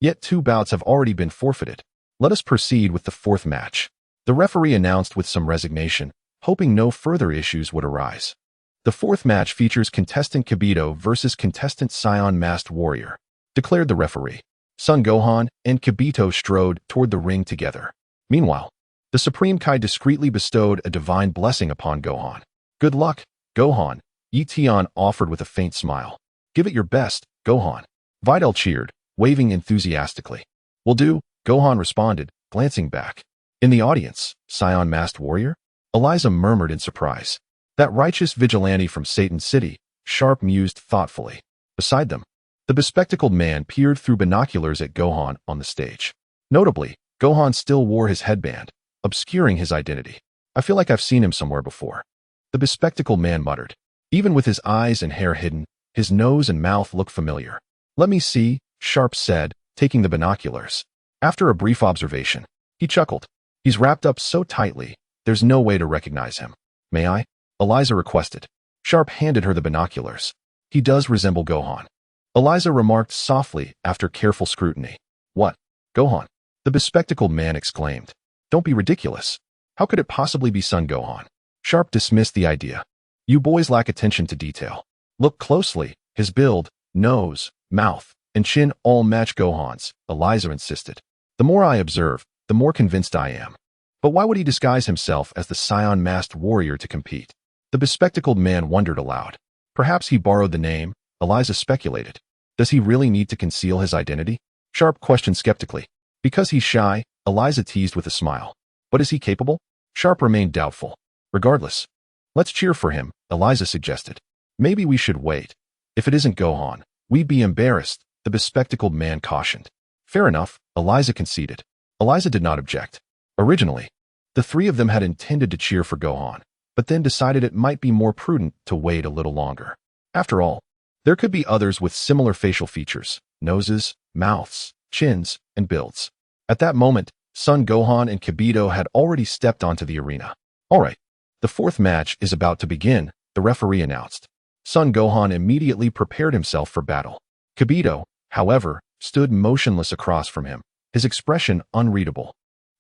A: Yet 2 bouts have already been forfeited. Let us proceed with the 4th match. The referee announced with some resignation, hoping no further issues would arise. The 4th match features contestant Kibito versus contestant Saiyan Masked Warrior, declared the referee. Son Gohan and Kibito strode toward the ring together. Meanwhile, the Supreme Kai discreetly bestowed a divine blessing upon Gohan. Good luck, Gohan, Tian offered with a faint smile. Give it your best, Gohan. Videl cheered, waving enthusiastically. Will do, Gohan responded, glancing back. In the audience, Scion Masked Warrior? Eliza murmured in surprise. That righteous vigilante from Satan City, Sharp mused thoughtfully. Beside them, the bespectacled man peered through binoculars at Gohan on the stage. Notably, Gohan still wore his headband, obscuring his identity. I feel like I've seen him somewhere before. The bespectacled man muttered. Even with his eyes and hair hidden, his nose and mouth looked familiar. Let me see, Sharp said, taking the binoculars. After a brief observation, he chuckled. He's wrapped up so tightly, there's no way to recognize him. May I? Eliza requested. Sharp handed her the binoculars. He does resemble Gohan. Eliza remarked softly after careful scrutiny. What? Gohan? The bespectacled man exclaimed. Don't be ridiculous. How could it possibly be Son Gohan? Sharp dismissed the idea. You boys lack attention to detail. Look closely. His build, nose, mouth, and chin all match Gohan's, Eliza insisted. The more I observe, the more convinced I am. But why would he disguise himself as the Scion Masked Warrior to compete? The bespectacled man wondered aloud. Perhaps he borrowed the name, Eliza speculated. Does he really need to conceal his identity? Sharp questioned skeptically. Because he's shy, Eliza teased with a smile. But is he capable? Sharp remained doubtful. Regardless, let's cheer for him, Eliza suggested. Maybe we should wait. If it isn't Gohan, we'd be embarrassed, the bespectacled man cautioned. Fair enough, Eliza conceded. Eliza did not object. Originally, the three of them had intended to cheer for Gohan, but then decided it might be more prudent to wait a little longer. After all, there could be others with similar facial features, noses, mouths, chins, and builds. At that moment, Son Gohan and Kibito had already stepped onto the arena. All right, the fourth match is about to begin, the referee announced. Son Gohan immediately prepared himself for battle. Kibito, however, stood motionless across from him, his expression unreadable.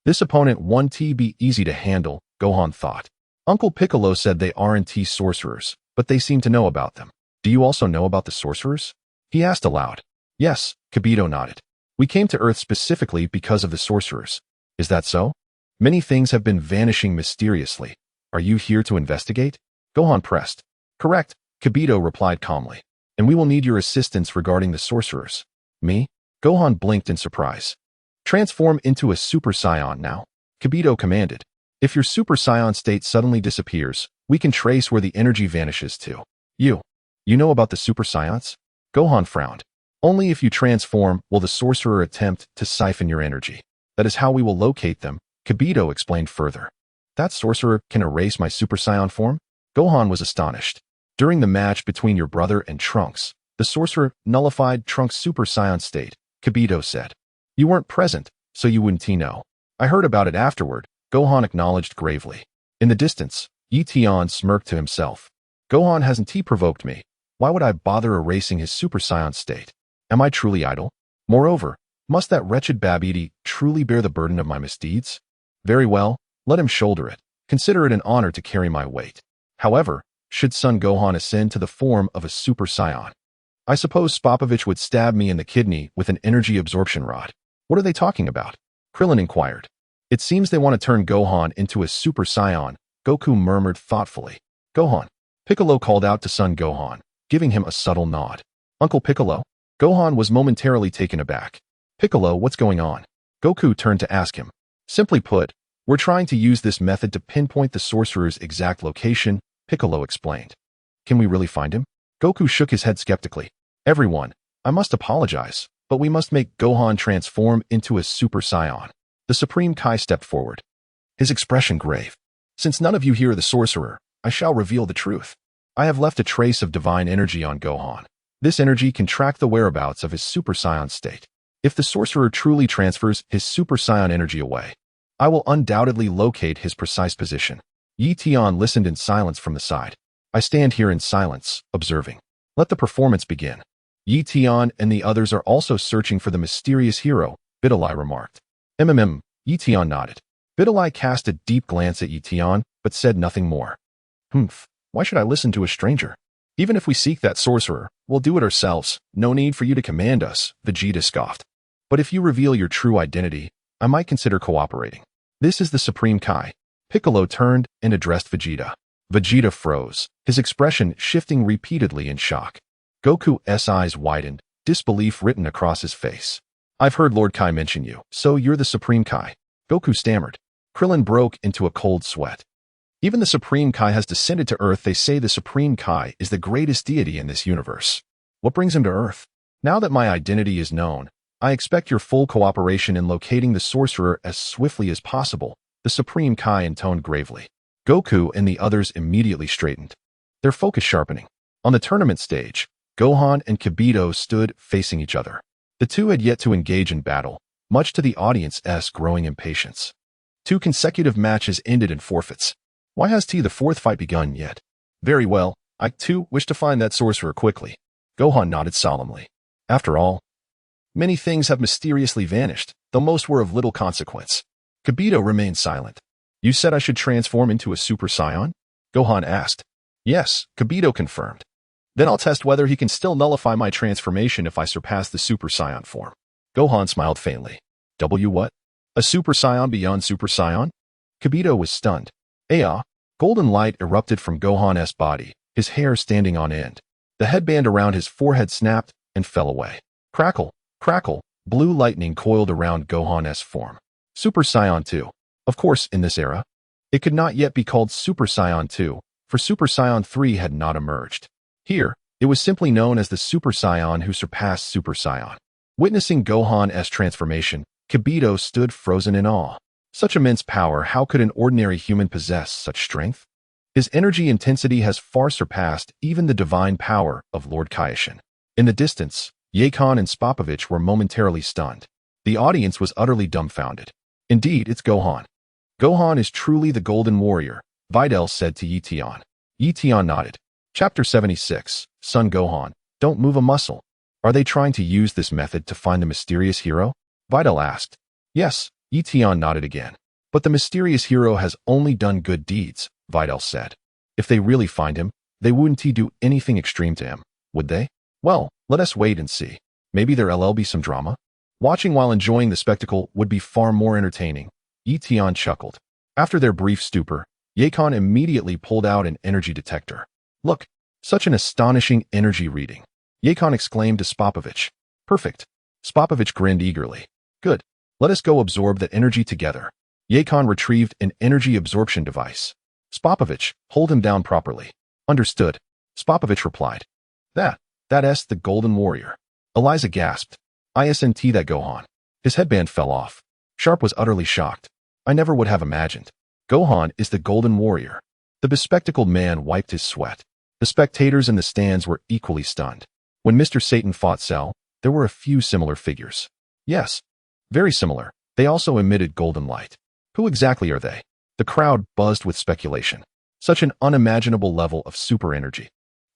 A: This opponent won't be easy to handle, Gohan thought. Uncle Piccolo said they aren't sorcerers, but they seem to know about them. Do you also know about the sorcerers? He asked aloud. Yes, Kibito nodded. We came to Earth specifically because of the sorcerers. Is that so? Many things have been vanishing mysteriously. Are you here to investigate? Gohan pressed. Correct, Kibito replied calmly. And we will need your assistance regarding the sorcerers. Me? Gohan blinked in surprise. Transform into a Super Saiyan now, Kibito commanded. If your Super Saiyan state suddenly disappears, we can trace where the energy vanishes to. You know about the Super Saiyans? Gohan frowned. Only if you transform will the sorcerer attempt to siphon your energy. That is how we will locate them, Kibito explained further. That sorcerer can erase my Super Saiyan form? Gohan was astonished. During the match between your brother and Trunks, the sorcerer nullified Trunks' Super Saiyan state, Kibito said. You weren't present, so you wouldn't know. I heard about it afterward, Gohan acknowledged gravely. In the distance, Tian smirked to himself. Gohan hasn't provoked me. Why would I bother erasing his Super Saiyan state? Am I truly idle? Moreover, must that wretched Babidi truly bear the burden of my misdeeds? Very well, let him shoulder it. Consider it an honor to carry my weight. However, should Son Gohan ascend to the form of a Super Saiyan, I suppose Spopovich would stab me in the kidney with an energy absorption rod. What are they talking about? Krillin inquired. It seems they want to turn Gohan into a Super Saiyan, Goku murmured thoughtfully. Gohan. Piccolo called out to Son Gohan, giving him a subtle nod. Uncle Piccolo? Gohan was momentarily taken aback. Piccolo, what's going on? Goku turned to ask him. Simply put, we're trying to use this method to pinpoint the sorcerer's exact location, Piccolo explained. Can we really find him? Goku shook his head skeptically. Everyone, I must apologize, but we must make Gohan transform into a Super Saiyan. The Supreme Kai stepped forward, his expression grave. Since none of you here are the sorcerer, I shall reveal the truth. I have left a trace of divine energy on Gohan. This energy can track the whereabouts of his Super Saiyan state. If the sorcerer truly transfers his Super Saiyan energy away, I will undoubtedly locate his precise position. Tian listened in silence from the side. I stand here in silence, observing. Let the performance begin. Tian and the others are also searching for the mysterious hero, Videl remarked. Tian nodded. Videl cast a deep glance at Tian, but said nothing more. Why should I listen to a stranger? Even if we seek that sorcerer, we'll do it ourselves. No need for you to command us, Vegeta scoffed. But if you reveal your true identity, I might consider cooperating. This is the Supreme Kai. Piccolo turned and addressed Vegeta. Vegeta froze, his expression shifting repeatedly in shock. Goku's eyes widened, disbelief written across his face. I've heard Lord Kai mention you, so you're the Supreme Kai. Goku stammered. Krillin broke into a cold sweat. Even the Supreme Kai has descended to Earth. They say the Supreme Kai is the greatest deity in this universe. What brings him to Earth? Now that my identity is known, I expect your full cooperation in locating the sorcerer as swiftly as possible, the Supreme Kai intoned gravely. Goku and the others immediately straightened, their focus sharpening. On the tournament stage, Gohan and Kibito stood facing each other. The two had yet to engage in battle, much to the audience's growing impatience. 2 consecutive matches ended in forfeits. Why has the fourth fight begun yet? Very well, I too wish to find that sorcerer quickly. Gohan nodded solemnly. After all, many things have mysteriously vanished, though most were of little consequence. Kibito remained silent. You said I should transform into a Super Saiyan? Gohan asked. Yes, Kibito confirmed. Then I'll test whether he can still nullify my transformation if I surpass the Super Saiyan form. Gohan smiled faintly. What? A Super Saiyan beyond Super Saiyan? Kibito was stunned. Golden light erupted from Gohan's body, his hair standing on end. The headband around his forehead snapped and fell away. Crackle, crackle, blue lightning coiled around Gohan's form. Super Saiyan 2. Of course, in this era, it could not yet be called Super Saiyan 2, for Super Saiyan 3 had not emerged. Here, it was simply known as the Super Saiyan who surpassed Super Saiyan. Witnessing Gohan's transformation, Kibito stood frozen in awe. Such immense power, how could an ordinary human possess such strength? His energy intensity has far surpassed even the divine power of Lord Kaioshin. In the distance, Yakon and Spopovich were momentarily stunned. The audience was utterly dumbfounded. Indeed, it's Gohan. Gohan is truly the Golden Warrior, Videl said to Tian. Tian nodded. Chapter 76, Son Gohan, don't move a muscle. Are they trying to use this method to find the mysterious hero? Videl asked. Yes, Tian nodded again. But the mysterious hero has only done good deeds, Videl said. If they really find him, they wouldn't do anything extreme to him, would they? Well, let us wait and see. Maybe there'll be some drama. Watching while enjoying the spectacle would be far more entertaining. Tian chuckled. After their brief stupor, Yakon immediately pulled out an energy detector. Look, such an astonishing energy reading. Yakon exclaimed to Spopovich. Perfect. Spopovich grinned eagerly. Good. Let us go absorb that energy together. Yakon retrieved an energy absorption device. Spopovich, hold him down properly. Understood. Spopovich replied. That's the Golden Warrior. Eliza gasped. Isn't that Gohan? His headband fell off. Sharp was utterly shocked. I never would have imagined. Gohan is the Golden Warrior. The bespectacled man wiped his sweat. The spectators in the stands were equally stunned. When Mr. Satan fought Cell, there were a few similar figures. Yes, very similar. They also emitted golden light. Who exactly are they? The crowd buzzed with speculation. Such an unimaginable level of super energy.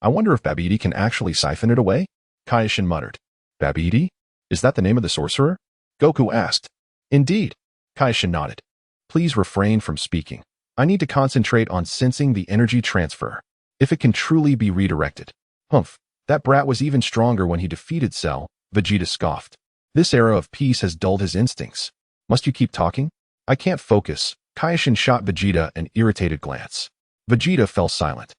A: I wonder if Babidi can actually siphon it away? Kaioshin muttered. Babidi? Is that the name of the sorcerer? Goku asked. Indeed. Kaioshin nodded. Please refrain from speaking. I need to concentrate on sensing the energy transfer. If it can truly be redirected. Humph, that brat was even stronger when he defeated Cell, Vegeta scoffed. This era of peace has dulled his instincts. Must you keep talking? I can't focus. Kaioshin shot Vegeta an irritated glance. Vegeta fell silent.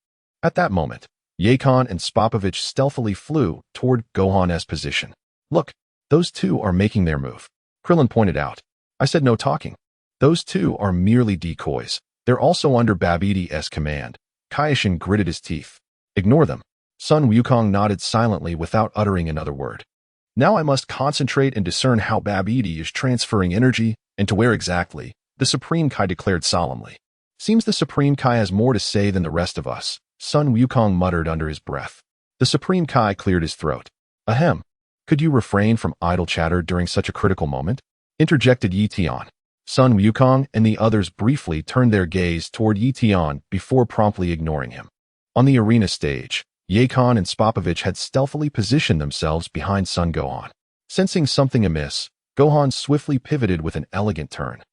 A: At that moment, Yakon and Spopovich stealthily flew toward Gohan's position. Look, those two are making their move. Krillin pointed out. I said no talking. Those two are merely decoys. They're also under Babidi's command. Kaioshin gritted his teeth. Ignore them. Sun Wukong nodded silently without uttering another word. Now I must concentrate and discern how Babidi is transferring energy and to where exactly, the Supreme Kai declared solemnly. Seems the Supreme Kai has more to say than the rest of us, Sun Wukong muttered under his breath. The Supreme Kai cleared his throat. Ahem. Could you refrain from idle chatter during such a critical moment? Interjected Tian. Sun Wukong and the others briefly turned their gaze toward Tian before promptly ignoring him. On the arena stage, Yakon and Spopovich had stealthily positioned themselves behind Son Gohan. Sensing something amiss, Gohan swiftly pivoted with an elegant turn,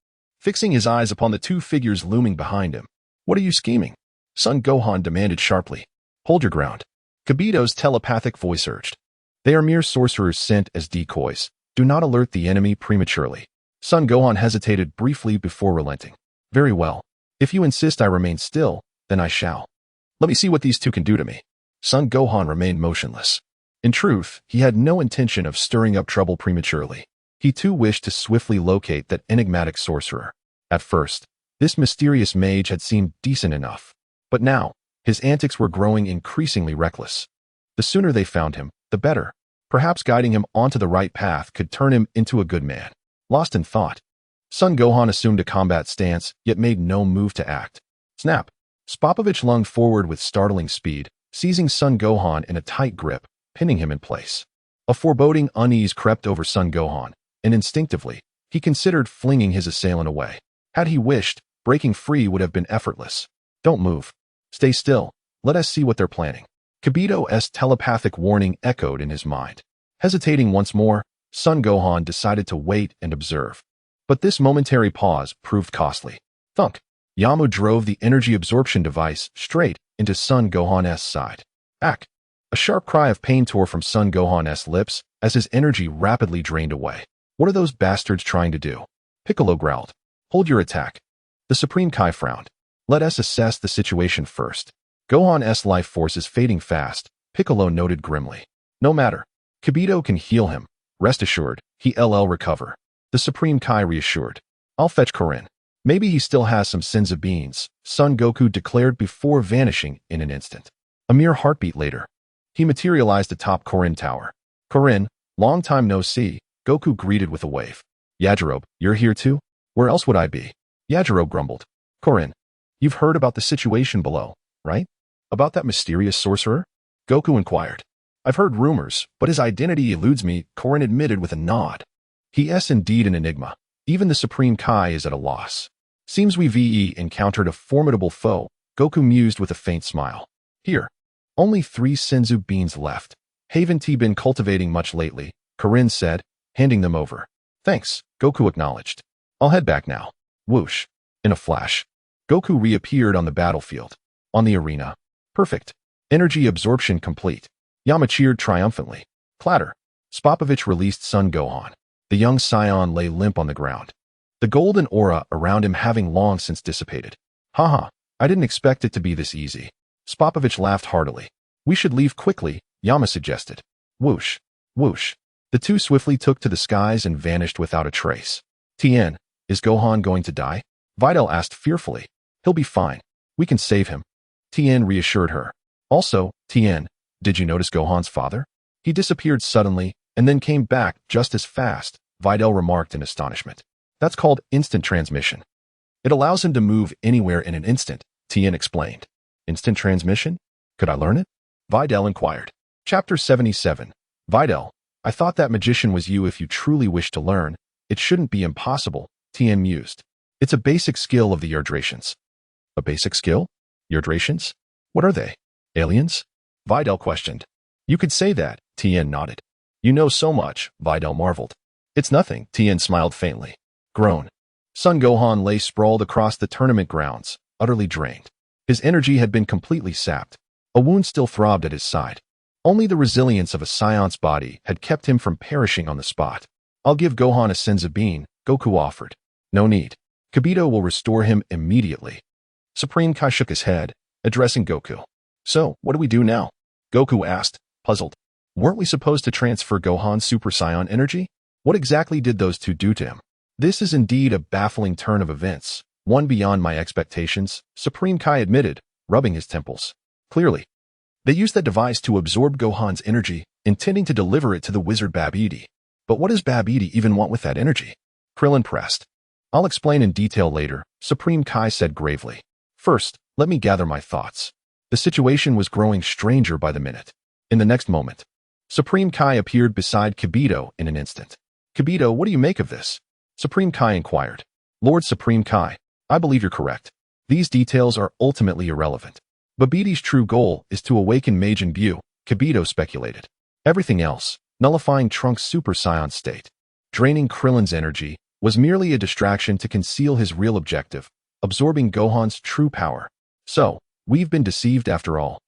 A: fixing his eyes upon the two figures looming behind him. What are you scheming? Son Gohan demanded sharply. Hold your ground. Kibito's telepathic voice urged. They are mere sorcerers sent as decoys. Do not alert the enemy prematurely. Son Gohan hesitated briefly before relenting. Very well. If you insist I remain still, then I shall. Let me see what these two can do to me. Son Gohan remained motionless. In truth, he had no intention of stirring up trouble prematurely. He too wished to swiftly locate that enigmatic sorcerer. At first, this mysterious mage had seemed decent enough. But now, his antics were growing increasingly reckless. The sooner they found him, the better. Perhaps guiding him onto the right path could turn him into a good man. Lost in thought, Son Gohan assumed a combat stance, yet made no move to act. Snap! Spopovich lunged forward with startling speed, seizing Son Gohan in a tight grip, pinning him in place. A foreboding unease crept over Son Gohan, and instinctively, he considered flinging his assailant away. Had he wished, breaking free would have been effortless. Don't move. Stay still. Let us see what they're planning. Kibito's telepathic warning echoed in his mind. Hesitating once more, Son Gohan decided to wait and observe. But this momentary pause proved costly. Thunk! Yamu drove the energy absorption device straight into Son Gohan's side. Ack! A sharp cry of pain tore from Son Gohan's lips as his energy rapidly drained away. What are those bastards trying to do? Piccolo growled. Hold your attack. The Supreme Kai frowned. Let us assess the situation first. Gohan's life force is fading fast, Piccolo noted grimly. No matter. Kibito can heal him. Rest assured, he'll recover. The Supreme Kai reassured. I'll fetch Korin. Maybe he still has some sins of beans, Son Goku declared before vanishing in an instant. A mere heartbeat later, he materialized atop Korin Tower. Korin, long time no see, Goku greeted with a wave. Yajirobe, you're here too? Where else would I be? Yajirobe grumbled. Korin, you've heard about the situation below, right? About that mysterious sorcerer? Goku inquired. I've heard rumors, but his identity eludes me, Korin admitted with a nod. He is indeed an enigma. Even the Supreme Kai is at a loss. Seems we've encountered a formidable foe, Goku mused with a faint smile. Here, only 3 senzu beans left. Haven't been cultivating much lately, Korin said, handing them over. Thanks, Goku acknowledged. I'll head back now. Whoosh. In a flash, Goku reappeared on the battlefield. On the arena. Perfect. Energy absorption complete. Yama cheered triumphantly. Clatter. Spopovich released Son Gohan. The young scion lay limp on the ground, the golden aura around him having long since dissipated. Haha, I didn't expect it to be this easy. Spopovich laughed heartily. We should leave quickly, Yama suggested. Whoosh, whoosh. The two swiftly took to the skies and vanished without a trace. Tian, is Gohan going to die? Videl asked fearfully. He'll be fine. We can save him. Tian reassured her. Also, Tian, did you notice Gohan's father? He disappeared suddenly and then came back just as fast, Videl remarked in astonishment. That's called instant transmission. It allows him to move anywhere in an instant, Tian explained. Instant transmission? Could I learn it? Videl inquired. Chapter 77. Videl, I thought that magician was you. If you truly wish to learn, it shouldn't be impossible, Tian mused. It's a basic skill of the Erdrations. A basic skill? Erdrations? What are they? Aliens? Videl questioned. You could say that, Tian nodded. You know so much, Videl marveled. It's nothing, Tian smiled faintly. Groan. Son Gohan lay sprawled across the tournament grounds, utterly drained. His energy had been completely sapped. A wound still throbbed at his side. Only the resilience of a scion's body had kept him from perishing on the spot. I'll give Gohan a senzu bean, Goku offered. No need. Kibito will restore him immediately. Supreme Kai shook his head, addressing Goku. So, what do we do now? Goku asked, puzzled. Weren't we supposed to transfer Gohan's Super Saiyan energy? What exactly did those two do to him? This is indeed a baffling turn of events, one beyond my expectations, Supreme Kai admitted, rubbing his temples. Clearly, they used that device to absorb Gohan's energy, intending to deliver it to the wizard Babidi. But what does Babidi even want with that energy? Krillin pressed. I'll explain in detail later, Supreme Kai said gravely. First, let me gather my thoughts. The situation was growing stranger by the minute. In the next moment, Supreme Kai appeared beside Kibito in an instant. Kibito, what do you make of this? Supreme Kai inquired. Lord Supreme Kai, I believe you're correct. These details are ultimately irrelevant. Babidi's true goal is to awaken Majin Buu, Kibito speculated. Everything else, nullifying Trunks' Super Saiyan state, draining Krillin's energy, was merely a distraction to conceal his real objective, absorbing Gohan's true power. So, we've been deceived after all.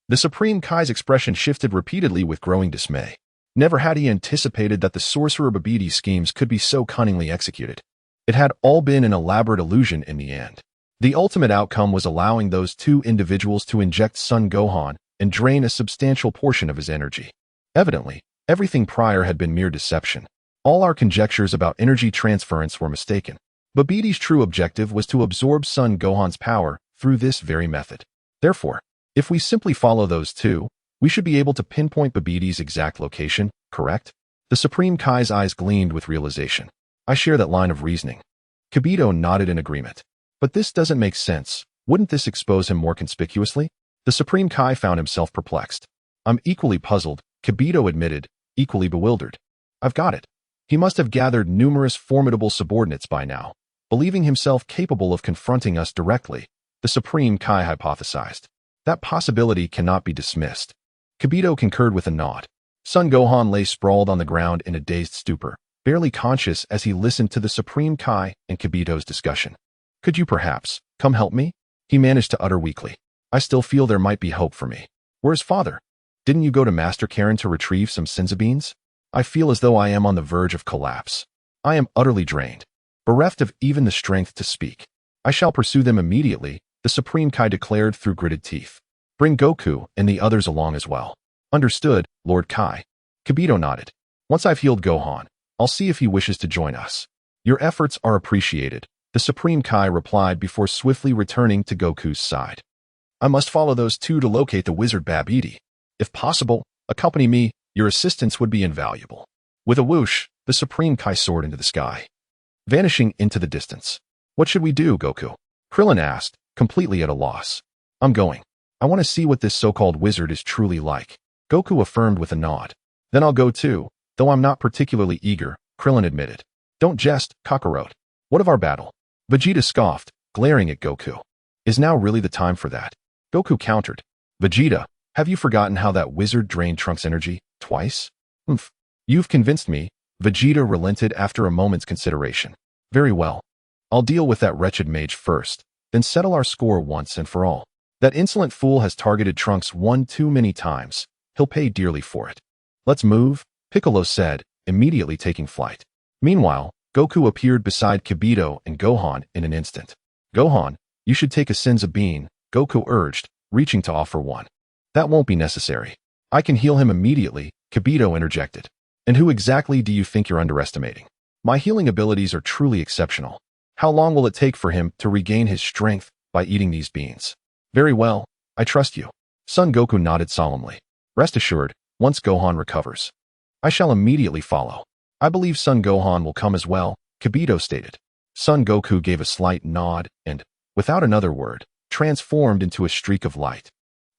A: The Supreme Kai's expression shifted repeatedly with growing dismay. Never had he anticipated that the sorcerer Babidi's schemes could be so cunningly executed. It had all been an elaborate illusion in the end. The ultimate outcome was allowing those two individuals to inject Son Gohan and drain a substantial portion of his energy. Evidently, everything prior had been mere deception. All our conjectures about energy transference were mistaken. Babbidi's true objective was to absorb Son Gohan's power through this very method. Therefore, if we simply follow those two, we should be able to pinpoint Babbidi's exact location, correct? The Supreme Kai's eyes gleamed with realization. I share that line of reasoning. Kibito nodded in agreement. But this doesn't make sense. Wouldn't this expose him more conspicuously? The Supreme Kai found himself perplexed. I'm equally puzzled, Kibito admitted, equally bewildered. I've got it. He must have gathered numerous formidable subordinates by now. Believing himself capable of confronting us directly, the Supreme Kai hypothesized. That possibility cannot be dismissed. Kibito concurred with a nod. Son Gohan lay sprawled on the ground in a dazed stupor, barely conscious as he listened to the Supreme Kai and Kibito's discussion. Could you perhaps come help me? He managed to utter weakly. I still feel there might be hope for me. Where's father? Didn't you go to Master Karen to retrieve some senzu beans? I feel as though I am on the verge of collapse. I am utterly drained, bereft of even the strength to speak. I shall pursue them immediately, the Supreme Kai declared through gritted teeth. Bring Goku and the others along as well. Understood, Lord Kai. Kibito nodded. Once I've healed Gohan, I'll see if he wishes to join us. Your efforts are appreciated, the Supreme Kai replied before swiftly returning to Goku's side. I must follow those two to locate the wizard Babidi. If possible, accompany me, your assistance would be invaluable. With a whoosh, the Supreme Kai soared into the sky, vanishing into the distance. What should we do, Goku? Krillin asked, completely at a loss. I'm going. I want to see what this so-called wizard is truly like. Goku affirmed with a nod. Then I'll go too, though I'm not particularly eager, Krillin admitted. Don't jest, Kakarot. What of our battle? Vegeta scoffed, glaring at Goku. Is now really the time for that? Goku countered. Vegeta, have you forgotten how that wizard drained Trunks' energy? Twice? Humph. You've convinced me, Vegeta relented after a moment's consideration. Very well. I'll deal with that wretched mage first, then settle our score once and for all. That insolent fool has targeted Trunks one too many times. He'll pay dearly for it. Let's move, Piccolo said, immediately taking flight. Meanwhile, Goku appeared beside Kibito and Gohan in an instant. Gohan, you should take a senzu bean, Goku urged, reaching to offer one. That won't be necessary. I can heal him immediately, Kibito interjected. And who exactly do you think you're underestimating? My healing abilities are truly exceptional. How long will it take for him to regain his strength by eating these beans? Very well, I trust you. Son Goku nodded solemnly. Rest assured, once Gohan recovers, I shall immediately follow. I believe Son Gohan will come as well, Kibito stated. Son Goku gave a slight nod and, without another word, transformed into a streak of light,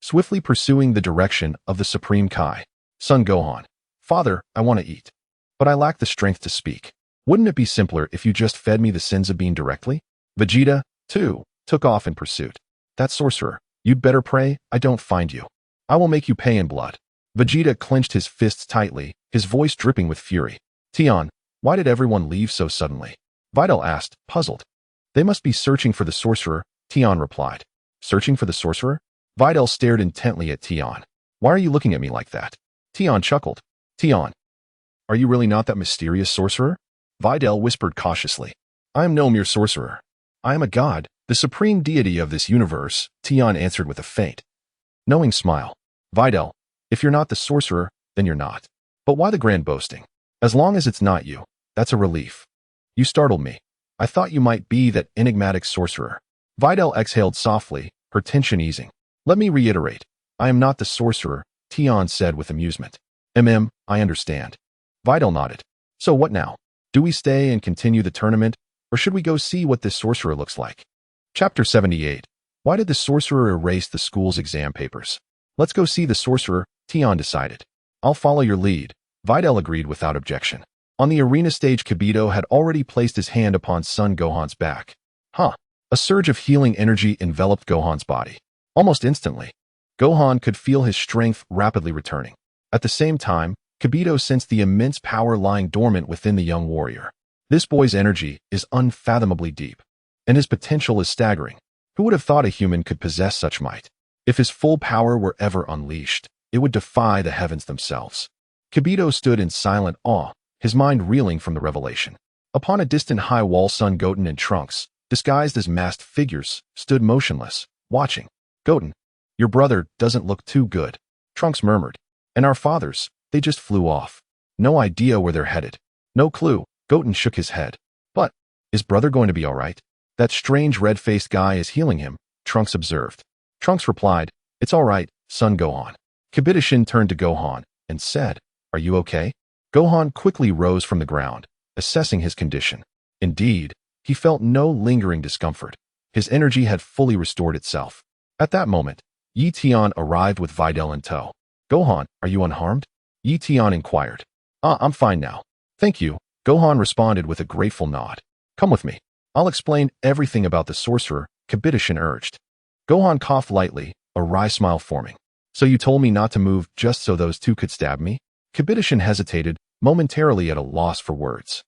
A: swiftly pursuing the direction of the Supreme Kai. Son Gohan, Father, I want to eat, but I lack the strength to speak. Wouldn't it be simpler if you just fed me the senzu bean directly? Vegeta, too, took off in pursuit. That sorcerer, you'd better pray I don't find you. I will make you pay in blood. Vegeta clenched his fists tightly, his voice dripping with fury. Tian, why did everyone leave so suddenly? Videl asked, puzzled. They must be searching for the sorcerer, Tian replied. Searching for the sorcerer? Videl stared intently at Tian. Why are you looking at me like that? Tian chuckled. Tian, are you really not that mysterious sorcerer? Videl whispered cautiously. I am no mere sorcerer. I am a god, the supreme deity of this universe, Tian answered with a faint, knowing smile. Videl, if you're not the sorcerer, then you're not. But why the grand boasting? As long as it's not you, that's a relief. You startled me. I thought you might be that enigmatic sorcerer. Videl exhaled softly, her tension easing. Let me reiterate. I am not the sorcerer, Tian said with amusement. I understand. Videl nodded. So what now? Do we stay and continue the tournament, or should we go see what this sorcerer looks like? Chapter 78. Why did the sorcerer erase the school's exam papers? Let's go see the sorcerer, Tian decided. I'll follow your lead, Videl agreed without objection. On the arena stage, Kibito had already placed his hand upon Son Gohan's back. A surge of healing energy enveloped Gohan's body. Almost instantly, Gohan could feel his strength rapidly returning. At the same time, Kibito sensed the immense power lying dormant within the young warrior. This boy's energy is unfathomably deep, and his potential is staggering. Who would have thought a human could possess such might? If his full power were ever unleashed, it would defy the heavens themselves. Kibito stood in silent awe, his mind reeling from the revelation. Upon a distant high wall, Son Goten and Trunks, disguised as masked figures, stood motionless, watching. Goten, your brother doesn't look too good, Trunks murmured. And our fathers, They just flew off. No idea where they're headed. No clue. Goten shook his head. But, is brother going to be all right? That strange red-faced guy is healing him, Trunks observed. Trunks replied, it's all right, son Gohan. Kibitoshin turned to Gohan and said, are you okay? Gohan quickly rose from the ground, assessing his condition. Indeed, he felt no lingering discomfort. His energy had fully restored itself. At that moment, Tian arrived with Videl in tow. Gohan, are you unharmed? Tian inquired. I'm fine now. Thank you, Gohan responded with a grateful nod. Come with me. I'll explain everything about the sorcerer, Kibitoshin urged. Gohan coughed lightly, a wry smile forming. So you told me not to move just so those two could stab me? Kibitoshin hesitated, momentarily at a loss for words.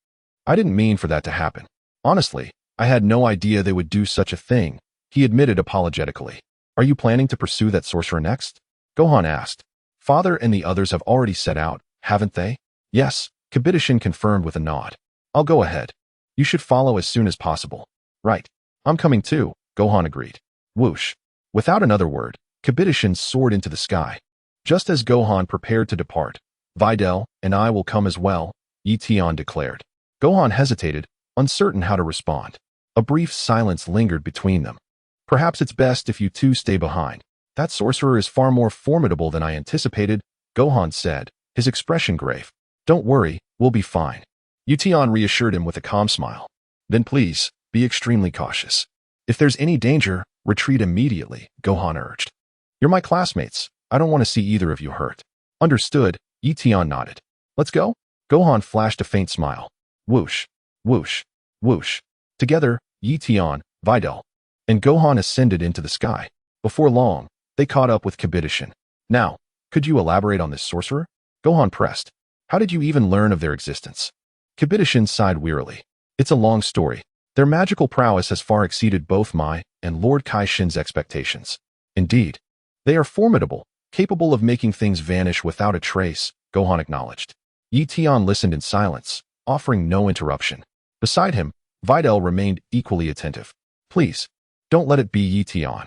A: I didn't mean for that to happen. Honestly, I had no idea they would do such a thing, he admitted apologetically. Are you planning to pursue that sorcerer next? Gohan asked. Father and the others have already set out, haven't they? Yes, Kibitoshin confirmed with a nod. I'll go ahead. You should follow as soon as possible. Right. I'm coming too, Gohan agreed. Whoosh. Without another word, Kibitoshin soared into the sky. Just as Gohan prepared to depart, Videl and I will come as well, Tian declared. Gohan hesitated, uncertain how to respond. A brief silence lingered between them. Perhaps it's best if you two stay behind. That sorcerer is far more formidable than I anticipated, Gohan said, his expression grave. Don't worry, we'll be fine. Tian reassured him with a calm smile. Then please, be extremely cautious. If there's any danger, retreat immediately, Gohan urged. You're my classmates. I don't want to see either of you hurt. Understood, Tian nodded. Let's go? Gohan flashed a faint smile. Whoosh, whoosh, whoosh. Together, Tian, Videl, and Gohan ascended into the sky. Before long, they caught up with Kibitoshin. Now, could you elaborate on this sorcerer? Gohan pressed. How did you even learn of their existence? Kibitoshin sighed wearily. It's a long story. Their magical prowess has far exceeded both my and Lord Kai-Shin's expectations. Indeed, they are formidable, capable of making things vanish without a trace, Gohan acknowledged. Tian listened in silence, offering no interruption. Beside him, Videl remained equally attentive. Please, don't let it be Tian.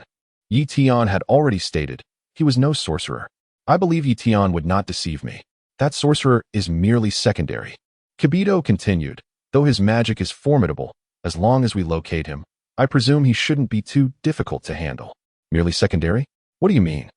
A: Tian had already stated, he was no sorcerer. I believe Tian would not deceive me. That sorcerer is merely secondary. Kibito continued, though his magic is formidable, as long as we locate him, I presume he shouldn't be too difficult to handle. Merely secondary? What do you mean?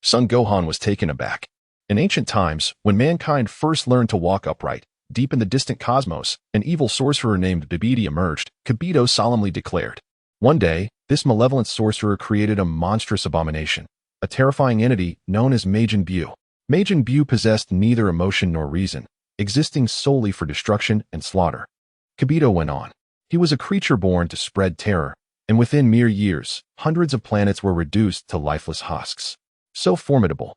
A: Son Gohan was taken aback. In ancient times, when mankind first learned to walk upright, deep in the distant cosmos, an evil sorcerer named Vegeta emerged, Kibito solemnly declared. One day, this malevolent sorcerer created a monstrous abomination, a terrifying entity known as Majin Buu. Majin Buu possessed neither emotion nor reason, existing solely for destruction and slaughter. Kibito went on. He was a creature born to spread terror, and within mere years, hundreds of planets were reduced to lifeless husks. So formidable.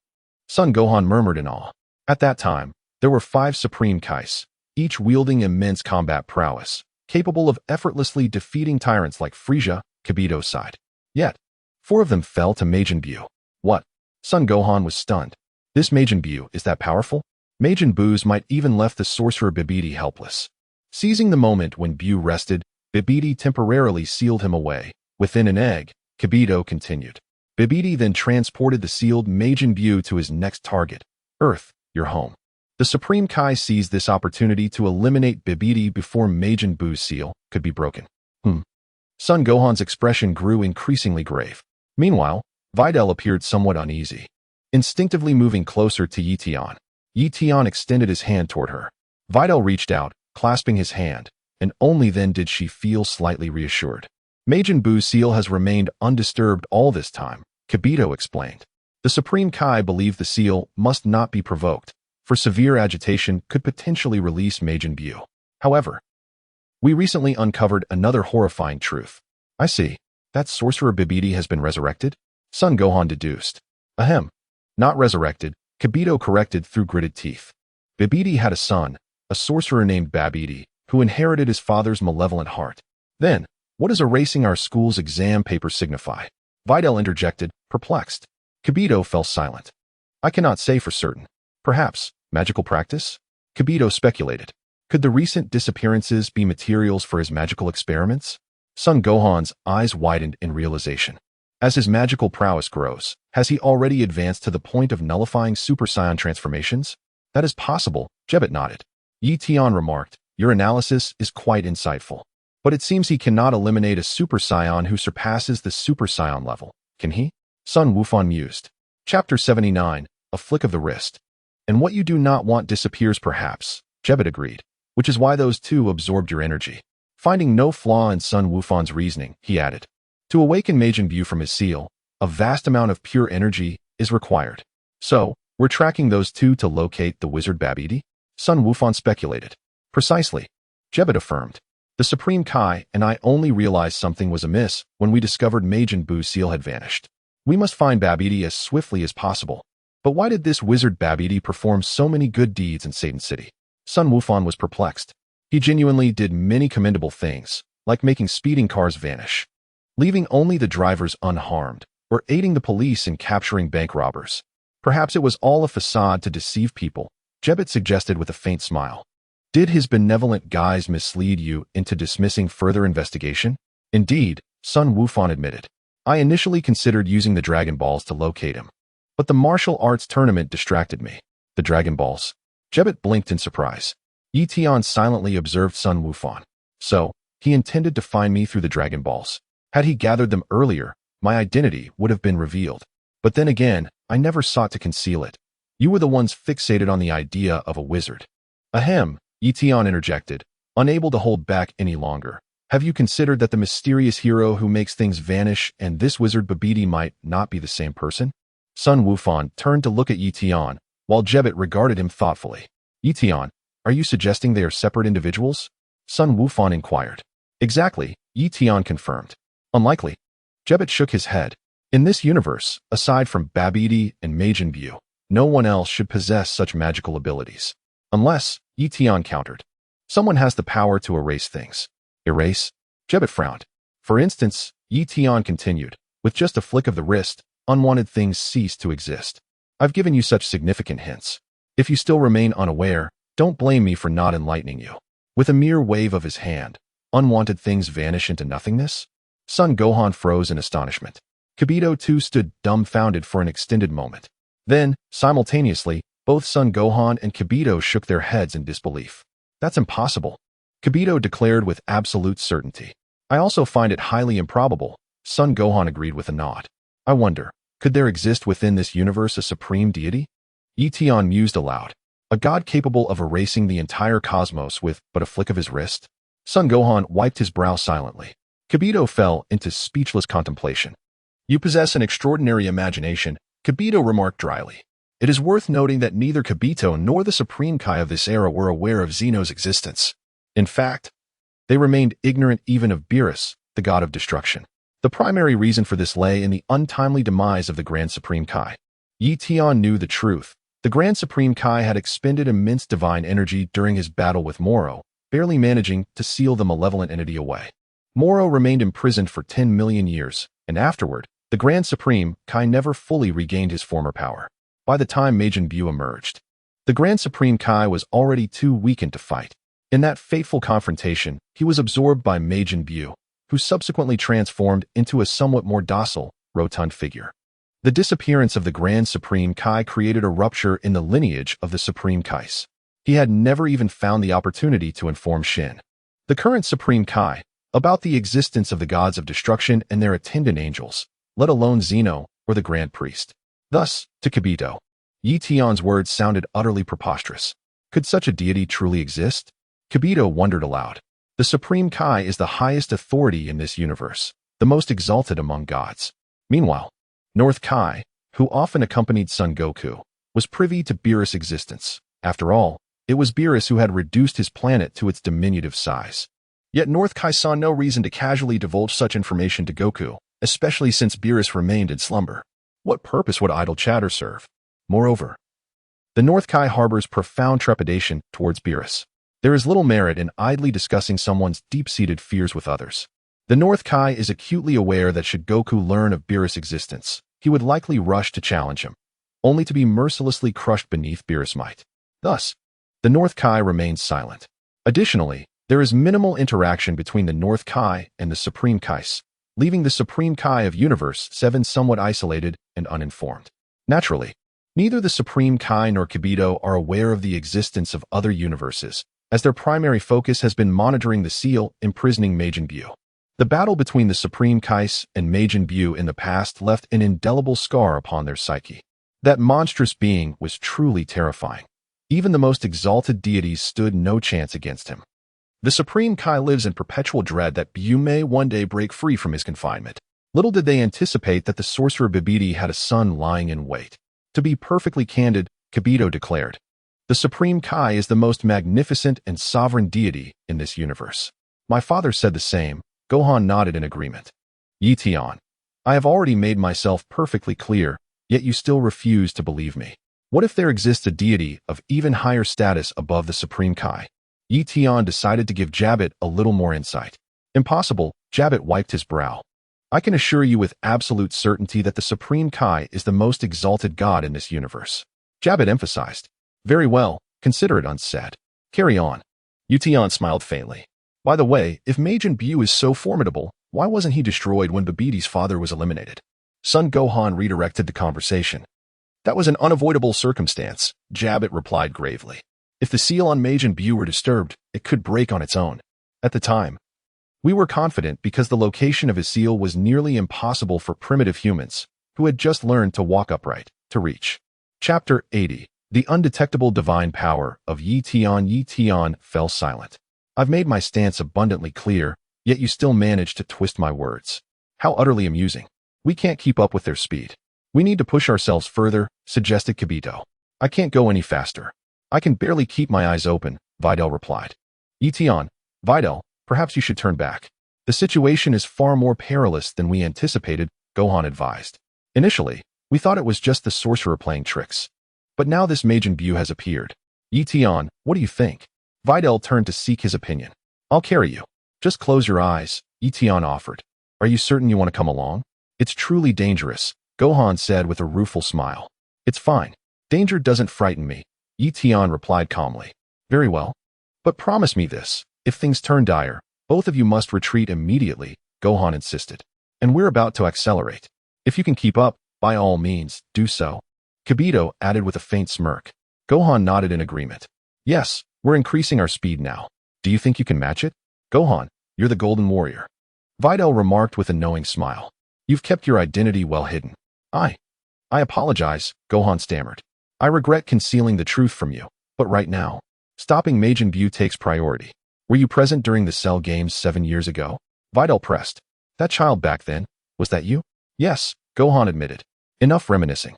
A: Son Gohan murmured in awe. At that time, there were 5 supreme Kais, each wielding immense combat prowess, capable of effortlessly defeating tyrants like Frieza, Kibito sighed. Yet, 4 of them fell to Majin Buu. What? Son Gohan was stunned. This Majin Buu is that powerful? Majin Buu's might even left the sorcerer Vegeta helpless. Seizing the moment when Buu rested, Vegeta temporarily sealed him away. Within an egg, Kibito continued. Vegeta then transported the sealed Majin Buu to his next target, Earth, your home. The Supreme Kai seized this opportunity to eliminate Vegeta before Majin Buu's seal could be broken. Son Gohan's expression grew increasingly grave. Meanwhile, Videl appeared somewhat uneasy. Instinctively moving closer to Tian, Tian extended his hand toward her. Videl reached out, clasping his hand, and only then did she feel slightly reassured. Majin Buu's seal has remained undisturbed all this time, Kibito explained. The Supreme Kai believed the seal must not be provoked, for severe agitation could potentially release Majin Buu. However, we recently uncovered another horrifying truth. I see. That sorcerer Vegeta has been resurrected? Son Gohan deduced. Ahem. Not resurrected, Kibito corrected through gritted teeth. Vegeta had a son, a sorcerer named Babidi, who inherited his father's malevolent heart. Then, what does erasing our school's exam paper signify? Videl interjected, perplexed. Kibito fell silent. I cannot say for certain. Perhaps, magical practice? Kibito speculated. Could the recent disappearances be materials for his magical experiments? Son Gohan's eyes widened in realization. As his magical prowess grows, has he already advanced to the point of nullifying Super Saiyan transformations? That is possible, Jebet nodded. Tian remarked, your analysis is quite insightful. But it seems he cannot eliminate a Super Saiyan who surpasses the Super Saiyan level. Can he? Sun Wufan mused. Chapter 79, A Flick of the Wrist. And what you do not want disappears perhaps, Jebet agreed, which is why those two absorbed your energy. Finding no flaw in Sun Wufan's reasoning, he added. To awaken Majin Buu from his seal, a vast amount of pure energy is required. So, we're tracking those two to locate the wizard Babidi? Sun Wufan speculated. Precisely. Jebet affirmed. The Supreme Kai and I only realized something was amiss when we discovered Majin Buu's seal had vanished. We must find Babidi as swiftly as possible. But why did this wizard Babidi perform so many good deeds in Satan City? Sun Wufan was perplexed. He genuinely did many commendable things, like making speeding cars vanish, leaving only the drivers unharmed, or aiding the police in capturing bank robbers. Perhaps it was all a facade to deceive people, Jebet suggested with a faint smile. Did his benevolent guise mislead you into dismissing further investigation? Indeed, Sun Wufan admitted. I initially considered using the Dragon Balls to locate him. But the martial arts tournament distracted me. The Dragon Balls? Jebet blinked in surprise. Tian silently observed Sun Wufan. So, he intended to find me through the Dragon Balls. Had he gathered them earlier, my identity would have been revealed. But then again, I never sought to conceal it. You were the ones fixated on the idea of a wizard. Ahem, Tian interjected, unable to hold back any longer. Have you considered that the mysterious hero who makes things vanish and this wizard Babidi might not be the same person? Sun Wufan turned to look at Tian, while Jebet regarded him thoughtfully. Tian, are you suggesting they are separate individuals? Sun Wufan inquired. Exactly, Tian confirmed. Unlikely. Jebet shook his head. In this universe, aside from Babidi and Majin Buu, no one else should possess such magical abilities. Unless, Tian countered. Someone has the power to erase things. Erase? Jebet frowned. For instance, Tian continued, with just a flick of the wrist, unwanted things cease to exist. I've given you such significant hints. If you still remain unaware, don't blame me for not enlightening you. With a mere wave of his hand, unwanted things vanish into nothingness? Son Gohan froze in astonishment. Kibito too stood dumbfounded for an extended moment. Then, simultaneously, both Son Gohan and Kibito shook their heads in disbelief. That's impossible. Kibito declared with absolute certainty. I also find it highly improbable, Son Gohan agreed with a nod. I wonder, could there exist within this universe a supreme deity? Tian mused aloud. A god capable of erasing the entire cosmos with but a flick of his wrist? Son Gohan wiped his brow silently. Kibito fell into speechless contemplation. You possess an extraordinary imagination, Kibito remarked dryly. It is worth noting that neither Kibito nor the Supreme Kai of this era were aware of Zeno's existence. In fact, they remained ignorant even of Beerus, the god of destruction. The primary reason for this lay in the untimely demise of the Grand Supreme Kai. Tian knew the truth. The Grand Supreme Kai had expended immense divine energy during his battle with Moro, barely managing to seal the malevolent entity away. Moro remained imprisoned for 10 million years, and afterward, the Grand Supreme Kai never fully regained his former power. By the time Majin Buu emerged, the Grand Supreme Kai was already too weakened to fight. In that fateful confrontation, he was absorbed by Majin Buu, who subsequently transformed into a somewhat more docile, rotund figure. The disappearance of the Grand Supreme Kai created a rupture in the lineage of the Supreme Kais. He had never even found the opportunity to inform Shin, the current Supreme Kai, about the existence of the gods of destruction and their attendant angels, let alone Zeno or the Grand Priest. Thus, to Kibito, Tian's words sounded utterly preposterous. Could such a deity truly exist? Kibito wondered aloud. The Supreme Kai is the highest authority in this universe, the most exalted among gods. Meanwhile, North Kai, who often accompanied Son Goku, was privy to Beerus' existence. After all, it was Beerus who had reduced his planet to its diminutive size. Yet North Kai saw no reason to casually divulge such information to Goku, especially since Beerus remained in slumber. What purpose would idle chatter serve? Moreover, the North Kai harbors profound trepidation towards Beerus. There is little merit in idly discussing someone's deep-seated fears with others. The North Kai is acutely aware that should Goku learn of Beerus' existence, he would likely rush to challenge him, only to be mercilessly crushed beneath Beerus' might. Thus, the North Kai remains silent. Additionally, there is minimal interaction between the North Kai and the Supreme Kais, leaving the Supreme Kai of Universe 7 somewhat isolated and uninformed. Naturally, Neither the Supreme Kai nor Kibito are aware of the existence of other universes, as their primary focus has been monitoring the seal imprisoning Majin Buu. The battle between the Supreme Kais and Majin Buu in the past left an indelible scar upon their psyche. That monstrous being was truly terrifying. Even the most exalted deities stood no chance against him. The Supreme Kai lives in perpetual dread that Buu may one day break free from his confinement. Little did they anticipate that the sorcerer Bibidi had a son lying in wait. To be perfectly candid, Kibito declared, "The Supreme Kai is the most magnificent and sovereign deity in this universe." My father said the same. Gohan nodded in agreement. Tian, I have already made myself perfectly clear, yet you still refuse to believe me. What if there exists a deity of even higher status above the Supreme Kai? Tian decided to give Jabbit a little more insight. Impossible, Jabbit wiped his brow. I can assure you with absolute certainty that the Supreme Kai is the most exalted god in this universe. Jabbit emphasized. Very well, consider it unsaid. Carry on. Tian smiled faintly. By the way, if Majin Buu is so formidable, why wasn't he destroyed when Bibidi's father was eliminated? Son Gohan redirected the conversation. That was an unavoidable circumstance, Jabbit replied gravely. If the seal on Majin Buu were disturbed, it could break on its own. At the time, we were confident because the location of his seal was nearly impossible for primitive humans, who had just learned to walk upright, to reach. Chapter 80. The undetectable divine power of Tian. Tian fell silent. I've made my stance abundantly clear, yet you still manage to twist my words. How utterly amusing. We can't keep up with their speed. We need to push ourselves further, suggested Kibito. I can't go any faster. I can barely keep my eyes open, Videl replied. Tian, Videl, perhaps you should turn back. The situation is far more perilous than we anticipated, Gohan advised. Initially, we thought it was just the sorcerer playing tricks. But now this Majin Buu has appeared. Tian, what do you think? Videl turned to seek his opinion. I'll carry you. Just close your eyes, Tian offered. Are you certain you want to come along? It's truly dangerous, Gohan said with a rueful smile. It's fine. Danger doesn't frighten me, Tian replied calmly. Very well. But promise me this. If things turn dire, both of you must retreat immediately, Gohan insisted. And we're about to accelerate. If you can keep up, by all means, do so. Kibito added with a faint smirk. Gohan nodded in agreement. Yes, we're increasing our speed now. Do you think you can match it? Gohan, you're the golden warrior. Videl remarked with a knowing smile. You've kept your identity well hidden. I apologize, Gohan stammered. I regret concealing the truth from you, but right now, stopping Majin Buu takes priority. Were you present during the Cell Games 7 years ago? Videl pressed. That child back then, was that you? Yes, Gohan admitted. Enough reminiscing.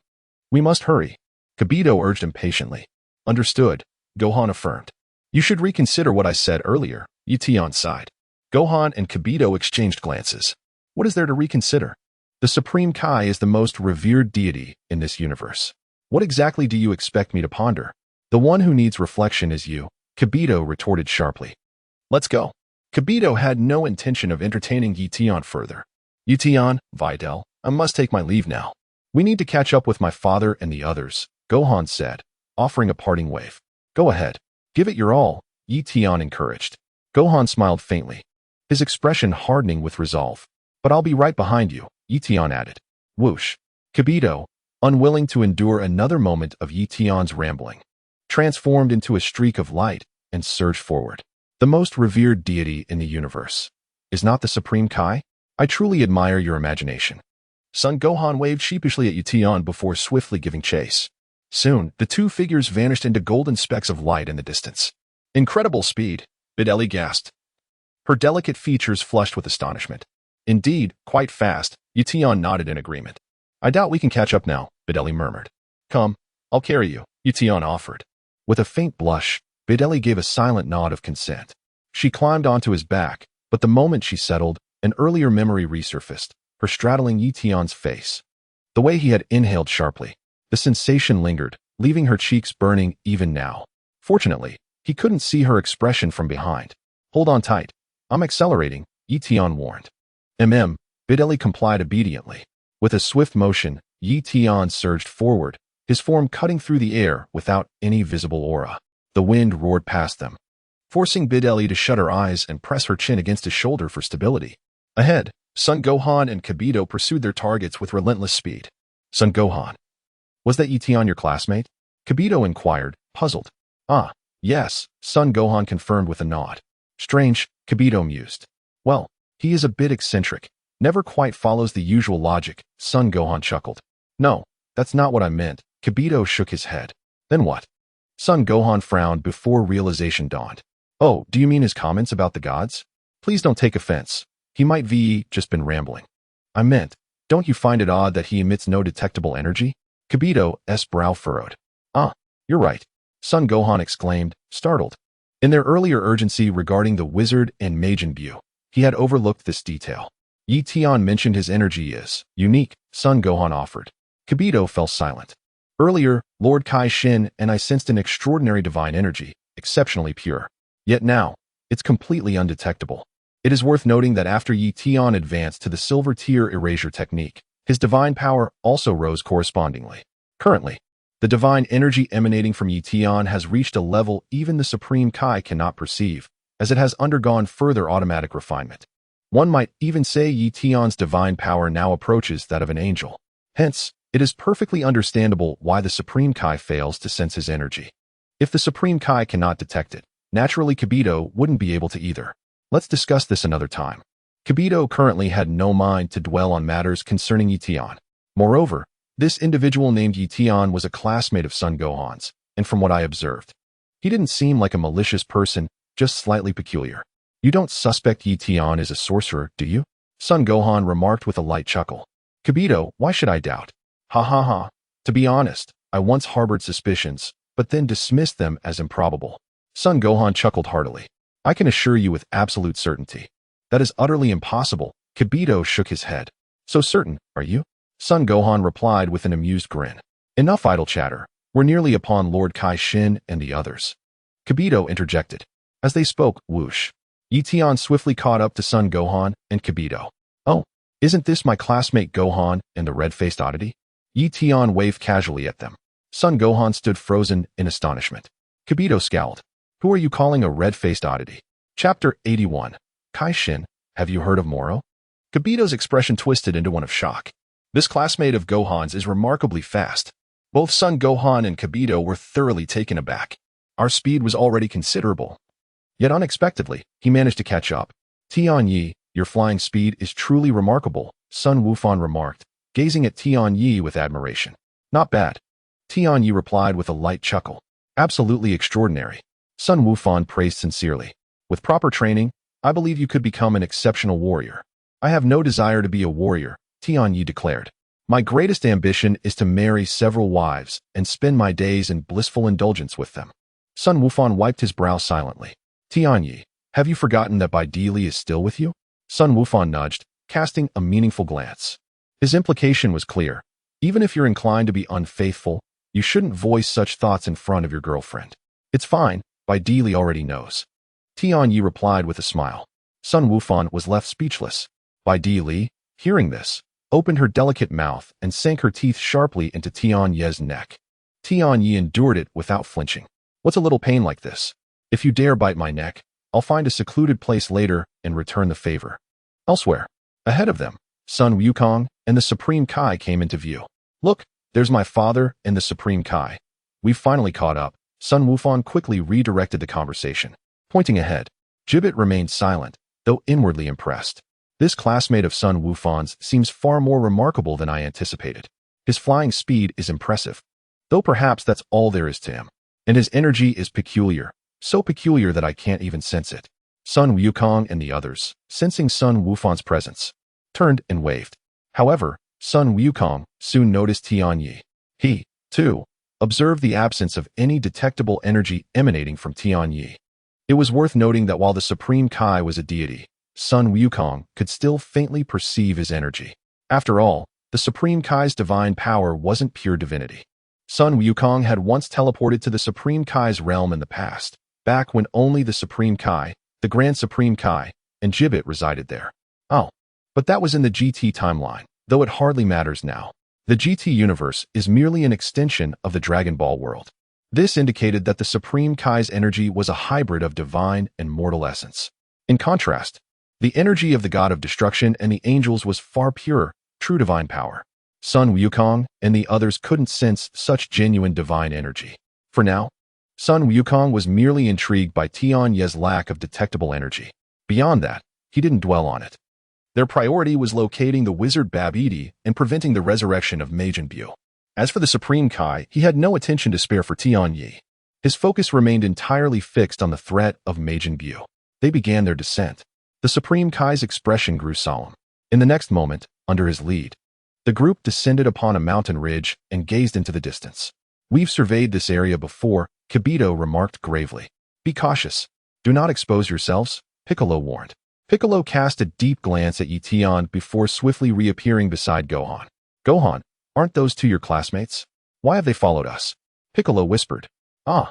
A: We must hurry. Kibito urged impatiently. Understood, Gohan affirmed. You should reconsider what I said earlier, Tian sighed. Gohan and Kibito exchanged glances. What is there to reconsider? The Supreme Kai is the most revered deity in this universe. What exactly do you expect me to ponder? The one who needs reflection is you, Kibito retorted sharply. Let's go. Kibito had no intention of entertaining Tian further. Tian, Videl, I must take my leave now. We need to catch up with my father and the others, Gohan said, offering a parting wave. Go ahead. Give it your all, Tian encouraged. Gohan smiled faintly, his expression hardening with resolve. But I'll be right behind you, Tian added. Whoosh. Kibito, unwilling to endure another moment of Tian's rambling, transformed into a streak of light and surged forward. The most revered deity in the universe. Is not the Supreme Kai? I truly admire your imagination. Son Gohan waved sheepishly at Tian before swiftly giving chase. Soon, the two figures vanished into golden specks of light in the distance. Incredible speed, Videl gasped. Her delicate features flushed with astonishment. Indeed, quite fast, Tian nodded in agreement. I doubt we can catch up now, Videl murmured. Come, I'll carry you, Tian offered. With a faint blush, Videl gave a silent nod of consent. She climbed onto his back, but the moment she settled, an earlier memory resurfaced, her straddling Tian's face. The way he had inhaled sharply, the sensation lingered, leaving her cheeks burning even now. Fortunately, he couldn't see her expression from behind. Hold on tight. I'm accelerating, Tian warned. Videl complied obediently. With a swift motion, Tian surged forward, his form cutting through the air without any visible aura. The wind roared past them, forcing Videl to shut her eyes and press her chin against his shoulder for stability. Ahead, Son Gohan and Kibito pursued their targets with relentless speed. Son Gohan. Was that Tian your classmate? Kibito inquired, puzzled. Ah, yes, Son Gohan confirmed with a nod. Strange, Kibito mused. Well, he is a bit eccentric. Never quite follows the usual logic, Son Gohan chuckled. No, that's not what I meant. Kibito shook his head. Then what? Son Gohan frowned before realization dawned. Oh, do you mean his comments about the gods? Please don't take offense. He might just been rambling. I meant, don't you find it odd that he emits no detectable energy? Kibito's brow furrowed. Ah, you're right, Son Gohan exclaimed, startled. In their earlier urgency regarding the wizard and Majin Buu, he had overlooked this detail. Tian mentioned his energy is unique, Son Gohan offered. Kibito fell silent. Earlier, Lord Kai Shin and I sensed an extraordinary divine energy, exceptionally pure. Yet now, it's completely undetectable. It is worth noting that after Tian advanced to the silver tier Erasure Technique, his divine power also rose correspondingly. Currently, the divine energy emanating from Tian has reached a level even the Supreme Kai cannot perceive, as it has undergone further automatic refinement. One might even say Tian's divine power now approaches that of an angel. Hence, it is perfectly understandable why the Supreme Kai fails to sense his energy. If the Supreme Kai cannot detect it, naturally Kibito wouldn't be able to either. Let's discuss this another time. Kibito currently had no mind to dwell on matters concerning Tian. Moreover, this individual named Tian was a classmate of Son Gohan's, and from what I observed, he didn't seem like a malicious person, just slightly peculiar. You don't suspect Tian is a sorcerer, do you? Son Gohan remarked with a light chuckle. Kibito, why should I doubt? Ha ha ha. To be honest, I once harbored suspicions, but then dismissed them as improbable. Son Gohan chuckled heartily. I can assure you with absolute certainty. That is utterly impossible. Kibito shook his head. So certain, are you? Son Gohan replied with an amused grin. Enough idle chatter. We're nearly upon Lord Kai Shin and the others. Kibito interjected. As they spoke, whoosh. Tian swiftly caught up to Son Gohan and Kibito. Oh, isn't this my classmate Gohan and the red-faced oddity? Tian waved casually at them. Son Gohan stood frozen in astonishment. Kibito scowled. Who are you calling a red-faced oddity? Chapter 81. Kai Shin, have you heard of Moro? Kibito's expression twisted into one of shock. This classmate of Gohan's is remarkably fast. Both Son Gohan and Kibito were thoroughly taken aback. Our speed was already considerable. Yet unexpectedly, he managed to catch up. Tian Yi, your flying speed is truly remarkable, Sun Wufan remarked, gazing at Tian Yi with admiration. Not bad. Tian Yi replied with a light chuckle. Absolutely extraordinary. Sun Wufan praised sincerely. With proper training, I believe you could become an exceptional warrior. I have no desire to be a warrior, Tian Yi declared. My greatest ambition is to marry several wives and spend my days in blissful indulgence with them. Sun Wufan wiped his brow silently. Tian Yi, have you forgotten that Bai Li is still with you? Sun Wufan nudged, casting a meaningful glance. His implication was clear. Even if you're inclined to be unfaithful, you shouldn't voice such thoughts in front of your girlfriend. It's fine, Bai Li already knows. Tian Yi replied with a smile. Sun Wufan was left speechless. Bai Li, hearing this, opened her delicate mouth and sank her teeth sharply into Tian Yi's neck. Tian Yi endured it without flinching. What's a little pain like this? If you dare bite my neck, I'll find a secluded place later and return the favor. Elsewhere, ahead of them, Sun Wukong and the Supreme Kai came into view. Look, there's my father and the Supreme Kai. We've finally caught up. Sun Wufan quickly redirected the conversation. Pointing ahead, Gibbet remained silent, though inwardly impressed. This classmate of Sun Wufan's seems far more remarkable than I anticipated. His flying speed is impressive, though perhaps that's all there is to him. And his energy is peculiar, so peculiar that I can't even sense it. Sun Wukong and the others, sensing Sun Wufan's presence, turned and waved. However, Sun Wukong soon noticed Tian Yi. He, too, observed the absence of any detectable energy emanating from Tian Yi. It was worth noting that while the Supreme Kai was a deity, Sun Wukong could still faintly perceive his energy. After all, the Supreme Kai's divine power wasn't pure divinity. Sun Wukong had once teleported to the Supreme Kai's realm in the past, back when only the Supreme Kai, the Grand Supreme Kai, and Gibbet resided there. Oh, but that was in the GT timeline, though it hardly matters now. The GT universe is merely an extension of the Dragon Ball world. This indicated that the Supreme Kai's energy was a hybrid of divine and mortal essence. In contrast, the energy of the God of Destruction and the angels was far purer, true divine power. Sun Wukong and the others couldn't sense such genuine divine energy. For now, Sun Wukong was merely intrigued by Tian's lack of detectable energy. Beyond that, he didn't dwell on it. Their priority was locating the wizard Babidi and preventing the resurrection of Majin Buu. As for the Supreme Kai, he had no attention to spare for Tian Yi. His focus remained entirely fixed on the threat of Majin Buu. They began their descent. The Supreme Kai's expression grew solemn. In the next moment, under his lead, the group descended upon a mountain ridge and gazed into the distance. "We've surveyed this area before," Kibito remarked gravely. "Be cautious. Do not expose yourselves," Piccolo warned. Piccolo cast a deep glance at Tian before swiftly reappearing beside Gohan. "Gohan, aren't those two your classmates? Why have they followed us?" Piccolo whispered. "Ah.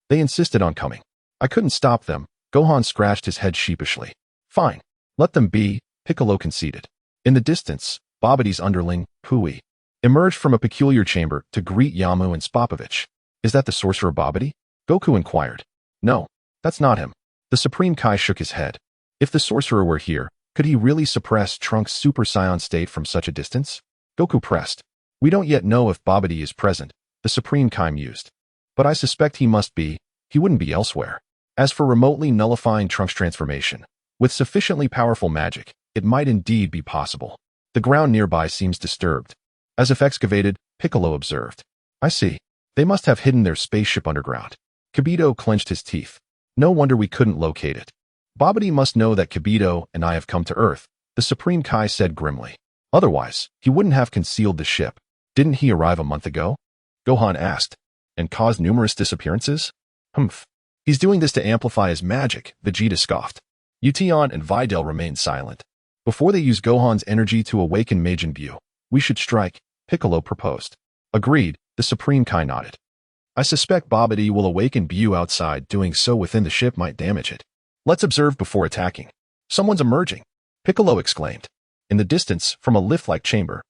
A: They insisted on coming. I couldn't stop them." Gohan scratched his head sheepishly. "Fine. Let them be," Piccolo conceded. In the distance, Babidi's underling, Pui, emerged from a peculiar chamber to greet Yamu and Spopovich. "Is that the sorcerer Babidi?" Goku inquired. "No, that's not him." The Supreme Kai shook his head. If the sorcerer were here, could he really suppress Trunks' Super Saiyan state from such a distance? Goku pressed. "We don't yet know if Babidi is present," the Supreme Kai mused. "But I suspect he must be. He wouldn't be elsewhere." As for remotely nullifying Trunks' transformation, with sufficiently powerful magic, it might indeed be possible. The ground nearby seems disturbed. As if excavated, Piccolo observed. "I see. They must have hidden their spaceship underground." Kibito clenched his teeth. "No wonder we couldn't locate it." "Babidi must know that Kibito and I have come to Earth," the Supreme Kai said grimly. "Otherwise, he wouldn't have concealed the ship." "Didn't he arrive a month ago?" Gohan asked. "And caused numerous disappearances?" "Humph. He's doing this to amplify his magic," Vegeta scoffed. Tian and Videl remained silent. "Before they use Gohan's energy to awaken Majin Buu, we should strike," Piccolo proposed. "Agreed," the Supreme Kai nodded. "I suspect Babidi will awaken Buu outside. Doing so within the ship might damage it. Let's observe before attacking." "Someone's emerging," Piccolo exclaimed. In the distance, from a lift-like chamber,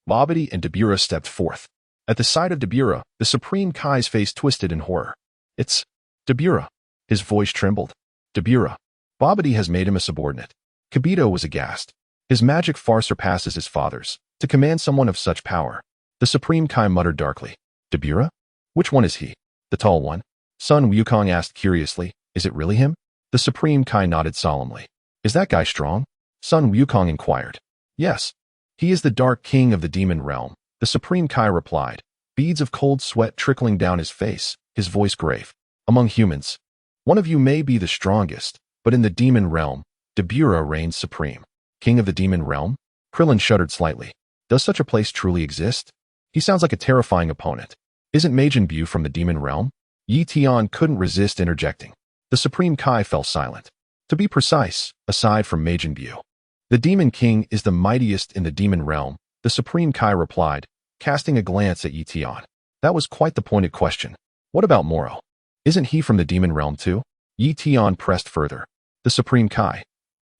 A: Babidi and Beerus stepped forth. At the sight of Beerus, the Supreme Kai's face twisted in horror. "It's Beerus." His voice trembled. "Beerus. Babidi has made him a subordinate." Kibito was aghast. His magic far surpasses his father's. To command someone of such power. The Supreme Kai muttered darkly. "Beerus? Which one is he?" "The tall one." Sun Wukong asked curiously. "Is it really him?" The Supreme Kai nodded solemnly. "Is that guy strong?" Sun Wukong inquired. "Yes. He is the Dark King of the Demon Realm," the Supreme Kai replied, beads of cold sweat trickling down his face, his voice grave. "Among humans, one of you may be the strongest, but in the Demon Realm, Beerus reigns supreme." "King of the Demon Realm?" Krillin shuddered slightly. "Does such a place truly exist?" "He sounds like a terrifying opponent." "Isn't Majin Buu from the Demon Realm?" Tian couldn't resist interjecting. The Supreme Kai fell silent. "To be precise, aside from Majin Buu, the Demon King is the mightiest in the Demon Realm," the Supreme Kai replied, casting a glance at Tian. That was quite the pointed question. "What about Moro? Isn't he from the Demon Realm too?" Tian pressed further. The Supreme Kai.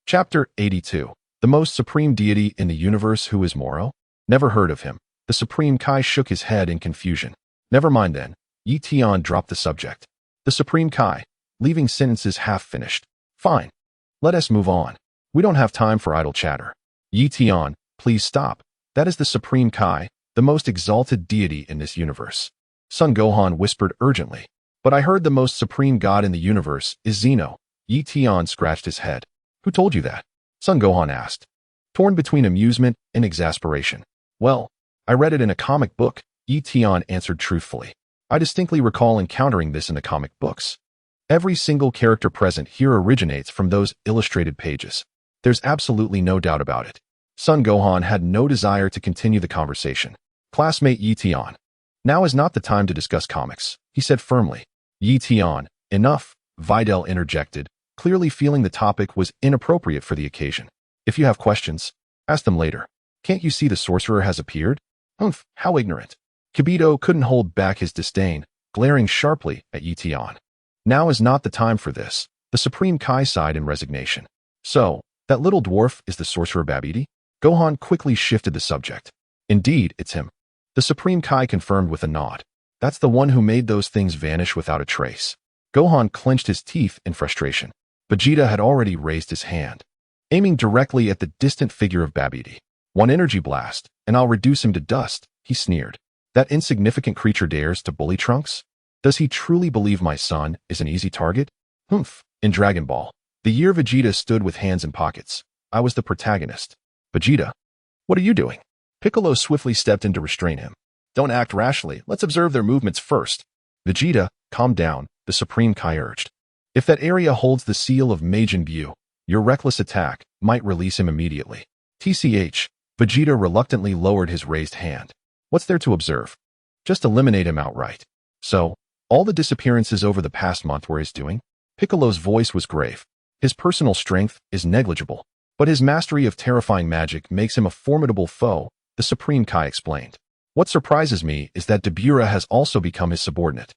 A: Chapter 82. The most supreme deity in the universe. Who is Moro? Never heard of him. The Supreme Kai shook his head in confusion. "Never mind then." Tian dropped the subject. The Supreme Kai, leaving sentences half finished. "Fine. Let us move on. We don't have time for idle chatter." Tian, please stop. That is the Supreme Kai, the most exalted deity in this universe. Son Gohan whispered urgently. "But I heard the most supreme god in the universe is Zeno." Tian scratched his head. "Who told you that?" Son Gohan asked, torn between amusement and exasperation. "Well, I read it in a comic book," Tian answered truthfully. "I distinctly recall encountering this in the comic books. Every single character present here originates from those illustrated pages. There's absolutely no doubt about it." Son Gohan had no desire to continue the conversation. "Classmate Tian, now is not the time to discuss comics," he said firmly. Tian, enough, Videl interjected, clearly feeling the topic was inappropriate for the occasion. "If you have questions, ask them later. Can't you see the sorcerer has appeared?" "Humph, how ignorant." Kibito couldn't hold back his disdain, glaring sharply at Tian. "Now is not the time for this," the Supreme Kai sighed in resignation. "So, that little dwarf is the sorcerer Babidi?" Gohan quickly shifted the subject. "Indeed, it's him." The Supreme Kai confirmed with a nod. "That's the one who made those things vanish without a trace." Gohan clenched his teeth in frustration. Vegeta had already raised his hand, aiming directly at the distant figure of Babidi. One energy blast, and I'll reduce him to dust, he sneered. That insignificant creature dares to bully Trunks? Does he truly believe my son is an easy target? Humph. In Dragon Ball, the year Vegeta stood with hands in pockets, I was the protagonist. Vegeta, what are you doing? Piccolo swiftly stepped in to restrain him. Don't act rashly, let's observe their movements first. Vegeta, calm down, the Supreme Kai urged. If that area holds the seal of Majin Buu, your reckless attack might release him immediately. TCH, Vegeta reluctantly lowered his raised hand. What's there to observe? Just eliminate him outright. So, all the disappearances over the past month were his doing? Piccolo's voice was grave. His personal strength is negligible, but his mastery of terrifying magic makes him a formidable foe, the Supreme Kai explained. What surprises me is that Dabura has also become his subordinate.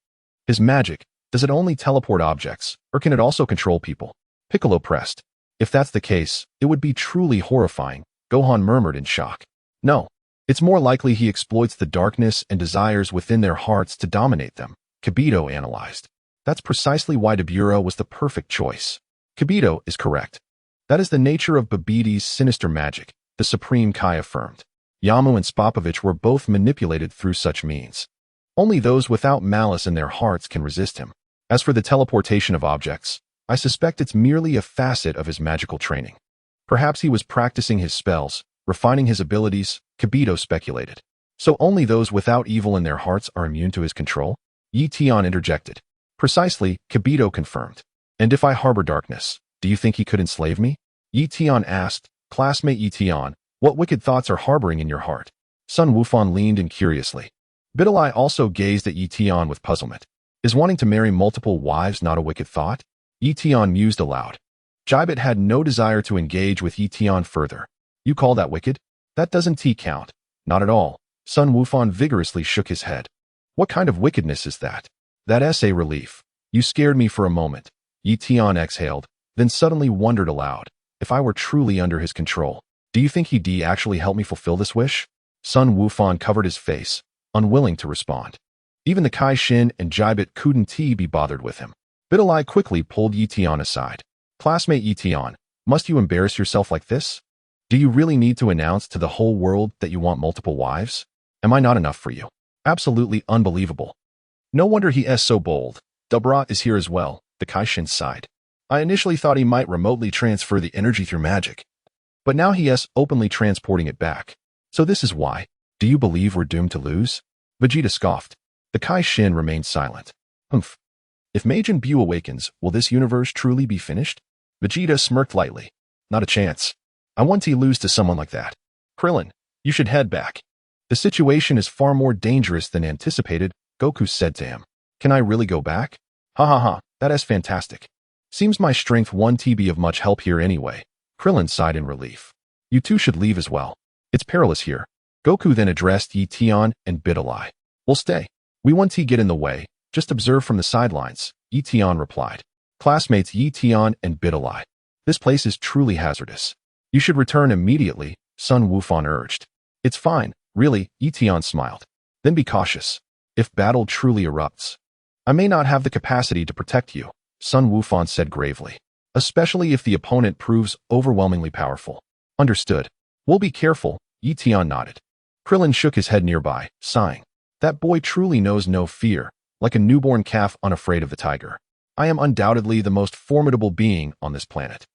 A: His magic, does it only teleport objects, or can it also control people? Piccolo pressed. If that's the case, it would be truly horrifying, Gohan murmured in shock. No, it's more likely he exploits the darkness and desires within their hearts to dominate them, Kibito analyzed. That's precisely why Dabura was the perfect choice. Kibito is correct. That is the nature of Babbidi's sinister magic, the Supreme Kai affirmed. Yamu and Spopovich were both manipulated through such means. Only those without malice in their hearts can resist him. As for the teleportation of objects, I suspect it's merely a facet of his magical training. Perhaps he was practicing his spells, refining his abilities, Kibito speculated. So only those without evil in their hearts are immune to his control? Tian interjected. Precisely, Kibito confirmed. And if I harbor darkness, do you think he could enslave me? Tian asked. Classmate Tian, what wicked thoughts are harboring in your heart? Sun Wufan leaned in curiously. Videl also gazed at Tian with puzzlement. Is wanting to marry multiple wives not a wicked thought? Tian mused aloud. Jibet had no desire to engage with Tian further. You call that wicked? That doesn't count. Not at all. Sun Wufan vigorously shook his head. What kind of wickedness is that? That's a relief. You scared me for a moment. Tian exhaled, then suddenly wondered aloud. If I were truly under his control, do you think he'd actually help me fulfill this wish? Sun Wufan covered his face, unwilling to respond. Even the Kai Shin and Jibet couldn't be bothered with him. Videl quickly pulled Tian aside. Classmate Tian, must you embarrass yourself like this? Do you really need to announce to the whole world that you want multiple wives? Am I not enough for you? Absolutely unbelievable. No wonder he is so bold. Dabura is here as well, the Kai Shin sighed. I initially thought he might remotely transfer the energy through magic, but now he is openly transporting it back. So this is why. Do you believe we're doomed to lose? Vegeta scoffed. The Kai Shin remained silent. Humph. If Majin Buu awakens, will this universe truly be finished? Vegeta smirked lightly. Not a chance. I want to lose to someone like that. Krillin, you should head back. The situation is far more dangerous than anticipated, Goku said to him. Can I really go back? Ha ha ha, that is fantastic. Seems my strength won't be of much help here anyway. Krillin sighed in relief. You two should leave as well. It's perilous here. Goku then addressed Tian and Videl. We'll stay. We won't get in the way, just observe from the sidelines, Tian replied. Classmates Tian and Videl. This place is truly hazardous. You should return immediately, Sun Wufan urged. It's fine, really, Tian smiled. Then be cautious. If battle truly erupts, I may not have the capacity to protect you, Sun Wufan said gravely. Especially if the opponent proves overwhelmingly powerful. Understood. We'll be careful, Tian nodded. Krillin shook his head nearby, sighing. That boy truly knows no fear, like a newborn calf unafraid of the tiger. I am undoubtedly the most formidable being on this planet.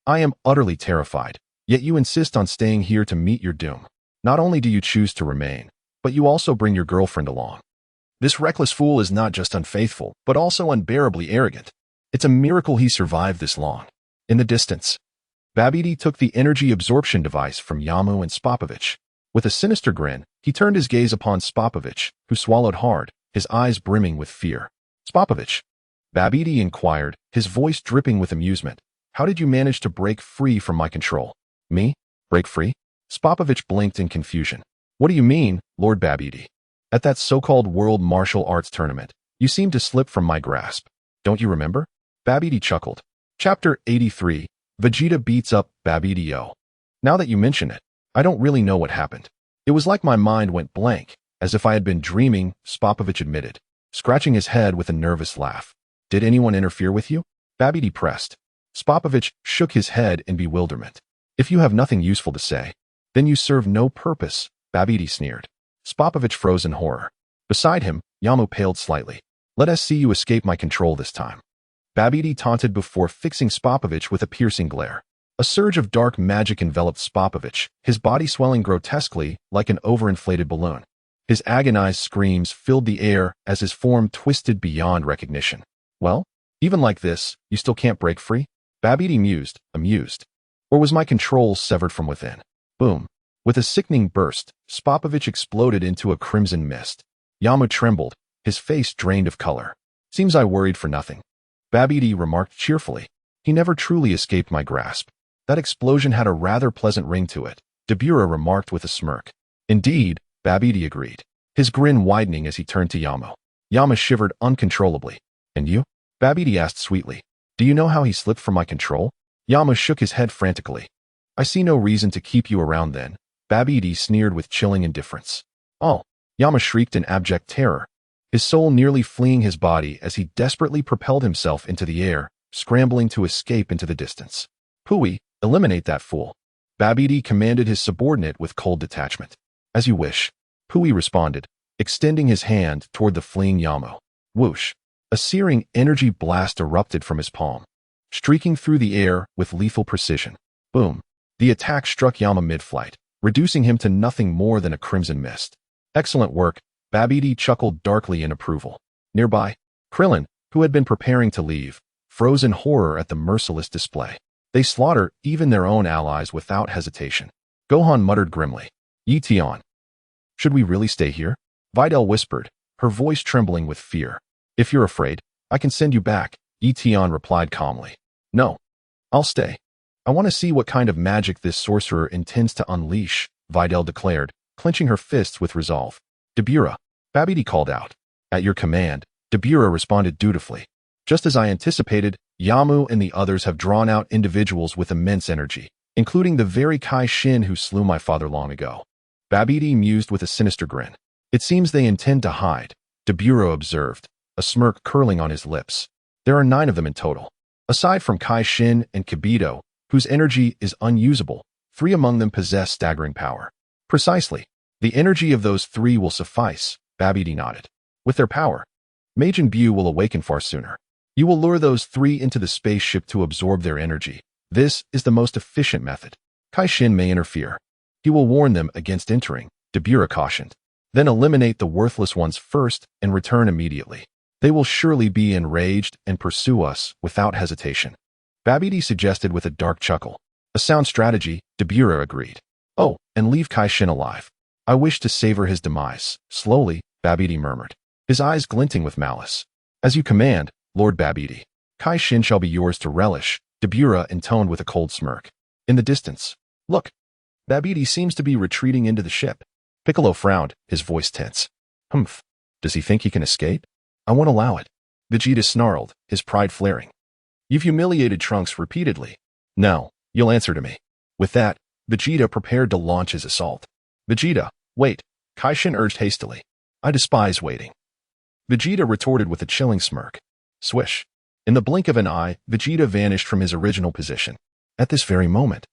A: I am utterly terrified, yet you insist on staying here to meet your doom. Not only do you choose to remain, but you also bring your girlfriend along. This reckless fool is not just unfaithful, but also unbearably arrogant. It's a miracle he survived this long. In the distance, Babidi took the energy absorption device from Yamu and Spopovich. With a sinister grin, he turned his gaze upon Spopovich, who swallowed hard, his eyes brimming with fear. Spopovich, Babidi inquired, his voice dripping with amusement. How did you manage to break free from my control? Me? Break free? Spopovich blinked in confusion. What do you mean, Lord Babidi? At that so-called World Martial Arts Tournament, you seemed to slip from my grasp. Don't you remember? Babidi chuckled. Chapter 83, Vegeta beats up Babidi-o. Now that you mention it, I don't really know what happened. It was like my mind went blank, as if I had been dreaming, Spopovich admitted, scratching his head with a nervous laugh. Did anyone interfere with you? Babidi pressed. Spopovich shook his head in bewilderment. If you have nothing useful to say, Then you serve no purpose, Babidi sneered. Spopovich froze in horror. Beside him, Yamu paled slightly. Let us see you escape my control this time. Babidi taunted before fixing Spopovich with a piercing glare. A surge of dark magic enveloped Spopovich, his body swelling grotesquely like an overinflated balloon. His agonized screams filled the air as his form twisted beyond recognition. Well, even like this, you still can't break free? Babidi mused, amused. Or was my control severed from within? Boom. With a sickening burst, Spopovich exploded into a crimson mist. Yamu trembled, his face drained of color. Seems I worried for nothing. Babidi remarked cheerfully. He never truly escaped my grasp. That explosion had a rather pleasant ring to it, Dabura remarked with a smirk. Indeed, Babidi agreed, his grin widening as he turned to Yamu. Yamu shivered uncontrollably. And you? Babidi asked sweetly. Do you know how he slipped from my control? Yamu shook his head frantically. I see no reason to keep you around then. Babidi sneered with chilling indifference. Oh, Yamu shrieked in abject terror, his soul nearly fleeing his body as he desperately propelled himself into the air, scrambling to escape into the distance. Pui, eliminate that fool. Babidi commanded his subordinate with cold detachment. As you wish. Pui responded, extending his hand toward the fleeing Yamu. Whoosh. A searing energy blast erupted from his palm, streaking through the air with lethal precision. Boom. The attack struck Yamu mid-flight, reducing him to nothing more than a crimson mist. Excellent work, Babidi chuckled darkly in approval. Nearby, Krillin, who had been preparing to leave, froze in horror at the merciless display. They slaughter even their own allies without hesitation. Gohan muttered grimly. Tian. Should we really stay here? Videl whispered, her voice trembling with fear. If you're afraid, I can send you back, Tian replied calmly. No. I'll stay. I want to see what kind of magic this sorcerer intends to unleash, Videl declared, clenching her fists with resolve. Dabura, Babidi called out. At your command, Dabura responded dutifully. Just as I anticipated, Yamu and the others have drawn out individuals with immense energy, including the very Kai Shin who slew my father long ago. Babidi mused with a sinister grin. It seems they intend to hide, Dabura observed, a smirk curling on his lips. There are 9 of them in total. Aside from Kai Shin and Kibito, whose energy is unusable, 3 among them possess staggering power. Precisely. The energy of those 3 will suffice, Babidi nodded. With their power, Majin Buu will awaken far sooner. You will lure those 3 into the spaceship to absorb their energy. This is the most efficient method. Kai Shin may interfere. He will warn them against entering, Dabura cautioned. Then eliminate the worthless ones first and return immediately. They will surely be enraged and pursue us without hesitation. Babidi suggested with a dark chuckle. A sound strategy, Dabura agreed. Oh, and leave Kai Shin alive. I wish to savor his demise. Slowly, Babidi murmured, his eyes glinting with malice. As you command, Lord Babidi. Kai Shin shall be yours to relish, Dabura intoned with a cold smirk. In the distance. Look. Babidi seems to be retreating into the ship. Piccolo frowned, his voice tense. Humph. Does he think he can escape? I won't allow it. Vegeta snarled, his pride flaring. You've humiliated Trunks repeatedly. Now, you'll answer to me. With that, Vegeta prepared to launch his assault. Vegeta, wait, Kai Shin urged hastily. I despise waiting. Vegeta retorted with a chilling smirk. Swish. In the blink of an eye, Vegeta vanished from his original position. At this very moment,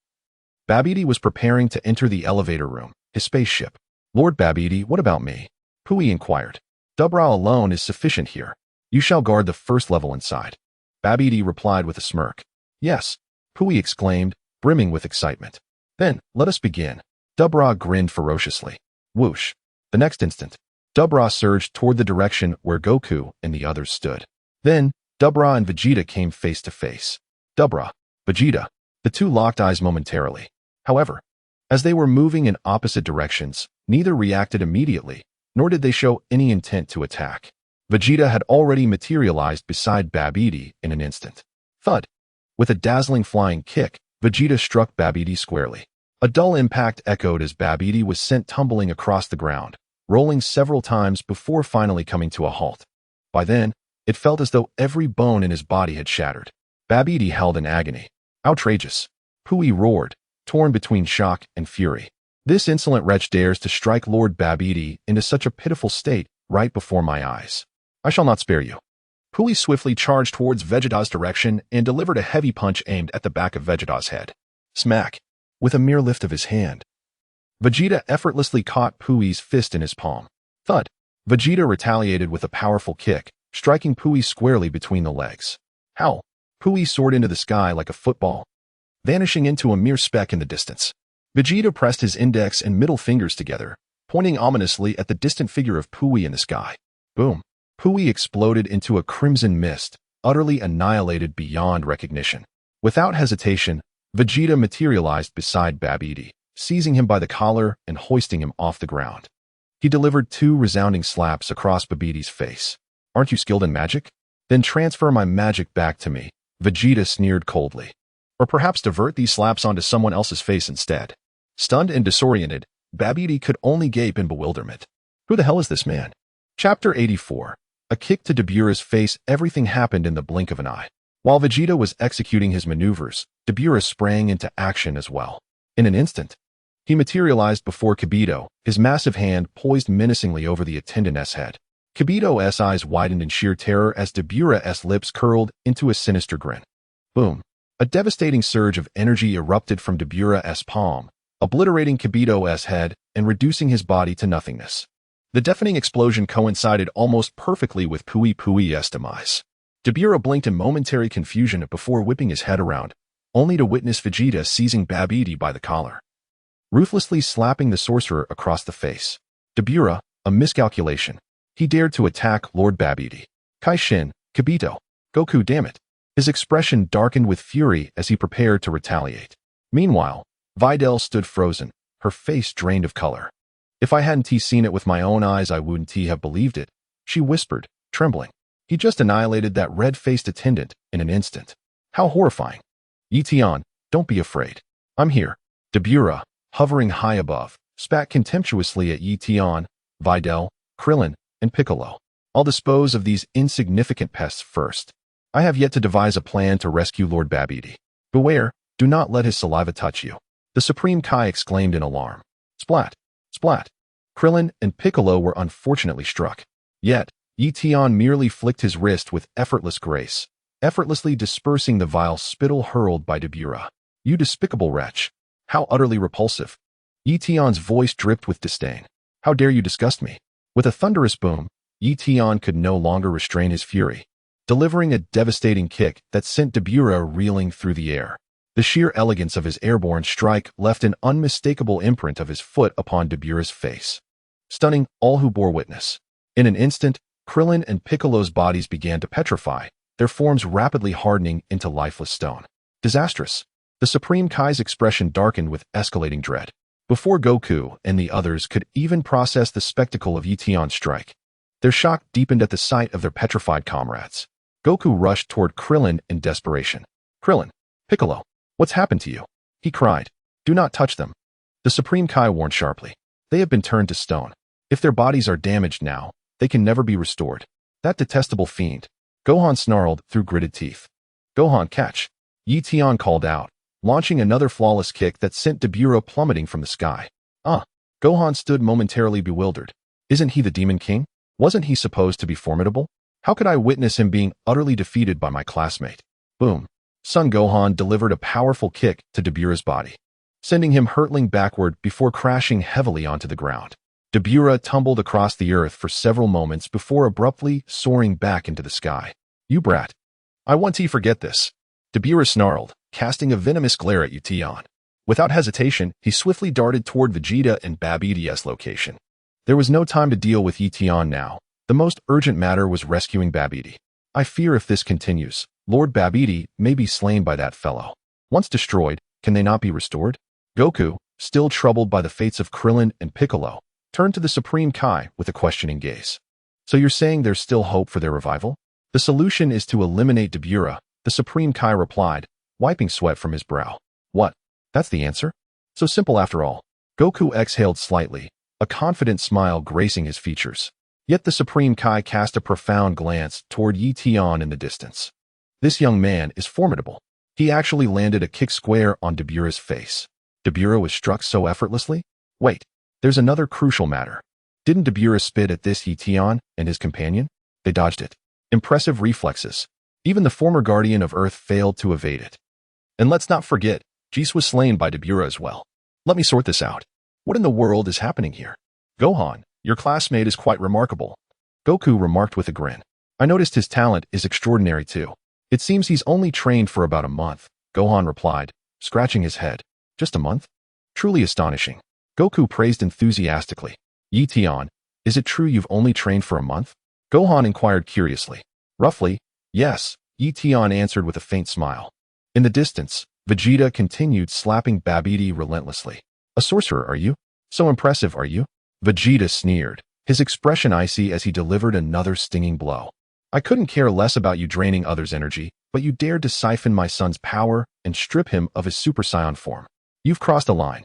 A: Babidi was preparing to enter the elevator room, his spaceship. Lord Babidi, what about me? Pui inquired. Dubra alone is sufficient here. You shall guard the first level inside. Babidi replied with a smirk. Yes, Pui exclaimed, brimming with excitement. Then, let us begin. Dubra grinned ferociously. Whoosh. The next instant, Dubra surged toward the direction where Goku and the others stood. Then, Dubra and Vegeta came face to face. Dubra, Vegeta, the 2 locked eyes momentarily. However, as they were moving in opposite directions, neither reacted immediately, nor did they show any intent to attack. Vegeta had already materialized beside Babidi in an instant. Thud. With a dazzling flying kick, Vegeta struck Babidi squarely. A dull impact echoed as Babidi was sent tumbling across the ground, rolling several times before finally coming to a halt. By then, it felt as though every bone in his body had shattered. Babidi held in agony. Outrageous. Pui roared, torn between shock and fury. This insolent wretch dares to strike Lord Babidi into such a pitiful state right before my eyes. I shall not spare you. Pui swiftly charged towards Vegeta's direction and delivered a heavy punch aimed at the back of Vegeta's head. Smack. With a mere lift of his hand, Vegeta effortlessly caught Pui's fist in his palm. Thud. Vegeta retaliated with a powerful kick, striking Pui squarely between the legs. Howl. Pui soared into the sky like a football, vanishing into a mere speck in the distance. Vegeta pressed his index and middle fingers together, pointing ominously at the distant figure of Pui in the sky. Boom. Pui exploded into a crimson mist, utterly annihilated beyond recognition. Without hesitation, Vegeta materialized beside Babidi, seizing him by the collar and hoisting him off the ground. He delivered 2 resounding slaps across Babidi's face. Aren't you skilled in magic? Then transfer my magic back to me, Vegeta sneered coldly. Or perhaps divert these slaps onto someone else's face instead. Stunned and disoriented, Babidi could only gape in bewilderment. Who the hell is this man? Chapter 84. A kick to Beerus' face. Everything happened in the blink of an eye. While Vegeta was executing his maneuvers, Beerus sprang into action as well. In an instant, he materialized before Kibito, his massive hand poised menacingly over the attendant's head. Kibito's eyes widened in sheer terror as Beerus' lips curled into a sinister grin. Boom. A devastating surge of energy erupted from Beerus' palm, obliterating Kibito's head and reducing his body to nothingness. The deafening explosion coincided almost perfectly with Pui's demise. Beerus blinked in momentary confusion before whipping his head around, only to witness Vegeta seizing Babidi by the collar, ruthlessly slapping the sorcerer across the face. Beerus, a miscalculation. He dared to attack Lord Babidi. Kai-Shin, Kibito, Goku, damn it. His expression darkened with fury as he prepared to retaliate. Meanwhile, Videl stood frozen, her face drained of color. If I hadn't seen it with my own eyes, I wouldn't have believed it, she whispered, trembling. He just annihilated that red-faced attendant in an instant. How horrifying. Tian, don't be afraid. I'm here. Beerus, hovering high above, spat contemptuously at Tian, Videl, Krillin, and Piccolo. I'll dispose of these insignificant pests first. I have yet to devise a plan to rescue Lord Babidi. Beware, do not let his saliva touch you. The Supreme Kai exclaimed in alarm. Splat! Splat! Krillin and Piccolo were unfortunately struck. Yet, Tian merely flicked his wrist with effortless grace, effortlessly dispersing the vile spittle hurled by Beerus. You despicable wretch! How utterly repulsive! Tian's voice dripped with disdain. How dare you disgust me? With a thunderous boom, Tian could no longer restrain his fury, delivering a devastating kick that sent Beerus reeling through the air. The sheer elegance of his airborne strike left an unmistakable imprint of his foot upon Beerus' face, stunning all who bore witness. In an instant, Krillin and Piccolo's bodies began to petrify, their forms rapidly hardening into lifeless stone. Disastrous. The Supreme Kai's expression darkened with escalating dread. Before Goku and the others could even process the spectacle of Tian's strike, their shock deepened at the sight of their petrified comrades. Goku rushed toward Krillin in desperation. Krillin, Piccolo, what's happened to you? He cried. Do not touch them. The Supreme Kai warned sharply. They have been turned to stone. If their bodies are damaged now, they can never be restored. That detestable fiend. Gohan snarled through gritted teeth. Gohan, catch. Tian called out, launching another flawless kick that sent Beerus plummeting from the sky. Gohan stood momentarily bewildered. Isn't he the Demon King? Wasn't he supposed to be formidable? How could I witness him being utterly defeated by my classmate? Boom. Son Gohan delivered a powerful kick to Beerus' body, sending him hurtling backward before crashing heavily onto the ground. Beerus tumbled across the earth for several moments before abruptly soaring back into the sky. You brat. I want to forget this. Beerus snarled, casting a venomous glare at Tian. Without hesitation, he swiftly darted toward Vegeta and Babidi's location. There was no time to deal with Tian now. The most urgent matter was rescuing Babidi. I fear if this continues, Lord Babidi may be slain by that fellow. Once destroyed, can they not be restored? Goku, still troubled by the fates of Krillin and Piccolo, turned to the Supreme Kai with a questioning gaze. So you're saying there's still hope for their revival? The solution is to eliminate Beerus, the Supreme Kai replied, wiping sweat from his brow. What? That's the answer? So simple after all. Goku exhaled slightly, a confident smile gracing his features. Yet the Supreme Kai cast a profound glance toward Tian in the distance. This young man is formidable. He actually landed a kick square on Beerus' face. Beerus was struck so effortlessly? Wait, there's another crucial matter. Didn't Beerus spit at this Tian and his companion? They dodged it. Impressive reflexes. Even the former Guardian of Earth failed to evade it. And let's not forget, Whis was slain by Beerus as well. Let me sort this out. What in the world is happening here? Gohan, your classmate is quite remarkable. Goku remarked with a grin. I noticed his talent is extraordinary too. It seems he's only trained for about a month, Gohan replied, scratching his head. Just a month? Truly astonishing. Goku praised enthusiastically. Tian, is it true you've only trained for a month? Gohan inquired curiously. Roughly, yes, Tian answered with a faint smile. In the distance, Vegeta continued slapping Babidi relentlessly. A sorcerer, are you? So impressive, are you? Vegeta sneered, his expression icy as he delivered another stinging blow. I couldn't care less about you draining others' energy, but you dared to siphon my son's power and strip him of his Super Saiyan form. You've crossed a line.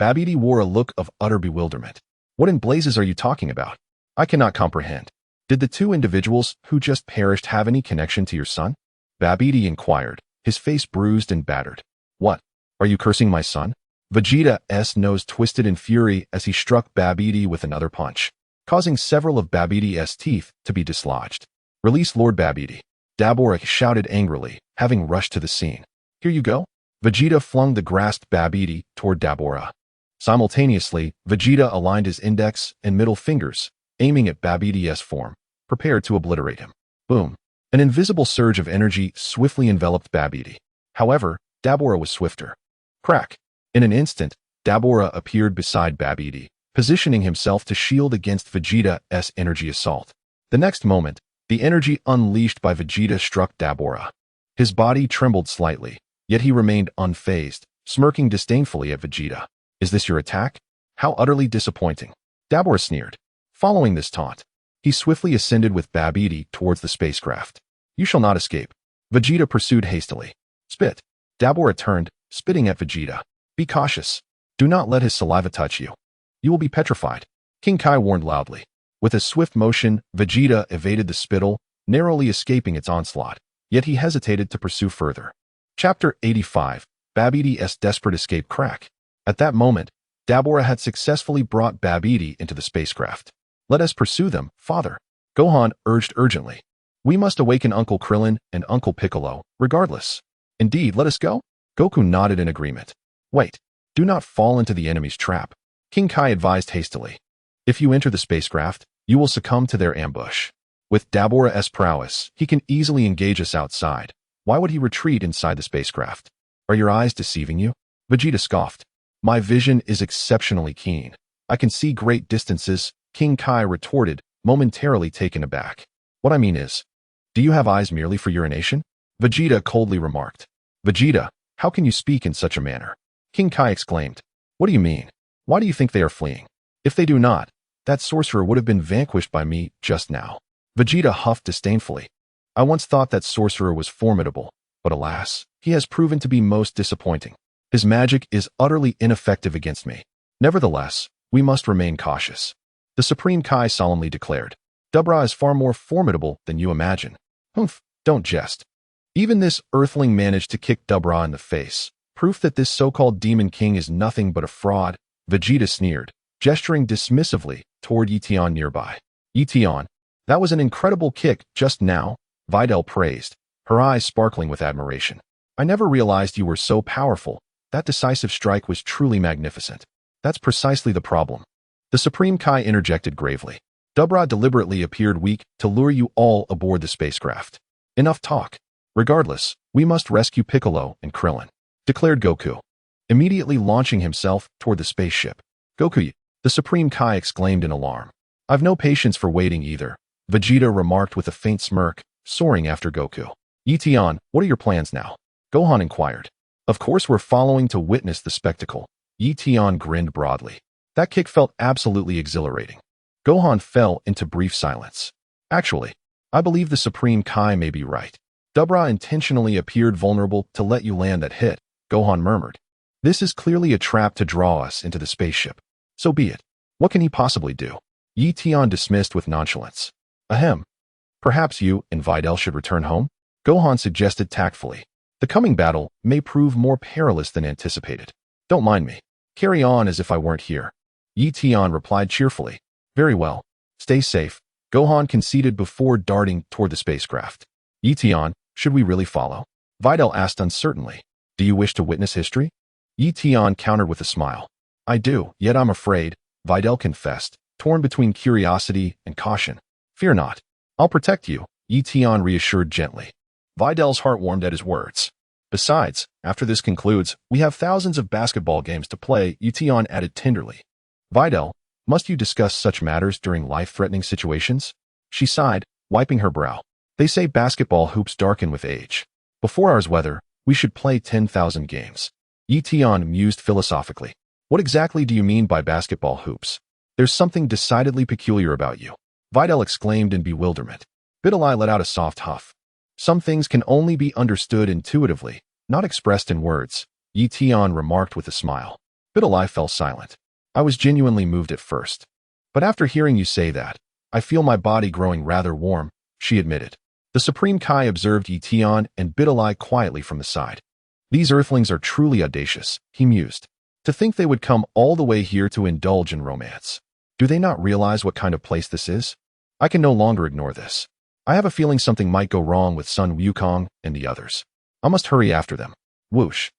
A: Babidi wore a look of utter bewilderment. What in blazes are you talking about? I cannot comprehend. Did the two individuals who just perished have any connection to your son? Babidi inquired, his face bruised and battered. What? Are you cursing my son? Vegeta's nose twisted in fury as he struck Babidi with another punch, causing several of Babidi's teeth to be dislodged. Release Lord Babidi. Dabura shouted angrily, having rushed to the scene. Here you go. Vegeta flung the grasped Babidi toward Dabura. Simultaneously, Vegeta aligned his index and middle fingers, aiming at Babidi's form, prepared to obliterate him. Boom. An invisible surge of energy swiftly enveloped Babidi. However, Dabura was swifter. Crack. In an instant, Dabura appeared beside Babidi, positioning himself to shield against Vegeta's energy assault. The next moment, the energy unleashed by Vegeta struck Dabura. His body trembled slightly, yet he remained unfazed, smirking disdainfully at Vegeta. Is this your attack? How utterly disappointing. Dabura sneered. Following this taunt, he swiftly ascended with Babidi towards the spacecraft. You shall not escape. Vegeta pursued hastily. Spit. Dabura turned, spitting at Vegeta. Be cautious. Do not let his saliva touch you. You will be petrified. King Kai warned loudly. With a swift motion, Vegeta evaded the spittle, narrowly escaping its onslaught, yet he hesitated to pursue further. Chapter 85. Babidi's Desperate Escape Crack. At that moment, Dabura had successfully brought Babidi into the spacecraft. Let us pursue them, father. Gohan urged urgently. We must awaken Uncle Krillin and Uncle Piccolo, regardless. Indeed, let us go? Goku nodded in agreement. Wait. Do not fall into the enemy's trap. King Kai advised hastily. If you enter the spacecraft, you will succumb to their ambush. With Dabura's prowess, he can easily engage us outside. Why would he retreat inside the spacecraft? Are your eyes deceiving you? Vegeta scoffed. My vision is exceptionally keen. I can see great distances, King Kai retorted, momentarily taken aback. What I mean is, do you have eyes merely for urination? Vegeta coldly remarked. Vegeta, how can you speak in such a manner? King Kai exclaimed. What do you mean? Why do you think they are fleeing? If they do not, that sorcerer would have been vanquished by me just now. Vegeta huffed disdainfully. I once thought that sorcerer was formidable, but alas, he has proven to be most disappointing. His magic is utterly ineffective against me. Nevertheless, we must remain cautious. The Supreme Kai solemnly declared. Dabura is far more formidable than you imagine. Humph, don't jest. Even this earthling managed to kick Dabura in the face. Proof that this so-called Demon King is nothing but a fraud. Vegeta sneered, gesturing dismissively toward Tian nearby. Tian, that was an incredible kick just now, Videl praised, her eyes sparkling with admiration. I never realized you were so powerful. That decisive strike was truly magnificent. That's precisely the problem. The Supreme Kai interjected gravely. Dabura deliberately appeared weak to lure you all aboard the spacecraft. Enough talk. Regardless, we must rescue Piccolo and Krillin, declared Goku, immediately launching himself toward the spaceship. Goku, the Supreme Kai exclaimed in alarm. I've no patience for waiting either, Vegeta remarked with a faint smirk, soaring after Goku. Tian, what are your plans now? Gohan inquired. Of course we're following to witness the spectacle. Tian grinned broadly. That kick felt absolutely exhilarating. Gohan fell into brief silence. Actually, I believe the Supreme Kai may be right. Dabura intentionally appeared vulnerable to let you land that hit, Gohan murmured. This is clearly a trap to draw us into the spaceship. So be it. What can he possibly do? Tian dismissed with nonchalance. Ahem. Perhaps you and Videl should return home? Gohan suggested tactfully. The coming battle may prove more perilous than anticipated. Don't mind me. Carry on as if I weren't here. Tian replied cheerfully. Very well. Stay safe. Gohan conceded before darting toward the spacecraft. Tian, should we really follow? Videl asked uncertainly. Do you wish to witness history? Tian countered with a smile. I do, yet I'm afraid, Videl confessed, torn between curiosity and caution. Fear not. I'll protect you, Tian reassured gently. Videl's heart warmed at his words. Besides, after this concludes, we have thousands of basketball games to play, Tian added tenderly. Videl, must you discuss such matters during life-threatening situations? She sighed, wiping her brow. They say basketball hoops darken with age. Before ours weather, we should play 10,000 games. Tian mused philosophically. What exactly do you mean by basketball hoops? There's something decidedly peculiar about you. Videl exclaimed in bewilderment. Videl let out a soft huff. Some things can only be understood intuitively, not expressed in words, Tian remarked with a smile. Videl fell silent. I was genuinely moved at first. But after hearing you say that, I feel my body growing rather warm, she admitted. The Supreme Kai observed Tian and Videl quietly from the side. These earthlings are truly audacious, he mused. To think they would come all the way here to indulge in romance. Do they not realize what kind of place this is? I can no longer ignore this. I have a feeling something might go wrong with Sun Wukong and the others. I must hurry after them. Whoosh.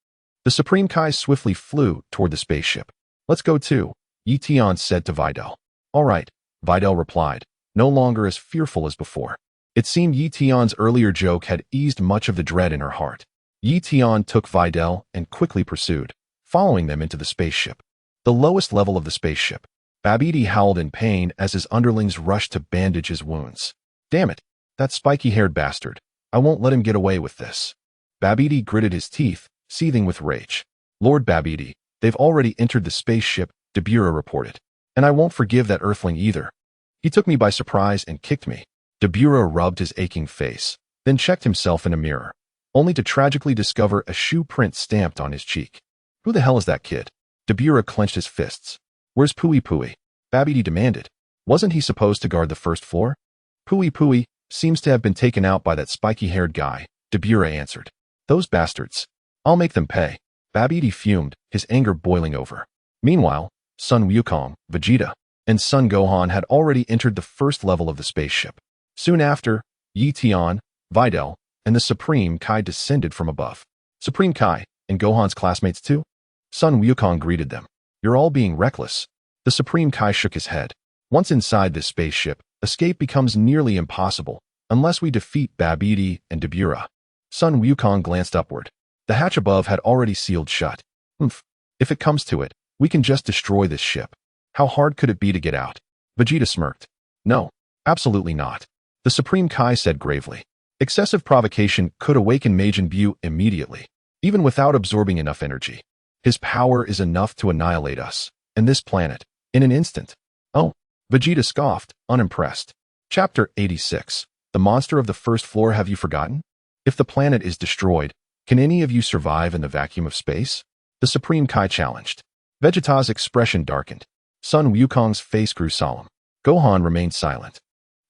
A: The Supreme Kai swiftly flew toward the spaceship. Let's go too, Tian said to Videl. All right, Videl replied, no longer as fearful as before. It seemed Tian's earlier joke had eased much of the dread in her heart. Tian took Videl and quickly pursued, following them into the spaceship. The lowest level of the spaceship. Babidi howled in pain as his underlings rushed to bandage his wounds. Damn it, that spiky-haired bastard. I won't let him get away with this. Babidi gritted his teeth, seething with rage. Lord Babidi, they've already entered the spaceship, Beerus reported. And I won't forgive that earthling either. He took me by surprise and kicked me. Beerus rubbed his aching face, then checked himself in a mirror, only to tragically discover a shoe print stamped on his cheek. Who the hell is that kid? Beerus clenched his fists. Where's Pui Pui? Babidi demanded. Wasn't he supposed to guard the first floor? Pui Pui seems to have been taken out by that spiky-haired guy, Beerus answered. Those bastards. I'll make them pay. Babidi fumed, his anger boiling over. Meanwhile, Sun Wukong, Vegeta, and Son Gohan had already entered the first level of the spaceship. Soon after, Tian, Videl, and the Supreme Kai descended from above. Supreme Kai, and Gohan's classmates too? Sun Wukong greeted them. You're all being reckless. The Supreme Kai shook his head. Once inside this spaceship, escape becomes nearly impossible, unless we defeat Babidi and Beerus. Sun Wukong glanced upward. The hatch above had already sealed shut. If it comes to it, we can just destroy this ship. How hard could it be to get out? Vegeta smirked. No, absolutely not. The Supreme Kai said gravely. Excessive provocation could awaken Majin Buu immediately, even without absorbing enough energy. His power is enough to annihilate us, and this planet, in an instant. Oh, Vegeta scoffed, unimpressed. Chapter 86. The monster of the first floor, have you forgotten? If the planet is destroyed, can any of you survive in the vacuum of space? The Supreme Kai challenged. Vegeta's expression darkened. Sun Wukong's face grew solemn. Gohan remained silent.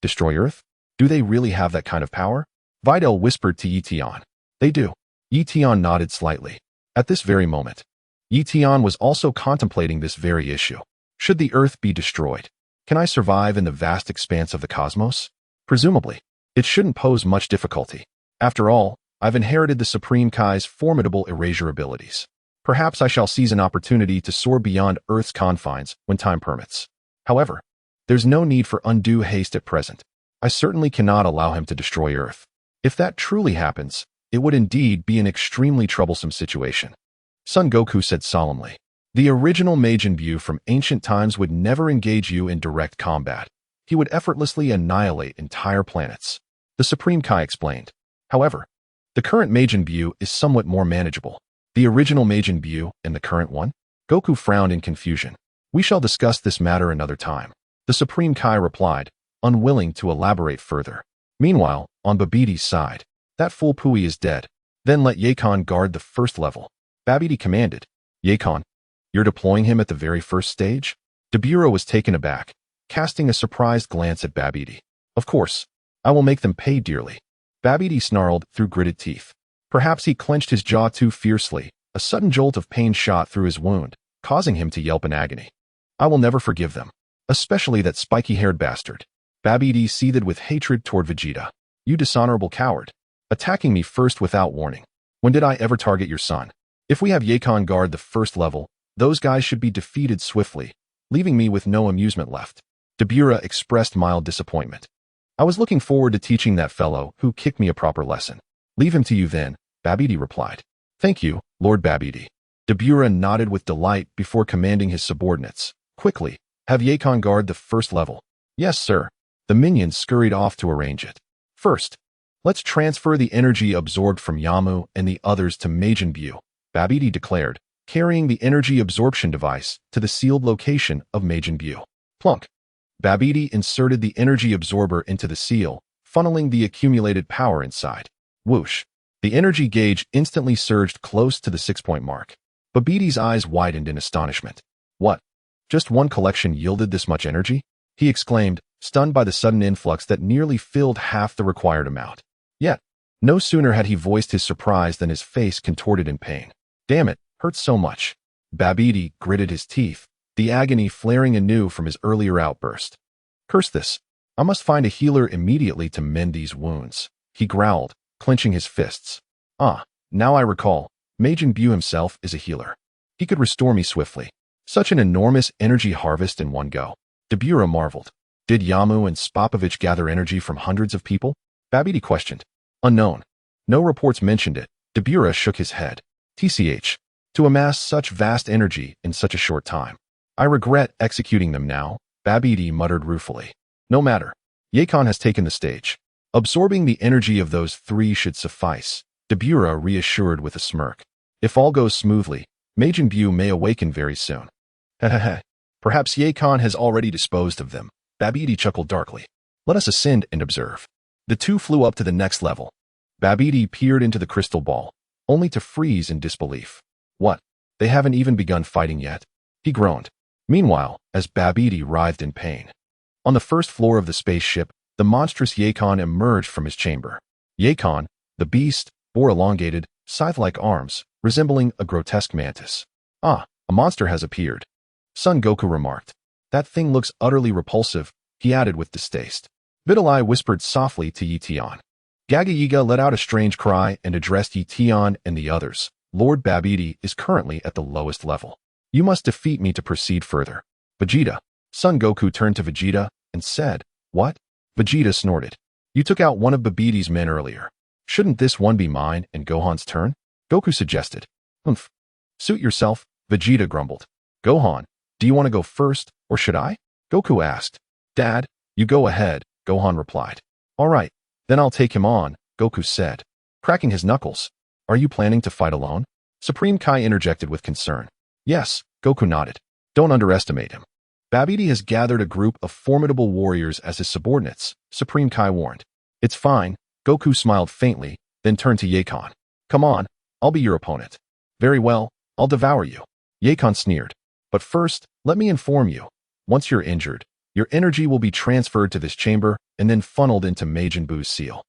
A: Destroy Earth? Do they really have that kind of power? Videl whispered to Tian. They do. Tian nodded slightly. At this very moment, Tian was also contemplating this very issue. Should the Earth be destroyed? Can I survive in the vast expanse of the cosmos? Presumably. It shouldn't pose much difficulty. After all, I've inherited the Supreme Kai's formidable erasure abilities. Perhaps I shall seize an opportunity to soar beyond Earth's confines when time permits. However, there's no need for undue haste at present. I certainly cannot allow him to destroy Earth. If that truly happens, it would indeed be an extremely troublesome situation. Son Goku said solemnly. The original Majin Buu from ancient times would never engage you in direct combat. He would effortlessly annihilate entire planets. The Supreme Kai explained. However, the current Majin Buu is somewhat more manageable. The original Majin Buu and the current one? Goku frowned in confusion. We shall discuss this matter another time. The Supreme Kai replied, unwilling to elaborate further. Meanwhile, on Babidi's side, that fool Pui is dead. Then let Yakon guard the first level. Babidi commanded. Yakon, you're deploying him at the very first stage? Beerus was taken aback, casting a surprised glance at Babidi. Of course, I will make them pay dearly. Babidi snarled through gritted teeth. Perhaps he clenched his jaw too fiercely. A sudden jolt of pain shot through his wound, causing him to yelp in agony. I will never forgive them. Especially that spiky-haired bastard. Babidi seethed with hatred toward Vegeta. You dishonorable coward. Attacking me first without warning. When did I ever target your son? If we have Yakon guard the first level, Those guys should be defeated swiftly, leaving me with no amusement left. Beerus expressed mild disappointment. I was looking forward to teaching that fellow who kicked me a proper lesson. Leave him to you then, Babidi replied. Thank you, Lord Babidi. Beerus nodded with delight before commanding his subordinates. Quickly, have Yakon guard the first level. Yes, sir. The minions scurried off to arrange it. First, let's transfer the energy absorbed from Yamu and the others to Majin Buu, Babidi declared, carrying the energy absorption device to the sealed location of Majin Buu. Plunk. Babidi inserted the energy absorber into the seal, funneling the accumulated power inside. Whoosh. The energy gauge instantly surged close to the 6-point mark. Babidi's eyes widened in astonishment. What? Just one collection yielded this much energy? He exclaimed, stunned by the sudden influx that nearly filled half the required amount. Yet, no sooner had he voiced his surprise than his face contorted in pain. Damn it, hurts so much. Babidi gritted his teeth, the agony flaring anew from his earlier outburst. Curse this. I must find a healer immediately to mend these wounds, he growled, clenching his fists. Ah, now I recall, Majin Buu himself is a healer. He could restore me swiftly. Such an enormous energy harvest in one go. Beerus marveled. Did Yamu and Spopovich gather energy from hundreds of people? Babidi questioned. Unknown. No reports mentioned it. Beerus shook his head. TCH. To amass such vast energy in such a short time. I regret executing them now, Babidi muttered ruefully. No matter. Yakon has taken the stage. Absorbing the energy of those three should suffice, Beerus reassured with a smirk. If all goes smoothly, Majin Buu may awaken very soon. Hehehe. Perhaps Yakon has already disposed of them, Babidi chuckled darkly. Let us ascend and observe. The two flew up to the next level. Babidi peered into the crystal ball, only to freeze in disbelief. What? They haven't even begun fighting yet? He groaned. Meanwhile, as Babidi writhed in pain. On the first floor of the spaceship, the monstrous Yakon emerged from his chamber. Yakon, the beast, bore elongated, scythe-like arms, resembling a grotesque mantis. Ah, a monster has appeared. Son Goku remarked. That thing looks utterly repulsive, he added with distaste. Videl whispered softly to Yi Tian. Gaga Yiga let out a strange cry and addressed Yi Tian and the others. Lord Babidi is currently at the lowest level. You must defeat me to proceed further. Vegeta. Son Goku turned to Vegeta and said, What? Vegeta snorted. You took out one of Babidi's men earlier. Shouldn't this one be mine and Gohan's turn? Goku suggested. Humph. Suit yourself, Vegeta grumbled. Gohan, do you want to go first, or should I? Goku asked. Dad, you go ahead, Gohan replied. All right, then I'll take him on, Goku said, cracking his knuckles. Are you planning to fight alone? Supreme Kai interjected with concern. Yes, Goku nodded. Don't underestimate him. Babidi has gathered a group of formidable warriors as his subordinates, Supreme Kai warned. It's fine, Goku smiled faintly, then turned to Yakon. Come on, I'll be your opponent. Very well, I'll devour you. Yakon sneered. But first, let me inform you. Once you're injured, your energy will be transferred to this chamber and then funneled into Majin Buu's seal.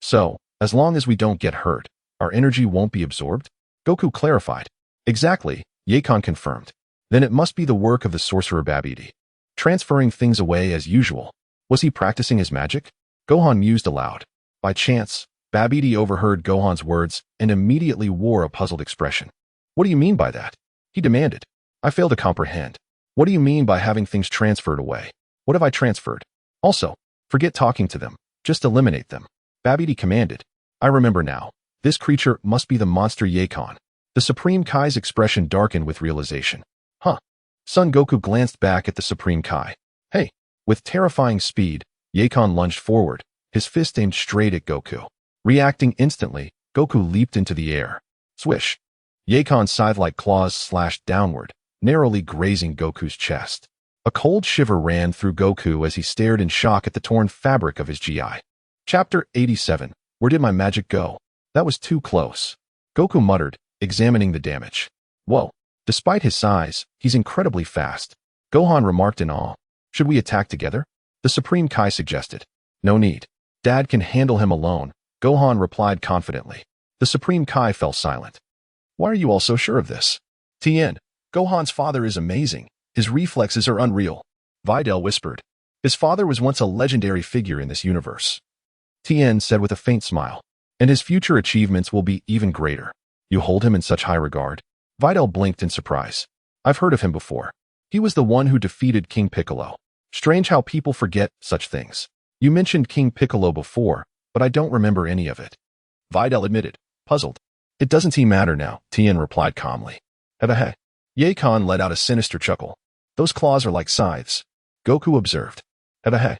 A: So, as long as we don't get hurt, our energy won't be absorbed? Goku clarified. Exactly, Yakon confirmed. Then it must be the work of the sorcerer Babidi. Transferring things away as usual. Was he practicing his magic? Gohan mused aloud. By chance, Babidi overheard Gohan's words and immediately wore a puzzled expression. What do you mean by that? He demanded. I fail to comprehend. What do you mean by having things transferred away? What have I transferred? Also, forget talking to them. Just eliminate them. Babidi commanded. I remember now. This creature must be the monster Yakon. The Supreme Kai's expression darkened with realization. Huh. Son Goku glanced back at the Supreme Kai. Hey. With terrifying speed, Yakon lunged forward, his fist aimed straight at Goku. Reacting instantly, Goku leaped into the air. Swish. Yakon's scythe-like claws slashed downward, narrowly grazing Goku's chest. A cold shiver ran through Goku as he stared in shock at the torn fabric of his GI. Chapter 87. Where did my magic go? That was too close. Goku muttered, examining the damage. Whoa. Despite his size, he's incredibly fast. Gohan remarked in awe. Should we attack together? The Supreme Kai suggested. No need. Dad can handle him alone, Gohan replied confidently. The Supreme Kai fell silent. Why are you all so sure of this? Tian. Gohan's father is amazing. His reflexes are unreal. Videl whispered. His father was once a legendary figure in this universe. Tian said with a faint smile. And his future achievements will be even greater. You hold him in such high regard? Videl blinked in surprise. I've heard of him before. He was the one who defeated King Piccolo. Strange how people forget such things. You mentioned King Piccolo before, but I don't remember any of it. Videl admitted, puzzled. It doesn't matter now, Tian replied calmly. Hey. Yakon let out a sinister chuckle. Those claws are like scythes. Goku observed. Hey.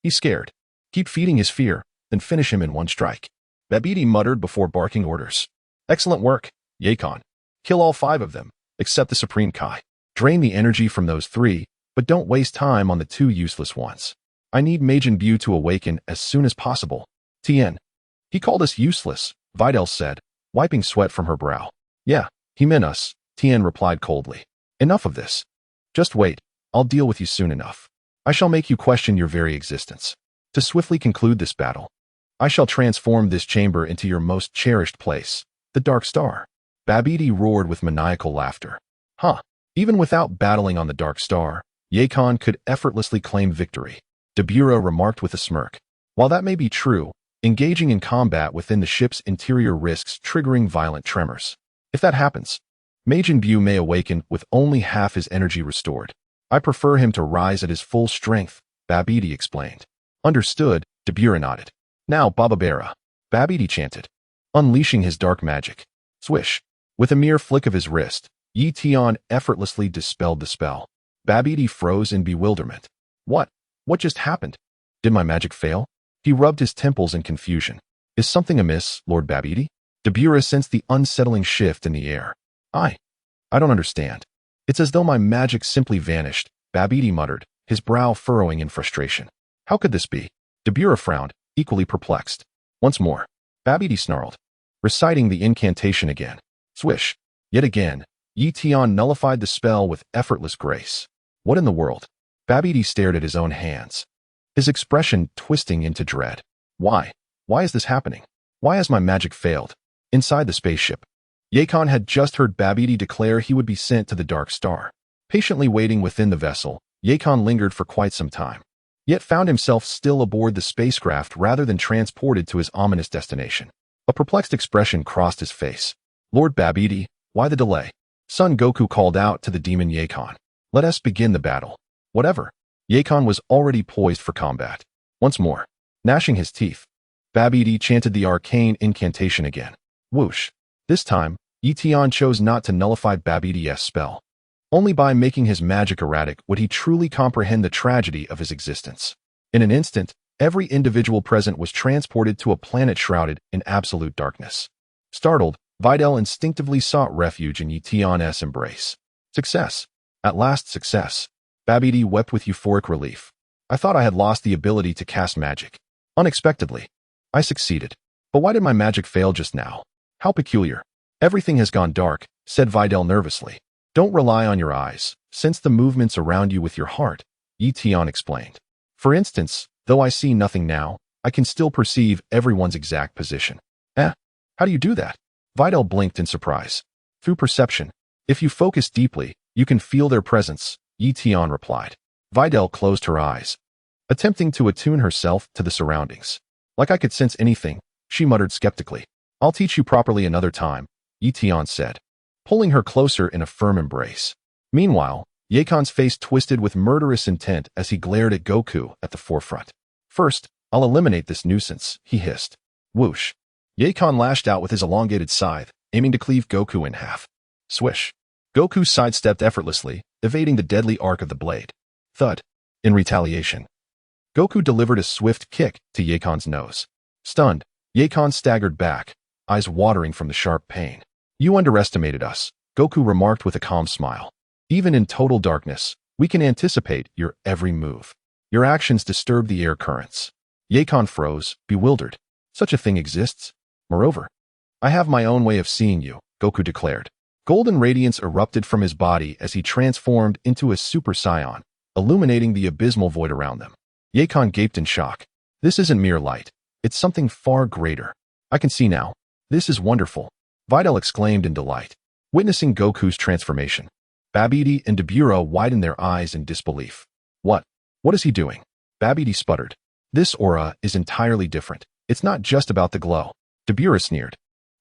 A: He's scared. Keep feeding his fear, then finish him in one strike. Babidi muttered before barking orders. Excellent work, Yakon. Kill all 5 of them, except the Supreme Kai. Drain the energy from those 3, but don't waste time on the 2 useless ones. I need Majin Buu to awaken as soon as possible. Tian. He called us useless, Videl said, wiping sweat from her brow. Yeah, he meant us, Tian replied coldly. Enough of this. Just wait, I'll deal with you soon enough. I shall make you question your very existence. To swiftly conclude this battle, I shall transform this chamber into your most cherished place, the Dark Star. Babidi roared with maniacal laughter. Huh. Even without battling on the Dark Star, Yakon could effortlessly claim victory. Beerus remarked with a smirk. While that may be true, engaging in combat within the ship's interior risks triggering violent tremors. If that happens, Majin Buu may awaken with only half his energy restored. I prefer him to rise at his full strength, Babidi explained. Understood, Beerus nodded. Now Bababera, Babidi chanted, unleashing his dark magic. Swish. With a mere flick of his wrist, Tian effortlessly dispelled the spell. Babidi froze in bewilderment. What just happened? Did my magic fail? He rubbed his temples in confusion. Is something amiss, Lord Babidi? Beerus sensed the unsettling shift in the air. I don't understand. It's as though my magic simply vanished, Babidi muttered, his brow furrowing in frustration. How could this be? Beerus frowned, equally perplexed. Once more, Babidi snarled, reciting the incantation again. Swish. Yet again, Tian nullified the spell with effortless grace. What in the world? Babidi stared at his own hands, his expression twisting into dread. Why? Why is this happening? Why has my magic failed? Inside the spaceship, Yakon had just heard Babidi declare he would be sent to the Dark Star. Patiently waiting within the vessel, Yakon lingered for quite some time, yet found himself still aboard the spacecraft rather than transported to his ominous destination. A perplexed expression crossed his face. Lord Babidi, why the delay? Son Goku called out to the demon Yakon. Let us begin the battle. Whatever. Yakon was already poised for combat. Once more, gnashing his teeth, Babidi chanted the arcane incantation again. Whoosh. This time, Tian chose not to nullify Babidi's spell. Only by making his magic erratic would he truly comprehend the tragedy of his existence. In an instant, every individual present was transported to a planet shrouded in absolute darkness. Startled, Videl instinctively sought refuge in Tian's embrace. Success. At last success. Babidi wept with euphoric relief. I thought I had lost the ability to cast magic. Unexpectedly, I succeeded. But why did my magic fail just now? How peculiar. Everything has gone dark, said Videl nervously. Don't rely on your eyes. Sense the movements around you with your heart, Tian explained. For instance, though I see nothing now, I can still perceive everyone's exact position. How do you do that? Videl blinked in surprise. Through perception. If you focus deeply, you can feel their presence, Tian replied. Videl closed her eyes, attempting to attune herself to the surroundings. Like I could sense anything, she muttered skeptically. I'll teach you properly another time, Tian said, pulling her closer in a firm embrace. Meanwhile, Yakon's face twisted with murderous intent as he glared at Goku at the forefront. First, I'll eliminate this nuisance, he hissed. Whoosh. Yakon lashed out with his elongated scythe, aiming to cleave Goku in half. Swish. Goku sidestepped effortlessly, evading the deadly arc of the blade. Thud. In retaliation, Goku delivered a swift kick to Yakon's nose. Stunned, Yakon staggered back, eyes watering from the sharp pain. You underestimated us, Goku remarked with a calm smile. Even in total darkness, we can anticipate your every move. Your actions disturb the air currents. Yakon froze, bewildered. Such a thing exists? Moreover, I have my own way of seeing you, Goku declared. Golden radiance erupted from his body as he transformed into a Super Saiyan, illuminating the abysmal void around them. Yakon gaped in shock. This isn't mere light. It's something far greater. I can see now. This is wonderful, Videl exclaimed in delight, witnessing Goku's transformation. Babidi and Beerus widened their eyes in disbelief. What is he doing? Babidi sputtered. This aura is entirely different. It's not just about the glow. Beerus sneered.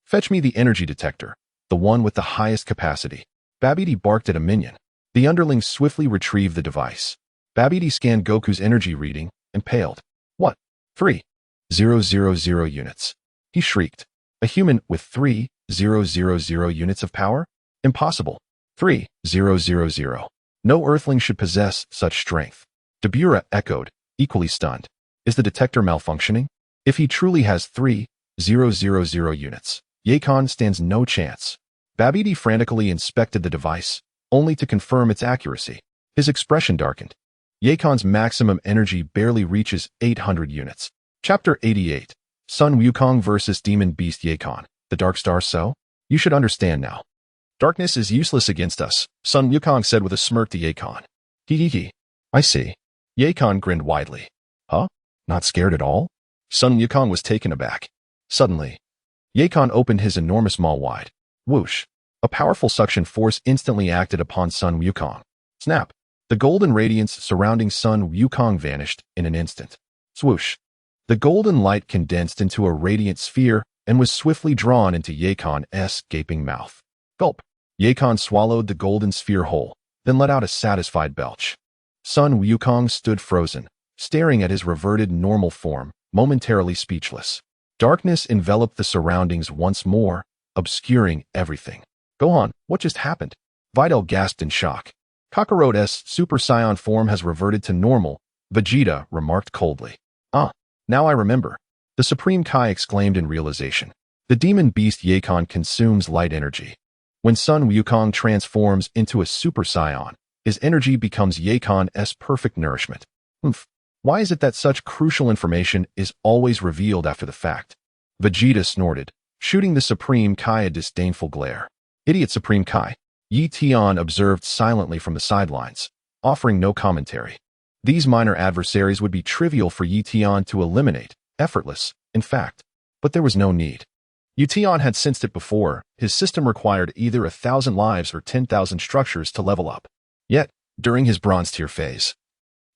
A: Fetch me the energy detector, the one with the highest capacity. Babidi barked at a minion. The underling swiftly retrieved the device. Babidi scanned Goku's energy reading and paled. What? 3,000 units. He shrieked. A human with 3,000 units of power? Impossible. 3,000. No earthling should possess such strength. Dabura echoed, equally stunned. Is the detector malfunctioning? If he truly has 3,000 units, Yakon stands no chance. Babidi frantically inspected the device, only to confirm its accuracy. His expression darkened. Yakon's maximum energy barely reaches 800 units. Chapter 88. Sun Wukong vs. Demon Beast Yakon. The Dark Star so? You should understand now. Darkness is useless against us, Sun Wukong said with a smirk to Yakon. Hee. I see. Yakon grinned widely. Huh? Not scared at all? Sun Wukong was taken aback. Suddenly, Yakon opened his enormous maw wide. Whoosh. A powerful suction force instantly acted upon Sun Wukong. Snap. The golden radiance surrounding Sun Wukong vanished in an instant. Swoosh. The golden light condensed into a radiant sphere and was swiftly drawn into Yakon's gaping mouth. Gulp. Yakon swallowed the golden sphere whole, then let out a satisfied belch. Sun Wukong stood frozen, staring at his reverted normal form, momentarily speechless. Darkness enveloped the surroundings once more, obscuring everything. Gohan, what just happened? Videl gasped in shock. Kakarot's Super Saiyan form has reverted to normal, Vegeta remarked coldly. Now I remember. The Supreme Kai exclaimed in realization. The demon beast Yakon consumes light energy. When Sun Wukong transforms into a Super Saiyan, his energy becomes Yakon's perfect nourishment. Why is it that such crucial information is always revealed after the fact? Vegeta snorted, shooting the Supreme Kai a disdainful glare. Idiot Supreme Kai. Tian observed silently from the sidelines, offering no commentary. These minor adversaries would be trivial for Tian to eliminate, effortless, in fact. But there was no need. Tian had sensed it before. His system required either 1,000 lives or 10,000 structures to level up. Yet, during his bronze tier phase,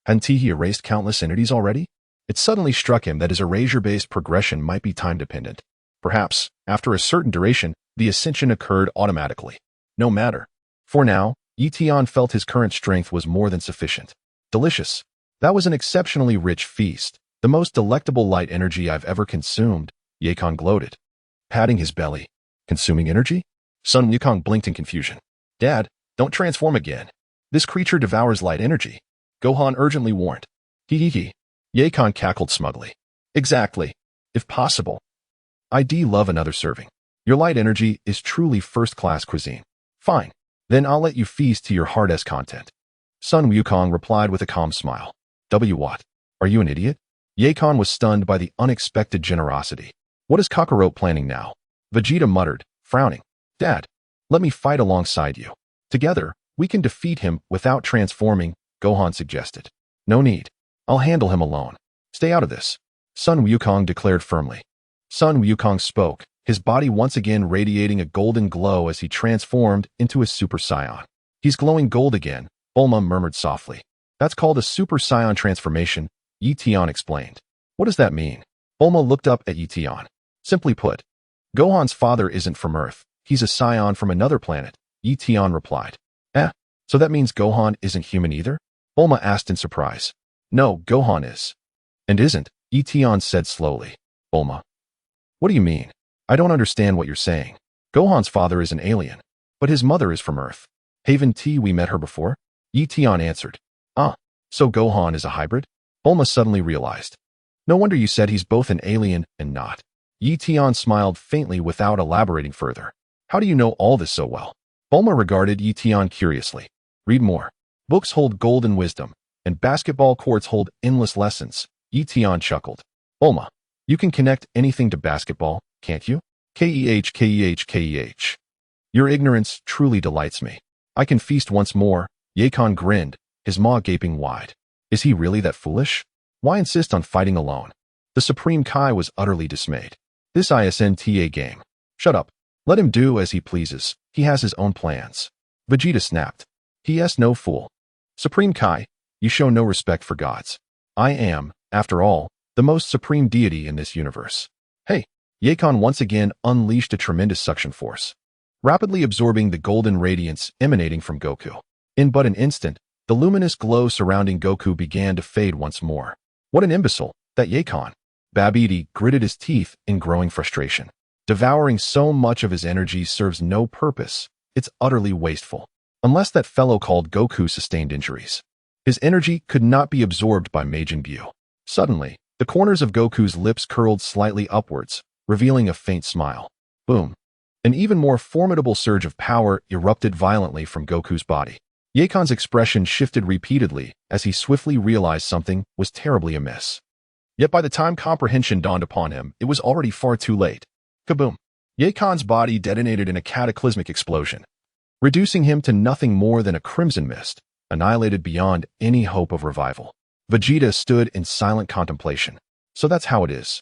A: hadn't he erased countless entities already? It suddenly struck him that his erasure-based progression might be time-dependent. Perhaps, after a certain duration, the ascension occurred automatically. No matter. For now, Tian felt his current strength was more than sufficient. Delicious. That was an exceptionally rich feast, the most delectable light energy I've ever consumed, Yakon gloated. Patting his belly. Consuming energy? Sun Wukong blinked in confusion. Dad, don't transform again. This creature devours light energy. Gohan urgently warned. Hee. Yakon cackled smugly. Exactly. If possible. I'd love another serving. Your light energy is truly first-class cuisine. Fine. Then I'll let you feast to your heart's content. Sun Wukong replied with a calm smile. What? Are you an idiot? Yakon was stunned by the unexpected generosity. What is Kakarot planning now? Vegeta muttered, frowning. Dad, let me fight alongside you. Together, we can defeat him without transforming, Gohan suggested. No need. I'll handle him alone. Stay out of this. Sun Wukong declared firmly. Sun Wukong spoke, his body once again radiating a golden glow as he transformed into a Super Saiyan. He's glowing gold again, Bulma murmured softly. That's called a Super Saiyan transformation, Tian explained. What does that mean? Bulma looked up at Tian. Simply put, Gohan's father isn't from Earth. He's a Saiyan from another planet, Tian replied. So that means Gohan isn't human either? Bulma asked in surprise. No, Gohan is. And isn't, Tian said slowly. Bulma. What do you mean? I don't understand what you're saying. Gohan's father is an alien, but his mother is from Earth. Haven T, we met her before? Tian answered. So Gohan is a hybrid? Bulma suddenly realized. No wonder you said he's both an alien and not. Tian smiled faintly without elaborating further. How do you know all this so well? Bulma regarded Tian curiously. Read more. Books hold golden wisdom, and basketball courts hold endless lessons. Tian chuckled. Bulma, you can connect anything to basketball, can't you? Keh. Your ignorance truly delights me. I can feast once more. Yakon grinned, his maw gaping wide. Is he really that foolish? Why insist on fighting alone? The Supreme Kai was utterly dismayed. This ISNTA game. Shut up. Let him do as he pleases. He has his own plans. Vegeta snapped. He.S. no fool. Supreme Kai, you show no respect for gods. I am, after all, the most supreme deity in this universe. Hey, Yakon once again unleashed a tremendous suction force. rapidly absorbing the golden radiance emanating from Goku. In but an instant, the luminous glow surrounding Goku began to fade once more. What an imbecile, that Yakon! Babidi gritted his teeth in growing frustration. Devouring so much of his energy serves no purpose. It's utterly wasteful. Unless that fellow called Goku sustained injuries. His energy could not be absorbed by Majin Buu. Suddenly, the corners of Goku's lips curled slightly upwards, revealing a faint smile. Boom. An even more formidable surge of power erupted violently from Goku's body. Yakon's expression shifted repeatedly as he swiftly realized something was terribly amiss. Yet by the time comprehension dawned upon him, it was already far too late. Kaboom! Yakon's body detonated in a cataclysmic explosion, reducing him to nothing more than a crimson mist, annihilated beyond any hope of revival. Vegeta stood in silent contemplation. So that's how it is.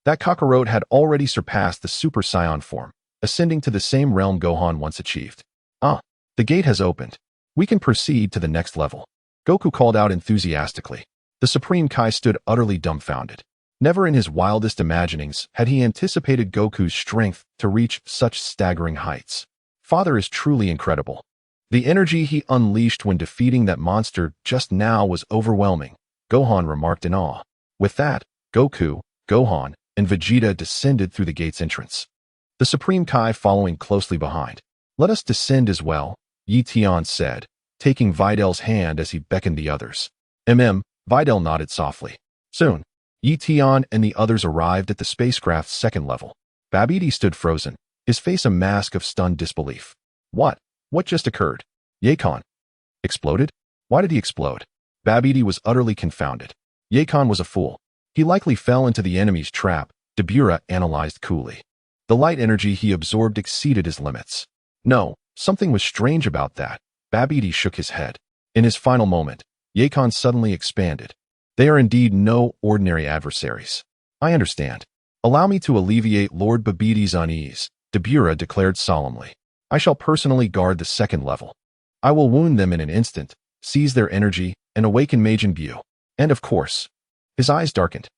A: That Kakarot had already surpassed the Super Saiyan form, ascending to the same realm Gohan once achieved. The gate has opened. We can proceed to the next level. Goku called out enthusiastically. The Supreme Kai stood utterly dumbfounded. Never in his wildest imaginings had he anticipated Goku's strength to reach such staggering heights. Father is truly incredible. The energy he unleashed when defeating that monster just now was overwhelming, Gohan remarked in awe. With that, Goku, Gohan, and Vegeta descended through the gate's entrance. The Supreme Kai following closely behind. Let us descend as well, Tian said, taking Videl's hand as he beckoned the others. Videl nodded softly. Soon, Tian and the others arrived at the spacecraft's second level. Babidi stood frozen, his face a mask of stunned disbelief. What just occurred? Yakon exploded? Why did he explode? Babidi was utterly confounded. Yakon was a fool. He likely fell into the enemy's trap, Dabura analyzed coolly. The light energy he absorbed exceeded his limits. No, something was strange about that. Babidi shook his head. In his final moment, Yakon suddenly expanded. They are indeed no ordinary adversaries. I understand. Allow me to alleviate Lord Babidi's unease, Dabura declared solemnly. I shall personally guard the second level. I will wound them in an instant, seize their energy, and awaken Majin Buu. And of course, his eyes darkened.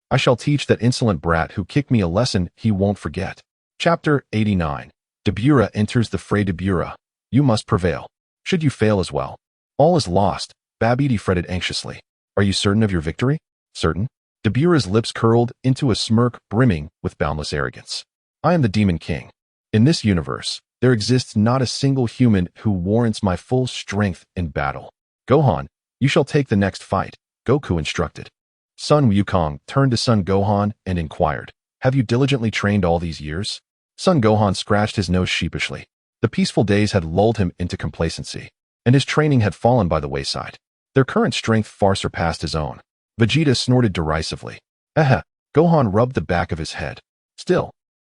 A: I shall teach that insolent brat who kicked me a lesson he won't forget. Chapter 89. Dabura enters the fray. Dabura, you must prevail. Should you fail as well, all is lost, Babidi fretted anxiously. Are you certain of your victory? Certain? Dabura's lips curled into a smirk brimming with boundless arrogance. I am the Demon King. In this universe, there exists not a single human who warrants my full strength in battle. Gohan, you shall take the next fight, Goku instructed. Son Wukong turned to son Gohan and inquired, have you diligently trained all these years? Son Gohan scratched his nose sheepishly. The peaceful days had lulled him into complacency, and his training had fallen by the wayside. Their current strength far surpassed his own. Vegeta snorted derisively. Gohan rubbed the back of his head. Still,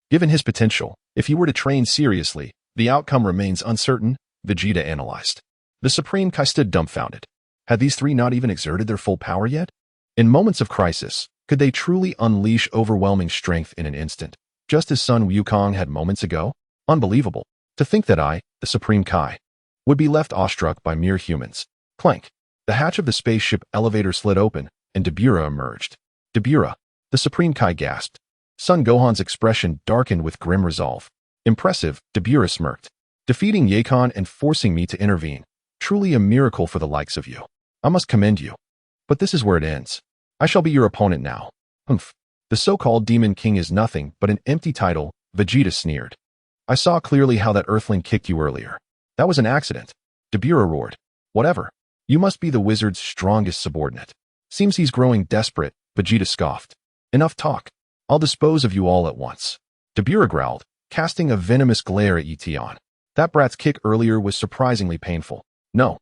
A: given his potential, if he were to train seriously, the outcome remains uncertain, Vegeta analyzed. The Supreme Kai stood dumbfounded. Had these three not even exerted their full power yet? In moments of crisis, could they truly unleash overwhelming strength in an instant, just as Son Wukong had moments ago? Unbelievable. To think that I, the Supreme Kai, would be left awestruck by mere humans. Clank. The hatch of the spaceship elevator slid open, and Dabura emerged. Dabura, the Supreme Kai gasped. Son Gohan's expression darkened with grim resolve. Impressive, Dabura smirked. Defeating Yakon and forcing me to intervene. Truly a miracle for the likes of you. I must commend you. But this is where it ends. I shall be your opponent now. Humph. The so-called Demon King is nothing but an empty title, Vegeta sneered. I saw clearly how that earthling kicked you earlier. That was an accident. Dabura roared. Whatever. You must be the wizard's strongest subordinate. Seems he's growing desperate, Vegeta scoffed. Enough talk. I'll dispose of you all at once. Dabura growled, casting a venomous glare at Tian. That brat's kick earlier was surprisingly painful. No.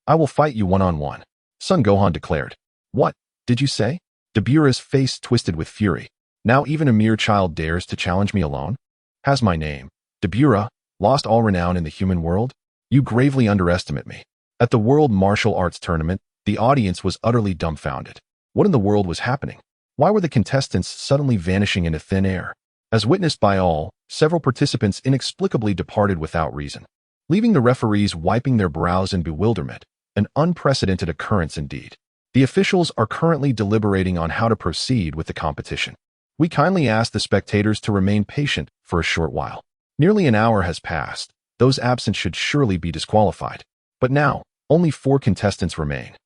A: I will fight you one-on-one. Son Gohan declared. What did you say? Dabura's face twisted with fury. Now even a mere child dares to challenge me alone? Has my name, Dabura, lost all renown in the human world? You gravely underestimate me. At the World Martial Arts Tournament, the audience was utterly dumbfounded. What in the world was happening? Why were the contestants suddenly vanishing into thin air? As witnessed by all, several participants inexplicably departed without reason, leaving the referees wiping their brows in bewilderment. An unprecedented occurrence indeed. The officials are currently deliberating on how to proceed with the competition. We kindly ask the spectators to remain patient for a short while. Nearly an hour has passed, those absent should surely be disqualified. But now, only 4 contestants remain.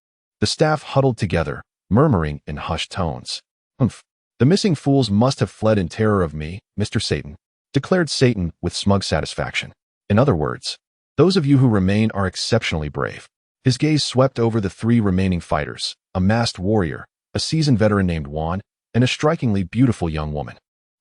A: The staff huddled together, murmuring in hushed tones. "Humph. The missing fools must have fled in terror of me, Mr. Satan," declared Satan with smug satisfaction. "In other words, those of you who remain are exceptionally brave." His gaze swept over the 3 remaining fighters, a masked warrior, a seasoned veteran named Juan, and a strikingly beautiful young woman.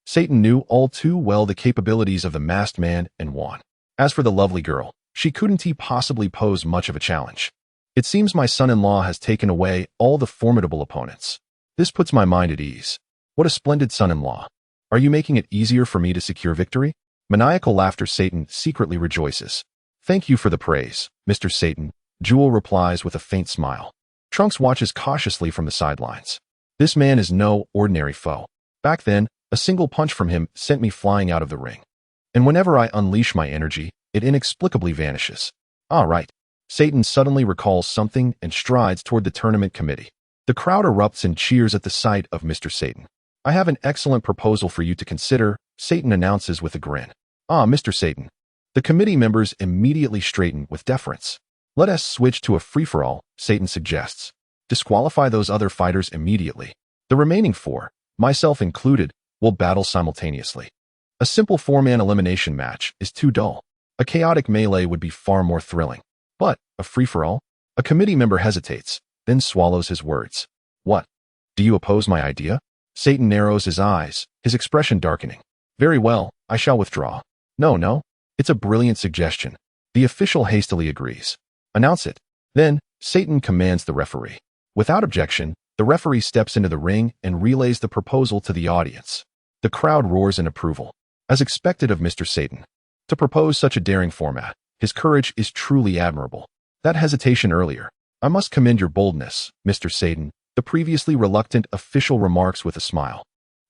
A: Satan knew all too well the capabilities of the masked man and Juan. As for the lovely girl, she couldn't possibly pose much of a challenge. "It seems my son-in-law has taken away all the formidable opponents. This puts my mind at ease. What a splendid son-in-law. Are you making it easier for me to secure victory?" Maniacal laughter. Satan secretly rejoices. "Thank you for the praise, Mr. Satan," Jewel replies with a faint smile. Trunks watches cautiously from the sidelines. This man is no ordinary foe. Back then, a single punch from him sent me flying out of the ring. And whenever I unleash my energy, it inexplicably vanishes. Right. Satan suddenly recalls something and strides toward the tournament committee. The crowd erupts in cheers at the sight of Mr. Satan. "I have an excellent proposal for you to consider," Satan announces with a grin. Mr. Satan." The committee members immediately straighten with deference. "Let us switch to a free-for-all," Satan suggests. "Disqualify those other fighters immediately. The remaining 4, myself included, will battle simultaneously. A simple 4-man elimination match is too dull. A chaotic melee would be far more thrilling. But a free-for-all?" A committee member hesitates, then swallows his words. "What? Do you oppose my idea?" Satan narrows his eyes, his expression darkening. "Very well, I shall withdraw." No. It's a brilliant suggestion." The official hastily agrees. "Announce it." Then, Satan commands the referee. Without objection, the referee steps into the ring and relays the proposal to the audience. The crowd roars in approval. As expected of Mr. Satan. To propose such a daring format, his courage is truly admirable. That hesitation earlier. "I must commend your boldness, Mr. Satan," the previously reluctant official remarks with a smile.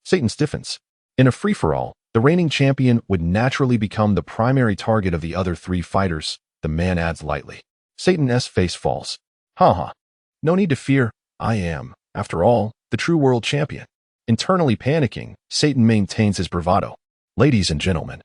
A: Satan stiffens. In a free-for-all, the reigning champion would naturally become the primary target of the other 3 fighters, the man adds lightly. Satan's face falls. No need to fear. I am, after all, the true world champion." Internally panicking, Satan maintains his bravado. "Ladies and gentlemen,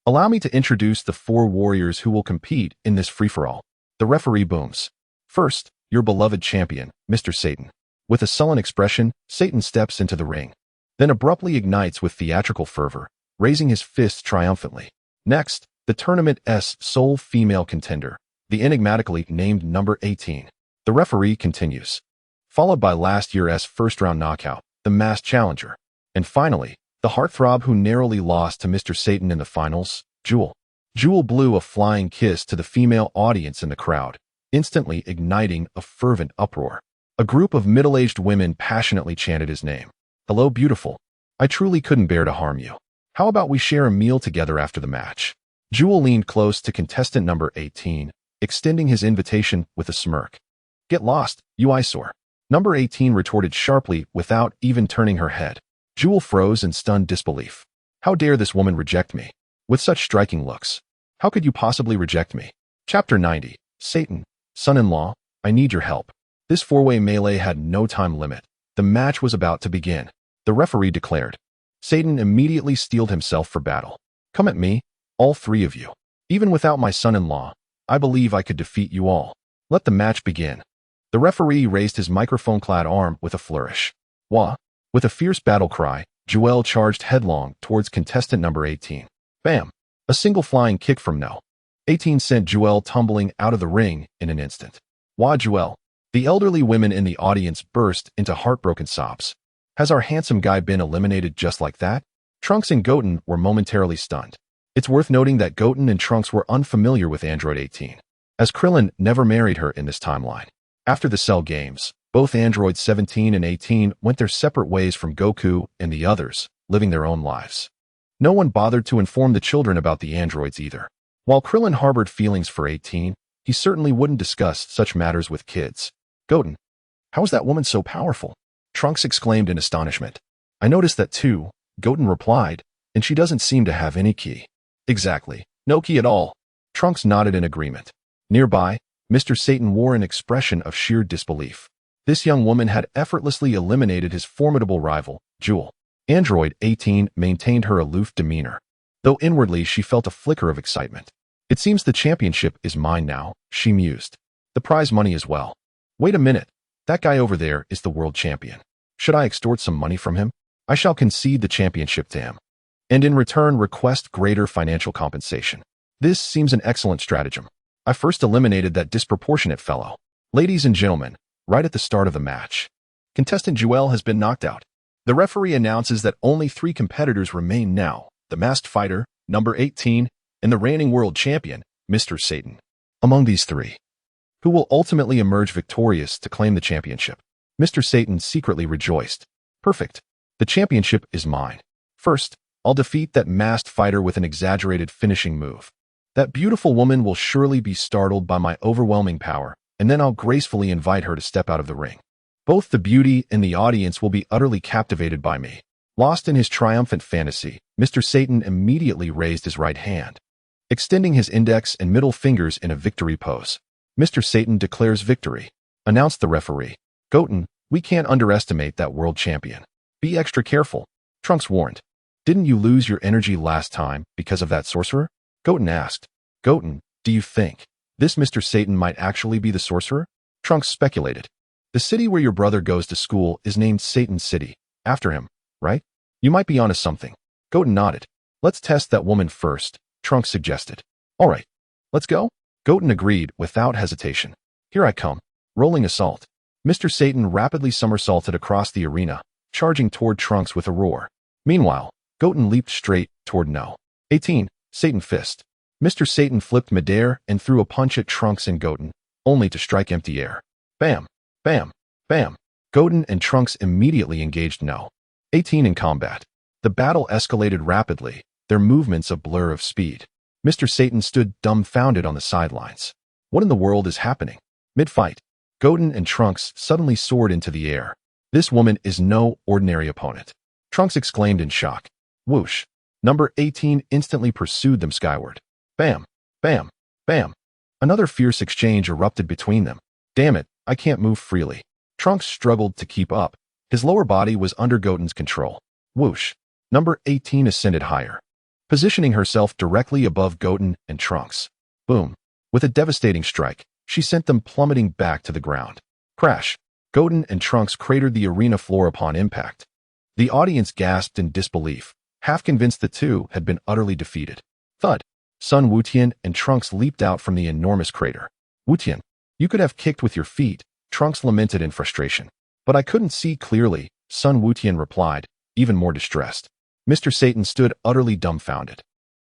A: allow me to introduce the 4 warriors who will compete in this free-for-all." The referee booms. "First, your beloved champion, Mr. Satan." With a sullen expression, Satan steps into the ring, then abruptly ignites with theatrical fervor, raising his fists triumphantly. Next, the tournament's sole female contender, the enigmatically named number 18. The referee continues. Followed by last year's first-round knockout, the masked challenger. And finally, the heartthrob who narrowly lost to Mr. Satan in the finals, Jewel. Jewel blew a flying kiss to the female audience in the crowd, instantly igniting a fervent uproar. A group of middle-aged women passionately chanted his name. "Hello, beautiful. I truly couldn't bear to harm you. How about we share a meal together after the match?" Jewel leaned close to contestant number 18, extending his invitation with a smirk. "Get lost, you eyesore," number 18 retorted sharply without even turning her head. Jewel froze in stunned disbelief. How dare this woman reject me? With such striking looks. How could you possibly reject me? Chapter 90. Satan, son-in-law, I need your help. This 4-way melee had no time limit. The match was about to begin. The referee declared. Satan immediately steeled himself for battle. "Come at me, all 3 of you. Even without my son-in-law, I believe I could defeat you all. Let the match begin." The referee raised his microphone-clad arm with a flourish. Wah! With a fierce battle cry, Jewel charged headlong towards contestant number 18. Bam! A single flying kick from No. 18 sent Jewel tumbling out of the ring in an instant. Wah, Jewel! The elderly women in the audience burst into heartbroken sobs. Has our handsome guy been eliminated just like that? Trunks and Goten were momentarily stunned. It's worth noting that Goten and Trunks were unfamiliar with Android 18, as Krillin never married her in this timeline. After the Cell Games, both Androids 17 and 18 went their separate ways from Goku and the others, living their own lives. No one bothered to inform the children about the androids either. While Krillin harbored feelings for 18, he certainly wouldn't discuss such matters with kids. Goten, how is that woman so powerful? Trunks exclaimed in astonishment. I noticed that too, Goten replied, and she doesn't seem to have any ki. Exactly, no ki at all. Trunks nodded in agreement. Nearby, Mr. Satan wore an expression of sheer disbelief. This young woman had effortlessly eliminated his formidable rival, Jewel. Android 18 maintained her aloof demeanor, though inwardly she felt a flicker of excitement. It seems the championship is mine now, she mused. The prize money as well. Wait a minute. That guy over there is the world champion. Should I extort some money from him? I shall concede the championship to him, and in return request greater financial compensation. This seems an excellent stratagem. I first eliminated that disproportionate fellow. Ladies and gentlemen, right at the start of the match, contestant Joel has been knocked out. The referee announces that only 3 competitors remain now, the masked fighter, number 18, and the reigning world champion, Mr. Satan. Among these 3, who will ultimately emerge victorious to claim the championship? Mr. Satan secretly rejoiced. Perfect. The championship is mine. First, I'll defeat that masked fighter with an exaggerated finishing move. That beautiful woman will surely be startled by my overwhelming power, and then I'll gracefully invite her to step out of the ring. Both the beauty and the audience will be utterly captivated by me. Lost in his triumphant fantasy, Mr. Satan immediately raised his right hand, extending his index and middle fingers in a victory pose. Mr. Satan declares victory, announced the referee. Goten, we can't underestimate that world champion. Be extra careful, Trunks warned. Didn't you lose your energy last time because of that sorcerer? Goten asked. Goten, do you think this Mr. Satan might actually be the sorcerer? Trunks speculated. The city where your brother goes to school is named Satan City, after him, right? You might be onto something. Goten nodded. Let's test that woman first, Trunks suggested. All right, let's go? Goten agreed without hesitation. Here I come. Rolling assault. Mr. Satan rapidly somersaulted across the arena, charging toward Trunks with a roar. Meanwhile, Goten leaped straight toward No. 18, Satan Fist. Mr. Satan flipped midair and threw a punch at Trunks and Goten, only to strike empty air. Bam! Bam! Bam! Goten and Trunks immediately engaged No. 18 in combat. The battle escalated rapidly, their movements a blur of speed. Mr. Satan stood dumbfounded on the sidelines. What in the world is happening? Mid-fight, Goten and Trunks suddenly soared into the air. This woman is no ordinary opponent. Trunks exclaimed in shock. Whoosh! Number 18 instantly pursued them skyward. Bam! Bam! Bam! Another fierce exchange erupted between them. Damn it, I can't move freely. Trunks struggled to keep up. His lower body was under Goten's control. Whoosh! Number 18 ascended higher, positioning herself directly above Goten and Trunks. Boom! With a devastating strike, she sent them plummeting back to the ground. Crash! Goten and Trunks cratered the arena floor upon impact. The audience gasped in disbelief, half convinced the two had been utterly defeated. Thud! Sun Wutian and Trunks leaped out from the enormous crater. Wutian, you could have kicked with your feet, Trunks lamented in frustration. But I couldn't see clearly, Sun Wutian replied, even more distressed. Mr. Satan stood utterly dumbfounded.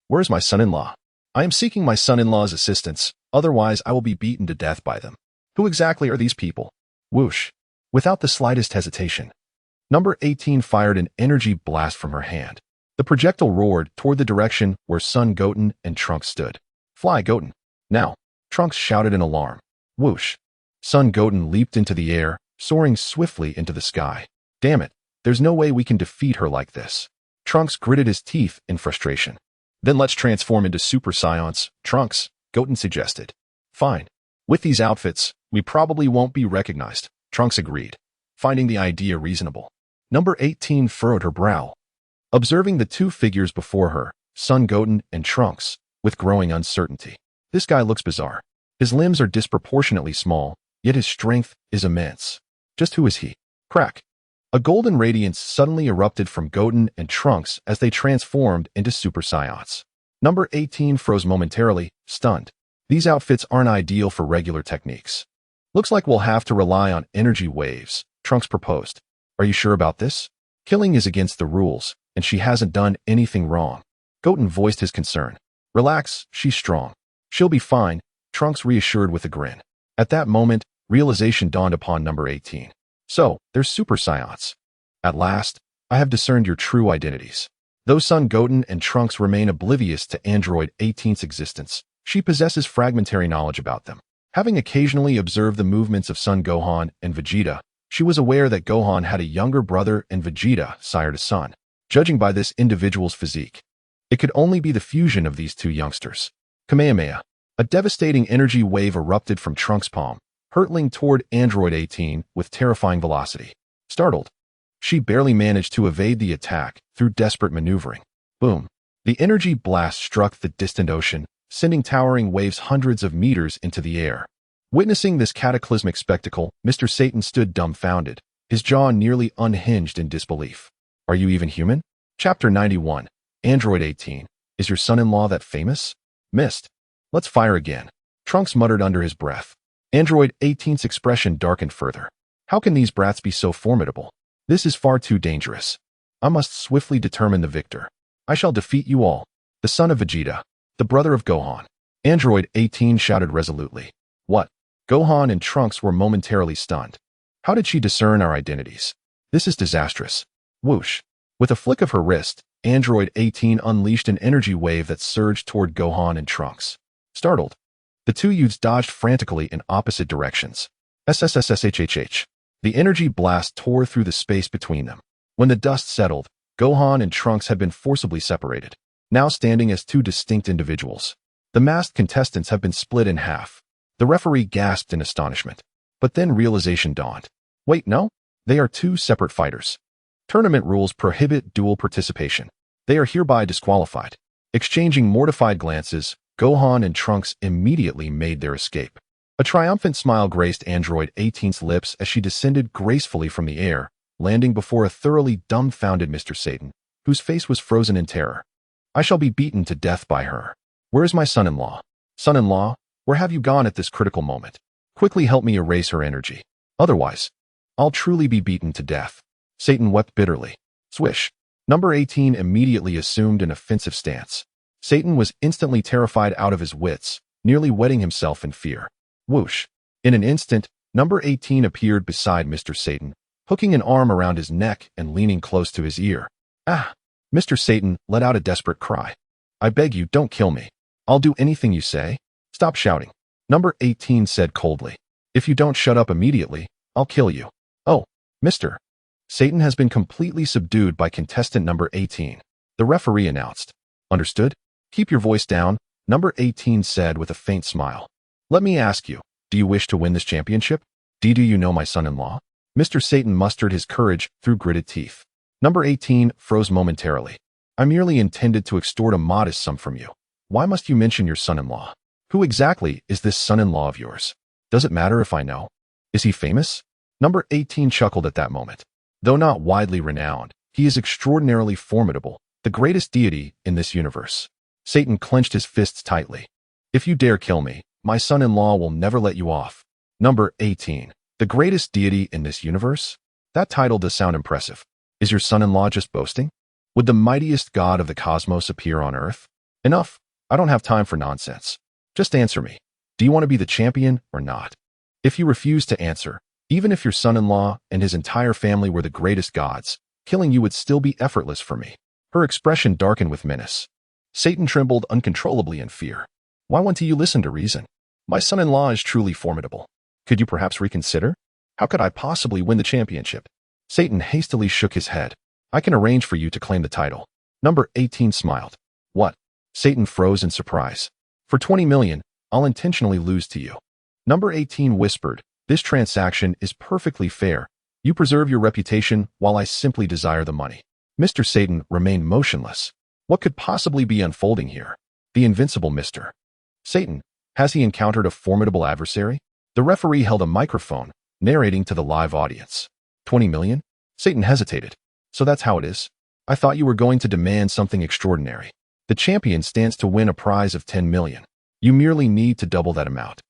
A: Where's my son-in-law? I am seeking my son-in-law's assistance, otherwise I will be beaten to death by them. Who exactly are these people? Whoosh! Without the slightest hesitation, Number 18 fired an energy blast from her hand. The projectile roared toward the direction where Sun Goten and Trunks stood. Fly, Goten! Now! Trunks shouted in alarm. Whoosh! Sun Goten leaped into the air, soaring swiftly into the sky. Damn it! There's no way we can defeat her like this. Trunks gritted his teeth in frustration. Then let's transform into Super Saiyan, Trunks, Goten suggested. Fine. With these outfits, we probably won't be recognized, Trunks agreed, finding the idea reasonable. Number 18 furrowed her brow, observing the two figures before her, Sun Goten and Trunks, with growing uncertainty. This guy looks bizarre. His limbs are disproportionately small, yet his strength is immense. Just who is he? Crack! A golden radiance suddenly erupted from Goten and Trunks as they transformed into Super Saiyans. Number 18 froze momentarily, stunned. These outfits aren't ideal for regular techniques. Looks like we'll have to rely on energy waves, Trunks proposed. Are you sure about this? Killing is against the rules, and she hasn't done anything wrong. Goten voiced his concern. Relax, she's strong. She'll be fine, Trunks reassured with a grin. At that moment, realization dawned upon Number 18. So, they're Super Saiyans. At last, I have discerned your true identities. Though Sun Goten and Trunks remain oblivious to Android 18's existence, she possesses fragmentary knowledge about them. Having occasionally observed the movements of Son Gohan and Vegeta, she was aware that Gohan had a younger brother and Vegeta sire to son. Judging by this individual's physique, it could only be the fusion of these two youngsters. Kamehameha. A devastating energy wave erupted from Trunks' palm, hurtling toward Android 18 with terrifying velocity. Startled, she barely managed to evade the attack through desperate maneuvering. Boom! The energy blast struck the distant ocean, sending towering waves hundreds of meters into the air. Witnessing this cataclysmic spectacle, Mr. Satan stood dumbfounded, his jaw nearly unhinged in disbelief. Are you even human? Chapter 91. Android 18. Is your son-in-law that famous? Missed. Let's fire again. Trunks muttered under his breath. Android 18's expression darkened further. How can these brats be so formidable? This is far too dangerous. I must swiftly determine the victor. I shall defeat you all. The son of Vegeta, the brother of Gohan. Android 18 shouted resolutely. What? Gohan and Trunks were momentarily stunned. How did she discern our identities? This is disastrous. Whoosh. With a flick of her wrist, Android 18 unleashed an energy wave that surged toward Gohan and Trunks. Startled, the two youths dodged frantically in opposite directions. SSSSHHH. The energy blast tore through the space between them. When the dust settled, Gohan and Trunks had been forcibly separated, now standing as two distinct individuals. The masked contestants have been split in half. The referee gasped in astonishment. But then realization dawned. Wait, no? They are two separate fighters. Tournament rules prohibit dual participation. They are hereby disqualified. Exchanging mortified glances, Gohan and Trunks immediately made their escape. A triumphant smile graced Android 18's lips as she descended gracefully from the air, landing before a thoroughly dumbfounded Mr. Satan, whose face was frozen in terror. I shall be beaten to death by her. Where is my son-in-law? Son-in-law, where have you gone at this critical moment? Quickly help me erase her energy. Otherwise, I'll truly be beaten to death. Satan wept bitterly. Swish. Number 18 immediately assumed an offensive stance. Satan was instantly terrified out of his wits, nearly wetting himself in fear. Whoosh. In an instant, number 18 appeared beside Mr. Satan, hooking an arm around his neck and leaning close to his ear. Ah! Mr. Satan let out a desperate cry. I beg you, don't kill me. I'll do anything you say. Stop shouting. Number 18 said coldly. If you don't shut up immediately, I'll kill you. Oh, Mr. Satan has been completely subdued by contestant number 18. The referee announced. Understood? Keep your voice down, number 18 said with a faint smile. Let me ask you, do you wish to win this championship? Do you know my son-in-law? Mr. Satan mustered his courage through gritted teeth. Number 18 froze momentarily. I merely intended to extort a modest sum from you. Why must you mention your son-in-law? Who exactly is this son-in-law of yours? Does it matter if I know? Is he famous? Number 18 chuckled at that moment. Though not widely renowned, he is extraordinarily formidable, the greatest deity in this universe. Satan clenched his fists tightly. If you dare kill me, my son-in-law will never let you off. Number 18. The greatest deity in this universe? That title does sound impressive. Is your son-in-law just boasting? Would the mightiest god of the cosmos appear on Earth? Enough. I don't have time for nonsense. Just answer me. Do you want to be the champion or not? If you refuse to answer, even if your son-in-law and his entire family were the greatest gods, killing you would still be effortless for me. Her expression darkened with menace. Satan trembled uncontrollably in fear. Why won't you listen to reason? My son-in-law is truly formidable. Could you perhaps reconsider? How could I possibly win the championship? Satan hastily shook his head. I can arrange for you to claim the title. Number 18 smiled. What? Satan froze in surprise. For 20 million, I'll intentionally lose to you. Number 18 whispered, this transaction is perfectly fair. You preserve your reputation while I simply desire the money. Mr. Satan remained motionless. What could possibly be unfolding here? The invincible Mr. Satan, has he encountered a formidable adversary? The referee held a microphone, narrating to the live audience. 20 million? Satan hesitated. So that's how it is? I thought you were going to demand something extraordinary. The champion stands to win a prize of 10 million. You merely need to double that amount.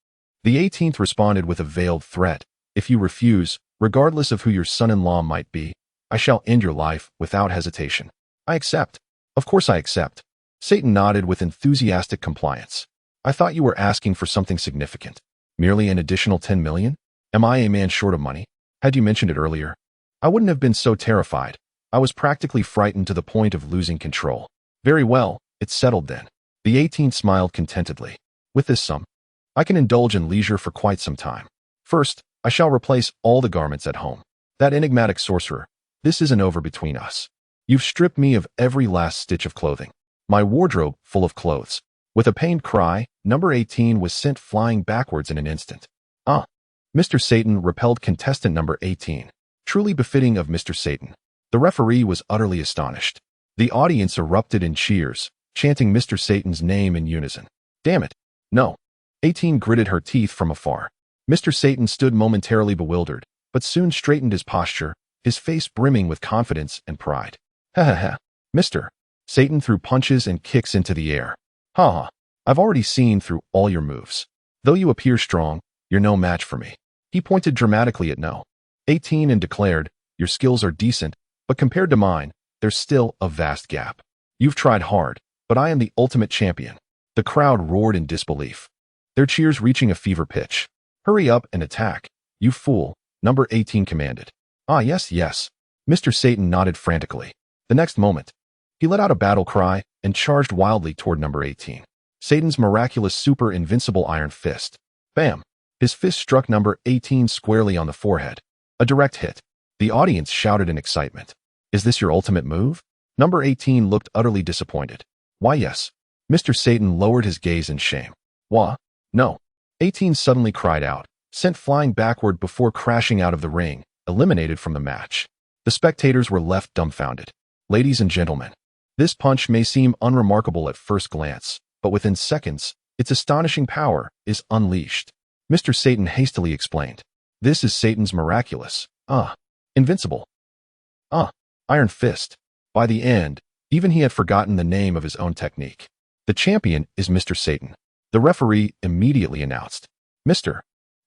A: The 18th responded with a veiled threat. If you refuse, regardless of who your son-in-law might be, I shall end your life without hesitation. I accept. Of course I accept. Satan nodded with enthusiastic compliance. I thought you were asking for something significant. Merely an additional 10 million? Am I a man short of money? Had you mentioned it earlier, I wouldn't have been so terrified. I was practically frightened to the point of losing control. Very well, it's settled then. The 18th smiled contentedly. With this sum, I can indulge in leisure for quite some time. First, I shall replace all the garments at home. That enigmatic sorcerer, this isn't over between us. You've stripped me of every last stitch of clothing. My wardrobe full of clothes. With a pained cry, number 18 was sent flying backwards in an instant. Mr. Satan repelled contestant number 18. Truly befitting of Mr. Satan. The referee was utterly astonished. The audience erupted in cheers, chanting Mr. Satan's name in unison. Damn it. No. 18 gritted her teeth from afar. Mr. Satan stood momentarily bewildered, but soon straightened his posture, his face brimming with confidence and pride. Ha ha ha. Mr. Satan threw punches and kicks into the air. Ha ha. I've already seen through all your moves. Though you appear strong, you're no match for me. He pointed dramatically at No. 18 and declared, your skills are decent, but compared to mine, there's still a vast gap. You've tried hard, but I am the ultimate champion. The crowd roared in disbelief, their cheers reaching a fever pitch. Hurry up and attack, you fool, number 18 commanded. Ah, yes, yes. Mr. Satan nodded frantically. The next moment, he let out a battle cry and charged wildly toward number 18. Satan's miraculous super invincible iron fist. Bam! His fist struck number 18 squarely on the forehead. A direct hit. The audience shouted in excitement. Is this your ultimate move? Number 18 looked utterly disappointed. Why, yes. Mr. Satan lowered his gaze in shame. Wha? No. 18 suddenly cried out, sent flying backward before crashing out of the ring, eliminated from the match. The spectators were left dumbfounded. Ladies and gentlemen, this punch may seem unremarkable at first glance, but within seconds, its astonishing power is unleashed. Mr. Satan hastily explained. This is Satan's miraculous, invincible, iron fist. By the end, even he had forgotten the name of his own technique. The champion is Mr. Satan. The referee immediately announced. Mr.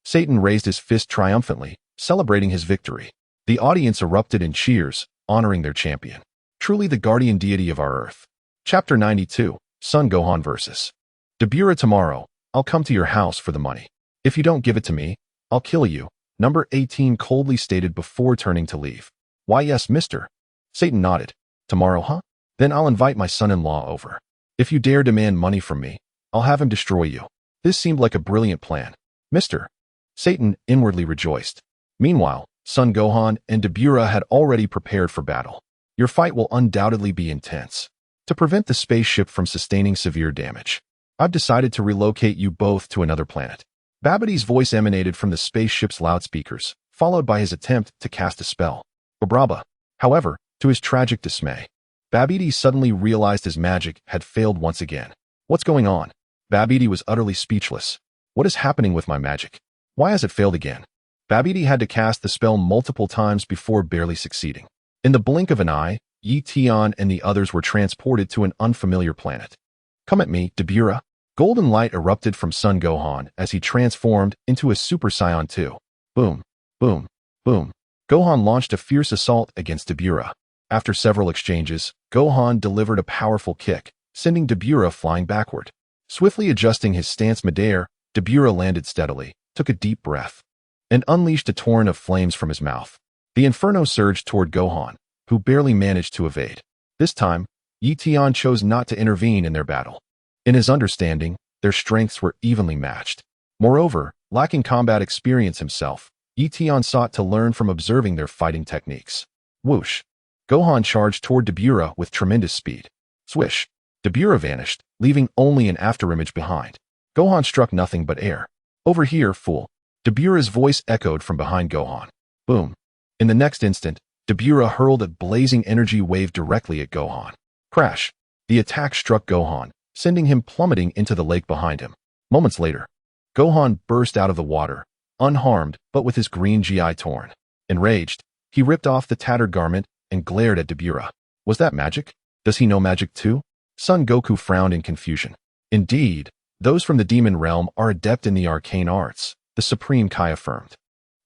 A: Satan raised his fist triumphantly, celebrating his victory. The audience erupted in cheers, honoring their champion. Truly the guardian deity of our Earth. Chapter 92, Son Gohan vs. Beerus. Tomorrow, I'll come to your house for the money. If you don't give it to me, I'll kill you, number 18 coldly stated before turning to leave. Why yes, Mr. Satan nodded. Tomorrow, huh? Then I'll invite my son-in-law over. If you dare demand money from me, I'll have him destroy you. This seemed like a brilliant plan. Mr. Satan inwardly rejoiced. Meanwhile, Son Gohan and Beerus had already prepared for battle. Your fight will undoubtedly be intense. To prevent the spaceship from sustaining severe damage, I've decided to relocate you both to another planet. Babbitt's voice emanated from the spaceship's loudspeakers, followed by his attempt to cast a spell. Braba. However, to his tragic dismay, Babbitt suddenly realized his magic had failed once again. What's going on? Babbitt was utterly speechless. What is happening with my magic? Why has it failed again? Babbitt had to cast the spell multiple times before barely succeeding. In the blink of an eye, Tian and the others were transported to an unfamiliar planet. Come at me, Beerus. Golden light erupted from Son Gohan as he transformed into a Super Saiyan 2. Boom, boom, boom. Gohan launched a fierce assault against Beerus. After several exchanges, Gohan delivered a powerful kick, sending Beerus flying backward. Swiftly adjusting his stance midair, Beerus landed steadily, took a deep breath, and unleashed a torrent of flames from his mouth. The inferno surged toward Gohan, who barely managed to evade. This time, Tian chose not to intervene in their battle. In his understanding, their strengths were evenly matched. Moreover, lacking combat experience himself, Tian sought to learn from observing their fighting techniques. Whoosh! Gohan charged toward Beerus with tremendous speed. Swish! Beerus vanished, leaving only an afterimage behind. Gohan struck nothing but air. Over here, fool! Beerus' voice echoed from behind Gohan. Boom! In the next instant, Beerus hurled a blazing energy wave directly at Gohan. Crash! The attack struck Gohan, sending him plummeting into the lake behind him. Moments later, Gohan burst out of the water, unharmed but with his green GI torn. Enraged, he ripped off the tattered garment and glared at Beerus. Was that magic? Does he know magic too? Son Goku frowned in confusion. Indeed, those from the demon realm are adept in the arcane arts, the Supreme Kai affirmed.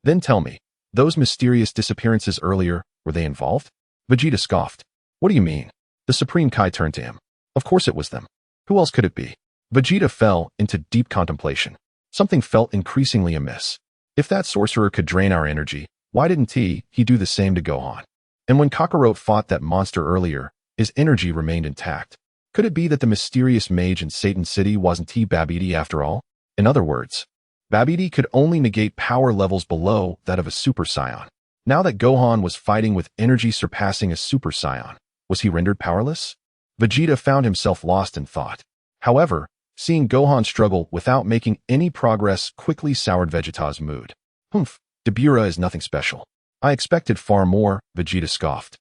A: Then tell me, those mysterious disappearances earlier, were they involved? Vegeta scoffed. What do you mean? The Supreme Kai turned to him. Of course it was them. Who else could it be? Vegeta fell into deep contemplation. Something felt increasingly amiss. If that sorcerer could drain our energy, why didn't he do the same to Gohan? And when Kakarot fought that monster earlier, his energy remained intact. Could it be that the mysterious mage in Satan City wasn't Babbitt after all? In other words, Babbitt could only negate power levels below that of a Super Saiyan. Now that Gohan was fighting with energy surpassing a Super Saiyan, was he rendered powerless? Vegeta found himself lost in thought. However, seeing Gohan struggle without making any progress quickly soured Vegeta's mood. Humph, Beerus is nothing special. I expected far more, Vegeta scoffed,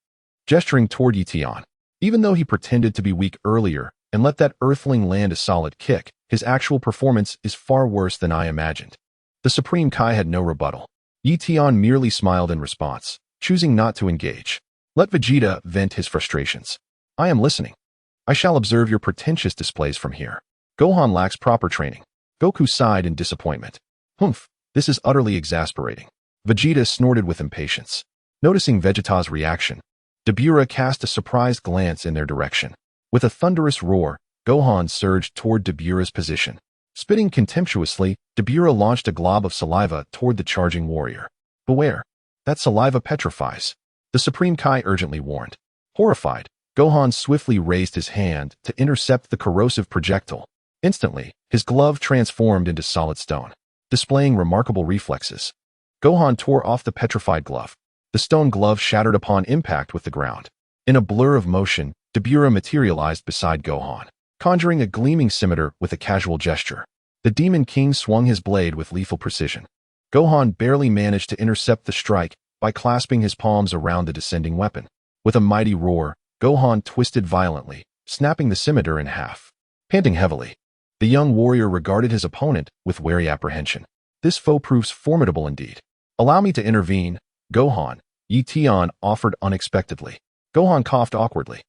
A: gesturing toward Tian. Even though he pretended to be weak earlier and let that earthling land a solid kick. His actual performance is far worse than I imagined. The Supreme Kai had no rebuttal. Tian merely smiled in response, choosing not to engage. Let Vegeta vent his frustrations. I am listening. I shall observe your pretentious displays from here. Gohan lacks proper training. Goku sighed in disappointment. Humph, this is utterly exasperating. Vegeta snorted with impatience. Noticing Vegeta's reaction, Beerus cast a surprised glance in their direction. With a thunderous roar, Gohan surged toward Beerus' position. Spitting contemptuously, Beerus launched a glob of saliva toward the charging warrior. Beware. That saliva petrifies. The Supreme Kai urgently warned. Horrified, Gohan swiftly raised his hand to intercept the corrosive projectile. Instantly, his glove transformed into solid stone, displaying remarkable reflexes. Gohan tore off the petrified glove. The stone glove shattered upon impact with the ground. In a blur of motion, Beerus materialized beside Gohan, conjuring a gleaming scimitar with a casual gesture. The Demon King swung his blade with lethal precision. Gohan barely managed to intercept the strike by clasping his palms around the descending weapon. With a mighty roar, Gohan twisted violently, snapping the scimitar in half. Panting heavily, the young warrior regarded his opponent with wary apprehension. This foe proves formidable indeed. Allow me to intervene, Gohan, Tian offered unexpectedly. Gohan coughed awkwardly.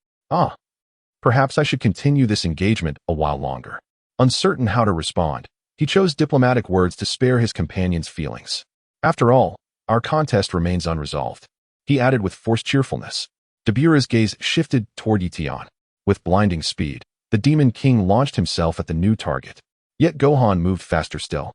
A: Perhaps I should continue this engagement a while longer. Uncertain how to respond, he chose diplomatic words to spare his companion's feelings. After all, our contest remains unresolved, he added with forced cheerfulness. Beerus' gaze shifted toward Tian. With blinding speed, the Demon King launched himself at the new target. Yet Gohan moved faster still,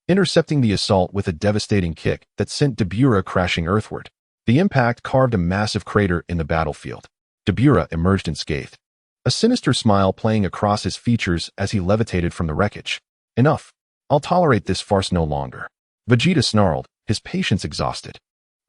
A: intercepting the assault with a devastating kick that sent Beerus crashing earthward. The impact carved a massive crater in the battlefield. Beerus emerged unscathed, a sinister smile playing across his features as he levitated from the wreckage. Enough. I'll tolerate this farce no longer. Vegeta snarled, his patience exhausted.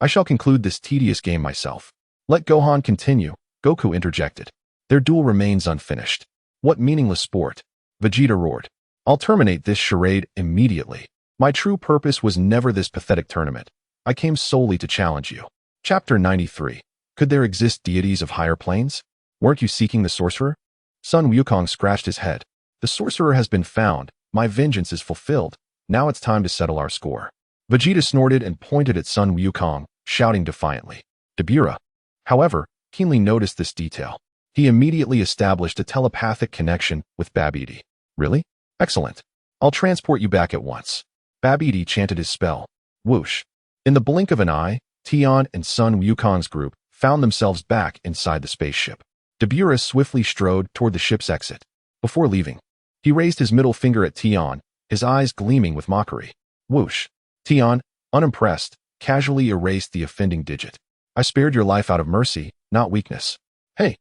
A: I shall conclude this tedious game myself. Let Gohan continue, Goku interjected. Their duel remains unfinished. What meaningless sport? Vegeta roared. I'll terminate this charade immediately. My true purpose was never this pathetic tournament. I came solely to challenge you. Chapter 93. Could there exist deities of higher planes? Weren't you seeking the sorcerer? Sun Wukong scratched his head. The sorcerer has been found. My vengeance is fulfilled. Now it's time to settle our score. Vegeta snorted and pointed at Sun Wukong, shouting defiantly. Beerus, however, keenly noticed this detail. He immediately established a telepathic connection with Babidi. Really? Excellent. I'll transport you back at once. Babidi chanted his spell. Whoosh. In the blink of an eye, Tian and Sun Wukong's group found themselves back inside the spaceship. Beerus swiftly strode toward the ship's exit. Before leaving, he raised his middle finger at Tian, his eyes gleaming with mockery. Whoosh. Tian, unimpressed, casually erased the offending digit. I spared your life out of mercy, not weakness. Hey,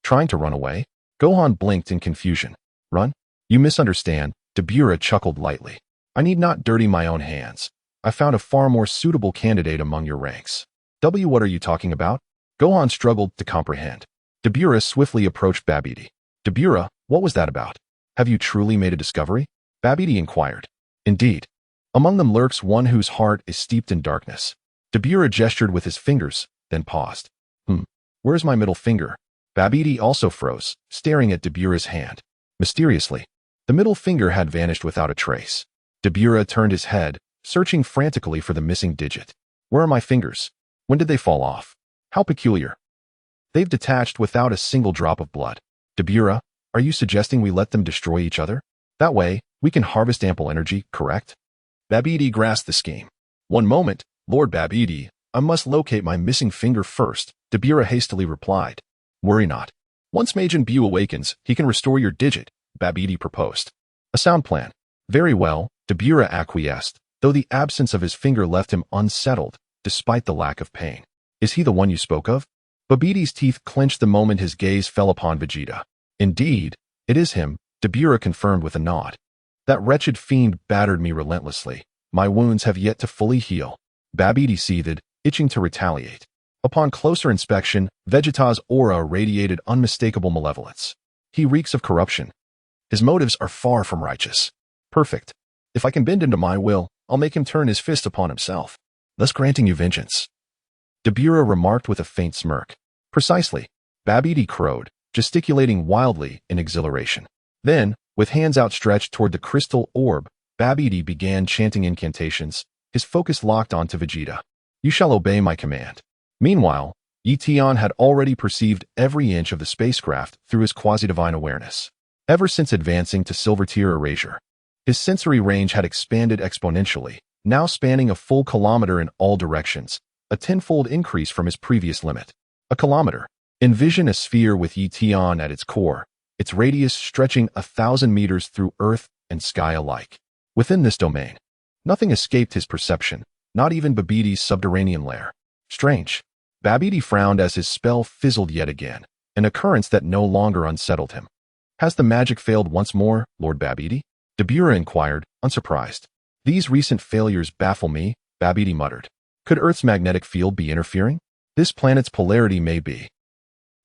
A: trying to run away? Gohan blinked in confusion. Run? You misunderstand, Beerus chuckled lightly. I need not dirty my own hands. I found a far more suitable candidate among your ranks. What are you talking about? Gohan struggled to comprehend. Beerus swiftly approached Babidi. Beerus, what was that about? Have you truly made a discovery? Babidi inquired. Indeed. Among them lurks one whose heart is steeped in darkness. Beerus gestured with his fingers, then paused. Where's my middle finger? Babidi also froze, staring at Beerus' hand. Mysteriously, the middle finger had vanished without a trace. Beerus turned his head, searching frantically for the missing digit. Where are my fingers? When did they fall off? How peculiar. They've detached without a single drop of blood. Beerus, are you suggesting we let them destroy each other? That way, we can harvest ample energy, correct? Babidi grasped the scheme. One moment, Lord Babidi, I must locate my missing finger first, Beerus hastily replied. Worry not. Once Majin Buu awakens, he can restore your digit, Babidi proposed. A sound plan. Very well, Beerus acquiesced, though the absence of his finger left him unsettled, despite the lack of pain. Is he the one you spoke of? Babidi's teeth clenched the moment his gaze fell upon Vegeta. Indeed, it is him, Beerus confirmed with a nod. That wretched fiend battered me relentlessly. My wounds have yet to fully heal. Babidi seethed, itching to retaliate. Upon closer inspection, Vegeta's aura radiated unmistakable malevolence. He reeks of corruption. His motives are far from righteous. Perfect. If I can bend him to my will, I'll make him turn his fist upon himself, thus granting you vengeance. Beerus remarked with a faint smirk. Precisely. Babidi crowed, gesticulating wildly in exhilaration. Then, with hands outstretched toward the crystal orb, Babidi began chanting incantations, his focus locked onto Vegeta. You shall obey my command. Meanwhile, Tian had already perceived every inch of the spacecraft through his quasi-divine awareness. Ever since advancing to Silver Tier Erasure, his sensory range had expanded exponentially, now spanning a full kilometer in all directions, a tenfold increase from his previous limit. A kilometer. Envision a sphere with Tian at its core, its radius stretching 1,000 meters through Earth and sky alike. Within this domain, nothing escaped his perception, not even Babidi's subterranean lair. Strange. Babidi frowned as his spell fizzled yet again, an occurrence that no longer unsettled him. Has the magic failed once more, Lord Babidi? Beerus inquired, unsurprised. These recent failures baffle me, Babidi muttered. Could Earth's magnetic field be interfering? This planet's polarity may be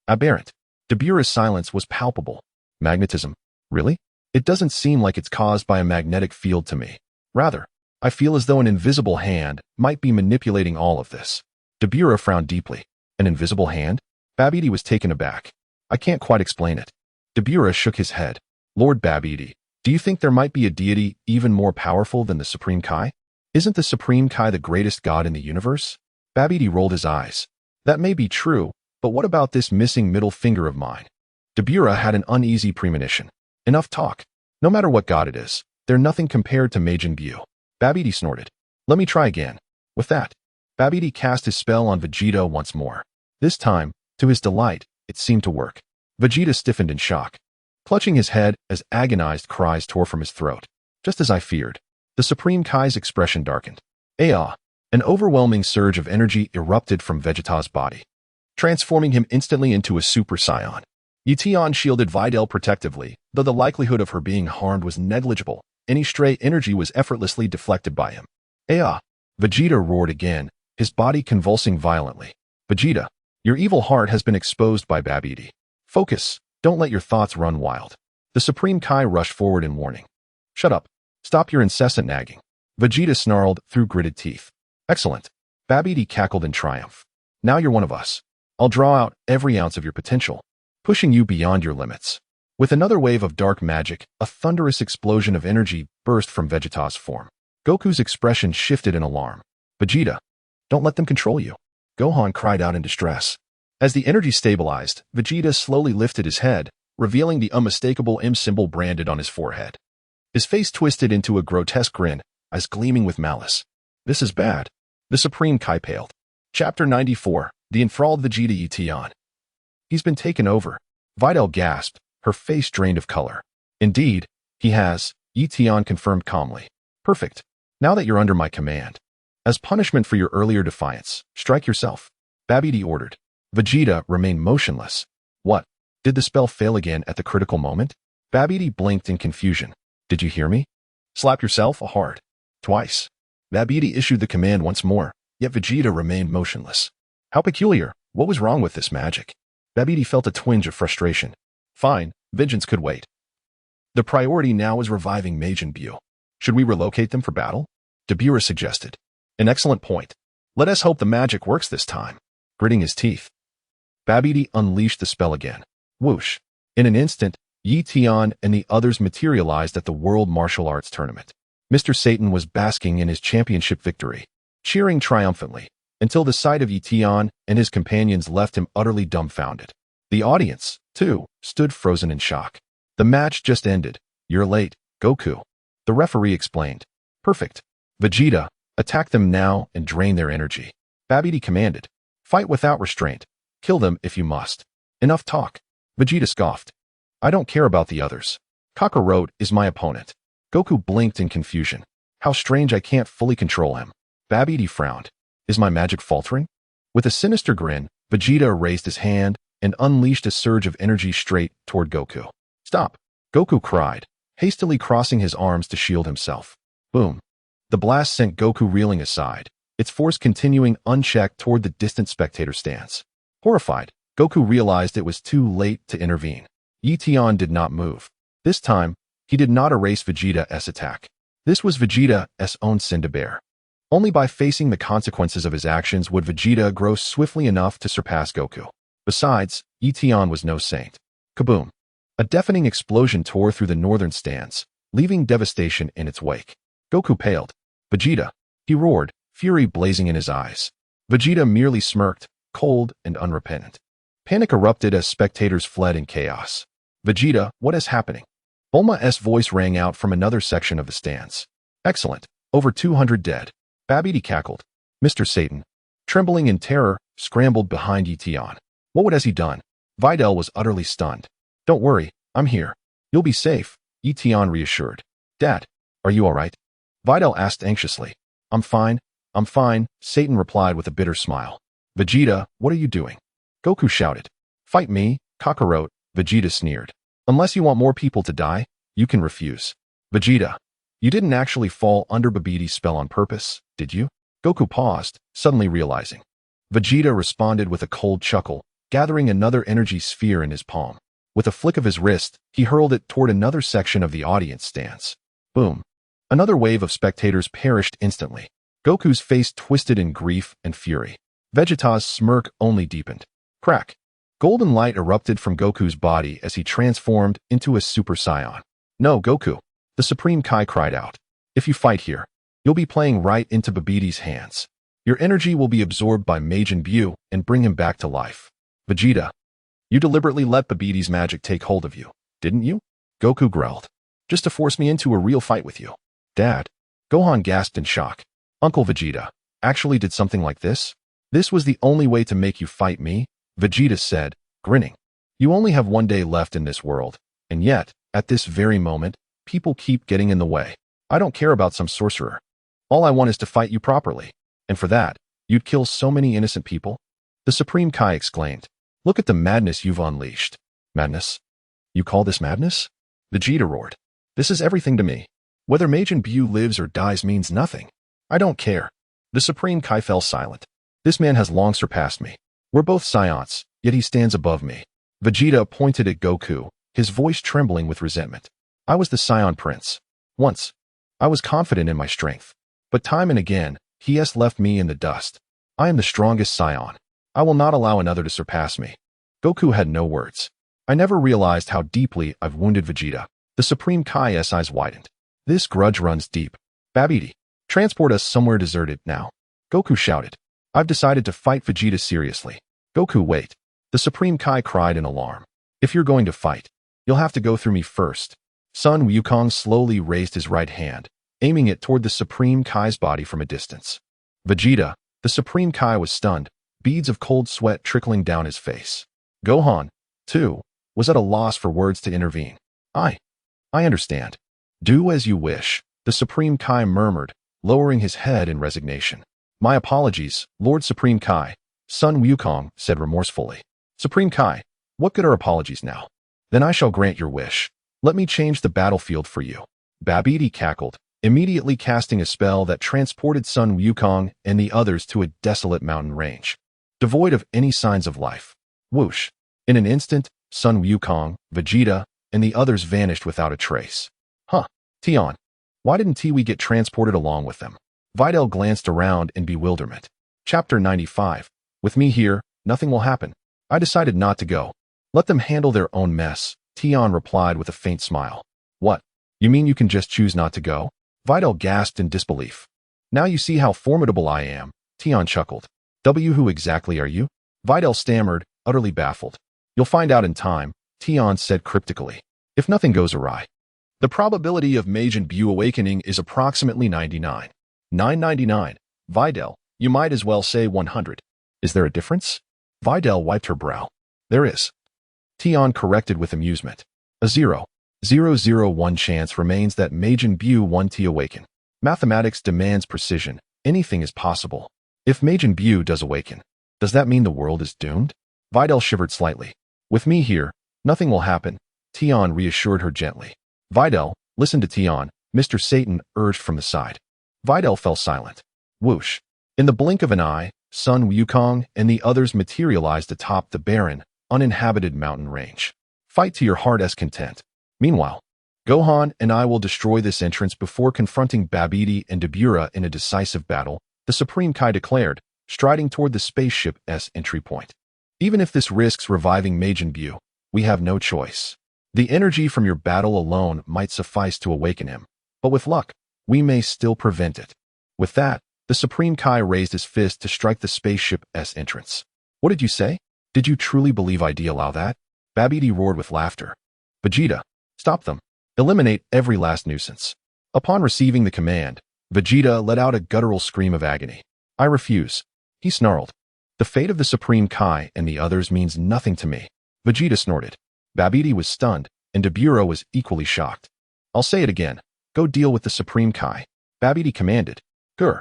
A: aberrant. Beerus' silence was palpable. Magnetism? Really? It doesn't seem like it's caused by a magnetic field to me. Rather, I feel as though an invisible hand might be manipulating all of this. Beerus frowned deeply. An invisible hand? Babidi was taken aback. I can't quite explain it. Beerus shook his head. Lord Babidi, do you think there might be a deity even more powerful than the Supreme Kai? Isn't the Supreme Kai the greatest god in the universe? Babidi rolled his eyes. That may be true, but what about this missing middle finger of mine? Beerus had an uneasy premonition. Enough talk. No matter what god it is, they're nothing compared to Majin Buu. Babidi snorted. Let me try again. With that, Babidi cast his spell on Vegeta once more. This time, to his delight, it seemed to work. Vegeta stiffened in shock, clutching his head as agonized cries tore from his throat. Just as I feared, the Supreme Kai's expression darkened. An overwhelming surge of energy erupted from Vegeta's body, transforming him instantly into a Super Saiyan. Tian shielded Videl protectively, though the likelihood of her being harmed was negligible. Any stray energy was effortlessly deflected by him. Vegeta roared again, his body convulsing violently. Vegeta, your evil heart has been exposed by Babidi. Focus, don't let your thoughts run wild. The Supreme Kai rushed forward in warning. Shut up. Stop your incessant nagging. Vegeta snarled through gritted teeth. Excellent. Babidi cackled in triumph. Now you're one of us. I'll draw out every ounce of your potential, pushing you beyond your limits. With another wave of dark magic, a thunderous explosion of energy burst from Vegeta's form. Goku's expression shifted in alarm. Vegeta, don't let them control you. Gohan cried out in distress. As the energy stabilized, Vegeta slowly lifted his head, revealing the unmistakable M symbol branded on his forehead. His face twisted into a grotesque grin, eyes gleaming with malice. This is bad. The Supreme Kai paled. Chapter 94, The Enthralled Vegeta Tian. He's been taken over. Videl gasped, her face drained of color. Indeed, he has, Tian confirmed calmly. Perfect. Now that you're under my command. As punishment for your earlier defiance, strike yourself. Babidi ordered. Vegeta remained motionless. What? Did the spell fail again at the critical moment? Babidi blinked in confusion. Did you hear me? Slap yourself hard. Twice. Babidi issued the command once more, yet Vegeta remained motionless. How peculiar. What was wrong with this magic? Babidi felt a twinge of frustration. Fine, vengeance could wait. The priority now is reviving Majin Buu. Should we relocate them for battle? Beerus suggested. An excellent point. Let us hope the magic works this time. Gritting his teeth, Babidi unleashed the spell again. Whoosh. In an instant, Tian and the others materialized at the World Martial Arts Tournament. Mr. Satan was basking in his championship victory, cheering triumphantly, until the sight of Tian and his companions left him utterly dumbfounded. The audience, too, stood frozen in shock. The match just ended. You're late, Goku. The referee explained. Perfect. Vegeta, attack them now and drain their energy. Babidi commanded. Fight without restraint. Kill them if you must. Enough talk. Vegeta scoffed. I don't care about the others. Kakarot is my opponent. Goku blinked in confusion. How strange I can't fully control him. Babidi frowned. Is my magic faltering? With a sinister grin, Vegeta raised his hand and unleashed a surge of energy straight toward Goku. Stop! Goku cried, hastily crossing his arms to shield himself. Boom. The blast sent Goku reeling aside, its force continuing unchecked toward the distant spectator stands. Horrified, Goku realized it was too late to intervene. Tian did not move. This time, he did not erase Vegeta's attack. This was Vegeta's own sin to bear. Only by facing the consequences of his actions would Vegeta grow swiftly enough to surpass Goku. Besides, Tian was no saint. Kaboom! A deafening explosion tore through the northern stands, leaving devastation in its wake. Goku paled. Vegeta! He roared, fury blazing in his eyes. Vegeta merely smirked, cold and unrepentant. Panic erupted as spectators fled in chaos. Vegeta, what is happening? Bulma's voice rang out from another section of the stands. Excellent. Over 200 dead. Babidi cackled. Mr. Satan, trembling in terror, scrambled behind Tian. What has he done? Videl was utterly stunned. Don't worry, I'm here. You'll be safe, Tian reassured. Dad, are you all right? Videl asked anxiously. I'm fine, Satan replied with a bitter smile. Vegeta, what are you doing? Goku shouted. Fight me, Kakarot, Vegeta sneered. Unless you want more people to die, you can refuse. Vegeta, you didn't actually fall under Babidi's spell on purpose, did you? Goku paused, suddenly realizing. Vegeta responded with a cold chuckle, gathering another energy sphere in his palm. With a flick of his wrist, he hurled it toward another section of the audience stands. Boom. Another wave of spectators perished instantly. Goku's face twisted in grief and fury. Vegeta's smirk only deepened. Crack. Golden light erupted from Goku's body as he transformed into a Super Saiyan. No, Goku. The Supreme Kai cried out. If you fight here, you'll be playing right into Babidi's hands. Your energy will be absorbed by Majin Buu and bring him back to life. Vegeta, you deliberately let Babidi's magic take hold of you, didn't you? Goku growled. Just to force me into a real fight with you. Dad. Gohan gasped in shock. Uncle Vegeta actually did something like this? This was the only way to make you fight me? Vegeta said, grinning. You only have one day left in this world, and yet, at this very moment, people keep getting in the way. I don't care about some sorcerer. All I want is to fight you properly. And for that, you'd kill so many innocent people? The Supreme Kai exclaimed. Look at the madness you've unleashed. Madness? You call this madness? Vegeta roared. This is everything to me. Whether Majin Buu lives or dies means nothing. I don't care. The Supreme Kai fell silent. This man has long surpassed me. We're both Saiyans, yet he stands above me. Vegeta pointed at Goku, his voice trembling with resentment. I was the Saiyan Prince. Once. I was confident in my strength. But time and again, he has left me in the dust. I am the strongest Saiyan. I will not allow another to surpass me. Goku had no words. I never realized how deeply I've wounded Vegeta. The Supreme Kai's eyes widened. This grudge runs deep. Babidi, transport us somewhere deserted now. Goku shouted. I've decided to fight Vegeta seriously. Goku, wait. The Supreme Kai cried in alarm. If you're going to fight, you'll have to go through me first. Sun Wukong slowly raised his right hand, aiming it toward the Supreme Kai's body from a distance. Vegeta, the Supreme Kai was stunned, beads of cold sweat trickling down his face. Gohan, too, was at a loss for words to intervene. I understand. Do as you wish, the Supreme Kai murmured, lowering his head in resignation. My apologies, Lord Supreme Kai, Sun Wukong said remorsefully. Supreme Kai, what good are apologies now? Then I shall grant your wish. Let me change the battlefield for you. Babidi cackled, immediately casting a spell that transported Sun Wukong and the others to a desolate mountain range, devoid of any signs of life. Whoosh! In an instant, Sun Wukong, Vegeta, and the others vanished without a trace. Huh, Tian. Why didn't Tiwi get transported along with them? Videl glanced around in bewilderment. Chapter 95. With me here, nothing will happen. I decided not to go. Let them handle their own mess, Tian replied with a faint smile. What? You mean you can just choose not to go? Videl gasped in disbelief. Now you see how formidable I am, Tian chuckled. Who exactly are you? Videl stammered, utterly baffled. You'll find out in time, Tian said cryptically. If nothing goes awry. The probability of Majin Buu awakening is approximately 99. 999. Videl, you might as well say 100. Is there a difference? Videl wiped her brow. There is. Tian corrected with amusement. A 0.001 chance remains that Majin Buu 1T awaken. Mathematics demands precision. Anything is possible. If Majin Buu does awaken, does that mean the world is doomed? Videl shivered slightly. With me here, nothing will happen, Tian reassured her gently. Videl, listen to Tian, Mr. Satan urged from the side. Videl fell silent. Whoosh. In the blink of an eye, Sun Wukong and the others materialized atop the barren, uninhabited mountain range. Fight to your heart's content. Meanwhile, Gohan and I will destroy this entrance before confronting Babidi and Beerus in a decisive battle, the Supreme Kai declared, striding toward the spaceship's entry point. Even if this risks reviving Majin Buu, We have no choice. The energy from your battle alone might suffice to awaken him, but with luck, we may still prevent it. With that, the Supreme Kai raised his fist to strike the spaceship's entrance. What did you say? Did you truly believe I'd allow that? Babidi roared with laughter. Vegeta, stop them. Eliminate every last nuisance. Upon receiving the command, Vegeta let out a guttural scream of agony. I refuse. He snarled. The fate of the Supreme Kai and the others means nothing to me. Vegeta snorted. Babidi was stunned, and Beerus was equally shocked. I'll say it again. Go deal with the Supreme Kai. Babidi commanded. Grr.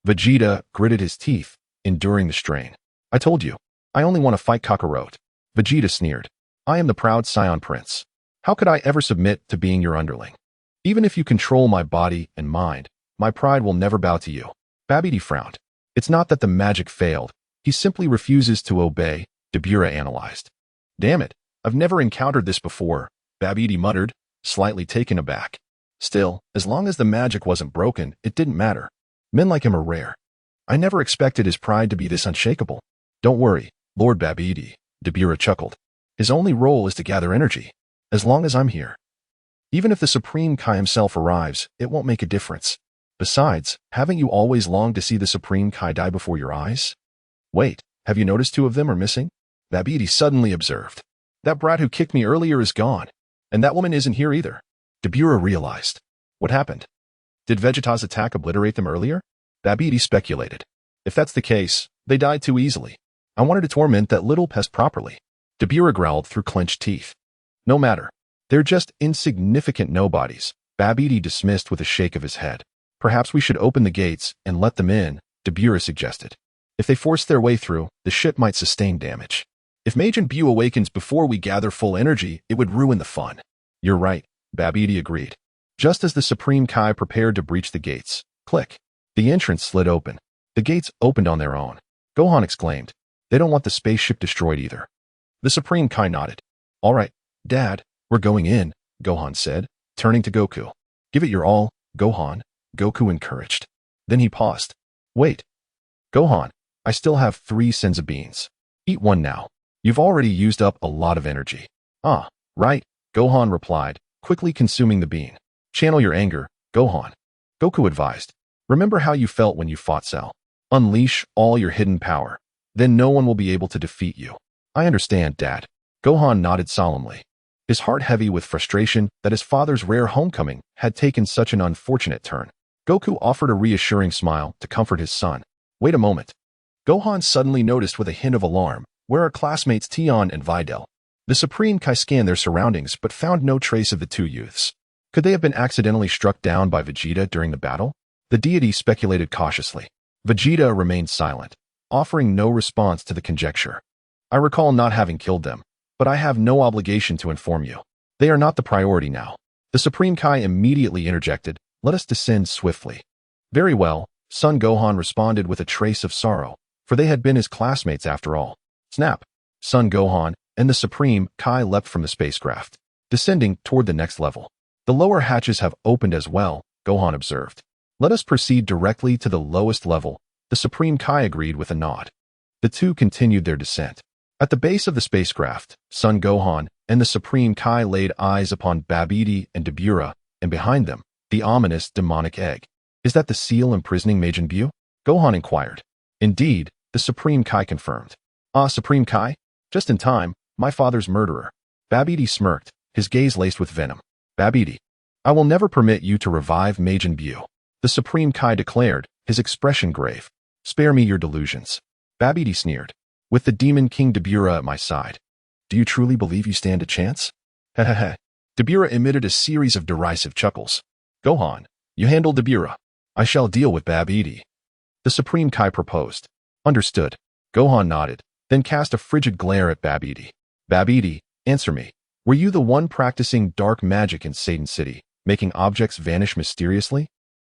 A: Vegeta gritted his teeth, enduring the strain. I told you. I only want to fight Kakarot. Vegeta sneered. I am the proud Scion Prince. How could I ever submit to being your underling? Even if you control my body and mind, my pride will never bow to you. Babidi frowned. It's not that the magic failed. He simply refuses to obey, Beerus analyzed. Damn it, I've never encountered this before, Babidi muttered, slightly taken aback. Still, as long as the magic wasn't broken, it didn't matter. Men like him are rare. I never expected his pride to be this unshakable. Don't worry, Lord Babidi, Beerus chuckled. His only role is to gather energy. As long as I'm here. Even if the Supreme Kai himself arrives, it won't make a difference. Besides, haven't you always longed to see the Supreme Kai die before your eyes? Wait, have you noticed 2 of them are missing? Babidi suddenly observed. That brat who kicked me earlier is gone, and that woman isn't here either. Beerus realized. What happened? Did Vegeta's attack obliterate them earlier? Babidi speculated. If that's the case, they died too easily. I wanted to torment that little pest properly. Beerus growled through clenched teeth. No matter. They're just insignificant nobodies, Babidi dismissed with a shake of his head. Perhaps we should open the gates and let them in, Beerus suggested. If they force their way through, the ship might sustain damage. If Majin Buu awakens before we gather full energy, it would ruin the fun. You're right, Babidi agreed. Just as the Supreme Kai prepared to breach the gates, click. The entrance slid open. The gates opened on their own. Gohan exclaimed. They don't want the spaceship destroyed either. The Supreme Kai nodded. All right, Dad, we're going in, Gohan said, turning to Goku. Give it your all, Gohan, Goku encouraged. Then he paused. Wait. Gohan, I still have 3 senzu beans. Eat one now. You've already used up a lot of energy. Ah, right, Gohan replied, quickly consuming the bean. Channel your anger, Gohan. Goku advised. Remember how you felt when you fought Cell. Unleash all your hidden power. Then no one will be able to defeat you. I understand, Dad. Gohan nodded solemnly, his heart heavy with frustration that his father's rare homecoming had taken such an unfortunate turn. Goku offered a reassuring smile to comfort his son. Wait a moment. Gohan suddenly noticed with a hint of alarm where are classmates Tian and Videl. The Supreme Kai scanned their surroundings but found no trace of the 2 youths. Could they have been accidentally struck down by Vegeta during the battle? The deity speculated cautiously. Vegeta remained silent, offering no response to the conjecture. I recall not having killed them, but I have no obligation to inform you. They are not the priority now. The Supreme Kai immediately interjected, let us descend swiftly. Very well, Son Gohan responded with a trace of sorrow, for they had been his classmates after all. Snap! Son Gohan and the Supreme Kai leapt from the spacecraft, descending toward the next level. The lower hatches have opened as well, Gohan observed. Let us proceed directly to the lowest level, the Supreme Kai agreed with a nod. The 2 continued their descent. At the base of the spacecraft, Son Gohan and the Supreme Kai laid eyes upon Babidi and Beerus, and behind them, the ominous demonic egg. Is that the seal imprisoning Majin Buu? Gohan inquired. Indeed, the Supreme Kai confirmed. Ah, Supreme Kai? Just in time, my father's murderer. Babidi smirked, his gaze laced with venom. Babidi, I will never permit you to revive Majin Buu. The Supreme Kai declared, his expression grave. Spare me your delusions. Babidi sneered. With the Demon King Beerus at my side. Do you truly believe you stand a chance? Hehehe. Beerus emitted a series of derisive chuckles. Gohan, you handle Beerus. I shall deal with Babidi. The Supreme Kai proposed. Understood. Gohan nodded, then cast a frigid glare at Babidi. Babidi, answer me. Were you the one practicing dark magic in Satan City, making objects vanish mysteriously?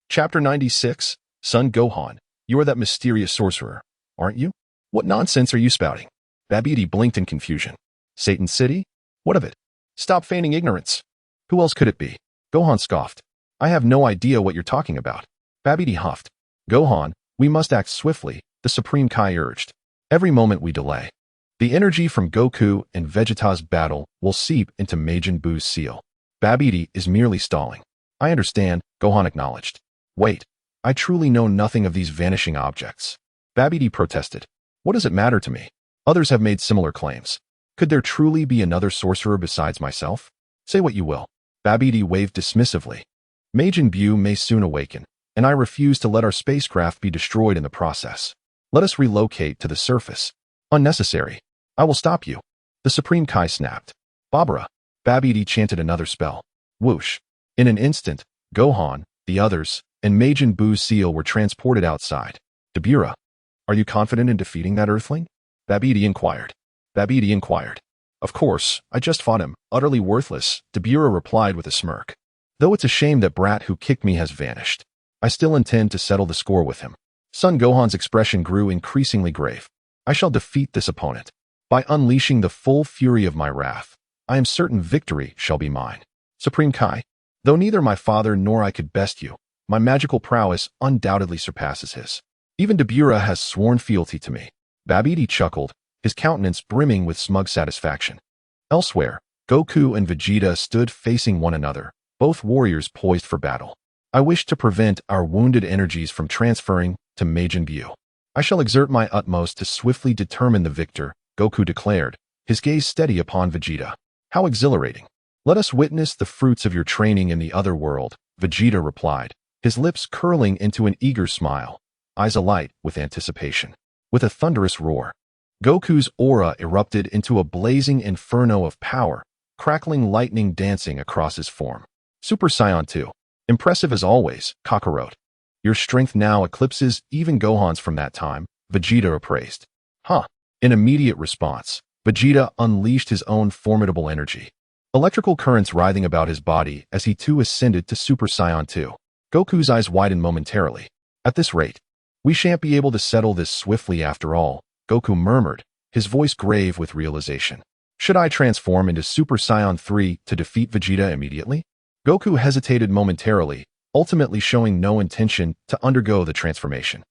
A: Chapter 96, Son Gohan, you are that mysterious sorcerer, aren't you? What nonsense are you spouting? Babidi blinked in confusion. Satan City? What of it? Stop feigning ignorance. Who else could it be? Gohan scoffed. I have no idea what you're talking about. Babidi huffed. Gohan, we must act swiftly, the Supreme Kai urged. Every moment we delay. The energy from Goku and Vegeta's battle will seep into Majin Buu's seal. Babidi is merely stalling. I understand, Gohan acknowledged. Wait, I truly know nothing of these vanishing objects. Babidi protested. What does it matter to me? Others have made similar claims. Could there truly be another sorcerer besides myself? Say what you will. Babidi waved dismissively. Majin Buu may soon awaken, and I refuse to let our spacecraft be destroyed in the process. Let us relocate to the surface. Unnecessary. I will stop you. The Supreme Kai snapped. Babara. Babidi chanted another spell. Whoosh. In an instant, Gohan, the others, and Majin Buu's seal were transported outside. Dabura, are you confident in defeating that Earthling? Babidi inquired. Of course, I just fought him, utterly worthless, Dabura replied with a smirk. Though it's a shame that brat who kicked me has vanished. I still intend to settle the score with him. Son Gohan's expression grew increasingly grave. I shall defeat this opponent. By unleashing the full fury of my wrath, I am certain victory shall be mine. Supreme Kai, though neither my father nor I could best you, my magical prowess undoubtedly surpasses his. Even Dabura has sworn fealty to me. Babidi chuckled, his countenance brimming with smug satisfaction. Elsewhere, Goku and Vegeta stood facing one another, both warriors poised for battle. I wish to prevent our wounded energies from transferring to Majin Buu. I shall exert my utmost to swiftly determine the victor, Goku declared, his gaze steady upon Vegeta. How exhilarating. Let us witness the fruits of your training in the other world, Vegeta replied, his lips curling into an eager smile, eyes alight with anticipation. With a thunderous roar, Goku's aura erupted into a blazing inferno of power, crackling lightning dancing across his form. Super Saiyan 2. Impressive as always, Kakarot. Your strength now eclipses even Gohan's from that time, Vegeta appraised. In immediate response, Vegeta unleashed his own formidable energy. Electrical currents writhing about his body as he too ascended to Super Saiyan 2. Goku's eyes widened momentarily. At this rate, we shan't be able to settle this swiftly after all, Goku murmured, his voice grave with realization. Should I transform into Super Saiyan 3 to defeat Vegeta immediately? Goku hesitated momentarily, ultimately showing no intention to undergo the transformation.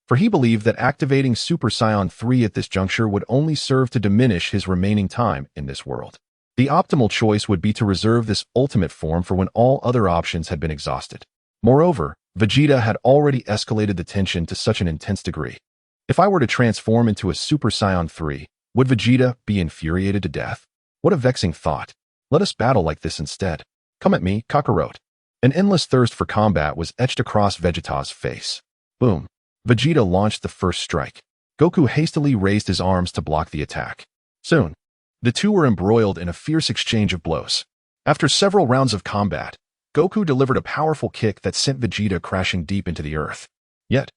A: For he believed that activating Super Saiyan 3 at this juncture would only serve to diminish his remaining time in this world. The optimal choice would be to reserve this ultimate form for when all other options had been exhausted. Moreover, Vegeta had already escalated the tension to such an intense degree. If I were to transform into a Super Saiyan 3, would Vegeta be infuriated to death? What a vexing thought. Let us battle like this instead. Come at me, Kakarot. An endless thirst for combat was etched across Vegeta's face. Boom. Vegeta launched the first strike. Goku hastily raised his arms to block the attack. Soon, the two were embroiled in a fierce exchange of blows. After several rounds of combat, Goku delivered a powerful kick that sent Vegeta crashing deep into the earth. Yet,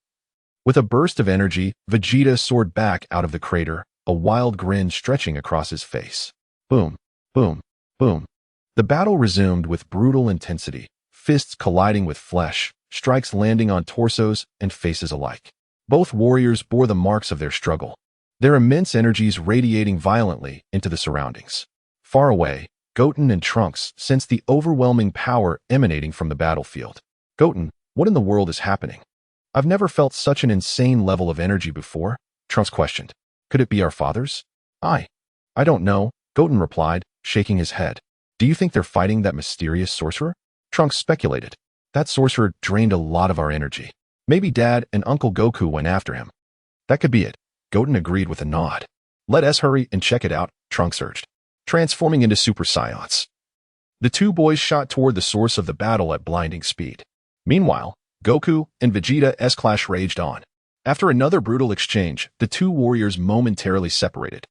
A: with a burst of energy, Vegeta soared back out of the crater, a wild grin stretching across his face. Boom, boom, boom. The battle resumed with brutal intensity, fists colliding with flesh, strikes landing on torsos and faces alike. Both warriors bore the marks of their struggle, their immense energies radiating violently into the surroundings. Far away, Goten and Trunks sensed the overwhelming power emanating from the battlefield. Goten, what in the world is happening? I've never felt such an insane level of energy before, Trunks questioned. Could it be our fathers? I don't know, Goten replied, shaking his head. Do you think they're fighting that mysterious sorcerer? Trunks speculated. That sorcerer drained a lot of our energy. Maybe Dad and Uncle Goku went after him. That could be it, Goten agreed with a nod. Let us hurry and check it out, Trunks urged, transforming into Super Saiyans. The two boys shot toward the source of the battle at blinding speed. Meanwhile, Goku and Vegeta's clash raged on. After another brutal exchange, the two warriors momentarily separated,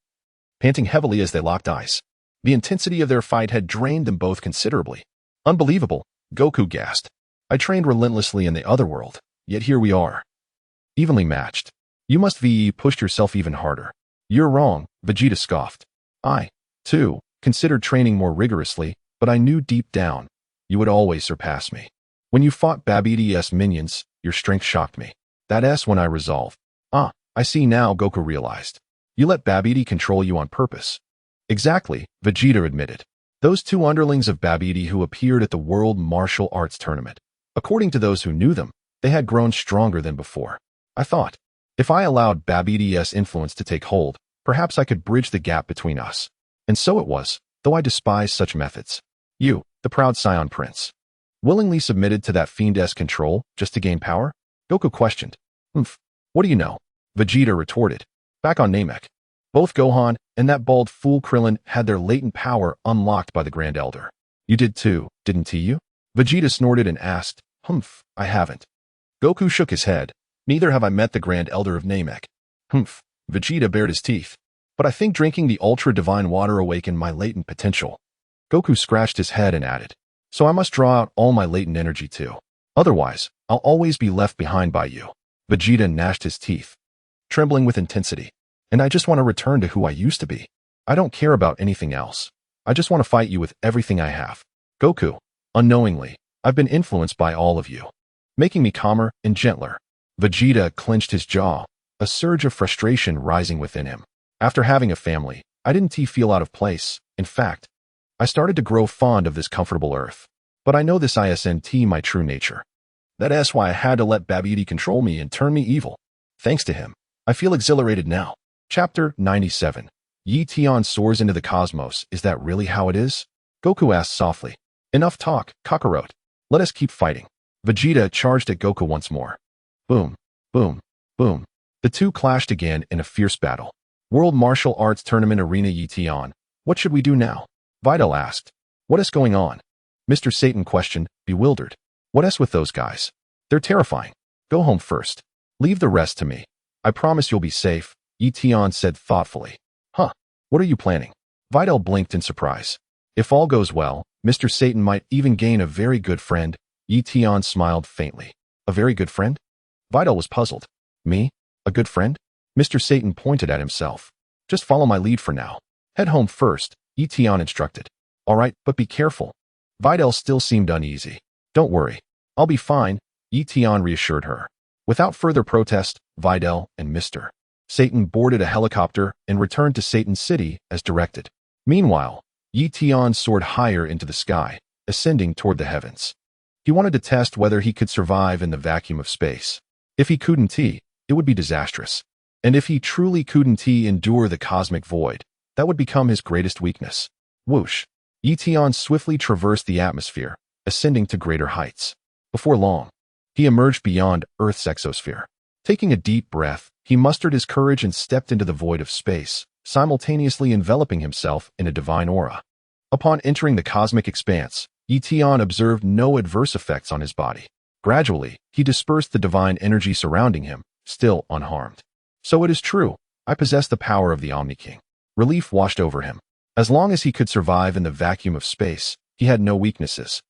A: panting heavily as they locked eyes. The intensity of their fight had drained them both considerably. Unbelievable, Goku gasped. I trained relentlessly in the other world, yet here we are. Evenly matched. You must have pushed yourself even harder. You're wrong, Vegeta scoffed. I, too, considered training more rigorously, but I knew deep down you would always surpass me. When you fought Babidi's minions, your strength shocked me. That's when I resolved. I see now, Goku realized. You let Babidi control you on purpose. Exactly, Vegeta admitted. Those two underlings of Babidi who appeared at the World Martial Arts Tournament. According to those who knew them, they had grown stronger than before. I thought, if I allowed Babidi's influence to take hold, Perhaps I could bridge the gap between us. And so it was, though I despise such methods. You, the proud Scion Prince, willingly submitted to that fiend's control just to gain power? Goku questioned. What do you know? Vegeta retorted. Back on Namek, both Gohan and that bald fool Krillin had their latent power unlocked by the Grand Elder. You did too, didn't you? Vegeta snorted and asked. I haven't. Goku shook his head. Neither have I met the Grand Elder of Namek. Vegeta bared his teeth. But I think drinking the ultra-divine water awakened my latent potential. Goku scratched his head and added, so I must draw out all my latent energy too. Otherwise, I'll always be left behind by you. Vegeta gnashed his teeth, trembling with intensity. And I just want to return to who I used to be. I don't care about anything else. I just want to fight you with everything I have. Goku, unknowingly, I've been influenced by all of you, making me calmer and gentler. Vegeta clenched his jaw, a surge of frustration rising within him. After having a family, I didn't feel out of place. In fact, I started to grow fond of this comfortable earth. But I know this isn't my true nature. That's why I had to let Babidi control me and turn me evil. Thanks to him, I feel exhilarated now. Chapter 97. Tian soars into the cosmos. Is that really how it is? Goku asked softly. Enough talk, Kakarot. Let us keep fighting. Vegeta charged at Goku once more. Boom, boom, boom. The two clashed again in a fierce battle. World Martial Arts Tournament Arena Tian. What should we do now? Videl asked. What is going on? Mr. Satan questioned, bewildered. What is with those guys? They're terrifying. Go home first. Leave the rest to me. I promise you'll be safe, Tian said thoughtfully. What are you planning? Videl blinked in surprise. If all goes well, Mr. Satan might even gain a very good friend. Tian smiled faintly. A very good friend? Videl was puzzled. Me? A good friend? Mr. Satan pointed at himself. Just follow my lead for now. Head home first, Tian instructed. All right, but be careful. Videl still seemed uneasy. Don't worry. I'll be fine, Tian reassured her. Without further protest, Videl and Mr. Satan boarded a helicopter and returned to Satan's city as directed. Meanwhile, Tian soared higher into the sky, ascending toward the heavens. He wanted to test whether he could survive in the vacuum of space. If he couldn't, it would be disastrous. And if he truly couldn't endure the cosmic void, that would become his greatest weakness. Whoosh! Tian swiftly traversed the atmosphere, ascending to greater heights. Before long, he emerged beyond Earth's exosphere. Taking a deep breath, he mustered his courage and stepped into the void of space, simultaneously enveloping himself in a divine aura. Upon entering the cosmic expanse, Tian observed no adverse effects on his body. Gradually, he dispersed the divine energy surrounding him, still unharmed. So it is true, I possess the power of the Omni-King. Relief washed over him. As long as he could survive in the vacuum of space, he had no weaknesses.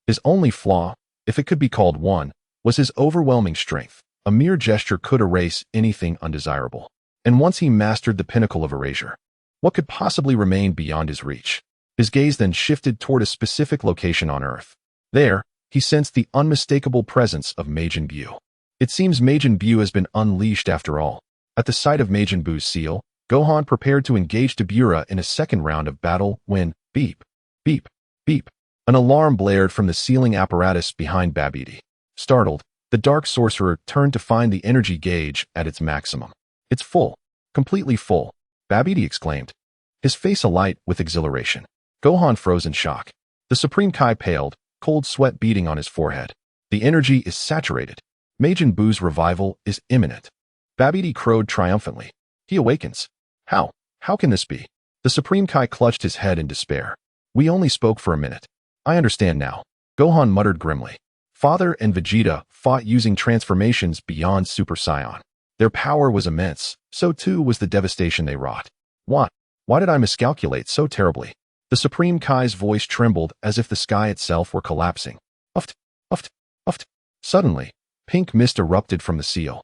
A: His only flaw, if it could be called one, was his overwhelming strength. A mere gesture could erase anything undesirable. And once he mastered the pinnacle of erasure, what could possibly remain beyond his reach? His gaze then shifted toward a specific location on Earth. There, he sensed the unmistakable presence of Majin Buu. It seems Majin Buu has been unleashed after all. At the sight of Majin Buu's seal, Gohan prepared to engage Beerus in a second round of battle when, beep, beep, beep, an alarm blared from the sealing apparatus behind Babidi. Startled, the Dark Sorcerer turned to find the energy gauge at its maximum. It's full, completely full, Babidi exclaimed, his face alight with exhilaration. Gohan froze in shock. The Supreme Kai paled, cold sweat beading on his forehead. The energy is saturated. Majin Buu's revival is imminent. Babidi crowed triumphantly. He awakens. How can this be? The Supreme Kai clutched his head in despair. We only spoke for a minute. I understand now. Gohan muttered grimly. Father and Vegeta fought using transformations beyond Super Saiyan. Their power was immense, so too was the devastation they wrought. What? Why did I miscalculate so terribly? The Supreme Kai's voice trembled as if the sky itself were collapsing. Uft, uft, uft. Suddenly, pink mist erupted from the seal,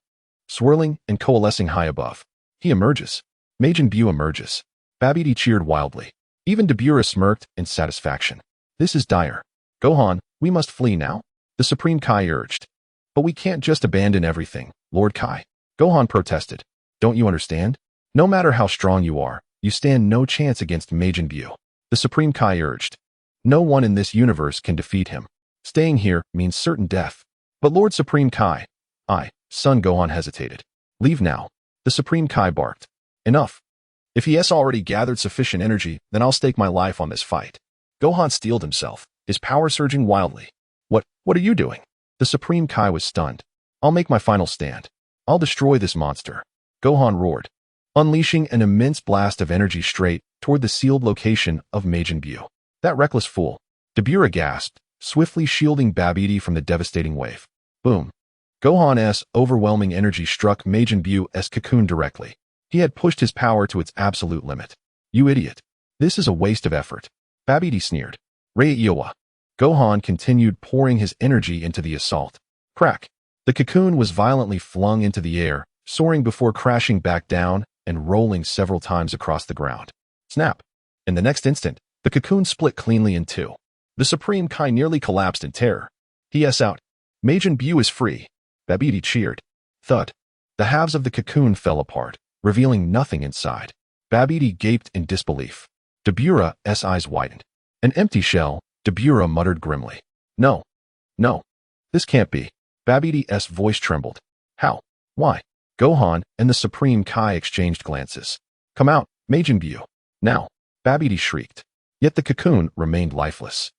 A: swirling and coalescing high above. He emerges. Majin Buu emerges. Babidi cheered wildly. Even Beerus smirked in satisfaction. This is dire. Gohan, we must flee now? The Supreme Kai urged. But we can't just abandon everything, Lord Kai. Gohan protested. Don't you understand? No matter how strong you are, you stand no chance against Majin Buu. The Supreme Kai urged. No one in this universe can defeat him. Staying here means certain death. But Lord Supreme Kai, son Gohan hesitated. Leave now. The Supreme Kai barked. Enough. If he has already gathered sufficient energy, then I'll stake my life on this fight. Gohan steeled himself, his power surging wildly. What are you doing? The Supreme Kai was stunned. I'll make my final stand. I'll destroy this monster. Gohan roared, unleashing an immense blast of energy straight toward the sealed location of Majin Buu. That reckless fool. Beerus gasped, swiftly shielding Babidi from the devastating wave. Boom. Gohan's overwhelming energy struck Majin Buu's cocoon directly. He had pushed his power to its absolute limit. You idiot. This is a waste of effort. Babidi sneered. Rei-Iowa. Gohan continued pouring his energy into the assault. Crack. The cocoon was violently flung into the air, soaring before crashing back down and rolling several times across the ground. Snap. In the next instant, the cocoon split cleanly in two. The Supreme Kai nearly collapsed in terror. He yelled out, Majin Buu is free. Babidi cheered. Thud. The halves of the cocoon fell apart, revealing nothing inside. Babidi gaped in disbelief. Beerus' eyes widened. An empty shell, Beerus muttered grimly. No. This can't be. Babidi's voice trembled. How? Why? Gohan and the Supreme Kai exchanged glances. Come out, Majin Buu. Now. Babidi shrieked. Yet the cocoon remained lifeless.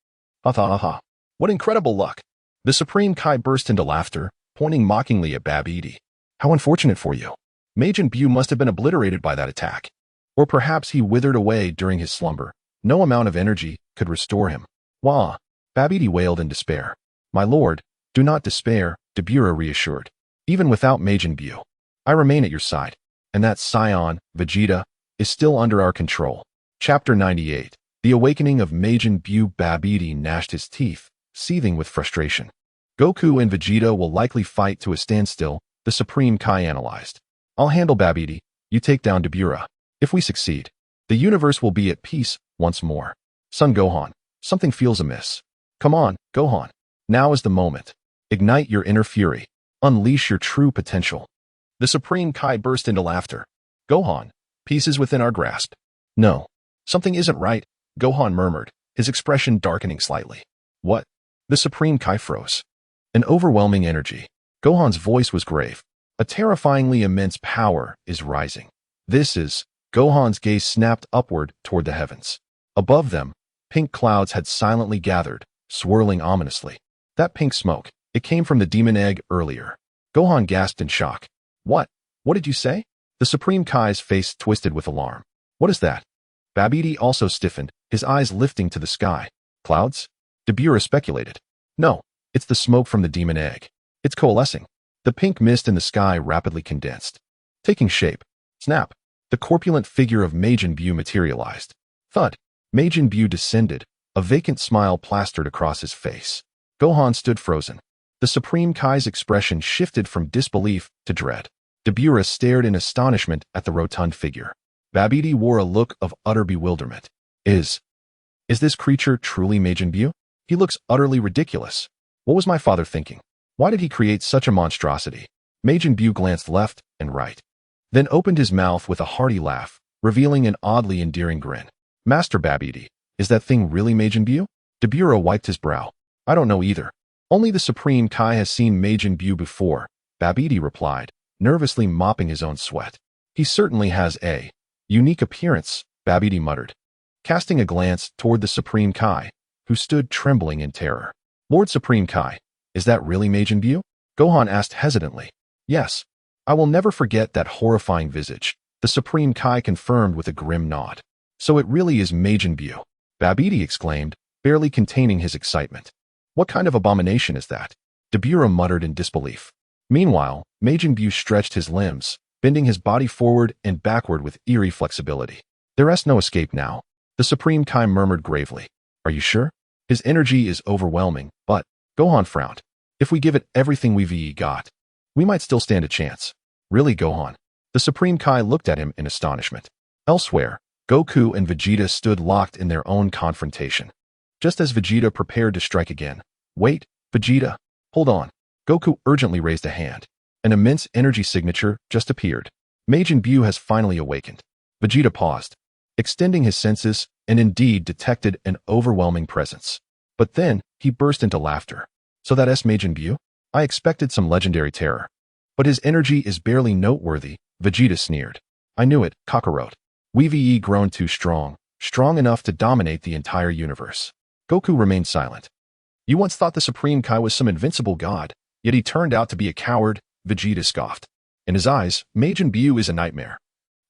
A: Ha ha ha. What incredible luck. The Supreme Kai burst into laughter, pointing mockingly at Babidi. How unfortunate for you. Majin Buu must have been obliterated by that attack. Or perhaps he withered away during his slumber. No amount of energy could restore him. Wah! Babidi wailed in despair. My lord, do not despair, Beerus reassured. Even without Majin Buu, I remain at your side, and that scion, Vegeta, is still under our control. Chapter 98. The Awakening of Majin Buu. Babidi gnashed his teeth, seething with frustration. Goku and Vegeta will likely fight to a standstill, the Supreme Kai analyzed. I'll handle Babidi, you take down Beerus. If we succeed, the universe will be at peace once more. Son Gohan, something feels amiss. Come on, Gohan. Now is the moment. Ignite your inner fury. Unleash your true potential. The Supreme Kai burst into laughter. Gohan, peace is within our grasp. No, something isn't right, Gohan murmured, his expression darkening slightly. What? The Supreme Kai froze. An overwhelming energy. Gohan's voice was grave. A terrifyingly immense power is rising. This is... Gohan's gaze snapped upward toward the heavens. Above them, pink clouds had silently gathered, swirling ominously. That pink smoke, it came from the demon egg earlier. Gohan gasped in shock. What? What did you say? The Supreme Kai's face twisted with alarm. What is that? Babidi also stiffened, his eyes lifting to the sky. Clouds? Beerus speculated. No, it's the smoke from the demon egg. It's coalescing. The pink mist in the sky rapidly condensed. Taking shape. Snap. The corpulent figure of Majin Buu materialized. Thud. Majin Buu descended, a vacant smile plastered across his face. Gohan stood frozen. The Supreme Kai's expression shifted from disbelief to dread. Beerus stared in astonishment at the rotund figure. Babidi wore a look of utter bewilderment. Is this creature truly Majin Buu? He looks utterly ridiculous. What was my father thinking? Why did he create such a monstrosity? Majin Buu glanced left and right, then opened his mouth with a hearty laugh, revealing an oddly endearing grin. Master Babidi, is that thing really Majin Buu? Beerus wiped his brow. I don't know either. Only the Supreme Kai has seen Majin Buu before, Babidi replied, nervously mopping his own sweat. He certainly has a unique appearance, Babidi muttered, casting a glance toward the Supreme Kai, who stood trembling in terror. Lord Supreme Kai, is that really Majin Buu? Gohan asked hesitantly. Yes. I will never forget that horrifying visage, the Supreme Kai confirmed with a grim nod. So it really is Majin Buu, Babidi exclaimed, barely containing his excitement. What kind of abomination is that? Beerus muttered in disbelief. Meanwhile, Majin Buu stretched his limbs, bending his body forward and backward with eerie flexibility. There is no escape now, the Supreme Kai murmured gravely. Are you sure? His energy is overwhelming, but... Gohan frowned. If we give it everything we've got, we might still stand a chance. Really, Gohan? The Supreme Kai looked at him in astonishment. Elsewhere, Goku and Vegeta stood locked in their own confrontation. Just as Vegeta prepared to strike again. Wait, Vegeta. Hold on. Goku urgently raised a hand. An immense energy signature just appeared. Majin Buu has finally awakened. Vegeta paused, extending his senses, and indeed detected an overwhelming presence. But then, he burst into laughter. So that's Majin Buu? I expected some legendary terror. But his energy is barely noteworthy, Vegeta sneered. I knew it, Kakarot. We've grown too strong, strong enough to dominate the entire universe. Goku remained silent. You once thought the Supreme Kai was some invincible god, yet he turned out to be a coward, Vegeta scoffed. In his eyes, Majin Buu is a nightmare.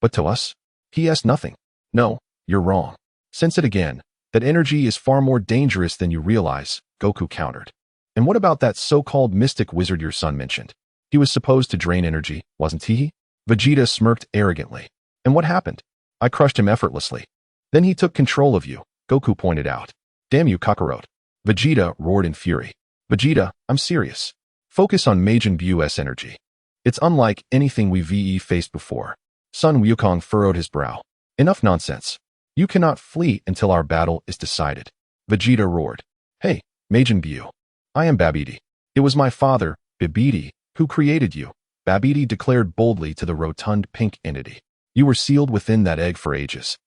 A: But to us? He asked nothing. No, you're wrong. Sense it again. That energy is far more dangerous than you realize, Goku countered. And what about that so-called mystic wizard your son mentioned? He was supposed to drain energy, wasn't he? Vegeta smirked arrogantly. And what happened? I crushed him effortlessly. Then he took control of you, Goku pointed out. Damn you, Kakarot. Vegeta roared in fury. Vegeta, I'm serious. Focus on Majin Buu's energy. It's unlike anything we've faced before. Sun Wukong furrowed his brow. Enough nonsense. You cannot flee until our battle is decided. Vegeta roared. Hey, Majin Buu. I am Babidi. It was my father, Babidi, who created you. Babidi declared boldly to the rotund pink entity. You were sealed within that egg for ages.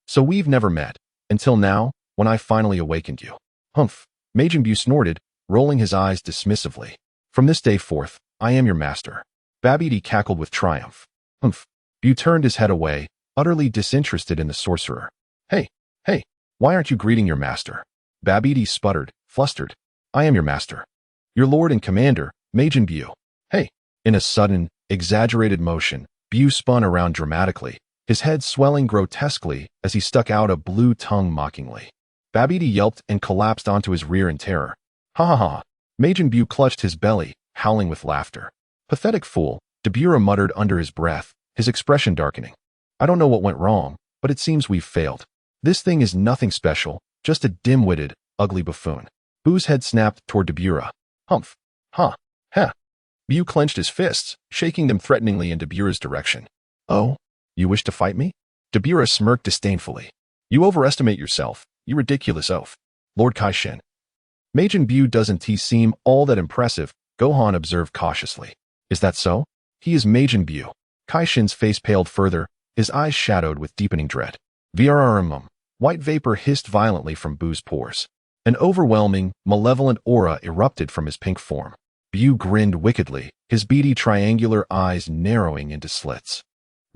A: So we've never met, until now, when I finally awakened you. Humph. Majin Buu snorted, rolling his eyes dismissively. From this day forth, I am your master. Babidi cackled with triumph. Humph. Buu turned his head away, utterly disinterested in the sorcerer. Hey, why aren't you greeting your master? Babidi sputtered, flustered. I am your master. Your lord and commander, Majin Buu. Hey. In a sudden, exaggerated motion, Buu spun around dramatically, his head swelling grotesquely as he stuck out a blue tongue mockingly. Babidi yelped and collapsed onto his rear in terror. Ha ha ha. Majin Buu clutched his belly, howling with laughter. Pathetic fool, Dabura muttered under his breath, his expression darkening. I don't know what went wrong, but it seems we've failed. This thing is nothing special, just a dim-witted, ugly buffoon. Buu's head snapped toward Dabura. Humph. Huh. Heh. Buu clenched his fists, shaking them threateningly in Dabura's direction. Oh? You wish to fight me? Dabura smirked disdainfully. You overestimate yourself, you ridiculous oaf. Lord Kai-Shen. Majin Buu doesn't he seem all that impressive, Gohan observed cautiously. Is that so? He is Majin Buu. Kai-Shen's face paled further, his eyes shadowed with deepening dread. Vrrrm. White vapor hissed violently from Buu's pores. An overwhelming, malevolent aura erupted from his pink form. Buu grinned wickedly, his beady triangular eyes narrowing into slits.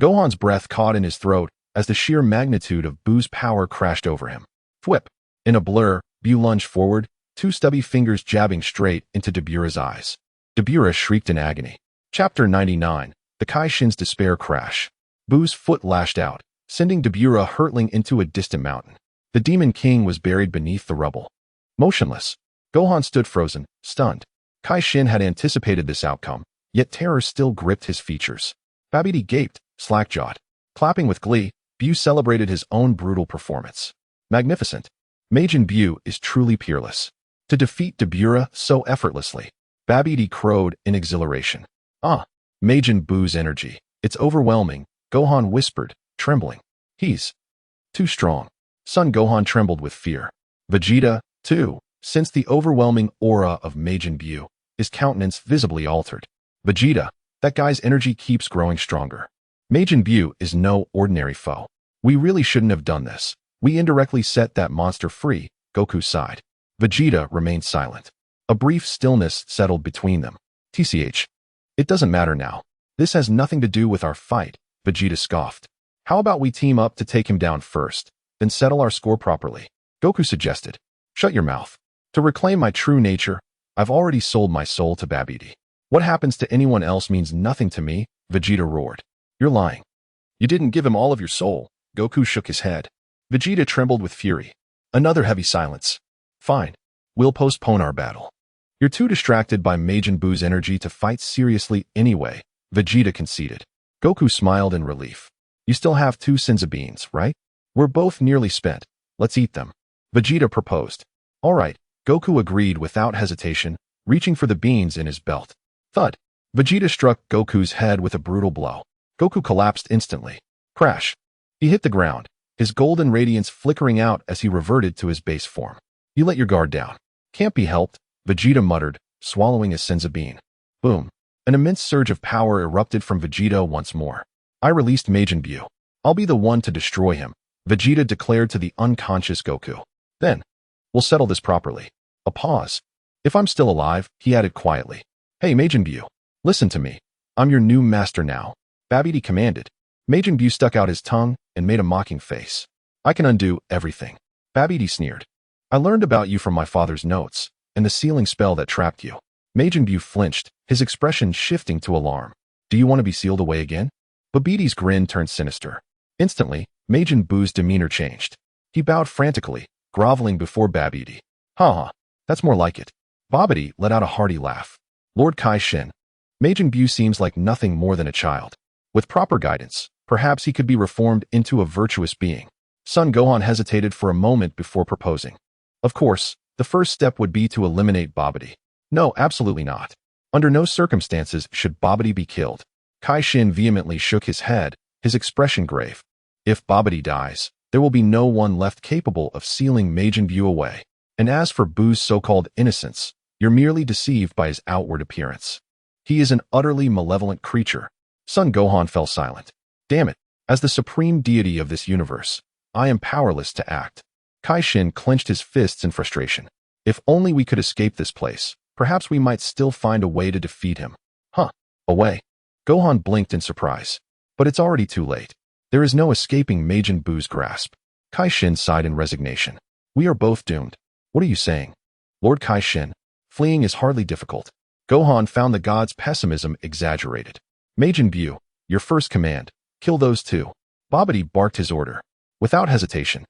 A: Gohan's breath caught in his throat as the sheer magnitude of Buu's power crashed over him. Thwip! In a blur, Buu lunged forward, two stubby fingers jabbing straight into Dabura's eyes. Dabura shrieked in agony. Chapter 99. The Kai-Shen's Despair Crash. Buu's foot lashed out, sending Dabura hurtling into a distant mountain. The Demon King was buried beneath the rubble. Motionless, Gohan stood frozen, stunned. Kai-Shen had anticipated this outcome, yet terror still gripped his features. Babidi gaped, slack-jawed. Clapping with glee, Buu celebrated his own brutal performance. Magnificent. Majin Buu is truly peerless. To defeat Dabura so effortlessly, Babidi crowed in exhilaration. Ah, Majin Buu's energy. It's overwhelming, Gohan whispered, trembling. He's too strong. Son Gohan trembled with fear. Vegeta, too, sensed the overwhelming aura of Majin Buu, his countenance visibly altered. Vegeta, that guy's energy keeps growing stronger. Majin Buu is no ordinary foe. We really shouldn't have done this. We indirectly set that monster free, Goku sighed. Vegeta remained silent. A brief stillness settled between them. TCH. It doesn't matter now. This has nothing to do with our fight, Vegeta scoffed. How about we team up to take him down first, then settle our score properly? Goku suggested. Shut your mouth. To reclaim my true nature, I've already sold my soul to Babidi. What happens to anyone else means nothing to me, Vegeta roared. You're lying. You didn't give him all of your soul. Goku shook his head. Vegeta trembled with fury. Another heavy silence. Fine. We'll postpone our battle. You're too distracted by Majin Buu's energy to fight seriously anyway, Vegeta conceded. Goku smiled in relief. You still have 2 Senzu beans, right? We're both nearly spent. Let's eat them. Vegeta proposed. All right, Goku agreed without hesitation, reaching for the beans in his belt. Thud. Vegeta struck Goku's head with a brutal blow. Goku collapsed instantly. Crash. He hit the ground, his golden radiance flickering out as he reverted to his base form. You let your guard down. Can't be helped, Vegeta muttered, swallowing a Senzu bean. Boom. An immense surge of power erupted from Vegeta once more. I released Majin Buu. I'll be the one to destroy him, Vegeta declared to the unconscious Goku. Then, we'll settle this properly. A pause. If I'm still alive, he added quietly. Hey Majin Buu, listen to me. I'm your new master now. Babidi commanded. Majin Buu stuck out his tongue and made a mocking face. I can undo everything. Babidi sneered. I learned about you from my father's notes, and the sealing spell that trapped you. Majin Buu flinched, his expression shifting to alarm. Do you want to be sealed away again? Babidi's grin turned sinister. Instantly, Majin Buu's demeanor changed. He bowed frantically, groveling before Babidi. Ha, that's more like it. Babidi let out a hearty laugh. Lord Kai Shin. Majin Buu seems like nothing more than a child. With proper guidance, perhaps he could be reformed into a virtuous being. Son Gohan hesitated for a moment before proposing. Of course, the first step would be to eliminate Babidi. No, absolutely not. Under no circumstances should Babidi be killed. Kai Shin vehemently shook his head, his expression grave. If Babidi dies, there will be no one left capable of sealing Majin Buu away. And as for Buu's so-called innocence, you're merely deceived by his outward appearance. He is an utterly malevolent creature. Son Gohan fell silent. Damn it, as the supreme deity of this universe, I am powerless to act. Kai Shin clenched his fists in frustration. If only we could escape this place, perhaps we might still find a way to defeat him. A way? Gohan blinked in surprise. But it's already too late. There is no escaping Majin Buu's grasp. Kai Shin sighed in resignation. We are both doomed. What are you saying? Lord Kai Shin, fleeing is hardly difficult. Gohan found the god's pessimism exaggerated. Majin Buu, your first command, kill those two. Babidi barked his order. Without hesitation,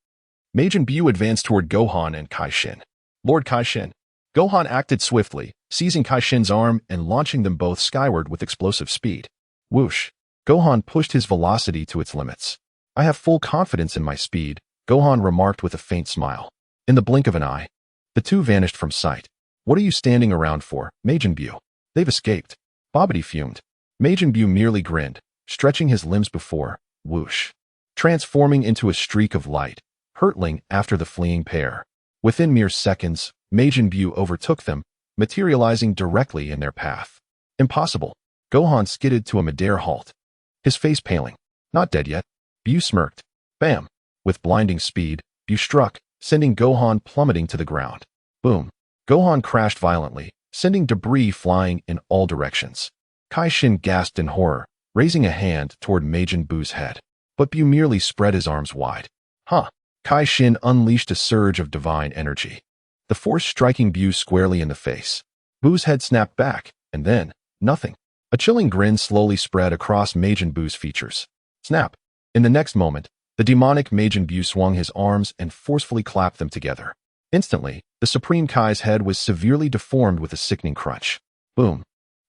A: Majin Buu advanced toward Gohan and Kai Shin. Lord Kai Shin. Gohan acted swiftly, seizing Kai Shin's arm and launching them both skyward with explosive speed. Whoosh. Gohan pushed his velocity to its limits. I have full confidence in my speed, Gohan remarked with a faint smile. In the blink of an eye, the two vanished from sight. What are you standing around for, Majin Buu? They've escaped. Babidi fumed. Majin Buu merely grinned, stretching his limbs before, whoosh, transforming into a streak of light, hurtling after the fleeing pair. Within mere seconds, Majin Buu overtook them, materializing directly in their path. Impossible. Gohan skidded to a midair halt, his face paling. Not dead yet. Buu smirked. Bam! With blinding speed, Buu struck, sending Gohan plummeting to the ground. Boom! Gohan crashed violently, sending debris flying in all directions. Kai Shin gasped in horror, raising a hand toward Majin Buu's head. But Buu merely spread his arms wide. Kai Shin unleashed a surge of divine energy, the force striking Buu squarely in the face. Buu's head snapped back, and then, nothing. A chilling grin slowly spread across Majin Buu's features. Snap! In the next moment, the demonic Majin Buu swung his arms and forcefully clapped them together. Instantly, the Supreme Kai's head was severely deformed with a sickening crunch. Boom!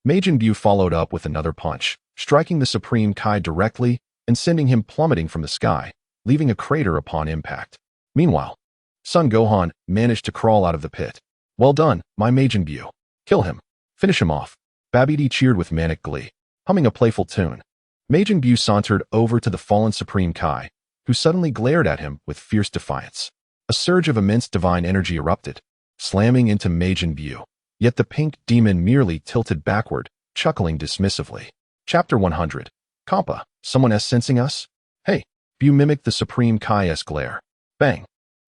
A: Majin Buu followed up with another punch, striking the Supreme Kai directly and sending him plummeting from the sky, leaving a crater upon impact. Meanwhile, Son Gohan managed to crawl out of the pit. Well done, my Majin Buu. Kill him. Finish him off. Babidi cheered with manic glee, humming a playful tune. Majin Buu sauntered over to the fallen Supreme Kai, who suddenly glared at him with fierce defiance. A surge of immense divine energy erupted, slamming into Majin Buu. Yet the pink demon merely tilted backward, chuckling dismissively. Chapter 100. Compa, someone else sensing us? Hey! Buu mimicked the Supreme Kai's glare. Bang!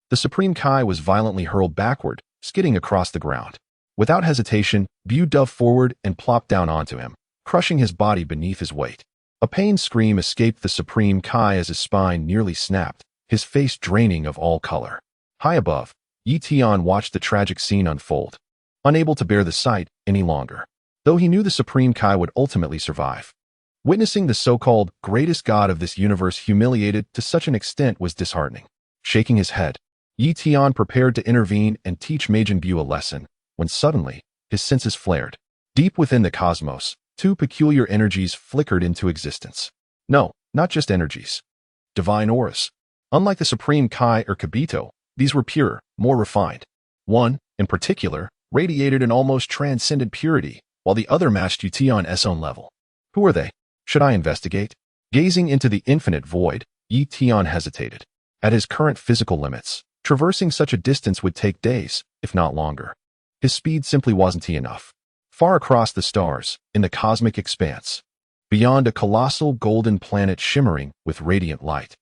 A: The Supreme Kai was violently hurled backward, skidding across the ground. Without hesitation, Buu dove forward and plopped down onto him, crushing his body beneath his weight. A pained scream escaped the Supreme Kai as his spine nearly snapped, his face draining of all color. High above, Tian watched the tragic scene unfold, unable to bear the sight any longer, though he knew the Supreme Kai would ultimately survive. Witnessing the so-called greatest god of this universe humiliated to such an extent was disheartening. Shaking his head, Tian prepared to intervene and teach Majin Buu a lesson, when suddenly, his senses flared. Deep within the cosmos, two peculiar energies flickered into existence. No, not just energies. Divine auras. Unlike the Supreme Kai or Kibito, these were pure, more refined. One, in particular, radiated an almost transcendent purity, while the other matched Tian's own level. Who are they? Should I investigate? Gazing into the infinite void, Tian hesitated. At his current physical limits, traversing such a distance would take days, if not longer. His speed simply wasn't enough. Far across the stars, in the cosmic expanse, beyond a colossal golden planet shimmering with radiant light,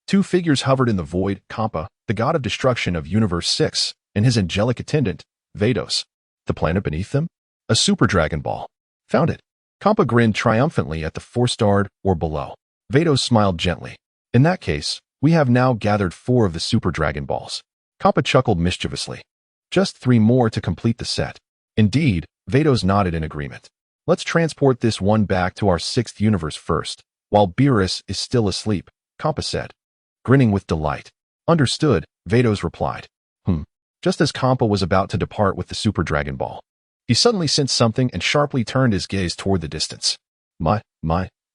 A: two figures hovered in the void, Compa, the god of destruction of Universe 6, and his angelic attendant, Vados. The planet beneath them? A super Dragon Ball. Found it. Compa grinned triumphantly at the four-starred or below. Vados smiled gently. In that case, we have now gathered 4 of the Super Dragon Balls. Kappa chuckled mischievously. Just 3 more to complete the set. Indeed, Vados nodded in agreement. Let's transport this one back to our 6th universe first, while Beerus is still asleep, Kappa said, grinning with delight. Understood, Vados replied. Just as Kappa was about to depart with the Super Dragon Ball, he suddenly sensed something and sharply turned his gaze toward the distance. My,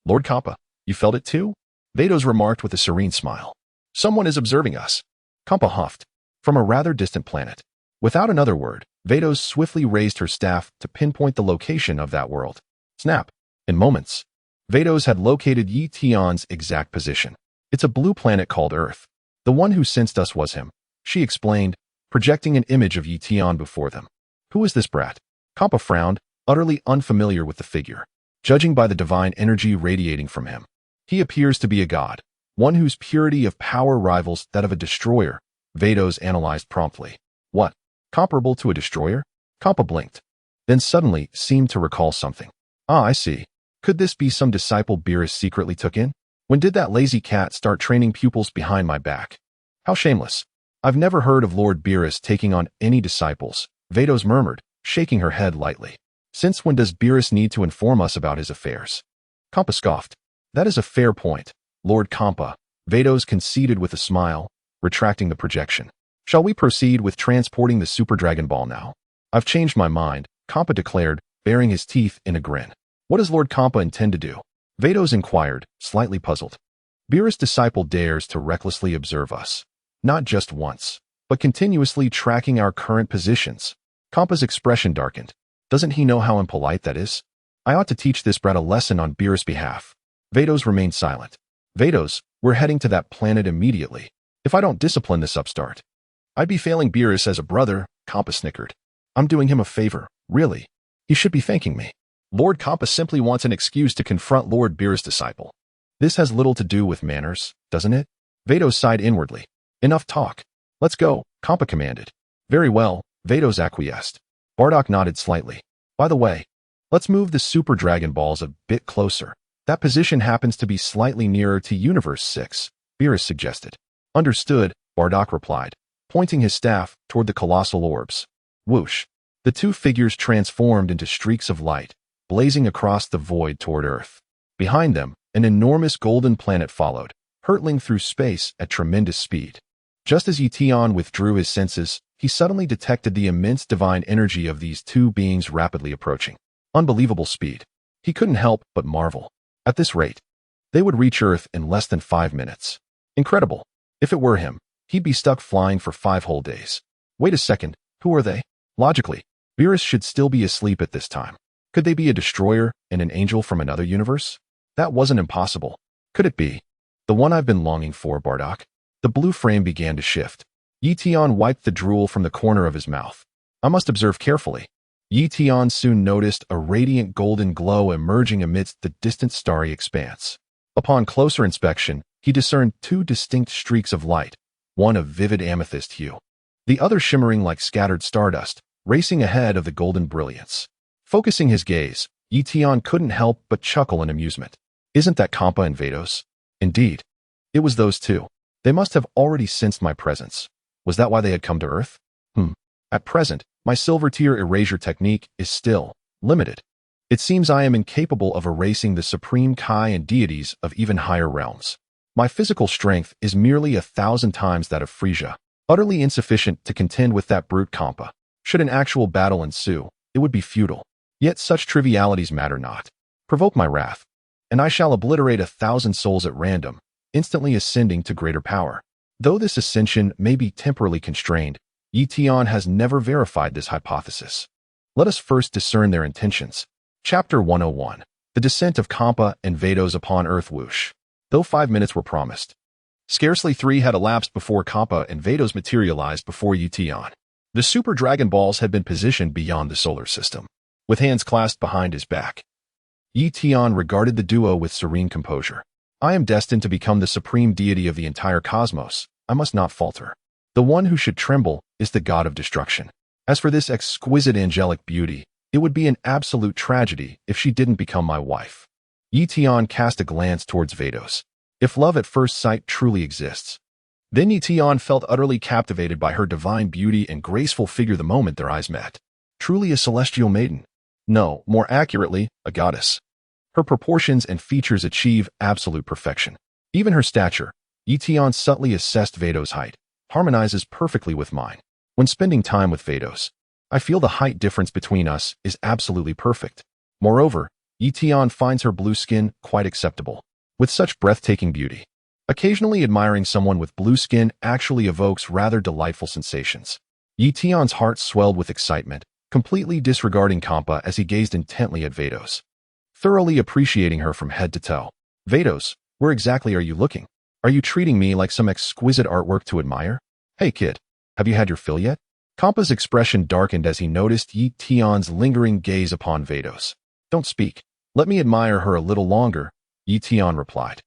A: Lord Kappa, you felt it too? Vados remarked with a serene smile. Someone is observing us. Kappa huffed. From a rather distant planet. Without another word, Vados swiftly raised her staff to pinpoint the location of that world. Snap. In moments, Vados had located Tian's exact position. It's a blue planet called Earth. The one who sensed us was him, she explained, projecting an image of Tian before them. Who is this brat? Kappa frowned, utterly unfamiliar with the figure. Judging by the divine energy radiating from him, he appears to be a god, one whose purity of power rivals that of a destroyer, Vados analyzed promptly. What? Comparable to a destroyer? Kappa blinked, then suddenly seemed to recall something. I see. Could this be some disciple Beerus secretly took in? When did that lazy cat start training pupils behind my back? How shameless. I've never heard of Lord Beerus taking on any disciples, Vados murmured, shaking her head lightly. Since when does Beerus need to inform us about his affairs? Kappa scoffed. That is a fair point, Lord Kappa, Vados conceded with a smile, retracting the projection. Shall we proceed with transporting the Super Dragon Ball now? I've changed my mind, Kappa declared, baring his teeth in a grin. What does Lord Kappa intend to do? Vados inquired, slightly puzzled. Beerus' disciple dares to recklessly observe us. Not just once, but continuously tracking our current positions. Kappa's expression darkened. Doesn't he know how impolite that is? I ought to teach this brat a lesson on Beerus' behalf. Vados remained silent. Vados, we're heading to that planet immediately. If I don't discipline this upstart, I'd be failing Beerus as a brother, Kappa snickered. I'm doing him a favor, really. He should be thanking me. Lord Kappa simply wants an excuse to confront Lord Beerus' disciple. This has little to do with manners, doesn't it? Vados sighed inwardly. Enough talk. Let's go, Kappa commanded. Very well, Vados acquiesced. Bardock nodded slightly. By the way, let's move the Super Dragon Balls a bit closer. That position happens to be slightly nearer to Universe 6, Beerus suggested. Understood, Bardock replied, pointing his staff toward the colossal orbs. Whoosh. The 2 figures transformed into streaks of light, blazing across the void toward Earth. Behind them, an enormous golden planet followed, hurtling through space at tremendous speed. Just as Tian withdrew his senses, he suddenly detected the immense divine energy of these 2 beings rapidly approaching. Unbelievable speed. He couldn't help but marvel. At this rate, they would reach Earth in less than 5 minutes. Incredible. If it were him, he'd be stuck flying for 5 whole days. Wait a second, who are they? Logically, Beerus should still be asleep at this time. Could they be a destroyer and an angel from another universe? That wasn't impossible. Could it be? The one I've been longing for, Bardock. The blue frame began to shift. Tian wiped the drool from the corner of his mouth. I must observe carefully. Tian soon noticed a radiant golden glow emerging amidst the distant starry expanse. Upon closer inspection, he discerned 2 distinct streaks of light, one of vivid amethyst hue, the other shimmering like scattered stardust, racing ahead of the golden brilliance. Focusing his gaze, Tian couldn't help but chuckle in amusement. Isn't that Kappa and Vados? Indeed. It was those 2. They must have already sensed my presence. Was that why they had come to Earth? At present, my silver-tier erasure technique is still limited. It seems I am incapable of erasing the supreme Kai and deities of even higher realms. My physical strength is merely 1,000 times that of Frisia, utterly insufficient to contend with that brute Kappa. Should an actual battle ensue, it would be futile. Yet such trivialities matter not. Provoke my wrath, and I shall obliterate 1,000 souls at random, instantly ascending to greater power. Though this ascension may be temporally constrained, Tian has never verified this hypothesis. Let us first discern their intentions. Chapter 101. The Descent of Kappa and Vados upon Earth. Whoosh. Though 5 minutes were promised, scarcely 3 had elapsed before Kappa and Vados materialized before Tian. The Super Dragon Balls had been positioned beyond the solar system, with hands clasped behind his back. Tian regarded the duo with serene composure. I am destined to become the supreme deity of the entire cosmos. I must not falter. The one who should tremble is the god of destruction. As for this exquisite angelic beauty, it would be an absolute tragedy if she didn't become my wife. Tian cast a glance towards Vados. if love at first sight truly exists. Then Tian felt utterly captivated by her divine beauty and graceful figure the moment their eyes met. Truly a celestial maiden. No, more accurately, a goddess. Her proportions and features achieve absolute perfection. Even her stature, Tian subtly assessed Vidau's height, harmonizes perfectly with mine. When spending time with Videl, I feel the height difference between us is absolutely perfect. Moreover, Tian finds her blue skin quite acceptable. With such breathtaking beauty, occasionally admiring someone with blue skin actually evokes rather delightful sensations. Tian's heart swelled with excitement, completely disregarding Kampa as he gazed intently at Videl, thoroughly appreciating her from head to toe. Videl, where exactly are you looking? Are you treating me like some exquisite artwork to admire? Hey kid, have you had your fill yet? Kampa's expression darkened as he noticed Tian's lingering gaze upon Videl. Don't speak. Let me admire her a little longer, Tian replied.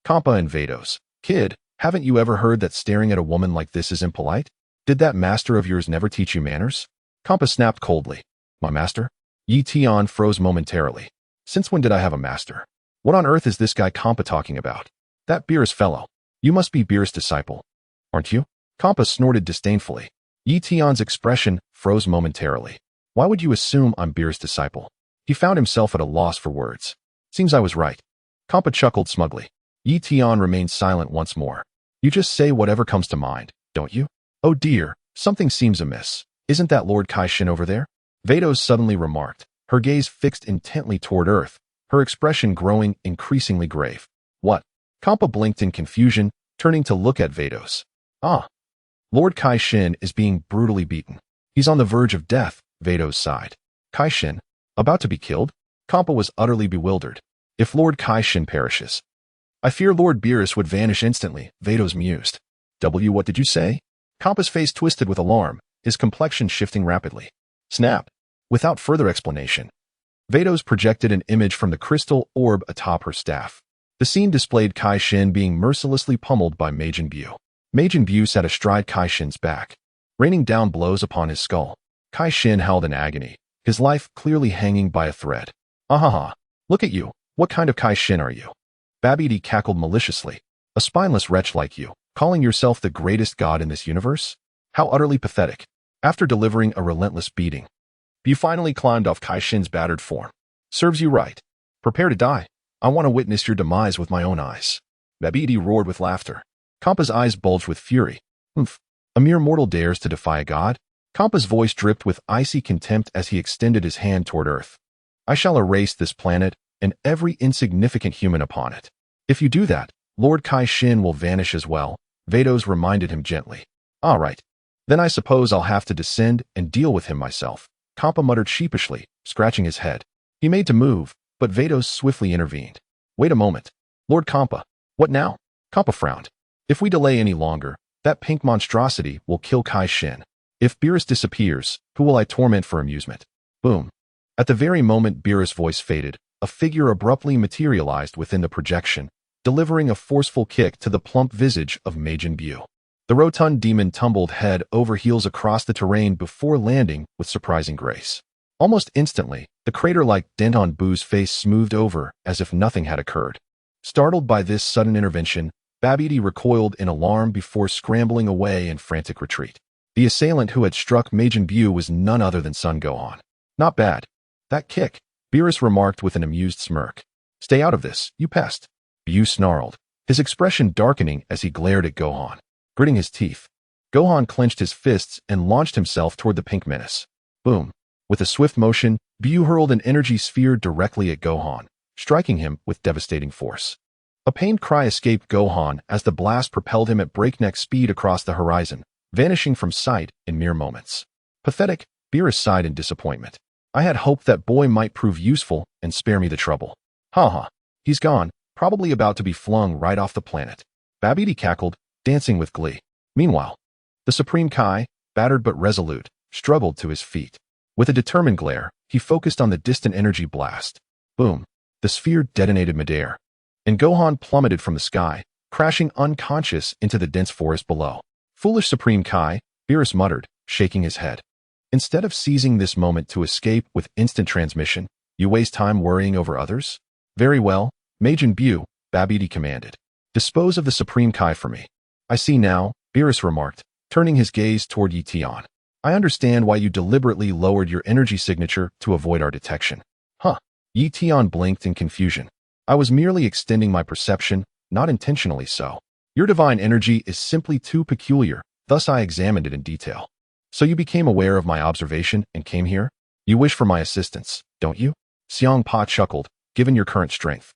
A: Kampa and Videl, kid, haven't you ever heard that staring at a woman like this is impolite? Did that master of yours never teach you manners? Kampa snapped coldly. My master? Tian froze momentarily. Since when did I have a master? What on earth is this guy Kampa talking about? That Beerus fellow. You must be Beerus' disciple, aren't you? Kampa snorted disdainfully. Tian's expression froze momentarily. Why would you assume I'm Beerus' disciple? He found himself at a loss for words. Seems I was right. Kampa chuckled smugly. Tian remained silent once more. You just say whatever comes to mind, don't you? Oh dear, something seems amiss. Isn't that Lord Kai-Shin over there? Videl suddenly remarked, her gaze fixed intently toward Earth, her expression growing increasingly grave. What? Kampa blinked in confusion, turning to look at Videl. Ah. Lord Kai-Shin is being brutally beaten. He's on the verge of death, Videl sighed. Kai-Shin? About to be killed? Kampa was utterly bewildered. If Lord Kai-Shin perishes, I fear Lord Beerus would vanish instantly, Videl mused. What did you say? Kampa's face twisted with alarm, his complexion shifting rapidly. Snap. Without further explanation, Videl projected an image from the crystal orb atop her staff. The scene displayed Kai-Shin being mercilessly pummeled by Majin Buu. Majin Buu sat astride Kai-Shin's back, raining down blows upon his skull. Kai-Shin howled in agony, his life clearly hanging by a thread. Ahaha, look at you, what kind of Kai-Shin are you? Babidi cackled maliciously. A spineless wretch like you, calling yourself the greatest god in this universe? How utterly pathetic. After delivering a relentless beating, you finally climbed off Kai-Shin's battered form. Serves you right. Prepare to die. I want to witness your demise with my own eyes. Babidi roared with laughter. Kampa's eyes bulged with fury. Oomph. A mere mortal dares to defy a god? Kampa's voice dripped with icy contempt as he extended his hand toward Earth. I shall erase this planet and every insignificant human upon it. If you do that, Lord Kai-Shin will vanish as well, Videl reminded him gently. All right. Then I suppose I'll have to descend and deal with him myself, Kampa muttered sheepishly, scratching his head. He made to move, but Videl swiftly intervened. Wait a moment. Lord Kampa. What now? Kampa frowned. If we delay any longer, that pink monstrosity will kill Kai-Shin. If Beerus disappears, who will I torment for amusement? Boom. At the very moment Beerus' voice faded, a figure abruptly materialized within the projection, delivering a forceful kick to the plump visage of Majin Buu. The rotund demon tumbled head over heels across the terrain before landing with surprising grace. Almost instantly, the crater-like dent on Buu's face smoothed over as if nothing had occurred. Startled by this sudden intervention, Babidi recoiled in alarm before scrambling away in frantic retreat. The assailant who had struck Majin Buu was none other than Son Gohan. Not bad. That kick, Beerus remarked with an amused smirk. Stay out of this, you pest. Buu snarled, his expression darkening as he glared at Gohan. Gritting his teeth, Gohan clenched his fists and launched himself toward the pink menace. Boom. With a swift motion, Buu hurled an energy sphere directly at Gohan, striking him with devastating force. A pained cry escaped Gohan as the blast propelled him at breakneck speed across the horizon, vanishing from sight in mere moments. Pathetic, Beerus sighed in disappointment. I had hoped that boy might prove useful and spare me the trouble. Ha. He's gone, probably about to be flung right off the planet. Babidi cackled, dancing with glee. Meanwhile, the Supreme Kai, battered but resolute, struggled to his feet. With a determined glare, he focused on the distant energy blast. Boom. The sphere detonated midair, and Gohan plummeted from the sky, crashing unconscious into the dense forest below. Foolish Supreme Kai, Beerus muttered, shaking his head. Instead of seizing this moment to escape with instant transmission, you waste time worrying over others? Very well, Majin Buu, Babidi commanded. Dispose of the Supreme Kai for me. I see now, Beerus remarked, turning his gaze toward Tian. I understand why you deliberately lowered your energy signature to avoid our detection. Huh. Tian blinked in confusion. I was merely extending my perception, not intentionally so. Your divine energy is simply too peculiar, thus I examined it in detail. So you became aware of my observation and came here? You wish for my assistance, don't you? Xiangpa chuckled, given your current strength.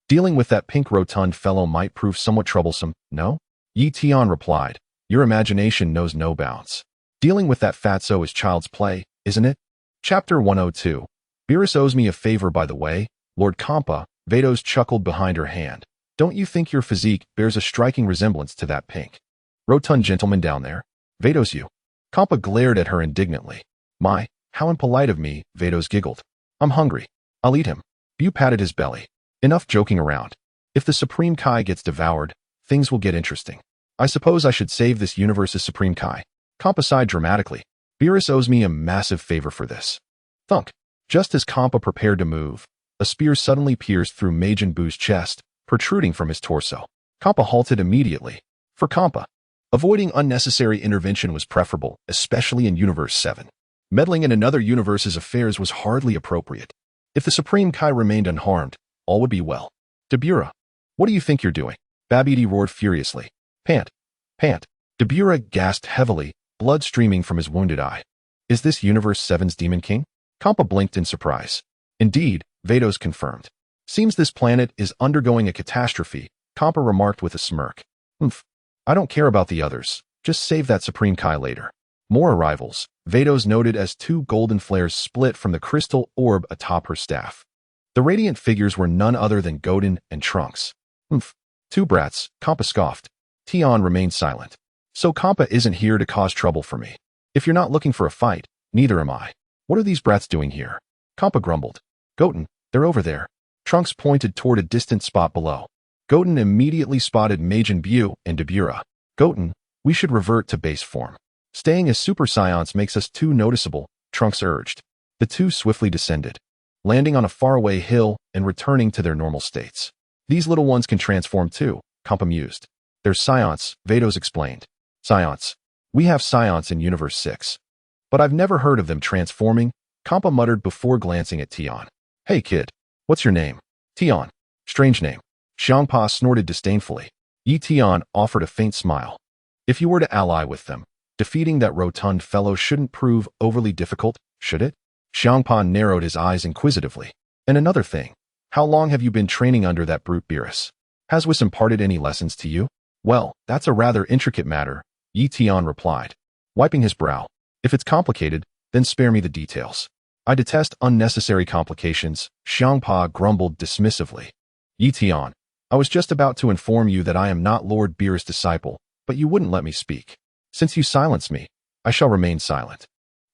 A: Dealing with that pink rotund fellow might prove somewhat troublesome, no? Tian replied, your imagination knows no bounds. Dealing with that fatso is child's play, isn't it? Chapter 102. Beerus owes me a favor by the way, Lord Kampa, Vados chuckled behind her hand. Don't you think your physique bears a striking resemblance to that pink rotund gentleman down there? Vados you. Kampa glared at her indignantly. My, how impolite of me, Vados giggled. I'm hungry. I'll eat him. Bu patted his belly. Enough joking around. If the Supreme Kai gets devoured, things will get interesting. I suppose I should save this universe's Supreme Kai. Kampa sighed dramatically. Beerus owes me a massive favor for this. Thunk. Just as Kampa prepared to move, a spear suddenly pierced through Majin Buu's chest, protruding from his torso. Kampa halted immediately. For Kampa, avoiding unnecessary intervention was preferable, especially in Universe 7. Meddling in another universe's affairs was hardly appropriate. If the Supreme Kai remained unharmed, all would be well. Dabura, what do you think you're doing? Babidi roared furiously. Pant. Pant. Dabura gasped heavily, blood streaming from his wounded eye. Is this Universe 7's Demon King? Kampa blinked in surprise. Indeed, Vados confirmed. Seems this planet is undergoing a catastrophe, Kampa remarked with a smirk. I don't care about the others. Just save that Supreme Kai later. More arrivals, Vados noted as two golden flares split from the crystal orb atop her staff. The radiant figures were none other than Goten and Trunks. Two brats, Kampa scoffed. Tian remained silent. So Kampa isn't here to cause trouble for me. If you're not looking for a fight, neither am I. What are these brats doing here? Kampa grumbled. Goten, they're over there. Trunks pointed toward a distant spot below. Goten immediately spotted Majin Buu and Dabura. Goten, we should revert to base form. Staying as Super Saiyan makes us too noticeable, Trunks urged. The two swiftly descended, landing on a faraway hill and returning to their normal states. These little ones can transform too, Kampa mused. They're Science, Vados explained. Science. We have Science in Universe 6. But I've never heard of them transforming, Kampa muttered before glancing at Tian. Hey kid, what's your name? Tian. Strange name. Xiangpa snorted disdainfully. Tian offered a faint smile. If you were to ally with them, defeating that rotund fellow shouldn't prove overly difficult, should it? Xiangpa narrowed his eyes inquisitively. And another thing, how long have you been training under that brute Beerus? Has Whis imparted any lessons to you? Well, that's a rather intricate matter, Tian replied, wiping his brow. If it's complicated, then spare me the details. I detest unnecessary complications, Xiangpa grumbled dismissively. Tian, I was just about to inform you that I am not Lord Beerus' disciple, but you wouldn't let me speak. Since you silenced me, I shall remain silent.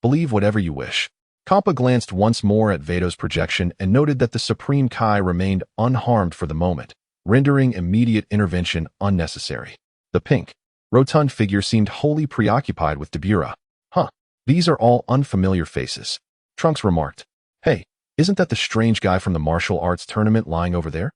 A: Believe whatever you wish. Kampa glanced once more at Vados' projection and noted that the Supreme Kai remained unharmed for the moment, rendering immediate intervention unnecessary. The pink, rotund figure seemed wholly preoccupied with Dabura. These are all unfamiliar faces. Trunks remarked. Hey, isn't that the strange guy from the martial arts tournament lying over there?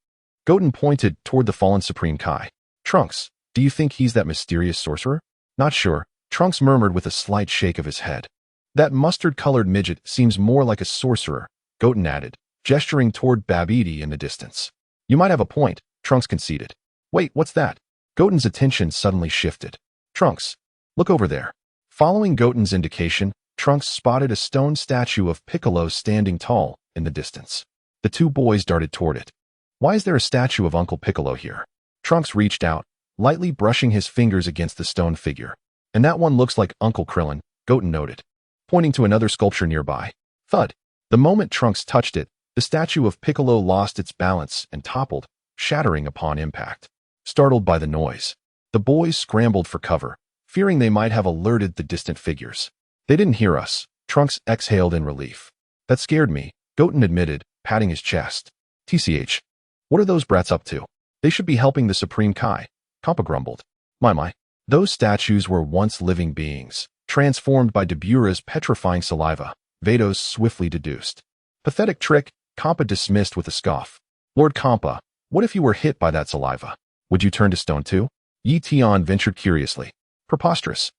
A: Goten pointed toward the fallen Supreme Kai. Trunks, do you think he's that mysterious sorcerer? Not sure, Trunks murmured with a slight shake of his head. That mustard-colored midget seems more like a sorcerer, Goten added, gesturing toward Babidi in the distance. You might have a point, Trunks conceded. Wait, what's that? Goten's attention suddenly shifted. Trunks, look over there. Following Goten's indication, Trunks spotted a stone statue of Piccolo standing tall in the distance. The two boys darted toward it. Why is there a statue of Uncle Piccolo here? Trunks reached out, lightly brushing his fingers against the stone figure. And that one looks like Uncle Krillin, Goten noted, pointing to another sculpture nearby. Thud. The moment Trunks touched it, the statue of Piccolo lost its balance and toppled, shattering upon impact. Startled by the noise, the boys scrambled for cover, fearing they might have alerted the distant figures. They didn't hear us, Trunks exhaled in relief. That scared me, Goten admitted, patting his chest. TCH. What are those brats up to? They should be helping the Supreme Kai, Kampa grumbled. My. Those statues were once living beings, transformed by Dabura's petrifying saliva, Vados swiftly deduced. Pathetic trick, Kampa dismissed with a scoff. Lord Kampa, what if you were hit by that saliva? Would you turn to stone too? Tian ventured curiously. Preposterous.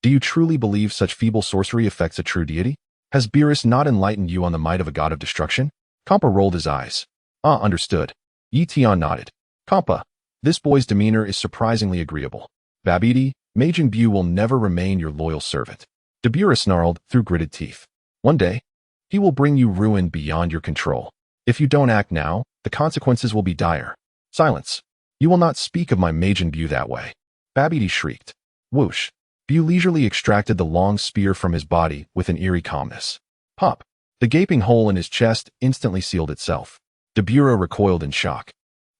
A: Do you truly believe such feeble sorcery affects a true deity? Has Beerus not enlightened you on the might of a god of destruction? Kampa rolled his eyes. Ah, understood. Tian nodded. Kampa, this boy's demeanor is surprisingly agreeable. Babidi, Majin Buu will never remain your loyal servant. Beerus snarled through gritted teeth. One day, he will bring you ruin beyond your control. If you don't act now, the consequences will be dire. Silence. You will not speak of my Majin Buu that way. Babidi shrieked. Whoosh. Buu leisurely extracted the long spear from his body with an eerie calmness. Pop. The gaping hole in his chest instantly sealed itself. Beerus recoiled in shock,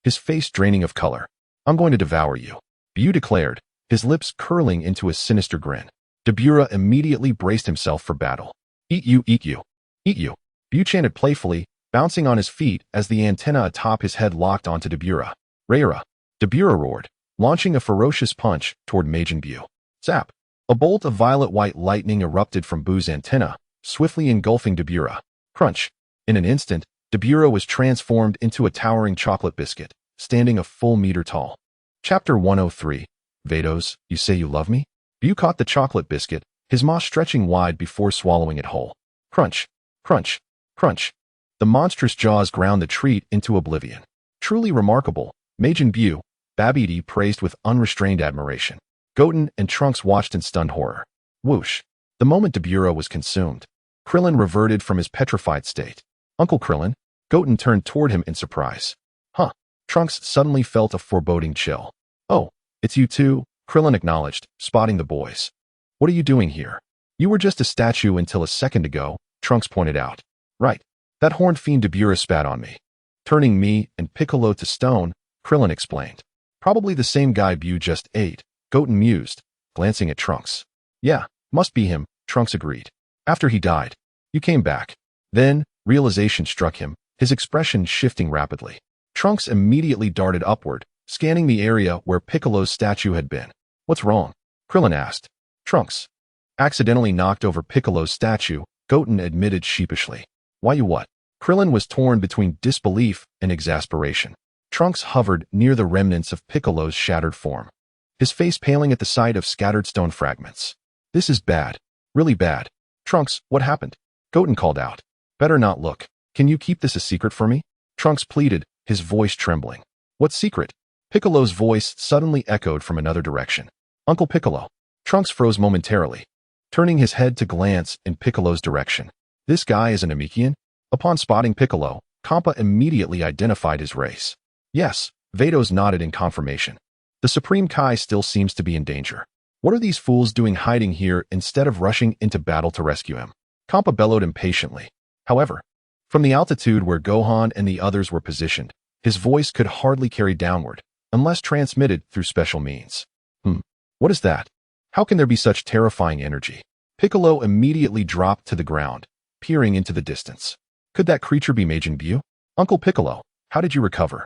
A: his face draining of color. I'm going to devour you, Buu declared, his lips curling into a sinister grin. Beerus immediately braced himself for battle. Eat you, eat you, eat you. Buu chanted playfully, bouncing on his feet as the antenna atop his head locked onto Beerus. Rayra. Beerus roared, launching a ferocious punch toward Majin Buu. Zap. A bolt of violet-white lightning erupted from Buu's antenna, swiftly engulfing Beerus. Crunch. In an instant, Beerus was transformed into a towering chocolate biscuit, standing a full meter tall. Chapter 103. Vados, you say you love me? Buu caught the chocolate biscuit, his maw stretching wide before swallowing it whole. Crunch. Crunch. Crunch. The monstrous jaws ground the treat into oblivion. Truly remarkable, Majin Buu, Babidi praised with unrestrained admiration. Goten and Trunks watched in stunned horror. Whoosh. The moment Beerus was consumed, Krillin reverted from his petrified state. Uncle Krillin? Goten turned toward him in surprise. Huh. Trunks suddenly felt a foreboding chill. Oh, it's you too, Krillin acknowledged, spotting the boys. What are you doing here? You were just a statue until a second ago, Trunks pointed out. Right. That horned fiend Beerus spat on me. Turning me and Piccolo to stone, Krillin explained. Probably the same guy Buu just ate, Goten mused, glancing at Trunks. Yeah, must be him, Trunks agreed. After he died, you came back. Then, realization struck him, his expression shifting rapidly. Trunks immediately darted upward, scanning the area where Piccolo's statue had been. What's wrong? Krillin asked. Trunks. Accidentally knocked over Piccolo's statue, Goten admitted sheepishly. Why you what? Krillin was torn between disbelief and exasperation. Trunks hovered near the remnants of Piccolo's shattered form, his face paling at the sight of scattered stone fragments. This is bad. Really bad. Trunks, what happened? Goten called out. Better not look. Can you keep this a secret for me? Trunks pleaded, his voice trembling. What secret? Piccolo's voice suddenly echoed from another direction. Uncle Piccolo. Trunks froze momentarily, turning his head to glance in Piccolo's direction. This guy is an Omni-King? Upon spotting Piccolo, Kampa immediately identified his race. Yes, Vados nodded in confirmation. The Supreme Kai still seems to be in danger. What are these fools doing hiding here instead of rushing into battle to rescue him? Kampa bellowed impatiently. However, from the altitude where Gohan and the others were positioned, his voice could hardly carry downward, unless transmitted through special means. What is that? How can there be such terrifying energy? Piccolo immediately dropped to the ground, peering into the distance. Could that creature be Majin Buu? Uncle Piccolo, how did you recover?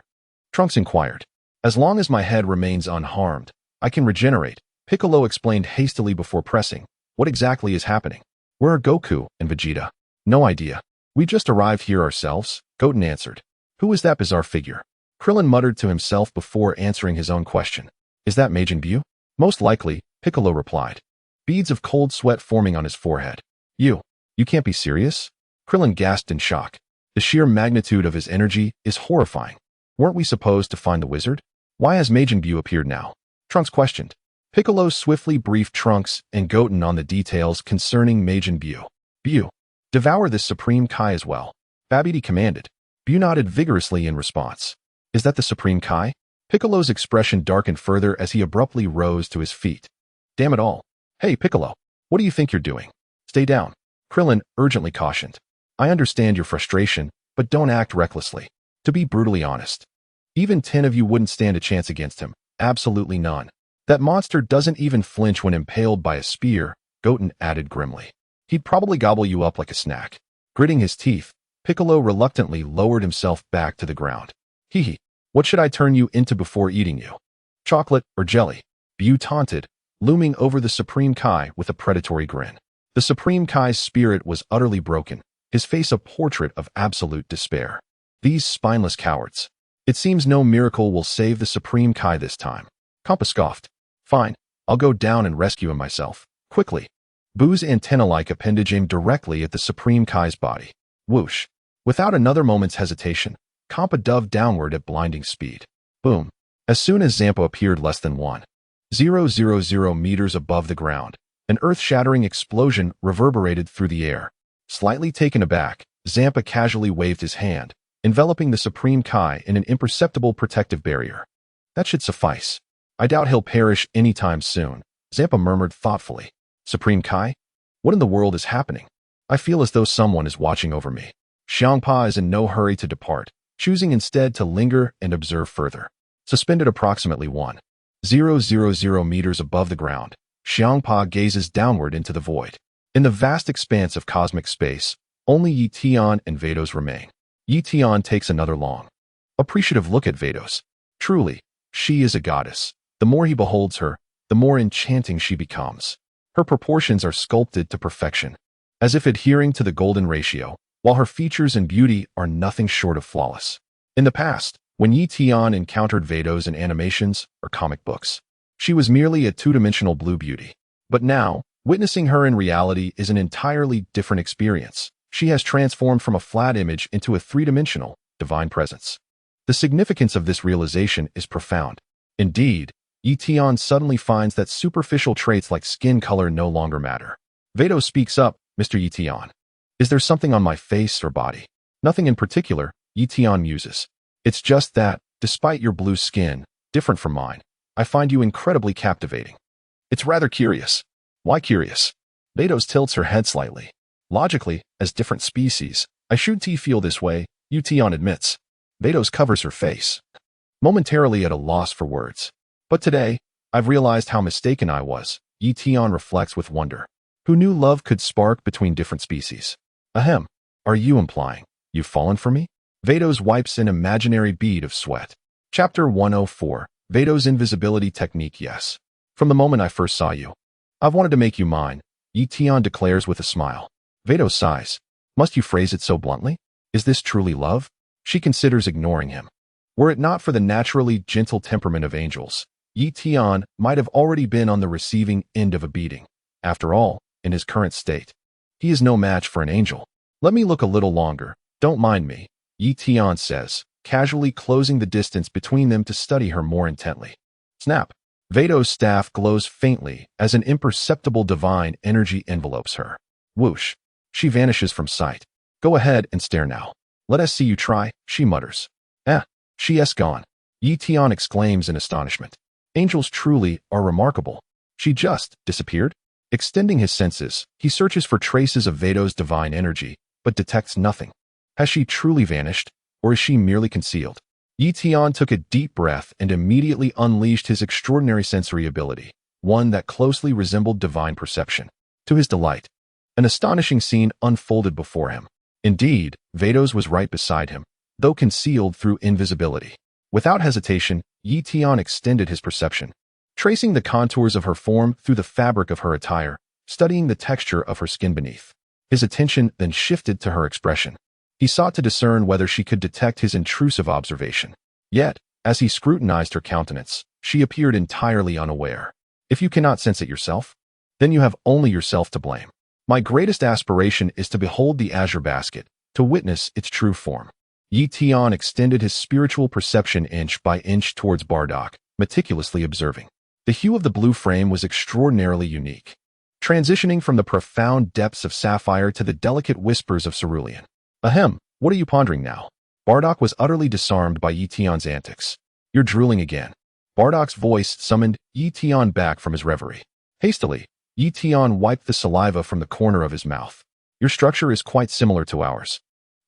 A: Trunks inquired. As long as my head remains unharmed, I can regenerate, Piccolo explained hastily before pressing. What exactly is happening? Where are Goku and Vegeta? No idea. We just arrived here ourselves, Goten answered. Who is that bizarre figure? Krillin muttered to himself before answering his own question. Is that Majin Buu? Most likely, Piccolo replied, beads of cold sweat forming on his forehead. You can't be serious? Krillin gasped in shock. The sheer magnitude of his energy is horrifying. Weren't we supposed to find the wizard? Why has Majin Buu appeared now? Trunks questioned. Piccolo swiftly briefed Trunks and Goten on the details concerning Majin Buu. Buu, devour this Supreme Kai as well, Babidi commanded. Buu nodded vigorously in response. Is that the Supreme Kai? Piccolo's expression darkened further as he abruptly rose to his feet. Damn it all. Hey, Piccolo, what do you think you're doing? Stay down, Krillin urgently cautioned. I understand your frustration, but don't act recklessly. To be brutally honest, even 10 of you wouldn't stand a chance against him. Absolutely none. That monster doesn't even flinch when impaled by a spear, Goten added grimly. He'd probably gobble you up like a snack. Gritting his teeth, Piccolo reluctantly lowered himself back to the ground. Hee. What should I turn you into before eating you? Chocolate or jelly? Buu taunted, looming over the Supreme Kai with a predatory grin. The Supreme Kai's spirit was utterly broken, his face a portrait of absolute despair. These spineless cowards. It seems no miracle will save the Supreme Kai this time. Kappa scoffed. Fine, I'll go down and rescue him myself. Quickly. Buu's antenna-like appendage aimed directly at the Supreme Kai's body. Whoosh. Without another moment's hesitation, Kappa dove downward at blinding speed. Boom. As soon as Zampa appeared less than 1,000 meters above the ground, an earth-shattering explosion reverberated through the air. Slightly taken aback, Zampa casually waved his hand, enveloping the Supreme Kai in an imperceptible protective barrier. That should suffice. I doubt he'll perish anytime soon, Zampa murmured thoughtfully. Supreme Kai? What in the world is happening? I feel as though someone is watching over me. Xiangpa is in no hurry to depart, choosing instead to linger and observe further. Suspended approximately 1,000 meters above the ground, Xiangpa gazes downward into the void. In the vast expanse of cosmic space, only Tian and Vados remain. Tian takes another long, appreciative look at Vados. Truly, she is a goddess. The more he beholds her, the more enchanting she becomes. Her proportions are sculpted to perfection, as if adhering to the golden ratio, while her features and beauty are nothing short of flawless. In the past, when Tian encountered Vados in animations or comic books, she was merely a two-dimensional blue beauty. But now, witnessing her in reality is an entirely different experience. She has transformed from a flat image into a three-dimensional, divine presence. The significance of this realization is profound. Indeed, Tian suddenly finds that superficial traits like skin color no longer matter. Vados speaks up, Mr. Tian. Is there something on my face or body? Nothing in particular, Tian muses. It's just that, despite your blue skin, different from mine, I find you incredibly captivating. It's rather curious. Why curious? Vados tilts her head slightly. Logically, as different species, I should feel this way, Tian admits. Vados covers her face, momentarily at a loss for words. But today, I've realized how mistaken I was, Tian reflects with wonder. Who knew love could spark between different species? Ahem. Are you implying you've fallen for me? Vados wipes an imaginary bead of sweat. Chapter 104, Vados' Invisibility Technique. Yes. From the moment I first saw you, I've wanted to make you mine, Tian declares with a smile. Vados sighs. Must you phrase it so bluntly? Is this truly love? She considers ignoring him. Were it not for the naturally gentle temperament of angels, Tian might have already been on the receiving end of a beating. After all, in his current state, he is no match for an angel. Let me look a little longer, don't mind me, Tian says, casually closing the distance between them to study her more intently. Snap. Vados' staff glows faintly as an imperceptible divine energy envelopes her. Whoosh. She vanishes from sight. Go ahead and stare now. Let us see you try, she mutters. She has gone. Tian exclaims in astonishment. Angels truly are remarkable. She just disappeared? Extending his senses, he searches for traces of Vados' divine energy, but detects nothing. Has she truly vanished, or is she merely concealed? Tian took a deep breath and immediately unleashed his extraordinary sensory ability, one that closely resembled divine perception. To his delight, an astonishing scene unfolded before him. Indeed, Vados was right beside him, though concealed through invisibility. Without hesitation, Tian extended his perception, tracing the contours of her form through the fabric of her attire, studying the texture of her skin beneath. His attention then shifted to her expression. He sought to discern whether she could detect his intrusive observation. Yet, as he scrutinized her countenance, she appeared entirely unaware. If you cannot sense it yourself, then you have only yourself to blame. My greatest aspiration is to behold the azure basket, to witness its true form. Tian extended his spiritual perception inch by inch towards Bardock, meticulously observing. The hue of the blue frame was extraordinarily unique, transitioning from the profound depths of sapphire to the delicate whispers of cerulean. Ahem, what are you pondering now? Bardock was utterly disarmed by Tian's antics. You're drooling again. Bardock's voice summoned Tian back from his reverie. Hastily, Tian wiped the saliva from the corner of his mouth. Your structure is quite similar to ours,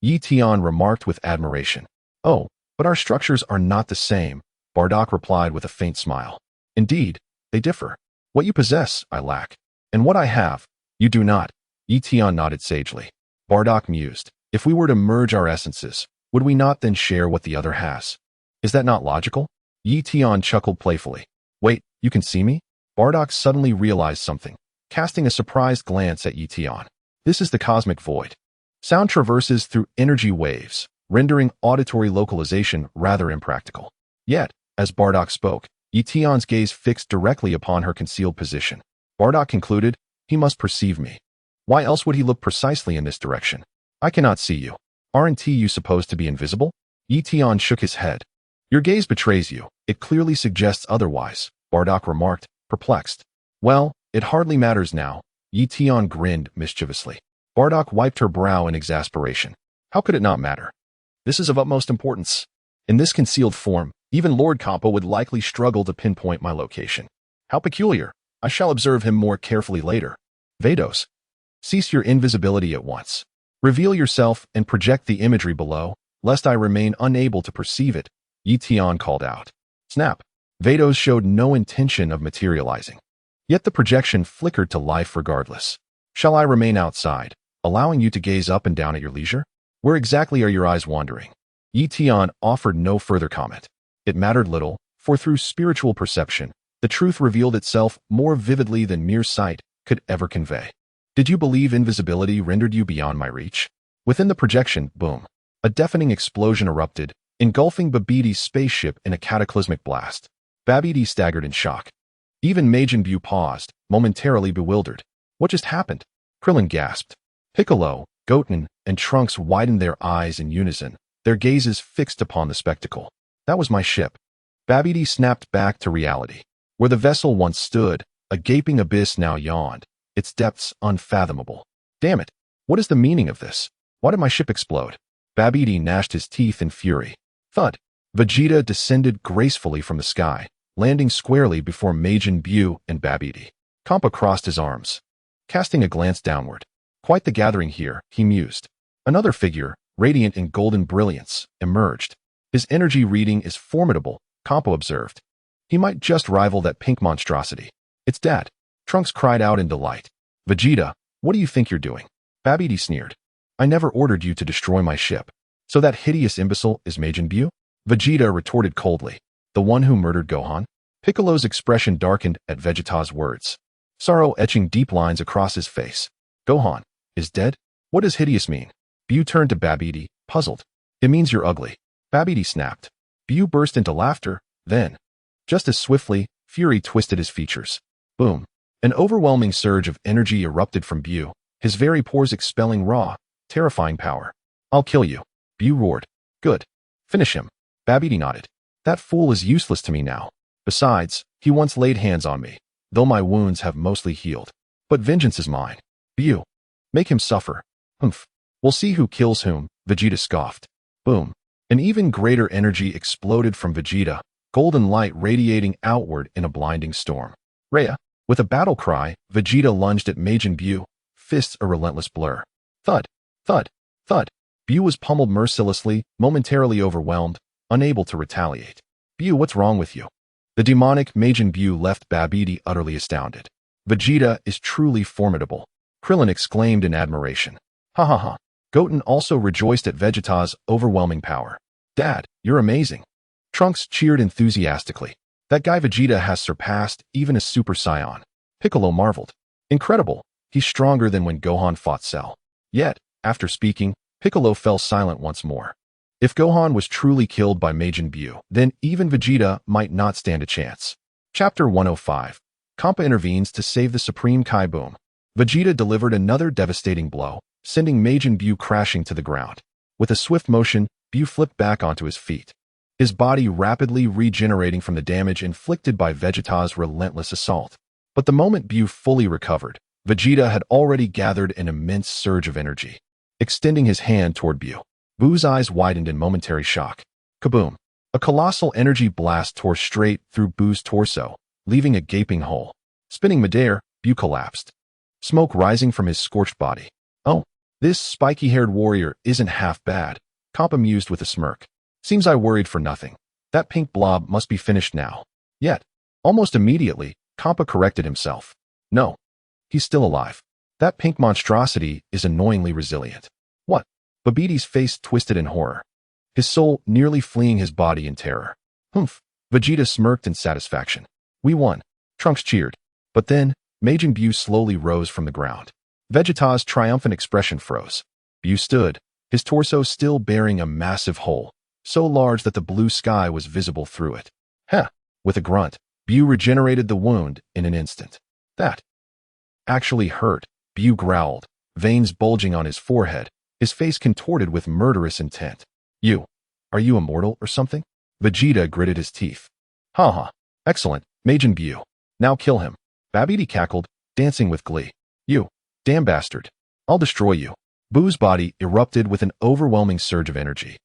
A: Tian remarked with admiration. Oh, but our structures are not the same, Bardock replied with a faint smile. Indeed, they differ. What you possess, I lack. And what I have, you do not. Tian nodded sagely. Bardock mused. If we were to merge our essences, would we not then share what the other has? Is that not logical? Tian chuckled playfully. Wait, you can see me? Bardock suddenly realized something, casting a surprised glance at Tian. This is the cosmic void. Sound traverses through energy waves, rendering auditory localization rather impractical. Yet, as Bardock spoke, Tian's gaze fixed directly upon her concealed position. Bardock concluded, he must perceive me. Why else would he look precisely in this direction? I cannot see you. Aren't you supposed to be invisible? Tian shook his head. Your gaze betrays you. It clearly suggests otherwise, Bardock remarked, perplexed. Well, it hardly matters now. Tian grinned mischievously. Bardock wiped her brow in exasperation. How could it not matter? This is of utmost importance. In this concealed form, even Lord Kampa would likely struggle to pinpoint my location. How peculiar. I shall observe him more carefully later. Vados. Cease your invisibility at once. Reveal yourself and project the imagery below, lest I remain unable to perceive it, Tian called out. Snap. Vados showed no intention of materializing. Yet the projection flickered to life regardless. Shall I remain outside, allowing you to gaze up and down at your leisure? Where exactly are your eyes wandering? Tian offered no further comment. It mattered little, for through spiritual perception, the truth revealed itself more vividly than mere sight could ever convey. Did you believe invisibility rendered you beyond my reach? Within the projection, boom. A deafening explosion erupted, engulfing Babbidi's spaceship in a cataclysmic blast. Babidi staggered in shock. Even Majin Buu paused, momentarily bewildered. What just happened? Krillin gasped. Piccolo, Goten, and Trunks widened their eyes in unison, their gazes fixed upon the spectacle. That was my ship. Babidi snapped back to reality. Where the vessel once stood, a gaping abyss now yawned, its depths unfathomable. Damn it! What is the meaning of this? Why did my ship explode? Babidi gnashed his teeth in fury. Thud! Vegeta descended gracefully from the sky, landing squarely before Majin Buu and Babidi. Kampa crossed his arms, casting a glance downward. Quite the gathering here, he mused. Another figure, radiant in golden brilliance, emerged. His energy reading is formidable, Kampa observed. He might just rival that pink monstrosity. It's Dad. Trunks cried out in delight. Vegeta, what do you think you're doing? Babidi sneered. I never ordered you to destroy my ship. So that hideous imbecile is Majin Buu? Vegeta retorted coldly. The one who murdered Gohan? Piccolo's expression darkened at Vegeta's words, sorrow etching deep lines across his face. Gohan is dead? What does hideous mean? Buu turned to Babidi, puzzled. It means you're ugly. Babidi snapped. Buu burst into laughter, then, just as swiftly, fury twisted his features. Boom. An overwhelming surge of energy erupted from Buu, his very pores expelling raw, terrifying power. I'll kill you. Buu roared. Good. Finish him. Babidi nodded. That fool is useless to me now. Besides, he once laid hands on me, though my wounds have mostly healed. But vengeance is mine. Buu. Make him suffer. Humph. We'll see who kills whom, Vegeta scoffed. Boom. An even greater energy exploded from Vegeta, golden light radiating outward in a blinding storm. Rhea. With a battle cry, Vegeta lunged at Majin Buu, fists a relentless blur. Thud. Thud. Thud. Buu was pummeled mercilessly, momentarily overwhelmed, unable to retaliate. Buu, what's wrong with you? The demonic Majin Buu left Babidi utterly astounded. Vegeta is truly formidable, Krillin exclaimed in admiration. Ha ha ha. Goten also rejoiced at Vegeta's overwhelming power. Dad, you're amazing. Trunks cheered enthusiastically. That guy Vegeta has surpassed even a Super Saiyan. Piccolo marveled. Incredible. He's stronger than when Gohan fought Cell. Yet, after speaking, Piccolo fell silent once more. If Gohan was truly killed by Majin Buu, then even Vegeta might not stand a chance. Chapter 105. Kampa intervenes to save the Supreme Kai. Boom. Vegeta delivered another devastating blow, sending Majin Buu crashing to the ground. With a swift motion, Buu flipped back onto his feet, his body rapidly regenerating from the damage inflicted by Vegeta's relentless assault. But the moment Buu fully recovered, Vegeta had already gathered an immense surge of energy. Extending his hand toward Buu, Buu's eyes widened in momentary shock. Kaboom! A colossal energy blast tore straight through Buu's torso, leaving a gaping hole. Spinning midair, Buu collapsed, smoke rising from his scorched body. Oh, this spiky-haired warrior isn't half bad, Kampa mused with a smirk. Seems I worried for nothing. That pink blob must be finished now. Yet, almost immediately, Kampa corrected himself. No, he's still alive. That pink monstrosity is annoyingly resilient. What? Babbidi's face twisted in horror, his soul nearly fleeing his body in terror. Humph. Vegeta smirked in satisfaction. We won. Trunks cheered. But then, Majin Buu slowly rose from the ground. Vegeta's triumphant expression froze. Buu stood, his torso still bearing a massive hole, so large that the blue sky was visible through it. Heh! With a grunt, Buu regenerated the wound in an instant. That actually hurt, Buu growled, veins bulging on his forehead, his face contorted with murderous intent. Are you immortal or something? Vegeta gritted his teeth. Ha. Excellent, Majin Buu. Now kill him. Babidi cackled, dancing with glee. You damn bastard. I'll destroy you. Buu's body erupted with an overwhelming surge of energy,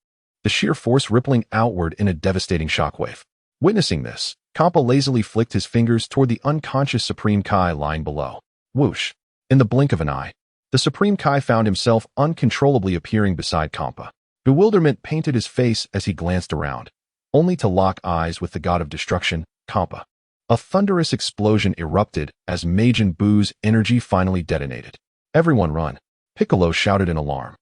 A: the sheer force rippling outward in a devastating shockwave. Witnessing this, Kappa lazily flicked his fingers toward the unconscious Supreme Kai lying below. Whoosh! In the blink of an eye, the Supreme Kai found himself uncontrollably appearing beside Kappa. Bewilderment painted his face as he glanced around, only to lock eyes with the god of destruction, Kappa. A thunderous explosion erupted as Majin Buu's energy finally detonated. Everyone run! Piccolo shouted in alarm.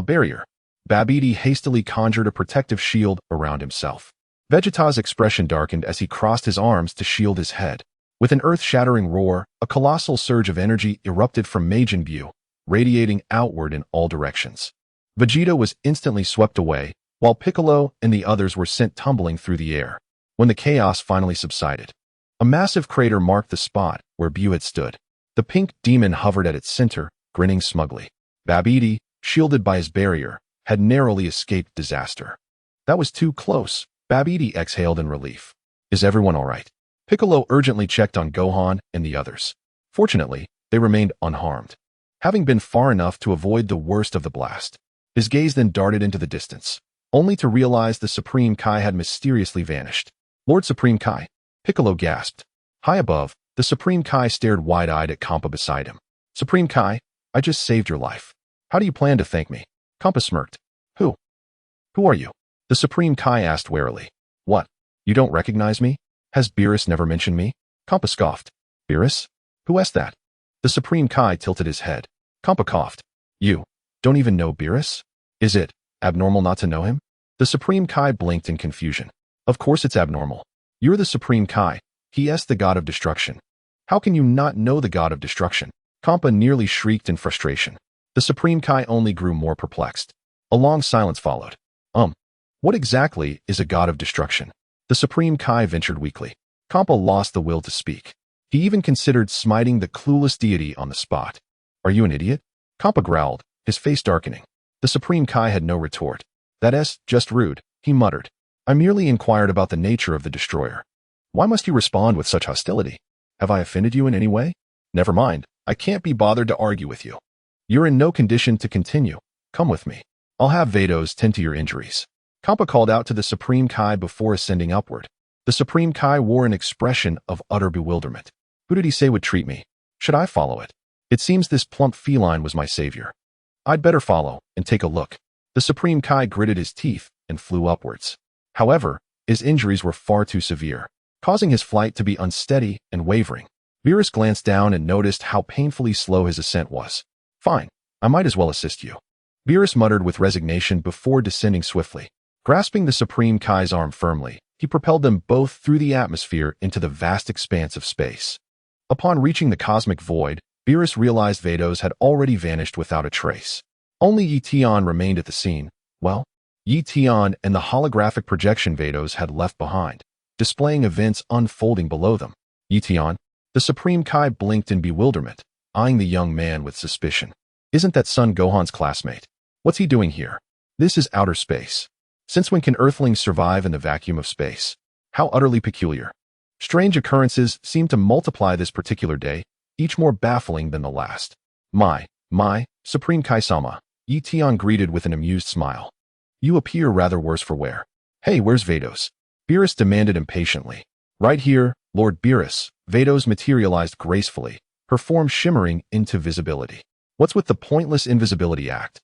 A: Barrier! Babidi hastily conjured a protective shield around himself. Vegeta's expression darkened as he crossed his arms to shield his head. With an earth-shattering roar, a colossal surge of energy erupted from Majin Buu, radiating outward in all directions. Vegeta was instantly swept away, while Piccolo and the others were sent tumbling through the air. When the chaos finally subsided, a massive crater marked the spot where Buu had stood. The pink demon hovered at its center, grinning smugly. Babidi, shielded by his barrier, had narrowly escaped disaster. That was too close. Babidi exhaled in relief. Is everyone all right? Piccolo urgently checked on Gohan and the others. Fortunately, they remained unharmed, having been far enough to avoid the worst of the blast. His gaze then darted into the distance, only to realize the Supreme Kai had mysteriously vanished. Lord Supreme Kai, Piccolo gasped. High above, the Supreme Kai stared wide-eyed at Kampa beside him. Supreme Kai, I just saved your life. How do you plan to thank me? Kampa smirked. Who are you? The Supreme Kai asked warily. What? You don't recognize me? Has Beerus never mentioned me? Kampa scoffed. Beerus? Who asked that? The Supreme Kai tilted his head. Kampa coughed. You don't even know Beerus? Is it abnormal not to know him? The Supreme Kai blinked in confusion. Of course it's abnormal. You're the Supreme Kai. He asked the god of destruction. How can you not know the god of destruction? Kampa nearly shrieked in frustration. The Supreme Kai only grew more perplexed. A long silence followed. What exactly is a god of destruction? The Supreme Kai ventured weakly. Kampa lost the will to speak. He even considered smiting the clueless deity on the spot. Are you an idiot? Kampa growled, his face darkening. The Supreme Kai had no retort. That's just rude, he muttered. I merely inquired about the nature of the destroyer. Why must you respond with such hostility? Have I offended you in any way? Never mind, I can't be bothered to argue with you. You're in no condition to continue. Come with me. I'll have Vados tend to your injuries. Kampa called out to the Supreme Kai before ascending upward. The Supreme Kai wore an expression of utter bewilderment. Who did he say would treat me? Should I follow it? It seems this plump feline was my savior. I'd better follow and take a look. The Supreme Kai gritted his teeth and flew upwards. However, his injuries were far too severe, causing his flight to be unsteady and wavering. Beerus glanced down and noticed how painfully slow his ascent was. Fine, I might as well assist you. Beerus muttered with resignation before descending swiftly. Grasping the Supreme Kai's arm firmly, he propelled them both through the atmosphere into the vast expanse of space. Upon reaching the cosmic void, Beerus realized Vados had already vanished without a trace. Only Tian remained at the scene. Well, Tian and the holographic projection Vados had left behind, displaying events unfolding below them. Tian? The Supreme Kai blinked in bewilderment, eyeing the young man with suspicion. Isn't that son Gohan's classmate? What's he doing here? This is outer space. Since when can Earthlings survive in the vacuum of space? How utterly peculiar. Strange occurrences seem to multiply this particular day, each more baffling than the last. My, Supreme Kai-sama, Tian greeted with an amused smile. You appear rather worse for wear. Hey, where's Vados? Beerus demanded impatiently. Right here, Lord Beerus. Vados materialized gracefully, her form shimmering into visibility. What's with the pointless invisibility act?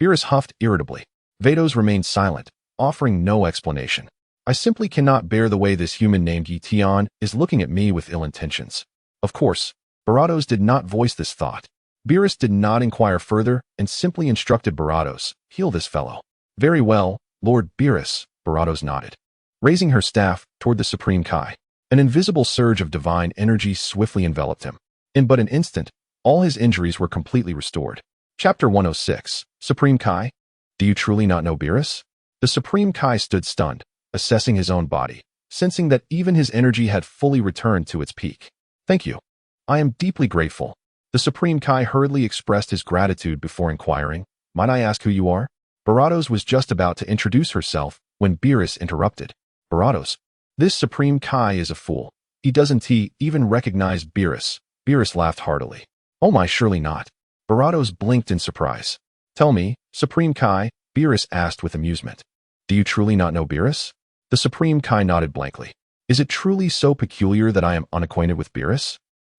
A: Beerus huffed irritably. Vados remained silent, offering no explanation. I simply cannot bear the way this human named Tian is looking at me with ill intentions. Of course, Barados did not voice this thought. Beerus did not inquire further and simply instructed Barados, heal this fellow. Very well, Lord Beerus, Barados nodded. Raising her staff toward the Supreme Kai, an invisible surge of divine energy swiftly enveloped him. In but an instant, all his injuries were completely restored. Chapter 106, Supreme Kai? Do you truly not know Beerus? The Supreme Kai stood stunned, assessing his own body, sensing that even his energy had fully returned to its peak. Thank you. I am deeply grateful. The Supreme Kai hurriedly expressed his gratitude before inquiring, might I ask who you are? Baratos was just about to introduce herself when Beerus interrupted. Baratos, this Supreme Kai is a fool. He doesn't even recognize Beerus. Beerus laughed heartily. Oh my, surely not. Baratos blinked in surprise. Tell me, Supreme Kai, Beerus asked with amusement. Do you truly not know Beerus? The Supreme Kai nodded blankly. Is it truly so peculiar that I am unacquainted with Beerus?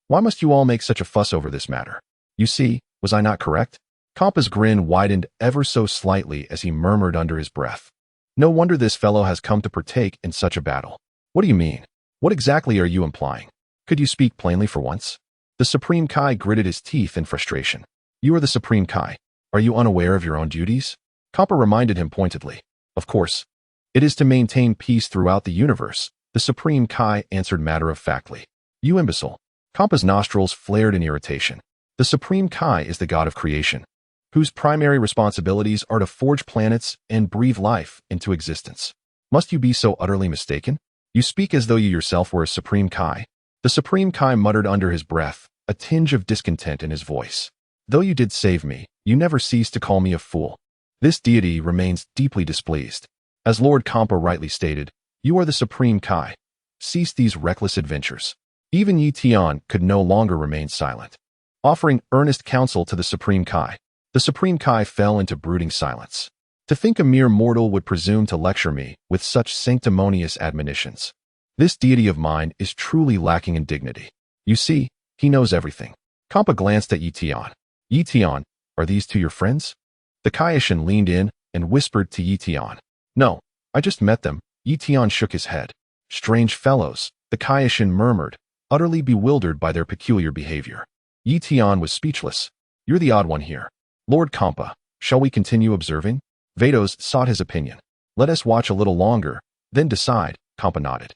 A: Why must you all make such a fuss over this matter? You see, was I not correct? Kampa's grin widened ever so slightly as he murmured under his breath. No wonder this fellow has come to partake in such a battle. What do you mean? What exactly are you implying? Could you speak plainly for once? The Supreme Kai gritted his teeth in frustration. You are the Supreme Kai. Are you unaware of your own duties? Kampa reminded him pointedly. Of course. It is to maintain peace throughout the universe, the Supreme Kai answered matter-of-factly. You imbecile. Kampa's nostrils flared in irritation. The Supreme Kai is the god of creation, whose primary responsibilities are to forge planets and breathe life into existence. Must you be so utterly mistaken? You speak as though you yourself were a Supreme Kai. The Supreme Kai muttered under his breath, a tinge of discontent in his voice. Though you did save me, you never ceased to call me a fool. This deity remains deeply displeased. As Lord Kampa rightly stated, you are the Supreme Kai. Cease these reckless adventures. Even Tian could no longer remain silent. Offering earnest counsel to the Supreme Kai, the Supreme Kai fell into brooding silence. To think a mere mortal would presume to lecture me with such sanctimonious admonitions. This deity of mine is truly lacking in dignity. You see, he knows everything. Kampa glanced at Tian. Tian, are these two your friends? The Kaioshin leaned in and whispered to Tian. No, I just met them. Tian shook his head. Strange fellows, the Kaioshin murmured, utterly bewildered by their peculiar behavior. Tian was speechless. You're the odd one here. Lord Kampa, shall we continue observing? Vados sought his opinion. Let us watch a little longer, then decide, Kampa nodded.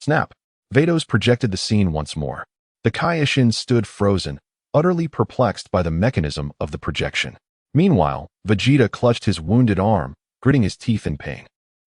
A: Snap. Vados projected the scene once more. The Kaioshin stood frozen, utterly perplexed by the mechanism of the projection. Meanwhile, Vegeta clutched his wounded arm, gritting his teeth in pain.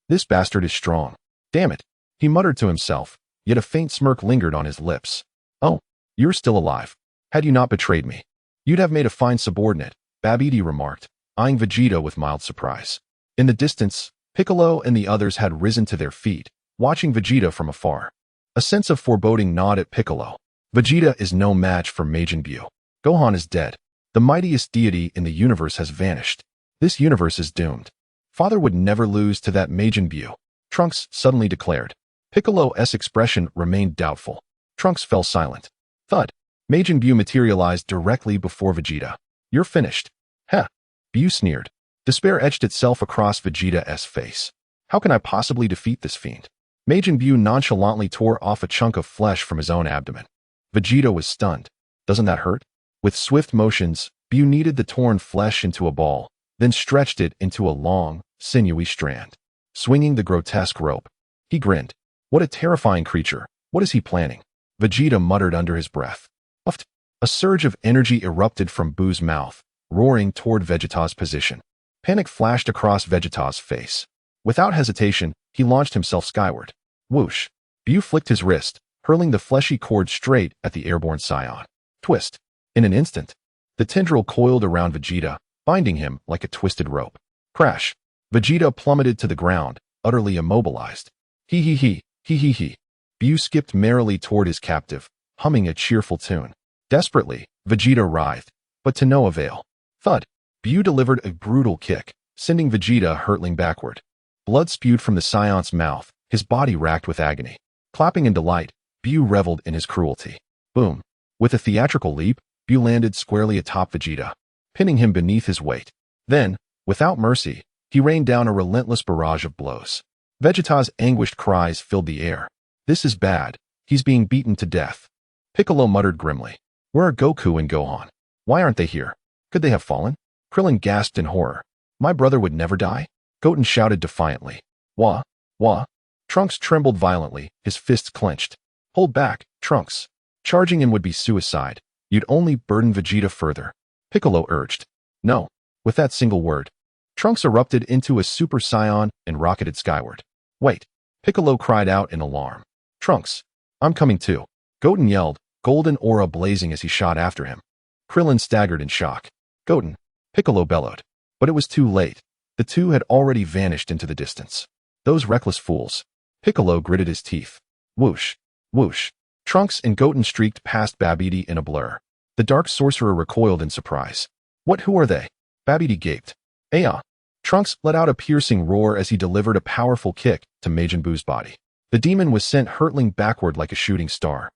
A: This bastard is strong. Damn it, he muttered to himself, yet a faint smirk lingered on his lips. Oh, you're still alive. Had you not betrayed me, you'd have made a fine subordinate, Babidi remarked, eyeing Vegeta with mild surprise. In the distance, Piccolo and the others had risen to their feet, watching Vegeta from afar. A sense of foreboding gnawed at Piccolo. Vegeta is no match for Majin Buu. Gohan is dead. The mightiest deity in the universe has vanished. This universe is doomed. Father would never lose to that Majin Buu, Trunks suddenly declared. Piccolo's expression remained doubtful. Trunks fell silent. Thud. Majin Buu materialized directly before Vegeta. You're finished. Heh. Buu sneered. Despair etched itself across Vegeta's face. How can I possibly defeat this fiend? Majin Buu nonchalantly tore off a chunk of flesh from his own abdomen. Vegeta was stunned. Doesn't that hurt? With swift motions, Buu kneaded the torn flesh into a ball, then stretched it into a long, sinewy strand. Swinging the grotesque rope, he grinned. What a terrifying creature. What is he planning? Vegeta muttered under his breath. Puffed. A surge of energy erupted from Buu's mouth, roaring toward Vegeta's position. Panic flashed across Vegeta's face. Without hesitation, he launched himself skyward. Whoosh. Buu flicked his wrist, hurling the fleshy cord straight at the airborne scion. Twist. In an instant, the tendril coiled around Vegeta, binding him like a twisted rope. Crash. Vegeta plummeted to the ground, utterly immobilized. Hee. Buu skipped merrily toward his captive, humming a cheerful tune. Desperately, Vegeta writhed, but to no avail. Thud. Buu delivered a brutal kick, sending Vegeta hurtling backward. Blood spewed from the scion's mouth, his body racked with agony. Clapping in delight, Buu reveled in his cruelty. Boom. With a theatrical leap, Buu landed squarely atop Vegeta, pinning him beneath his weight. Then, without mercy, he rained down a relentless barrage of blows. Vegeta's anguished cries filled the air. This is bad. He's being beaten to death. Piccolo muttered grimly. Where are Goku and Gohan? Why aren't they here? Could they have fallen? Krillin gasped in horror. My brother would never die? Goten shouted defiantly. Wah. Trunks trembled violently, his fists clenched. Hold back, Trunks. Charging in would be suicide. You'd only burden Vegeta further. Piccolo urged. No. With that single word, Trunks erupted into a Super Saiyan and rocketed skyward. Wait! Piccolo cried out in alarm. Trunks! I'm coming too! Goten yelled, golden aura blazing as he shot after him. Krillin staggered in shock. Goten! Piccolo bellowed. But it was too late. The two had already vanished into the distance. Those reckless fools. Piccolo gritted his teeth. Whoosh! Whoosh! Trunks and Goten streaked past Babidi in a blur. The dark sorcerer recoiled in surprise. Who are they? Babidi gaped. Aya! Trunks let out a piercing roar as he delivered a powerful kick to Majin Buu's body. The demon was sent hurtling backward like a shooting star,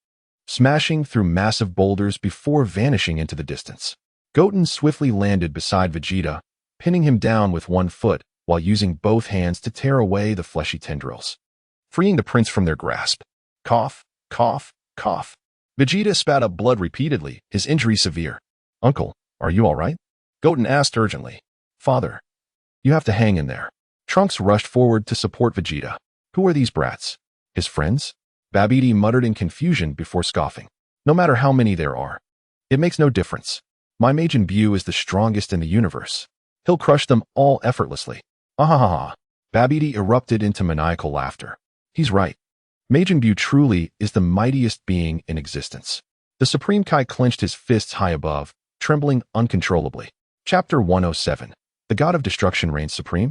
A: smashing through massive boulders before vanishing into the distance. Goten swiftly landed beside Vegeta, pinning him down with one foot while using both hands to tear away the fleshy tendrils, freeing the prince from their grasp. Cough, cough, cough. Vegeta spat up blood repeatedly, his injury severe. Uncle, are you all right? Goten asked urgently. Father, you have to hang in there. Trunks rushed forward to support Vegeta. Who are these brats? His friends? Babidi muttered in confusion before scoffing. No matter how many there are, it makes no difference. My Majin Buu is the strongest in the universe. He'll crush them all effortlessly. Ahahaha. Babidi erupted into maniacal laughter. He's right. Majin Buu truly is the mightiest being in existence. The Supreme Kai clenched his fists high above, trembling uncontrollably. Chapter 107. The God of Destruction reigns supreme?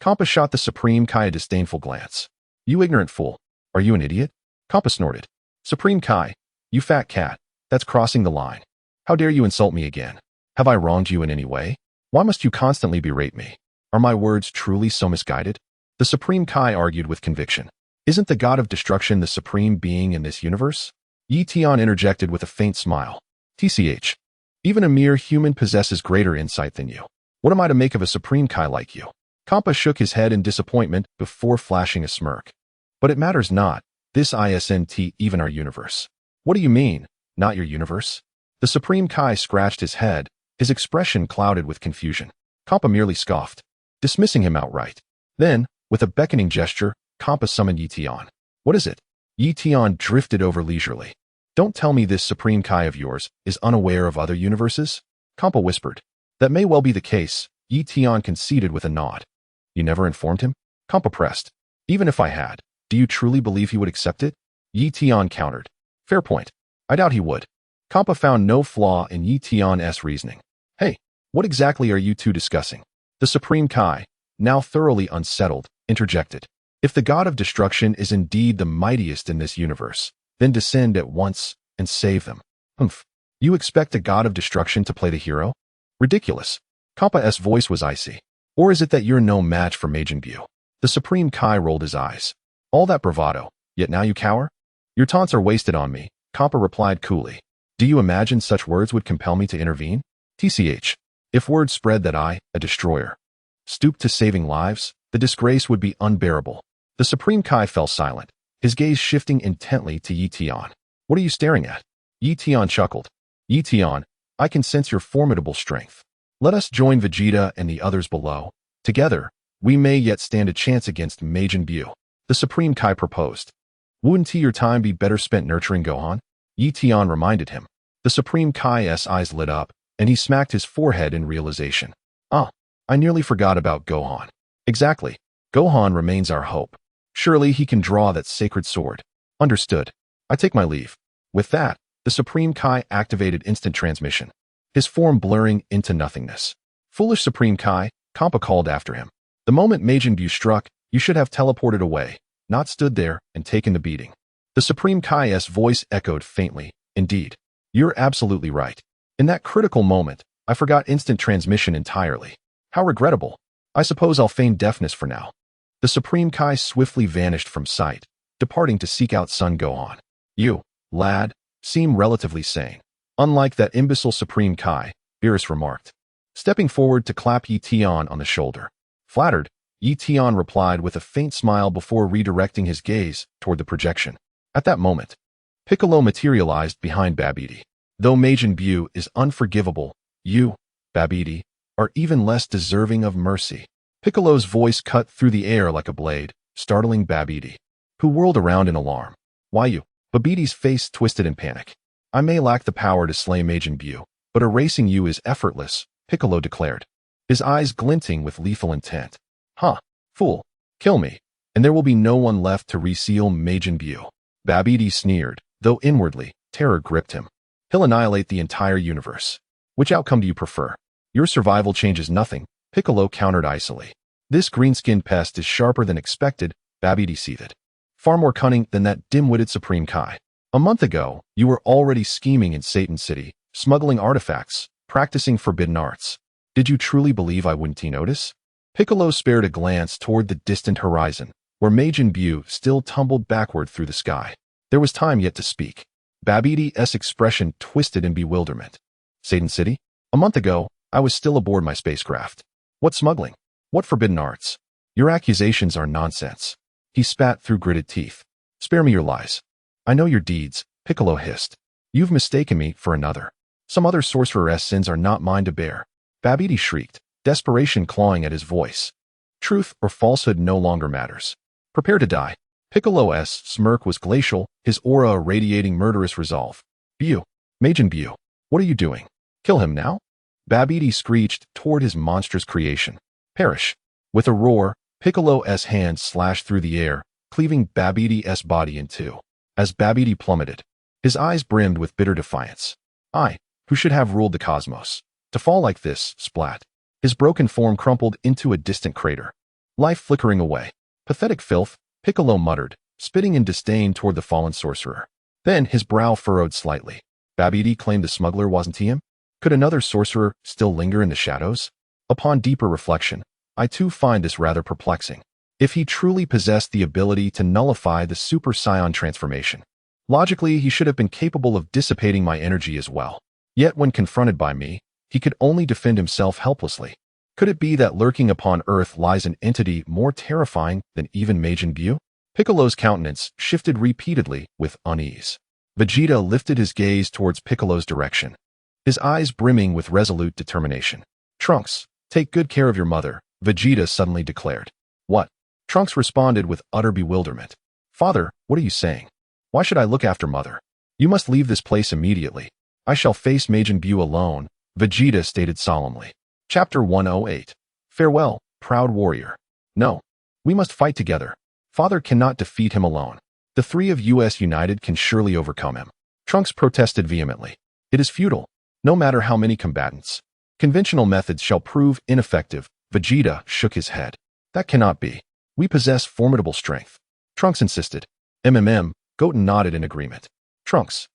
A: Kampa shot the Supreme Kai a disdainful glance. You ignorant fool. Are you an idiot? Kampa snorted. Supreme Kai, you fat cat, that's crossing the line. How dare you insult me again? Have I wronged you in any way? Why must you constantly berate me? Are my words truly so misguided? The Supreme Kai argued with conviction. Isn't the God of Destruction the supreme being in this universe? Tian interjected with a faint smile. TCH. Even a mere human possesses greater insight than you. What am I to make of a Supreme Kai like you? Kampa shook his head in disappointment before flashing a smirk. But it matters not. This isn't even our universe. What do you mean, not your universe? The Supreme Kai scratched his head, his expression clouded with confusion. Kampa merely scoffed, dismissing him outright. Then, with a beckoning gesture, Kampa summoned Tian. What is it? Tian drifted over leisurely. Don't tell me this Supreme Kai of yours is unaware of other universes? Kampa whispered. That may well be the case, Tian conceded with a nod. You never informed him? Kampa pressed. Even if I had, do you truly believe he would accept it? Tian countered. Fair point. I doubt he would. Kampa found no flaw in Tian's reasoning. Hey, what exactly are you two discussing? The Supreme Kai, now thoroughly unsettled, interjected. If the God of Destruction is indeed the mightiest in this universe, then descend at once and save them. Humph. You expect the God of Destruction to play the hero? Ridiculous. Kampa's voice was icy. Or is it that you're no match for Majin Buu? The Supreme Kai rolled his eyes. All that bravado, yet now you cower? Your taunts are wasted on me, Kampa replied coolly. Do you imagine such words would compel me to intervene? TCH. If word spread that I, a destroyer, stooped to saving lives, the disgrace would be unbearable. The Supreme Kai fell silent, his gaze shifting intently to Tian. What are you staring at? Tian chuckled. Tian, I can sense your formidable strength. Let us join Vegeta and the others below. Together, we may yet stand a chance against Majin Buu. The Supreme Kai proposed. Wouldn't your time be better spent nurturing Gohan? Tian reminded him. The Supreme Kai's eyes lit up, and he smacked his forehead in realization. Ah, I nearly forgot about Gohan. Exactly. Gohan remains our hope. Surely he can draw that sacred sword. Understood. I take my leave. With that, the Supreme Kai activated instant transmission, his form blurring into nothingness. Foolish Supreme Kai, Kampa called after him. The moment Majin Buu struck, you should have teleported away, not stood there and taken the beating. The Supreme Kai's voice echoed faintly. Indeed. You're absolutely right. In that critical moment, I forgot instant transmission entirely. How regrettable. I suppose I'll feign deafness for now. The Supreme Kai swiftly vanished from sight, departing to seek out Son Gohan. You, lad, seem relatively sane. Unlike that imbecile Supreme Kai, Beerus remarked, stepping forward to clap Tian on the shoulder. Flattered, Tian replied with a faint smile before redirecting his gaze toward the projection. At that moment, Piccolo materialized behind Babidi. Though Majin Buu is unforgivable, you, Babidi, are even less deserving of mercy. Piccolo's voice cut through the air like a blade, startling Babidi, who whirled around in alarm. Why you? Babidi's face twisted in panic. I may lack the power to slay Majin Buu, but erasing you is effortless, Piccolo declared. his eyes glinting with lethal intent. Huh, fool, kill me, and there will be no one left to reseal Majin Buu. Babidi sneered, though inwardly, terror gripped him. He'll annihilate the entire universe. Which outcome do you prefer? Your survival changes nothing, Piccolo countered icily. This green-skinned pest is sharper than expected, Babidi seethed. Far more cunning than that dim-witted Supreme Kai. A month ago, you were already scheming in Satan City, smuggling artifacts, practicing forbidden arts. Did you truly believe I wouldn't notice? Piccolo spared a glance toward the distant horizon, where Majin Buu still tumbled backward through the sky. There was time yet to speak. Babidi's expression twisted in bewilderment. Satan City? A month ago, I was still aboard my spacecraft. What smuggling? What forbidden arts? Your accusations are nonsense. He spat through gritted teeth. Spare me your lies. I know your deeds, Piccolo hissed. You've mistaken me for another. Some other sorcerer's sins are not mine to bear. Babidi shrieked, desperation clawing at his voice. Truth or falsehood no longer matters. Prepare to die. Piccolo's smirk was glacial, his aura irradiating murderous resolve. Buu. Majin Buu. What are you doing? Kill him now? Babidi screeched toward his monstrous creation. Perish. With a roar, Piccolo's hand slashed through the air, cleaving Babidi's body in two. As Babidi plummeted, his eyes brimmed with bitter defiance. I, who should have ruled the cosmos. To fall like this, splat. His broken form crumpled into a distant crater. Life flickering away. Pathetic filth, Piccolo muttered, spitting in disdain toward the fallen sorcerer. Then his brow furrowed slightly. Babidi claimed the smuggler wasn't him? Could another sorcerer still linger in the shadows? Upon deeper reflection, I too find this rather perplexing. If he truly possessed the ability to nullify the Super Saiyan transformation, logically he should have been capable of dissipating my energy as well. Yet when confronted by me, he could only defend himself helplessly. Could it be that lurking upon Earth lies an entity more terrifying than even Majin Buu? Piccolo's countenance shifted repeatedly with unease. Vegeta lifted his gaze towards Piccolo's direction, his eyes brimming with resolute determination. Trunks, take good care of your mother, Vegeta suddenly declared. What? Trunks responded with utter bewilderment. Father, what are you saying? Why should I look after mother? You must leave this place immediately. I shall face Majin Buu alone, Vegeta stated solemnly. Chapter 108. Farewell, proud warrior. No. We must fight together. Father cannot defeat him alone. The three of us united can surely overcome him. Trunks protested vehemently. It is futile. No matter how many combatants. Conventional methods shall prove ineffective. Vegeta shook his head. That cannot be. We possess formidable strength. Trunks insisted. Goten nodded in agreement. Trunks.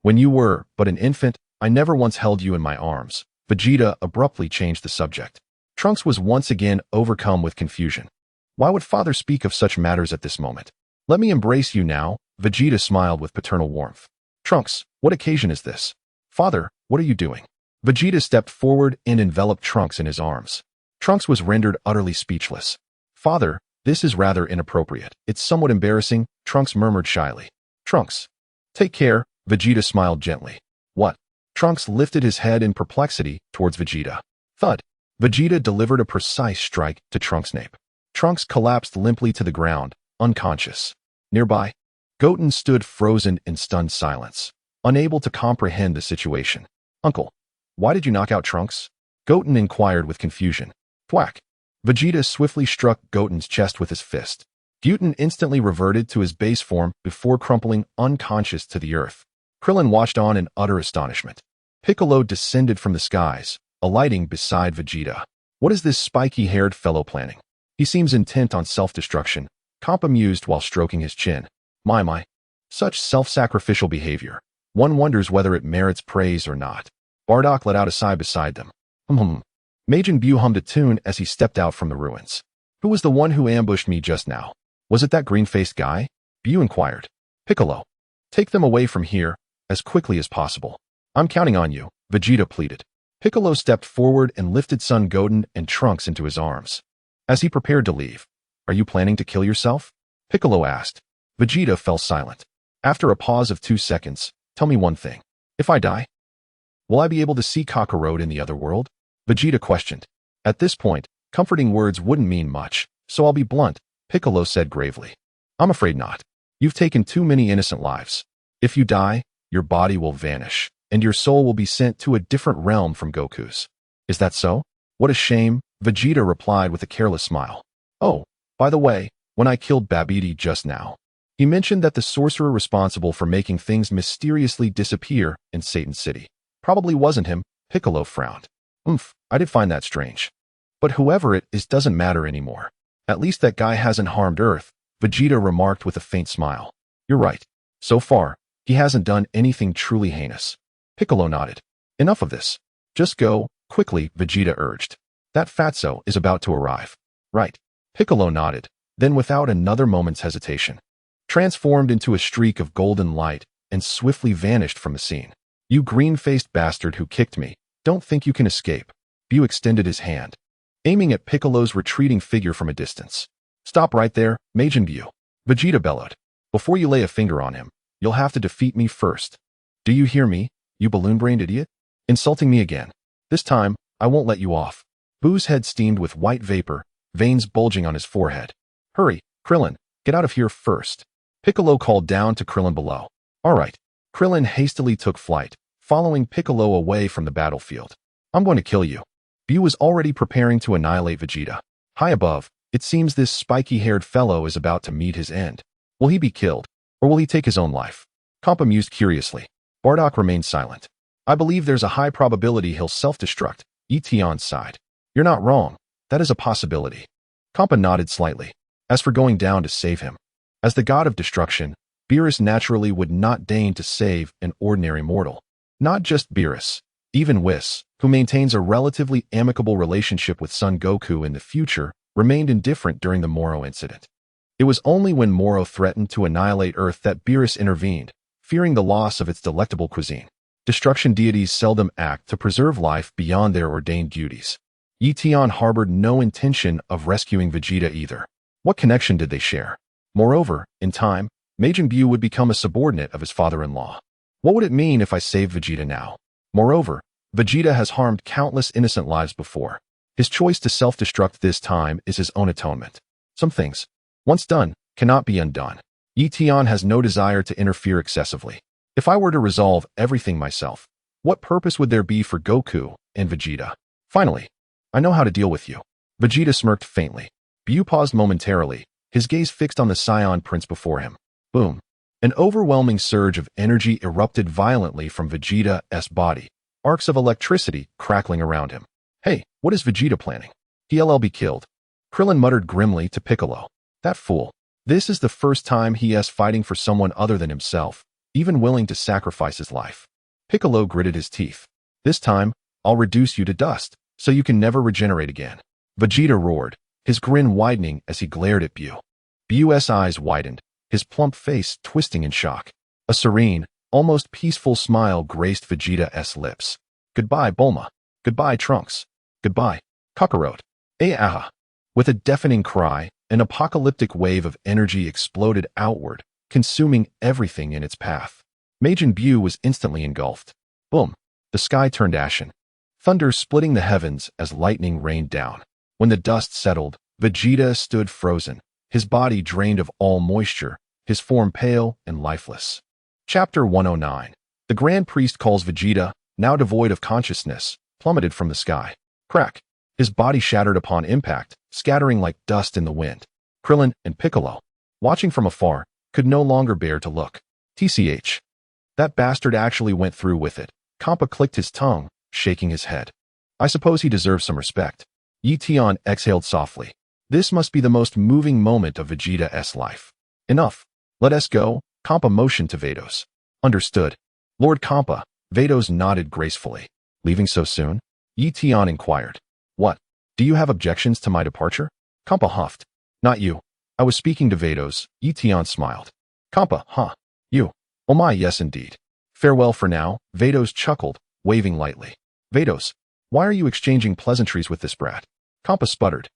A: When you were but an infant, I never once held you in my arms. Vegeta abruptly changed the subject. Trunks was once again overcome with confusion. Why would father speak of such matters at this moment? Let me embrace you now, Vegeta smiled with paternal warmth. Trunks, what occasion is this? Father, what are you doing? Vegeta stepped forward and enveloped Trunks in his arms. Trunks was rendered utterly speechless. Father, this is rather inappropriate. It's somewhat embarrassing, Trunks murmured shyly. Trunks. Take care, Vegeta smiled gently. What? Trunks lifted his head in perplexity towards Vegeta. Thud. Vegeta delivered a precise strike to Trunks' nape. Trunks collapsed limply to the ground, unconscious. Nearby, Goten stood frozen in stunned silence, unable to comprehend the situation. Uncle, why did you knock out Trunks? Goten inquired with confusion. Thwack. Vegeta swiftly struck Goten's chest with his fist. Goten instantly reverted to his base form before crumpling unconscious to the earth. Krillin watched on in utter astonishment. Piccolo descended from the skies, alighting beside Vegeta. What is this spiky-haired fellow planning? He seems intent on self-destruction, Compa mused while stroking his chin. My. Such self-sacrificial behavior. One wonders whether it merits praise or not. Bardock let out a sigh beside them. Majin Buu hummed a tune as he stepped out from the ruins. Who was the one who ambushed me just now? Was it that green-faced guy? Buu inquired. Piccolo. Take them away from here, as quickly as possible. I'm counting on you, Vegeta pleaded. Piccolo stepped forward and lifted son Goten and Trunks into his arms. As he prepared to leave, are you planning to kill yourself? Piccolo asked. Vegeta fell silent. After a pause of 2 seconds, tell me one thing. If I die, will I be able to see Kakarot in the other world? Vegeta questioned. At this point, comforting words wouldn't mean much, so I'll be blunt, Piccolo said gravely. I'm afraid not. You've taken too many innocent lives. If you die, your body will vanish, and your soul will be sent to a different realm from Goku's. Is that so? What a shame, Vegeta replied with a careless smile. Oh, by the way, when I killed Babidi just now, he mentioned that the sorcerer responsible for making things mysteriously disappear in Satan City probably wasn't him. Piccolo frowned. I did find that strange. But whoever it is doesn't matter anymore. At least that guy hasn't harmed Earth, Vegeta remarked with a faint smile. You're right. So far, he hasn't done anything truly heinous. Piccolo nodded. Enough of this. Just go, quickly, Vegeta urged. That fatso is about to arrive. Right. Piccolo nodded, then without another moment's hesitation, transformed into a streak of golden light and swiftly vanished from the scene. You green-faced bastard who kicked me, don't think you can escape. Buu extended his hand, aiming at Piccolo's retreating figure from a distance. Stop right there, Majin Buu, Vegeta bellowed. Before you lay a finger on him, you'll have to defeat me first. Do you hear me, you balloon-brained idiot? Insulting me again. This time, I won't let you off. Buu's head steamed with white vapor, veins bulging on his forehead. Hurry, Krillin, get out of here first. Piccolo called down to Krillin below. All right. Krillin hastily took flight, following Piccolo away from the battlefield. I'm going to kill you. Buu was already preparing to annihilate Vegeta. High above, it seems this spiky-haired fellow is about to meet his end. Will he be killed, or will he take his own life? Compa mused curiously. Bardock remained silent. I believe there's a high probability he'll self-destruct. Tian sighed. You're not wrong. That is a possibility. Compa nodded slightly. As for going down to save him, as the god of destruction, Beerus naturally would not deign to save an ordinary mortal. Not just Beerus. Even Whis, who maintains a relatively amicable relationship with Son Goku in the future, remained indifferent during the Moro incident. It was only when Moro threatened to annihilate Earth that Beerus intervened, fearing the loss of its delectable cuisine. Destruction deities seldom act to preserve life beyond their ordained duties. Tian harbored no intention of rescuing Vegeta either. What connection did they share? Moreover, in time, Majin Buu would become a subordinate of his father-in-law. What would it mean if I saved Vegeta now? Moreover, Vegeta has harmed countless innocent lives before. His choice to self-destruct this time is his own atonement. Some things, once done, cannot be undone. Tian has no desire to interfere excessively. If I were to resolve everything myself, what purpose would there be for Goku and Vegeta? Finally, I know how to deal with you. Vegeta smirked faintly. Buu paused momentarily, his gaze fixed on the Scion Prince before him. Boom. An overwhelming surge of energy erupted violently from Vegeta's body, arcs of electricity crackling around him. Hey, what is Vegeta planning? He'll be killed. Krillin muttered grimly to Piccolo. That fool. This is the first time he is fighting for someone other than himself, even willing to sacrifice his life. Piccolo gritted his teeth. This time, I'll reduce you to dust, so you can never regenerate again. Vegeta roared, his grin widening as he glared at Buu. Buu's eyes widened, his plump face twisting in shock. A serene, almost peaceful smile graced Vegeta's lips. Goodbye, Bulma. Goodbye, Trunks. Goodbye, Kakarot. Aha! With a deafening cry, an apocalyptic wave of energy exploded outward, consuming everything in its path. Majin Buu was instantly engulfed. Boom! The sky turned ashen, thunder splitting the heavens as lightning rained down. When the dust settled, Vegeta stood frozen, his body drained of all moisture, his form pale and lifeless. Chapter 109. The Grand Priest calls Vegeta, now devoid of consciousness, plummeted from the sky. Crack! His body shattered upon impact, scattering like dust in the wind. Krillin and Piccolo, watching from afar, could no longer bear to look. TCH. That bastard actually went through with it. Compa clicked his tongue, shaking his head. I suppose he deserves some respect. Tian exhaled softly. This must be the most moving moment of Vegeta's life. Enough. Let us go. Compa motioned to Vados. Understood. Lord Compa, Vados nodded gracefully. Leaving so soon? Tian inquired. What? Do you have objections to my departure? Compa huffed. Not you. I was speaking to Vados. Tian smiled. Compa, huh? You. Oh my, yes indeed. Farewell for now, Vados chuckled, waving lightly. Vados, why are you exchanging pleasantries with this brat? Compa sputtered.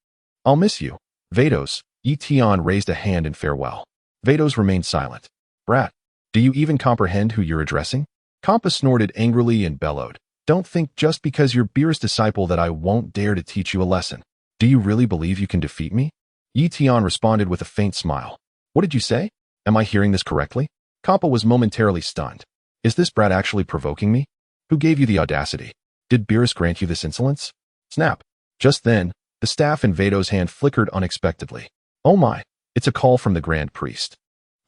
A: I'll miss you. Vados, Tian raised a hand in farewell. Vados remained silent. Brat, do you even comprehend who you're addressing? Compa snorted angrily and bellowed. Don't think just because you're Beerus' disciple that I won't dare to teach you a lesson. Do you really believe you can defeat me? Tian responded with a faint smile. What did you say? Am I hearing this correctly? Compa was momentarily stunned. Is this brat actually provoking me? Who gave you the audacity? Did Beerus grant you this insolence? Snap. Just then, the staff in Vedo's hand flickered unexpectedly. Oh my, it's a call from the Grand Priest.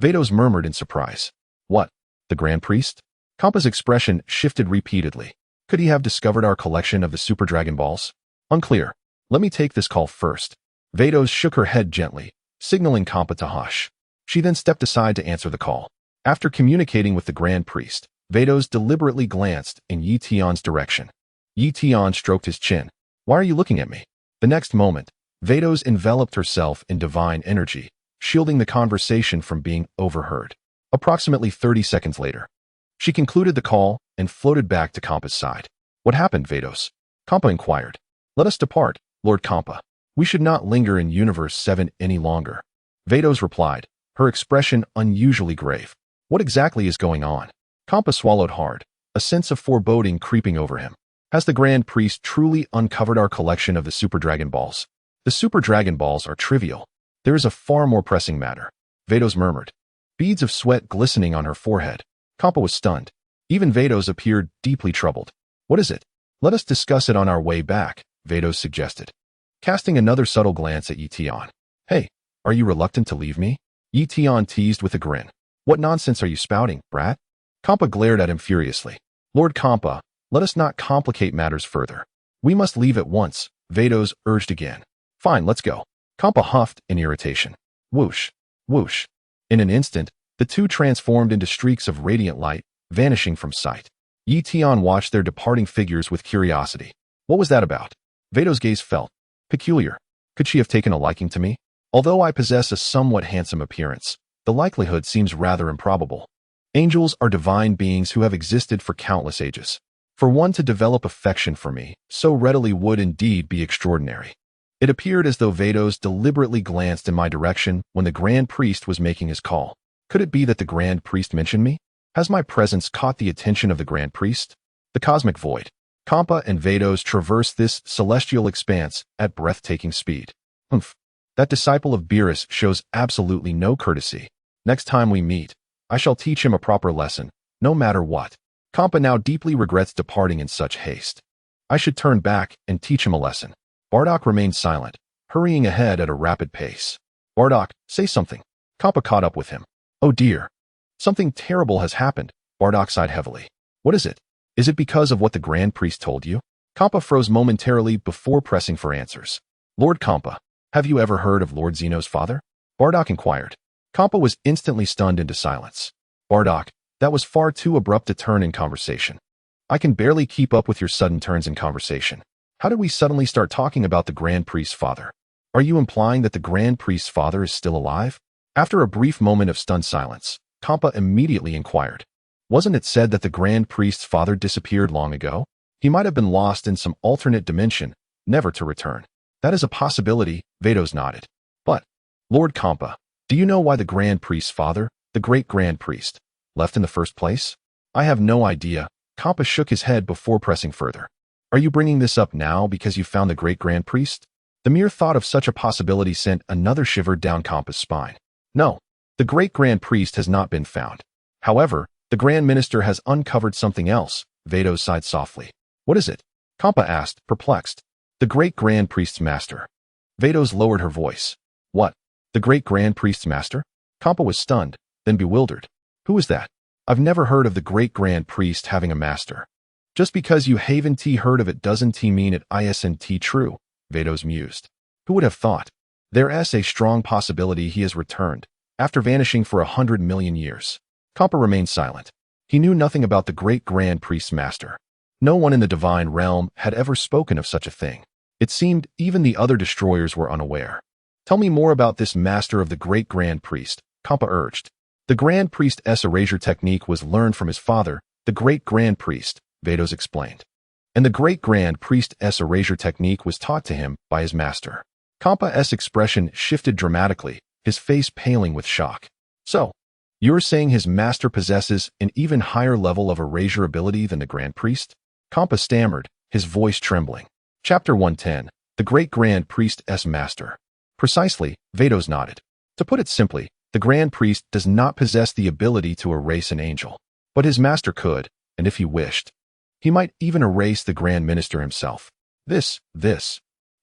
A: Vedos murmured in surprise. What? The Grand Priest? Kampa's expression shifted repeatedly. Could he have discovered our collection of the Super Dragon Balls? Unclear. Let me take this call first. Vedos shook her head gently, signaling Kampa to hush. She then stepped aside to answer the call. After communicating with the Grand Priest, Vedos deliberately glanced in Yi Tian's direction. Yi Tian stroked his chin. Why are you looking at me? The next moment, Vedos enveloped herself in divine energy, shielding the conversation from being overheard. Approximately 30 seconds later, she concluded the call and floated back to Kampa's side. What happened, Vedos? Kampa inquired. Let us depart, Lord Kampa. We should not linger in Universe 7 any longer. Vedos replied, her expression unusually grave. What exactly is going on? Kampa swallowed hard, a sense of foreboding creeping over him. Has the Grand Priest truly uncovered our collection of the Super Dragon Balls? The Super Dragon Balls are trivial. There is a far more pressing matter. Vedos murmured. Beads of sweat glistening on her forehead. Kampa was stunned. Even Vedos appeared deeply troubled. What is it? Let us discuss it on our way back, Vedos suggested, casting another subtle glance at Yi Tian. Hey, are you reluctant to leave me? Yi Tian teased with a grin. What nonsense are you spouting, brat? Kampa glared at him furiously. Lord Kampa, let us not complicate matters further. We must leave at once, Vedos urged again. Fine, let's go. Kampa huffed in irritation. Whoosh, whoosh. In an instant, the two transformed into streaks of radiant light, vanishing from sight. Yi Tian watched their departing figures with curiosity. What was that about? Vedos' gaze felt peculiar. Could she have taken a liking to me? Although I possess a somewhat handsome appearance, the likelihood seems rather improbable. Angels are divine beings who have existed for countless ages. For one to develop affection for me so readily would indeed be extraordinary. It appeared as though Vedos deliberately glanced in my direction when the Grand Priest was making his call. Could it be that the Grand Priest mentioned me? Has my presence caught the attention of the Grand Priest? The cosmic void. Kampa and Vedos traversed this celestial expanse at breathtaking speed. That disciple of Beerus shows absolutely no courtesy. Next time we meet, I shall teach him a proper lesson, no matter what. Kampa now deeply regrets departing in such haste. I should turn back and teach him a lesson. Bardock remained silent, hurrying ahead at a rapid pace. Bardock, say something. Kampa caught up with him. Oh dear. Something terrible has happened, Bardock sighed heavily. What is it? Is it because of what the Grand Priest told you? Kampa froze momentarily before pressing for answers. Lord Kampa, have you ever heard of Lord Zeno's father? Bardock inquired. Kampa was instantly stunned into silence. Bardock, that was far too abrupt a turn in conversation. I can barely keep up with your sudden turns in conversation. How did we suddenly start talking about the Grand Priest's father? Are you implying that the Grand Priest's father is still alive? After a brief moment of stunned silence, Kampa immediately inquired. Wasn't it said that the Grand Priest's father disappeared long ago? He might have been lost in some alternate dimension, never to return. That is a possibility, Vedos nodded. But, Lord Kampa, do you know why the Grand Priest's father, the Great Grand Priest, left in the first place? I have no idea. Kampa shook his head before pressing further. Are you bringing this up now because you found the Great Grand Priest? The mere thought of such a possibility sent another shiver down Kampa's spine. No, the Great Grand Priest has not been found. However, the Grand Minister has uncovered something else, Vedos sighed softly. What is it? Kampa asked, perplexed. The Great Grand Priest's master. Vedos lowered her voice. What? The Great Grand Priest's master? Kampa was stunned, then bewildered. Who is that? I've never heard of the Great Grand Priest having a master. Just because you haven't heard of it doesn't mean it isn't true, Vedos mused. Who would have thought? There's a strong possibility he has returned, after vanishing for 100 million years. Kampa remained silent. He knew nothing about the Great Grand Priest's master. No one in the divine realm had ever spoken of such a thing. It seemed even the other destroyers were unaware. Tell me more about this master of the Great Grand Priest, Kampa urged. The Grand Priest's Erasure Technique was learned from his father, the Great Grand Priest, Vedos explained. And the Great Grand Priest's Erasure Technique was taught to him by his master. Kampa's expression shifted dramatically, his face paling with shock. So, you're saying his master possesses an even higher level of erasure ability than the Grand Priest? Kampa stammered, his voice trembling. Chapter 110, The Great Grand Priest's Master. Precisely, Vedos nodded. To put it simply, the Grand Priest does not possess the ability to erase an angel. But his master could, and if he wished, he might even erase the Grand Minister himself. This.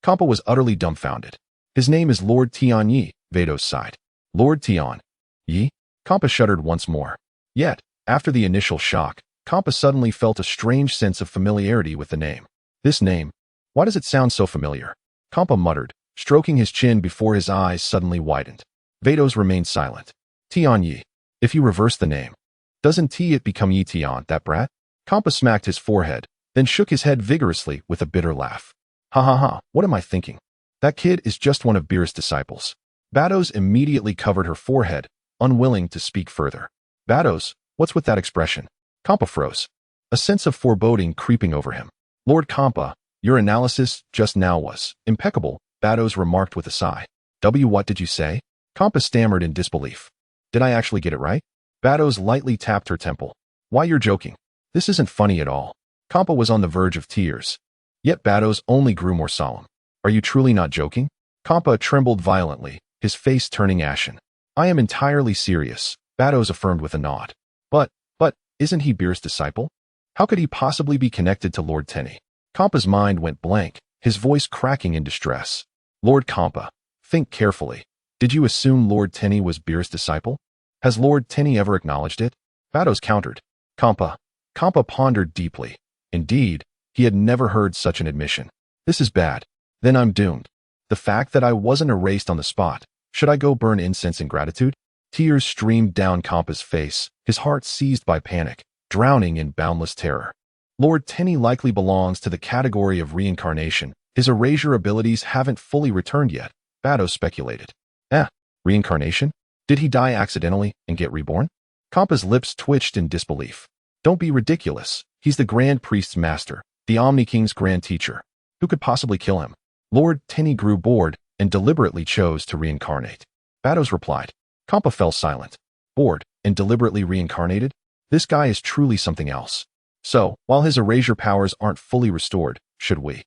A: Kampa was utterly dumbfounded. His name is Lord Tian, Videl sighed. Lord Tian? Yi? Kampa shuddered once more. Yet, after the initial shock, Kampa suddenly felt a strange sense of familiarity with the name. This name? Why does it sound so familiar? Kampa muttered, stroking his chin before his eyes suddenly widened. Videl remained silent. Tian Yi. If you reverse the name, doesn't it become Yi Tian, that brat? Kampa smacked his forehead, then shook his head vigorously with a bitter laugh. Ha ha ha, what am I thinking? That kid is just one of Beerus' disciples. Videl immediately covered her forehead, unwilling to speak further. Videl, what's with that expression? Kampa froze, a sense of foreboding creeping over him. Lord Kampa, your analysis just now was impeccable, Videl remarked with a sigh. What did you say? Kampa stammered in disbelief. Did I actually get it right? Videl lightly tapped her temple. Why, you're joking. This isn't funny at all. Kampa was on the verge of tears. Yet Videl only grew more solemn. Are you truly not joking? Kampa trembled violently, his face turning ashen. I am entirely serious, Videl affirmed with a nod. But, isn't he Beerus' disciple? How could he possibly be connected to Lord Tenny? Kampa's mind went blank, his voice cracking in distress. Lord Kampa, think carefully. Did you assume Lord Tenny was Beerus' disciple? Has Lord Tenny ever acknowledged it? Videl countered. Kampa pondered deeply. Indeed, he had never heard such an admission. This is bad. Then I'm doomed. The fact that I wasn't erased on the spot. Should I go burn incense in gratitude? Tears streamed down Kampa's face, his heart seized by panic, drowning in boundless terror. Lord Tenny likely belongs to the category of reincarnation. His erasure abilities haven't fully returned yet, Videl speculated. Reincarnation? Did he die accidentally and get reborn? Kampa's lips twitched in disbelief. Don't be ridiculous. He's the Grand Priest's master, the Omni-King's Grand Teacher. Who could possibly kill him? Lord Tenny grew bored and deliberately chose to reincarnate. Videl replied. Kampa fell silent. Bored and deliberately reincarnated? This guy is truly something else. So, while his erasure powers aren't fully restored, should we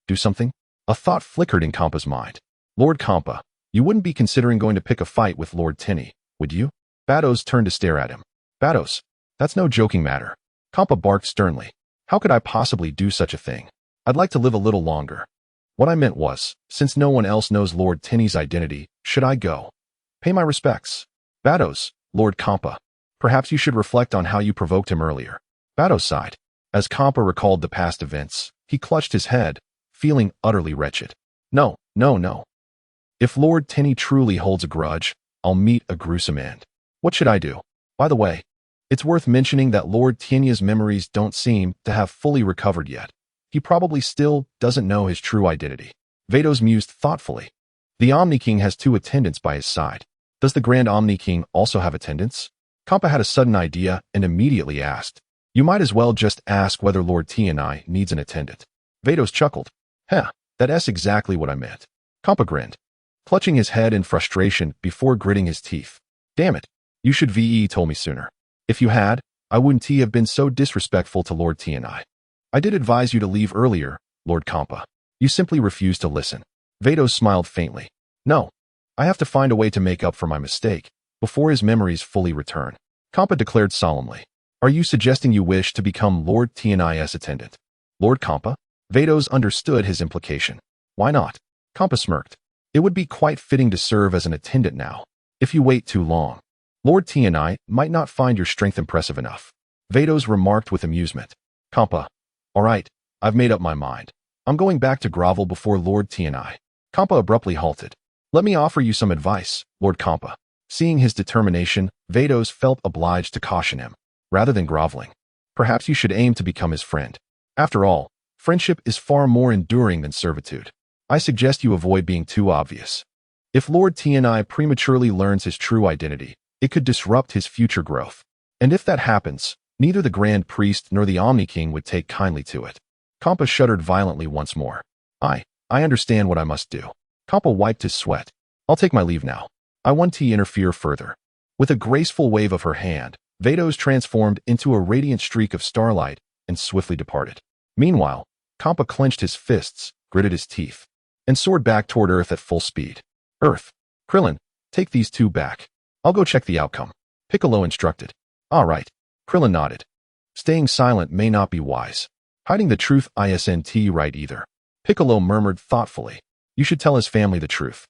A: do something? A thought flickered in Kampa's mind. Lord Kampa, you wouldn't be considering going to pick a fight with Lord Tenny, would you? Videl turned to stare at him. Videl, that's no joking matter. Kampa barked sternly. How could I possibly do such a thing? I'd like to live a little longer. What I meant was, since no one else knows Lord Tenny's identity, should I go? Pay my respects. Videl, Lord Kampa, perhaps you should reflect on how you provoked him earlier. Videl sighed. As Kampa recalled the past events, he clutched his head, feeling utterly wretched. No. If Lord Tenny truly holds a grudge, I'll meet a gruesome end. What should I do? By the way, it's worth mentioning that Lord Tenny's memories don't seem to have fully recovered yet. He probably still doesn't know his true identity. Videl mused thoughtfully. The Omni-King has 2 attendants by his side. Does the Grand Omni-King also have attendants? Kampa had a sudden idea and immediately asked. You might as well just ask whether Lord Tian needs an attendant. Videl chuckled. That's exactly what I meant. Kampa grinned, clutching his head in frustration before gritting his teeth. Damn it, you should told me sooner. If you had, I wouldn't have been so disrespectful to Lord Tian. I did advise you to leave earlier, Lord Kampa. You simply refused to listen. Videl smiled faintly. No, I have to find a way to make up for my mistake before his memories fully return. Kampa declared solemnly. Are you suggesting you wish to become Lord Tian's attendant? Lord Kampa? Videl understood his implication. Why not? Kampa smirked. It would be quite fitting to serve as an attendant now. If you wait too long, Lord Tian might not find your strength impressive enough. Videl remarked with amusement. Kampa, all right, I've made up my mind. I'm going back to grovel before Lord Tian. Kampa abruptly halted. Let me offer you some advice, Lord Kampa. Seeing his determination, Videl felt obliged to caution him. Rather than groveling, perhaps you should aim to become his friend. After all, friendship is far more enduring than servitude. I suggest you avoid being too obvious. If Lord Tian prematurely learns his true identity, it could disrupt his future growth. And if that happens, neither the Grand Priest nor the Omni-King would take kindly to it. Kampa shuddered violently once more. I understand what I must do. Kampa wiped his sweat. I'll take my leave now. I won't interfere further. With a graceful wave of her hand, Videl transformed into a radiant streak of starlight and swiftly departed. Meanwhile, Kampa clenched his fists, gritted his teeth, and soared back toward Earth at full speed. Earth. Krillin, take these 2 back. I'll go check the outcome. Piccolo instructed. All right. Krillin nodded. Staying silent may not be wise. Hiding the truth isn't right either. Piccolo murmured thoughtfully. You should tell his family the truth.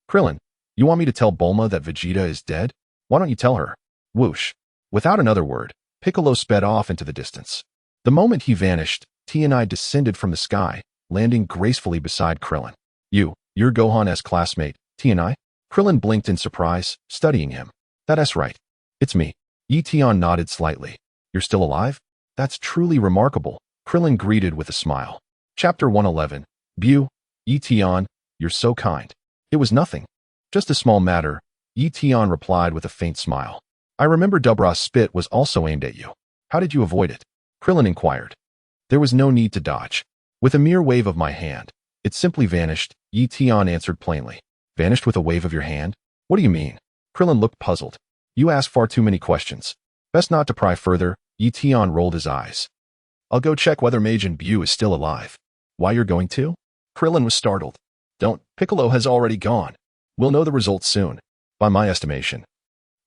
A: Krillin, you want me to tell Bulma that Vegeta is dead? Why don't you tell her? Whoosh. Without another word, Piccolo sped off into the distance. The moment he vanished, Tian descended from the sky, landing gracefully beside Krillin. You're Gohan's classmate, Tian? Krillin blinked in surprise, studying him. That's right. It's me. Tian nodded slightly. You're still alive? That's truly remarkable, Krillin greeted with a smile. Chapter 111. Buu, Tian, you're so kind. It was nothing. Just a small matter, Tian replied with a faint smile. I remember Dubra's spit was also aimed at you. How did you avoid it? Krillin inquired. There was no need to dodge. With a mere wave of my hand, it simply vanished, Tian answered plainly. Vanished with a wave of your hand? What do you mean? Krillin looked puzzled. You ask far too many questions. Best not to pry further, Tian rolled his eyes. I'll go check whether Majin Buu is still alive. Why you're going to? Krillin was startled. Don't, Piccolo has already gone. We'll know the results soon. By my estimation,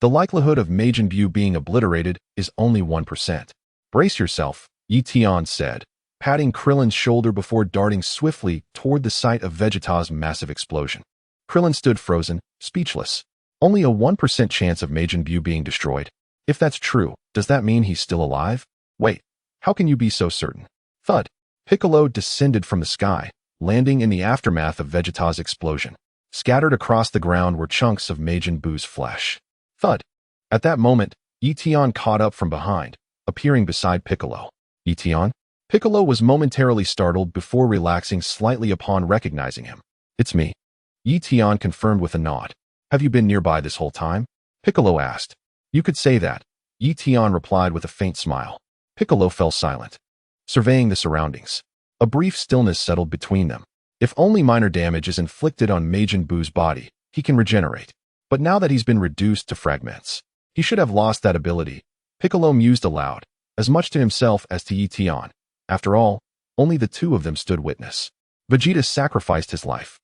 A: the likelihood of Majin Buu being obliterated is only 1%. Brace yourself, Tian said, patting Krillin's shoulder before darting swiftly toward the site of Vegeta's massive explosion. Krillin stood frozen, speechless. Only a 1% chance of Majin Buu being destroyed. If that's true, does that mean he's still alive? Wait, how can you be so certain? Thud. Piccolo descended from the sky, landing in the aftermath of Vegeta's explosion. Scattered across the ground were chunks of Majin Buu's flesh. Thud. At that moment, Tian caught up from behind, appearing beside Piccolo. Tian? Piccolo was momentarily startled before relaxing slightly upon recognizing him. It's me. Tian confirmed with a nod. Have you been nearby this whole time? Piccolo asked. You could say that. Tian replied with a faint smile. Piccolo fell silent, surveying the surroundings. A brief stillness settled between them. If only minor damage is inflicted on Majin Buu's body, he can regenerate. But now that he's been reduced to fragments, he should have lost that ability. Piccolo mused aloud, as much to himself as to Tian. After all, only the two of them stood witness. Vegeta sacrificed his life.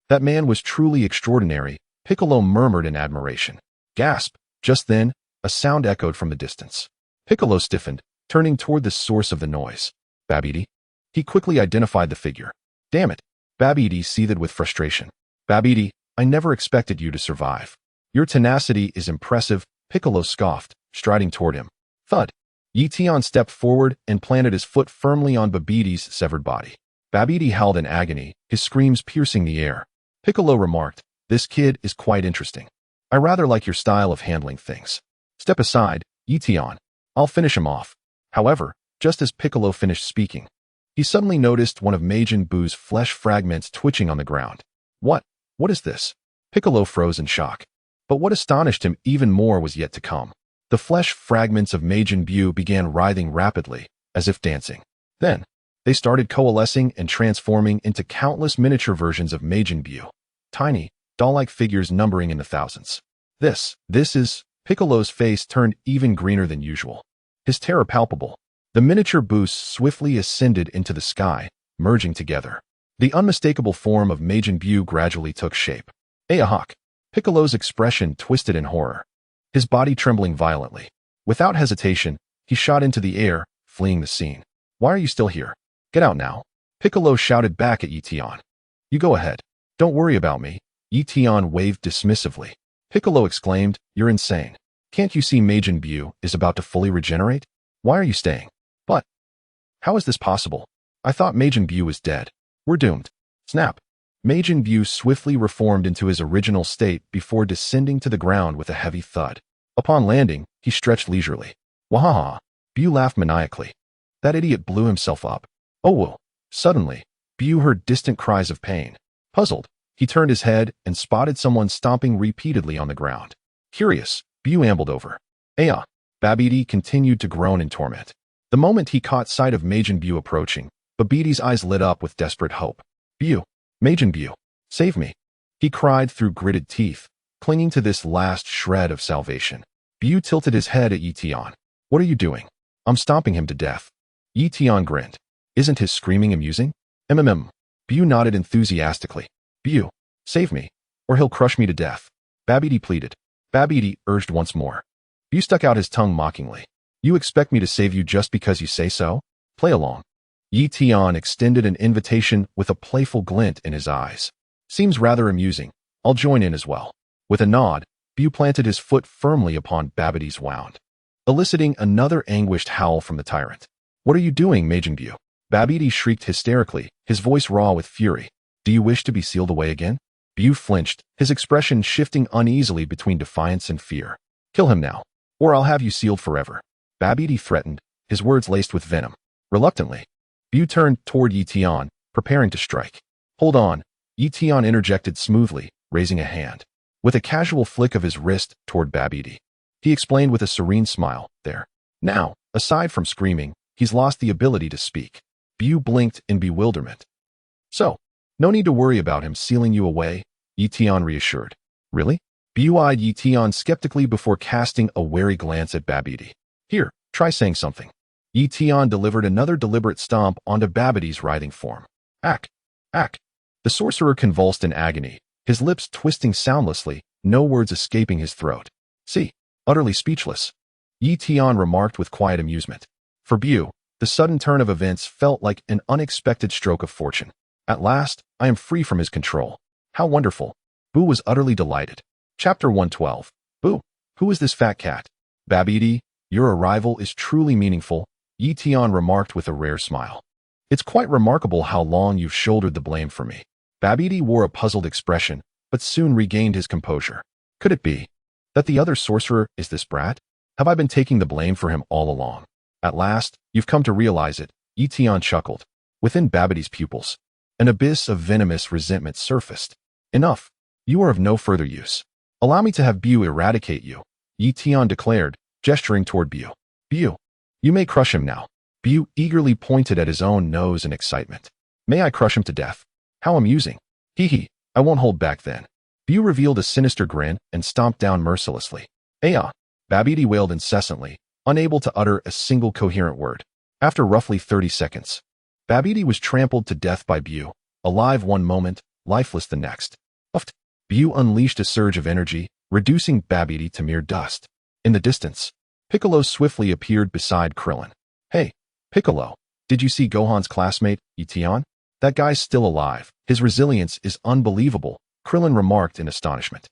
A: That man was truly extraordinary, Piccolo murmured in admiration. Gasp! Just then, a sound echoed from the distance. Piccolo stiffened, turning toward the source of the noise. Babidi? He quickly identified the figure. Damn it! Babidi seethed with frustration. Babidi, I never expected you to survive. Your tenacity is impressive, Piccolo scoffed, striding toward him. Thud! Tian stepped forward and planted his foot firmly on Babidi's severed body. Babidi howled in agony, his screams piercing the air. Piccolo remarked, This kid is quite interesting. I rather like your style of handling things. Step aside, Tian. I'll finish him off. However, just as Piccolo finished speaking, he suddenly noticed one of Majin Buu's flesh fragments twitching on the ground. What is this? Piccolo froze in shock. But what astonished him even more was yet to come. The flesh fragments of Majin Buu began writhing rapidly, as if dancing. Then, they started coalescing and transforming into countless miniature versions of Majin Buu. Tiny, doll-like figures numbering in the thousands. This is... Piccolo's face turned even greener than usual. His terror palpable. The miniature boosts swiftly ascended into the sky, merging together. The unmistakable form of Majin Buu gradually took shape. Ayahawk! Piccolo's expression twisted in horror, his body trembling violently. Without hesitation, he shot into the air, fleeing the scene. Why are you still here? Get out now! Piccolo shouted back at Tian. You go ahead. Don't worry about me. Tian waved dismissively. Piccolo exclaimed, You're insane. Can't you see Majin Buu is about to fully regenerate? Why are you staying? But how is this possible? I thought Majin Buu was dead. We're doomed. Snap. Majin Buu swiftly reformed into his original state before descending to the ground with a heavy thud. Upon landing, he stretched leisurely. Wahaha! Buu laughed maniacally. That idiot blew himself up. Oh well. Suddenly, Buu heard distant cries of pain. Puzzled, he turned his head and spotted someone stomping repeatedly on the ground. Curious, Buu ambled over. Aya! Babidi continued to groan in torment. The moment he caught sight of Majin Buu approaching, Babidi's eyes lit up with desperate hope. Buu! Majin Buu! Save me! He cried through gritted teeth, clinging to this last shred of salvation. Buu tilted his head at Tian. What are you doing? I'm stomping him to death. Tian grinned. Isn't his screaming amusing? Buu nodded enthusiastically. Buu, save me, or he'll crush me to death. Babidi pleaded. Babidi urged once more. Buu stuck out his tongue mockingly. You expect me to save you just because you say so? Play along. Tian extended an invitation with a playful glint in his eyes. Seems rather amusing. I'll join in as well. With a nod, Bu planted his foot firmly upon Babidi's wound, eliciting another anguished howl from the tyrant. What are you doing, Majin Buu? Babidi shrieked hysterically, his voice raw with fury. Do you wish to be sealed away again? Bu flinched, his expression shifting uneasily between defiance and fear. Kill him now, or I'll have you sealed forever. Babidi threatened, his words laced with venom. Reluctantly, Bu turned toward Tian, preparing to strike. Hold on, Tian interjected smoothly, raising a hand. With a casual flick of his wrist toward Babidi, he explained with a serene smile, there. Now, aside from screaming, he's lost the ability to speak. Bu blinked in bewilderment. So, no need to worry about him sealing you away, Tian reassured. Really? Bu eyed Tian skeptically before casting a wary glance at Babidi. Here, try saying something. Tian delivered another deliberate stomp onto Babidi's writhing form. Ack! Ack! The sorcerer convulsed in agony, his lips twisting soundlessly, no words escaping his throat. See, utterly speechless. Tian remarked with quiet amusement. For Bu, the sudden turn of events felt like an unexpected stroke of fortune. At last, I am free from his control. How wonderful. Bu was utterly delighted. Chapter 112. Bu, who is this fat cat? Babidi, your arrival is truly meaningful, Tian remarked with a rare smile. It's quite remarkable how long you've shouldered the blame for me. Babidi wore a puzzled expression, but soon regained his composure. Could it be that the other sorcerer is this brat? Have I been taking the blame for him all along? At last, you've come to realize it, Tian chuckled. Within Babidi's pupils, an abyss of venomous resentment surfaced. Enough. You are of no further use. Allow me to have Bu eradicate you, Tian declared, gesturing toward Bu. Bu, you may crush him now. Bu eagerly pointed at his own nose in excitement. May I crush him to death? How amusing. Hee hee, I won't hold back then. Bu revealed a sinister grin and stomped down mercilessly. Aya! Babidi wailed incessantly, unable to utter a single coherent word. After roughly 30 seconds, Babidi was trampled to death by Bu, alive one moment, lifeless the next. Uft! Bu unleashed a surge of energy, reducing Babidi to mere dust. In the distance, Piccolo swiftly appeared beside Krillin. Hey, Piccolo, did you see Gohan's classmate, Tian? That guy's still alive. His resilience is unbelievable, Krillin remarked in astonishment.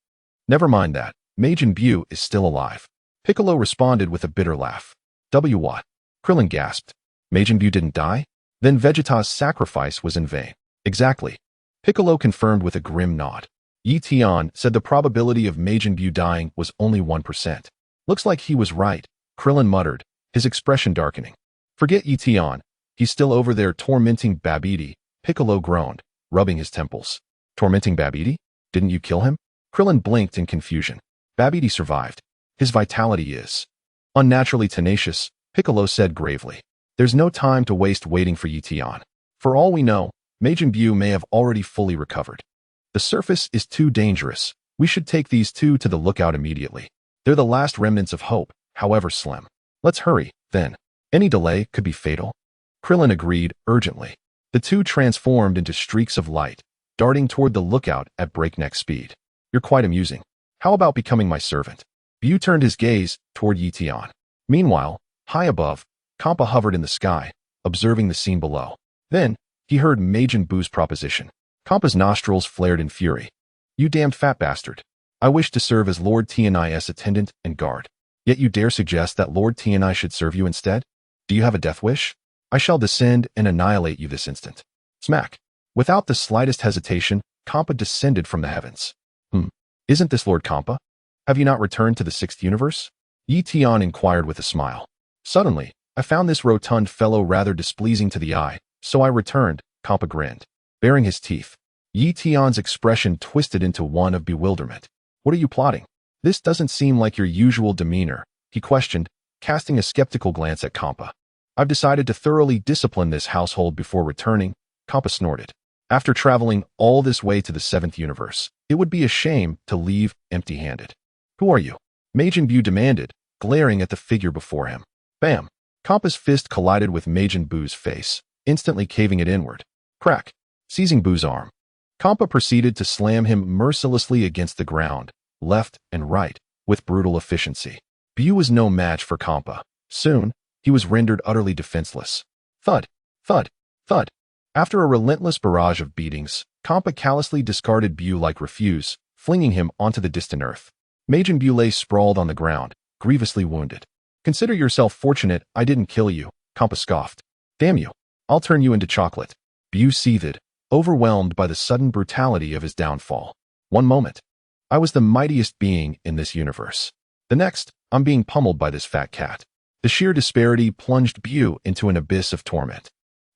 A: Never mind that. Majin Buu is still alive. Piccolo responded with a bitter laugh. What? Krillin gasped. Majin Buu didn't die? Then Vegeta's sacrifice was in vain. Exactly. Piccolo confirmed with a grim nod. Tian said the probability of Majin Buu dying was only 1%. Looks like he was right, Krillin muttered, his expression darkening. Forget Tian. He's still over there tormenting Babidi, Piccolo groaned, rubbing his temples. Tormenting Babidi? Didn't you kill him? Krillin blinked in confusion. Babidi survived. His vitality is unnaturally tenacious, Piccolo said gravely. There's no time to waste waiting for Tian. For all we know, Majin Buu may have already fully recovered. The surface is too dangerous. We should take these two to the lookout immediately. They're the last remnants of hope, however slim. Let's hurry, then. Any delay could be fatal. Krillin agreed urgently. The two transformed into streaks of light, darting toward the lookout at breakneck speed. You're quite amusing. How about becoming my servant? Bu turned his gaze toward Tian. Meanwhile, high above, Kampa hovered in the sky, observing the scene below. Then, he heard Majin Buu's proposition. Kampa's nostrils flared in fury. You damned fat bastard. I wish to serve as Lord Tian's attendant and guard. Yet you dare suggest that Lord Tian should serve you instead? Do you have a death wish? I shall descend and annihilate you this instant. Smack. Without the slightest hesitation, Kampa descended from the heavens. Isn't this Lord Kampa? Have you not returned to the 6th universe? Tian inquired with a smile. Suddenly, I found this rotund fellow rather displeasing to the eye, so I returned, Kampa grinned, baring his teeth. Tian's expression twisted into one of bewilderment. What are you plotting? This doesn't seem like your usual demeanor, he questioned, casting a skeptical glance at Kampa. I've decided to thoroughly discipline this household before returning, Kampa snorted. After traveling all this way to the 7th universe, it would be a shame to leave empty-handed. Who are you? Majin Buu demanded, glaring at the figure before him. Bam! Kampa's fist collided with Majin Buu's face, instantly caving it inward. Crack! Seizing Buu's arm, Kampa proceeded to slam him mercilessly against the ground, left and right, with brutal efficiency. Bu was no match for Kampa. Soon, he was rendered utterly defenseless. Thud! Thud! Thud. After a relentless barrage of beatings, Kampa callously discarded Buu like refuse, flinging him onto the distant earth. Majin Buu lay sprawled on the ground, grievously wounded. Consider yourself fortunate I didn't kill you, Kampa scoffed. Damn you. I'll turn you into chocolate. Buu seethed, overwhelmed by the sudden brutality of his downfall. One moment, I was the mightiest being in this universe. The next, I'm being pummeled by this fat cat. The sheer disparity plunged Buu into an abyss of torment.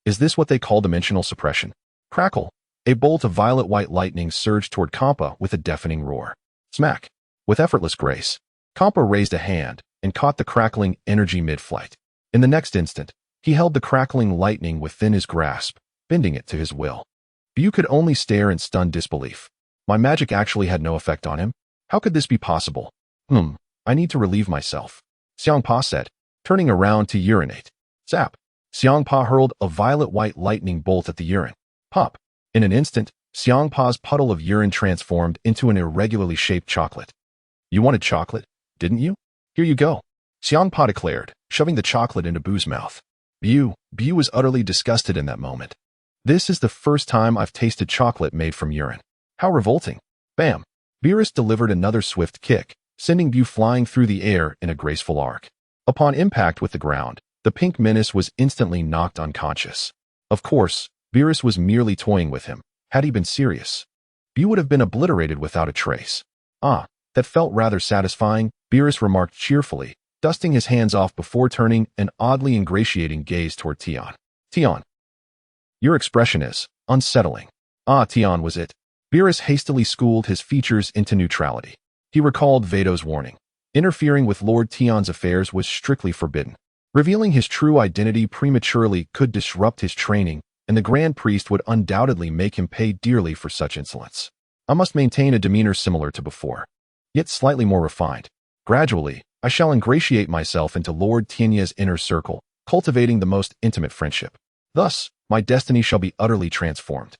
A: Is this what they call dimensional suppression? Crackle. A bolt of violet-white lightning surged toward Kampa with a deafening roar. Smack. With effortless grace, Kampa raised a hand and caught the crackling energy mid-flight. In the next instant, he held the crackling lightning within his grasp, bending it to his will. Buu could only stare in stunned disbelief. My magic actually had no effect on him? How could this be possible? I need to relieve myself, Xiangpa said, turning around to urinate. Zap. Xiangpa hurled a violet-white lightning bolt at the urine. Pop. In an instant, Xiangpa's puddle of urine transformed into an irregularly shaped chocolate. You wanted chocolate, didn't you? Here you go, Xiangpa declared, shoving the chocolate into Buu's mouth. Buu was utterly disgusted in that moment. This is the first time I've tasted chocolate made from urine. How revolting. Bam. Beerus delivered another swift kick, sending Buu flying through the air in a graceful arc. Upon impact with the ground, the pink menace was instantly knocked unconscious. Of course, Beerus was merely toying with him. Had he been serious, Buu would have been obliterated without a trace. Ah, that felt rather satisfying, Beerus remarked cheerfully, dusting his hands off before turning an oddly ingratiating gaze toward Tian. Tian. Your expression is unsettling. Ah, Tian was it. Beerus hastily schooled his features into neutrality. He recalled Vedo's warning. Interfering with Lord Tian's affairs was strictly forbidden. Revealing his true identity prematurely could disrupt his training, and the Grand Priest would undoubtedly make him pay dearly for such insolence. I must maintain a demeanor similar to before, yet slightly more refined. Gradually, I shall ingratiate myself into Lord Tian's inner circle, cultivating the most intimate friendship. Thus, my destiny shall be utterly transformed.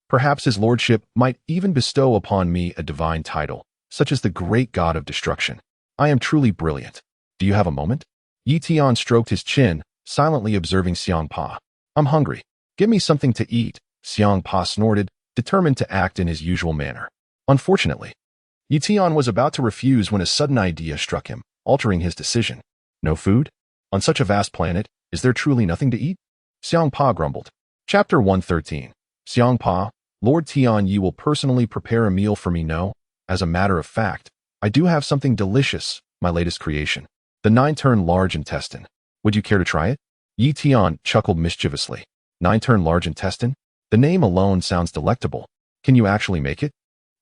A: Perhaps his lordship might even bestow upon me a divine title, such as the great god of destruction. I am truly brilliant. Do you have a moment? Yi Tian stroked his chin, silently observing Xiangpa. I'm hungry. Give me something to eat, Xiangpa snorted, determined to act in his usual manner. Unfortunately, Yi Tian was about to refuse when a sudden idea struck him, altering his decision. No food? On such a vast planet, is there truly nothing to eat? Xiangpa grumbled. Chapter 113. Xiangpa, Lord Tian Yi will personally prepare a meal for me. No, as a matter of fact, I do have something delicious, my latest creation. The 9-turn large intestine. Would you care to try it? Yi Tian chuckled mischievously. 9-turn large intestine? The name alone sounds delectable. Can you actually make it?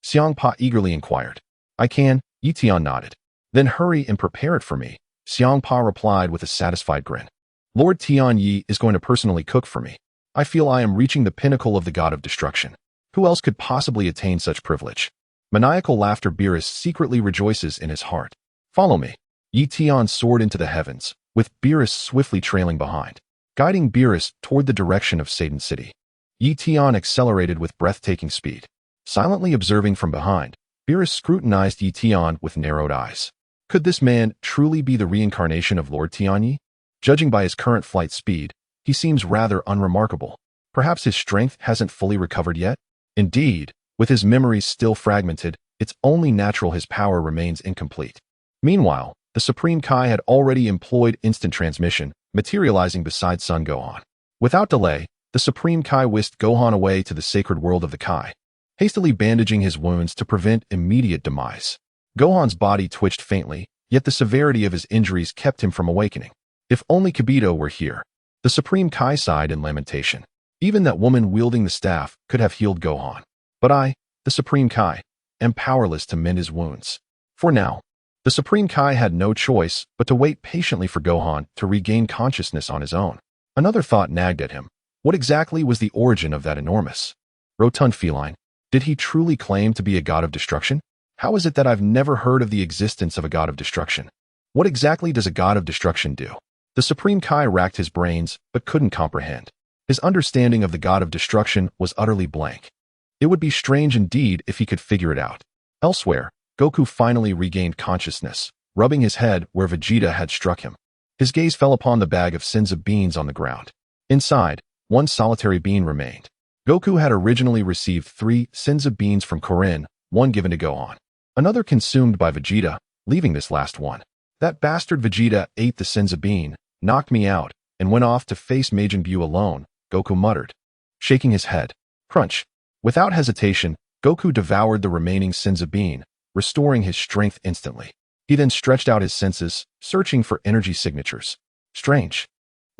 A: Xiangpa eagerly inquired. I can, Yi Tian nodded. Then hurry and prepare it for me, Xiangpa replied with a satisfied grin. Lord Tian Yi is going to personally cook for me. I feel I am reaching the pinnacle of the god of destruction. Who else could possibly attain such privilege? Maniacal laughter. Beerus secretly rejoices in his heart. Follow me. Yi Tian soared into the heavens, with Beerus swiftly trailing behind, guiding Beerus toward the direction of Satan City. Yi Tian accelerated with breathtaking speed. Silently observing from behind, Beerus scrutinized Yi Tian with narrowed eyes. Could this man truly be the reincarnation of Lord Tian Yi? Judging by his current flight speed, he seems rather unremarkable. Perhaps his strength hasn't fully recovered yet? Indeed, with his memories still fragmented, it's only natural his power remains incomplete. Meanwhile, the Supreme Kai had already employed instant transmission, materializing beside Son Gohan. Without delay, the Supreme Kai whisked Gohan away to the sacred world of the Kai, hastily bandaging his wounds to prevent immediate demise. Gohan's body twitched faintly, yet the severity of his injuries kept him from awakening. If only Kibito were here. The Supreme Kai sighed in lamentation. Even that woman wielding the staff could have healed Gohan. But I, the Supreme Kai, am powerless to mend his wounds. For now, the Supreme Kai had no choice but to wait patiently for Gohan to regain consciousness on his own. Another thought nagged at him. What exactly was the origin of that enormous, rotund feline? Did he truly claim to be a god of destruction? How is it that I've never heard of the existence of a god of destruction? What exactly does a god of destruction do? The Supreme Kai racked his brains, but couldn't comprehend. His understanding of the god of destruction was utterly blank. It would be strange indeed if he could figure it out. Elsewhere, Goku finally regained consciousness, rubbing his head where Vegeta had struck him. His gaze fell upon the bag of sins of beans on the ground. Inside, One solitary bean remained. Goku had originally received 3 Senzu beans from Korin, one given to Gohan. Another consumed by Vegeta, leaving this last one. That bastard Vegeta ate the Senzu bean, knocked me out, and went off to face Majin Buu alone, Goku muttered, shaking his head. Crunch. Without hesitation, Goku devoured the remaining Senzu bean, restoring his strength instantly. He then stretched out his senses, searching for energy signatures. Strange.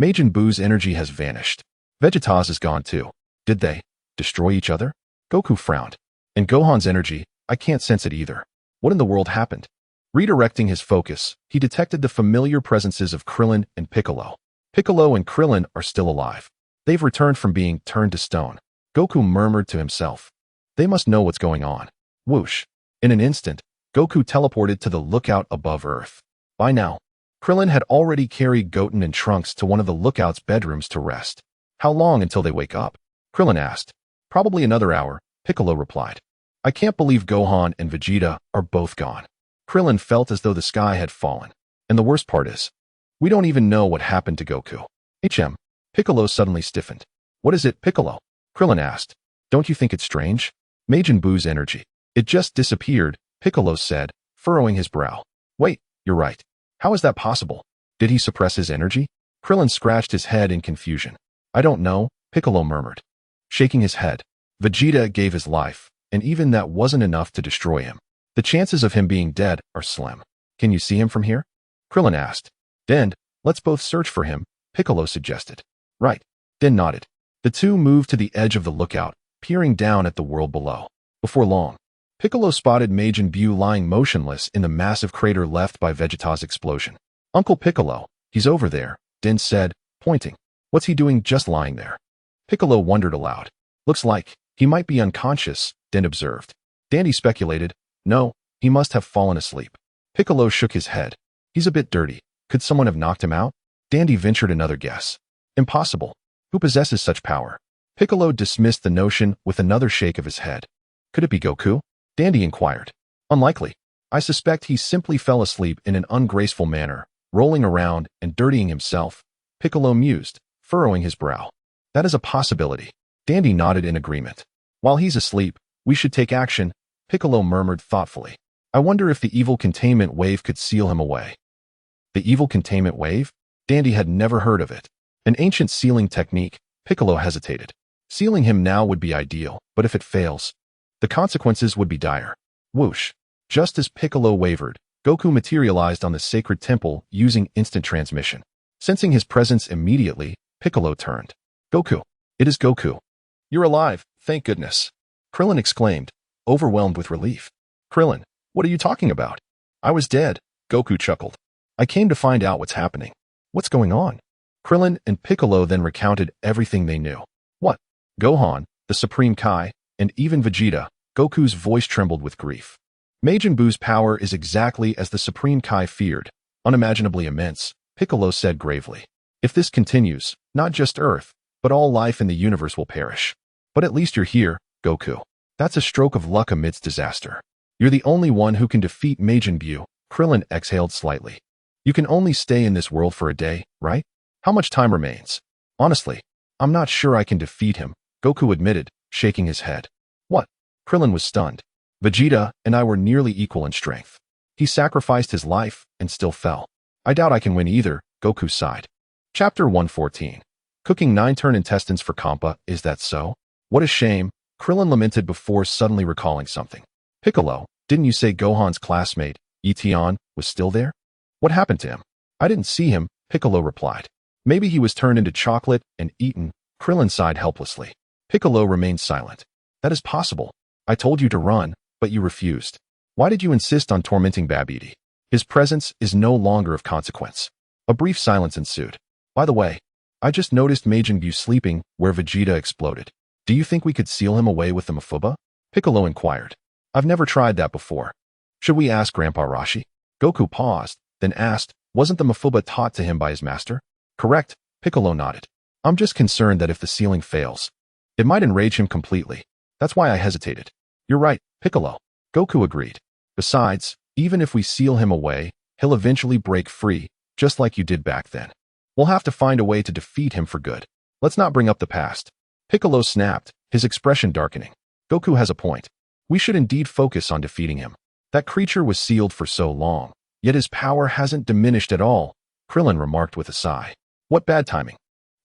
A: Majin Buu's energy has vanished. Vegeta's is gone too. Did they destroy each other? Goku frowned. And Gohan's energy, I can't sense it either. What in the world happened? Redirecting his focus, he detected the familiar presences of Krillin and Piccolo. Piccolo and Krillin are still alive. They've returned from being turned to stone. Goku murmured to himself. They must know what's going on. Whoosh. In an instant, Goku teleported to the lookout above Earth. By now, Krillin had already carried Goten and Trunks to one of the lookout's bedrooms to rest. How long until they wake up? Krillin asked. Probably another hour, Piccolo replied. I can't believe Gohan and Vegeta are both gone. Krillin felt as though the sky had fallen. And the worst part is, we don't even know what happened to Goku. Piccolo suddenly stiffened. What is it, Piccolo? Krillin asked. Don't you think it's strange? Majin Buu's energy. It just disappeared, Piccolo said, furrowing his brow. Wait, you're right. How is that possible? Did he suppress his energy? Krillin scratched his head in confusion. I don't know, Piccolo murmured. Shaking his head. Vegeta gave his life, and even that wasn't enough to destroy him. The chances of him being dead are slim. Can you see him from here? Krillin asked. Then, let's both search for him, Piccolo suggested. Right. Den nodded. The two moved to the edge of the lookout, peering down at the world below. Before long, Piccolo spotted Majin Buu lying motionless in the massive crater left by Vegeta's explosion. Uncle Piccolo, he's over there, Den said, pointing. What's he doing just lying there? Piccolo wondered aloud. Looks like he might be unconscious, Den observed. Dandy speculated. No, he must have fallen asleep. Piccolo shook his head. He's a bit dirty. Could someone have knocked him out? Dandy ventured another guess. Impossible. Who possesses such power? Piccolo dismissed the notion with another shake of his head. Could it be Goku? Dandy inquired. Unlikely. I suspect he simply fell asleep in an ungraceful manner, rolling around and dirtying himself. Piccolo mused, furrowing his brow. That is a possibility. Dandy nodded in agreement. While he's asleep, we should take action, Piccolo murmured thoughtfully. I wonder if the evil containment wave could seal him away. The evil containment wave? Dandy had never heard of it. An ancient sealing technique, Piccolo hesitated. Sealing him now would be ideal, but if it fails, the consequences would be dire. Whoosh. Just as Piccolo wavered, Goku materialized on the sacred temple using instant transmission. Sensing his presence immediately, Piccolo turned. Goku. It is Goku. You're alive, thank goodness. Krillin exclaimed, overwhelmed with relief. Krillin, what are you talking about? I was dead, Goku chuckled. I came to find out what's happening. What's going on? Krillin and Piccolo then recounted everything they knew. What? Gohan, the Supreme Kai, and even Vegeta, Goku's voice trembled with grief. Majin Buu's power is exactly as the Supreme Kai feared, unimaginably immense, Piccolo said gravely. If this continues, not just Earth, but all life in the universe will perish. But at least you're here, Goku. That's a stroke of luck amidst disaster. You're the only one who can defeat Majin Buu, Krillin exhaled slightly. You can only stay in this world for a day, right? How much time remains? Honestly, I'm not sure I can defeat him, Goku admitted, shaking his head. What? Krillin was stunned. Vegeta and I were nearly equal in strength. He sacrificed his life and still fell. I doubt I can win either, Goku sighed. Chapter 114. Cooking 9-turn intestines for Kampa, is that so? What a shame, Krillin lamented before suddenly recalling something. Piccolo, didn't you say Gohan's classmate, Tian, was still there? What happened to him? I didn't see him, Piccolo replied. Maybe he was turned into chocolate and eaten, Krillin sighed helplessly. Piccolo remained silent. That is possible. I told you to run, but you refused. Why did you insist on tormenting Babidi? His presence is no longer of consequence. A brief silence ensued. By the way, I just noticed Majin Buu sleeping where Vegeta exploded. Do you think we could seal him away with the Mafuba? Piccolo inquired. I've never tried that before. Should we ask Grandpa Rashi? Goku paused, then asked, wasn't the Mafuba taught to him by his master? Correct, Piccolo nodded. I'm just concerned that if the sealing fails, it might enrage him completely. That's why I hesitated. You're right, Piccolo. Goku agreed. Besides, even if we seal him away, he'll eventually break free, just like you did back then. We'll have to find a way to defeat him for good. Let's not bring up the past. Piccolo snapped, his expression darkening. Goku has a point. We should indeed focus on defeating him. That creature was sealed for so long, yet his power hasn't diminished at all, Krillin remarked with a sigh. What bad timing.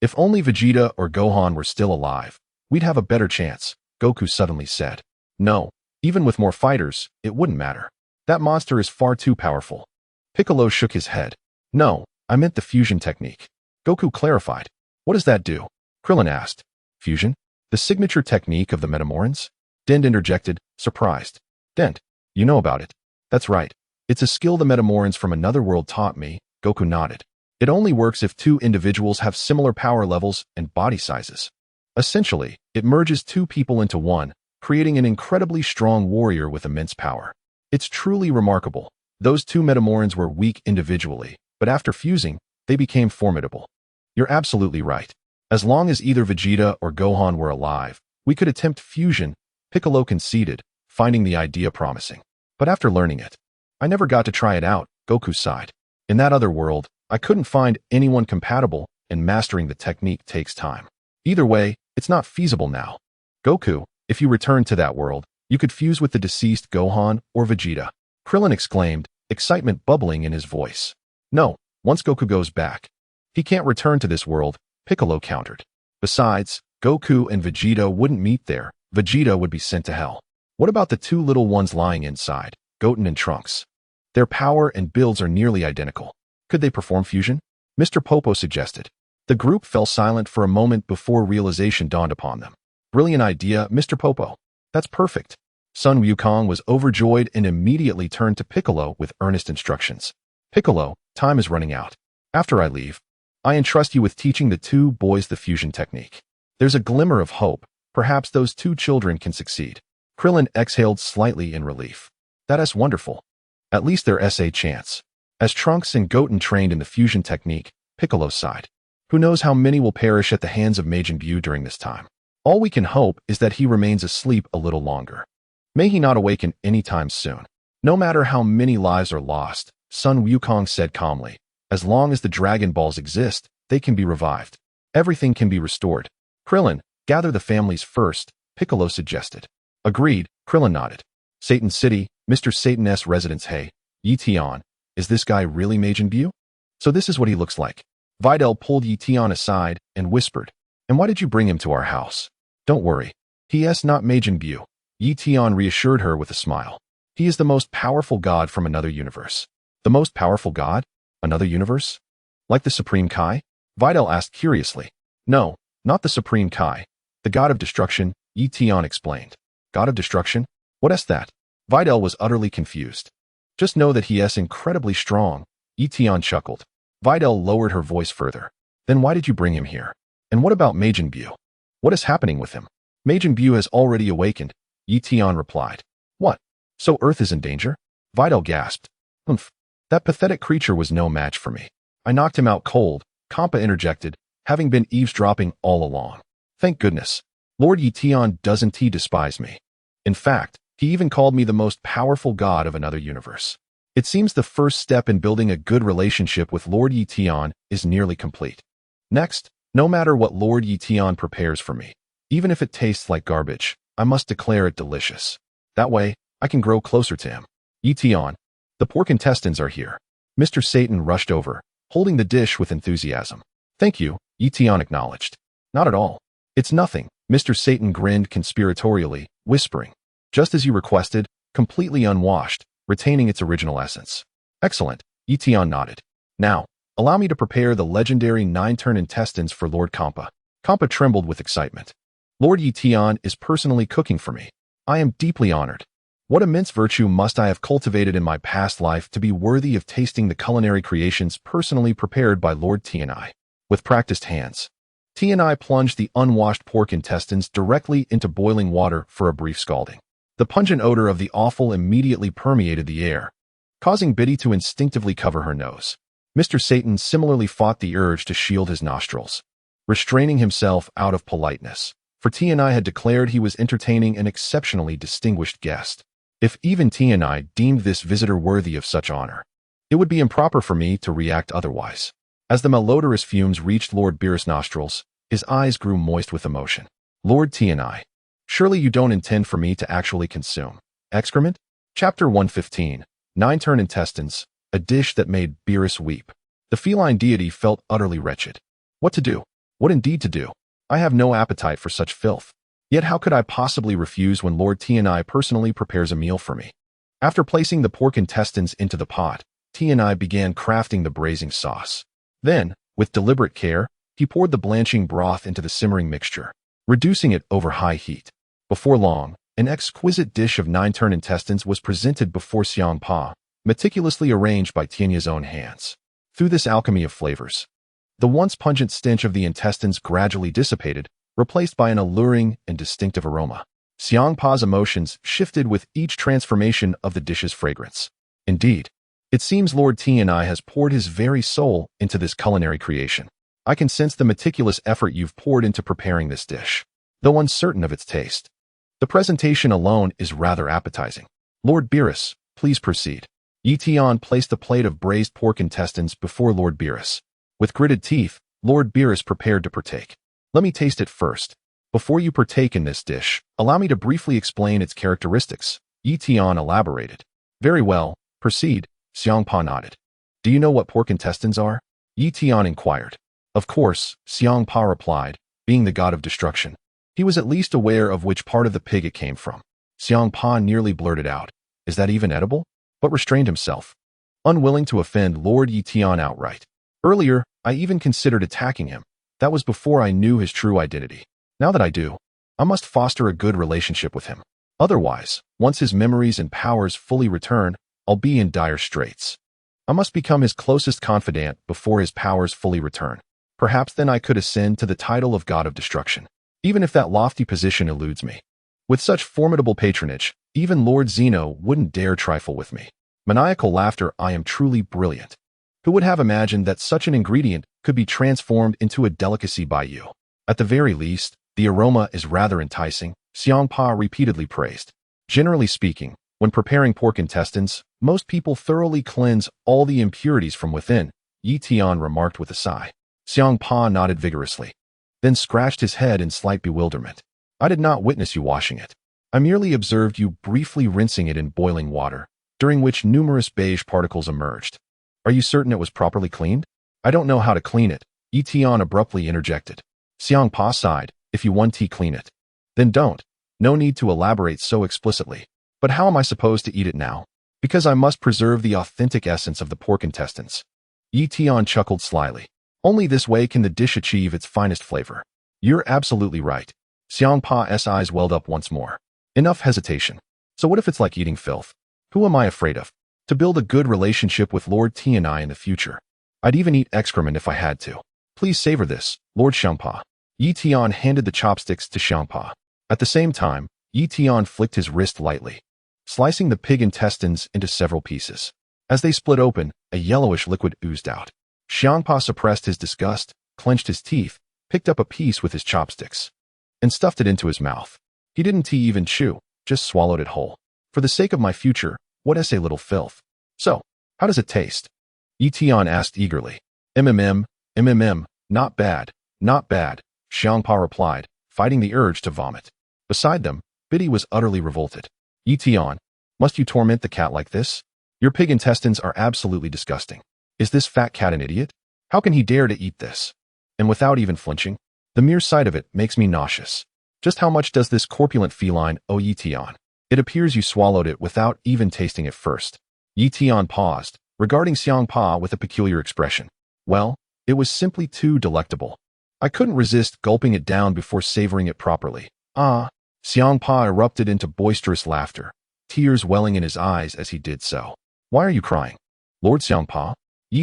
A: If only Vegeta or Gohan were still alive, we'd have a better chance, Goku suddenly said. No, even with more fighters, it wouldn't matter. That monster is far too powerful. Piccolo shook his head. No, I meant the fusion technique. Goku clarified. What does that do? Krillin asked. Fusion? The signature technique of the Metamorans? Dent interjected, surprised. Dent, you know about it. That's right. It's a skill the Metamorans from another world taught me, Goku nodded. It only works if two individuals have similar power levels and body sizes. Essentially, it merges two people into one, creating an incredibly strong warrior with immense power. It's truly remarkable. Those two Metamorans were weak individually, but after fusing, they became formidable. You're absolutely right. As long as either Vegeta or Gohan were alive, we could attempt fusion, Piccolo conceded, finding the idea promising. But after learning it, I never got to try it out, Goku sighed. In that other world, I couldn't find anyone compatible, and mastering the technique takes time. Either way, it's not feasible now. Goku, if you return to that world, you could fuse with the deceased Gohan or Vegeta. Krillin exclaimed, excitement bubbling in his voice. No, once Goku goes back. He can't return to this world, Piccolo countered. Besides, Goku and Vegeta wouldn't meet there. Vegeta would be sent to hell. What about the two little ones lying inside, Goten and Trunks? Their power and builds are nearly identical. Could they perform fusion? Mr. Popo suggested. The group fell silent for a moment before realization dawned upon them. Brilliant idea, Mr. Popo. That's perfect. Sun Wukong was overjoyed and immediately turned to Piccolo with earnest instructions. Piccolo, time is running out. After I leave, I entrust you with teaching the two boys the fusion technique. There's a glimmer of hope. Perhaps those two children can succeed. Krillin exhaled slightly in relief. That is wonderful. At least there's a chance. As Trunks and Goten trained in the fusion technique, Piccolo sighed. Who knows how many will perish at the hands of Majin Buu during this time. All we can hope is that he remains asleep a little longer. May he not awaken anytime soon. No matter how many lives are lost, Sun Wukong said calmly, as long as the Dragon Balls exist, they can be revived. Everything can be restored. Krillin, gather the families first, Piccolo suggested. Agreed, Krillin nodded. Satan City, Mr. Satan's residence. Hey, Tian, is this guy really Majin Buu? So this is what he looks like. Videl pulled Tian aside and whispered, and why did you bring him to our house? Don't worry. He is not Majin Buu. Tian reassured her with a smile. He is the most powerful god from another universe. The most powerful god? Another universe? Like the Supreme Kai? Videl asked curiously. No, not the Supreme Kai. The god of destruction, Tian explained. God of destruction? What is that? Videl was utterly confused. Just know that he is incredibly strong, Tian chuckled. Videl lowered her voice further. Then why did you bring him here? And what about Majin Buu? What is happening with him? Majin Buu has already awakened, Tian replied. What? So Earth is in danger? Videl gasped. Humph. That pathetic creature was no match for me. I knocked him out cold, Kampa interjected, having been eavesdropping all along. Thank goodness. Lord Tian doesn't despise me. In fact, he even called me the most powerful god of another universe. It seems the first step in building a good relationship with Lord Tian is nearly complete. Next, no matter what Lord Tian prepares for me, even if it tastes like garbage, I must declare it delicious. That way, I can grow closer to him. Tian, the pork intestines are here. Mr. Satan rushed over, holding the dish with enthusiasm. Thank you, Tian acknowledged. Not at all. It's nothing, Mr. Satan grinned conspiratorially, whispering. Just as you requested, completely unwashed, retaining its original essence. Excellent, Tian nodded. Now, allow me to prepare the legendary 9-turn intestines for Lord Kampa. Kampa trembled with excitement. Lord Tian is personally cooking for me. I am deeply honored. What immense virtue must I have cultivated in my past life to be worthy of tasting the culinary creations personally prepared by Lord Tian. With practiced hands, Tian plunged the unwashed pork intestines directly into boiling water for a brief scalding. The pungent odor of the offal immediately permeated the air, causing Biddy to instinctively cover her nose. Mr. Satan similarly fought the urge to shield his nostrils, restraining himself out of politeness, for Tian had declared he was entertaining an exceptionally distinguished guest. If even Tian deemed this visitor worthy of such honor, it would be improper for me to react otherwise. As the malodorous fumes reached Lord Beerus' nostrils, His eyes grew moist with emotion. Lord Tian, surely you don't intend for me to actually consume excrement? Chapter 115, 9-turn intestines, a dish that made Beerus weep. The feline deity felt utterly wretched. What to do? What indeed to do? I have no appetite for such filth. Yet how could I possibly refuse when Lord Tian personally prepares a meal for me? After placing the pork intestines into the pot, Tian began crafting the braising sauce. Then, with deliberate care, he poured the blanching broth into the simmering mixture, reducing it over high heat. Before long, an exquisite dish of 9-turn intestines was presented before Xiangpa, meticulously arranged by Tian's own hands. Through this alchemy of flavors, the once pungent stench of the intestines gradually dissipated, replaced by an alluring and distinctive aroma. Xiangpa's emotions shifted with each transformation of the dish's fragrance. Indeed, it seems Lord Tian has poured his very soul into this culinary creation. I can sense the meticulous effort you've poured into preparing this dish, though uncertain of its taste. The presentation alone is rather appetizing. Lord Beerus, please proceed. Tian placed the plate of braised pork intestines before Lord Beerus. With gritted teeth, Lord Beerus prepared to partake. Let me taste it first. Before you partake in this dish, allow me to briefly explain its characteristics. Tian elaborated. Very well, proceed, Xiangpa nodded. Do you know what pork intestines are? Tian inquired. Of course, Xiangpa replied, being the god of destruction. He was at least aware of which part of the pig it came from. Xiangpa nearly blurted out, is that even edible? But restrained himself, unwilling to offend Lord Tian outright. Earlier, I even considered attacking him. That was before I knew his true identity. Now that I do, I must foster a good relationship with him. Otherwise, once his memories and powers fully return, I'll be in dire straits. I must become his closest confidant before his powers fully return. Perhaps then I could ascend to the title of God of Destruction, even if that lofty position eludes me. With such formidable patronage, even Lord Zeno wouldn't dare trifle with me. Maniacal laughter. I am truly brilliant. Who would have imagined that such an ingredient could be transformed into a delicacy by you? At the very least, the aroma is rather enticing, Xiangpa repeatedly praised. Generally speaking, when preparing pork intestines, most people thoroughly cleanse all the impurities from within, Tian remarked with a sigh. Xiangpa nodded vigorously, then scratched his head in slight bewilderment. I did not witness you washing it. I merely observed you briefly rinsing it in boiling water, during which numerous beige particles emerged. Are you certain it was properly cleaned? I don't know how to clean it, Tian abruptly interjected. Xiangpa sighed, if you want to clean it, then don't. No need to elaborate so explicitly. But how am I supposed to eat it now? Because I must preserve the authentic essence of the pork intestines. Tian chuckled slyly. Only this way can the dish achieve its finest flavor. You're absolutely right. Xiangpa's eyes welled up once more. Enough hesitation. So what if it's like eating filth? Who am I afraid of? To build a good relationship with Lord Tian in the future, I'd even eat excrement if I had to. Please savor this, Lord Xiangpa. Tian handed the chopsticks to Xiangpa. At the same time, Tian flicked his wrist lightly, slicing the pig intestines into several pieces. As they split open, a yellowish liquid oozed out. Xiangpa suppressed his disgust, clenched his teeth, picked up a piece with his chopsticks, and stuffed it into his mouth. He didn't even chew, just swallowed it whole. For the sake of my future, what a little filth. So, how does it taste? Tian asked eagerly. Not bad, not bad, Xiangpa replied, fighting the urge to vomit. Beside them, Biddy was utterly revolted. Tian, must you torment the cat like this? Your pig intestines are absolutely disgusting. Is this fat cat an idiot? How can he dare to eat this? And without even flinching? The mere sight of it makes me nauseous. Just how much does this corpulent feline owe Tian? It appears you swallowed it without even tasting it first. Tian paused, regarding Xiangpa with a peculiar expression. Well, it was simply too delectable. I couldn't resist gulping it down before savoring it properly. Ah! Xiangpa erupted into boisterous laughter, tears welling in his eyes as he did so. Why are you crying? Lord Xiangpa?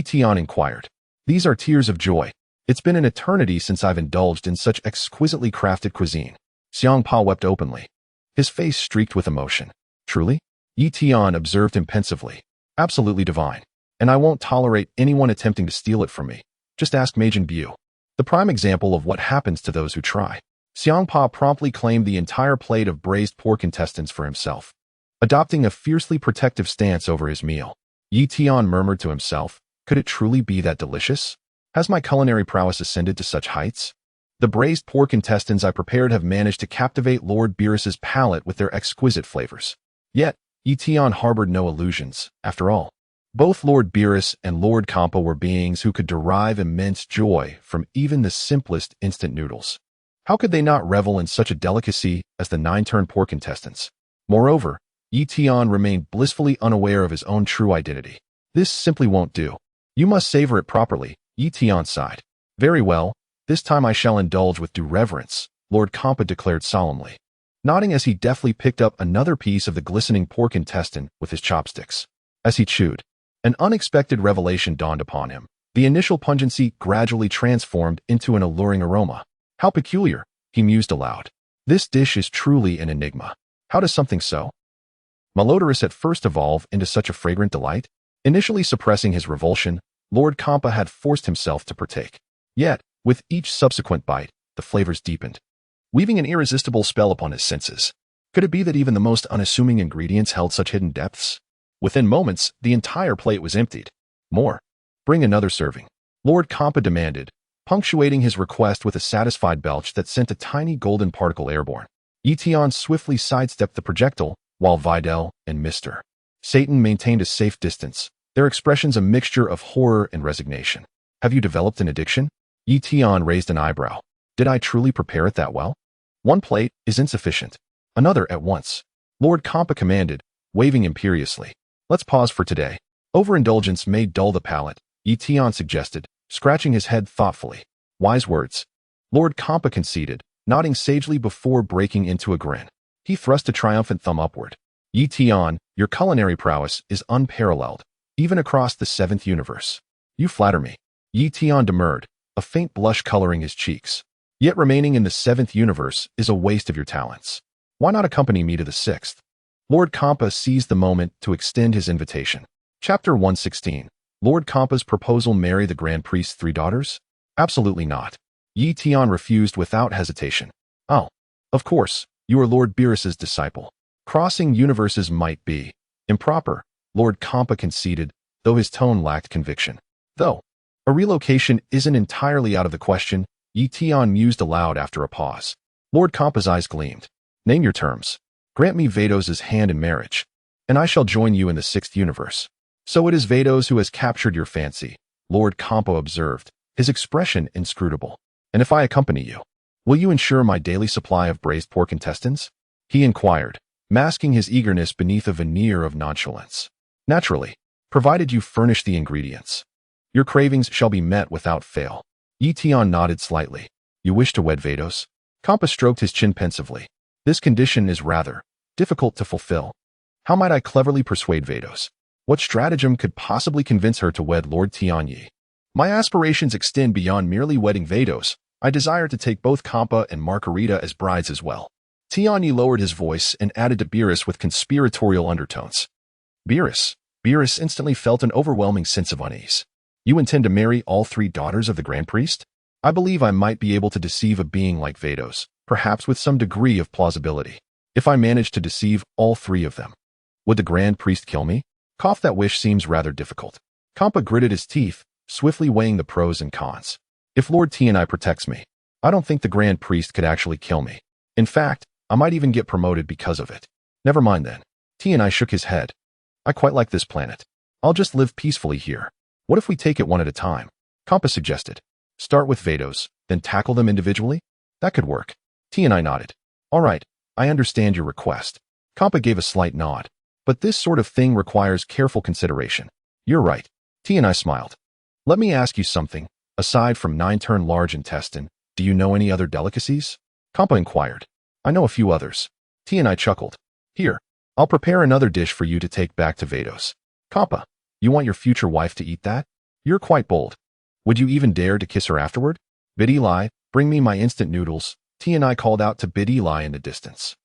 A: Tian inquired. These are tears of joy. It's been an eternity since I've indulged in such exquisitely crafted cuisine. Xiangpa wept openly, his face streaked with emotion. Truly? Tian observed him pensively. Absolutely divine. And I won't tolerate anyone attempting to steal it from me. Just ask Majin Buu, the prime example of what happens to those who try. Xiangpa promptly claimed the entire plate of braised pork intestines for himself, adopting a fiercely protective stance over his meal. Tian murmured to himself, could it truly be that delicious? Has my culinary prowess ascended to such heights? The braised pork intestines I prepared have managed to captivate Lord Beerus's palate with their exquisite flavors. Yet, Tian harbored no illusions, after all. Both Lord Beerus and Lord Kampa were beings who could derive immense joy from even the simplest instant noodles. How could they not revel in such a delicacy as the 9-turn pork intestines? Moreover, Tian remained blissfully unaware of his own true identity. This simply won't do. You must savor it properly, Tian sighed. Very well, this time I shall indulge with due reverence, Lord Kampa declared solemnly, nodding as he deftly picked up another piece of the glistening pork intestine with his chopsticks. As he chewed, an unexpected revelation dawned upon him. The initial pungency gradually transformed into an alluring aroma. How peculiar, he mused aloud. This dish is truly an enigma. How does something so malodorous at first evolve into such a fragrant delight? Initially suppressing his revulsion, Lord Kampa had forced himself to partake. Yet, with each subsequent bite, the flavors deepened, weaving an irresistible spell upon his senses. Could it be that even the most unassuming ingredients held such hidden depths? Within moments, the entire plate was emptied. More. Bring another serving, Lord Kampa demanded, punctuating his request with a satisfied belch that sent a tiny golden particle airborne. Tian swiftly sidestepped the projectile, while Videl and Mr. Satan maintained a safe distance, their expressions a mixture of horror and resignation. Have you developed an addiction? Tian raised an eyebrow. Did I truly prepare it that well? One plate is insufficient. Another at once, Lord Kampa commanded, waving imperiously. Let's pause for today. Overindulgence may dull the palate, Tian suggested, scratching his head thoughtfully. Wise words. Lord Kampa conceded, nodding sagely before breaking into a grin. He thrust a triumphant thumb upward. Tian, your culinary prowess is unparalleled, even across the 7th universe. You flatter me. Tian demurred, a faint blush coloring his cheeks. Yet remaining in the 7th universe is a waste of your talents. Why not accompany me to the 6th? Lord Kampa seized the moment to extend his invitation. Chapter 116. Lord Kampa's proposal marry the Grand Priest's 3 daughters? Absolutely not. Tian refused without hesitation. Oh, of course, you are Lord Beerus's disciple. Crossing universes might be improper, Lord Kampa conceded, though his tone lacked conviction. Though, a relocation isn't entirely out of the question, Tian mused aloud after a pause. Lord Kampa's eyes gleamed. Name your terms. Grant me Vados's hand in marriage, and I shall join you in the 6th universe. So it is Vados who has captured your fancy, Lord Kampa observed, his expression inscrutable. And if I accompany you, will you ensure my daily supply of braised pork intestines? He inquired, masking his eagerness beneath a veneer of nonchalance. Naturally, provided you furnish the ingredients. Your cravings shall be met without fail. Tian nodded slightly. You wish to wed Vados? Kampa stroked his chin pensively. This condition is rather difficult to fulfill. How might I cleverly persuade Vados? What stratagem could possibly convince her to wed Lord Tian? My aspirations extend beyond merely wedding Vados. I desire to take both Kampa and Margarita as brides as well. Tian lowered his voice and added to Beerus with conspiratorial undertones. Beerus instantly felt an overwhelming sense of unease. You intend to marry all 3 daughters of the Grand Priest? I believe I might be able to deceive a being like Vados, perhaps with some degree of plausibility. If I manage to deceive all 3 of them, would the Grand Priest kill me? That wish seems rather difficult. Kampa gritted his teeth, swiftly weighing the pros and cons. If Lord Tian protects me, I don't think the Grand Priest could actually kill me. In fact, I might even get promoted because of it. Never mind then. Tian shook his head. I quite like this planet. I'll just live peacefully here. What if we take it one at a time? Kampa suggested. Start with Vados, then tackle them individually? That could work. Tian nodded. All right, I understand your request. Kampa gave a slight nod. But this sort of thing requires careful consideration. You're right. Tian smiled. Let me ask you something. Aside from 9-turn large intestine, do you know any other delicacies? Kampa inquired. I know a few others. Tian chuckled. Here, I'll prepare another dish for you to take back to Vados. Kampa, you want your future wife to eat that? You're quite bold. Would you even dare to kiss her afterward? Videl, bring me my instant noodles, Tian called out to Videl in the distance.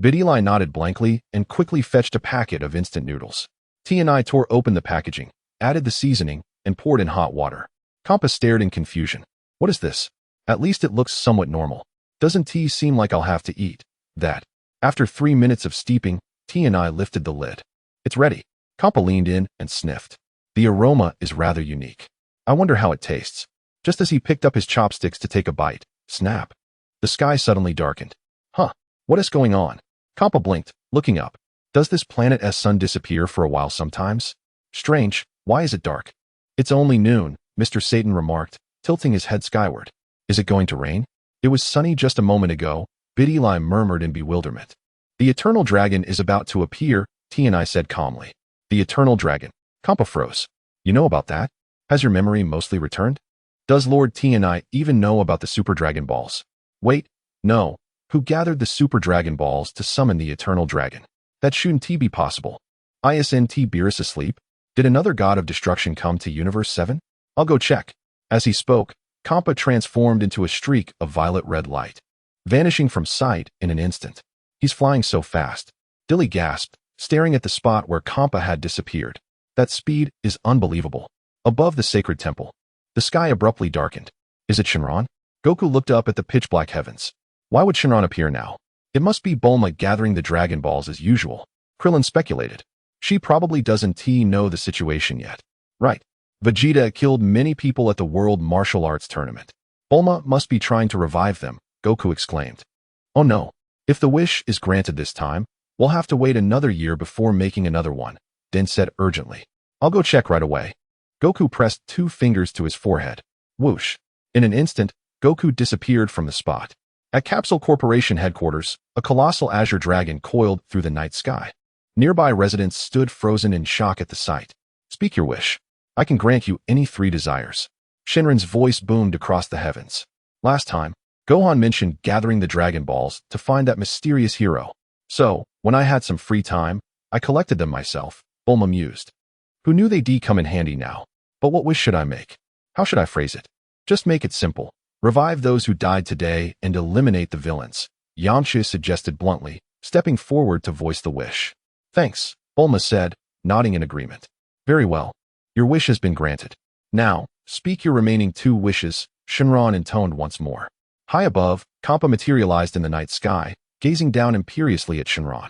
A: Videl nodded blankly and quickly fetched a packet of instant noodles. Tian tore open the packaging, added the seasoning, and poured in hot water. Kampa stared in confusion. What is this? At least it looks somewhat normal. Doesn't tea seem like I'll have to eat that? After 3 minutes of steeping, Tian lifted the lid. It's ready. Kampa leaned in and sniffed. The aroma is rather unique. I wonder how it tastes. Just as he picked up his chopsticks to take a bite, Snap. The sky suddenly darkened. Huh, what is going on? Kappa blinked, looking up. Does this planet's sun disappear for a while sometimes? Strange, why is it dark? It's only noon, Mr. Satan remarked, tilting his head skyward. Is it going to rain? It was sunny just a moment ago, Videl murmured in bewilderment. The eternal dragon is about to appear, Tian said calmly. The eternal dragon. Kappa froze. You know about that? Has your memory mostly returned? Does Lord Tian even know about the Super Dragon Balls? Wait, no. Who gathered the Super Dragon Balls to summon the eternal dragon? That shouldn't be possible. Isn't Beerus asleep? Did another god of destruction come to Universe 7? I'll go check. As he spoke, Kappa transformed into a streak of violet-red light, vanishing from sight in an instant. He's flying so fast. Dilly gasped, staring at the spot where Kappa had disappeared. That speed is unbelievable. Above the sacred temple, the sky abruptly darkened. Is it Shenron? Goku looked up at the pitch-black heavens. Why would Shenron appear now? It must be Bulma gathering the Dragon Balls as usual. Krillin speculated. She probably doesn't know the situation yet. Right. Vegeta killed many people at the World Martial Arts Tournament. Bulma must be trying to revive them, Goku exclaimed. Oh no. If the wish is granted this time, we'll have to wait another year before making another one, Den said urgently. I'll go check right away. Goku pressed 2 fingers to his forehead. Whoosh. In an instant, Goku disappeared from the spot. At Capsule Corporation headquarters, a colossal azure dragon coiled through the night sky. Nearby residents stood frozen in shock at the sight. Speak your wish. I can grant you any 3 desires. Shenron's voice boomed across the heavens. Last time, Gohan mentioned gathering the Dragon Balls to find that mysterious hero. So, when I had some free time, I collected them myself, Bulma mused. Who knew they'd come in handy now? But what wish should I make? How should I phrase it? Just make it simple. Revive those who died today and eliminate the villains, Yamcha suggested bluntly, stepping forward to voice the wish. Thanks, Bulma said, nodding in agreement. Very well. Your wish has been granted. Now, speak your remaining 2 wishes, Shenron intoned once more. High above, Kappa materialized in the night sky, gazing down imperiously at Shenron.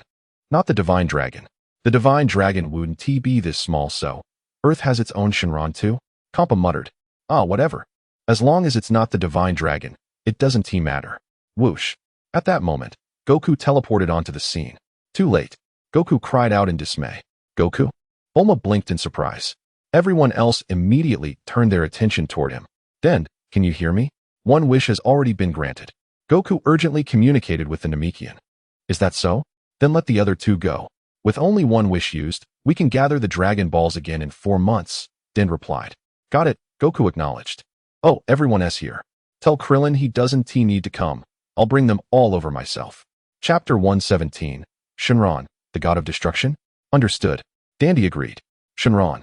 A: Not the divine dragon. The divine dragon wouldn't be this small, so Earth has its own Shenron too? Kappa muttered. Ah, whatever. As long as it's not the divine dragon, it doesn't matter. Whoosh. At that moment, Goku teleported onto the scene. Too late. Goku cried out in dismay. Goku? Bulma blinked in surprise. Everyone else immediately turned their attention toward him. Then, can you hear me? 1 wish has already been granted. Goku urgently communicated with the Namekian. Is that so? Then let the other 2 go. With only 1 wish used, we can gather the Dragon Balls again in 4 months, Den replied. Got it, Goku acknowledged. Oh, everyone's here. Tell Krillin he doesn't need to come. I'll bring them all over myself. Chapter 117. Shenron, the God of Destruction? Understood. Dandy agreed. Shenron.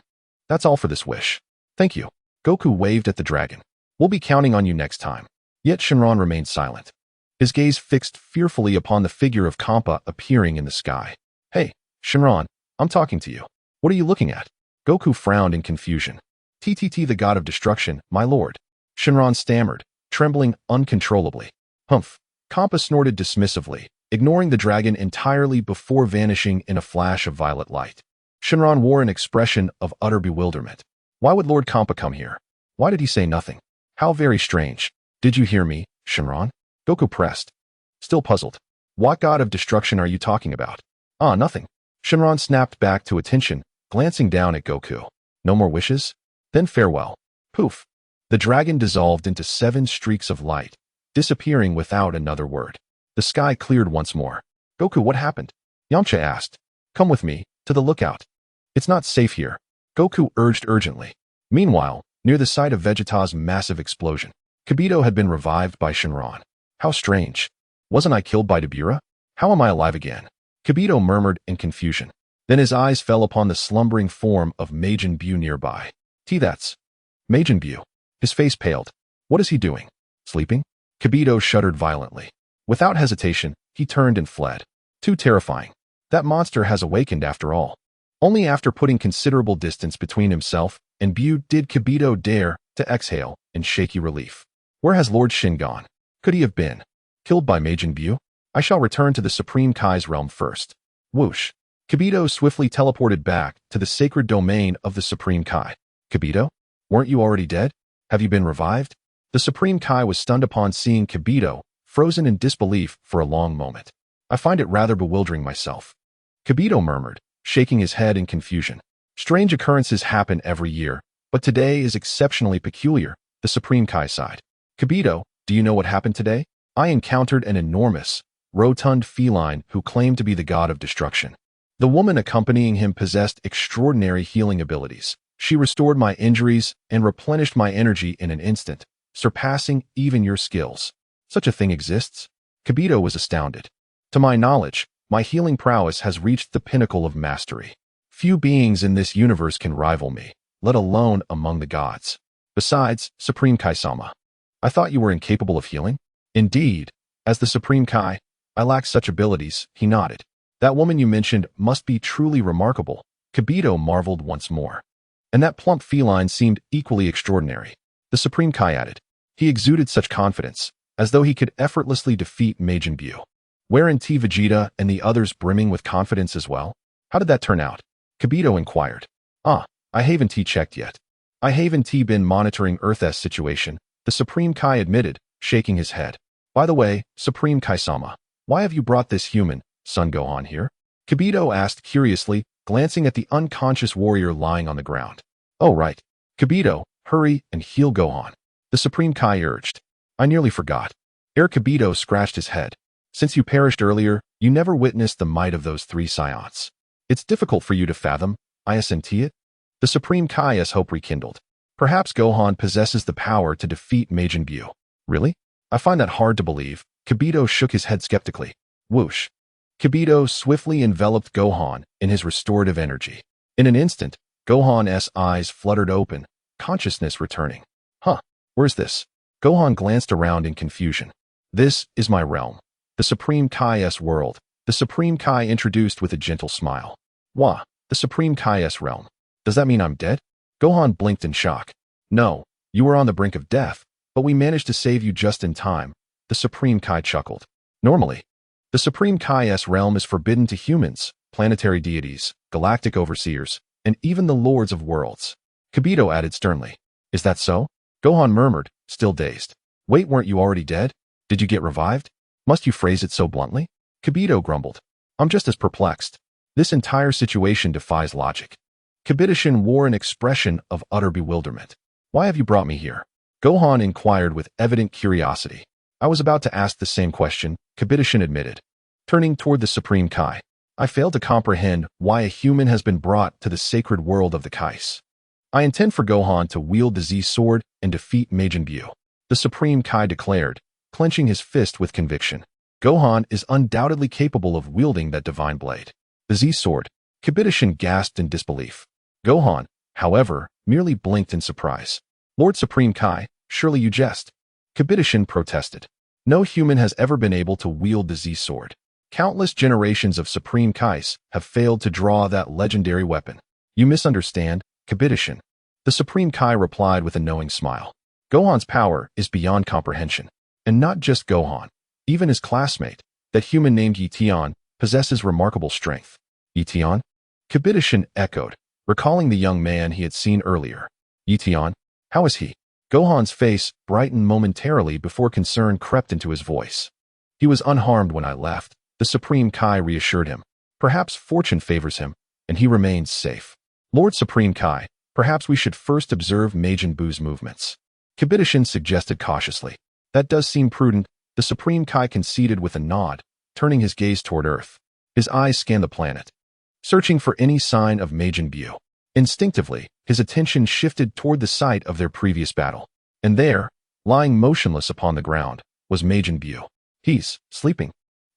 A: That's all for this wish. Thank you. Goku waved at the dragon. We'll be counting on you next time. Yet Shenron remained silent. His gaze fixed fearfully upon the figure of Kappa appearing in the sky. Hey, Shenron, I'm talking to you. What are you looking at? Goku frowned in confusion. TTT the God of Destruction, my lord. Shenron stammered, trembling uncontrollably. Humph. Kappa snorted dismissively, ignoring the dragon entirely before vanishing in a flash of violet light. Shenron wore an expression of utter bewilderment. Why would Lord Kappa come here? Why did he say nothing? How very strange. Did you hear me, Shenron? Goku pressed. Still puzzled. What God of Destruction are you talking about? Ah, nothing. Shenron snapped back to attention, glancing down at Goku. No more wishes? Then farewell. Poof. The dragon dissolved into 7 streaks of light, disappearing without another word. The sky cleared once more. Goku, what happened? Yamcha asked. Come with me, to the lookout. It's not safe here. Goku urged urgently. Meanwhile, near the site of Vegeta's massive explosion, Kibito had been revived by Shenron. How strange. Wasn't I killed by Dabura? How am I alive again? Kibito murmured in confusion. Then his eyes fell upon the slumbering form of Majin Buu nearby. That's Majin Buu. His face paled. What is he doing? Sleeping? Kibito shuddered violently. Without hesitation, he turned and fled. Too terrifying. That monster has awakened after all. Only after putting considerable distance between himself and Buu did Kibito dare to exhale in shaky relief. Where has Lord Shin gone? Could he have been killed by Majin Buu? I shall return to the Supreme Kai's realm first. Whoosh. Kibito swiftly teleported back to the sacred domain of the Supreme Kai. Kibito? Weren't you already dead? Have you been revived? The Supreme Kai was stunned upon seeing Kibito, frozen in disbelief for a long moment. I find it rather bewildering myself. Kibito murmured, shaking his head in confusion. Strange occurrences happen every year, but today is exceptionally peculiar, the Supreme Kai sighed. Kibito, do you know what happened today? I encountered an enormous, rotund feline who claimed to be the god of destruction. The woman accompanying him possessed extraordinary healing abilities. She restored my injuries and replenished my energy in an instant, surpassing even your skills. Such a thing exists? Kibito was astounded. To my knowledge, my healing prowess has reached the pinnacle of mastery. Few beings in this universe can rival me, let alone among the gods. Besides, Supreme Kai-sama, I thought you were incapable of healing? Indeed, as the Supreme Kai, I lack such abilities, he nodded. That woman you mentioned must be truly remarkable, Kibito marveled once more. And that plump feline seemed equally extraordinary. The Supreme Kai added. He exuded such confidence, as though he could effortlessly defeat Majin Buu. Weren't Vegeta and the others brimming with confidence as well? How did that turn out? Kibito inquired. I haven't checked yet. I haven't been monitoring Earth's situation, the Supreme Kai admitted, shaking his head. By the way, Supreme Kai-sama, why have you brought this human, son Gohan here? Kibito asked curiously, glancing at the unconscious warrior lying on the ground. Oh right. Kibito, hurry and heal Gohan. The Supreme Kai urged. I nearly forgot. Kibito scratched his head. Since you perished earlier, you never witnessed the might of those three scions. It's difficult for you to fathom, isn't it? The Supreme Kai's hope rekindled. Perhaps Gohan possesses the power to defeat Majin Buu. Really? I find that hard to believe. Kibito shook his head skeptically. Whoosh. Kibito swiftly enveloped Gohan in his restorative energy. In an instant, Gohan's eyes fluttered open, consciousness returning. Where's this? Gohan glanced around in confusion. This is my realm. The Supreme Kai's world. The Supreme Kai introduced with a gentle smile. Wah, the Supreme Kai's realm. Does that mean I'm dead? Gohan blinked in shock. No, you were on the brink of death, but we managed to save you just in time. The Supreme Kai chuckled. Normally, the Supreme Kai's realm is forbidden to humans, planetary deities, galactic overseers, and even the lords of worlds. Kibito added sternly. Is that so? Gohan murmured, still dazed. Wait, weren't you already dead? Did you get revived? Must you phrase it so bluntly? Kibito grumbled. I'm just as perplexed. This entire situation defies logic. Kibito wore an expression of utter bewilderment. Why have you brought me here? Gohan inquired with evident curiosity. I was about to ask the same question, Kibito admitted. Turning toward the Supreme Kai. I fail to comprehend why a human has been brought to the sacred world of the Kais. I intend for Gohan to wield the Z sword and defeat Majin Buu. The Supreme Kai declared, clenching his fist with conviction. Gohan is undoubtedly capable of wielding that divine blade. The Z sword. Kibito gasped in disbelief. Gohan, however, merely blinked in surprise. Lord Supreme Kai, surely you jest. Kibito protested. No human has ever been able to wield the Z sword. Countless generations of Supreme Kais have failed to draw that legendary weapon. You misunderstand, Kibito. The Supreme Kai replied with a knowing smile. Gohan's power is beyond comprehension. And not just Gohan. Even his classmate, that human named Tian, possesses remarkable strength. Tian? Kibito echoed, recalling the young man he had seen earlier. Tian? How is he? Gohan's face brightened momentarily before concern crept into his voice. He was unharmed when I left, the Supreme Kai reassured him. Perhaps fortune favors him, and he remains safe. Lord Supreme Kai, perhaps we should first observe Majin Buu's movements. Kibito suggested cautiously. That does seem prudent, the Supreme Kai conceded with a nod, turning his gaze toward Earth. His eyes scanned the planet, searching for any sign of Majin Buu. Instinctively, his attention shifted toward the site of their previous battle. And there, lying motionless upon the ground, was Majin Buu. He's sleeping.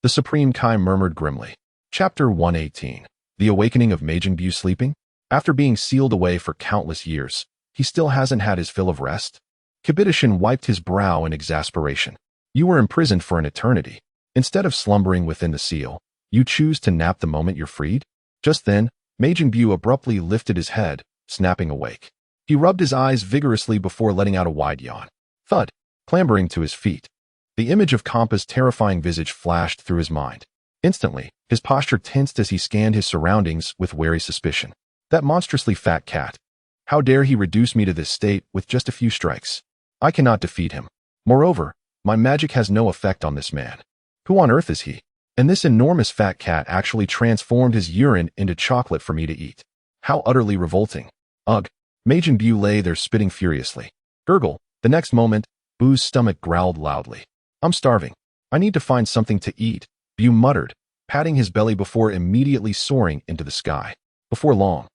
A: The Supreme Kai murmured grimly. Chapter 118. The Awakening of Majin Buu sleeping? After being sealed away for countless years, he still hasn't had his fill of rest? Kibito wiped his brow in exasperation. You were imprisoned for an eternity. Instead of slumbering within the seal, you choose to nap the moment you're freed? Just then, Majin Buu abruptly lifted his head, snapping awake. He rubbed his eyes vigorously before letting out a wide yawn. Thud, clambering to his feet. The image of Kampa's terrifying visage flashed through his mind. Instantly, his posture tensed as he scanned his surroundings with wary suspicion. That monstrously fat cat. How dare he reduce me to this state with just a few strikes? I cannot defeat him. Moreover, my magic has no effect on this man. Who on earth is he? And this enormous fat cat actually transformed his urine into chocolate for me to eat. How utterly revolting. Ugh. Majin Buu lay there spitting furiously. Gurgle. The next moment, Buu's stomach growled loudly. I'm starving. I need to find something to eat, Buu muttered, patting his belly before immediately soaring into the sky. Before long,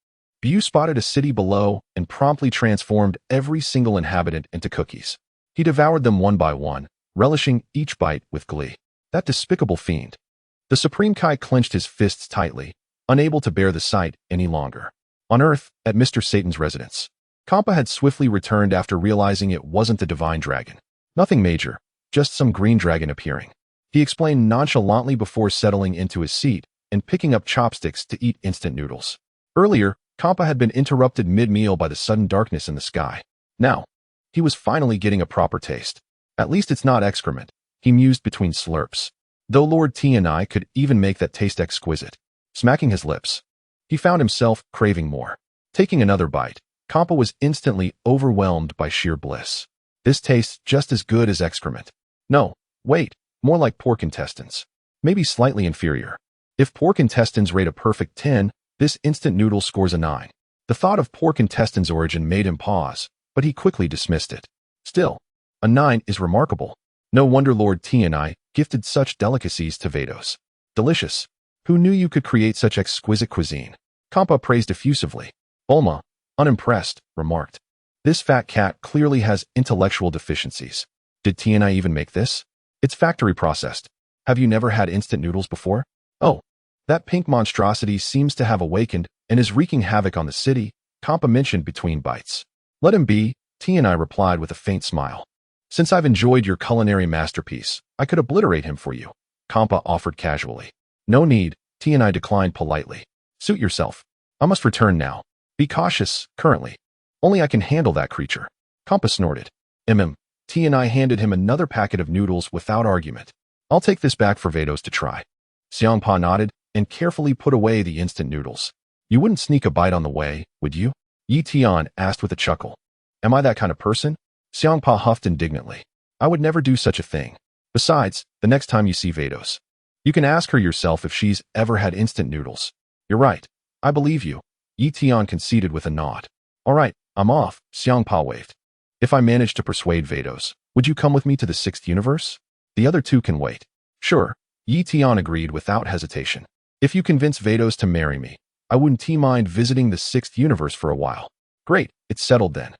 A: Buu spotted a city below and promptly transformed every single inhabitant into cookies. He devoured them one by one, relishing each bite with glee. That despicable fiend. The Supreme Kai clenched his fists tightly, unable to bear the sight any longer. On Earth, at Mr. Satan's residence, Kampa had swiftly returned after realizing it wasn't the divine dragon. Nothing major, just some green dragon appearing. He explained nonchalantly before settling into his seat and picking up chopsticks to eat instant noodles. Earlier, Kampa had been interrupted mid-meal by the sudden darkness in the sky. Now, he was finally getting a proper taste. At least it's not excrement, he mused between slurps. Though Lord Tian could even make that taste exquisite. Smacking his lips, he found himself craving more. Taking another bite, Kampa was instantly overwhelmed by sheer bliss. This tastes just as good as excrement. No, wait, more like pork intestines. Maybe slightly inferior. If pork intestines rate a perfect 10, this instant noodle scores a 9. The thought of pork intestines' origin made him pause, but he quickly dismissed it. Still, a 9 is remarkable. No wonder Lord Tian gifted such delicacies to Vados. Delicious. Who knew you could create such exquisite cuisine? Kampa praised effusively. Bulma, unimpressed, remarked. This fat cat clearly has intellectual deficiencies. Did Tian even make this? It's factory processed. Have you never had instant noodles before? Oh, that pink monstrosity seems to have awakened and is wreaking havoc on the city, Kampa mentioned between bites. Let him be, Tian replied with a faint smile. Since I've enjoyed your culinary masterpiece, I could obliterate him for you, Kampa offered casually. No need, Tian declined politely. Suit yourself. I must return now. Be cautious, currently. Only I can handle that creature. Kampa snorted. Tian handed him another packet of noodles without argument. I'll take this back for Vados to try. Xiangpa nodded and carefully put away the instant noodles. You wouldn't sneak a bite on the way, would you? Tian asked with a chuckle. Am I that kind of person? Xiangpa huffed indignantly. I would never do such a thing. Besides, the next time you see Vados, you can ask her yourself if she's ever had instant noodles. You're right. I believe you. Tian conceded with a nod. All right, I'm off, Xiangpa waved. If I manage to persuade Vados, would you come with me to the 6th universe? The other two can wait. Sure, Tian agreed without hesitation. If you convince Vados to marry me, I wouldn't mind visiting the 6th universe for a while. Great, it's settled then.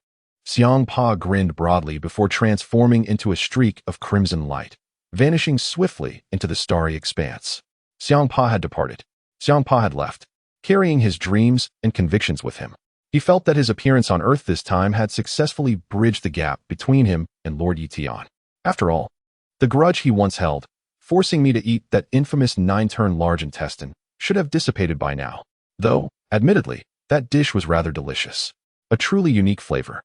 A: Xiangpa grinned broadly before transforming into a streak of crimson light, vanishing swiftly into the starry expanse. Xiangpa had departed. Xiangpa had left, carrying his dreams and convictions with him. He felt that his appearance on Earth this time had successfully bridged the gap between him and Lord Tian. After all, the grudge he once held, forcing me to eat that infamous 9-turn large intestine, should have dissipated by now. Though, admittedly, that dish was rather delicious. A truly unique flavor.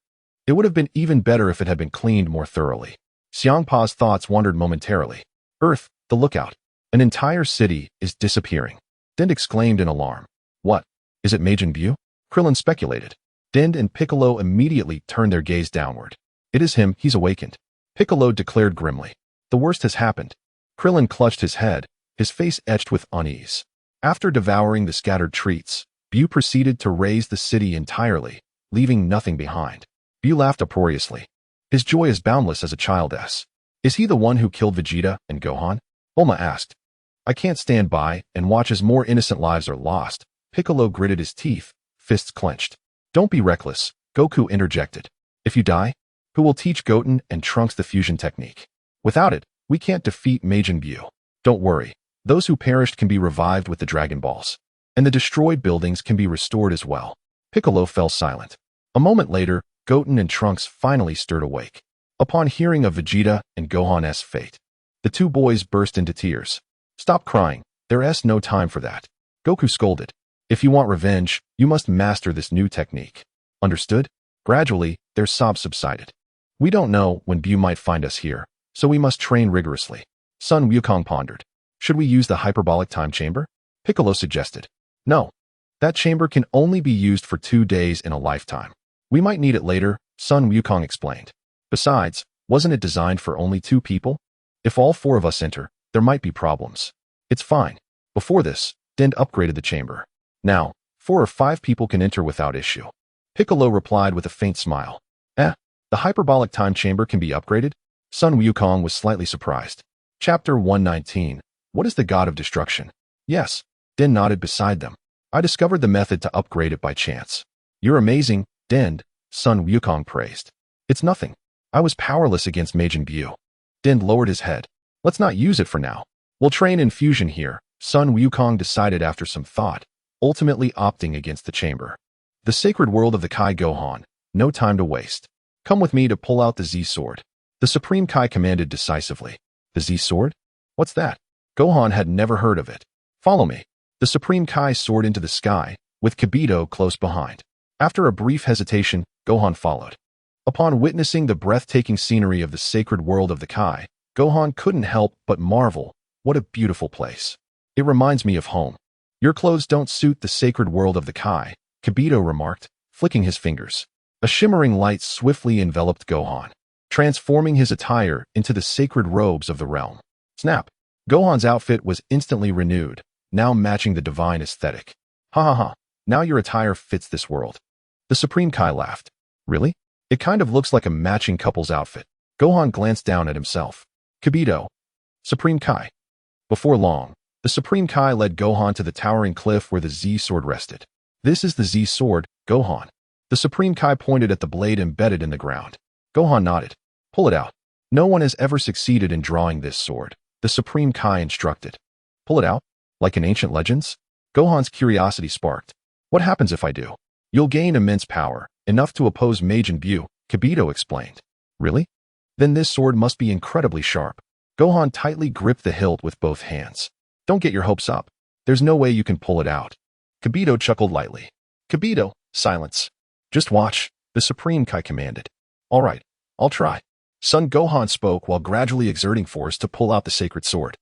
A: It would have been even better if it had been cleaned more thoroughly. Xiangpa's thoughts wandered momentarily. Earth, the lookout. An entire city is disappearing. Dend exclaimed in alarm. What? Is it Majin Buu? Krillin speculated. Dend and Piccolo immediately turned their gaze downward. It is him, he's awakened. Piccolo declared grimly. The worst has happened. Krillin clutched his head, his face etched with unease. After devouring the scattered treats, Buu proceeded to raze the city entirely, leaving nothing behind. Buu laughed uproariously. His joy is boundless as a child's. Is he the one who killed Vegeta and Gohan? Bulma asked. I can't stand by and watch as more innocent lives are lost. Piccolo gritted his teeth, fists clenched. Don't be reckless, Goku interjected. If you die, who will teach Goten and Trunks the fusion technique? Without it, we can't defeat Majin Buu. Don't worry, those who perished can be revived with the Dragon Balls. And the destroyed buildings can be restored as well. Piccolo fell silent. A moment later, Goten and Trunks finally stirred awake. Upon hearing of Vegeta and Gohan's fate, the two boys burst into tears. Stop crying, there's no time for that. Goku scolded. If you want revenge, you must master this new technique. Understood? Gradually, their sobs subsided. We don't know when Buu might find us here, so we must train rigorously. Sun Wukong pondered. Should we use the hyperbolic time chamber? Piccolo suggested. No. That chamber can only be used for 2 days in a lifetime. We might need it later, Sun Wukong explained. Besides, wasn't it designed for only 2 people? If all 4 of us enter, there might be problems. It's fine. Before this, Din upgraded the chamber. Now, 4 or 5 people can enter without issue. Piccolo replied with a faint smile. The hyperbolic time chamber can be upgraded? Sun Wukong was slightly surprised. Chapter 119. What is the God of Destruction? Yes. Din nodded beside them. I discovered the method to upgrade it by chance. You're amazing, Din, Sun Wukong praised. It's nothing. I was powerless against Majin Buu. Din lowered his head. Let's not use it for now. We'll train in fusion here, Sun Wukong decided after some thought, ultimately opting against the chamber. The sacred world of the Kai Gohan. No time to waste. Come with me to pull out the Z-Sword. The Supreme Kai commanded decisively. The Z-Sword? What's that? Gohan had never heard of it. Follow me. The Supreme Kai soared into the sky, with Kibito close behind. After a brief hesitation, Gohan followed. Upon witnessing the breathtaking scenery of the sacred world of the Kai, Gohan couldn't help but marvel. What a beautiful place. It reminds me of home. Your clothes don't suit the sacred world of the Kai, Kibito remarked, flicking his fingers. A shimmering light swiftly enveloped Gohan, transforming his attire into the sacred robes of the realm. Snap! Gohan's outfit was instantly renewed, now matching the divine aesthetic. Ha ha ha, now your attire fits this world. The Supreme Kai laughed. Really? It kind of looks like a matching couple's outfit. Gohan glanced down at himself. Kibito. Supreme Kai. Before long, the Supreme Kai led Gohan to the towering cliff where the Z-Sword rested. This is the Z-Sword, Gohan. The Supreme Kai pointed at the blade embedded in the ground. Gohan nodded. Pull it out. No one has ever succeeded in drawing this sword, the Supreme Kai instructed. Pull it out? Like in ancient legends? Gohan's curiosity sparked. What happens if I do? You'll gain immense power, enough to oppose Majin Buu, Kibito explained. Really? Then this sword must be incredibly sharp. Gohan tightly gripped the hilt with both hands. Don't get your hopes up. There's no way you can pull it out. Kibito chuckled lightly. Kibito, silence. Just watch, the Supreme Kai commanded. All right, I'll try. Son Gohan spoke while gradually exerting force to pull out the sacred sword.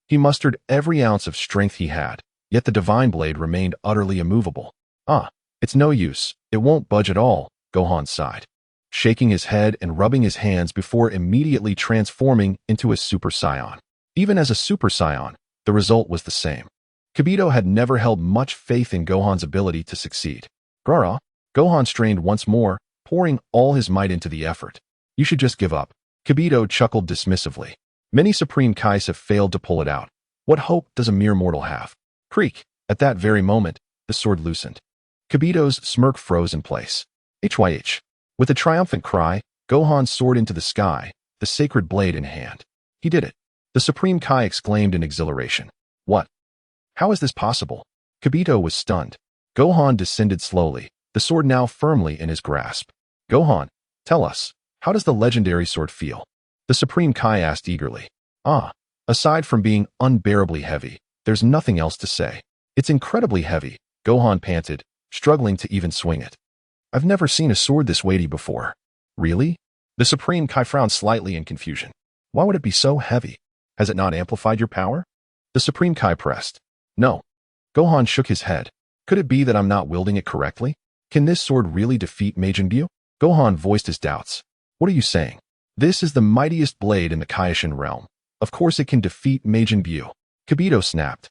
A: He mustered every ounce of strength he had, yet the divine blade remained utterly immovable. It's no use. It won't budge at all, Gohan sighed, shaking his head and rubbing his hands before immediately transforming into a Super Saiyan. Even as a Super Saiyan, the result was the same. Kibito had never held much faith in Gohan's ability to succeed. Grara, Gohan strained once more, pouring all his might into the effort. You should just give up. Kibito chuckled dismissively. Many Supreme Kais have failed to pull it out. What hope does a mere mortal have? Creak. At that very moment, the sword loosened. Kibito's smirk froze in place. HYH. With a triumphant cry, Gohan soared into the sky, the sacred blade in hand. He did it. The Supreme Kai exclaimed in exhilaration. What? How is this possible? Kibito was stunned. Gohan descended slowly, the sword now firmly in his grasp. Gohan, tell us, how does the legendary sword feel? The Supreme Kai asked eagerly. Aside from being unbearably heavy, there's nothing else to say. It's incredibly heavy, Gohan panted, struggling to even swing it. I've never seen a sword this weighty before. Really? The Supreme Kai frowned slightly in confusion. Why would it be so heavy? Has it not amplified your power? The Supreme Kai pressed. No. Gohan shook his head. Could it be that I'm not wielding it correctly? Can this sword really defeat Majin Buu? Gohan voiced his doubts. What are you saying? This is the mightiest blade in the Kaishin realm. Of course it can defeat Majin Buu. Kibito snapped.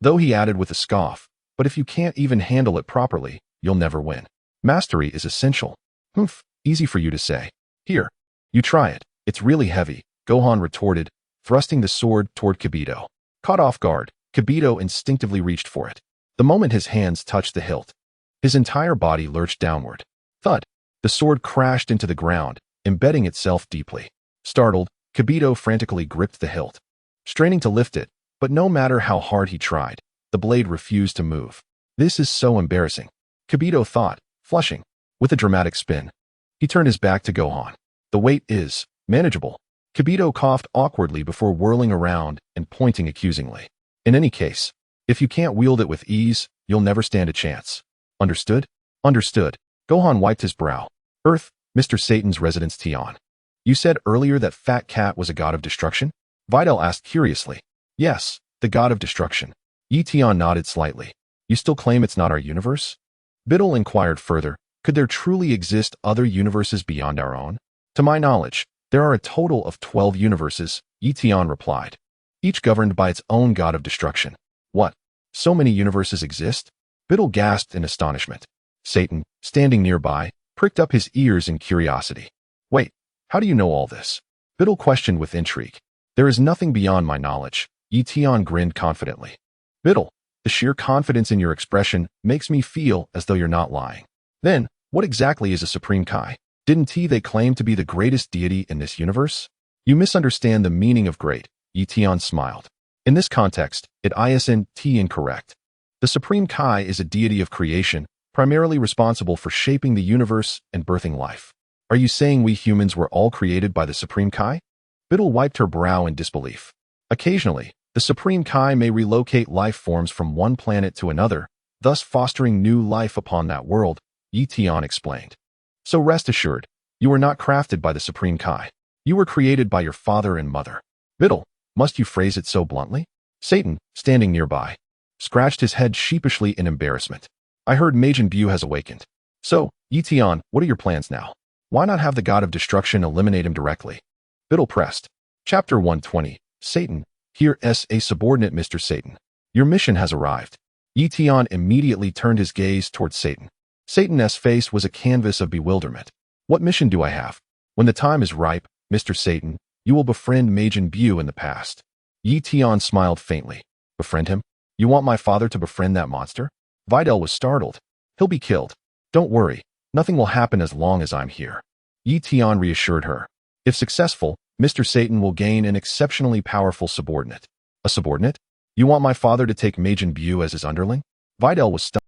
A: Though he added with a scoff, but if you can't even handle it properly, you'll never win. Mastery is essential. Humph, easy for you to say. Here, you try it. It's really heavy, Gohan retorted, thrusting the sword toward Kibito. Caught off guard, Kibito instinctively reached for it. The moment his hands touched the hilt, his entire body lurched downward. Thud! The sword crashed into the ground, embedding itself deeply. Startled, Kibito frantically gripped the hilt, straining to lift it, but no matter how hard he tried, the blade refused to move. This is so embarrassing, Kibito thought, flushing. With a dramatic spin, he turned his back to Gohan. The weight is manageable. Kibito coughed awkwardly before whirling around and pointing accusingly. In any case, if you can't wield it with ease, you'll never stand a chance. Understood? Understood. Gohan wiped his brow. Earth, Mr. Satan's residence Tian. You said earlier that Fat Cat was a god of destruction? Videl asked curiously. Yes, the god of destruction. Tian nodded slightly. You still claim it's not our universe? Videl inquired further. Could there truly exist other universes beyond our own? To my knowledge, there are a total of 12 universes, Tian replied, each governed by its own god of destruction. What? So many universes exist? Videl gasped in astonishment. Satan, standing nearby, pricked up his ears in curiosity. Wait, how do you know all this? Videl questioned with intrigue. There is nothing beyond my knowledge, Tian grinned confidently. Videl, the sheer confidence in your expression makes me feel as though you're not lying. Then, what exactly is a Supreme Kai? Didn't they claim to be the greatest deity in this universe? You misunderstand the meaning of great, Tian smiled. In this context, it isn't incorrect. The Supreme Kai is a deity of creation, primarily responsible for shaping the universe and birthing life. Are you saying we humans were all created by the Supreme Kai? Videl wiped her brow in disbelief. Occasionally, the Supreme Kai may relocate life forms from one planet to another, thus fostering new life upon that world, Tian explained. So rest assured, you were not crafted by the Supreme Kai. You were created by your father and mother. Videl, must you phrase it so bluntly? Satan, standing nearby, scratched his head sheepishly in embarrassment. I heard Majin Buu has awakened. So, Tian, what are your plans now? Why not have the god of destruction eliminate him directly? Videl pressed. Chapter 120, Satan, here as a subordinate Mr. Satan. Your mission has arrived. Tian immediately turned his gaze towards Satan. Satan's face was a canvas of bewilderment. What mission do I have? When the time is ripe, Mr. Satan, you will befriend Majin Buu in the past. Tian smiled faintly. Befriend him? You want my father to befriend that monster? Videl was startled. He'll be killed. Don't worry, nothing will happen as long as I'm here. Tian reassured her. If successful, Mr. Satan will gain an exceptionally powerful subordinate. A subordinate? You want my father to take Majin Buu as his underling? Videl was stunned.